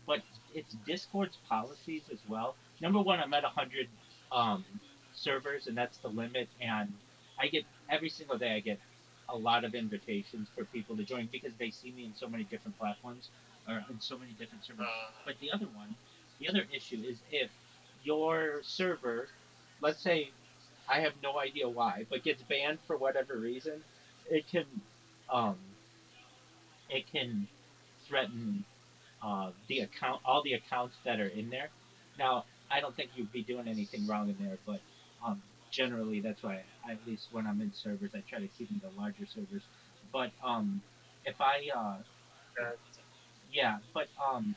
Speaker 18: but it's Discord's policies as well. Number one, I'm at 100 um, servers, and that's the limit. And I get every single day, I get a lot of invitations for people to join because they see me in so many different platforms or in so many different servers. But the other issue is if your server, let's say I have no idea why, but gets banned for whatever reason, it can um, it can threaten all the accounts that are in there. Now, I don't think you'd be doing anything wrong in there, but um, generally that's why at least when I'm in servers, I try to keep them to larger servers. But if I yeah, but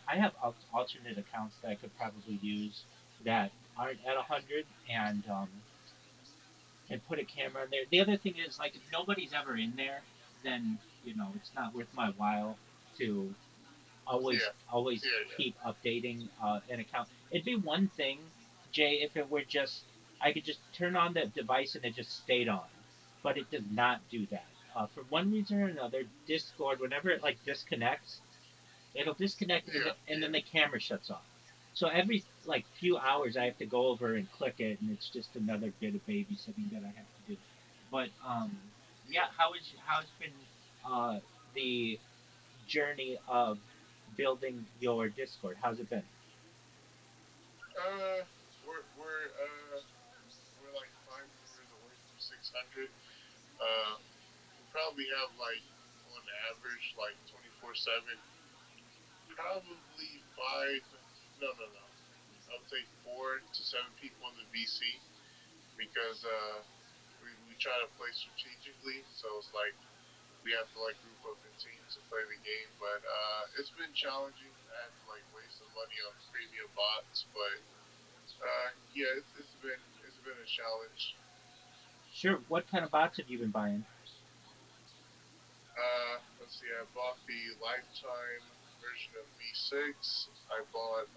Speaker 18: I have alternate accounts that I could probably use that aren't at 100 and put a camera in there. The other thing is like if nobody's ever in there, then it's not worth my while to always
Speaker 19: Yeah.
Speaker 18: always
Speaker 19: Yeah. Yeah.
Speaker 18: keep updating an account. It'd be one thing, Jay, if it were just I could just turn on the device and it just stayed on, but it does not do that. For one reason or another, Discord, whenever it like disconnects, it'll disconnect
Speaker 19: Yeah.
Speaker 18: and then the camera shuts off. So every like few hours, I have to go over and click it, and it's just another bit of babysitting that I have to do. But yeah,
Speaker 19: Yeah.
Speaker 18: how's been uh, the journey of building your Discord? How's it been?
Speaker 19: Uh, we're we're uh we're like 5 members away from 600. Uh, we probably have like on average like 24/7, probably five. No. I would say 4 to 7 people in the VC because we try to play strategically. So it's like we have to like group up in teams to play the game. But it's been challenging. I had to like waste some money on premium bots, but yeah, it's been a challenge.
Speaker 18: Sure. What kind of bots have you been buying?
Speaker 19: Let's see. I bought the lifetime version of V6. I bought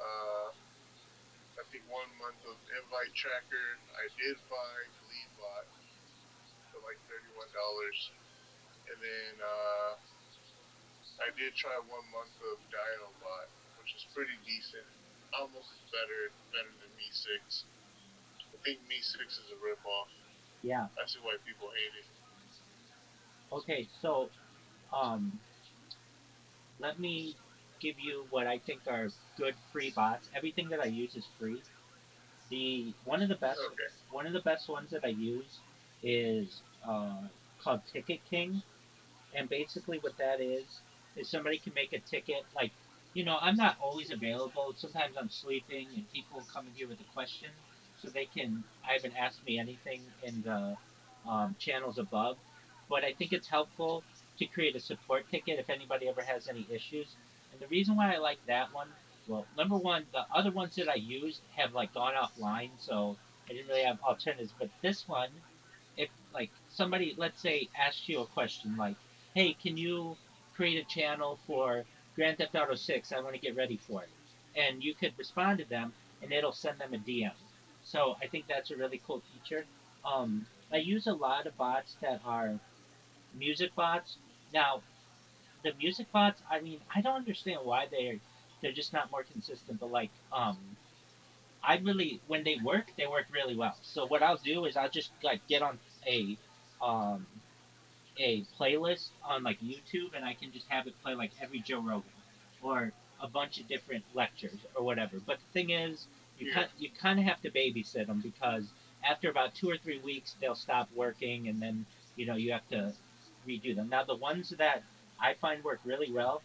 Speaker 19: I think 1 month of invite tracker. I did buy Leadbot for like $31, and then I did try 1 month of DinoBot, which is pretty decent. Almost better than Me Six. I think Me Six is a ripoff.
Speaker 18: Yeah.
Speaker 19: I see why people hate it.
Speaker 18: Okay. So um, let me give you what I think are good free bots. Everything that I use is free. The
Speaker 19: Okay.
Speaker 18: one of the best ones that I use is called Ticket King, and basically what that is somebody can make a ticket like I'm not always available. Sometimes I'm sleeping, and people come in here with a question, so they can. I haven't asked me anything in the channels above, but I think it's helpful to create a support ticket if anybody ever has any issues. And the reason why I like that one, well, number one, the other ones that I used have like gone offline, so I didn't really have alternatives. But this one, if like somebody, let's say, asks you a question like, "Hey, can you create a channel for Grand Theft Auto 6? I want to get ready for it," and you could respond to them, and it'll send them a DM. So I think that's a really cool feature. I use a lot of bots that are music bots. Now, the music bots, I mean, I don't understand why they're just not more consistent. But like, I really when they work really well. So what I'll do is I'll just like get on a um a playlist on like YouTube, and I can just have it play like every Joe Rogan or a bunch of different lectures or whatever. But the thing is,
Speaker 19: Yeah.
Speaker 18: you kind of have to babysit them because after about 2 or 3 weeks they'll stop working, and then you have to redo them. Now the ones that I find work really well,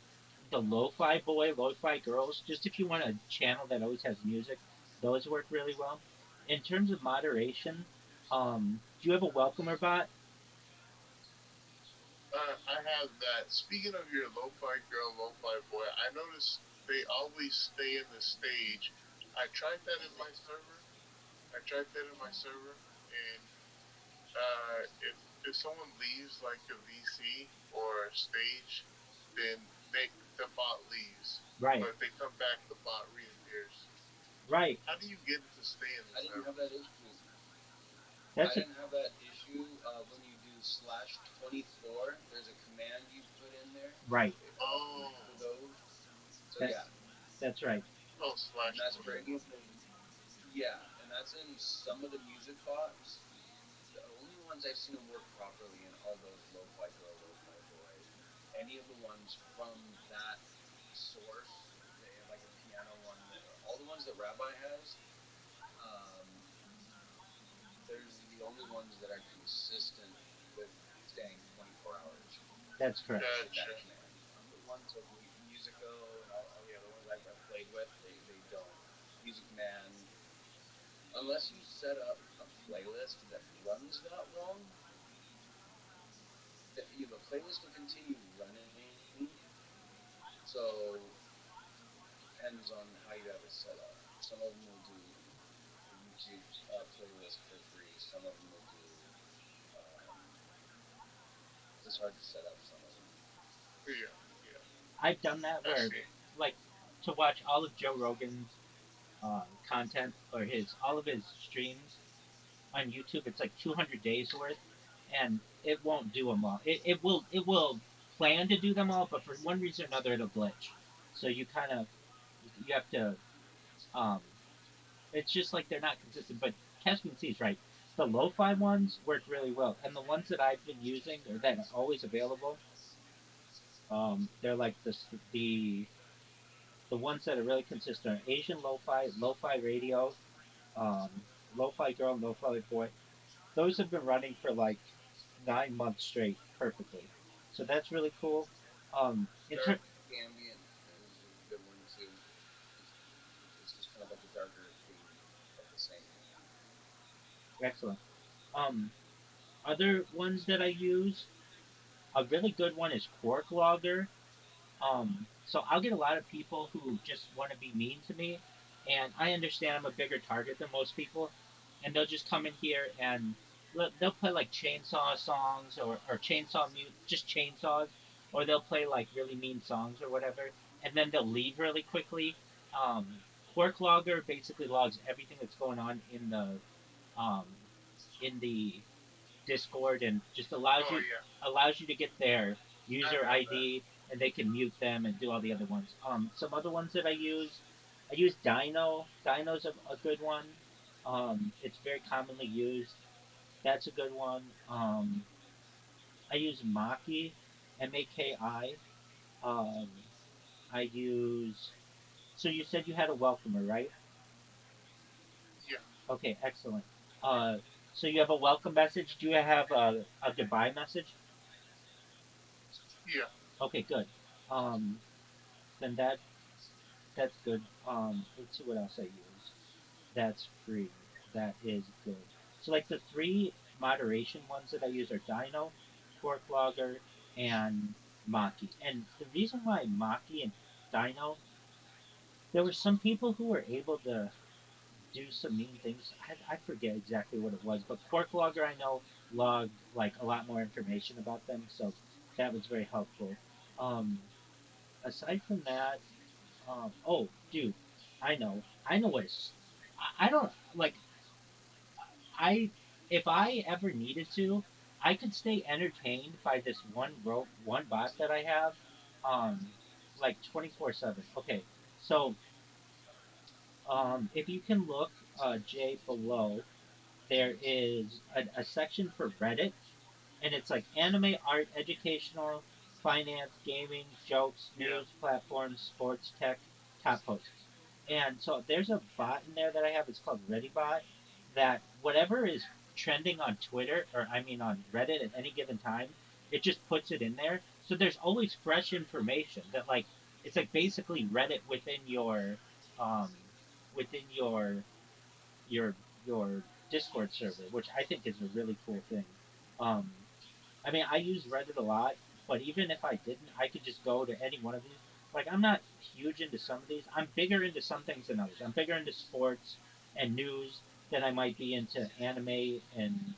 Speaker 18: the lo-fi boy, lo-fi girls. Just if you want a channel that always has music, those work really well. In terms of moderation, do you have a welcomer bot?
Speaker 19: I have that. Speaking of your lo-fi girl, lo-fi boy, I noticed they always stay in the stage. I tried that in my server. And if someone leaves like a VC or a stage, then the bot leaves.
Speaker 18: Right.
Speaker 19: But if they come back, the bot reappears.
Speaker 18: Right.
Speaker 19: How do you get it to stay in the
Speaker 17: I didn't have
Speaker 19: server?
Speaker 17: that issue. I
Speaker 18: That's a
Speaker 17: didn't have that issue when you do /24. There's a command you put in there
Speaker 18: right.
Speaker 19: Oh,
Speaker 17: for those. So
Speaker 18: That
Speaker 17: yeah,
Speaker 18: that's right.
Speaker 19: oh,
Speaker 17: and
Speaker 19: slash
Speaker 17: that's for
Speaker 19: 24.
Speaker 17: any of the yeah, and that's in some of the music bots. The only ones I've seen them work properly in are those lo-fi girl, lo-fi boy. Any of the ones from that source, they have like a piano one. All the ones that Rabbi has, um, there's the only ones that are consistent with staying 24 hours
Speaker 18: That's correct.
Speaker 17: with that
Speaker 19: Gotcha.
Speaker 17: command. Other ones like Musico and all the other ones I've played with, they don't. Music Man, unless you set up a playlist that runs that long, the playlist will continue running. So depends on how you have it set up. Some of them will do the YouTube playlist for free. Some of them will do. Um, it's hard to set up some of them.
Speaker 19: Yeah, yeah.
Speaker 18: I've done that
Speaker 19: I
Speaker 18: where,
Speaker 19: see.
Speaker 18: like, to watch all of Joe Rogan's content or his all of his streams on YouTube, it's like 200 days worth, and it won't do them all. It will plan to do them all, but for one reason or another, it'll glitch. So you kind of you have to. Um, it's just like they're not consistent. But Caspian Sea is right. The lo-fi ones work really well, and the ones that I've been using or that are always available, they're like the ones that are really consistent are Asian lo-fi, lo-fi radio, um, lo-fi girl, lo-fi boy. Those have been running for like 9 months straight perfectly. So that's really cool.
Speaker 17: Dark ambient is a good one too. It's just kind of like a darker theme of the same command.
Speaker 18: excellent. Um, Other ones that I use, a really good one is Quark Logger. So I'll get a lot of people who just want to be mean to me, and I understand I'm a bigger target than most people, and they'll just come in here and they'll play like chainsaw songs or chainsaw mute, just chainsaws, or they'll play like really mean songs or whatever, and then they'll leave really quickly. Um, Quark Logger basically logs everything that's going on um, in the Discord and just
Speaker 19: Oh yeah,
Speaker 18: allows you to get their
Speaker 19: I
Speaker 18: user
Speaker 19: have that.
Speaker 18: ID, and they can mute them and do all the other ones. Some other ones that I use Dino. Dino's a good one. It's very commonly used. That's a good one. I use Maki, Maki. Um, I use. So you said you had a welcomer, right?
Speaker 19: Yeah,
Speaker 18: Okay, excellent. Uh, so you have a welcome message. Do you have a goodbye message?
Speaker 19: yeah.
Speaker 18: Okay, good. Then that. that's good. Let's see what else I use. That's free. That is good. So like the three moderation ones that I use are Dino, Quark Logger, and Maki. And the reason why Maki and Dino, there were some people who were able to do some mean things. I forget exactly what it was, but Quark Logger I know logged like a lot more information about them, so that was very helpful. Um, Aside from that, oh, dude, I know what is. I don't like. I if I ever needed to, I could stay entertained by this one bot that I have, um, like 24/7. Okay, so if you can look, Jay, below, there is a section for Reddit, and it's like anime, art, educational, finance, gaming, jokes, news, platforms, sports, tech, top posts. And so there's a bot in there that I have. It's called ReadyBot. That whatever is trending on Twitter, or I mean on Reddit at any given time, it just puts it in there. So there's always fresh information that like it's like basically Reddit um within your your Discord server, which I think is a really cool thing. Um, I mean, I use Reddit a lot, but even if I didn't, I could just go to any one of these. Like, I'm not huge into some of these. I'm bigger into some things than others. I'm bigger into sports and news than I might be into anime and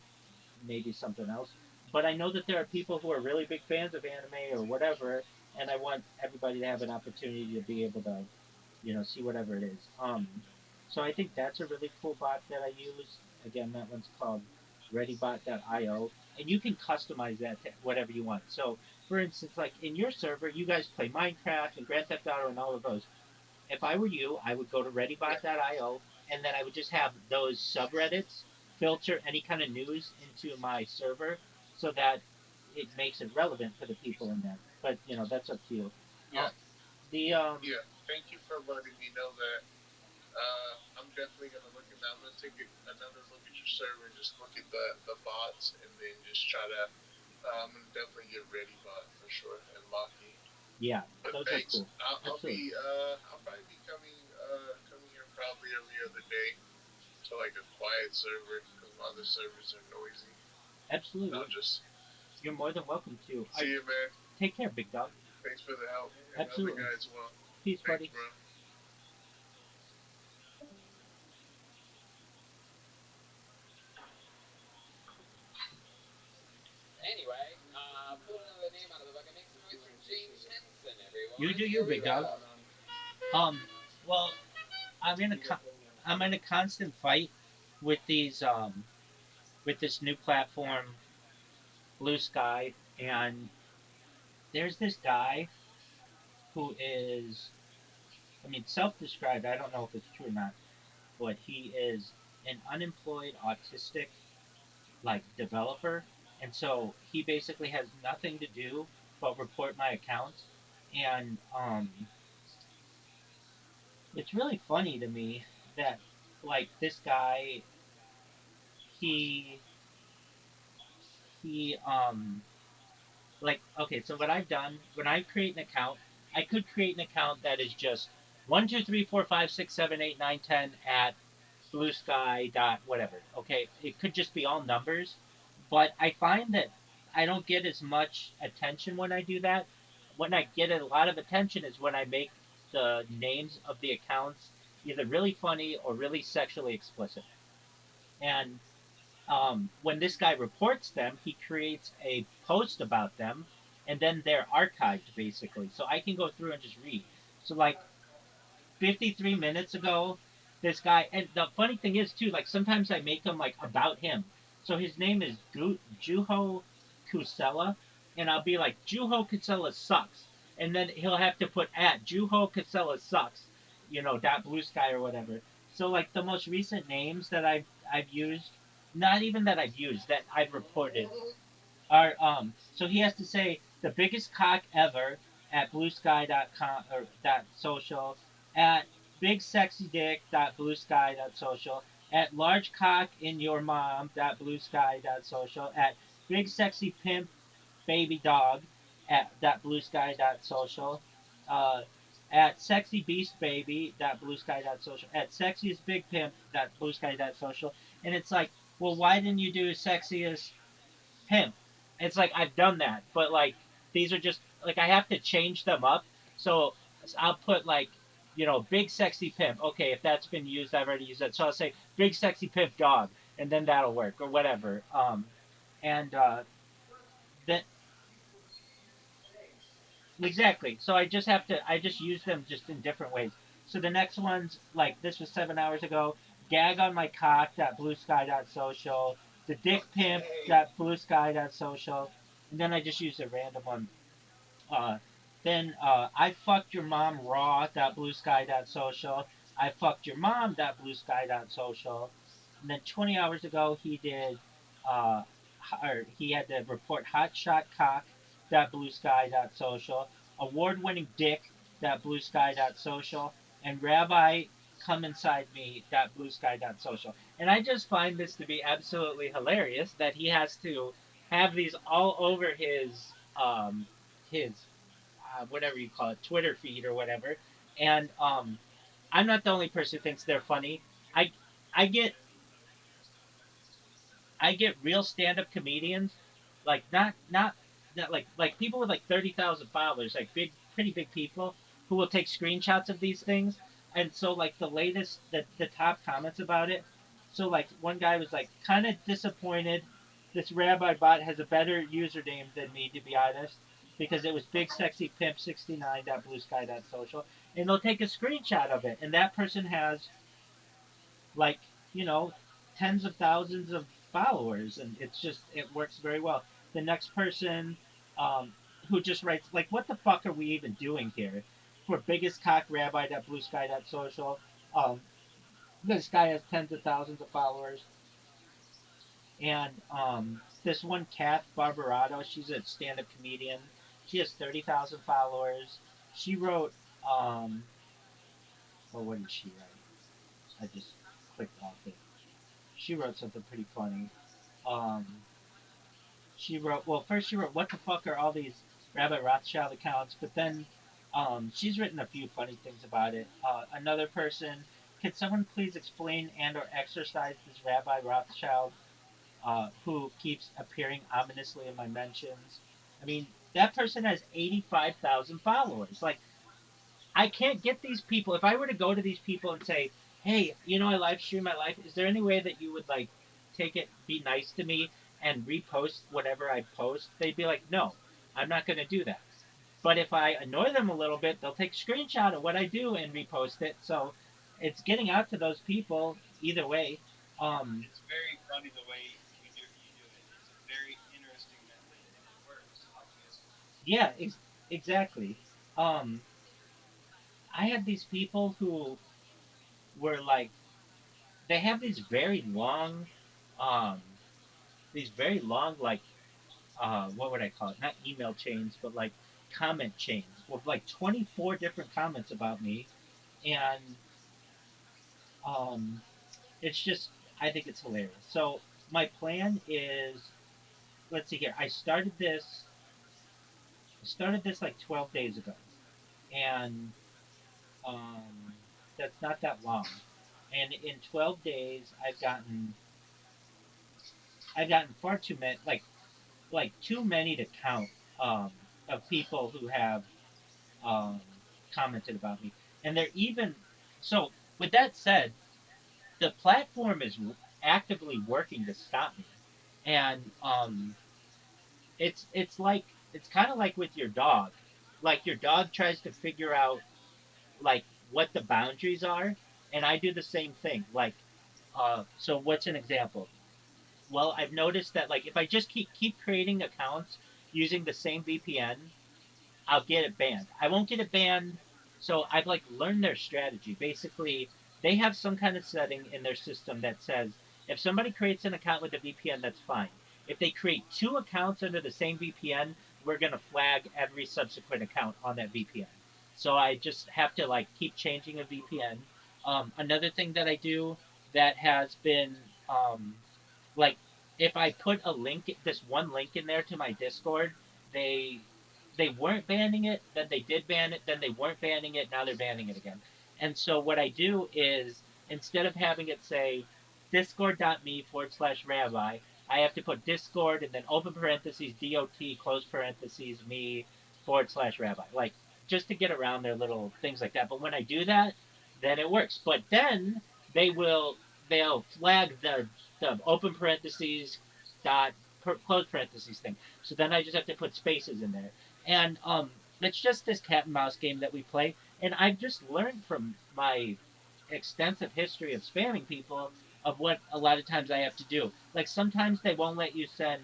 Speaker 18: maybe something else. But I know that there are people who are really big fans of anime or whatever, and I want everybody to have an opportunity to be able to, see whatever it is. So I think that's a really cool bot that I use. Again, that one's called ReadyBot.io, and you can customize that to whatever you want. So, for instance, like in your server, you guys play Minecraft and Grand Theft Auto and all of those. If I were you, I would go to ReadyBot.io, and then I would just have those subreddits filter any kind of news into my server so that it makes it relevant for the people in there. But that's up to you.
Speaker 19: Yeah.
Speaker 18: The
Speaker 19: Yeah. Thank you for letting me know that. I'm definitely gonna look at that. I'm gonna take another look at your server and just look at the bots and then just try to. I'm gonna definitely get Ready Bot for sure and Maki.
Speaker 18: Yeah,
Speaker 19: But
Speaker 18: those are
Speaker 19: thanks.
Speaker 18: cool. Absolutely.
Speaker 19: I'll probably be coming here probably every other day to like a quiet server because my other servers are noisy.
Speaker 18: Absolutely.
Speaker 19: I'll just
Speaker 18: You're more than welcome to.
Speaker 19: see you, man.
Speaker 18: Take care, big dog.
Speaker 19: Thanks for the help and
Speaker 18: Absolutely.
Speaker 19: other guys as well.
Speaker 18: Peace,
Speaker 19: Thanks,
Speaker 18: buddy.
Speaker 19: bro.
Speaker 1: Anyway, pull another name out of the bucket. Make some noise for James Henson, everyone.
Speaker 18: You do you,
Speaker 1: Here we
Speaker 18: big dog.
Speaker 1: go.
Speaker 18: Well, I'm in a constant fight with these with this new platform, Blue Sky, and there's this guy who is, I mean, self-described. I don't know if it's true or not, but he is an unemployed autistic like developer, and so he basically has nothing to do but report my accounts, and it's really funny to me that like this guy he he like okay, so what I've done when I create an account, I could create an account that is just 1 2 3 4 5 6 7 8 9 10 at blue sky dot whatever. Okay, it could just be all numbers, but I find that I don't get as much attention when I do that. When I get a lot of attention is when I make the names of the accounts either really funny or really sexually explicit. And when this guy reports them, he creates a post about them, and then they're archived basically. So I can go through and just read. So like 53 minutes ago, this guy, and the funny thing is too, like sometimes I make them like about him. So his name is Juho Kusela, and I'll be like Juho Kusela sucks, and then he'll have to put at Juho Kusela sucks, dot blue sky or whatever. So like the most recent names that I've used, not even that I've used, that I've reported are so he has to say the biggest cock ever at bluesky.com or dot social, at big sexy dick dot bluesky dot social, at large cock in your mom dot bluesky dot social, at big sexy pimp baby dog at dot bluesky dot social, at sexybeastbaby.bluesky.social, at sexiestbigpimp.bluesky.social, and it's like, well, why didn't you do sexiest pimp? It's like I've done that, but like these are just like I have to change them up. So I'll put like, big sexy pimp. Okay, if that's been used, I've already used that. So I'll say big sexy pimp dog, and then that'll work or whatever. And then exactly. So I just use them just in different ways. So the next one's like this was 7 hours ago. Gag on my cock.bluesky.social. The dick pimp.bluesky.social. And then I just use a random one. Uh, then I fucked your mom raw.bluesky.social. I fucked your mom.bluesky.social. And then 20 hours ago he did uh, or he had to report hotshotcock.bluesky.social, award-winning dick.bluesky.social, and rabbi come inside me.bluesky.social. And I just find this to be absolutely hilarious that he has to have these all over his whatever you call it, Twitter feed or whatever. And I'm not the only person who thinks they're funny. I I get I get real stand-up comedians, like not like people with like 30,000 followers, like pretty big people, who will take screenshots of these things. And so like the top comments about it. So like one guy was like kind of disappointed. This rabbi bot has a better username than me, to be honest, because it was big sexy pimp 69.bluesky.social, and they'll take a screenshot of it, and that person has like you know tens of thousands of followers, and it works very well. The next person um, who just writes like, what the fuck are we even doing here? For biggest cock rabbi.bluesky.social, this guy has tens of thousands of followers. And this one cat Barbarato, she's a stand-up comedian. She has 30,000 followers. She wrote well, what did she write? I just clicked off it. She wrote something pretty funny. Um, she wrote, well, first she wrote, what the fuck are all these Rabbi Rothschild accounts? But then she's written a few funny things about it. Another person, can someone please explain and or exercise this Rabbi Rothschild who keeps appearing ominously in my mentions? I mean, that person has 85,000 followers. Like, I can't get these people. If I were to go to these people and say, "Hey, I live stream my life. Is there any way that you would like take it, be nice to me, and repost whatever I post?" They'd be like, "No, I'm not going to do that." But if I annoy them a little bit, they'll take a screenshot of what I do and repost it. So it's getting out to those people either way.
Speaker 3: It's very funny the way you do it. It's a very interesting method, and it works, obviously.
Speaker 18: Yeah, exactly. Um, I had these people who were like, they have um, these very long like what would I call it? Not email chains, but like comment chains with like 24 different comments about me, and um, it's just I think it's hilarious. So my plan is, let's see here. I started this like 12 days ago, and um, that's not that long. And in 12 days, I've gotten far too many, like too many to count, um, of people who have um, commented about me, and they're even so. With that said, the platform is actively working to stop me, and it's kind of like with your dog. Like your dog tries to figure out like what the boundaries are, and I do the same thing. Like, so what's an example? Well, I've noticed that like if I just keep creating accounts using the same VPN, I'll get it banned. I won't get it banned. So I've like learned their strategy. Basically, they have some kind of setting in their system that says if somebody creates an account with a VPN, that's fine. If they create two accounts under the same VPN, we're gonna flag every subsequent account on that VPN. So I just have to like keep changing a VPN. Another thing that I do that has been like if I put this one link in there to my Discord, they they weren't banning it, then they did ban it, then they weren't banning it, now they're banning it again. And so what I do is instead of having it say discord.me/rabbi, I have to put Discord and then open parentheses DOT close parentheses me /rabbi. Like just to get around their little things like that. But when I do that, then it works. But then they'll flag the open parentheses dot close parentheses thing. So then I just have to put spaces in there. And it's just this cat and mouse game that we play. And I've just learned from my extensive history of spamming people of what a lot of times I have to do. Like sometimes they won't let you send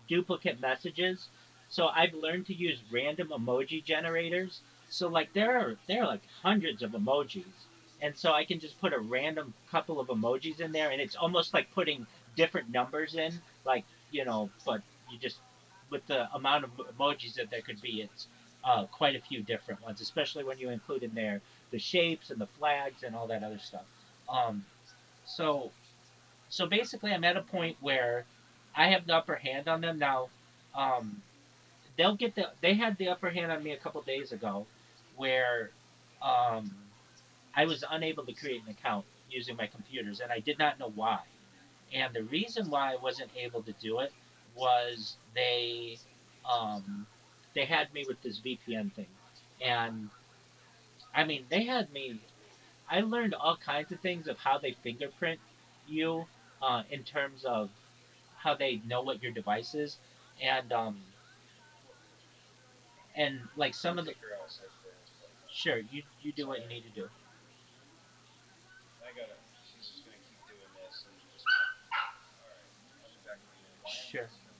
Speaker 18: duplicate messages. So I've learned to use random emoji generators. So like there are like hundreds of emojis. And so I can just put a random couple of emojis in there and it's almost like putting different numbers in, like, but you just with the amount of emojis that there could be, it's quite a few different ones, especially when you include in there the shapes and the flags and all that other stuff. Um, so so basically, I'm at a point where I have the upper hand on them now. Um, they had the upper hand on me a couple days ago, where um, I was unable to create an account using my computers, and I did not know why. And the reason why I wasn't able to do it was they had me with this VPN thing, and I mean they had me. I learned all kinds of things of how they fingerprint you, in terms of how they know what your device is, and like some of the. Sure, you do what you need to do.
Speaker 3: She's just gonna keep doing this and just. All right, I'll be back in a minute. Why am
Speaker 18: Sure.
Speaker 3: I still?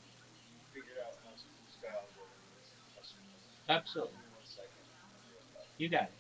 Speaker 3: Figured out how Cisco algorithm is custom code.
Speaker 18: Absolutely.
Speaker 3: Give me 1 second. I'll be right back.
Speaker 18: You got it.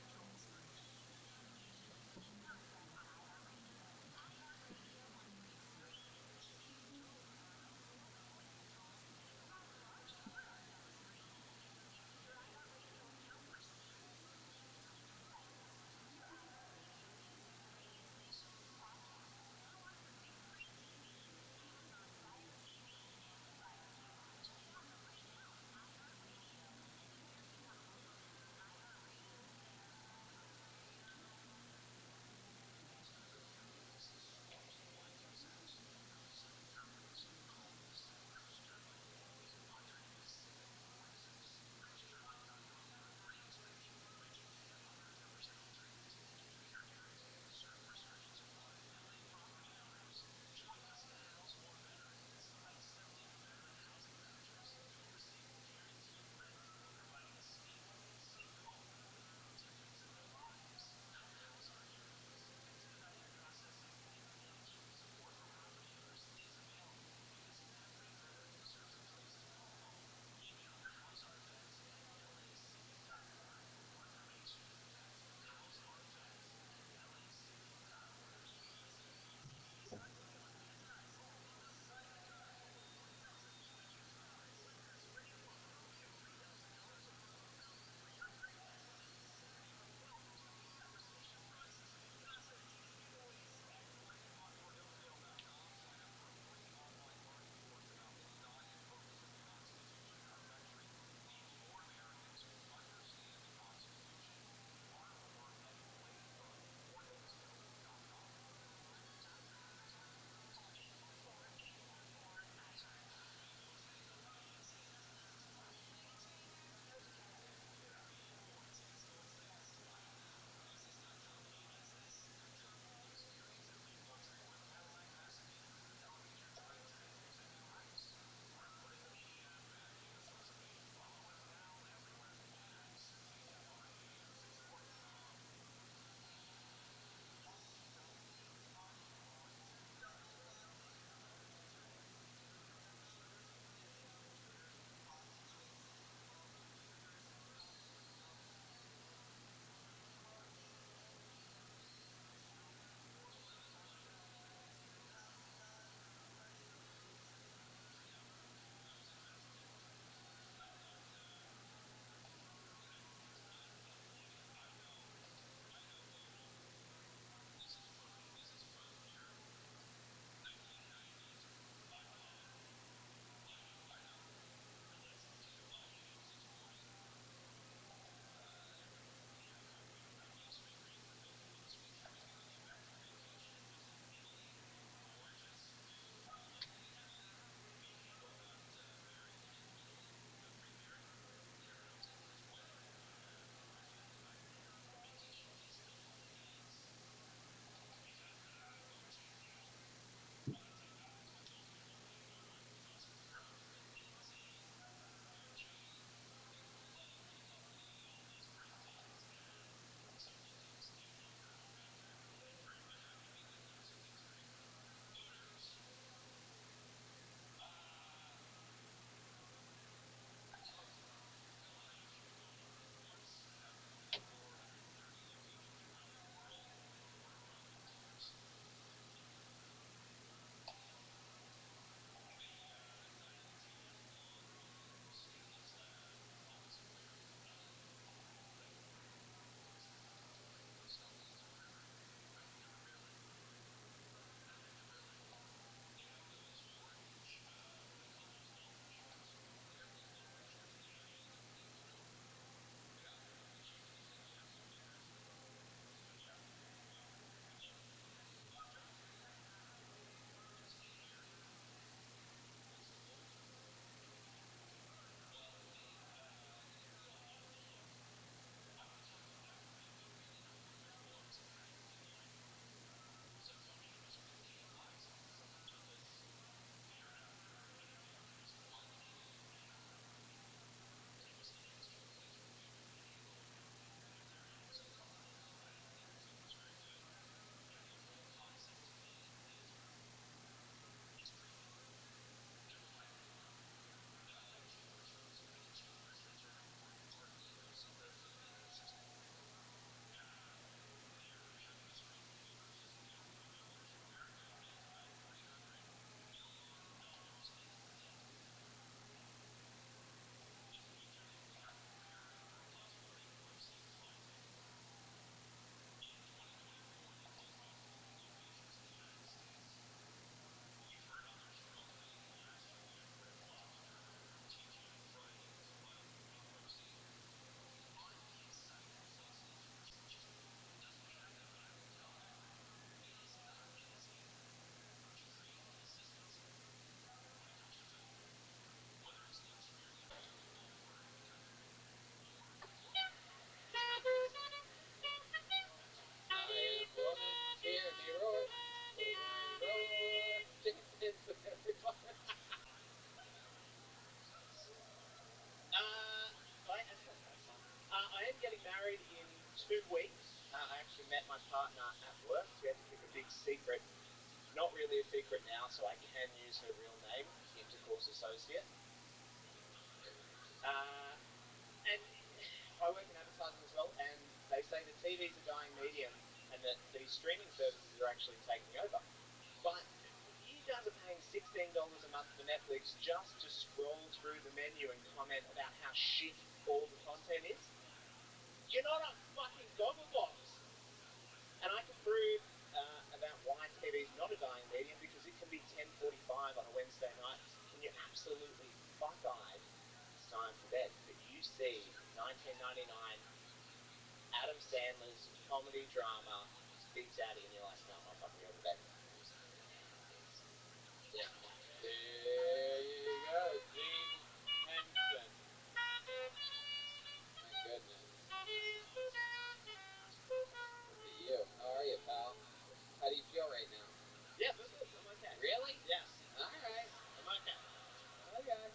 Speaker 3: really a secret now, so I can use her real name, Intercourse Associate. And I work in advertising as well, and they say that TV's a dying medium and that these streaming services are actually taking over. But you guys are paying $16 a month for Netflix just to scroll through the menu and comment about how shit all the content is. You're not a fucking Gogglebox. And I can prove about why TV is not a dying medium because it can be 10:45 on a Wednesday night and you're absolutely buck-eyed. It's time for bed. But you see 1999 Adam Sandler's comedy drama Big Daddy and you're like, no, motherfucker, go to bed.
Speaker 1: Yeah. There you go, Gene Henson. My goodness. Look at you. How are you, pal? How do you feel right now?
Speaker 3: Yeah, I'm good. I'm okay.
Speaker 1: Really?
Speaker 3: Yes.
Speaker 1: Alright.
Speaker 3: I'm okay.
Speaker 1: Okay.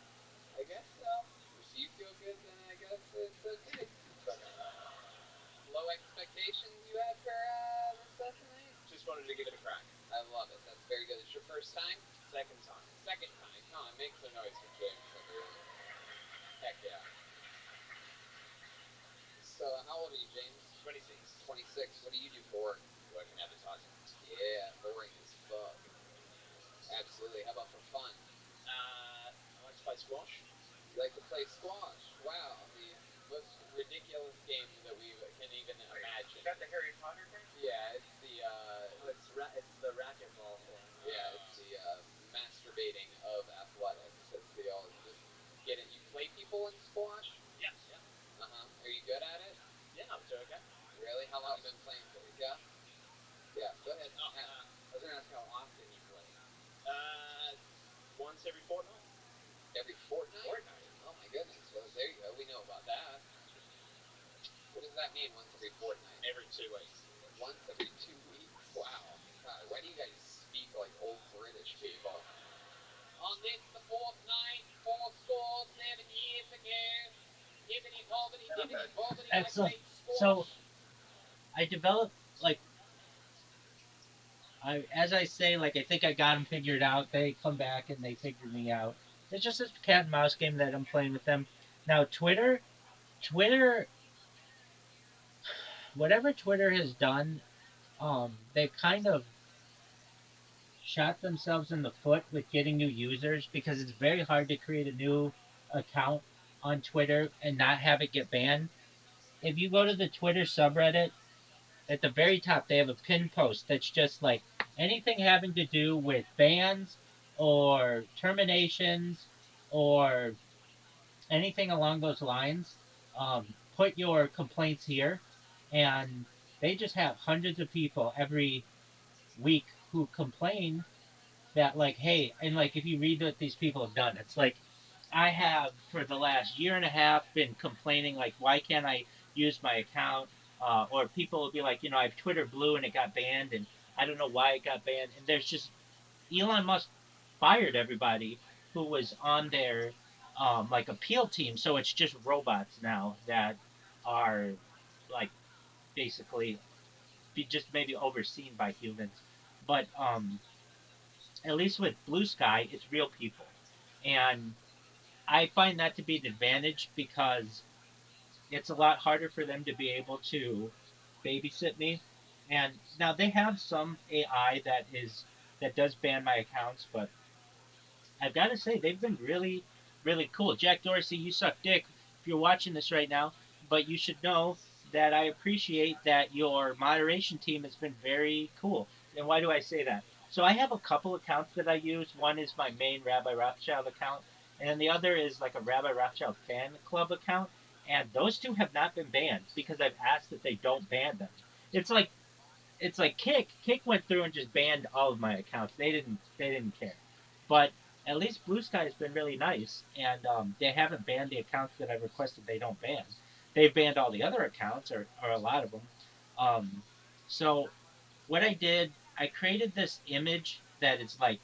Speaker 1: I guess so. If you feel good, then I guess it's okay.
Speaker 3: It's okay.
Speaker 1: Low expectations you had for this session, eh?
Speaker 3: Just wanted to give it a crack.
Speaker 1: I love it. That's very good. It's your first time?
Speaker 3: Second time.
Speaker 1: Second time. Come on, make some noise for James over here. Heck yeah. So, how old are you, James?
Speaker 3: 26.
Speaker 1: 26. What do you do for work?
Speaker 3: Work in advertising.
Speaker 1: Yeah, boring as fuck. Absolutely. How about for fun?
Speaker 3: I like to play squash.
Speaker 1: You like to play squash? Wow, the most ridiculous game that we can even imagine.
Speaker 3: Is that the Harry Potter thing?
Speaker 1: Yeah, it's the
Speaker 3: It's the racquetball thing.
Speaker 1: yeah, it's the masturbating of athletics. It's the all just get it. You play people in squash?
Speaker 3: Yes. Yeah.
Speaker 1: Are you good at it?
Speaker 3: Yeah, I'm doing okay.
Speaker 1: Really? How long have you been playing for? Yeah. Yeah. Go ahead.
Speaker 17: I was gonna ask how often you play.
Speaker 3: Once every fortnight.
Speaker 1: Every fortnight?
Speaker 3: Fortnight.
Speaker 1: Oh my goodness. Well, there you go. We know about that. What does that mean? Once every fortnight?
Speaker 3: Every 2 weeks.
Speaker 1: Once every 2 weeks. Wow. God, why do you guys speak like old British people? On this, the fourth night, 7 years ago. Hibbity bobbity, dibbity bobbity, I
Speaker 18: Excellent.
Speaker 1: played squash.
Speaker 18: So I developed like as I say, like I think I got them figured out. They come back and they figure me out. It's just this cat and mouse game that I'm playing with them. Now Twitter, whatever Twitter has done, they've kind of shot themselves in the foot with getting new users because it's very hard to create a new account on Twitter and not have it get banned. If you go to the Twitter subreddit, at the very top, they have a pinned post that's just like anything having to do with bans or terminations or anything along those lines. Put your complaints here, and they just have hundreds of people every week who complain that like, hey, and like if you read what these people have done, it's like I have for the last year and a half been complaining like, why can't I use my account? Or people will be like, I have Twitter Blue and it got banned, and I don't know why it got banned. And there's just Elon Musk fired everybody who was on their like appeal team, so it's just robots now that are like basically be just maybe overseen by humans. But at least with Blue Sky, it's real people. And I find that to be an advantage because it's a lot harder for them to be able to babysit me. And now they have some AI that does ban my accounts, but I've got to say they've been really, really cool. Jack Dorsey, you suck dick if you're watching this right now, but you should know that I appreciate that your moderation team has been very cool. And why do I say that? So I have a couple accounts that I use. One is my main Rabbi Rothschild account, and then the other is like a Rabbi Rothschild fan club account. And those two have not been banned because I've asked that they don't ban them. It's like Kick went through and just banned all of my accounts. They didn't care. But at least Blue Sky has been really nice, and they haven't banned the accounts that I've requested they don't ban. They've banned all the other accounts, or a lot of them. So what I did, I created this image that is like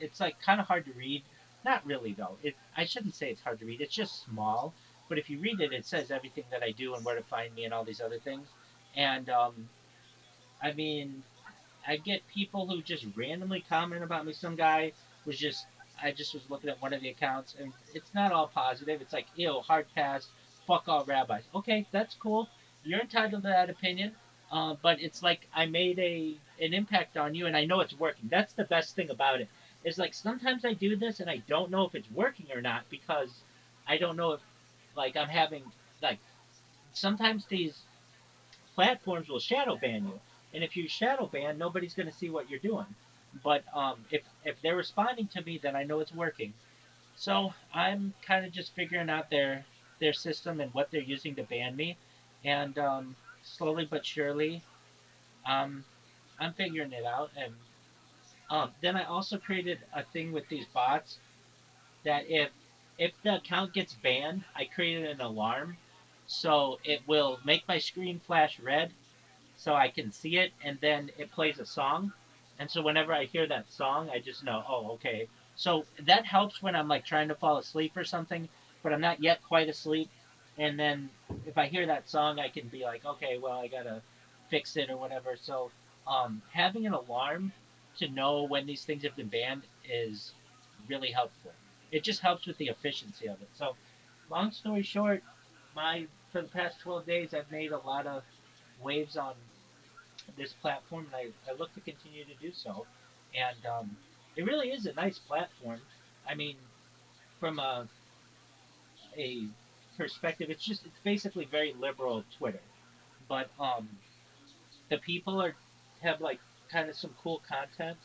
Speaker 18: it's like kind of hard to read. Not really though. I shouldn't say it's hard to read. It's just small. But if you read it, it says everything that I do and where to find me and all these other things. And I mean, I get people who just randomly comment about me. Some guy was just I just was looking at one of the accounts, and it's not all positive. It's like, ew, hard pass, fuck all rabbis. Okay, that's cool. You're entitled to that opinion. But it's like I made an impact on you, and I know it's working. That's the best thing about it. Is like sometimes I do this, and I don't know if it's working or not because I don't know if like I'm having like sometimes these platforms will shadow ban you, and if you shadow ban, nobody's going to see what you're doing. But if they're responding to me, then I know it's working. So I'm kind of just figuring out their system and what they're using to ban me, and slowly but surely, um, I'm figuring it out. And then I also created a thing with these bots that if the account gets banned, I created an alarm, so it will make my screen flash red, so I can see it, and then it plays a song. And so whenever I hear that song, I just know, oh, okay. So that helps when I'm like trying to fall asleep or something, but I'm not yet quite asleep. And then if I hear that song, I can be like, okay, well, I gotta fix it or whatever. So having an alarm to know when these things have been banned is really helpful. It just helps with the efficiency of it. So, long story short, my for the past 12 days, I've made a lot of waves on this platform, and I look to continue to do so. And it really is a nice platform. I mean, from a perspective, it's basically very liberal Twitter, but the people are have like kind of some cool content.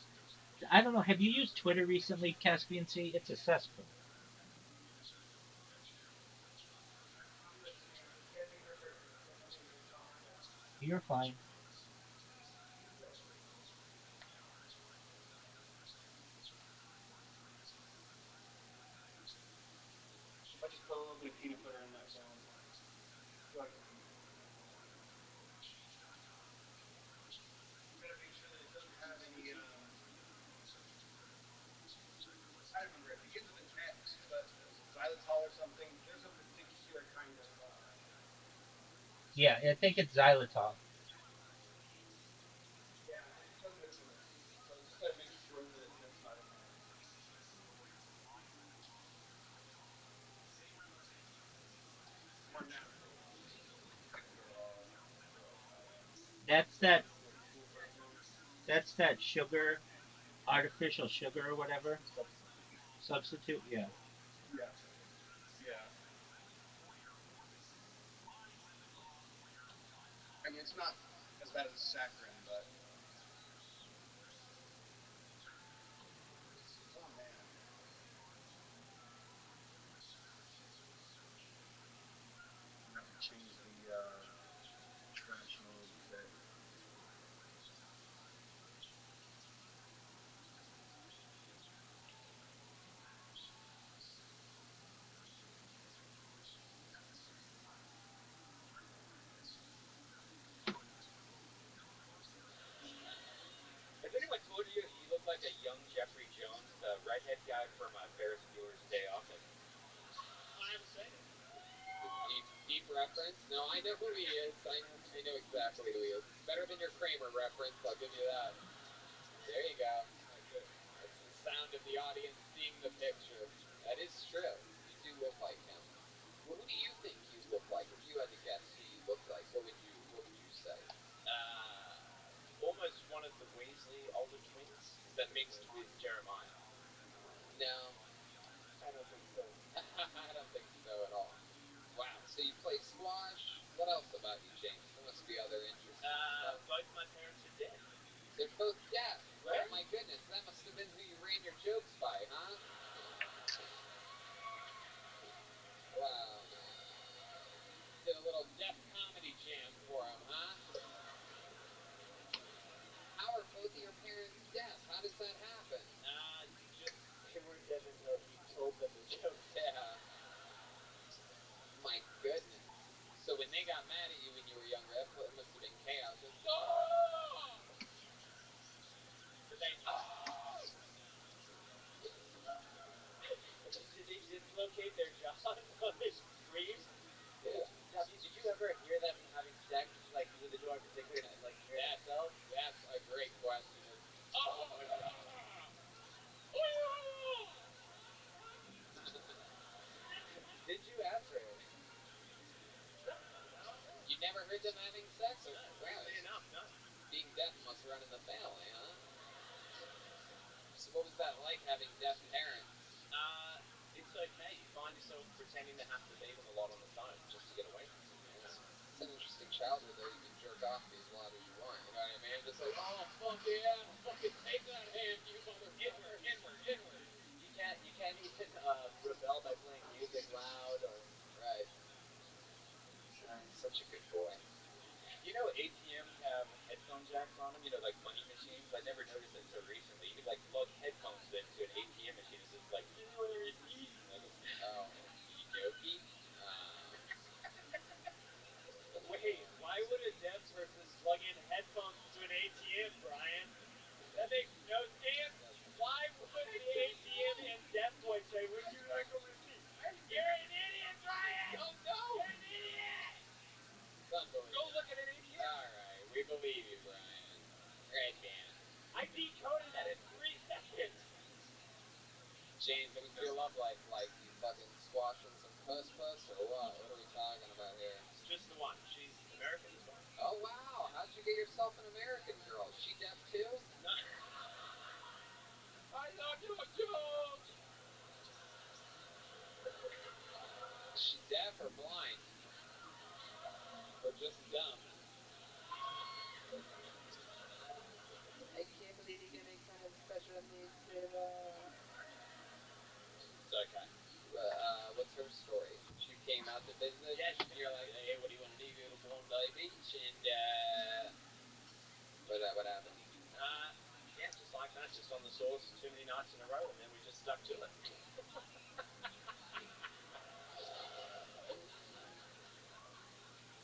Speaker 18: I don't know. Have you used Twitter recently, Caspian Sea? It's a cesspool. You're fine.
Speaker 3: I just put a little bit of peanut butter in that phone. You like the peanut butter? You gotta make sure that it doesn't have any. I don't remember. It begins with an X, but xylitol or something. There's a particular kind of.
Speaker 18: Yeah, I think it's xylitol.
Speaker 3: Yeah, it doesn't begin with a C, so you just gotta make sure that that's not in there. It's more natural.
Speaker 18: That's that.
Speaker 3: It's like cool version.
Speaker 18: That's that sugar, artificial sugar or whatever
Speaker 3: Substitute.
Speaker 18: substitute. Yeah.
Speaker 3: Yeah. Yeah. I mean, it's not as bad as a saccharin, but oh man, I'm gonna have to change the trash a little bit.
Speaker 1: Has anyone told you you look like a young Jeffrey Jones, the redhead guy from Ferris Bueller's Day Off?
Speaker 4: I haven't seen it.
Speaker 1: Deep reference? No, I know who he is. I know exactly who he is. Better than your Kramer reference, I'll give you that. There you go.
Speaker 3: Oh, good.
Speaker 1: That's the sound of the audience seeing the picture. That is true. You do look like him. Well, who do you think you look like? If you had to guess who you look like, what would you say?
Speaker 3: Almost one of the Weasley older twins, but mixed with Jeremiah.
Speaker 1: No,
Speaker 3: I don't think so.
Speaker 1: I don't think so at all. Wow. So you play squash? What else about you, James? There must be other interesting stuff.
Speaker 3: Both my parents are dead.
Speaker 1: They're both deaf.
Speaker 3: Right?
Speaker 1: Oh my goodness, that must have been who you ran your jokes by, huh? Wow. Did a little deaf comedy jam for him, huh? How are both of your parents deaf? How does that happen? family, huh? So what was that like having deaf parents?
Speaker 3: It's okay. You find yourself pretending to have to be them a lot on the phone just to get away from them.
Speaker 1: Yeah. It's an interesting childhood, though. You can jerk off to as loud as you want. You know what I mean? Just like, oh, fuck yeah. Fucking take that hand, you motherfucker. Inward.
Speaker 3: You can't even rebel by playing music loud or...
Speaker 1: Right.
Speaker 3: Such a good boy. You know ATMs have headphone jacks on them, you know, like money machines? I never noticed it until recently. You could like plug headphones into an ATM machine and just like, do you want to receive? Like,
Speaker 1: Oh, okie dokie.
Speaker 3: wait, why would a deaf person plug in headphones into an ATM, Brian? That makes no sense. Why would the ATM and deaf boy say, would you like a receipt? You're an idiot, Brian!
Speaker 1: Oh, no!
Speaker 3: You're an idiot!
Speaker 1: It's unbelievable.
Speaker 3: Go look at an ATM.
Speaker 1: All right, we believe you, Brian. Red band.
Speaker 3: I decoded that in 3 seconds.
Speaker 1: James, what was your love life like? You fucking squashing some puss or what? What are we talking about here?
Speaker 3: Just the one. She's American as well.
Speaker 1: Oh, wow. How'd you get yourself an American girl? Is she deaf, too?
Speaker 3: No. I love your jokes!
Speaker 1: Is she deaf or blind? Or just dumb?
Speaker 10: I can't believe you're gonna make fun of special needs people.
Speaker 3: It's okay.
Speaker 1: What's her story? She came out to visit?
Speaker 3: Yeah, she
Speaker 1: You're like, hey, what do you want to do? Go to Bondi Beach? And, what happened?
Speaker 3: Yeah, just like that, just on the sauce too many nights in a row, and then we just stuck to it.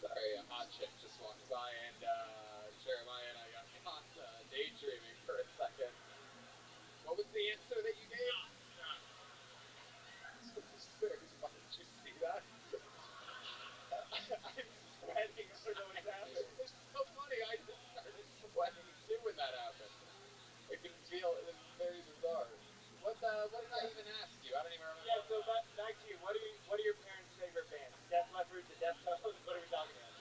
Speaker 1: Sorry, a hot chick just walked by, and Jeremiah and I got caught daydreaming for a second. What was the answer that you gave?
Speaker 3: No.
Speaker 1: It's very funny. Did you see that?
Speaker 3: I'm sweating. I don't know what's happening.
Speaker 1: It's so funny. I just started sweating too when that happened. I can feel it. It's very bizarre. What did I even ask you? I don't even remember.
Speaker 3: Yeah, so back to you. What are your parents' favorite bands? Def Leppard, the Deftones? What are we talking about?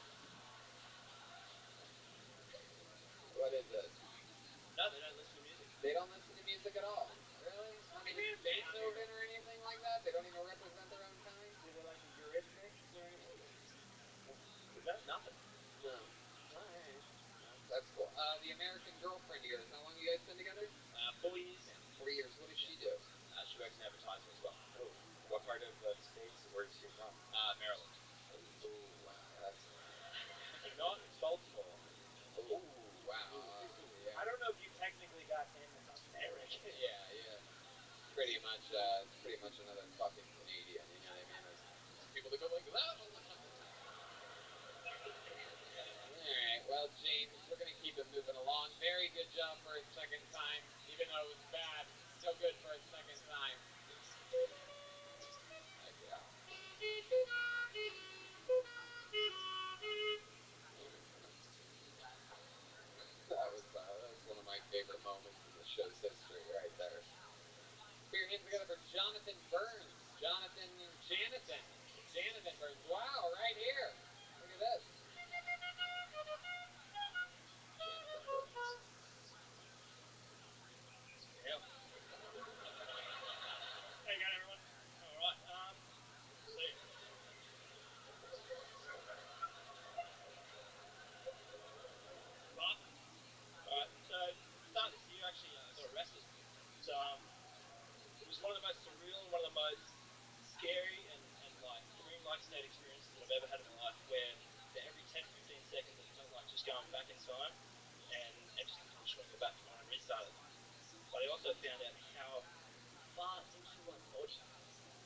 Speaker 1: What is it?
Speaker 3: No, they don't listen to music.
Speaker 1: They don't listen to music at all. Really? Not even Beethoven or anything like that? They don't even represent their own kind?
Speaker 3: Do they like the Eurythmics or anything? No, nothing.
Speaker 1: No. Alright. That's cool. The American girlfriend of yours, how long you guys been together?
Speaker 3: 4 years now.
Speaker 1: 4 years. What does she do?
Speaker 3: She works in advertising as well.
Speaker 1: Oh.
Speaker 3: What part of the States? Where is she from? Maryland.
Speaker 1: Oh, wow. That's
Speaker 3: Not Baltimore.
Speaker 1: oh, wow. Yeah.
Speaker 3: I don't know if you technically got in American.
Speaker 1: Yeah. It's pretty much another fucking Canadian, you know what I mean? There's people that go like that all the time. Alright, well, James, we're going to keep it moving along. Very good job for a second time. Even though it was bad, still good for a second time. Heck yeah. That was one of my favorite moments in the show's history right there. Put your hands together for Jonathan Burns. Jonathan Burns. Wow, right here. Look at this.
Speaker 3: Yeah. How you going, everyone? All right. See. Right. All right. So, start this year, actually, I got arrested. It was one of the most surreal, one of the most scary and like dream-like state experiences that I've ever had in my life. Where for every 10, 15 seconds, it felt like just going back in time, and just I just want to go back and restart it. But I also found out how far into my body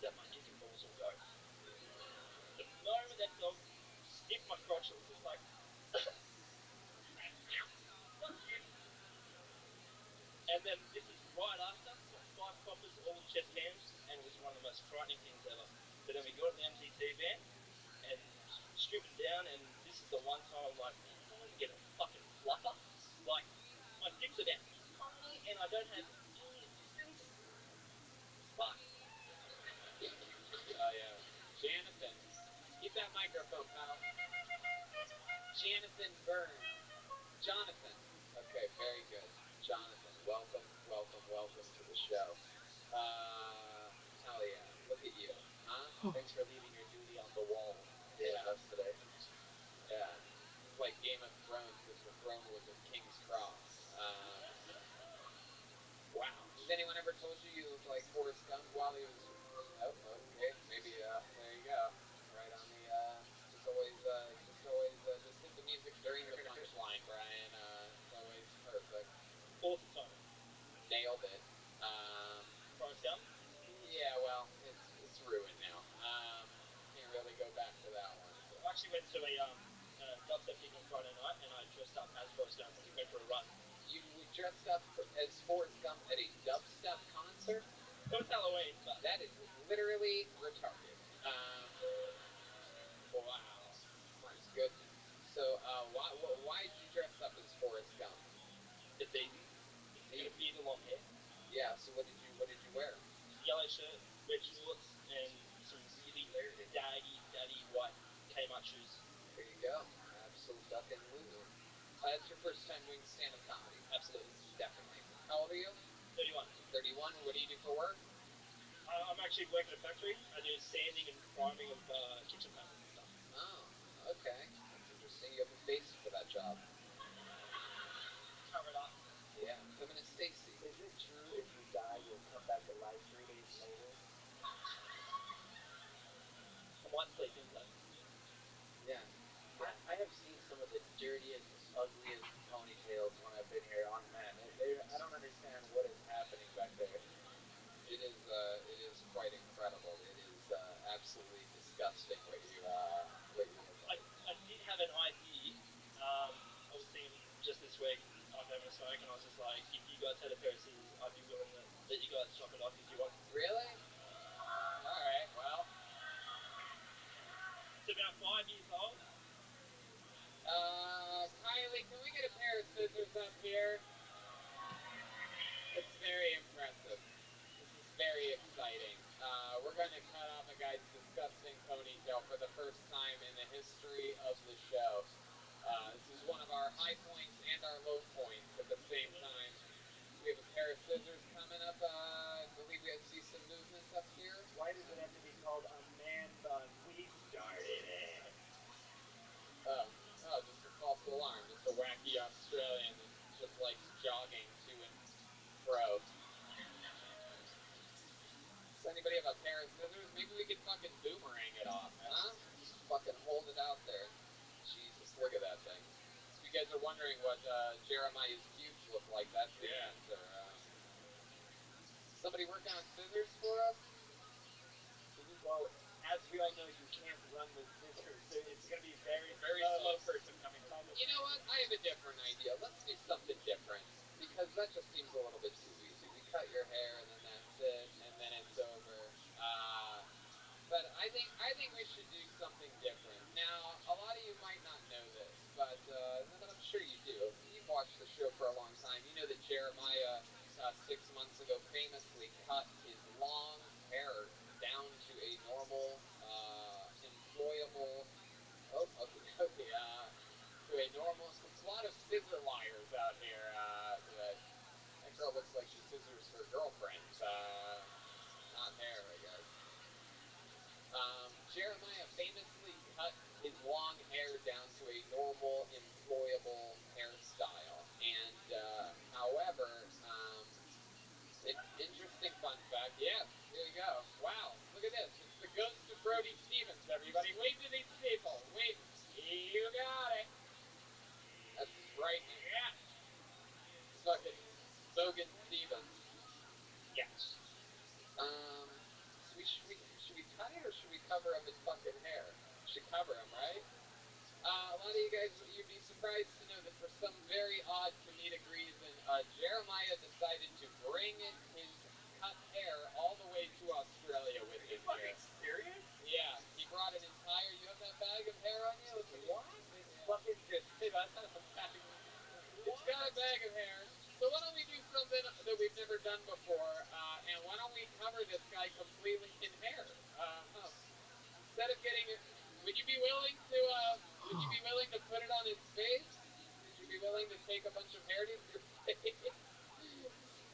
Speaker 3: that my dick and balls will go. The moment that dog sniffed my crotch, it was just like, fuck you. And then this is right after, got 5 coppers, all chest cams, and it was one of the most frightening things ever. But then we got in the MTT van, and stripping down, and this is the one time I'm like, man, if I ever get a fucking fluffer, like, my dick's about this tiny, and I don't have any symptoms. Fuck.
Speaker 1: Oh, yeah. Jonathan. Keep that microphone, pal. Jonathan Burns. Jonathan. Okay, very good. Has anyone ever told you you look like Forrest Gump while he was? Oh, okay. Maybe. There you go. Right on the. Just hit the music during the punchline, Brian. It's always perfect.
Speaker 3: Awesome timing.
Speaker 1: Nailed it.
Speaker 3: Forrest Gump?
Speaker 1: Yeah, well, it's ruined now. Can't really go back to that one.
Speaker 3: I actually went to a dubstep gig on Friday night, and I dressed up as Forrest Gump going for a run.
Speaker 1: You dressed up as Forrest Gump at a dubstep concert?
Speaker 3: It was Halloween, but
Speaker 1: that is literally retarded. Wow, my goodness. So, why did you dress up as Forrest Gump?
Speaker 3: It's easy. I got a beard and long hair.
Speaker 1: Yeah. So what did you wear?
Speaker 3: Yellow shirt, red shorts, and some really daddy white Kmart shoes.
Speaker 1: There you go. Absolutely Lulu. That's your first time doing stand-up comedy?
Speaker 3: Absolutely.
Speaker 1: Definitely. How old are you?
Speaker 3: 31.
Speaker 1: 31. What do you do for work?
Speaker 3: I'm actually working at a factory. I do sanding and priming of kitchen panels and stuff.
Speaker 1: Oh, okay. That's interesting. You have a face for that job.
Speaker 3: Cover it up.
Speaker 1: Yeah. Feminist Stacy.
Speaker 3: Is it true if you die, you'll come back to life 3 days later? I might sleep in though.
Speaker 1: Yeah.
Speaker 3: I have seen some of the dirtiest, ugliest ponytails when I've been here on men. I don't understand what is happening back there.
Speaker 1: It is quite incredible. It is absolutely disgusting what you look like.
Speaker 3: I did have an idea. I was thinking just this week after having a smoke, and I was just like, if you guys had a pair of scissors, I'd be willing to let you guys chop it off if you want.
Speaker 1: Really? All right. Well.
Speaker 3: It's about 5 years old.
Speaker 1: Kylie, can we get a pair of scissors up here? It's very impressive. This is very exciting. We're going to cut off a guy's disgusting ponytail for the first time in the history of the show. This is one of our high points and our low points at the same time. So we have a pair of scissors coming up. I believe we see some movement up here.
Speaker 3: Why does it have to be called a man bun? We started it!
Speaker 1: Oh, just a false alarm. Just a wacky Australian that just likes jogging to and fro. Does anybody have a pair of scissors? Maybe we could fucking boomerang it off, huh? Just fucking hold it out there. Jesus, look at that thing. If you guys are wondering what Jeremiah's pubes look like, that's the answer. Somebody working on scissors for us?
Speaker 3: Well, as we all know, you can't run with scissors, so it's going to be very
Speaker 1: slow
Speaker 3: person coming behind us.
Speaker 1: You know what? I have a different idea. Let's do something different, because that just seems a little bit too easy. We cut your hair, and then that's it, and then it's over. But I think we should do something different. Now, a lot of you might not know this, but I'm sure you do. You've watched the show for a long time. You know that Jeremiah 6 months ago famously cut his long hair down to a normal, employable. Oh, okay. To a normal. It's a lot of scissor liars out here today. That girl looks like she scissors her girlfriends. Not hair, I guess. Jeremiah famously cut his long hair down to a normal, employable hairstyle. And, however, interesting fun fact. Yes, here you go. Wow, look at this. It's the ghost of Brody Stevens, everybody. Wave to these people. Wave. You got it. That's frightening.
Speaker 3: Yes.
Speaker 1: Fucking Bogan Stevens.
Speaker 3: Yes.
Speaker 1: So should we cut it or should we cover up his fucking hair? We should cover him, right? A lot of you guys, you'd be surprised to know that for some very odd comedic reason, Jeremiah decided to bring his cut hair all the way to Australia with him here.
Speaker 3: Are you fucking serious?
Speaker 1: Yeah, he brought an entire. You have that bag of hair on you?
Speaker 3: What? It's fucking disgusting.
Speaker 1: It's got a bag of hair. So why don't we do something that we've never done before, and why don't we cover this guy completely in hair? Instead of getting it, would you be willing to put it on his face? Would you be willing to take a bunch of hair to your face? It's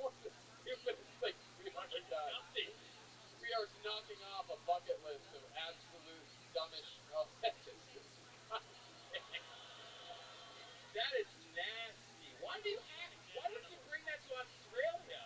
Speaker 1: one of the stupidest things we've ever done. We are knocking off a bucket list of absolute dumbish. Oh, that is disgusting.
Speaker 3: That is nasty. Why would you bring that to Australia?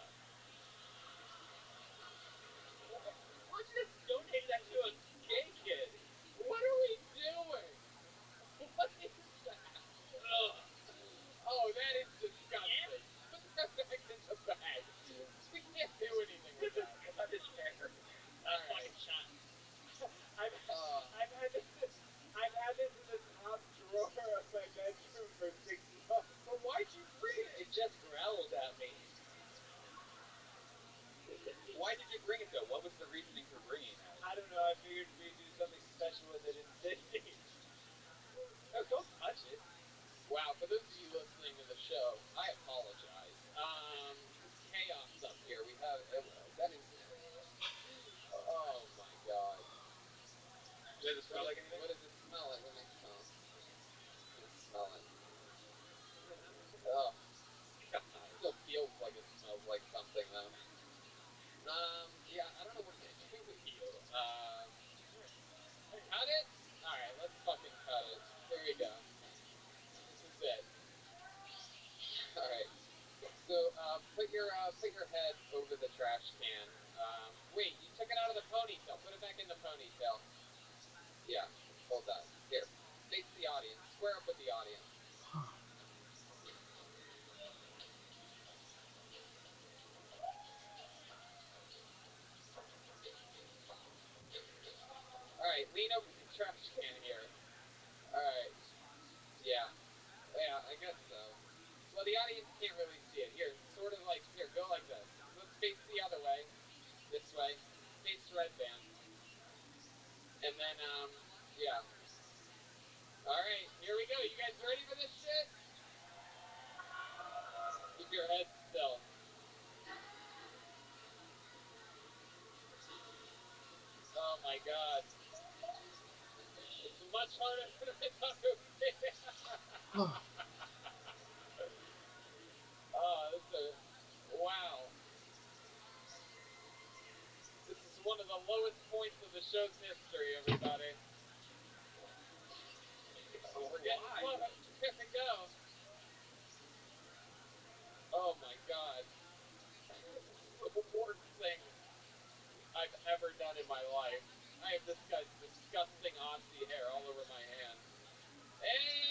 Speaker 1: cut it? Alright, let's fucking cut it. Here we go. This is it. Alright. So, put your head over the trash can. Wait, you took it out of the ponytail. Put it back in the ponytail. Yeah, hold that. Here, face the audience. Square up with the audience. Alright, lean over the trash can here. Alright. Yeah. Yeah, I guess so. Well, the audience can't really see it. Here, sort of like, here, go like this. Let's face the other way. This way. Face Red Band. And then, yeah. Alright, here we go. You guys ready for this shit? Keep your head still. Oh my god. It's much harder than I thought it would be. Oh, this is wow. This is one of the lowest points of the show's history, everybody. We're getting close. Here we go. Oh my god. This is the worst thing I've ever done in my life. I have this guy's disgusting Aussie hair all over my hand. Hey!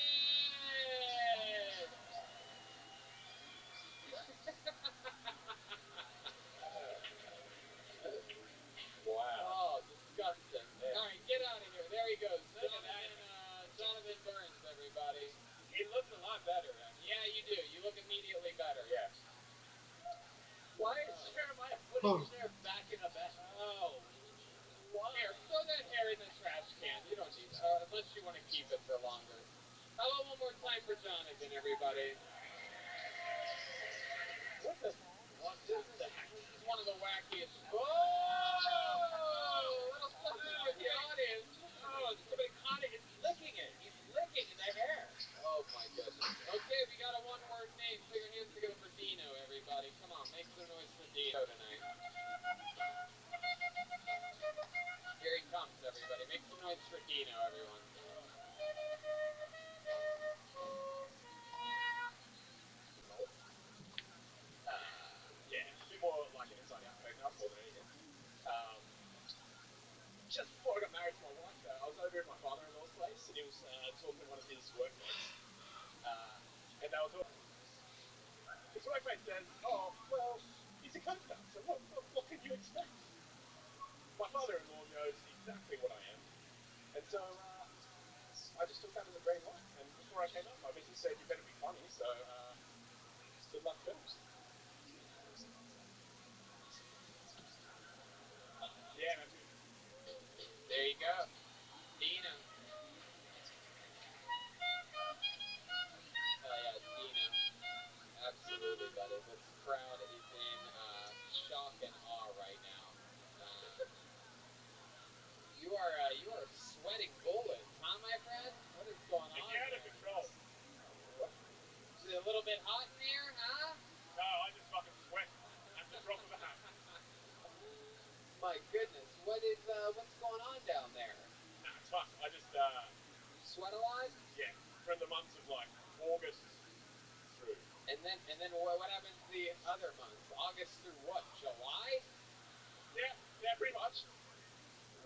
Speaker 1: Wow. Oh, disgusting. Yeah. All right, get out of here. There he goes. Jonathan Burns, everybody.
Speaker 3: He looks a lot better, actually.
Speaker 1: Yeah, you do. You look immediately better.
Speaker 3: Yeah. Why is Jeremiah putting his hair back in a bag?
Speaker 1: Oh.
Speaker 3: Why?
Speaker 1: Here, throw that hair in the trash can. You don't need that, unless you want to keep it for longer. How about one more time for Jonathan, everybody?
Speaker 3: What is that?
Speaker 1: This is one of the wackiest. Oh! Little something with the audience.
Speaker 3: Oh, somebody caught it. It's licking it. He's licking the hair.
Speaker 1: Oh my goodness. Okay, we got a one-word name. Put your hands together for Dino, everybody. Come on, make some noise for Dino tonight. Here he comes, everybody. Make some noise for Dino, everyone.
Speaker 3: Yeah, a bit more like an inside out fake out more than anything. Just before I got married to my wife, I was over at my father-in-law's place, and he was talking to one of his workmates, and they were talking. His workmate says, "Oh, well, he's a coconut, so what can you expect?" My father-in-law knows exactly what I am, and so I just took that as a green light. And before I came up, my missus said, "You better be funny." So good luck, films. Yeah, that's good.
Speaker 1: There you go. Dino. Hell yeah, Dino. Absolutely, buddy. This crowd is in shock and awe right now. You are sweating bullets, huh, my friend? What is going on?
Speaker 3: You're out of control.
Speaker 1: Is it a little bit hot in here, huh?
Speaker 3: No, I just fucking sweat at the drop of a hat.
Speaker 1: My goodness, what's going on down there?
Speaker 3: Nah, it's fun. I just
Speaker 1: You sweat a lot?
Speaker 3: yeah, from the months of like August through.
Speaker 1: And then what happens the other months? August through what? July?
Speaker 3: Yeah, pretty much.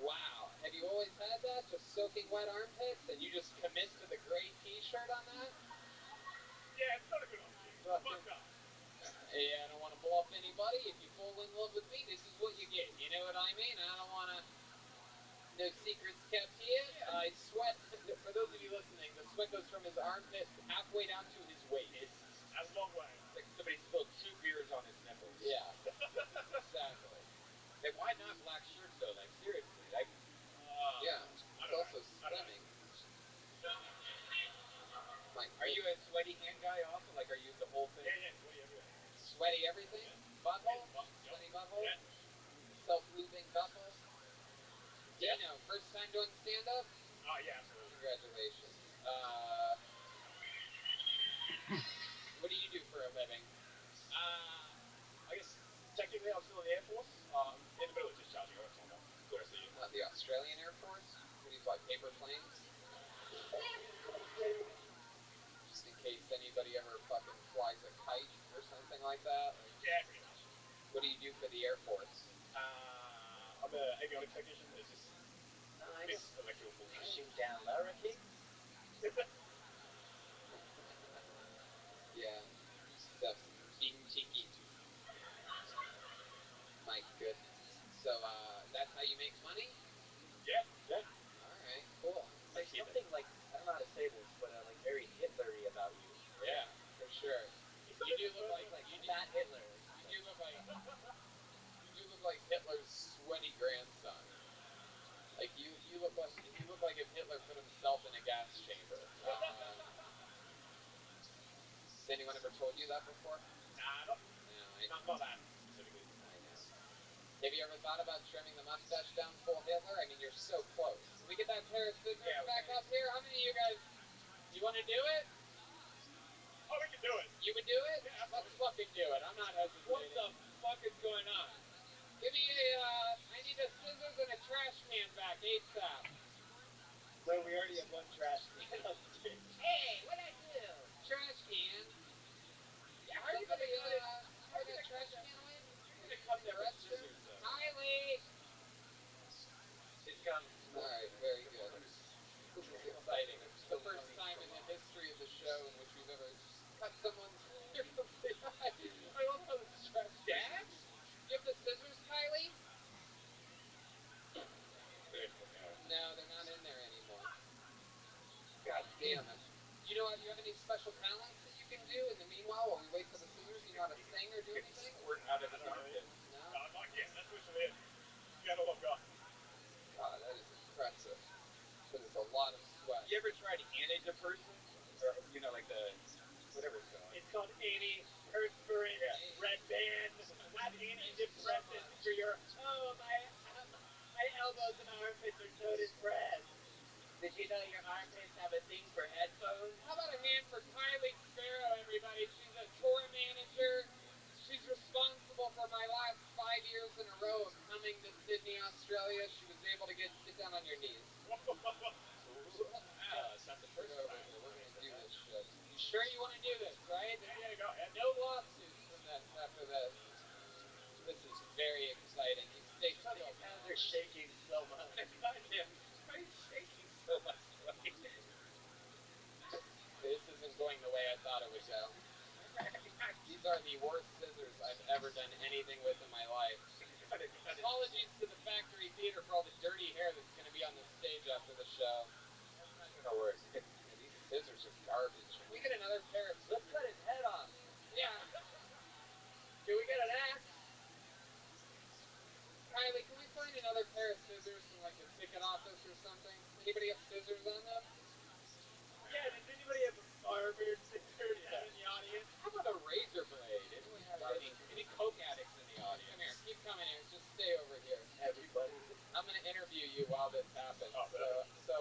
Speaker 1: Wow. Have you always had that? Just soaking wet armpits, and you just commit to the gray T-shirt on that?
Speaker 3: Yeah, it's not a good idea. Fucked up.
Speaker 1: Yeah, I don't want to bluff anybody. If you fall in love with me, this is what you get. You know what I mean? I don't want to... No secrets kept here. Yeah. I sweat. For those of you listening, the sweat goes from his armpit halfway down to his waist.
Speaker 3: It's a long way.
Speaker 1: It's like somebody spilled 2 beers on his nipples. Yeah. Exactly.
Speaker 3: Hey, why not black shirts though? Like seriously, like.
Speaker 1: Yeah. It's also slimming.
Speaker 3: Are you a sweaty hand guy also? Like, are you the whole thing? Yeah, sweaty everything.
Speaker 1: Sweaty everything? Yeah. Butthole?
Speaker 3: Yeah,
Speaker 1: Sweaty butthole?
Speaker 3: Yeah.
Speaker 1: Self-lubing butthole?
Speaker 3: Yeah.
Speaker 1: Dino, first time doing stand-up?
Speaker 3: Oh, yeah, absolutely.
Speaker 1: Congratulations. What do you do for a living?
Speaker 3: I guess technically I'm still in the Air Force. In the middle of discharging. I got time off for the rest of the year.
Speaker 1: The Australian Air Force? What are you What, paper planes? Just in case anybody ever fucking flies a kite or something like that? Like,
Speaker 3: Yeah, pretty much.
Speaker 1: what do you do for the Air Force?
Speaker 3: I'm an avionics technician. It's just fix electrical bullshit.
Speaker 17: Shoot down lorikeets.
Speaker 1: Yeah, the bing ticket. My goodness. So, that's how you make money?
Speaker 3: Yeah.
Speaker 1: Alright, cool.
Speaker 17: There's something like, I don't know how to say this, but like very Hitler-y about you.
Speaker 1: Yeah, for sure. You do look like
Speaker 17: Fat Hitler.
Speaker 1: you do look like Hitler's sweaty grandson. Like you look like if Hitler put himself in a gas chamber. Has anyone ever told you that before?
Speaker 3: Nah, not that specifically.
Speaker 1: I know. Have you ever thought about trimming the mustache down full Hitler? I mean, you're so close. Can we get that pair of scissors back up here? How many of you guys, you want to do it?
Speaker 3: Oh, we can do it.
Speaker 1: You would do it?
Speaker 3: Yeah,
Speaker 1: let's fucking do it. I'm not hesitating.
Speaker 3: What the fuck is going on?
Speaker 1: Give me I need a scissors and a trash can back ASAP.
Speaker 17: So we already have one trash can upstairs. Hey, what'd I do?
Speaker 1: Trash can.
Speaker 3: Yeah,
Speaker 1: Somebody, throw that trash can away.
Speaker 3: You're gonna cut them with scissors, though.
Speaker 1: Kylie!
Speaker 17: It's gone.
Speaker 1: Alright, very good. This is exciting. This is the first time in the history of the show in which we've ever cut someone's hair with the I love how this trash can. You have the scissors, Kylie? No, they're not in there anymore. God damn it. You have any special talents that you can do in the meanwhile while we wait for the scissors? You know how to sing or do anything?
Speaker 3: Squirt out of his armpit.
Speaker 1: No?
Speaker 3: No, not yet. That's literally it. You got all I've got.
Speaker 1: God, that is impressive. That is a lot of sweat.
Speaker 3: You ever tried antidepressant? Or, like the, whatever it's called.
Speaker 17: It's called antiperspirant, red band. Have antidepressants for your, my elbows and armpits are so depressed. Did you know your armpits have a thing for headphones?
Speaker 1: How about a hand for Kylie Sparrow, everybody? She's a tour manager. She's responsible for my last 5 years in a row of coming to Sydney, Australia. She was able to sit down on your knees.
Speaker 3: It's not the first time.
Speaker 1: We're going to do this shit. You sure you want to do this, right?
Speaker 3: Yeah, go ahead.
Speaker 1: No lawsuits from this after this. This is very exciting. You stay still.
Speaker 17: His hands are shaking so much.
Speaker 3: Why are you shaking so much?
Speaker 1: This isn't going the way I thought it would go. These are the worst scissors I've ever done anything with in my life. Apologies to the factory theater for all the dirty hair that's going to be on the stage after the show.
Speaker 17: That's not going to work.
Speaker 1: Yeah, these scissors are garbage. Can we get another pair of scissors?
Speaker 17: Let's cut his head off.
Speaker 1: Yeah. Can we get an axe? Kylie, can we find another pair of scissors from like the ticket office or something? Anybody have scissors on them?
Speaker 17: Yeah, does anybody have a barber scissors out in the audience?
Speaker 1: How about a razor blade? Anyone have any coke addicts in the audience? Come here, keep coming here. Just stay over here.
Speaker 17: Everybody.
Speaker 1: I'm going to interview you while this happens. So,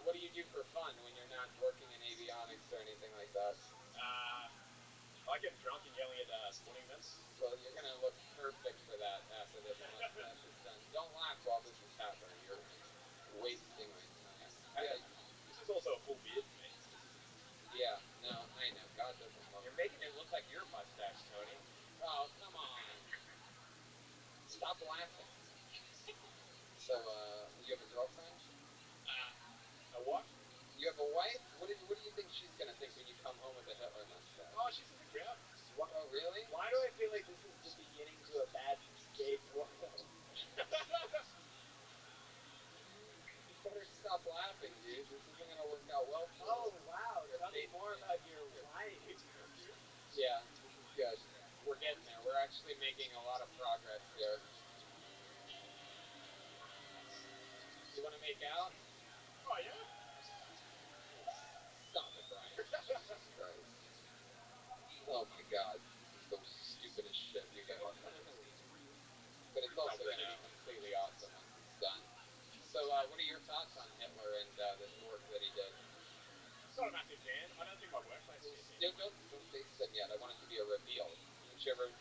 Speaker 1: what do you do for fun when you're not working in avionics or anything like that?
Speaker 3: I get drunk and yelling at sporting events.
Speaker 1: Well, you're going to look perfect for that after this mustache is done. Don't laugh while this is happening. You're wasting my time. Yeah.
Speaker 3: This is also a full beard for me.
Speaker 1: Yeah, no, I know. God doesn't love
Speaker 3: You're making it look like your mustache, Tony.
Speaker 1: Oh, come on. Stop laughing. So, you have a girlfriend?
Speaker 3: A what?
Speaker 1: You have a wife? What do you think she's going to think when you come home with a Hitler mustache?
Speaker 3: Oh, she's in the crowd.
Speaker 1: Oh, really?
Speaker 17: Why do I feel like this is the beginning to a bad gay porno?
Speaker 1: You better stop laughing, dude. This isn't going to work out well for you.
Speaker 17: Oh, wow. Tell me more about your wife.
Speaker 1: Yeah, this is good. We're getting there. We're actually making a lot of progress here. You want to make out?
Speaker 3: Oh, yeah?
Speaker 1: Stop it, Brian. Jesus Christ. Oh, my God. This is the stupidest shit we've ever done. But it's also going to be completely awesome once it's done. So, what are your thoughts on Hitler and the work that he did?
Speaker 3: Not a massive fan. I don't think my workplace is anything.
Speaker 1: Don't face them yet. I want it to be a reveal. Haven't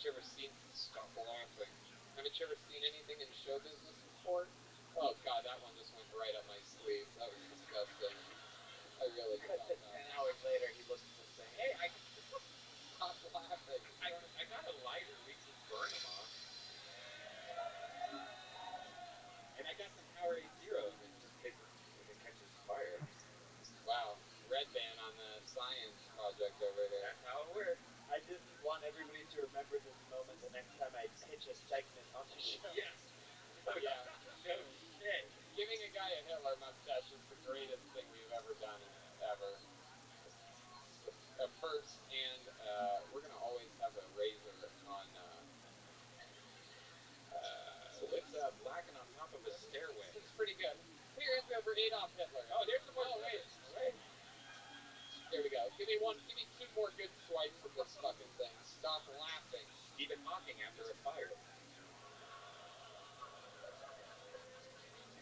Speaker 1: you ever seen... Stop laughing. Haven't you ever seen anything in show business before? Oh god, that one just went right up my sleeve. That was disgusting. I really
Speaker 3: Cut
Speaker 1: felt
Speaker 3: to
Speaker 1: that.
Speaker 3: 10 hours later, he looks at this thing. Hey,
Speaker 1: Stop laughing.
Speaker 3: I got a lighter. We can burn them off. And I got some Powerade Zero just in case it catches fire.
Speaker 1: Wow, red band on the science project over here.
Speaker 3: That's how it works. I just want everybody to remember this moment the next time I pitch a segment on the show.
Speaker 1: Yeah. Yeah.
Speaker 3: No shit.
Speaker 1: Giving a guy a Hitler mustache is the greatest thing we've ever done ever. It's a first, and we're gonna always have a razor on.
Speaker 3: It's blackened on top of a stairway.
Speaker 1: It's pretty good. Put your hands together for Adolf Hitler.
Speaker 3: Oh, there's some more.
Speaker 1: Oh wait. There we go. Give me two more good swipes of this fucking thing. Stop laughing.
Speaker 3: Stephen Hawking after a fire.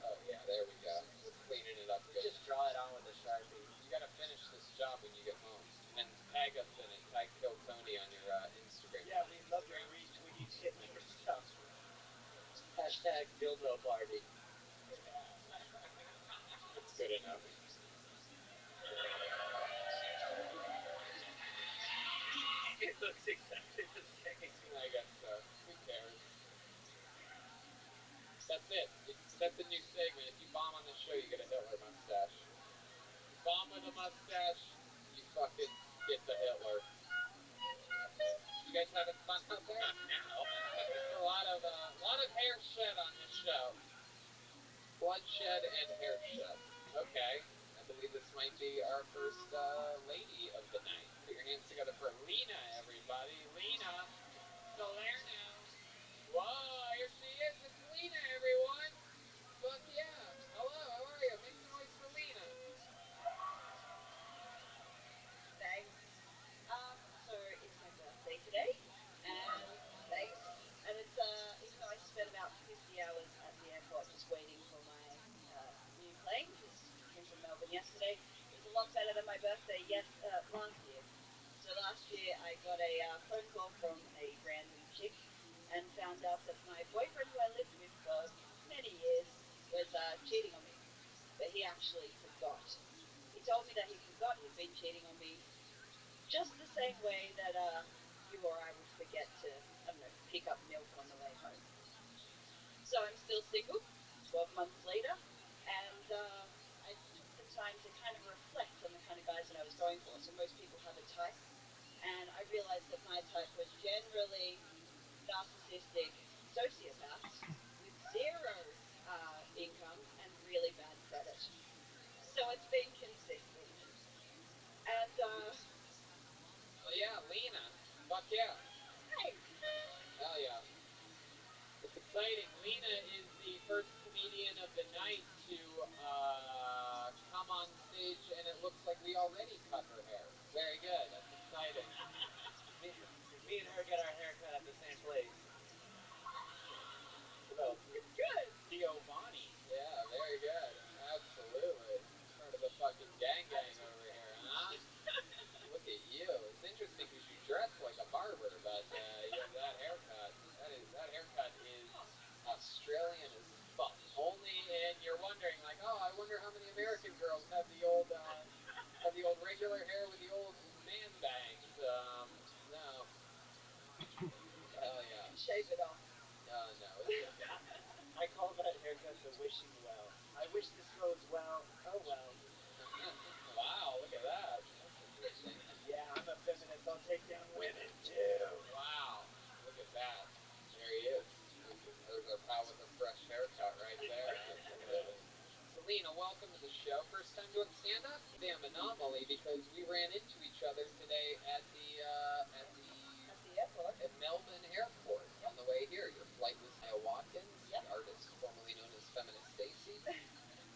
Speaker 1: Oh yeah, there we go. We're cleaning it up good.
Speaker 3: Just draw it on with a Sharpie.
Speaker 1: You gotta finish this job when you get home, and then tag us in it. Tag Kill Tony on your Instagram.
Speaker 3: Yeah, we'd love to retweet Hitler stuff. Hashtag dildo Barbie.
Speaker 1: That's good enough.
Speaker 3: It looks exactly the same.
Speaker 1: I guess so. Who cares? That's it. That's a new segment. If you bomb on the show, you get a Hitler mustache. You bomb with a mustache, you fucking get the Hitler. You guys having fun out there?
Speaker 3: Now.
Speaker 1: A lot of hair shed on this show. Bloodshed and hair shed. Okay. I believe this might be our first lady of the night. Put your hands together for Lena, everybody. Lena. Salerno. Whoa, here she is. It's Lena, everyone. Fuck yeah. Hello, how are you? Make some noise for Lena.
Speaker 2: Thanks. So it's my birthday today, and thanks. And it's even though I spent about 50 hours at the airport just waiting for my new plane, because I came from Melbourne yesterday, it was a lot better than my birthday last year. So last year I got a phone call from a random chick and found out that my boyfriend, who I lived with for many years, was cheating on me. But he actually forgot. He told me that he forgot he'd been cheating on me, just the same way that you or I would forget to, I don't know, pick up milk on the way home. So I'm still single, 12 months later, and I took the time to kind of reflect on the kind of guys that I was going for. So most people have a type, and I realized that my type was generally narcissistic sociopaths with zero income and really bad credit. So it's been consistent. And
Speaker 1: Well, yeah, Lena. Fuck yeah.
Speaker 2: hey,
Speaker 1: Hell yeah. It's exciting. Lena is the first comedian of the night to come on stage, and it looks like we already cut her hair. Very good. That's exciting.
Speaker 3: Me and her get our hair cut at the same place. Well,
Speaker 2: it's good.
Speaker 3: Giovanni.
Speaker 1: Yeah, very good. Absolutely. Part of the fucking gang over here, huh? Look at you. It's interesting because you dress like a barber, but you have that haircut. That haircut is Australian as fuck. Only, and you're wondering like, oh, I wonder how many American girls have the old regular hair with the old man bangs. No. Hell yeah.
Speaker 2: You can shave it off.
Speaker 1: No.
Speaker 3: I call that haircut the wishing well. I wish this goes well. Oh well.
Speaker 1: Wow, look at that. That's interesting.
Speaker 3: Yeah, I'm a feminist. I'll take down women too.
Speaker 1: Wow, look at that. There he is. There's our pal with a fresh haircut right there. Absolutely. Selena, welcome to the show. First time doing stand-up? Damn anomaly, because we ran into each other today at the
Speaker 2: airport.
Speaker 1: At Melbourne Airport on the way here. Your flight was Maya Watkins, the artist formerly known as Feminist Stacy.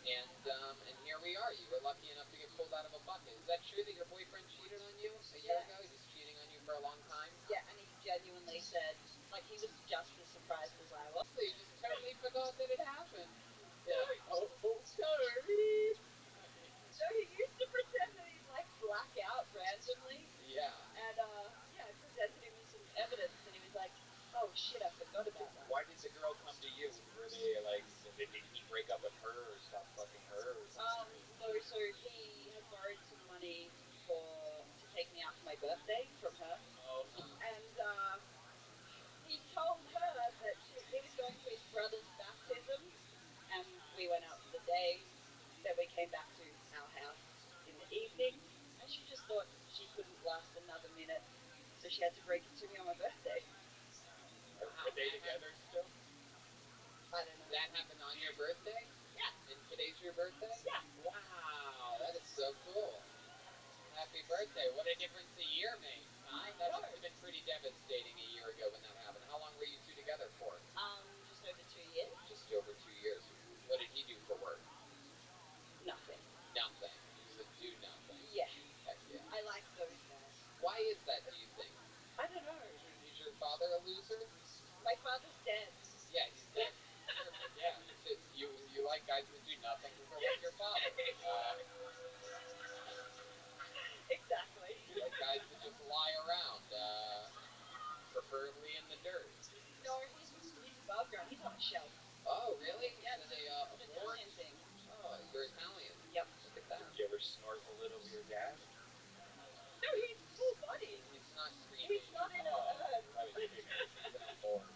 Speaker 1: And here we are. You were lucky enough to get pulled out of a bucket. Is that true that your boyfriend cheated on you a year ago? He was cheating on you for a long time?
Speaker 2: Yeah, and he genuinely said, like, he was just as surprised as I was.
Speaker 1: So you just totally forgot that it happened.
Speaker 2: Yeah.
Speaker 1: Oh, sorry.
Speaker 2: So he used to pretend that he'd, like, black out randomly.
Speaker 1: Yeah.
Speaker 2: And, I presented him with some evidence, and he was like, oh, shit, I forgot about that.
Speaker 3: Why did the girl come to you? Were they like, did he break up
Speaker 2: my birthday from her.
Speaker 1: Oh.
Speaker 2: And he told her that he was going to his brother's baptism, and we went out for the day. Then we came back to our house in the evening, and she just thought she couldn't last another minute, so she had to break it to me on my birthday.
Speaker 1: Are they together still?
Speaker 2: I don't know.
Speaker 1: That happened on your birthday?
Speaker 2: Yeah.
Speaker 1: And today's your birthday?
Speaker 2: Yeah.
Speaker 1: Wow, that is so cool. Happy birthday. What a difference a year makes, huh? That must have been pretty devastating a year ago when that happened. How long were you two together for?
Speaker 2: Just over 2 years.
Speaker 1: Just over 2 years. What did he do for work?
Speaker 2: Nothing.
Speaker 1: Nothing. He was a do nothing.
Speaker 2: Yeah.
Speaker 1: Heck yeah.
Speaker 2: I like those guys.
Speaker 1: Why is that, do you think?
Speaker 2: I don't know.
Speaker 1: Is your father a loser?
Speaker 2: My father's dead.
Speaker 1: Yeah, he's dead. Perfect, yeah. You like guys that do nothing because they're like your father.
Speaker 2: Exactly.
Speaker 1: You like guys that just lie around, preferably in the dirt.
Speaker 2: No, he's above ground. He's on a shelf.
Speaker 1: Oh, really?
Speaker 2: Yeah,
Speaker 1: Is
Speaker 2: it's
Speaker 1: it
Speaker 2: an
Speaker 1: a fort?
Speaker 2: Italian thing.
Speaker 1: Oh, you're Italian.
Speaker 2: Yep.
Speaker 1: Look at that.
Speaker 3: Did you ever snorkel it over your dad?
Speaker 2: No, he's full body.
Speaker 1: It's not cremated.
Speaker 2: He's not in an urn.
Speaker 1: I didn't figure. He's in a morgue.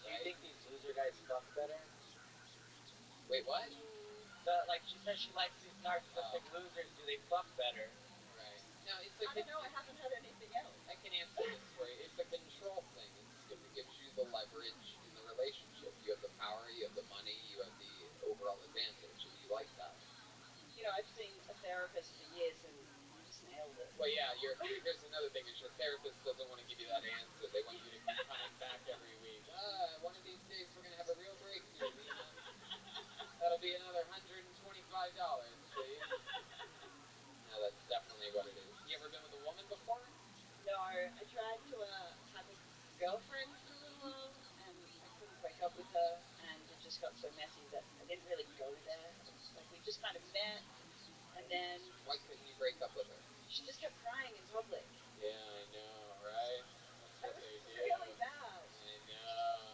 Speaker 3: Do you think these loser guys fuck better?
Speaker 1: Wait, what?
Speaker 3: Like she says she likes these narcissistic losers. Do they fuck better?
Speaker 1: Right. Now, it's
Speaker 2: I don't know. I haven't heard anything else.
Speaker 1: I can answer this for you. It's a control thing. It's because it gives you the leverage in the relationship. You have the power, you have the money, you have the overall advantage, and you like that.
Speaker 2: You know, I've seen a therapist for years, and you just nailed it.
Speaker 1: Well, yeah. Here's another thing: is your therapist doesn't want to give you that answer. They want you to keep coming back every week. One of these days we're gonna have a real breakthrough, Lena. That'll be another $125, please. No, that's definitely what it is. You ever been with a woman before?
Speaker 2: No, I tried to have a girlfriend for a little while, and I couldn't break up with her, and it just got so messy that I didn't really go there. Like, we just kind of met, and then...
Speaker 1: Why couldn't you break up with her?
Speaker 2: She just kept crying in public.
Speaker 1: Yeah, I know, right? That's what they do.
Speaker 2: Really bad.
Speaker 1: I know.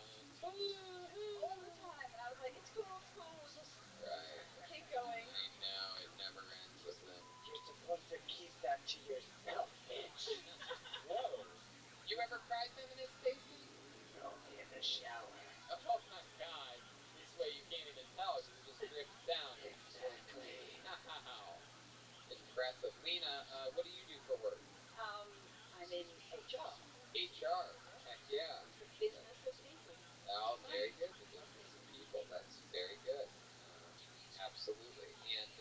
Speaker 2: All the time, and I was like, it's cool, just keep going.
Speaker 1: I know, it never ends with them.
Speaker 12: You're supposed to keep that to yourself, bitch.
Speaker 1: Whoa. You ever cried feminist, Stacy?
Speaker 12: Only in the shower.
Speaker 1: Oh my god. This way you can't even tell because it just drips down.
Speaker 12: Exactly.
Speaker 1: Wow. Impressive. Lena, what do you do for work?
Speaker 2: I'm in HR.
Speaker 1: HR. Heck yeah.
Speaker 2: The business of people.
Speaker 1: Oh, very good. The business of people. That's very good. Absolutely. And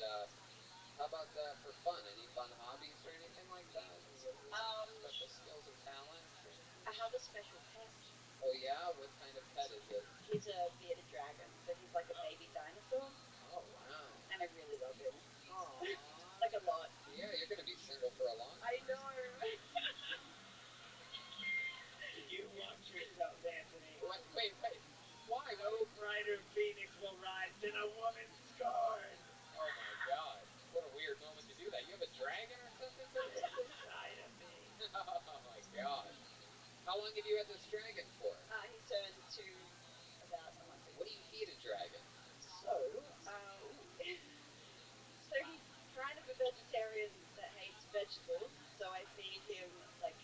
Speaker 1: how about for fun? Any fun hobbies or anything like that? Special skills or talents or anything?
Speaker 2: I have a special pet.
Speaker 1: Oh yeah? What kind of pet is it?
Speaker 2: He's a bearded dragon, so he's like a baby dinosaur.
Speaker 1: Oh wow.
Speaker 2: And I really love him.
Speaker 1: Aww.
Speaker 2: Like a lot.
Speaker 1: Yeah, you're gonna be single for a long time.
Speaker 2: I know.
Speaker 12: You watch yourself, Anthony.
Speaker 1: Wait. Why?
Speaker 12: No brighter phoenix will rise than a woman scorned.
Speaker 1: Oh my god. What a weird moment to do that. You have a dragon or something?
Speaker 12: It's inside of me.
Speaker 1: Oh my god. How long have you had this dragon for?
Speaker 2: He's turned 2 about a month ago.
Speaker 1: What do you feed a dragon?
Speaker 2: So he's kind of a vegetarian that hates vegetables, so I feed him like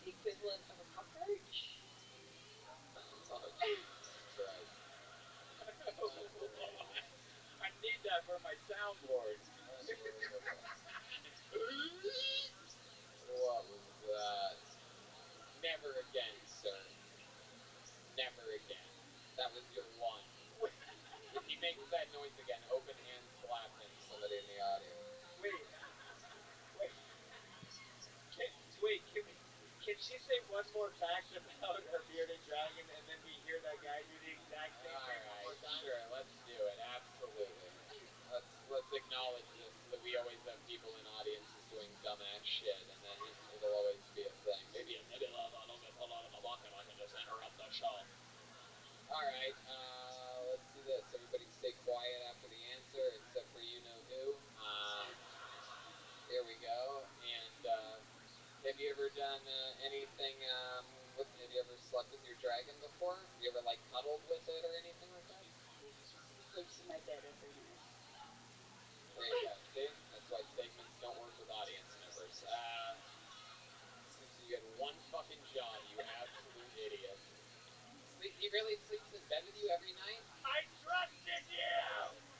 Speaker 2: the equivalent of a cockroach.
Speaker 1: Oh Jesus Christ.
Speaker 12: I need that for my soundboard.
Speaker 1: What was that? Never again, sir. Never again. That was your one. If he makes that noise again, open hand slap him, somebody in the audience.
Speaker 12: Wait. Can she say one more fact about her bearded dragon, and then we hear that guy do the exact same thing one more time?
Speaker 1: Sure, let's do it. Absolutely. Let's acknowledge this so that we always have people in audiences doing dumbass shit, and then it'll always be a thing. Maybe a little bit pull out of the bucket. I can just interrupt the show. All right. Let's do this. Everybody, stay quiet after the answer, except for you know who. Here we go. And have you ever done anything? Have you ever slept with your dragon before? Have you ever like cuddled with it or anything like that?
Speaker 2: He sleeps in my bed every night.
Speaker 1: There you go. See? That's why segments don't work with audience members. He really sleeps in bed with you every night?
Speaker 15: I trusted you!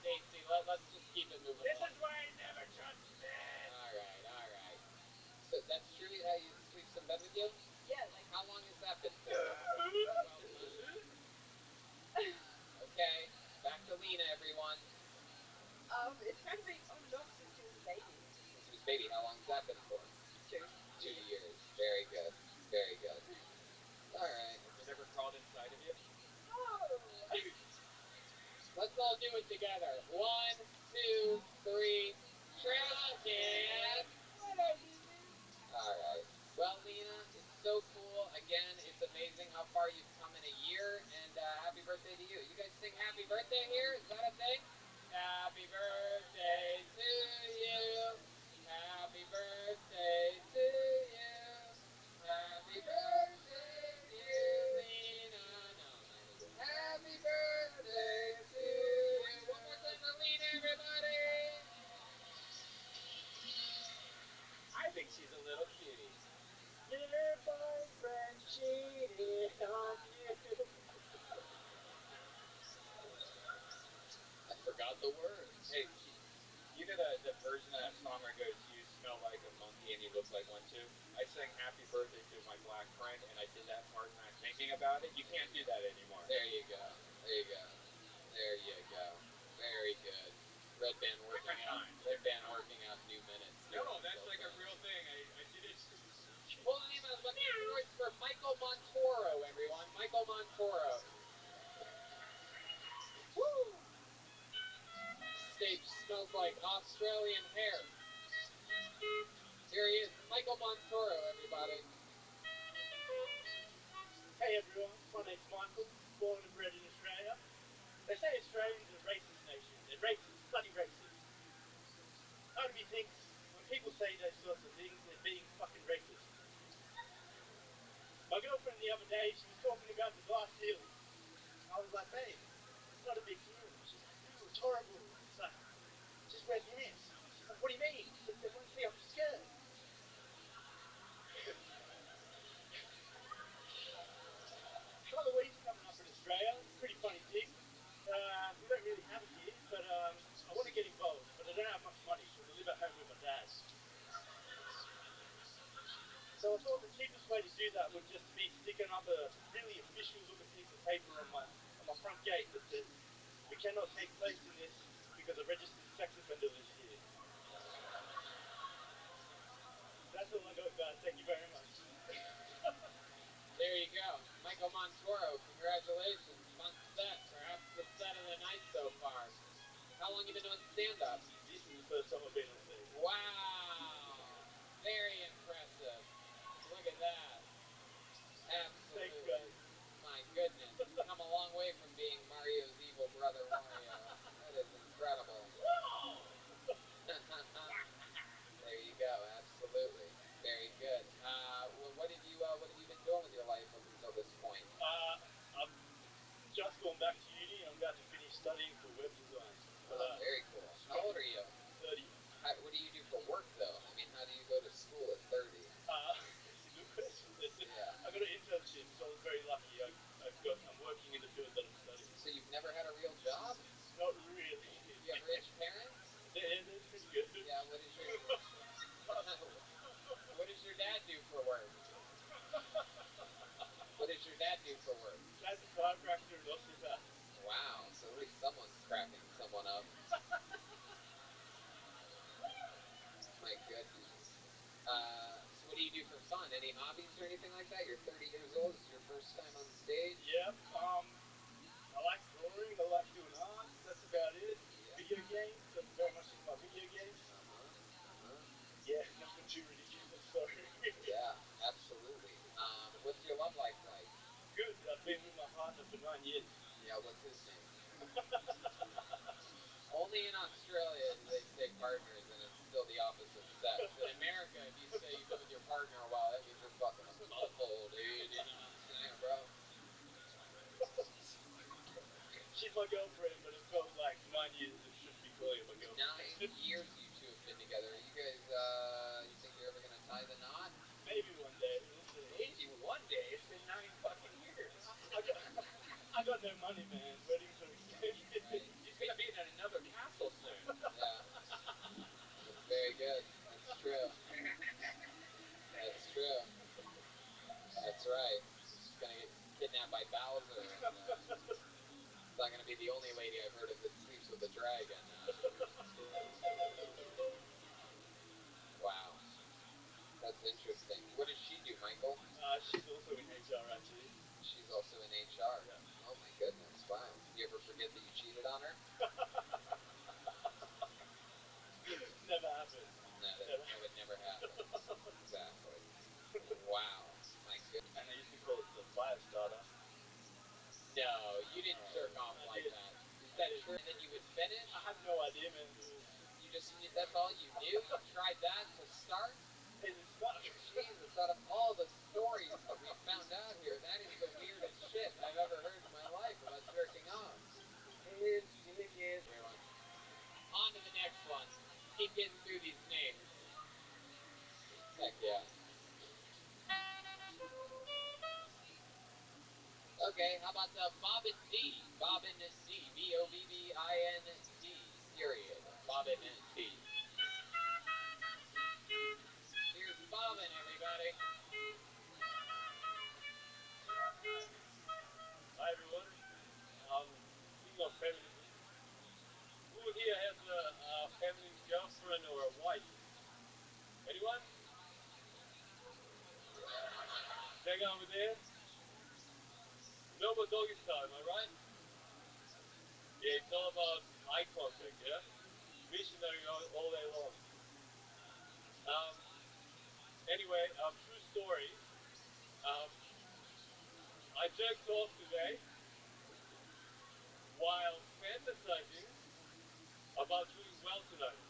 Speaker 1: Stacy, let's just keep it moving
Speaker 15: This
Speaker 1: along.
Speaker 15: is why I never trust men!
Speaker 1: Alright. So that's true how he sleeps in bed with you?
Speaker 13: Yeah, like
Speaker 1: How long has that been for? 12 months? Okay, back to Lena, everyone.
Speaker 13: it's kind of been on and off since he was a baby.
Speaker 1: Since he was a baby, how long has that been for?
Speaker 13: 2
Speaker 1: years. Very good. Alright.
Speaker 12: Has it ever crawled inside of you?
Speaker 13: No!
Speaker 1: Let's all do it together. 1, 2, 3. Trash can.
Speaker 13: What I mean?
Speaker 1: Alright. Well, Lena, it's so cool. Again, it's amazing how far you've come in a year, and happy birthday to you. You guys sing happy birthday here? Is that a thing? Happy birthday to you. Happy birthday to you. Happy birthday, dear Lena. No, not again. Happy birthday to you. One more time for Lena, everybody.
Speaker 12: I think she's a little cutie. Your boyfriend cheated on you.
Speaker 1: I forgot the words.
Speaker 12: Hey, you know the version of that song where it goes, "You smell like a monkey and you look like one too"? I sang "Happy Birthday" to my black friend, and I did that part not thinking about it. You can't do that anymore.
Speaker 1: There you go. Very good. Red band working out new minutes.
Speaker 12: No, that's like a real thing. I did it.
Speaker 1: Pull the name out. Let me hear the voice for Michael Montoro, everyone. Michael Montoro. Woo! Stage smells like Australian hair. Here he is, Michael Montoro, everybody.
Speaker 15: Hey everyone, my name's Michael, born and bred in Australia. They say Australians are a racist nation. They're racist, bloody racist. Part of me thinks when people say those sorts of things, they're being fucking racist. My girlfriend the other day, she was talking about the glass ceiling. I was like, babe, it's not a big deal. She's like, ew, it's horrible. It's like, just wear pants. She's like, what do you mean? They won't see off your skirt. Halloween's coming up in Australia. It's a pretty funny thing. We don't really have it here, but I want to get involved, but I don't have much money because I live at home with my dad. So I thought the cheapest way to do that would just be sticking up a really official looking piece of paper on my front gate that says, "We cannot take place in this because a registered sex offender lives here." That's all I got, guys. Thank you very much.
Speaker 1: There you go. Michael Montoro, congratulations. Fun set. Perhaps the set of the night so far. How long have you been doing stand-up?
Speaker 15: This is the first time I've been on stage.
Speaker 1: Wow. Very impressive. Look at that. Absolutely.
Speaker 15: Thanks, guys.
Speaker 1: My goodness. You've come a long way from being Mario's evil brother Wario. That is incredible. There you go. Absolutely. Very good. What have you been doing with your life up until this point?
Speaker 15: I've just gone back to uni and I'm about to finish studying for web design.
Speaker 1: Very cool. How old are you?
Speaker 15: 30.
Speaker 1: What do you do for work, though? I mean, how do you go to school at 30?
Speaker 15: It's a good question.
Speaker 1: Yeah.
Speaker 15: I got an internship, so I was very lucky. I'm working in the field that I'm studying.
Speaker 1: So you've never had a real job?
Speaker 15: Not really.
Speaker 1: You have rich parents?
Speaker 15: Yeah, they're pretty good.
Speaker 1: Yeah, what does your dad do for work? What does your dad do for work?
Speaker 15: Dad's a chiropractor and osteopath.
Speaker 1: Wow, so at least someone's cracking someone up. My goodness. So what do you do for fun? Any hobbies or anything like that? You're 30 years old. This is your first time on stage?
Speaker 15: Yep. I like drawing. I like doing art. That's about it.
Speaker 1: Yeah.
Speaker 15: Video games. I'm very much into my video games. Yeah, nothing too ridiculous. Sorry.
Speaker 1: Yeah, absolutely. What's your love life like?
Speaker 15: Good. I've been with my partner for 9 years.
Speaker 1: Yeah, what's his name? Only in Australia do they say partners and it's still the opposite sex. In America, if you say you've been with your partner a while, that means you're fucking a couple, dude. You know what I'm saying, bro?
Speaker 15: She's my girlfriend, but it felt like 9 years and shouldn't be calling her my girlfriend.
Speaker 1: 9 years you two have been together. You guys, you think you're ever gonna tie the knot?
Speaker 15: Maybe one day. We'll see.
Speaker 12: Easy, one day. It's been 9 fucking years.
Speaker 15: I got no money, man. Weddings are expensive.
Speaker 1: Right.
Speaker 12: He's gonna be in another castle soon.
Speaker 1: Yeah. That's very good. That's true. That's true. That's right. She's gonna get kidnapped by Bowser, and it's not gonna be the only lady I've heard of that sleeps with a dragon. Wow. That's interesting. What does she do, Michael?
Speaker 15: She's also in HR, actually.
Speaker 1: She's also in HR.
Speaker 15: Yeah.
Speaker 1: Oh my goodness! Wow. You ever forget that you cheated on her?
Speaker 15: Never happened.
Speaker 1: No, that would never happen. Exactly. Wow. My goodness.
Speaker 3: And they used to call it the fire starter.
Speaker 1: No, you didn't jerk off like
Speaker 15: did.
Speaker 1: that. Is that true? And then you would finish?
Speaker 15: I had no idea, man.
Speaker 1: That's all you knew? You tried that to start?
Speaker 15: And it stuck.
Speaker 1: Jesus, out of all the stories that we found out here, that is the weirdest shit I've ever heard in my life about jerking off.
Speaker 12: Kids, silly kids.
Speaker 1: Everyone. On to the next one. Keep getting through these names. Heck yeah. Okay, how about Bobbin D? Bobbin D. Bobbin period. Bobbin D. Here's Bobbin, everybody.
Speaker 15: Hi, everyone. Speaking of feminism, who here has a feminist girlfriend or a wife? Anyone? That guy over there? No more doggy style, am I right? Yeah, it's all about eye contact, yeah? Missionary all day long. Anyway, true story. I jerked off today while fantasizing about doing well tonight.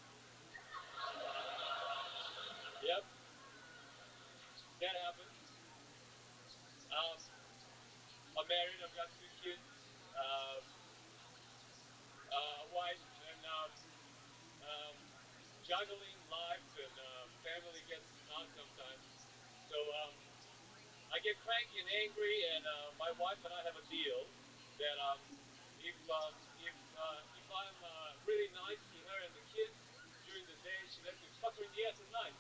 Speaker 15: Yep, that happened. I'm married, I've got 2 kids, a wife, and juggling life and family gets hard sometimes. So I get cranky and angry, and my wife and I have a deal that if I'm really nice to her and the kids during the day, she lets me fuck her in the ass at night.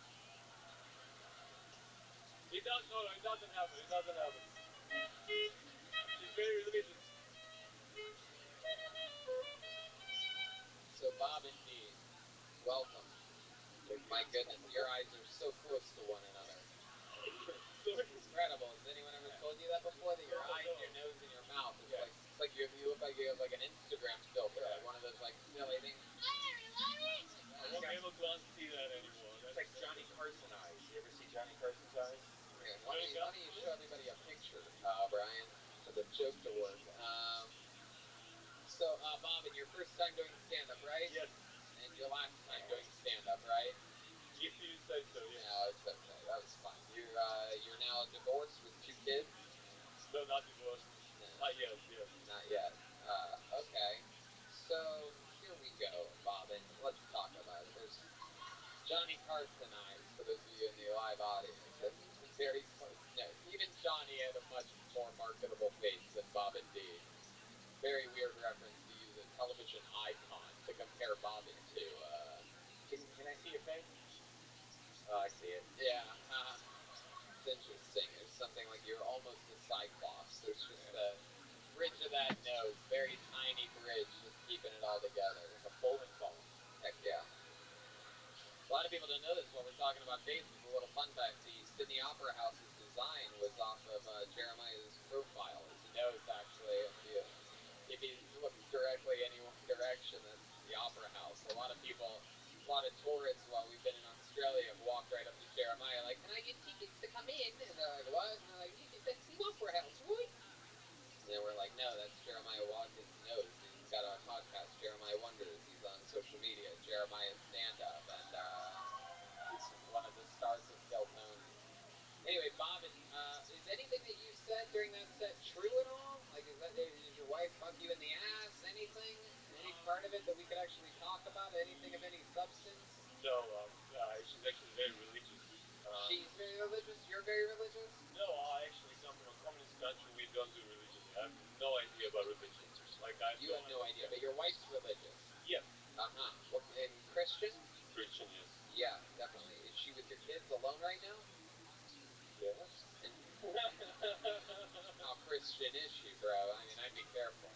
Speaker 15: It doesn't happen. It doesn't happen. She's very religious.
Speaker 1: So Bobbin D. Welcome. My goodness, your eyes are so close to one another. It's incredible. Has anyone ever told you that before? That your eyes, your nose, and your mouth. It's like you look like you have like an Instagram filter, like one of those like silly things.
Speaker 15: I won't be able to unsee that anymore.
Speaker 12: It's like Johnny Carson eyes. You ever see Johnny Carson's eyes?
Speaker 1: Yeah, why don't you show everybody a picture, Brian, for the joke to work? So, Bobbin, your first time doing stand-up, right?
Speaker 15: Yes.
Speaker 1: And your last time doing stand-up, right?
Speaker 15: If you say so, yes.
Speaker 1: No, it's okay. That was fine. You're now divorced with 2 kids?
Speaker 15: No, not divorced.
Speaker 1: No.
Speaker 15: Not yet, yes.
Speaker 1: Not yet. Okay. So, here we go, Bobbin. Let's talk about it. There's Johnny Carson eyes, for those of you in the live audience. That's very close. No, even Johnny had a much more marketable face than Bobbin D. Very weird reference to use a television icon to compare Bobbin to.
Speaker 12: Can I see your face? Oh, I see it.
Speaker 1: Yeah, it's interesting. There's something like you're almost a Cyclops. There's just a bridge of that nose, very tiny bridge, just keeping it all together.
Speaker 12: Like a bowling ball.
Speaker 1: Heck yeah. A lot of people don't know this while we're talking about faces. A little fun fact, the Sydney Opera House's design was off of Jeremiah's profile. His nose, actually, if you look directly any one direction, that's the Opera House. A lot of tourists while we've been in Australia have walked right up to Jeremiah like, can I get tickets to come in? And they're like, what? And they're like, that's the Opera House, right? And then we're like, no, that's Jeremiah Watson's nose. He's got a podcast, Jeremiah Wonders. He's on social media, Jeremiah Stand Up, and he's one of the stars of Deltoni. Anyway, Bobbin, is anything that you said during that set true at all? Like, did your wife fuck you in the ass? Anything? Any part of it that we could actually talk about? Anything of any substance?
Speaker 15: No, she's actually very religious.
Speaker 1: She's very religious? You're very religious?
Speaker 15: No, I actually come from a communist country. We don't do religion.
Speaker 14: I have no idea about religion. Like
Speaker 1: You have no idea, but your wife's religious.
Speaker 14: Yes.
Speaker 1: What, and Christian?
Speaker 14: Christian, yes.
Speaker 1: Yeah, definitely. Is she with your kids alone right now?
Speaker 14: Yes.
Speaker 1: And how Christian is she, bro? I mean, I'd be careful.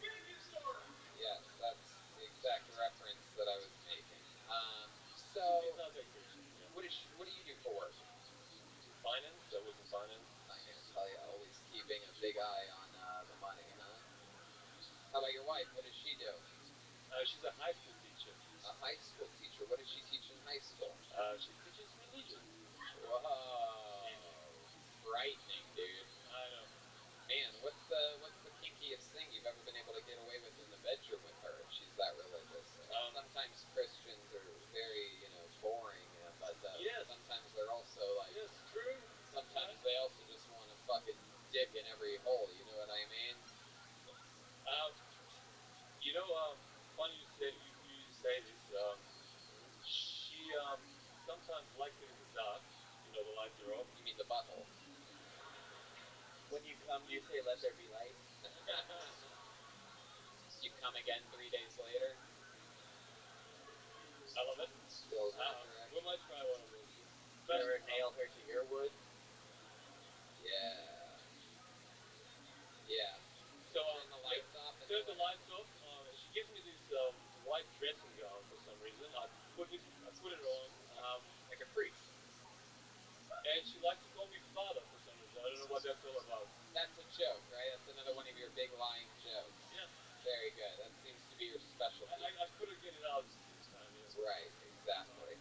Speaker 1: Yes, that's the exact reference that I was making. So
Speaker 14: she's not that Christian. Yeah.
Speaker 1: What do you do for work?
Speaker 14: Finance. I work in finance.
Speaker 1: Finance. Hell yeah, always keeping a big eye on the money, huh? How about your wife? What does she do?
Speaker 14: She's a high school teacher.
Speaker 1: A high school teacher. What does she teach in high school?
Speaker 14: She teaches religion.
Speaker 1: Whoa. Frightening, dude.
Speaker 14: I know.
Speaker 1: Man, what's the kinkiest thing you've ever been able to get away with in the bedroom with her if she's that religious? Sometimes Christians are very, boring, but
Speaker 14: yes.
Speaker 1: sometimes they're also like...
Speaker 14: Yes, true.
Speaker 1: Sometimes they also just want a fucking dick in every hole, you know what I mean?
Speaker 14: Funny you say this. She sometimes likes it in the dark. The lights are off.
Speaker 1: You mean the butthole?
Speaker 5: When you come, do you say, "Let there be light"?
Speaker 1: You come again 3 days later?
Speaker 14: I love it.
Speaker 1: Feels resurrection.
Speaker 14: We might try one of those.
Speaker 5: Do you ever nail her to your wood?
Speaker 1: Yeah. Yeah.
Speaker 14: So
Speaker 1: turn the lights off.
Speaker 14: Turn the lights off. She gives me this white dressing gown for some reason. I put it on.
Speaker 1: Like a priest.
Speaker 14: And she likes to call me father for some reason. I don't know what that's all about.
Speaker 1: That's a joke, right? That's another one of your big lying jokes.
Speaker 14: Yeah.
Speaker 1: Very good. That seems to be your specialty.
Speaker 14: I couldn't get it out this time. Yeah.
Speaker 1: Right. Exactly.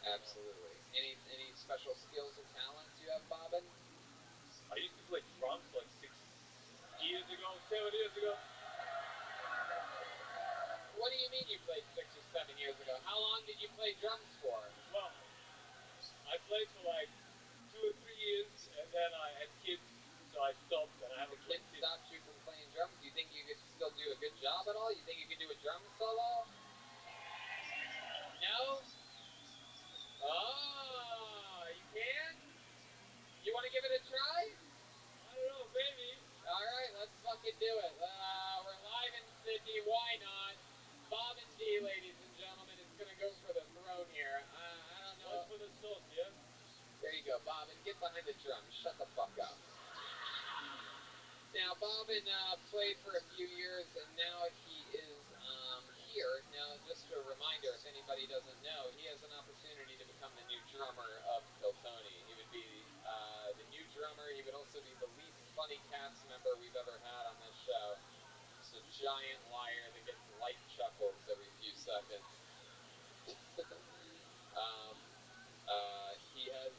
Speaker 1: Absolutely. Any special skills or talents you have, Bobbin?
Speaker 14: I used to play drums like 7 years ago.
Speaker 1: What do you mean you played 6 or 7 years ago? How long did you play drums for?
Speaker 14: Well, I played for like 2 or 3 years, and then I had kids, so I stopped, and I haven't played since.
Speaker 1: Stopped you from playing drums? Do you think you could still do a good job at all? You think you could do a drum solo? No? Oh, you can? You want to give it a try?
Speaker 14: I don't know, maybe.
Speaker 1: All right, let's fucking do it. We're live in Sydney. Why not? Bob and D, ladies and gentlemen, is going to go for the throne here. I don't know.
Speaker 14: One for the sauce, yeah?
Speaker 1: There you go, Bobbin. Get behind the drum. Shut the fuck up. Now, Bobbin played for a few years, and now he is here. Now, just a reminder, if anybody doesn't know, he has an opportunity to become the new drummer of Kiltony. He would be the new drummer. He would also be the least funny cast member we've ever had on this show. Just a giant liar that gets light chuckles every few seconds. He has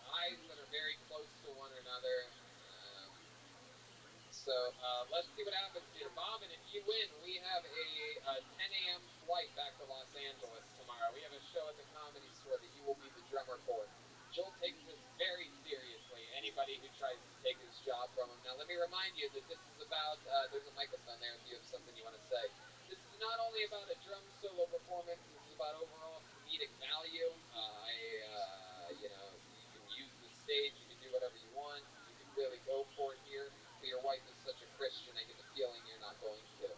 Speaker 1: eyes that are very close to one another. So let's see what happens here. Bobbin, if you win, we have a 10 a.m. flight back to Los Angeles tomorrow. We have a show at the Comedy Store that you will be the drummer for. Joel takes this very seriously, anybody who tries to take his job from him. Now, let me remind you that this is about, there's a microphone there if you have something you want to say. This is not only about a drum solo performance, this is about overall comedic value. You can use the stage, you can do whatever you want, you can really go for it here. But your wife is such a Christian, I get the feeling you're not going to.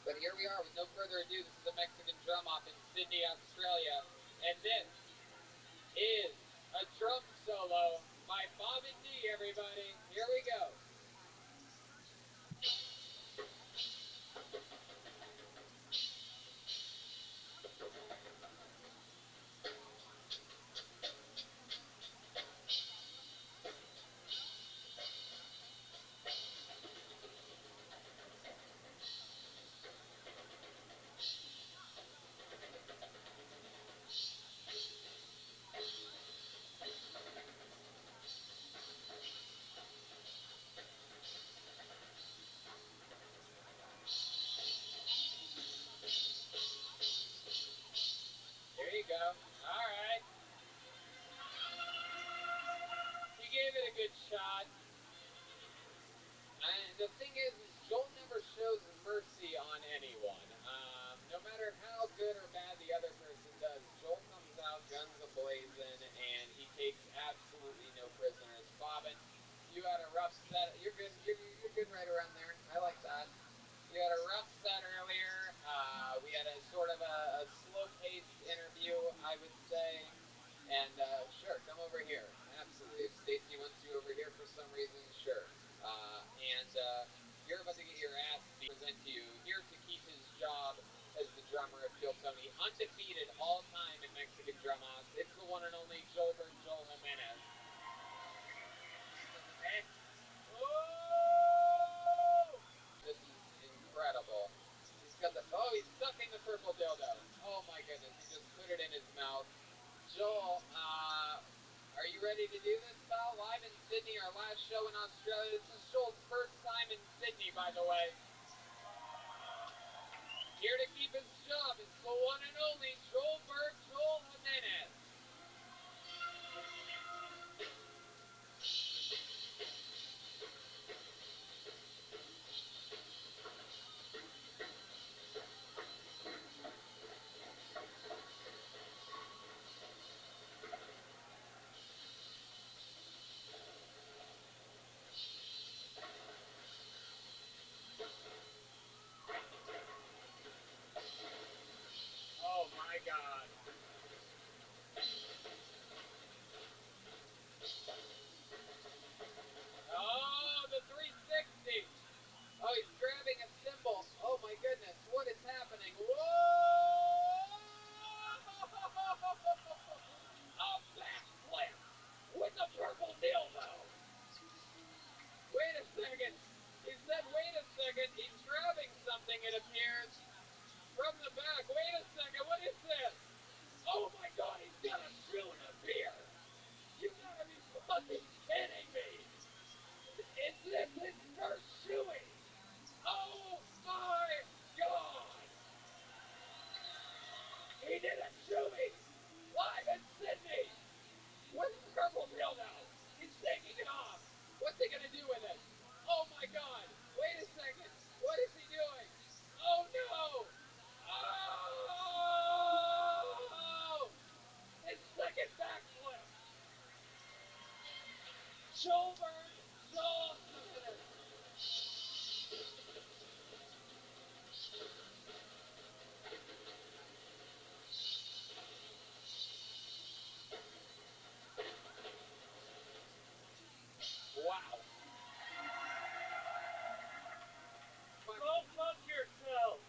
Speaker 1: But here we are, with no further ado, this is a Mexican drum off in Sydney, Australia, and this is a drum solo by Bob and D, everybody. Here we go. I would say. And sure, come over here. Absolutely. If Stacy wants you over here for some reason, sure. And you're about to get your ass beat. Present to you here to keep his job as the drummer of Kill Tony, undefeated all time in Mexican drum offs. It's the one and only Joelbert Joel Jimenez. Oh! This is incredible. He's got the he's sucking the purple dildo. Oh my goodness, he just put it in his mouth. Joel, are you ready to do this, pal? Live in Sydney, our last show in Australia. This is Joel's first time in Sydney, by the way. Here to keep his job is the one and only Joelbert Joel Jimenez. Oh my God. Oh, the 360. Oh, he's grabbing a cymbal. Oh my goodness, what is happening? Whoa! A backflip with a purple dildo. Wait a second. He said, wait a second. He's grabbing something, it appears, from the back. Wait a second. What is this? Oh my God, he's got a shoe and a beer. You gotta be fucking kidding me. Is this his first shoey? Oh my God. He did a shoey live in Sydney with a purple dildo. He's taking it off. What's he gonna do with it? Oh my God. Wait a second. What is he doing? Oh no. Oh! His second backflip. Joelbert Joel Jimenez. Wow.
Speaker 15: Go fuck yourself.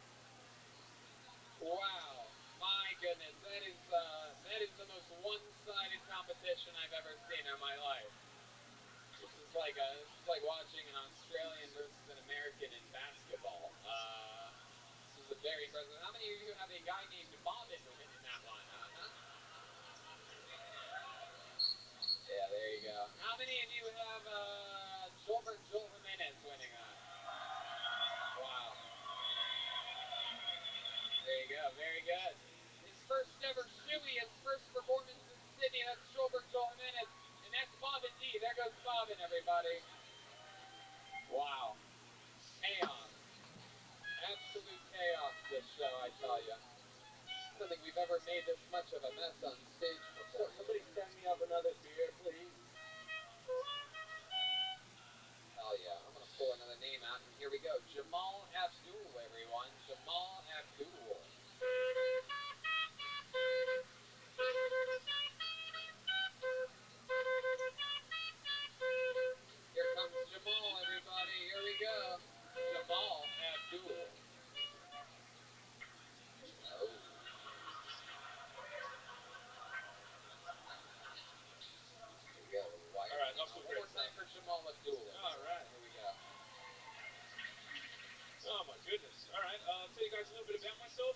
Speaker 1: Wow. My goodness, that is the most one-sided competition I've ever seen in my life. This is like watching an Australian versus an American in basketball. This is very impressive. How many of you have a guy named Bobbin in that one? Yeah, there you go. How many of you have Joelbert Joel Jimenez winning that? Wow. There you go. Very good. His first ever shoey, his first performance in Sydney. That's Joelbert Joel Jimenez. And that's Bobbin D. There goes Bobbin, everybody. Wow. Chaos. Absolute chaos, this show, I tell you. I don't think we've ever made this much of a mess on stage before.
Speaker 3: Somebody send me up another beer, please.
Speaker 1: Hell yeah. I'm going to pull another name out, and here we go. Jamal Abdul, everyone. Jamal Abdul. Here comes Jamal, everybody. Here we go. Jamal Abdul. Oh. Here we go. A little wire.
Speaker 3: All right, not so
Speaker 1: One
Speaker 3: great
Speaker 1: more time
Speaker 3: stuff.
Speaker 1: for Jamal Abdul.
Speaker 3: All right.
Speaker 1: Here we go.
Speaker 3: Oh my goodness. All right, I'll tell you guys a little bit about myself.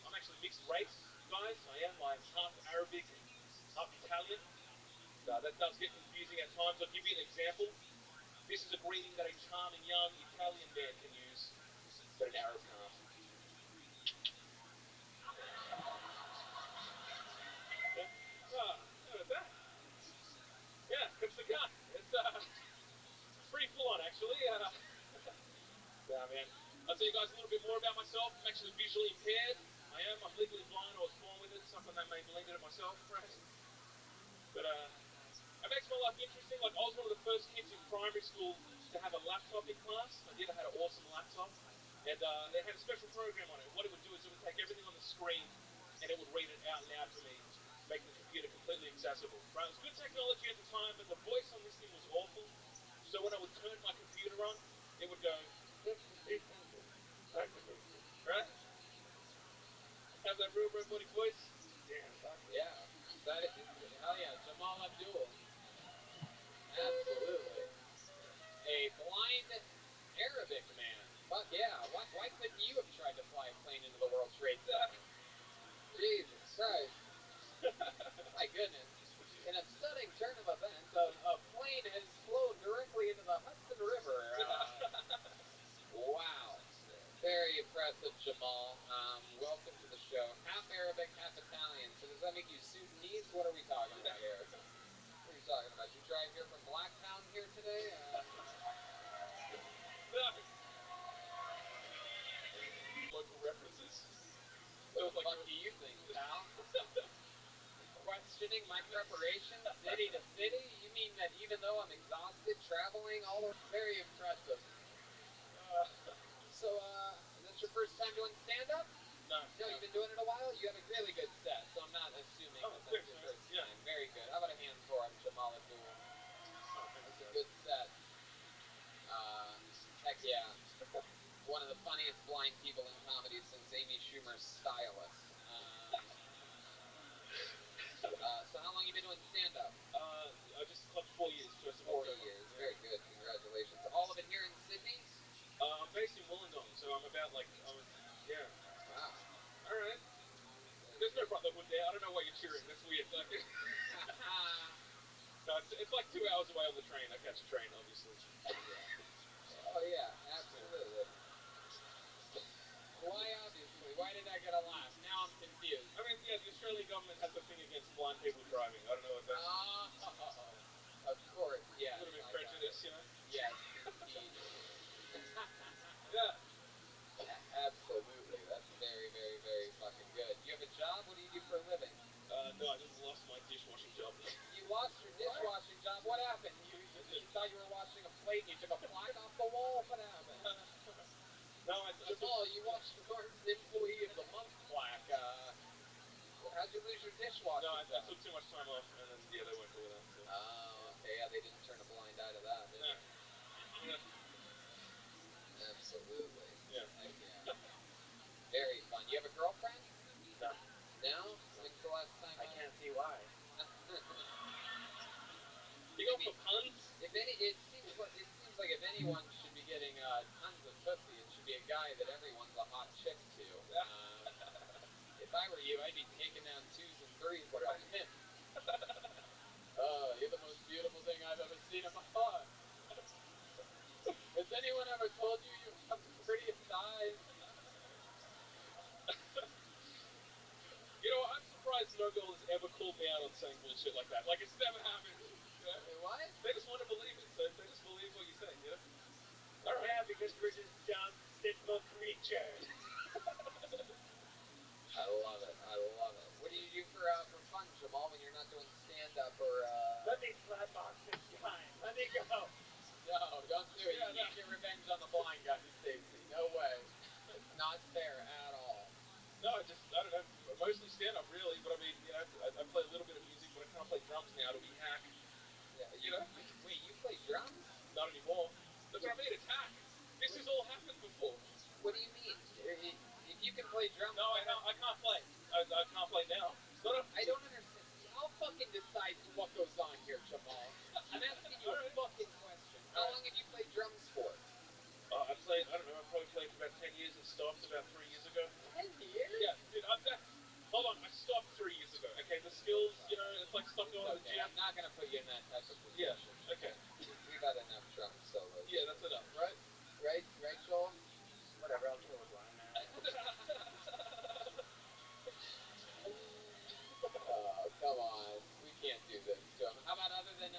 Speaker 3: I'm actually mixed race, you guys. I'm half Arabic, half Italian. That does get confusing at times. I'll give you an example. This is a greeting that a charming young Italian man can use, but an Arab can't. Yeah. How about that? Yeah, comes the gun. It's pretty full on actually. Yeah, man. I'll tell you guys a little bit more about myself. I'm actually visually impaired. I'm legally blind. I was born with it. Suck on that, mate. Believed in it myself, right? But it makes my life interesting. Like, I was one of the first kids in primary school to have a laptop in class. I did. I had an awesome laptop. And it had a special program on it. What it would do is it would take everything on the screen and it would read it out loud to me make the computer completely accessible. Right, it was good technology at the time, but the voice on this thing was awful. So when I would turn my computer on, it would go,
Speaker 10: Activated.
Speaker 3: right? Have that real robotic voice.
Speaker 10: Yeah, exactly.
Speaker 1: Yeah. That is, hell yeah, Jamal Abdul. Absolutely. A blind Arabic man. Fuck yeah. Why couldn't you have tried to fly a plane into the World Trade Center? Jesus Christ. My goodness. In a stunning turn of events, a plane has flown directly into the Hudson River. Wow. Very impressive, Jamal. Welcome to the show. Half Arabic, half Italian. So does that make you Sudanese? What are we talking about here? What are you talking about? You drive here from Blacktown here today?
Speaker 3: Local references.
Speaker 1: What the fuck do you think, pal? Questioning my preparation city to city? You mean that even though I'm exhausted traveling all over? Very impressive. So, is this your first time doing stand-up?
Speaker 3: No.
Speaker 1: No, you've been doing it a while? You have a really good set, so I'm not assuming that that's your first time. Very good. How about a hand for him, Jamal Abdul? That's a good set. Heck yeah. One of the funniest blind people in comedy since Amy Schumer's stylist. So how long you been doing stand-up?
Speaker 3: I just clocked 4 years, 1st of
Speaker 1: 4
Speaker 3: October.
Speaker 1: years. Very good. Congratulations. All of it here in Sydney?
Speaker 3: I'm based in Wollongong, so I'm about like, yeah.
Speaker 1: Wow.
Speaker 3: All right. There's no brotherhood there. I don't know why you're cheering. That's weird. Like, no, it's like 2 hours away on the train. I catch a train, obviously.
Speaker 1: Yeah. Oh yeah, absolutely. Why obviously? Why did I get a laugh? Now I'm confused.
Speaker 3: I mean, yeah, the Australian government has a thing against blind people driving. I don't know if that's...
Speaker 1: Oh, of course, yes.
Speaker 3: A little bit of prejudice, you know?
Speaker 1: Yes, indeed.
Speaker 3: Yeah.
Speaker 1: Absolutely. That's very, very, very fucking good. You have a job? What do you do for a living?
Speaker 3: No, I just lost my dishwashing job.
Speaker 1: You lost your dishwashing job? What happened? You thought you were washing a plate and you took a plaque off the wall? What happened?
Speaker 3: No,
Speaker 1: Jamal, you watched Mark's Employee of the Month plaque. How'd you lose your dishwashing job?
Speaker 3: I took too much time off, and then, yeah, they weren't cool with that. So.
Speaker 1: Oh, okay. Yeah, they didn't turn a blind eye to that, did they? Absolutely.
Speaker 3: Yeah.
Speaker 1: Heck yeah. Very fun. You have a girlfriend?
Speaker 3: No.
Speaker 1: No? When's the last time?
Speaker 3: I can't see why. You go for puns?
Speaker 1: It seems like if anyone should be getting tons of pussy, it should be a guy that everyone's a hot chick to. If I were you, I'd be taking down 2s and 3s like a pimp. You're the most beautiful thing I've ever seen in my life. Has anyone ever told you you have the prettiest eyes?
Speaker 3: You know, I'm surprised no girl has ever called me out on saying bullshit like that. Like, it's never happened. You know?
Speaker 1: What?
Speaker 3: They just want to believe it. So they just believe what you say, you know?
Speaker 15: All right. Yeah, because we're just dumb, sinful creatures.
Speaker 1: I love it. I love it. What do you do for fun, Jamal, when you're not doing stand-up or...
Speaker 15: Let me slap box this guy. Let me go.
Speaker 1: No, don't do it. You can't get revenge on the blind guy, Stacy. No way. It's not fair at all.
Speaker 3: No, I don't know, mostly stand-up, really. But, I mean, you know, I play a little bit of music, but I can't play drums now. It'll be hack.
Speaker 1: Yeah,
Speaker 3: You know?
Speaker 1: Wait, you play drums?
Speaker 3: Not anymore. That's what I mean. It's hack. This has all happened before.
Speaker 1: What do you mean? If you can play drums...
Speaker 3: No, I can't play. I can't play now.
Speaker 1: I don't understand. See, I'll fucking decide what goes on here, Jamal. I'm asking you a fucking question. How long have you played drums for?
Speaker 3: I don't know, I probably played for about 10 years and stopped about 3 years ago.
Speaker 1: 10 years?
Speaker 3: Yeah, dude, hold on, I stopped 3 years ago. Okay, the skills, you know, it's like stop going to the gym.
Speaker 1: I'm not going to put you in that type of position.
Speaker 3: Yeah, okay.
Speaker 1: We've had enough drum solos.
Speaker 3: Yeah, that's enough, right?
Speaker 1: Right, Joel?
Speaker 3: Whatever, I'll kill a blind man.
Speaker 1: Oh, come on. We can't do this to him. How about other than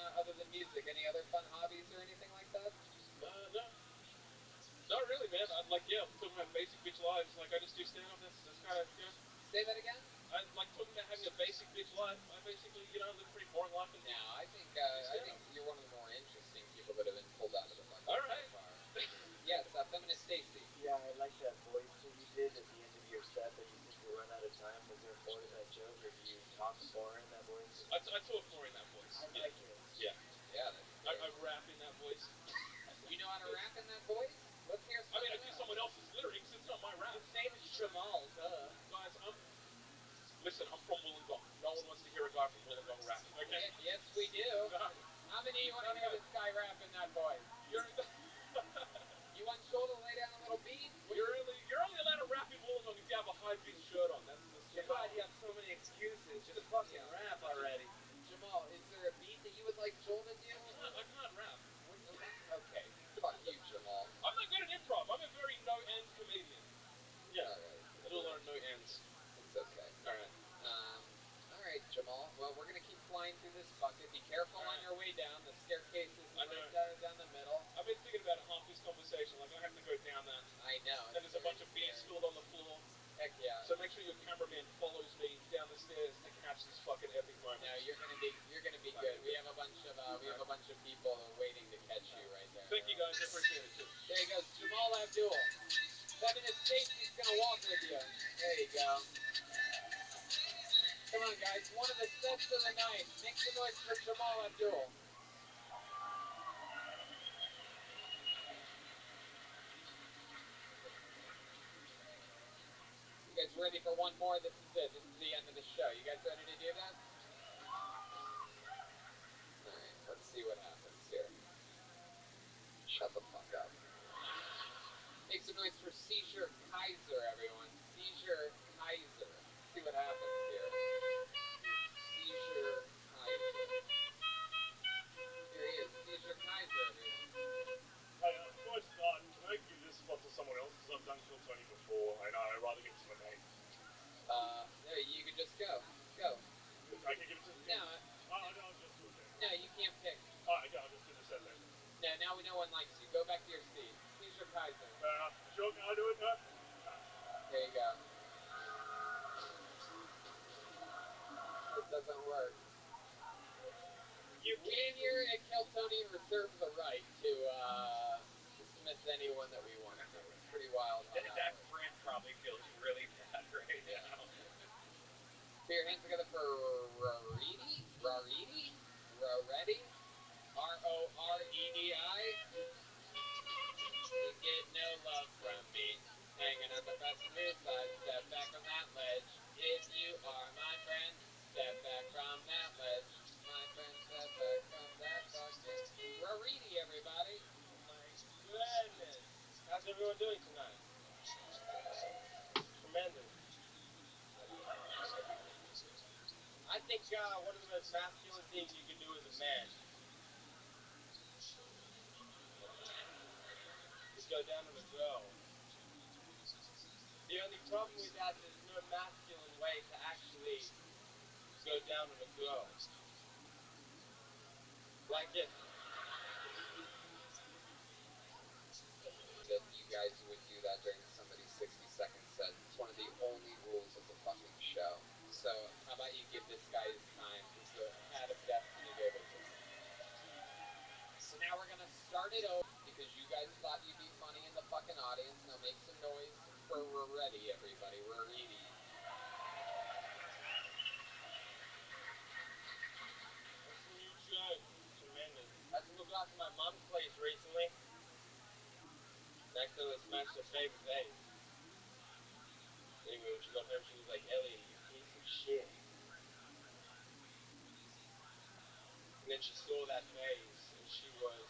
Speaker 1: music? Any other fun hobbies or anything like that?
Speaker 3: No. Not really, man. We're talking about basic bitch lives. Like, I just do stand-up. That's kind of, you know.
Speaker 1: Say that again?
Speaker 3: I like talking about having a basic bitch life. I basically, you know, live a pretty boring life. And
Speaker 1: no, I think you're one of the more interesting people that have been pulled out of the bucket
Speaker 3: so far.
Speaker 1: Yes, feminist Stacy.
Speaker 20: Yeah, I like that voice that you did at the end of your set that you seemed to run out of time. Was there more to that joke, or do you
Speaker 3: talk more in that voice?
Speaker 14: I talk more in that voice.
Speaker 3: I like it.
Speaker 14: Yeah.
Speaker 1: Yeah, that's good.
Speaker 14: I rap in that voice.
Speaker 1: You know how to rap in that voice? Let's hear some.
Speaker 14: I mean, I do someone else's lyrics. It's not my rap.
Speaker 3: His name is Jamal, duh.
Speaker 14: Guys, listen, I'm from Wollongong. No one wants to hear a guy from Wollongong rapping, okay?
Speaker 1: Yes, we do.
Speaker 14: No.
Speaker 1: How many of you want to hear this guy rap in that voice? You want Joel to lay down a little beat?
Speaker 14: You're only allowed to rap in Wollongong if you have a high-vis shirt on. That's the
Speaker 3: Too bad you have so many excuses. Just fucking rap already.
Speaker 1: Jamal, is there a beat that you would like Joel to do?
Speaker 14: I can't rap.
Speaker 1: Okay, fuck you, Jamal.
Speaker 14: I'm not good at improv. I'm a very no-end comedian. Yeah.
Speaker 1: All right.
Speaker 14: I do learn no ends.
Speaker 1: It's okay.
Speaker 14: All right.
Speaker 1: All right, Jamal. Well, we're gonna keep flying through this bucket. Be careful on your way down. The staircase is right down the middle.
Speaker 14: I've been thinking about it half this conversation. Like, I have to go down that.
Speaker 1: I know.
Speaker 14: And there's a bunch of bees spilled on the floor.
Speaker 1: Heck yeah.
Speaker 14: So make sure your cameraman follows me down the stairs to catch this fucking epic moment.
Speaker 1: No, you're gonna be good. We have a bunch of people waiting to catch you right there.
Speaker 14: Thank you guys. I appreciate it too.
Speaker 1: There he goes, Jamal Abdul. Feminist Stacy's gonna walk with you. There you go. Come on, guys. One of the sets of the night. Make some noise for Jamal Abdul. You guys ready for one more? This is it. This is the end of the show. You guys ready to do this? Alright, let's see what happens here. Shut the fuck up. Make some noise for Seizure Kaiser, everyone. Seizure Kaiser. Let's see what happens here. Seizure Kaiser. Here he is. Seizure Kaiser, everyone.
Speaker 15: Hey, before I start, can I give this spot to someone else? Because I've done Kill Tony before, and I'd rather give it to my mate.
Speaker 1: No, you can just go. Go.
Speaker 15: I can give it to him?
Speaker 1: No.
Speaker 15: I'll just do it then.
Speaker 1: No, you can't pick.
Speaker 15: Alright, okay, I'll just do the set then.
Speaker 1: No, now no one likes you. Go back to your seat. Seizure Kaiser.
Speaker 15: Fair enough. Sure, can I do it? No?
Speaker 1: There you go. It doesn't work.
Speaker 3: You
Speaker 1: We here at Kill Tony reserve the right to dismiss anyone that we want to. It's pretty wild how
Speaker 3: That friend probably feels really bad right now.
Speaker 1: Put your hands together for Raredi? Raredi? Raredi? Roredi? You get no love from me. Hanging on the passenger side. Step back from that ledge. If you are my friend, step back from that ledge. My friend, step back from that fucking Raredi, everybody.
Speaker 3: Oh my goodness. How's everyone doing tonight? Tremendous. I think one of the most masculine things you can do as a man is go down on a girl. The only problem with that is there's no masculine way to actually go down on a girl. Like it.
Speaker 1: That you guys would do that during somebody's 60-second set. It's one of the only rules of the fucking show. So, how about you give this guy his time? This is the hat of destiny gave it to him. So now we're gonna start it over because you guys thought you'd be funny in the fucking audience. Now make some noise for we're ready, everybody. We're ready.
Speaker 3: What's the new joke? Tremendous. I just moved out to my mom's place recently. Next time I smashed her favorite vase. Anyway, when she got home, she was like, Elliot, you piece of shit. And then she saw that vase, and she was...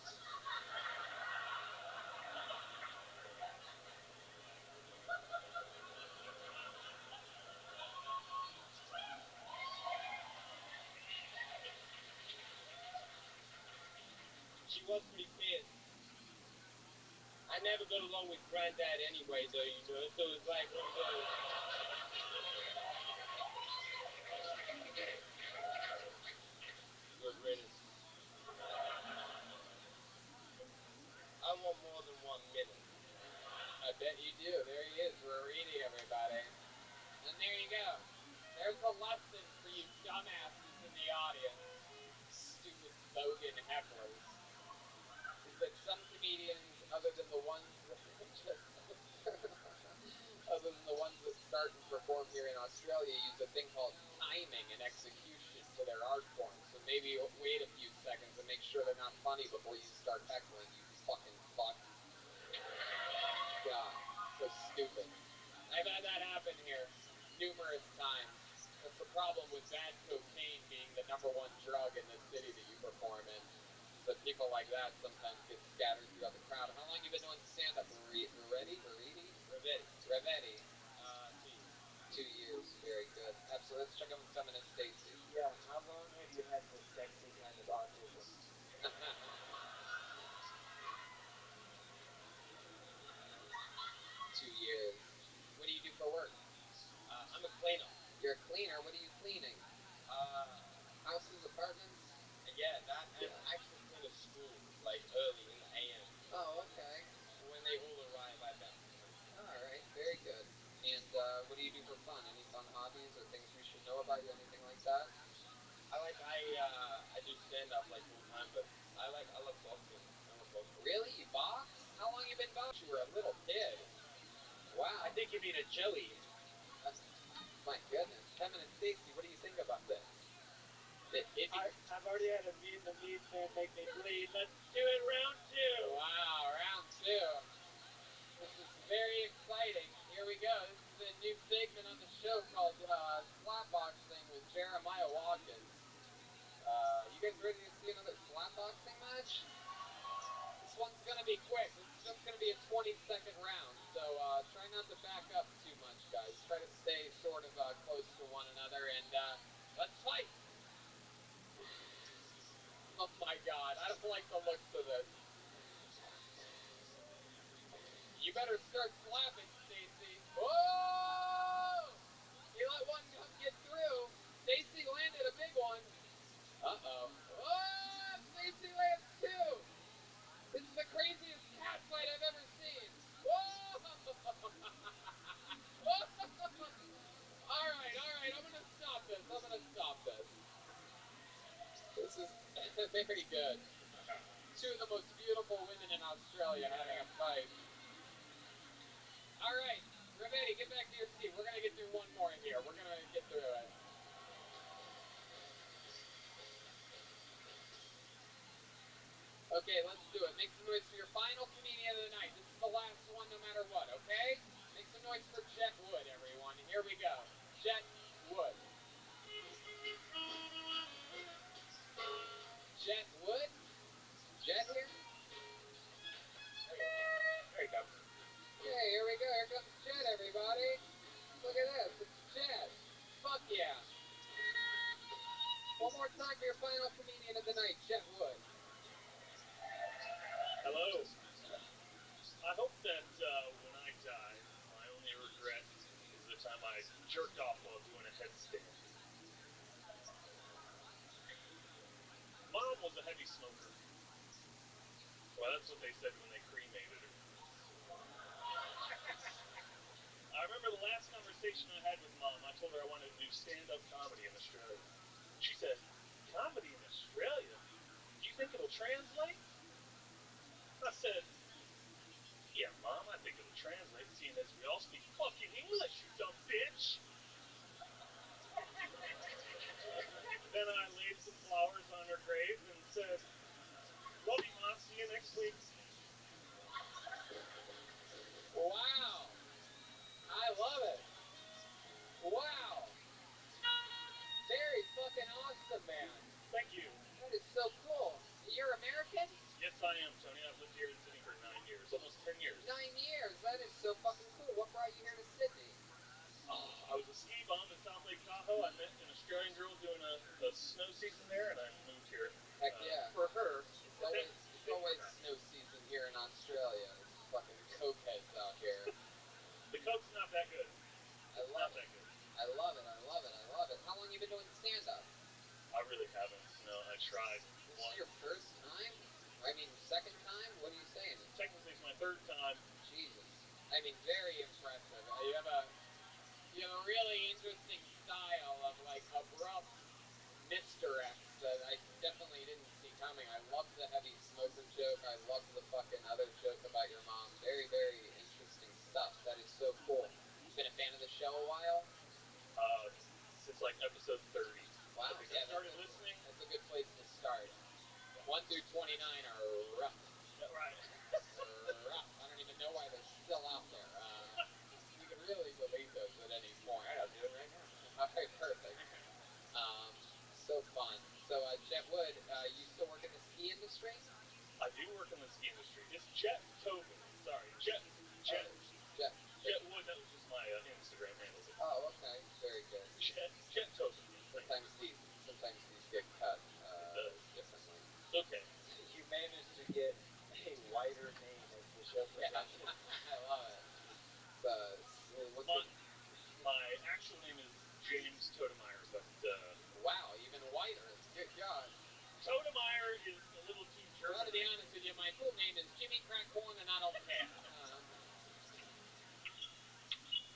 Speaker 3: She was pretty pissed. I never got along with Granddad anyway, though, you know, so it was like one of those... Good riddance. I want more than 1 minute.
Speaker 1: I bet you do. There he is. We're reading, everybody. And there you go. There's a lesson for you dumbasses in the audience. Stupid bogan hecklers. Is that some comedians, other than the ones that just... other than the ones that start start and perform here in Australia use a thing called timing and execution to their art form. So maybe wait a few seconds and make sure they're not funny before you start heckling, you fucking fuck. God, so stupid. I've had that happen here numerous times. That's the problem with bad cocaine being the #1 drug in the city that you perform in. Is that people like that sometimes get scattered throughout the crowd. How long have you been doing stand-up? Ravetti?
Speaker 3: 2 years.
Speaker 1: 2 years. Very good. Absolutely. Let's check in with feminist Stacy.
Speaker 3: Yeah, how long have you had the sexy kind of autism?
Speaker 1: 2 years. What do you do for work?
Speaker 3: I'm a cleaner.
Speaker 1: You're a cleaner. What are you cleaning? Houses, apartments?
Speaker 3: Yeah, that and actually clean a school, like early in the AM.
Speaker 1: Oh, okay.
Speaker 3: When they all arrive, I bounce them.
Speaker 1: All right, very good. And what do you do for fun? Any fun hobbies or things we should know about you? Anything like that?
Speaker 3: I do stand up like full time, but I love boxing. I love boxing.
Speaker 1: Really? You box? How long you been boxing? You were a little kid. Wow.
Speaker 3: I think you mean a Joey.
Speaker 1: My goodness. Feminist Stacy, what do you think about this?
Speaker 15: I've already had a Vietnamese man make me bleed. Let's do it round 2.
Speaker 1: Wow, round 2. This is very exciting. Here we go. This is a new segment on the show called Slapboxing with Jeremiah Watkins. You guys ready to see another slapboxing match? This one's going to be quick. This is just going to be a 20-second round, so try not to back up too much, guys. Try to stay sort of close to one another, and let's fight. Oh my God, I don't like the looks of this. You better start slapping, Stacy. Whoa! He let one get through. Stacy landed a big one. Uh-oh. Oh! Stacy lands 2. This is the craziest cat fight I've ever seen. Whoa! All right. I'm going to stop this. This is very good. 2 of the most beautiful women in Australia having a fight. All right, Rabbi, get back to your seat. We're going to get through one more here. We're going to get through it. Okay, let's do it. Make some noise for your final comedian of the night. This is the last one no matter what, okay? Make some noise for Jet Wood, everyone. Here we go. Jet Wood. Jet Wood? Jet here?
Speaker 3: There you go.
Speaker 1: Okay, here we go. Here comes Jet, everybody. Look at this. It's Jet. Fuck yeah. One more time for your final comedian of the night, Jet Wood.
Speaker 20: Hello. I hope that when I die, my only regret is the time I jerked off while doing a headstand. Mom was a heavy smoker. Well, that's what they said when they cremated her. I remember the last conversation I had with Mom. I told her I wanted to do stand-up comedy in Australia. She said, "Comedy in Australia? Do you think it'll translate?" I said, "Yeah, Mom, I think it'll translate, seeing as we all speak fucking English, you dumb bitch." Then I laid some flowers on her grave and said, "Love you, Mom. See you next week."
Speaker 1: Wow. I love it. Wow. Very fucking awesome, man.
Speaker 20: Thank you.
Speaker 1: That is so cool. You're American?
Speaker 20: Yes, I am, Tony. I've lived here in Sydney for 9 years, almost 10 years.
Speaker 1: 9 years. That is so fucking cool. What brought you here to Sydney?
Speaker 20: I was a ski bum in South Lake Tahoe. I met an Australian girl doing a snow season there, and I moved here.
Speaker 1: Heck yeah.
Speaker 20: For her.
Speaker 1: It's always snow season here in Australia. It's fucking cokeheads out here.
Speaker 20: The coke's not that good.
Speaker 1: I love it. I love it. How long you been doing stand-up?
Speaker 20: I really haven't. No, I tried
Speaker 1: This
Speaker 20: once.
Speaker 1: is your first time? I mean, second time? What are you saying?
Speaker 20: Technically, it's my 3rd time.
Speaker 1: Jesus. I mean, very impressive. You have a really interesting style of, like, abrupt misdirects that I definitely didn't see coming. I love the heavy smoker joke. I love the fucking other joke about your mom. Very, very interesting stuff. That is so cool. You been a fan of the show? show a while?
Speaker 20: Since like episode 30.
Speaker 1: Wow,
Speaker 20: I think
Speaker 1: yeah,
Speaker 20: I started listening.
Speaker 1: That's a good place to start. 1 through 29 are rough.
Speaker 20: Yeah, right.
Speaker 1: Rough. I don't even know why they're still out there. We could really delete those at any point.
Speaker 12: Alright, I'll do it right now.
Speaker 1: Alright, perfect. So fun. So, Jet Wood, you still work in the ski industry?
Speaker 20: I do work in the ski industry. It's Jet Tobin. Sorry, Jet Wood. That was just my Instagram handle.
Speaker 1: Oh, okay. Very good.
Speaker 20: Jet Tobin.
Speaker 1: Sometimes these get cut differently.
Speaker 20: It's okay.
Speaker 3: You managed to get a wider name as the show progresses.
Speaker 1: I love it. What's
Speaker 20: my actual name is James Todemeyer, but
Speaker 1: wow, even wider. Good God.
Speaker 20: Todemeyer is a little too German.
Speaker 1: Well, to be honest with you, my full name is Jimmy Crackhorn, and I don't care.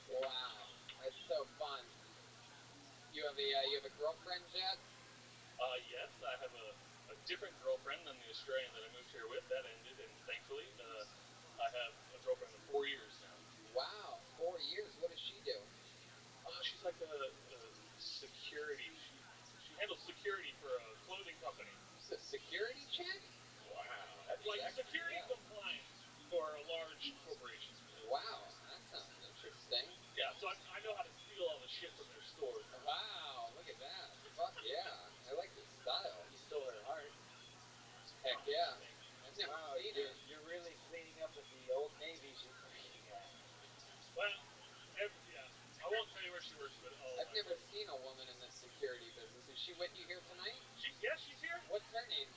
Speaker 1: Wow, that's so fun. You have a girlfriend, Jet?
Speaker 20: Yes, I have a different girlfriend than the Australian that I moved here with. That ended, and thankfully, I have a girlfriend of 4 years now.
Speaker 1: Wow, 4 years. What does she do?
Speaker 20: She's like a security. She handles security for a clothing company.
Speaker 1: She's a security chick?
Speaker 20: Wow, that's like security compliance for a large corporation.
Speaker 1: Wow, that sounds interesting.
Speaker 20: Yeah, so I know how to steal all the shit from their stores.
Speaker 1: Wow, look at that. Fuck yeah. I like your style.
Speaker 3: You stole her heart.
Speaker 1: Heck yeah. I've never seen her.
Speaker 3: You're really cleaning up at the Old Navy she's working at.
Speaker 20: Well, yeah. I won't tell you where she works, but
Speaker 1: I've never seen a woman in the security business. Is she with you here tonight?
Speaker 20: Yes, she's here.
Speaker 1: What's her name?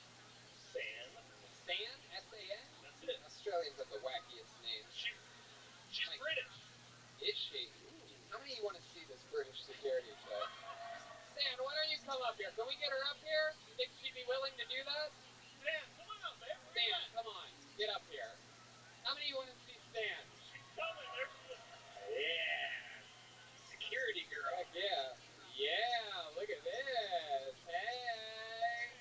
Speaker 20: San.
Speaker 1: San? S-A-N?
Speaker 20: That's it.
Speaker 1: Australians have the wackiest names.
Speaker 20: She's British.
Speaker 1: Is she? Ooh. How many of you want to see this British security check? San, why don't you come up here? Can we get her up here? You think she'd be willing to do that?
Speaker 20: San, come on up, babe.
Speaker 1: San, come on. Get up here. How many of you want to see San?
Speaker 20: She's coming. There she is.
Speaker 1: Yeah. Security girl. Heck yeah. Yeah, look at this. Hey.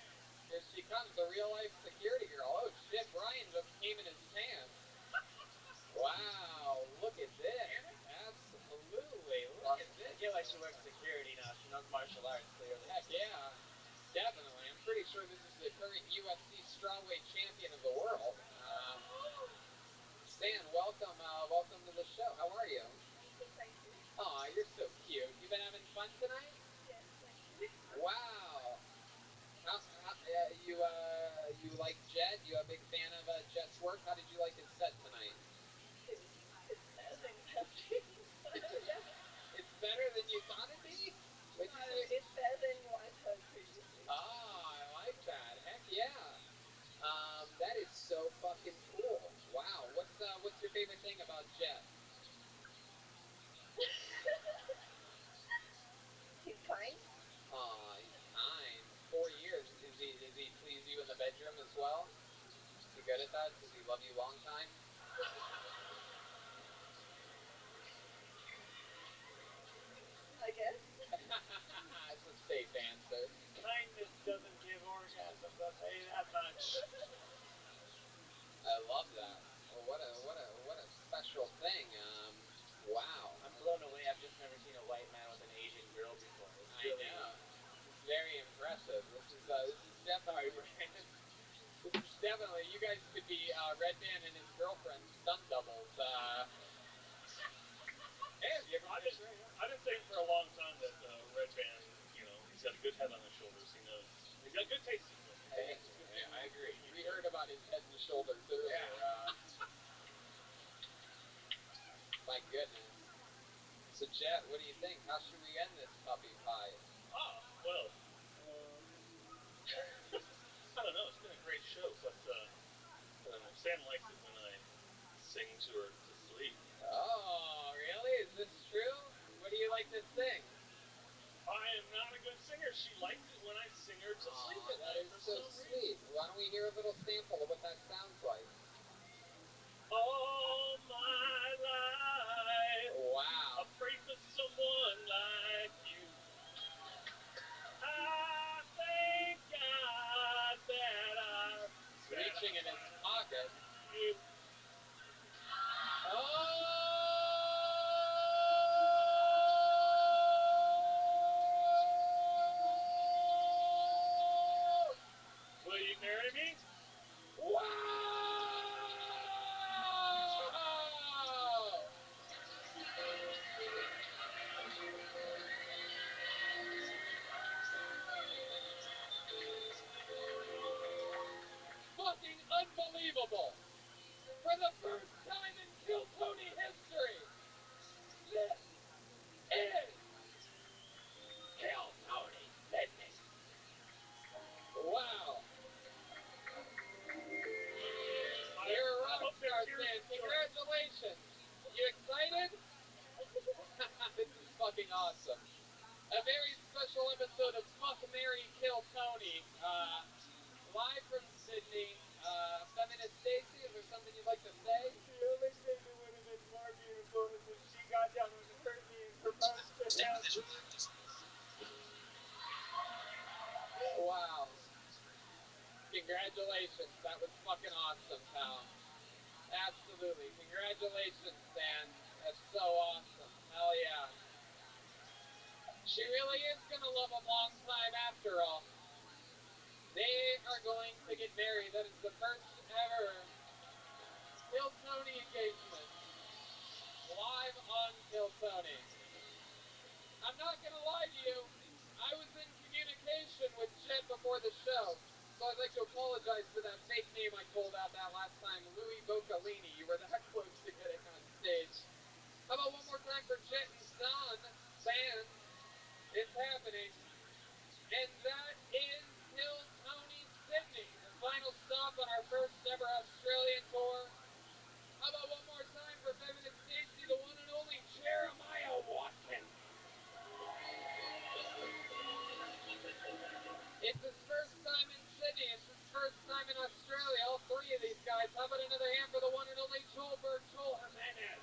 Speaker 1: Here she comes, the real-life security girl. Oh, shit, Brian just came in his pants. Wow, look at this. Absolutely, look at this.
Speaker 3: I feel like she works security now. She knows martial arts, clearly.
Speaker 1: Heck yeah. Definitely. I'm pretty sure this is the current UFC strawweight champion of the world. San, welcome to the show. How are you?
Speaker 13: Good, thank you.
Speaker 1: Aw, you're so cute. You been having fun tonight?
Speaker 13: Yes, thank you.
Speaker 1: Wow. You like Jet? You a big fan of Jet's work? How did you like his set tonight?
Speaker 13: It's better than expected. So, yeah.
Speaker 1: It's better than you thought it'd be? What'd you say?
Speaker 13: It's better than what I've heard previously.
Speaker 1: Ah, I like that. Heck yeah. That is so fucking cool. Wow. What's your favorite thing about Jet?
Speaker 13: He's kind.
Speaker 1: Aw, he's kind. 4 years. Does he please you in the bedroom as well? Is he good at that? Does he love you long time?
Speaker 13: I guess.
Speaker 1: That's a safe answer.
Speaker 3: Kindness doesn't give orgasms, I'll tell you that much.
Speaker 1: I love that. Oh, what a special thing. Wow.
Speaker 3: I'm blown away. I've just never seen a white man with an Asian girl before. It's really,
Speaker 1: I know. It's very impressive. This is definitely. This is definitely. You guys could be Red Band and his girlfriend stunt doubles. Hey, have you ever?
Speaker 20: I've been saying for a long time that Red Band, he's got a good head on his shoulders. He knows. He's got good taste in women.
Speaker 1: Hey, I agree. We heard about his head and shoulders earlier. Yeah. My goodness. So, Jet, what do you think? How should we end this puppy pie?
Speaker 20: Well, I don't know. It's been a great show, but Sam likes it when I sing to her to sleep.
Speaker 1: Oh, really? Is this true? What do you like to sing?
Speaker 20: I am not a good singer. She likes it when I sing her to sleep at
Speaker 1: that
Speaker 20: night
Speaker 1: is
Speaker 20: for
Speaker 1: so
Speaker 20: some
Speaker 1: sweet.
Speaker 20: reason.
Speaker 1: Why don't we hear a little sample of what that sounds like?
Speaker 20: All my life,
Speaker 1: wow,
Speaker 20: I pray for someone like you. I thank God that
Speaker 1: reaching in his pocket.
Speaker 20: You.
Speaker 1: Oh! fucking awesome. A very special episode of Fuck, Marry, Kill, Tony. Live from Sydney. Feminist Stacy, is there something you'd like to say?
Speaker 15: The only thing that would have been more beautiful is if she got down on her knee and proposed to him.
Speaker 1: Wow. Congratulations. That was fucking awesome, pal. Absolutely. Congratulations, Dan. That's so awesome. Hell yeah. She really is going to love him long time after all. They are going to get married. That is the first ever Kill Tony engagement. Live on Kill Tony. I'm not going to lie to you. I was in communication with Jet before the show, so I'd like to apologize for that fake name I pulled out that last time, Louis Vocalini. You were that close to getting on stage. How about one more time for Jet and San? It's happening. And that is Kill Tony Sydney, the final stop on our first ever Australian tour. How about one more time for Feminist Stacy, the one and only Jeremiah Watkins. It's his first time in Sydney. It's his first time in Australia. All three of these guys. How about another hand for the one and only Joel Jimenez?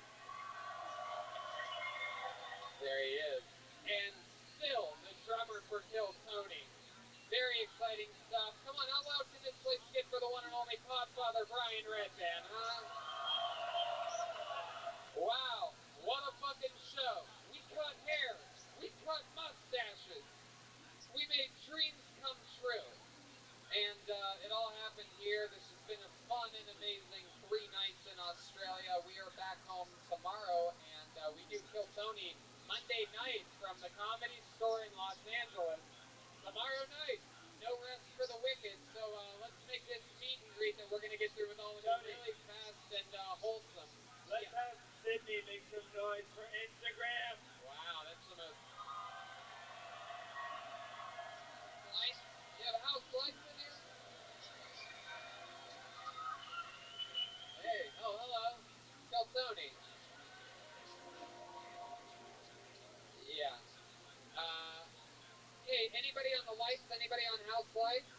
Speaker 1: There he is. And still the drummer for Kill Tony. Very exciting stuff. Come on, how loud can this place get for the one and only Podfather Brian Redband, huh? Wow, what a fucking show. We cut hair. We cut mustaches. We made dreams come true. And it all happened here. This has been a fun and amazing 3 nights in Australia. We are back home tomorrow, and we do Kill Tony Monday night from the Comedy Store in Los Angeles. Tomorrow night, no rest for the wicked, so let's make this meet and greet that we're going to get through with all of you really fast and wholesome.
Speaker 15: Let's have Sydney make some noise for Instagram.
Speaker 1: Wow, that's the most... Slice? You have a house slice in here? Hey, oh, hello. Kill Tony. Yeah. Hey, anybody on the lights? Anybody on house lights?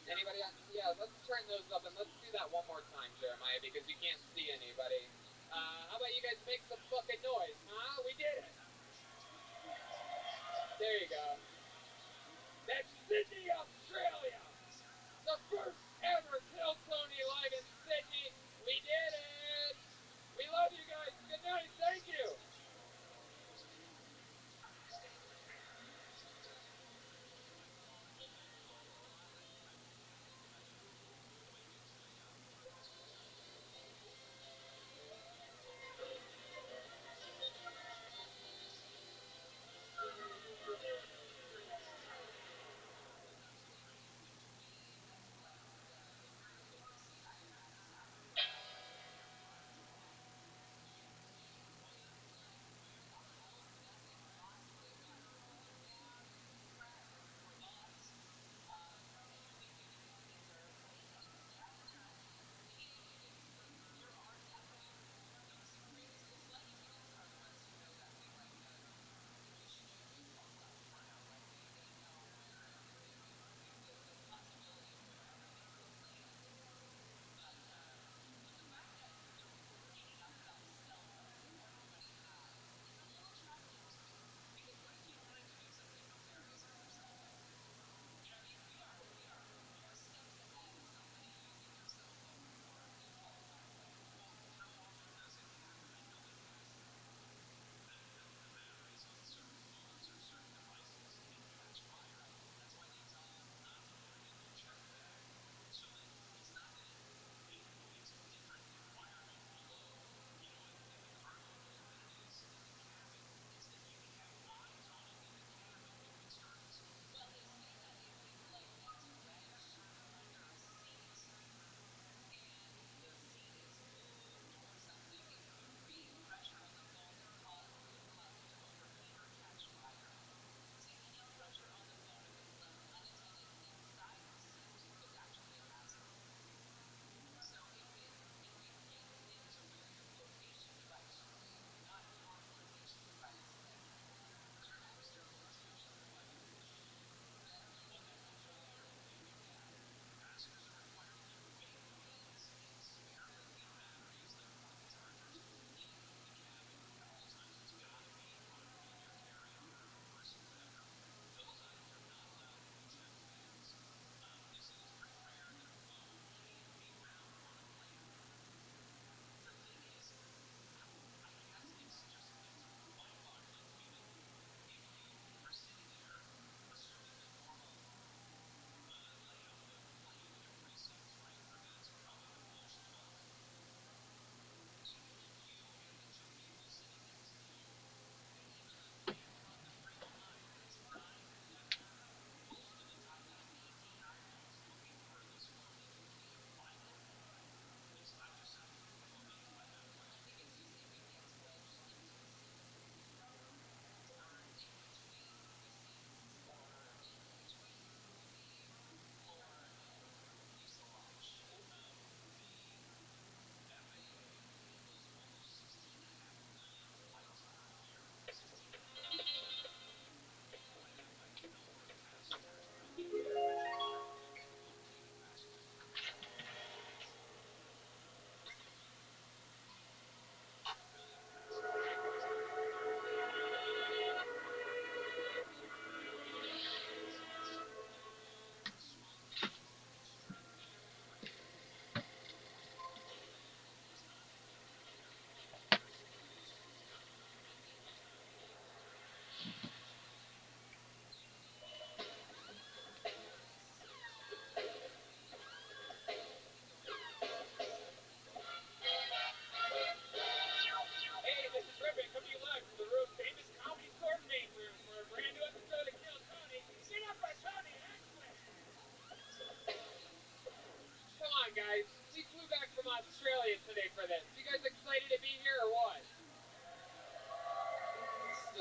Speaker 1: Anybody on... Yeah, let's turn those up, and let's do that one more time, Jeremiah, because you can't see anybody. How about you guys make some fucking noise, huh? We did it. There you go. That's Sydney, Australia. The first ever Kill Tony live in Sydney. We did it. We love you guys. Good night. Thank you.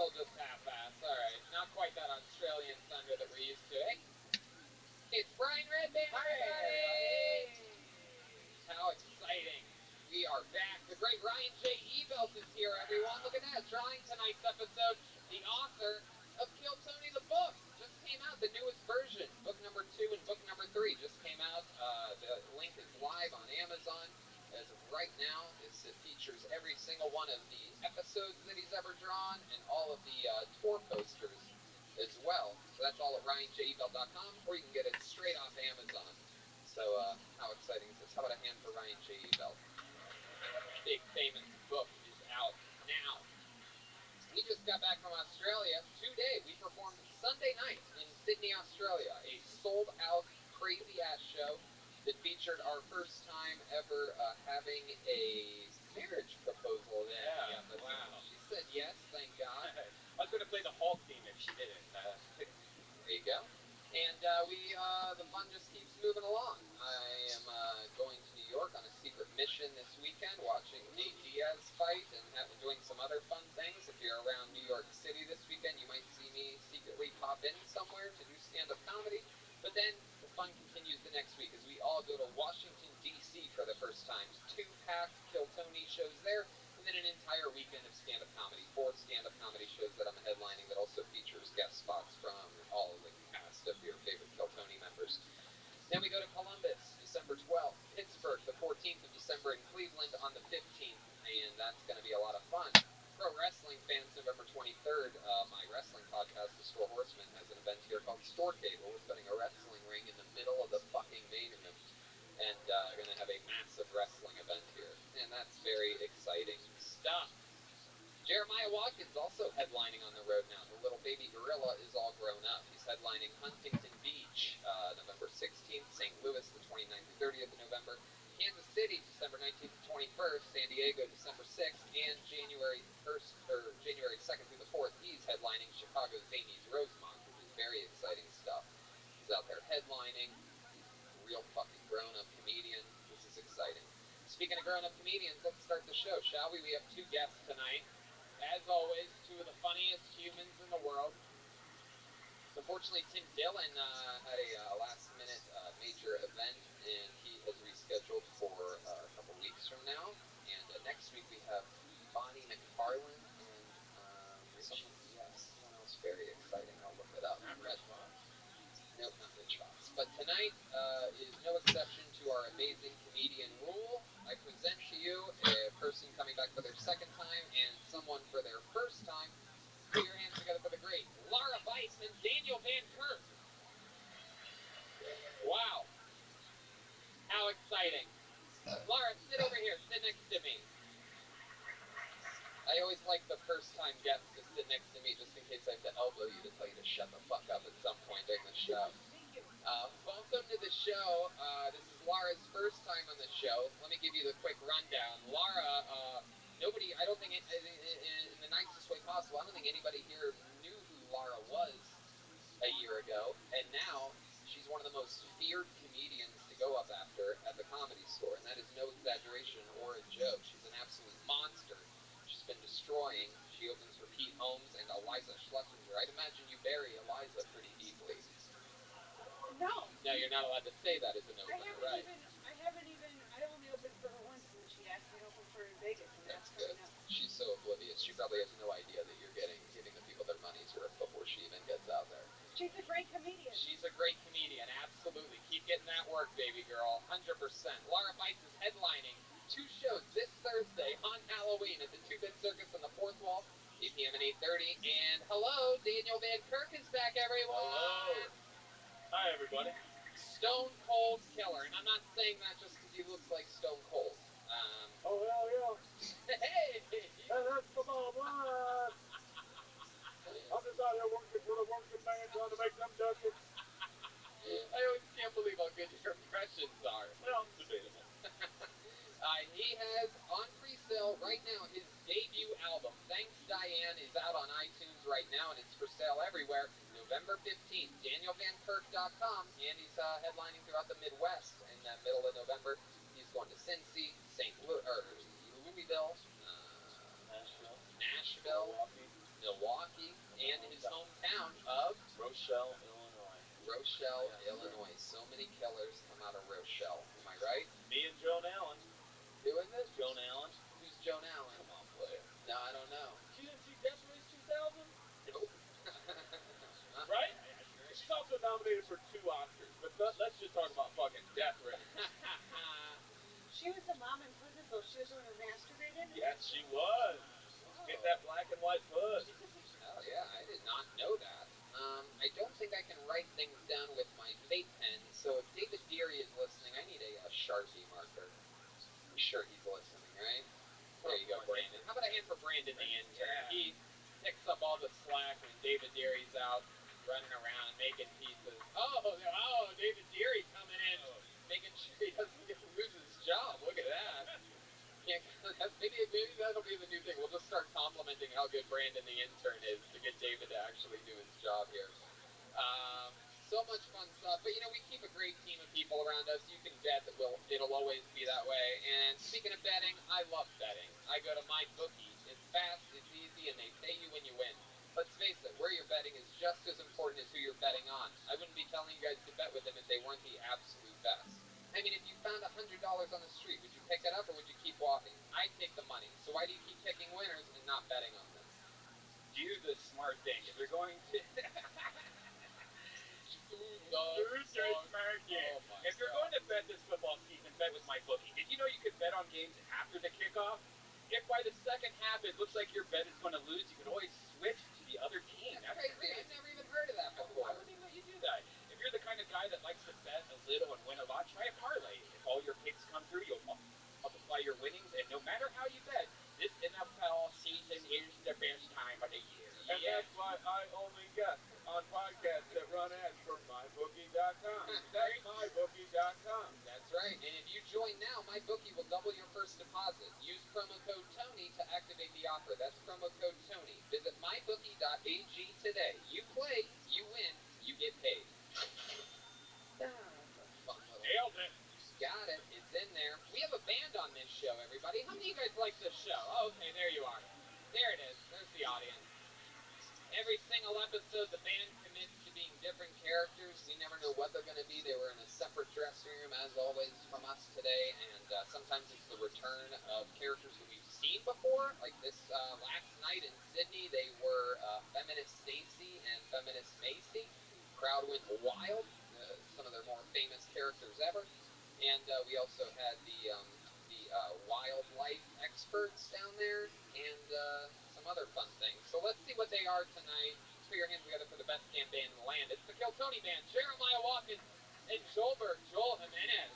Speaker 1: still just half-ass. All right, not quite that Australian thunder that we're used to, eh? It's Brian Redband, everybody! How exciting. We are back. The great Ryan J. Ebelt is here, everyone. Look at that. Drawing tonight's episode, the author of Kill Tony the book. Just came out, the newest version. Book number 2 and book number 3 just came out. The link is live on Amazon. As of right now, it features every single one of the episodes that he's ever drawn and all of the tour posters as well. So that's all at RyanJEbelt.com, or you can get it straight off Amazon. So how exciting is this? How about a hand for Ryan J. Ebelt? Big famous book is out now. We just got back from Australia today. We performed Sunday night in Sydney, Australia, a sold-out, crazy-ass show that featured our first time ever having a marriage proposal in the episode.
Speaker 12: Wow.
Speaker 1: She said yes, thank God.
Speaker 12: I was going to play the Hulk theme if she didn't.
Speaker 1: There you go. And the fun just keeps moving along. I am going to New York on a secret mission this weekend, watching Nate Diaz fight and doing some other fun things. If you're around New York City this weekend, you might see me secretly pop in somewhere to do stand-up comedy. But then the fun continues the next week as we all go to Washington, D.C. for the first time. 2 packed Kill Tony shows there, and then an entire weekend of stand-up comedy. 4 stand-up comedy shows that I'm headlining that also features guest spots from all of the cast of your favorite Kill Tony members. Then we go to Columbus, December 12th, Pittsburgh, the 14th of December, and Cleveland on the 15th, and that's going to be a lot of fun. Pro wrestling fans, November 23rd, my wrestling podcast, The Store Horseman, has an event here called Storecade, where we're putting a wrestling ring in the middle of the fucking main room, and going to have a massive wrestling event here, and that's very exciting stuff. Jeremiah Watkins also headlining on the road now. The little baby gorilla is all grown up. He's headlining Huntington Beach, November 16th, St. Louis, the 29th through 30th of November, Kansas City, December 19th to 21st, San Diego, December 6th, and January 2nd through the 4th, he's headlining Chicago's Zanies Rosemont, which is very exciting stuff. He's out there headlining. He's a real fucking grown-up comedian. This is exciting. Speaking of grown-up comedians, let's start the show, shall we? We have 2 guests tonight. As always, 2 of the funniest humans in the world. Unfortunately, Tim Dillon had a last-minute major event, and he has rescheduled for a couple weeks from now. And next week we have Bonnie McFarlane and someone else very exciting. I'll look it up.
Speaker 12: Not Rich Fox?
Speaker 1: Nope, not Rich Fox. But tonight is no exception to our amazing comedian rule. I present to you a person coming back for their second time and someone for their first time. Put your hands together for the great Laura Bice and Daniel Van Kirk. Wow. How exciting. Laura, sit over here. Sit next to me. I always like the first-time guests to sit next to me just in case I have to elbow you to tell you to shut the fuck up at some point during the show.
Speaker 2: Thank you.
Speaker 1: Welcome to the show. This is Laura's first time on the show. Let me give you the quick rundown. Laura, I don't think, in the nicest way possible, I don't think anybody here knew who Laura was a year ago, and now she's one of the most feared comedians to go up after at the Comedy Store, and that is no exaggeration or a joke. She's an absolute monster. She's been destroying. She opens for Pete Holmes and Eliza Schlesinger. I'd imagine you bury Eliza pretty deeply.
Speaker 2: No.
Speaker 1: No, you're not allowed to say that as an opener, right?
Speaker 2: I only opened for her once when she asked me to open for her in Vegas, and
Speaker 1: That's
Speaker 2: that's
Speaker 1: good.
Speaker 2: coming up.
Speaker 1: She's so oblivious. She probably has no idea that you're giving the people their money's worth before she even gets out there.
Speaker 2: She's a great comedian.
Speaker 1: She's a great comedian, absolutely. Keep getting that work, baby girl, 100%. Laura Bice is headlining 2 shows this Thursday on Halloween at the 2-Bit Circus on the 4th Wall, 8 p.m. and 8:30. And hello, Daniel Van Kirk is back, everyone.
Speaker 20: Hello. Hi, everybody.
Speaker 1: Stone Cold Killer, and I'm not saying that just because he looks like Stone Cold.
Speaker 20: Oh, hell yeah.
Speaker 1: Hey!
Speaker 20: That's my mom. I'm just out here working for the working man, trying to make them ducats.
Speaker 1: I always can't believe how good your impressions are.
Speaker 20: Well, debatable.
Speaker 1: He has on pre-sale right now his debut album, Thanks Diane, is out on iTunes right now, and it's for sale everywhere. November 15th, DanielVanKirk.com, and he's headlining throughout the Midwest. In the middle of November, he's going to Cincy, Louisville, Nashville, Milwaukee,
Speaker 3: Rochelle, Illinois.
Speaker 1: Rochelle, Illinois. So many killers come out of Rochelle. Am I right?
Speaker 3: Me and Joan Allen.
Speaker 1: Who is it?
Speaker 3: Joan Allen.
Speaker 1: Who's Joan Allen?
Speaker 3: Come on, player.
Speaker 1: No, I don't know.
Speaker 3: You didn't see Death Race 2000?
Speaker 1: Nope.
Speaker 3: Right? She's also nominated for 2 Oscars, but let's just talk about fucking Death Race.
Speaker 13: She was the mom in prison, though. She was the one who masturbated.
Speaker 3: Yes, she was.
Speaker 1: Whoa.
Speaker 3: Get that black and white puss.
Speaker 1: Oh, yeah, I did not know that. I don't think I can write things down with my fate pen, so if David Deary is listening, I need a Sharpie marker. I'm sure he's listening, right? There you go, Brandon. How about a hand for Brandon, the intern?
Speaker 12: He picks up all the slack when David Deary's out running around making pieces. Oh, David Deary coming in, making sure he doesn't lose his job. Look at that. Maybe that'll be the new thing. We'll just start complimenting how good Brandon the intern is to get David to actually do his job here. So much fun stuff. But, we keep a great team of people around us. You can bet that it'll always be that way. And speaking of betting, I love betting. I go to MyBookie. It's fast, it's easy, and they pay you when you win. Let's face it, where you're betting is just as important as who you're betting on. I wouldn't be telling you guys to bet with them if they weren't the absolute best. I mean, if you found $100 on the street, would you pick it up or would you keep walking? I'd take the money. So why do you keep picking winners and not betting on them? Do the smart thing. If you're going to...
Speaker 3: Smart game. If you're going to bet this football season, bet with MyBookie. Did you know you could bet on games after the kickoff? If by the second half it looks like your bet is going to lose, you can always switch to the other team.
Speaker 1: That's crazy. I've never even heard of that before.
Speaker 3: Why wouldn't he let you do that? If you're the kind of guy that likes to bet a little and win a lot, try a parlay. If all your picks come through, you'll multiply your winnings, and no matter how you bet, this NFL season is the best time of the year. And that's why I only guess on podcasts that run ads for MyBookie.com. That's MyBookie.com.
Speaker 1: That's right. And if you join now, MyBookie will double your first deposit. Use promo code TONY to activate the offer. That's promo code TONY. Visit MyBookie.ag today. You play, you win, you get paid. That's a fun little...
Speaker 3: Nailed it.
Speaker 1: Got it. It's in there. We have a band on this show, everybody. How many of you guys like this show? Oh, okay, there you are. There it is. There's the audience. Every single episode, the band commits to being different characters. We never know what they're going to be. They were in a separate dressing room, as always, from us today. And sometimes it's the return of characters that we've seen before. Like this last night in Sydney, they were Feminist Stacy and Feminist Macy. Crowd went wild. Some of their more famous characters ever. And we also had the wildlife experts down there and some other fun things. So let's see what they are tonight. Put your hands together for the best damn band in the land. It's the Kill Tony Band, Jeremiah Watkins and Joel Jimenez.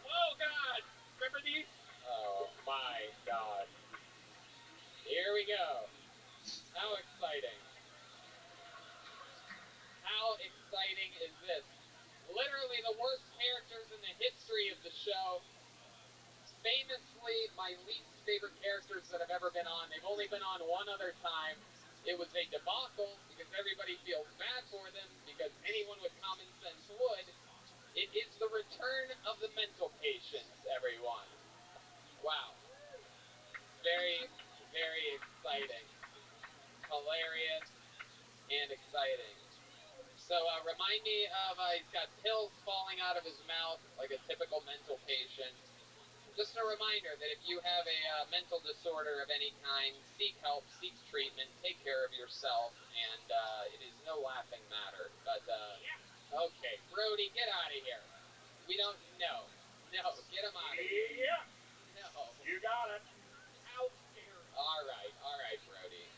Speaker 3: Oh, God. Remember these?
Speaker 12: Oh, my God. Here we go. How exciting. How exciting is this? Literally the worst characters in the history of the show. Famously, my least favorite characters that have ever been on. They've only been on one other time. It was a debacle because everybody feels bad for them because anyone with common sense would. It is the return of the mental patients, everyone. Wow. Very, very exciting. Hilarious and exciting. So remind me of, he's got pills falling out of his mouth like a typical mental patient. Just a reminder that if you have a mental disorder of any kind, seek help, seek treatment, take care of yourself, and it is no laughing matter. But, okay, Brody, get out of here. We don't know. No, get him out of here.
Speaker 3: Yeah.
Speaker 12: No.
Speaker 3: You got it.
Speaker 12: How dare you? All right, Brody.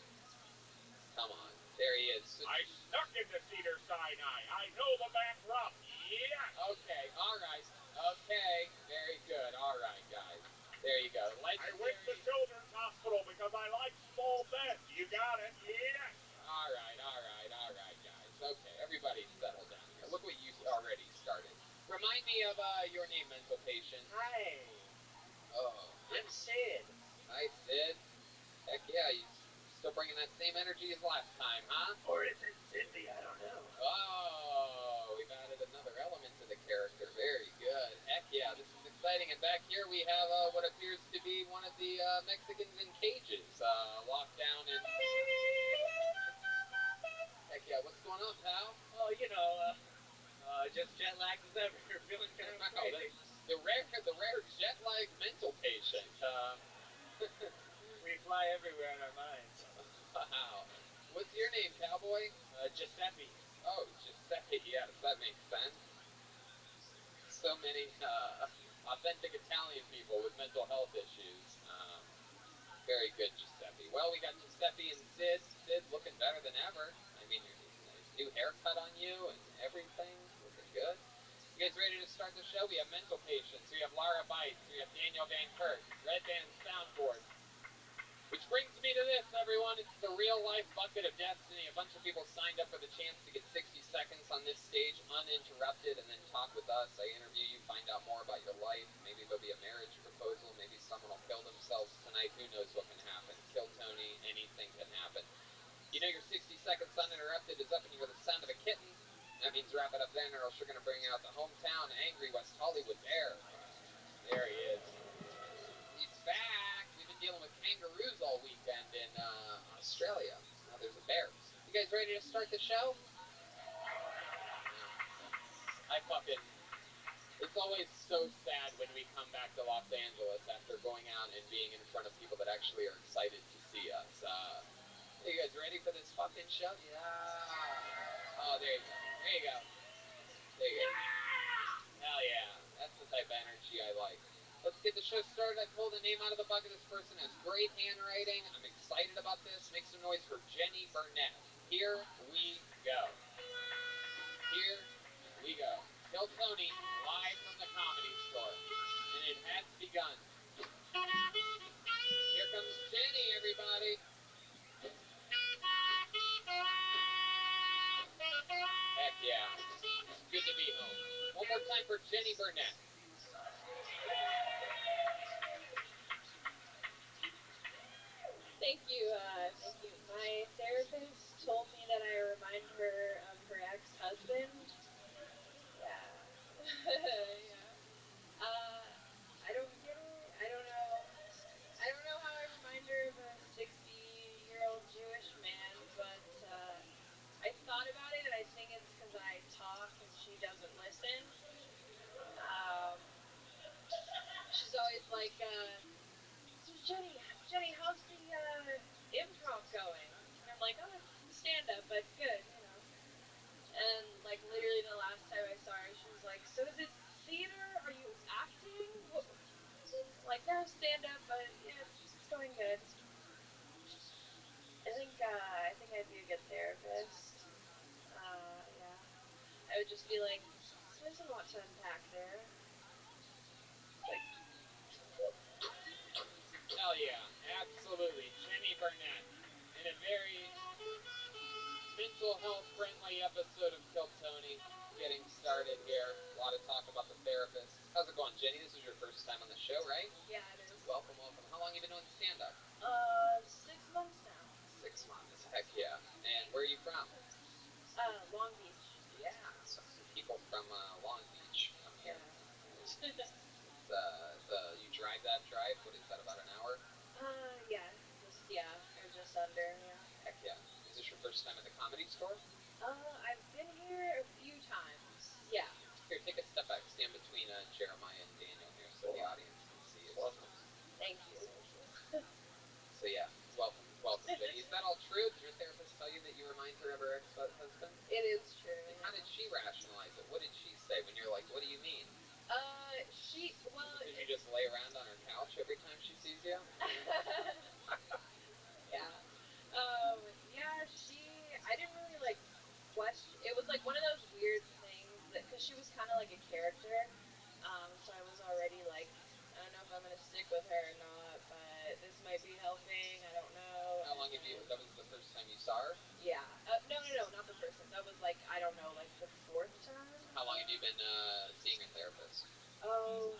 Speaker 12: Come on. There he is.
Speaker 3: I snuck into Cedar Sinai. I know the back rough. Yeah.
Speaker 12: Okay, all right. Okay, very good. All right, guys. There you go.
Speaker 3: I went to Children's Hospital because I like small beds. You got it. Yeah.
Speaker 12: All right, guys. Okay, everybody settle down here. Look what you already started. Remind me of your name, mental patient.
Speaker 6: Hi,
Speaker 12: Oh.
Speaker 6: I'm Sid.
Speaker 12: Hi, Sid. Heck yeah, you still bringing that same energy as last time, huh?
Speaker 6: Or is it Cindy? I don't know.
Speaker 12: Oh, we've added another element to the character. Very good. Heck yeah, this is exciting. exciting. And back here we have what appears to be one of the Mexicans in cages, locked down in... Heck yeah, what's going on, pal?
Speaker 3: Oh, you know, just jet lagged as ever. Feeling kind of crazy.
Speaker 12: The rare jet lag mental patient.
Speaker 3: We fly everywhere in our minds.
Speaker 12: Wow. What's your name, cowboy?
Speaker 3: Giuseppe.
Speaker 12: Oh, Giuseppe. Yes, that makes sense. So many authentic Italian people with mental health issues. Very good, Giuseppe. Well, we got Giuseppe and Sid. Sid looking better than ever. I mean, new haircut on you and everything. Looking good. You guys ready to start the show? We have mental patients. We have Lara Bites. We have Daniel Van Kurt. Red Band Soundboard. Which brings me to this, everyone. It's the real-life bucket of destiny. A bunch of people signed up for the chance to get 60 seconds on this stage uninterrupted and then talk with us. I interview you, find out more about your life. Maybe there'll be a marriage proposal. Maybe someone will kill themselves tonight. Who knows what can happen? Kill Tony. Anything can happen. You know your 60 seconds uninterrupted is up and you hear the sound of a kitten. That means wrap it up then or else you're going to bring out the hometown angry West Hollywood bear. There he is. He's back. We've been dealing with kangaroos all weekend in Australia. Now there's a bear. You guys ready to start the show? It's always so sad when we come back to Los Angeles after going out and being in front of people that actually are excited to see us. Are you guys ready for this fucking show? Yeah. Oh, there you go. There you go. There you go. Hell yeah. That's the type of energy I like. Let's get the show started. I pulled a name out of the bucket. This person has great handwriting. I'm excited about this. Make some noise for Jenny Burnett. Here we go. Here we go. Kill Tony, live from the Comedy Store. And it has begun. Here comes Jenny, everybody. Heck yeah. It's good to be home. One more time for Jenny Burnett.
Speaker 21: Thank you. My therapist told me that I remind her of her ex-husband. Yeah. Yeah. I don't get it. I don't know. I don't know how I remind her of a 60-year-old Jewish man, but I thought about it, and I think it's because I talk and she doesn't listen. She's always like, so Jenny, how's the improv going? And I'm like, oh, it's stand-up, but good, you know. And like literally the last time I saw her, she was like, so is it theater? Are you acting? I'm like, no, stand-up, but yeah, it's going good. I think I'd be a good therapist. Yeah. I would just be like, so there's a lot to unpack there. Like,
Speaker 12: Hell yeah, absolutely. Jenny Burnett in a very mental health friendly episode of Kill Tony. Getting started here. A lot of talk about the therapist. How's it going, Jenny? This is your first time on the show, right?
Speaker 21: Yeah, it is.
Speaker 12: Welcome. How long have you been doing stand-up?
Speaker 21: 6 months now.
Speaker 12: 6 months. Heck yeah. And where are you from?
Speaker 21: Long Beach.
Speaker 12: Yeah, some people from Long Beach come here.
Speaker 21: Yeah.
Speaker 12: You drive that drive? What is that, about an hour?
Speaker 21: Yeah, or just under, yeah.
Speaker 12: Heck yeah. Is this your first time at the Comedy Store?
Speaker 21: I've been here a few times. Yeah.
Speaker 12: Here, take a step back. Stand between Jeremiah and Daniel here so the audience can see you.
Speaker 21: Thank you.
Speaker 12: So yeah, welcome, Jenny. Is that all true? Did your therapist tell you that you remind her of her ex-husband?
Speaker 21: It is true.
Speaker 12: And how did she rationalize it? What did she say when you're like, what do you mean? Did you just lay around on her couch every time she sees you?
Speaker 21: Yeah. I didn't really like question. It was like one of those weird things that, because she was kind of like a character, so I was already like, I don't know if I'm gonna stick with her or not, but this might be helping. I don't know.
Speaker 12: How long have you? That was the first time you saw her?
Speaker 21: Yeah. No, not the first time. That was like, I don't know, like the 4th time.
Speaker 12: How long have you been seeing a therapist?
Speaker 21: Oh,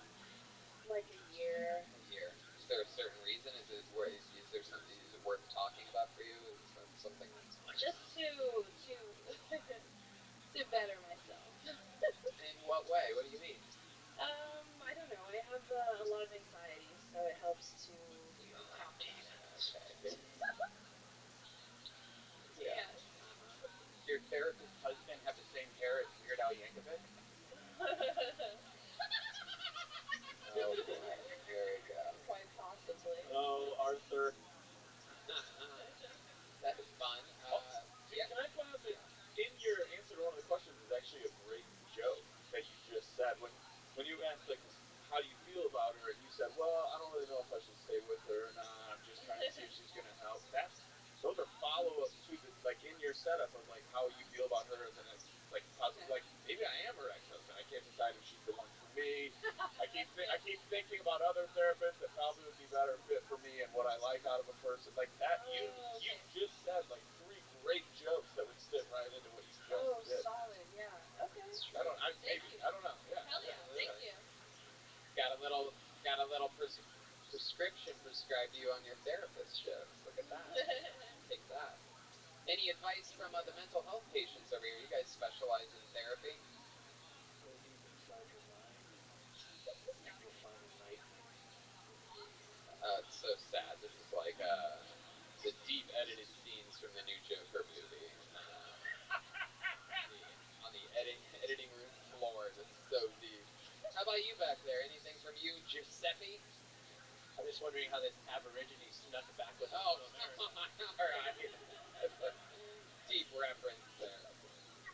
Speaker 21: like a year.
Speaker 12: A year. Is there a certain reason? Is it there something? Is it worth talking about for you? Is that something that's
Speaker 21: just to to better myself.
Speaker 12: In what way? What do you mean?
Speaker 21: I don't know. I have used to tap dancing.
Speaker 12: Okay.
Speaker 21: Yeah.
Speaker 12: Does your therapist's husband have the same hair as Weird Al Yankovic? Oh boy, here we go.
Speaker 21: Quite possibly.
Speaker 12: Oh, Arthur. That is fun. Yeah.
Speaker 20: Can I point out that in your answer to one of the questions is actually a great joke that you just said when you asked like how do you feel about her and you said, well, I don't really know if I should stay with her or not. I'm just trying to see if she's gonna help. Those are follow-ups to the like in your setup of like how you feel about her as an ex, like possibly like maybe I am her ex-husband. I can't decide if she's the one for me. I keep thinking about other therapists that probably would be better fit for me and what I like out of a person like that. You just said like 3 great jokes that would fit right into what you just did.
Speaker 21: Solid, yeah. Okay.
Speaker 12: I don't know. Yeah.
Speaker 21: Hell yeah, thank you.
Speaker 12: Got a little prescription prescribed to you on your therapist jokes. Look at that. Take that. Any advice from the mental health patients over here? You guys specialize in therapy?
Speaker 14: Go deep inside your mind, and you'll find enlightenment.
Speaker 12: It's so sad. This is like the deep edited scenes from the new Joker movie. On the editing room floor, just so deep. How about you back there? Anything from you, Giuseppe?
Speaker 3: I'm just wondering how this Aborigine snuck back with us
Speaker 12: Oh,
Speaker 3: to America.
Speaker 12: all right. Deep reference there.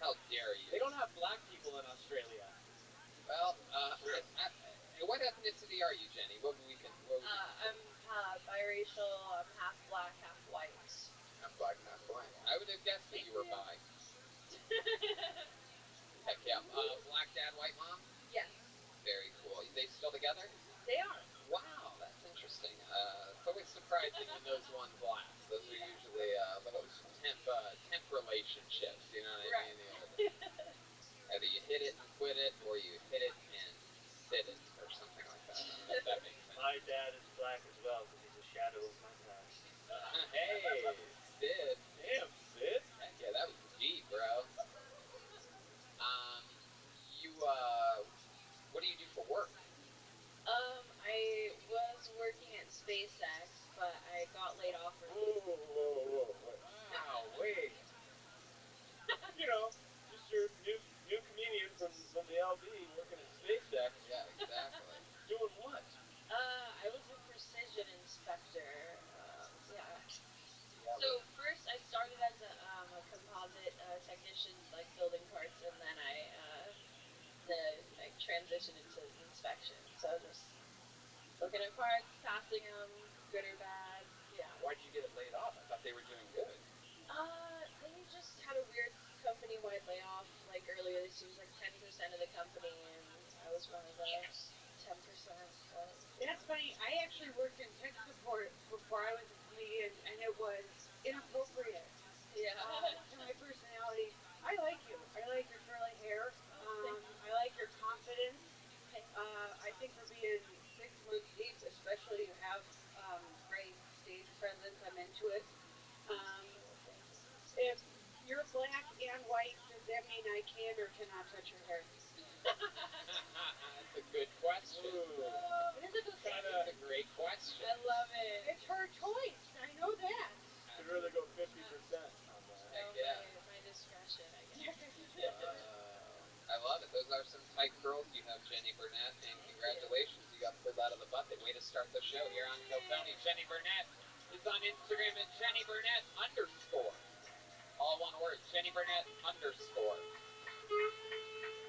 Speaker 12: How dare you?
Speaker 3: They don't have black people in Australia.
Speaker 12: Well, what ethnicity are you, Jenny? What we can?
Speaker 21: I'm biracial. I'm half black, half white.
Speaker 12: Half black, half white. I would have guessed that you were bi. Heck yeah. Black dad, white mom?
Speaker 21: Yes.
Speaker 12: Very cool. They still together?
Speaker 21: They are.
Speaker 12: Wow, that's interesting. It's always surprising when those ones last. Those are usually little temp relationships. You know what I mean? The old, either you hit it and quit it, or you hit it and sit it, or something like that. I don't know if that makes sense.
Speaker 3: My dad is black as well because he's a shadow of my past.
Speaker 12: Hey, Sid.
Speaker 3: Damn, Sid.
Speaker 12: Heck yeah, that was deep, bro. You what do you do for work?
Speaker 21: I was working at SpaceX, but I got laid off
Speaker 3: Whoa. Wow, wait. You know, just your new comedian from the LB working at SpaceX.
Speaker 12: Yeah, exactly.
Speaker 3: Doing what?
Speaker 21: I was a precision inspector. So first I started as a composite technician, like building parts, and then I transitioned into inspection. So just looking at parts, passing them, good or bad. Yeah.
Speaker 12: Why'd you get it laid off? I thought they were doing good.
Speaker 21: They just had a weird company-wide layoff like earlier this year. It was like 10% of the company, and I was one of the 10%. So.
Speaker 7: That's funny. I actually worked in tech support before I was a comedian, and it was inappropriate.
Speaker 21: Yeah.
Speaker 7: To my personality. I like you. I like your curly hair. I like your confidence. I think for being 6 months deep, especially, you have great stage presence. I'm into it. If you're black and white, does that mean I can or cannot touch your hair?
Speaker 12: That's a good question.
Speaker 21: It is a good question.
Speaker 12: That's a great question.
Speaker 21: I love it.
Speaker 7: It's her choice. I know that.
Speaker 3: Could really go 50% on that.
Speaker 12: Heck yeah.
Speaker 21: My discretion, I guess.
Speaker 12: I love it. Those are some tight curls you have, Jenny Burnett, and congratulations. You got pulled out of the bucket. Way to start the show here on Kill Tony. Jenny Burnett is on Instagram at Jenny Burnett _ all one word, Jenny Burnett _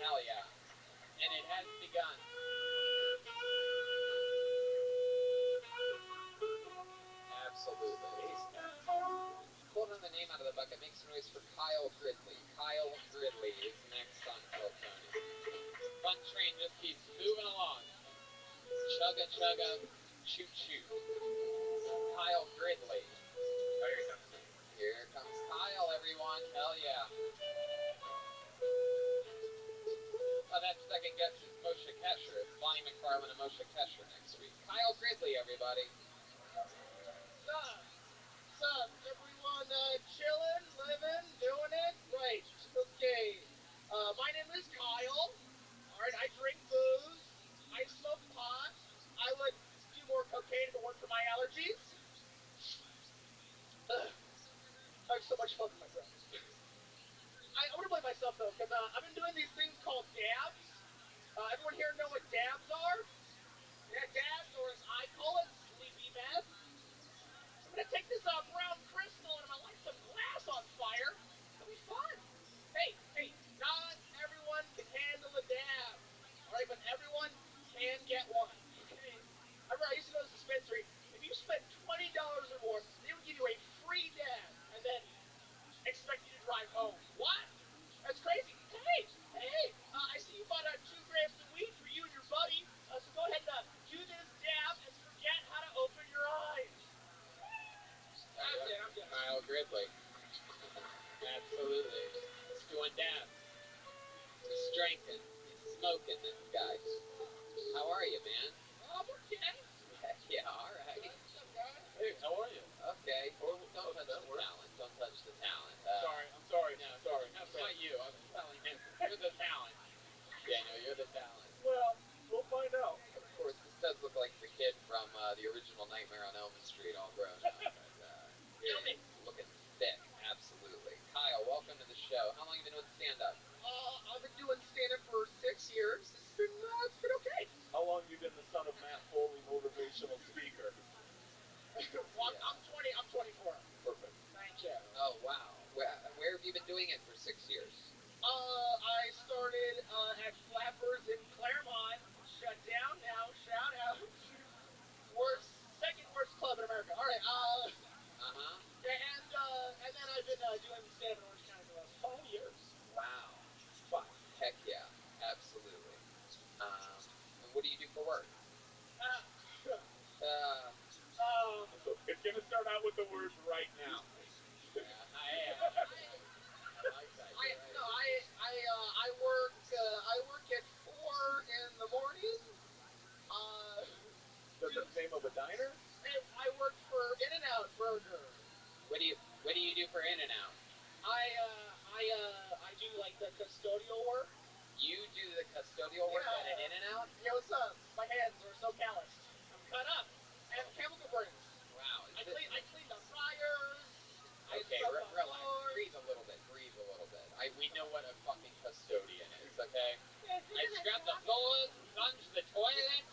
Speaker 12: Hell yeah. And it has begun. Absolutely. Pulled on the name out of the bucket, makes noise for Kyle Gridley. Kyle Gridley is next on Kill Tony. Fun train just keeps moving along. Chugga chugga, choo choo. Kyle Gridley.
Speaker 3: Oh, here he comes.
Speaker 12: Here comes Kyle, everyone. Hell yeah. Oh, that second guess is Moshe Kesher. It's Bonnie McFarlane and Moshe Kesher next week. Kyle Gridley, everybody.
Speaker 10: Sup, everyone chilling, living, doing it? Right. Okay. My name is Kyle. Alright, I drink booze. I smoke pot. I would do more cocaine if it weren't
Speaker 15: allergies. I have so much fun with my friends. I want to blame myself though, because I've been doing these things called dabs. Everyone here know what dabs are? Yeah, dabs, or as I call it, sleepy meth. I'm gonna take this brown crystal and I'm gonna light some glass on fire. It'll be fun. Hey, not everyone can handle a dab. All right, but everyone can get one. Okay. I remember I used to go to this dispensary. If you spent $20 or more, they would give you a free dab and then expect you to drive home. What? That's crazy. Hey, I see you bought 2 grams of weed for you and your buddy. So go ahead and do this dab and forget how to open your eyes. I'm dead.
Speaker 12: Kyle Gridley. Absolutely. He's doing dabs. He's drinking. He's smoking, this guy. How are you, man?
Speaker 15: I'm okay.
Speaker 12: Heck yeah, alright.
Speaker 15: What's up, guys?
Speaker 14: Hey, how are you?
Speaker 12: Okay. Don't touch the talent. Don't touch the talent.
Speaker 14: I'm sorry.
Speaker 12: No, not you. I was telling him. You're the talent. Daniel, you're the talent.
Speaker 14: Well, we'll find out.
Speaker 12: Of course, this does look like the kid from the original Nightmare on Elm Street, all grown up. But,
Speaker 15: Yummy.
Speaker 12: Looking thick, absolutely. Kyle, welcome to the show. How long have you been doing stand-up?
Speaker 15: I've been doing stand-up for 6 years. It's been okay.
Speaker 14: How long have you been the son of Matt Foley, motivational speaker?
Speaker 15: Well, I'm 20. I'm 24.
Speaker 14: Perfect.
Speaker 15: Thank you.
Speaker 12: Oh, wow. Where have you been doing it for 6 years?
Speaker 15: I started at Flappers in Claremont. Shut down now. Shout out. Second worst club in America. All right. And then I've been doing stand-up in Orange County for the last 5 years.
Speaker 12: Wow.
Speaker 15: 5.
Speaker 12: Heck yeah. Absolutely. And what do you do for work?
Speaker 14: It's going to start out with the words right now.
Speaker 12: Yeah, I like that.
Speaker 15: I work at 4 in the morning.
Speaker 14: That's the name of a diner?
Speaker 15: I work for In-N-Out Burger.
Speaker 12: What do you do for In-N-Out?
Speaker 15: I do like the custodial work.
Speaker 12: You do the custodial work at an In-N-Out?
Speaker 15: Yeah, what's up? My hands are so calloused. I'm cut up. I have chemical burns.
Speaker 12: Wow.
Speaker 15: I clean the fryers.
Speaker 12: Okay, relax. Breathe a little bit. We know what a fucking custodian is, okay? I scrub the floors, plunge the toilet.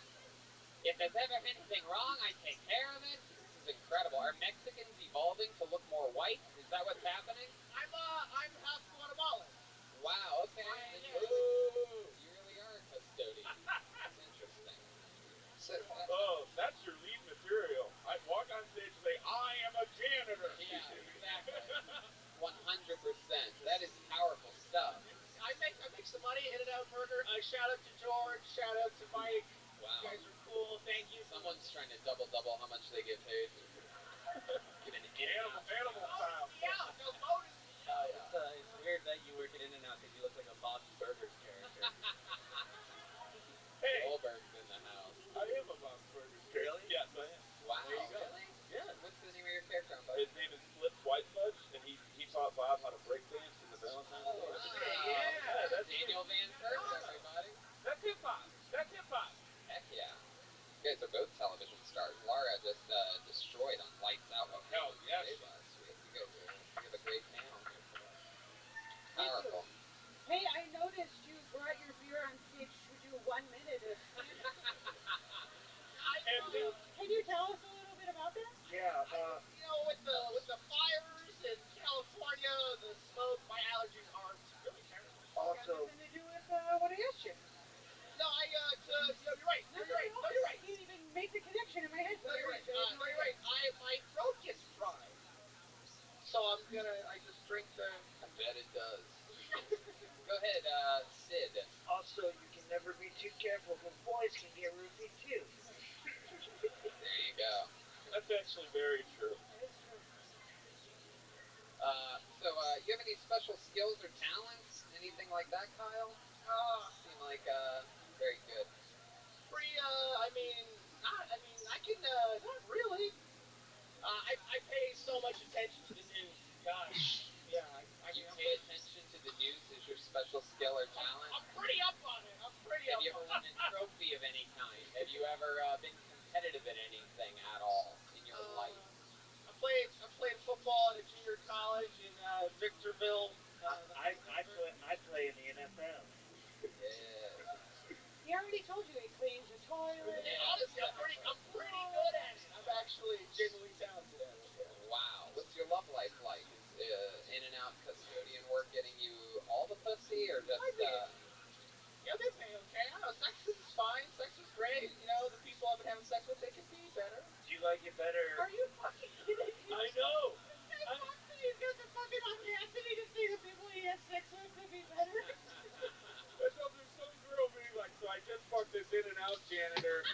Speaker 12: If there's ever anything wrong, I take care of it. This is incredible. Are Mexicans evolving to look more white? Is that what's happening?
Speaker 15: I'm half Guatemalan.
Speaker 12: Wow, okay.
Speaker 15: You
Speaker 12: really are a custodian. That's interesting.
Speaker 14: That's your lead material. I walk on stage and say, I am a janitor.
Speaker 12: Yeah, exactly. 100%. That is powerful stuff.
Speaker 15: I make some money. In-N-Out Burger. Shout out to George. Shout out to Mike.
Speaker 12: Wow.
Speaker 15: You guys are cool. Thank you.
Speaker 12: Someone's trying to double how much they get paid. Get an
Speaker 14: animal style.
Speaker 15: Yeah, no bonus.
Speaker 3: It's weird that you work at In-N-Out because you look like a Bob's Burgers character.
Speaker 14: Hey,
Speaker 12: Goldberg's in the house.
Speaker 14: I am a Bob's Burgers character.
Speaker 3: Really?
Speaker 14: Yes, I am.
Speaker 12: Wow.
Speaker 3: There you go.
Speaker 12: Really?
Speaker 3: Yeah.
Speaker 12: What's the name of your character on Bob's?
Speaker 14: His name is Flips White Fudge, and he taught Bob how to break dance in the Valentine's Day.
Speaker 12: Yeah, that's Daniel Van Kirk, everybody.
Speaker 14: That's hip hop.
Speaker 12: Heck yeah. You guys are both television stars. Laura just destroyed on Lights Out.
Speaker 14: Hell yes.
Speaker 12: Last week. You have a great panel here today. Powerful.
Speaker 7: Hey, I noticed you brought your beer on stage to do 1 minute of stand-up. Can you tell us a little bit about that?
Speaker 15: Yeah. With the fires in California, the smoke, my allergies are really terrible.
Speaker 7: It's got nothing to do with what I asked you.
Speaker 15: No, you're right.
Speaker 7: No, you're right. I can't even make the connection in my head.
Speaker 15: No, you're right. My throat gets dry. So I just drink the...
Speaker 12: I bet it does. Go ahead, Sid.
Speaker 6: Also, you can never be too careful because boys can get roofied too.
Speaker 12: There you go.
Speaker 14: That's actually very true.
Speaker 7: That is true.
Speaker 12: So, you have any special skills or talents? Anything like that, Kyle? Seem like, very good.
Speaker 15: Not really. I pay so much attention to the news. Gosh. Yeah.
Speaker 12: You pay attention to the news as your special skill or talent?
Speaker 15: I'm pretty up on it.
Speaker 12: Have you ever won a trophy of any kind? Have you ever been competitive at anything at all in your
Speaker 3: played football at a junior college in Victorville.
Speaker 15: I play in the NFL.
Speaker 3: Yeah.
Speaker 7: He already told you he cleans your toilet.
Speaker 3: Yeah, honestly, I'm pretty good at it. I'm actually genuinely talented at it. Yeah.
Speaker 12: Wow. What's your love life like? Is in and out custodian work getting you all the pussy, or just?
Speaker 3: Yeah, they pay okay. I don't know. Sex is fine. Sex is great. You know, the people I've been having sex with, they could be better.
Speaker 15: Do you like it better?
Speaker 7: Are you fucking kidding me?
Speaker 15: I know.
Speaker 7: This guy fucks me. He's got the fucking audacity to say the people he has sex with could be better.
Speaker 3: There's some girl being like, so I just fucked this In-N-Out janitor.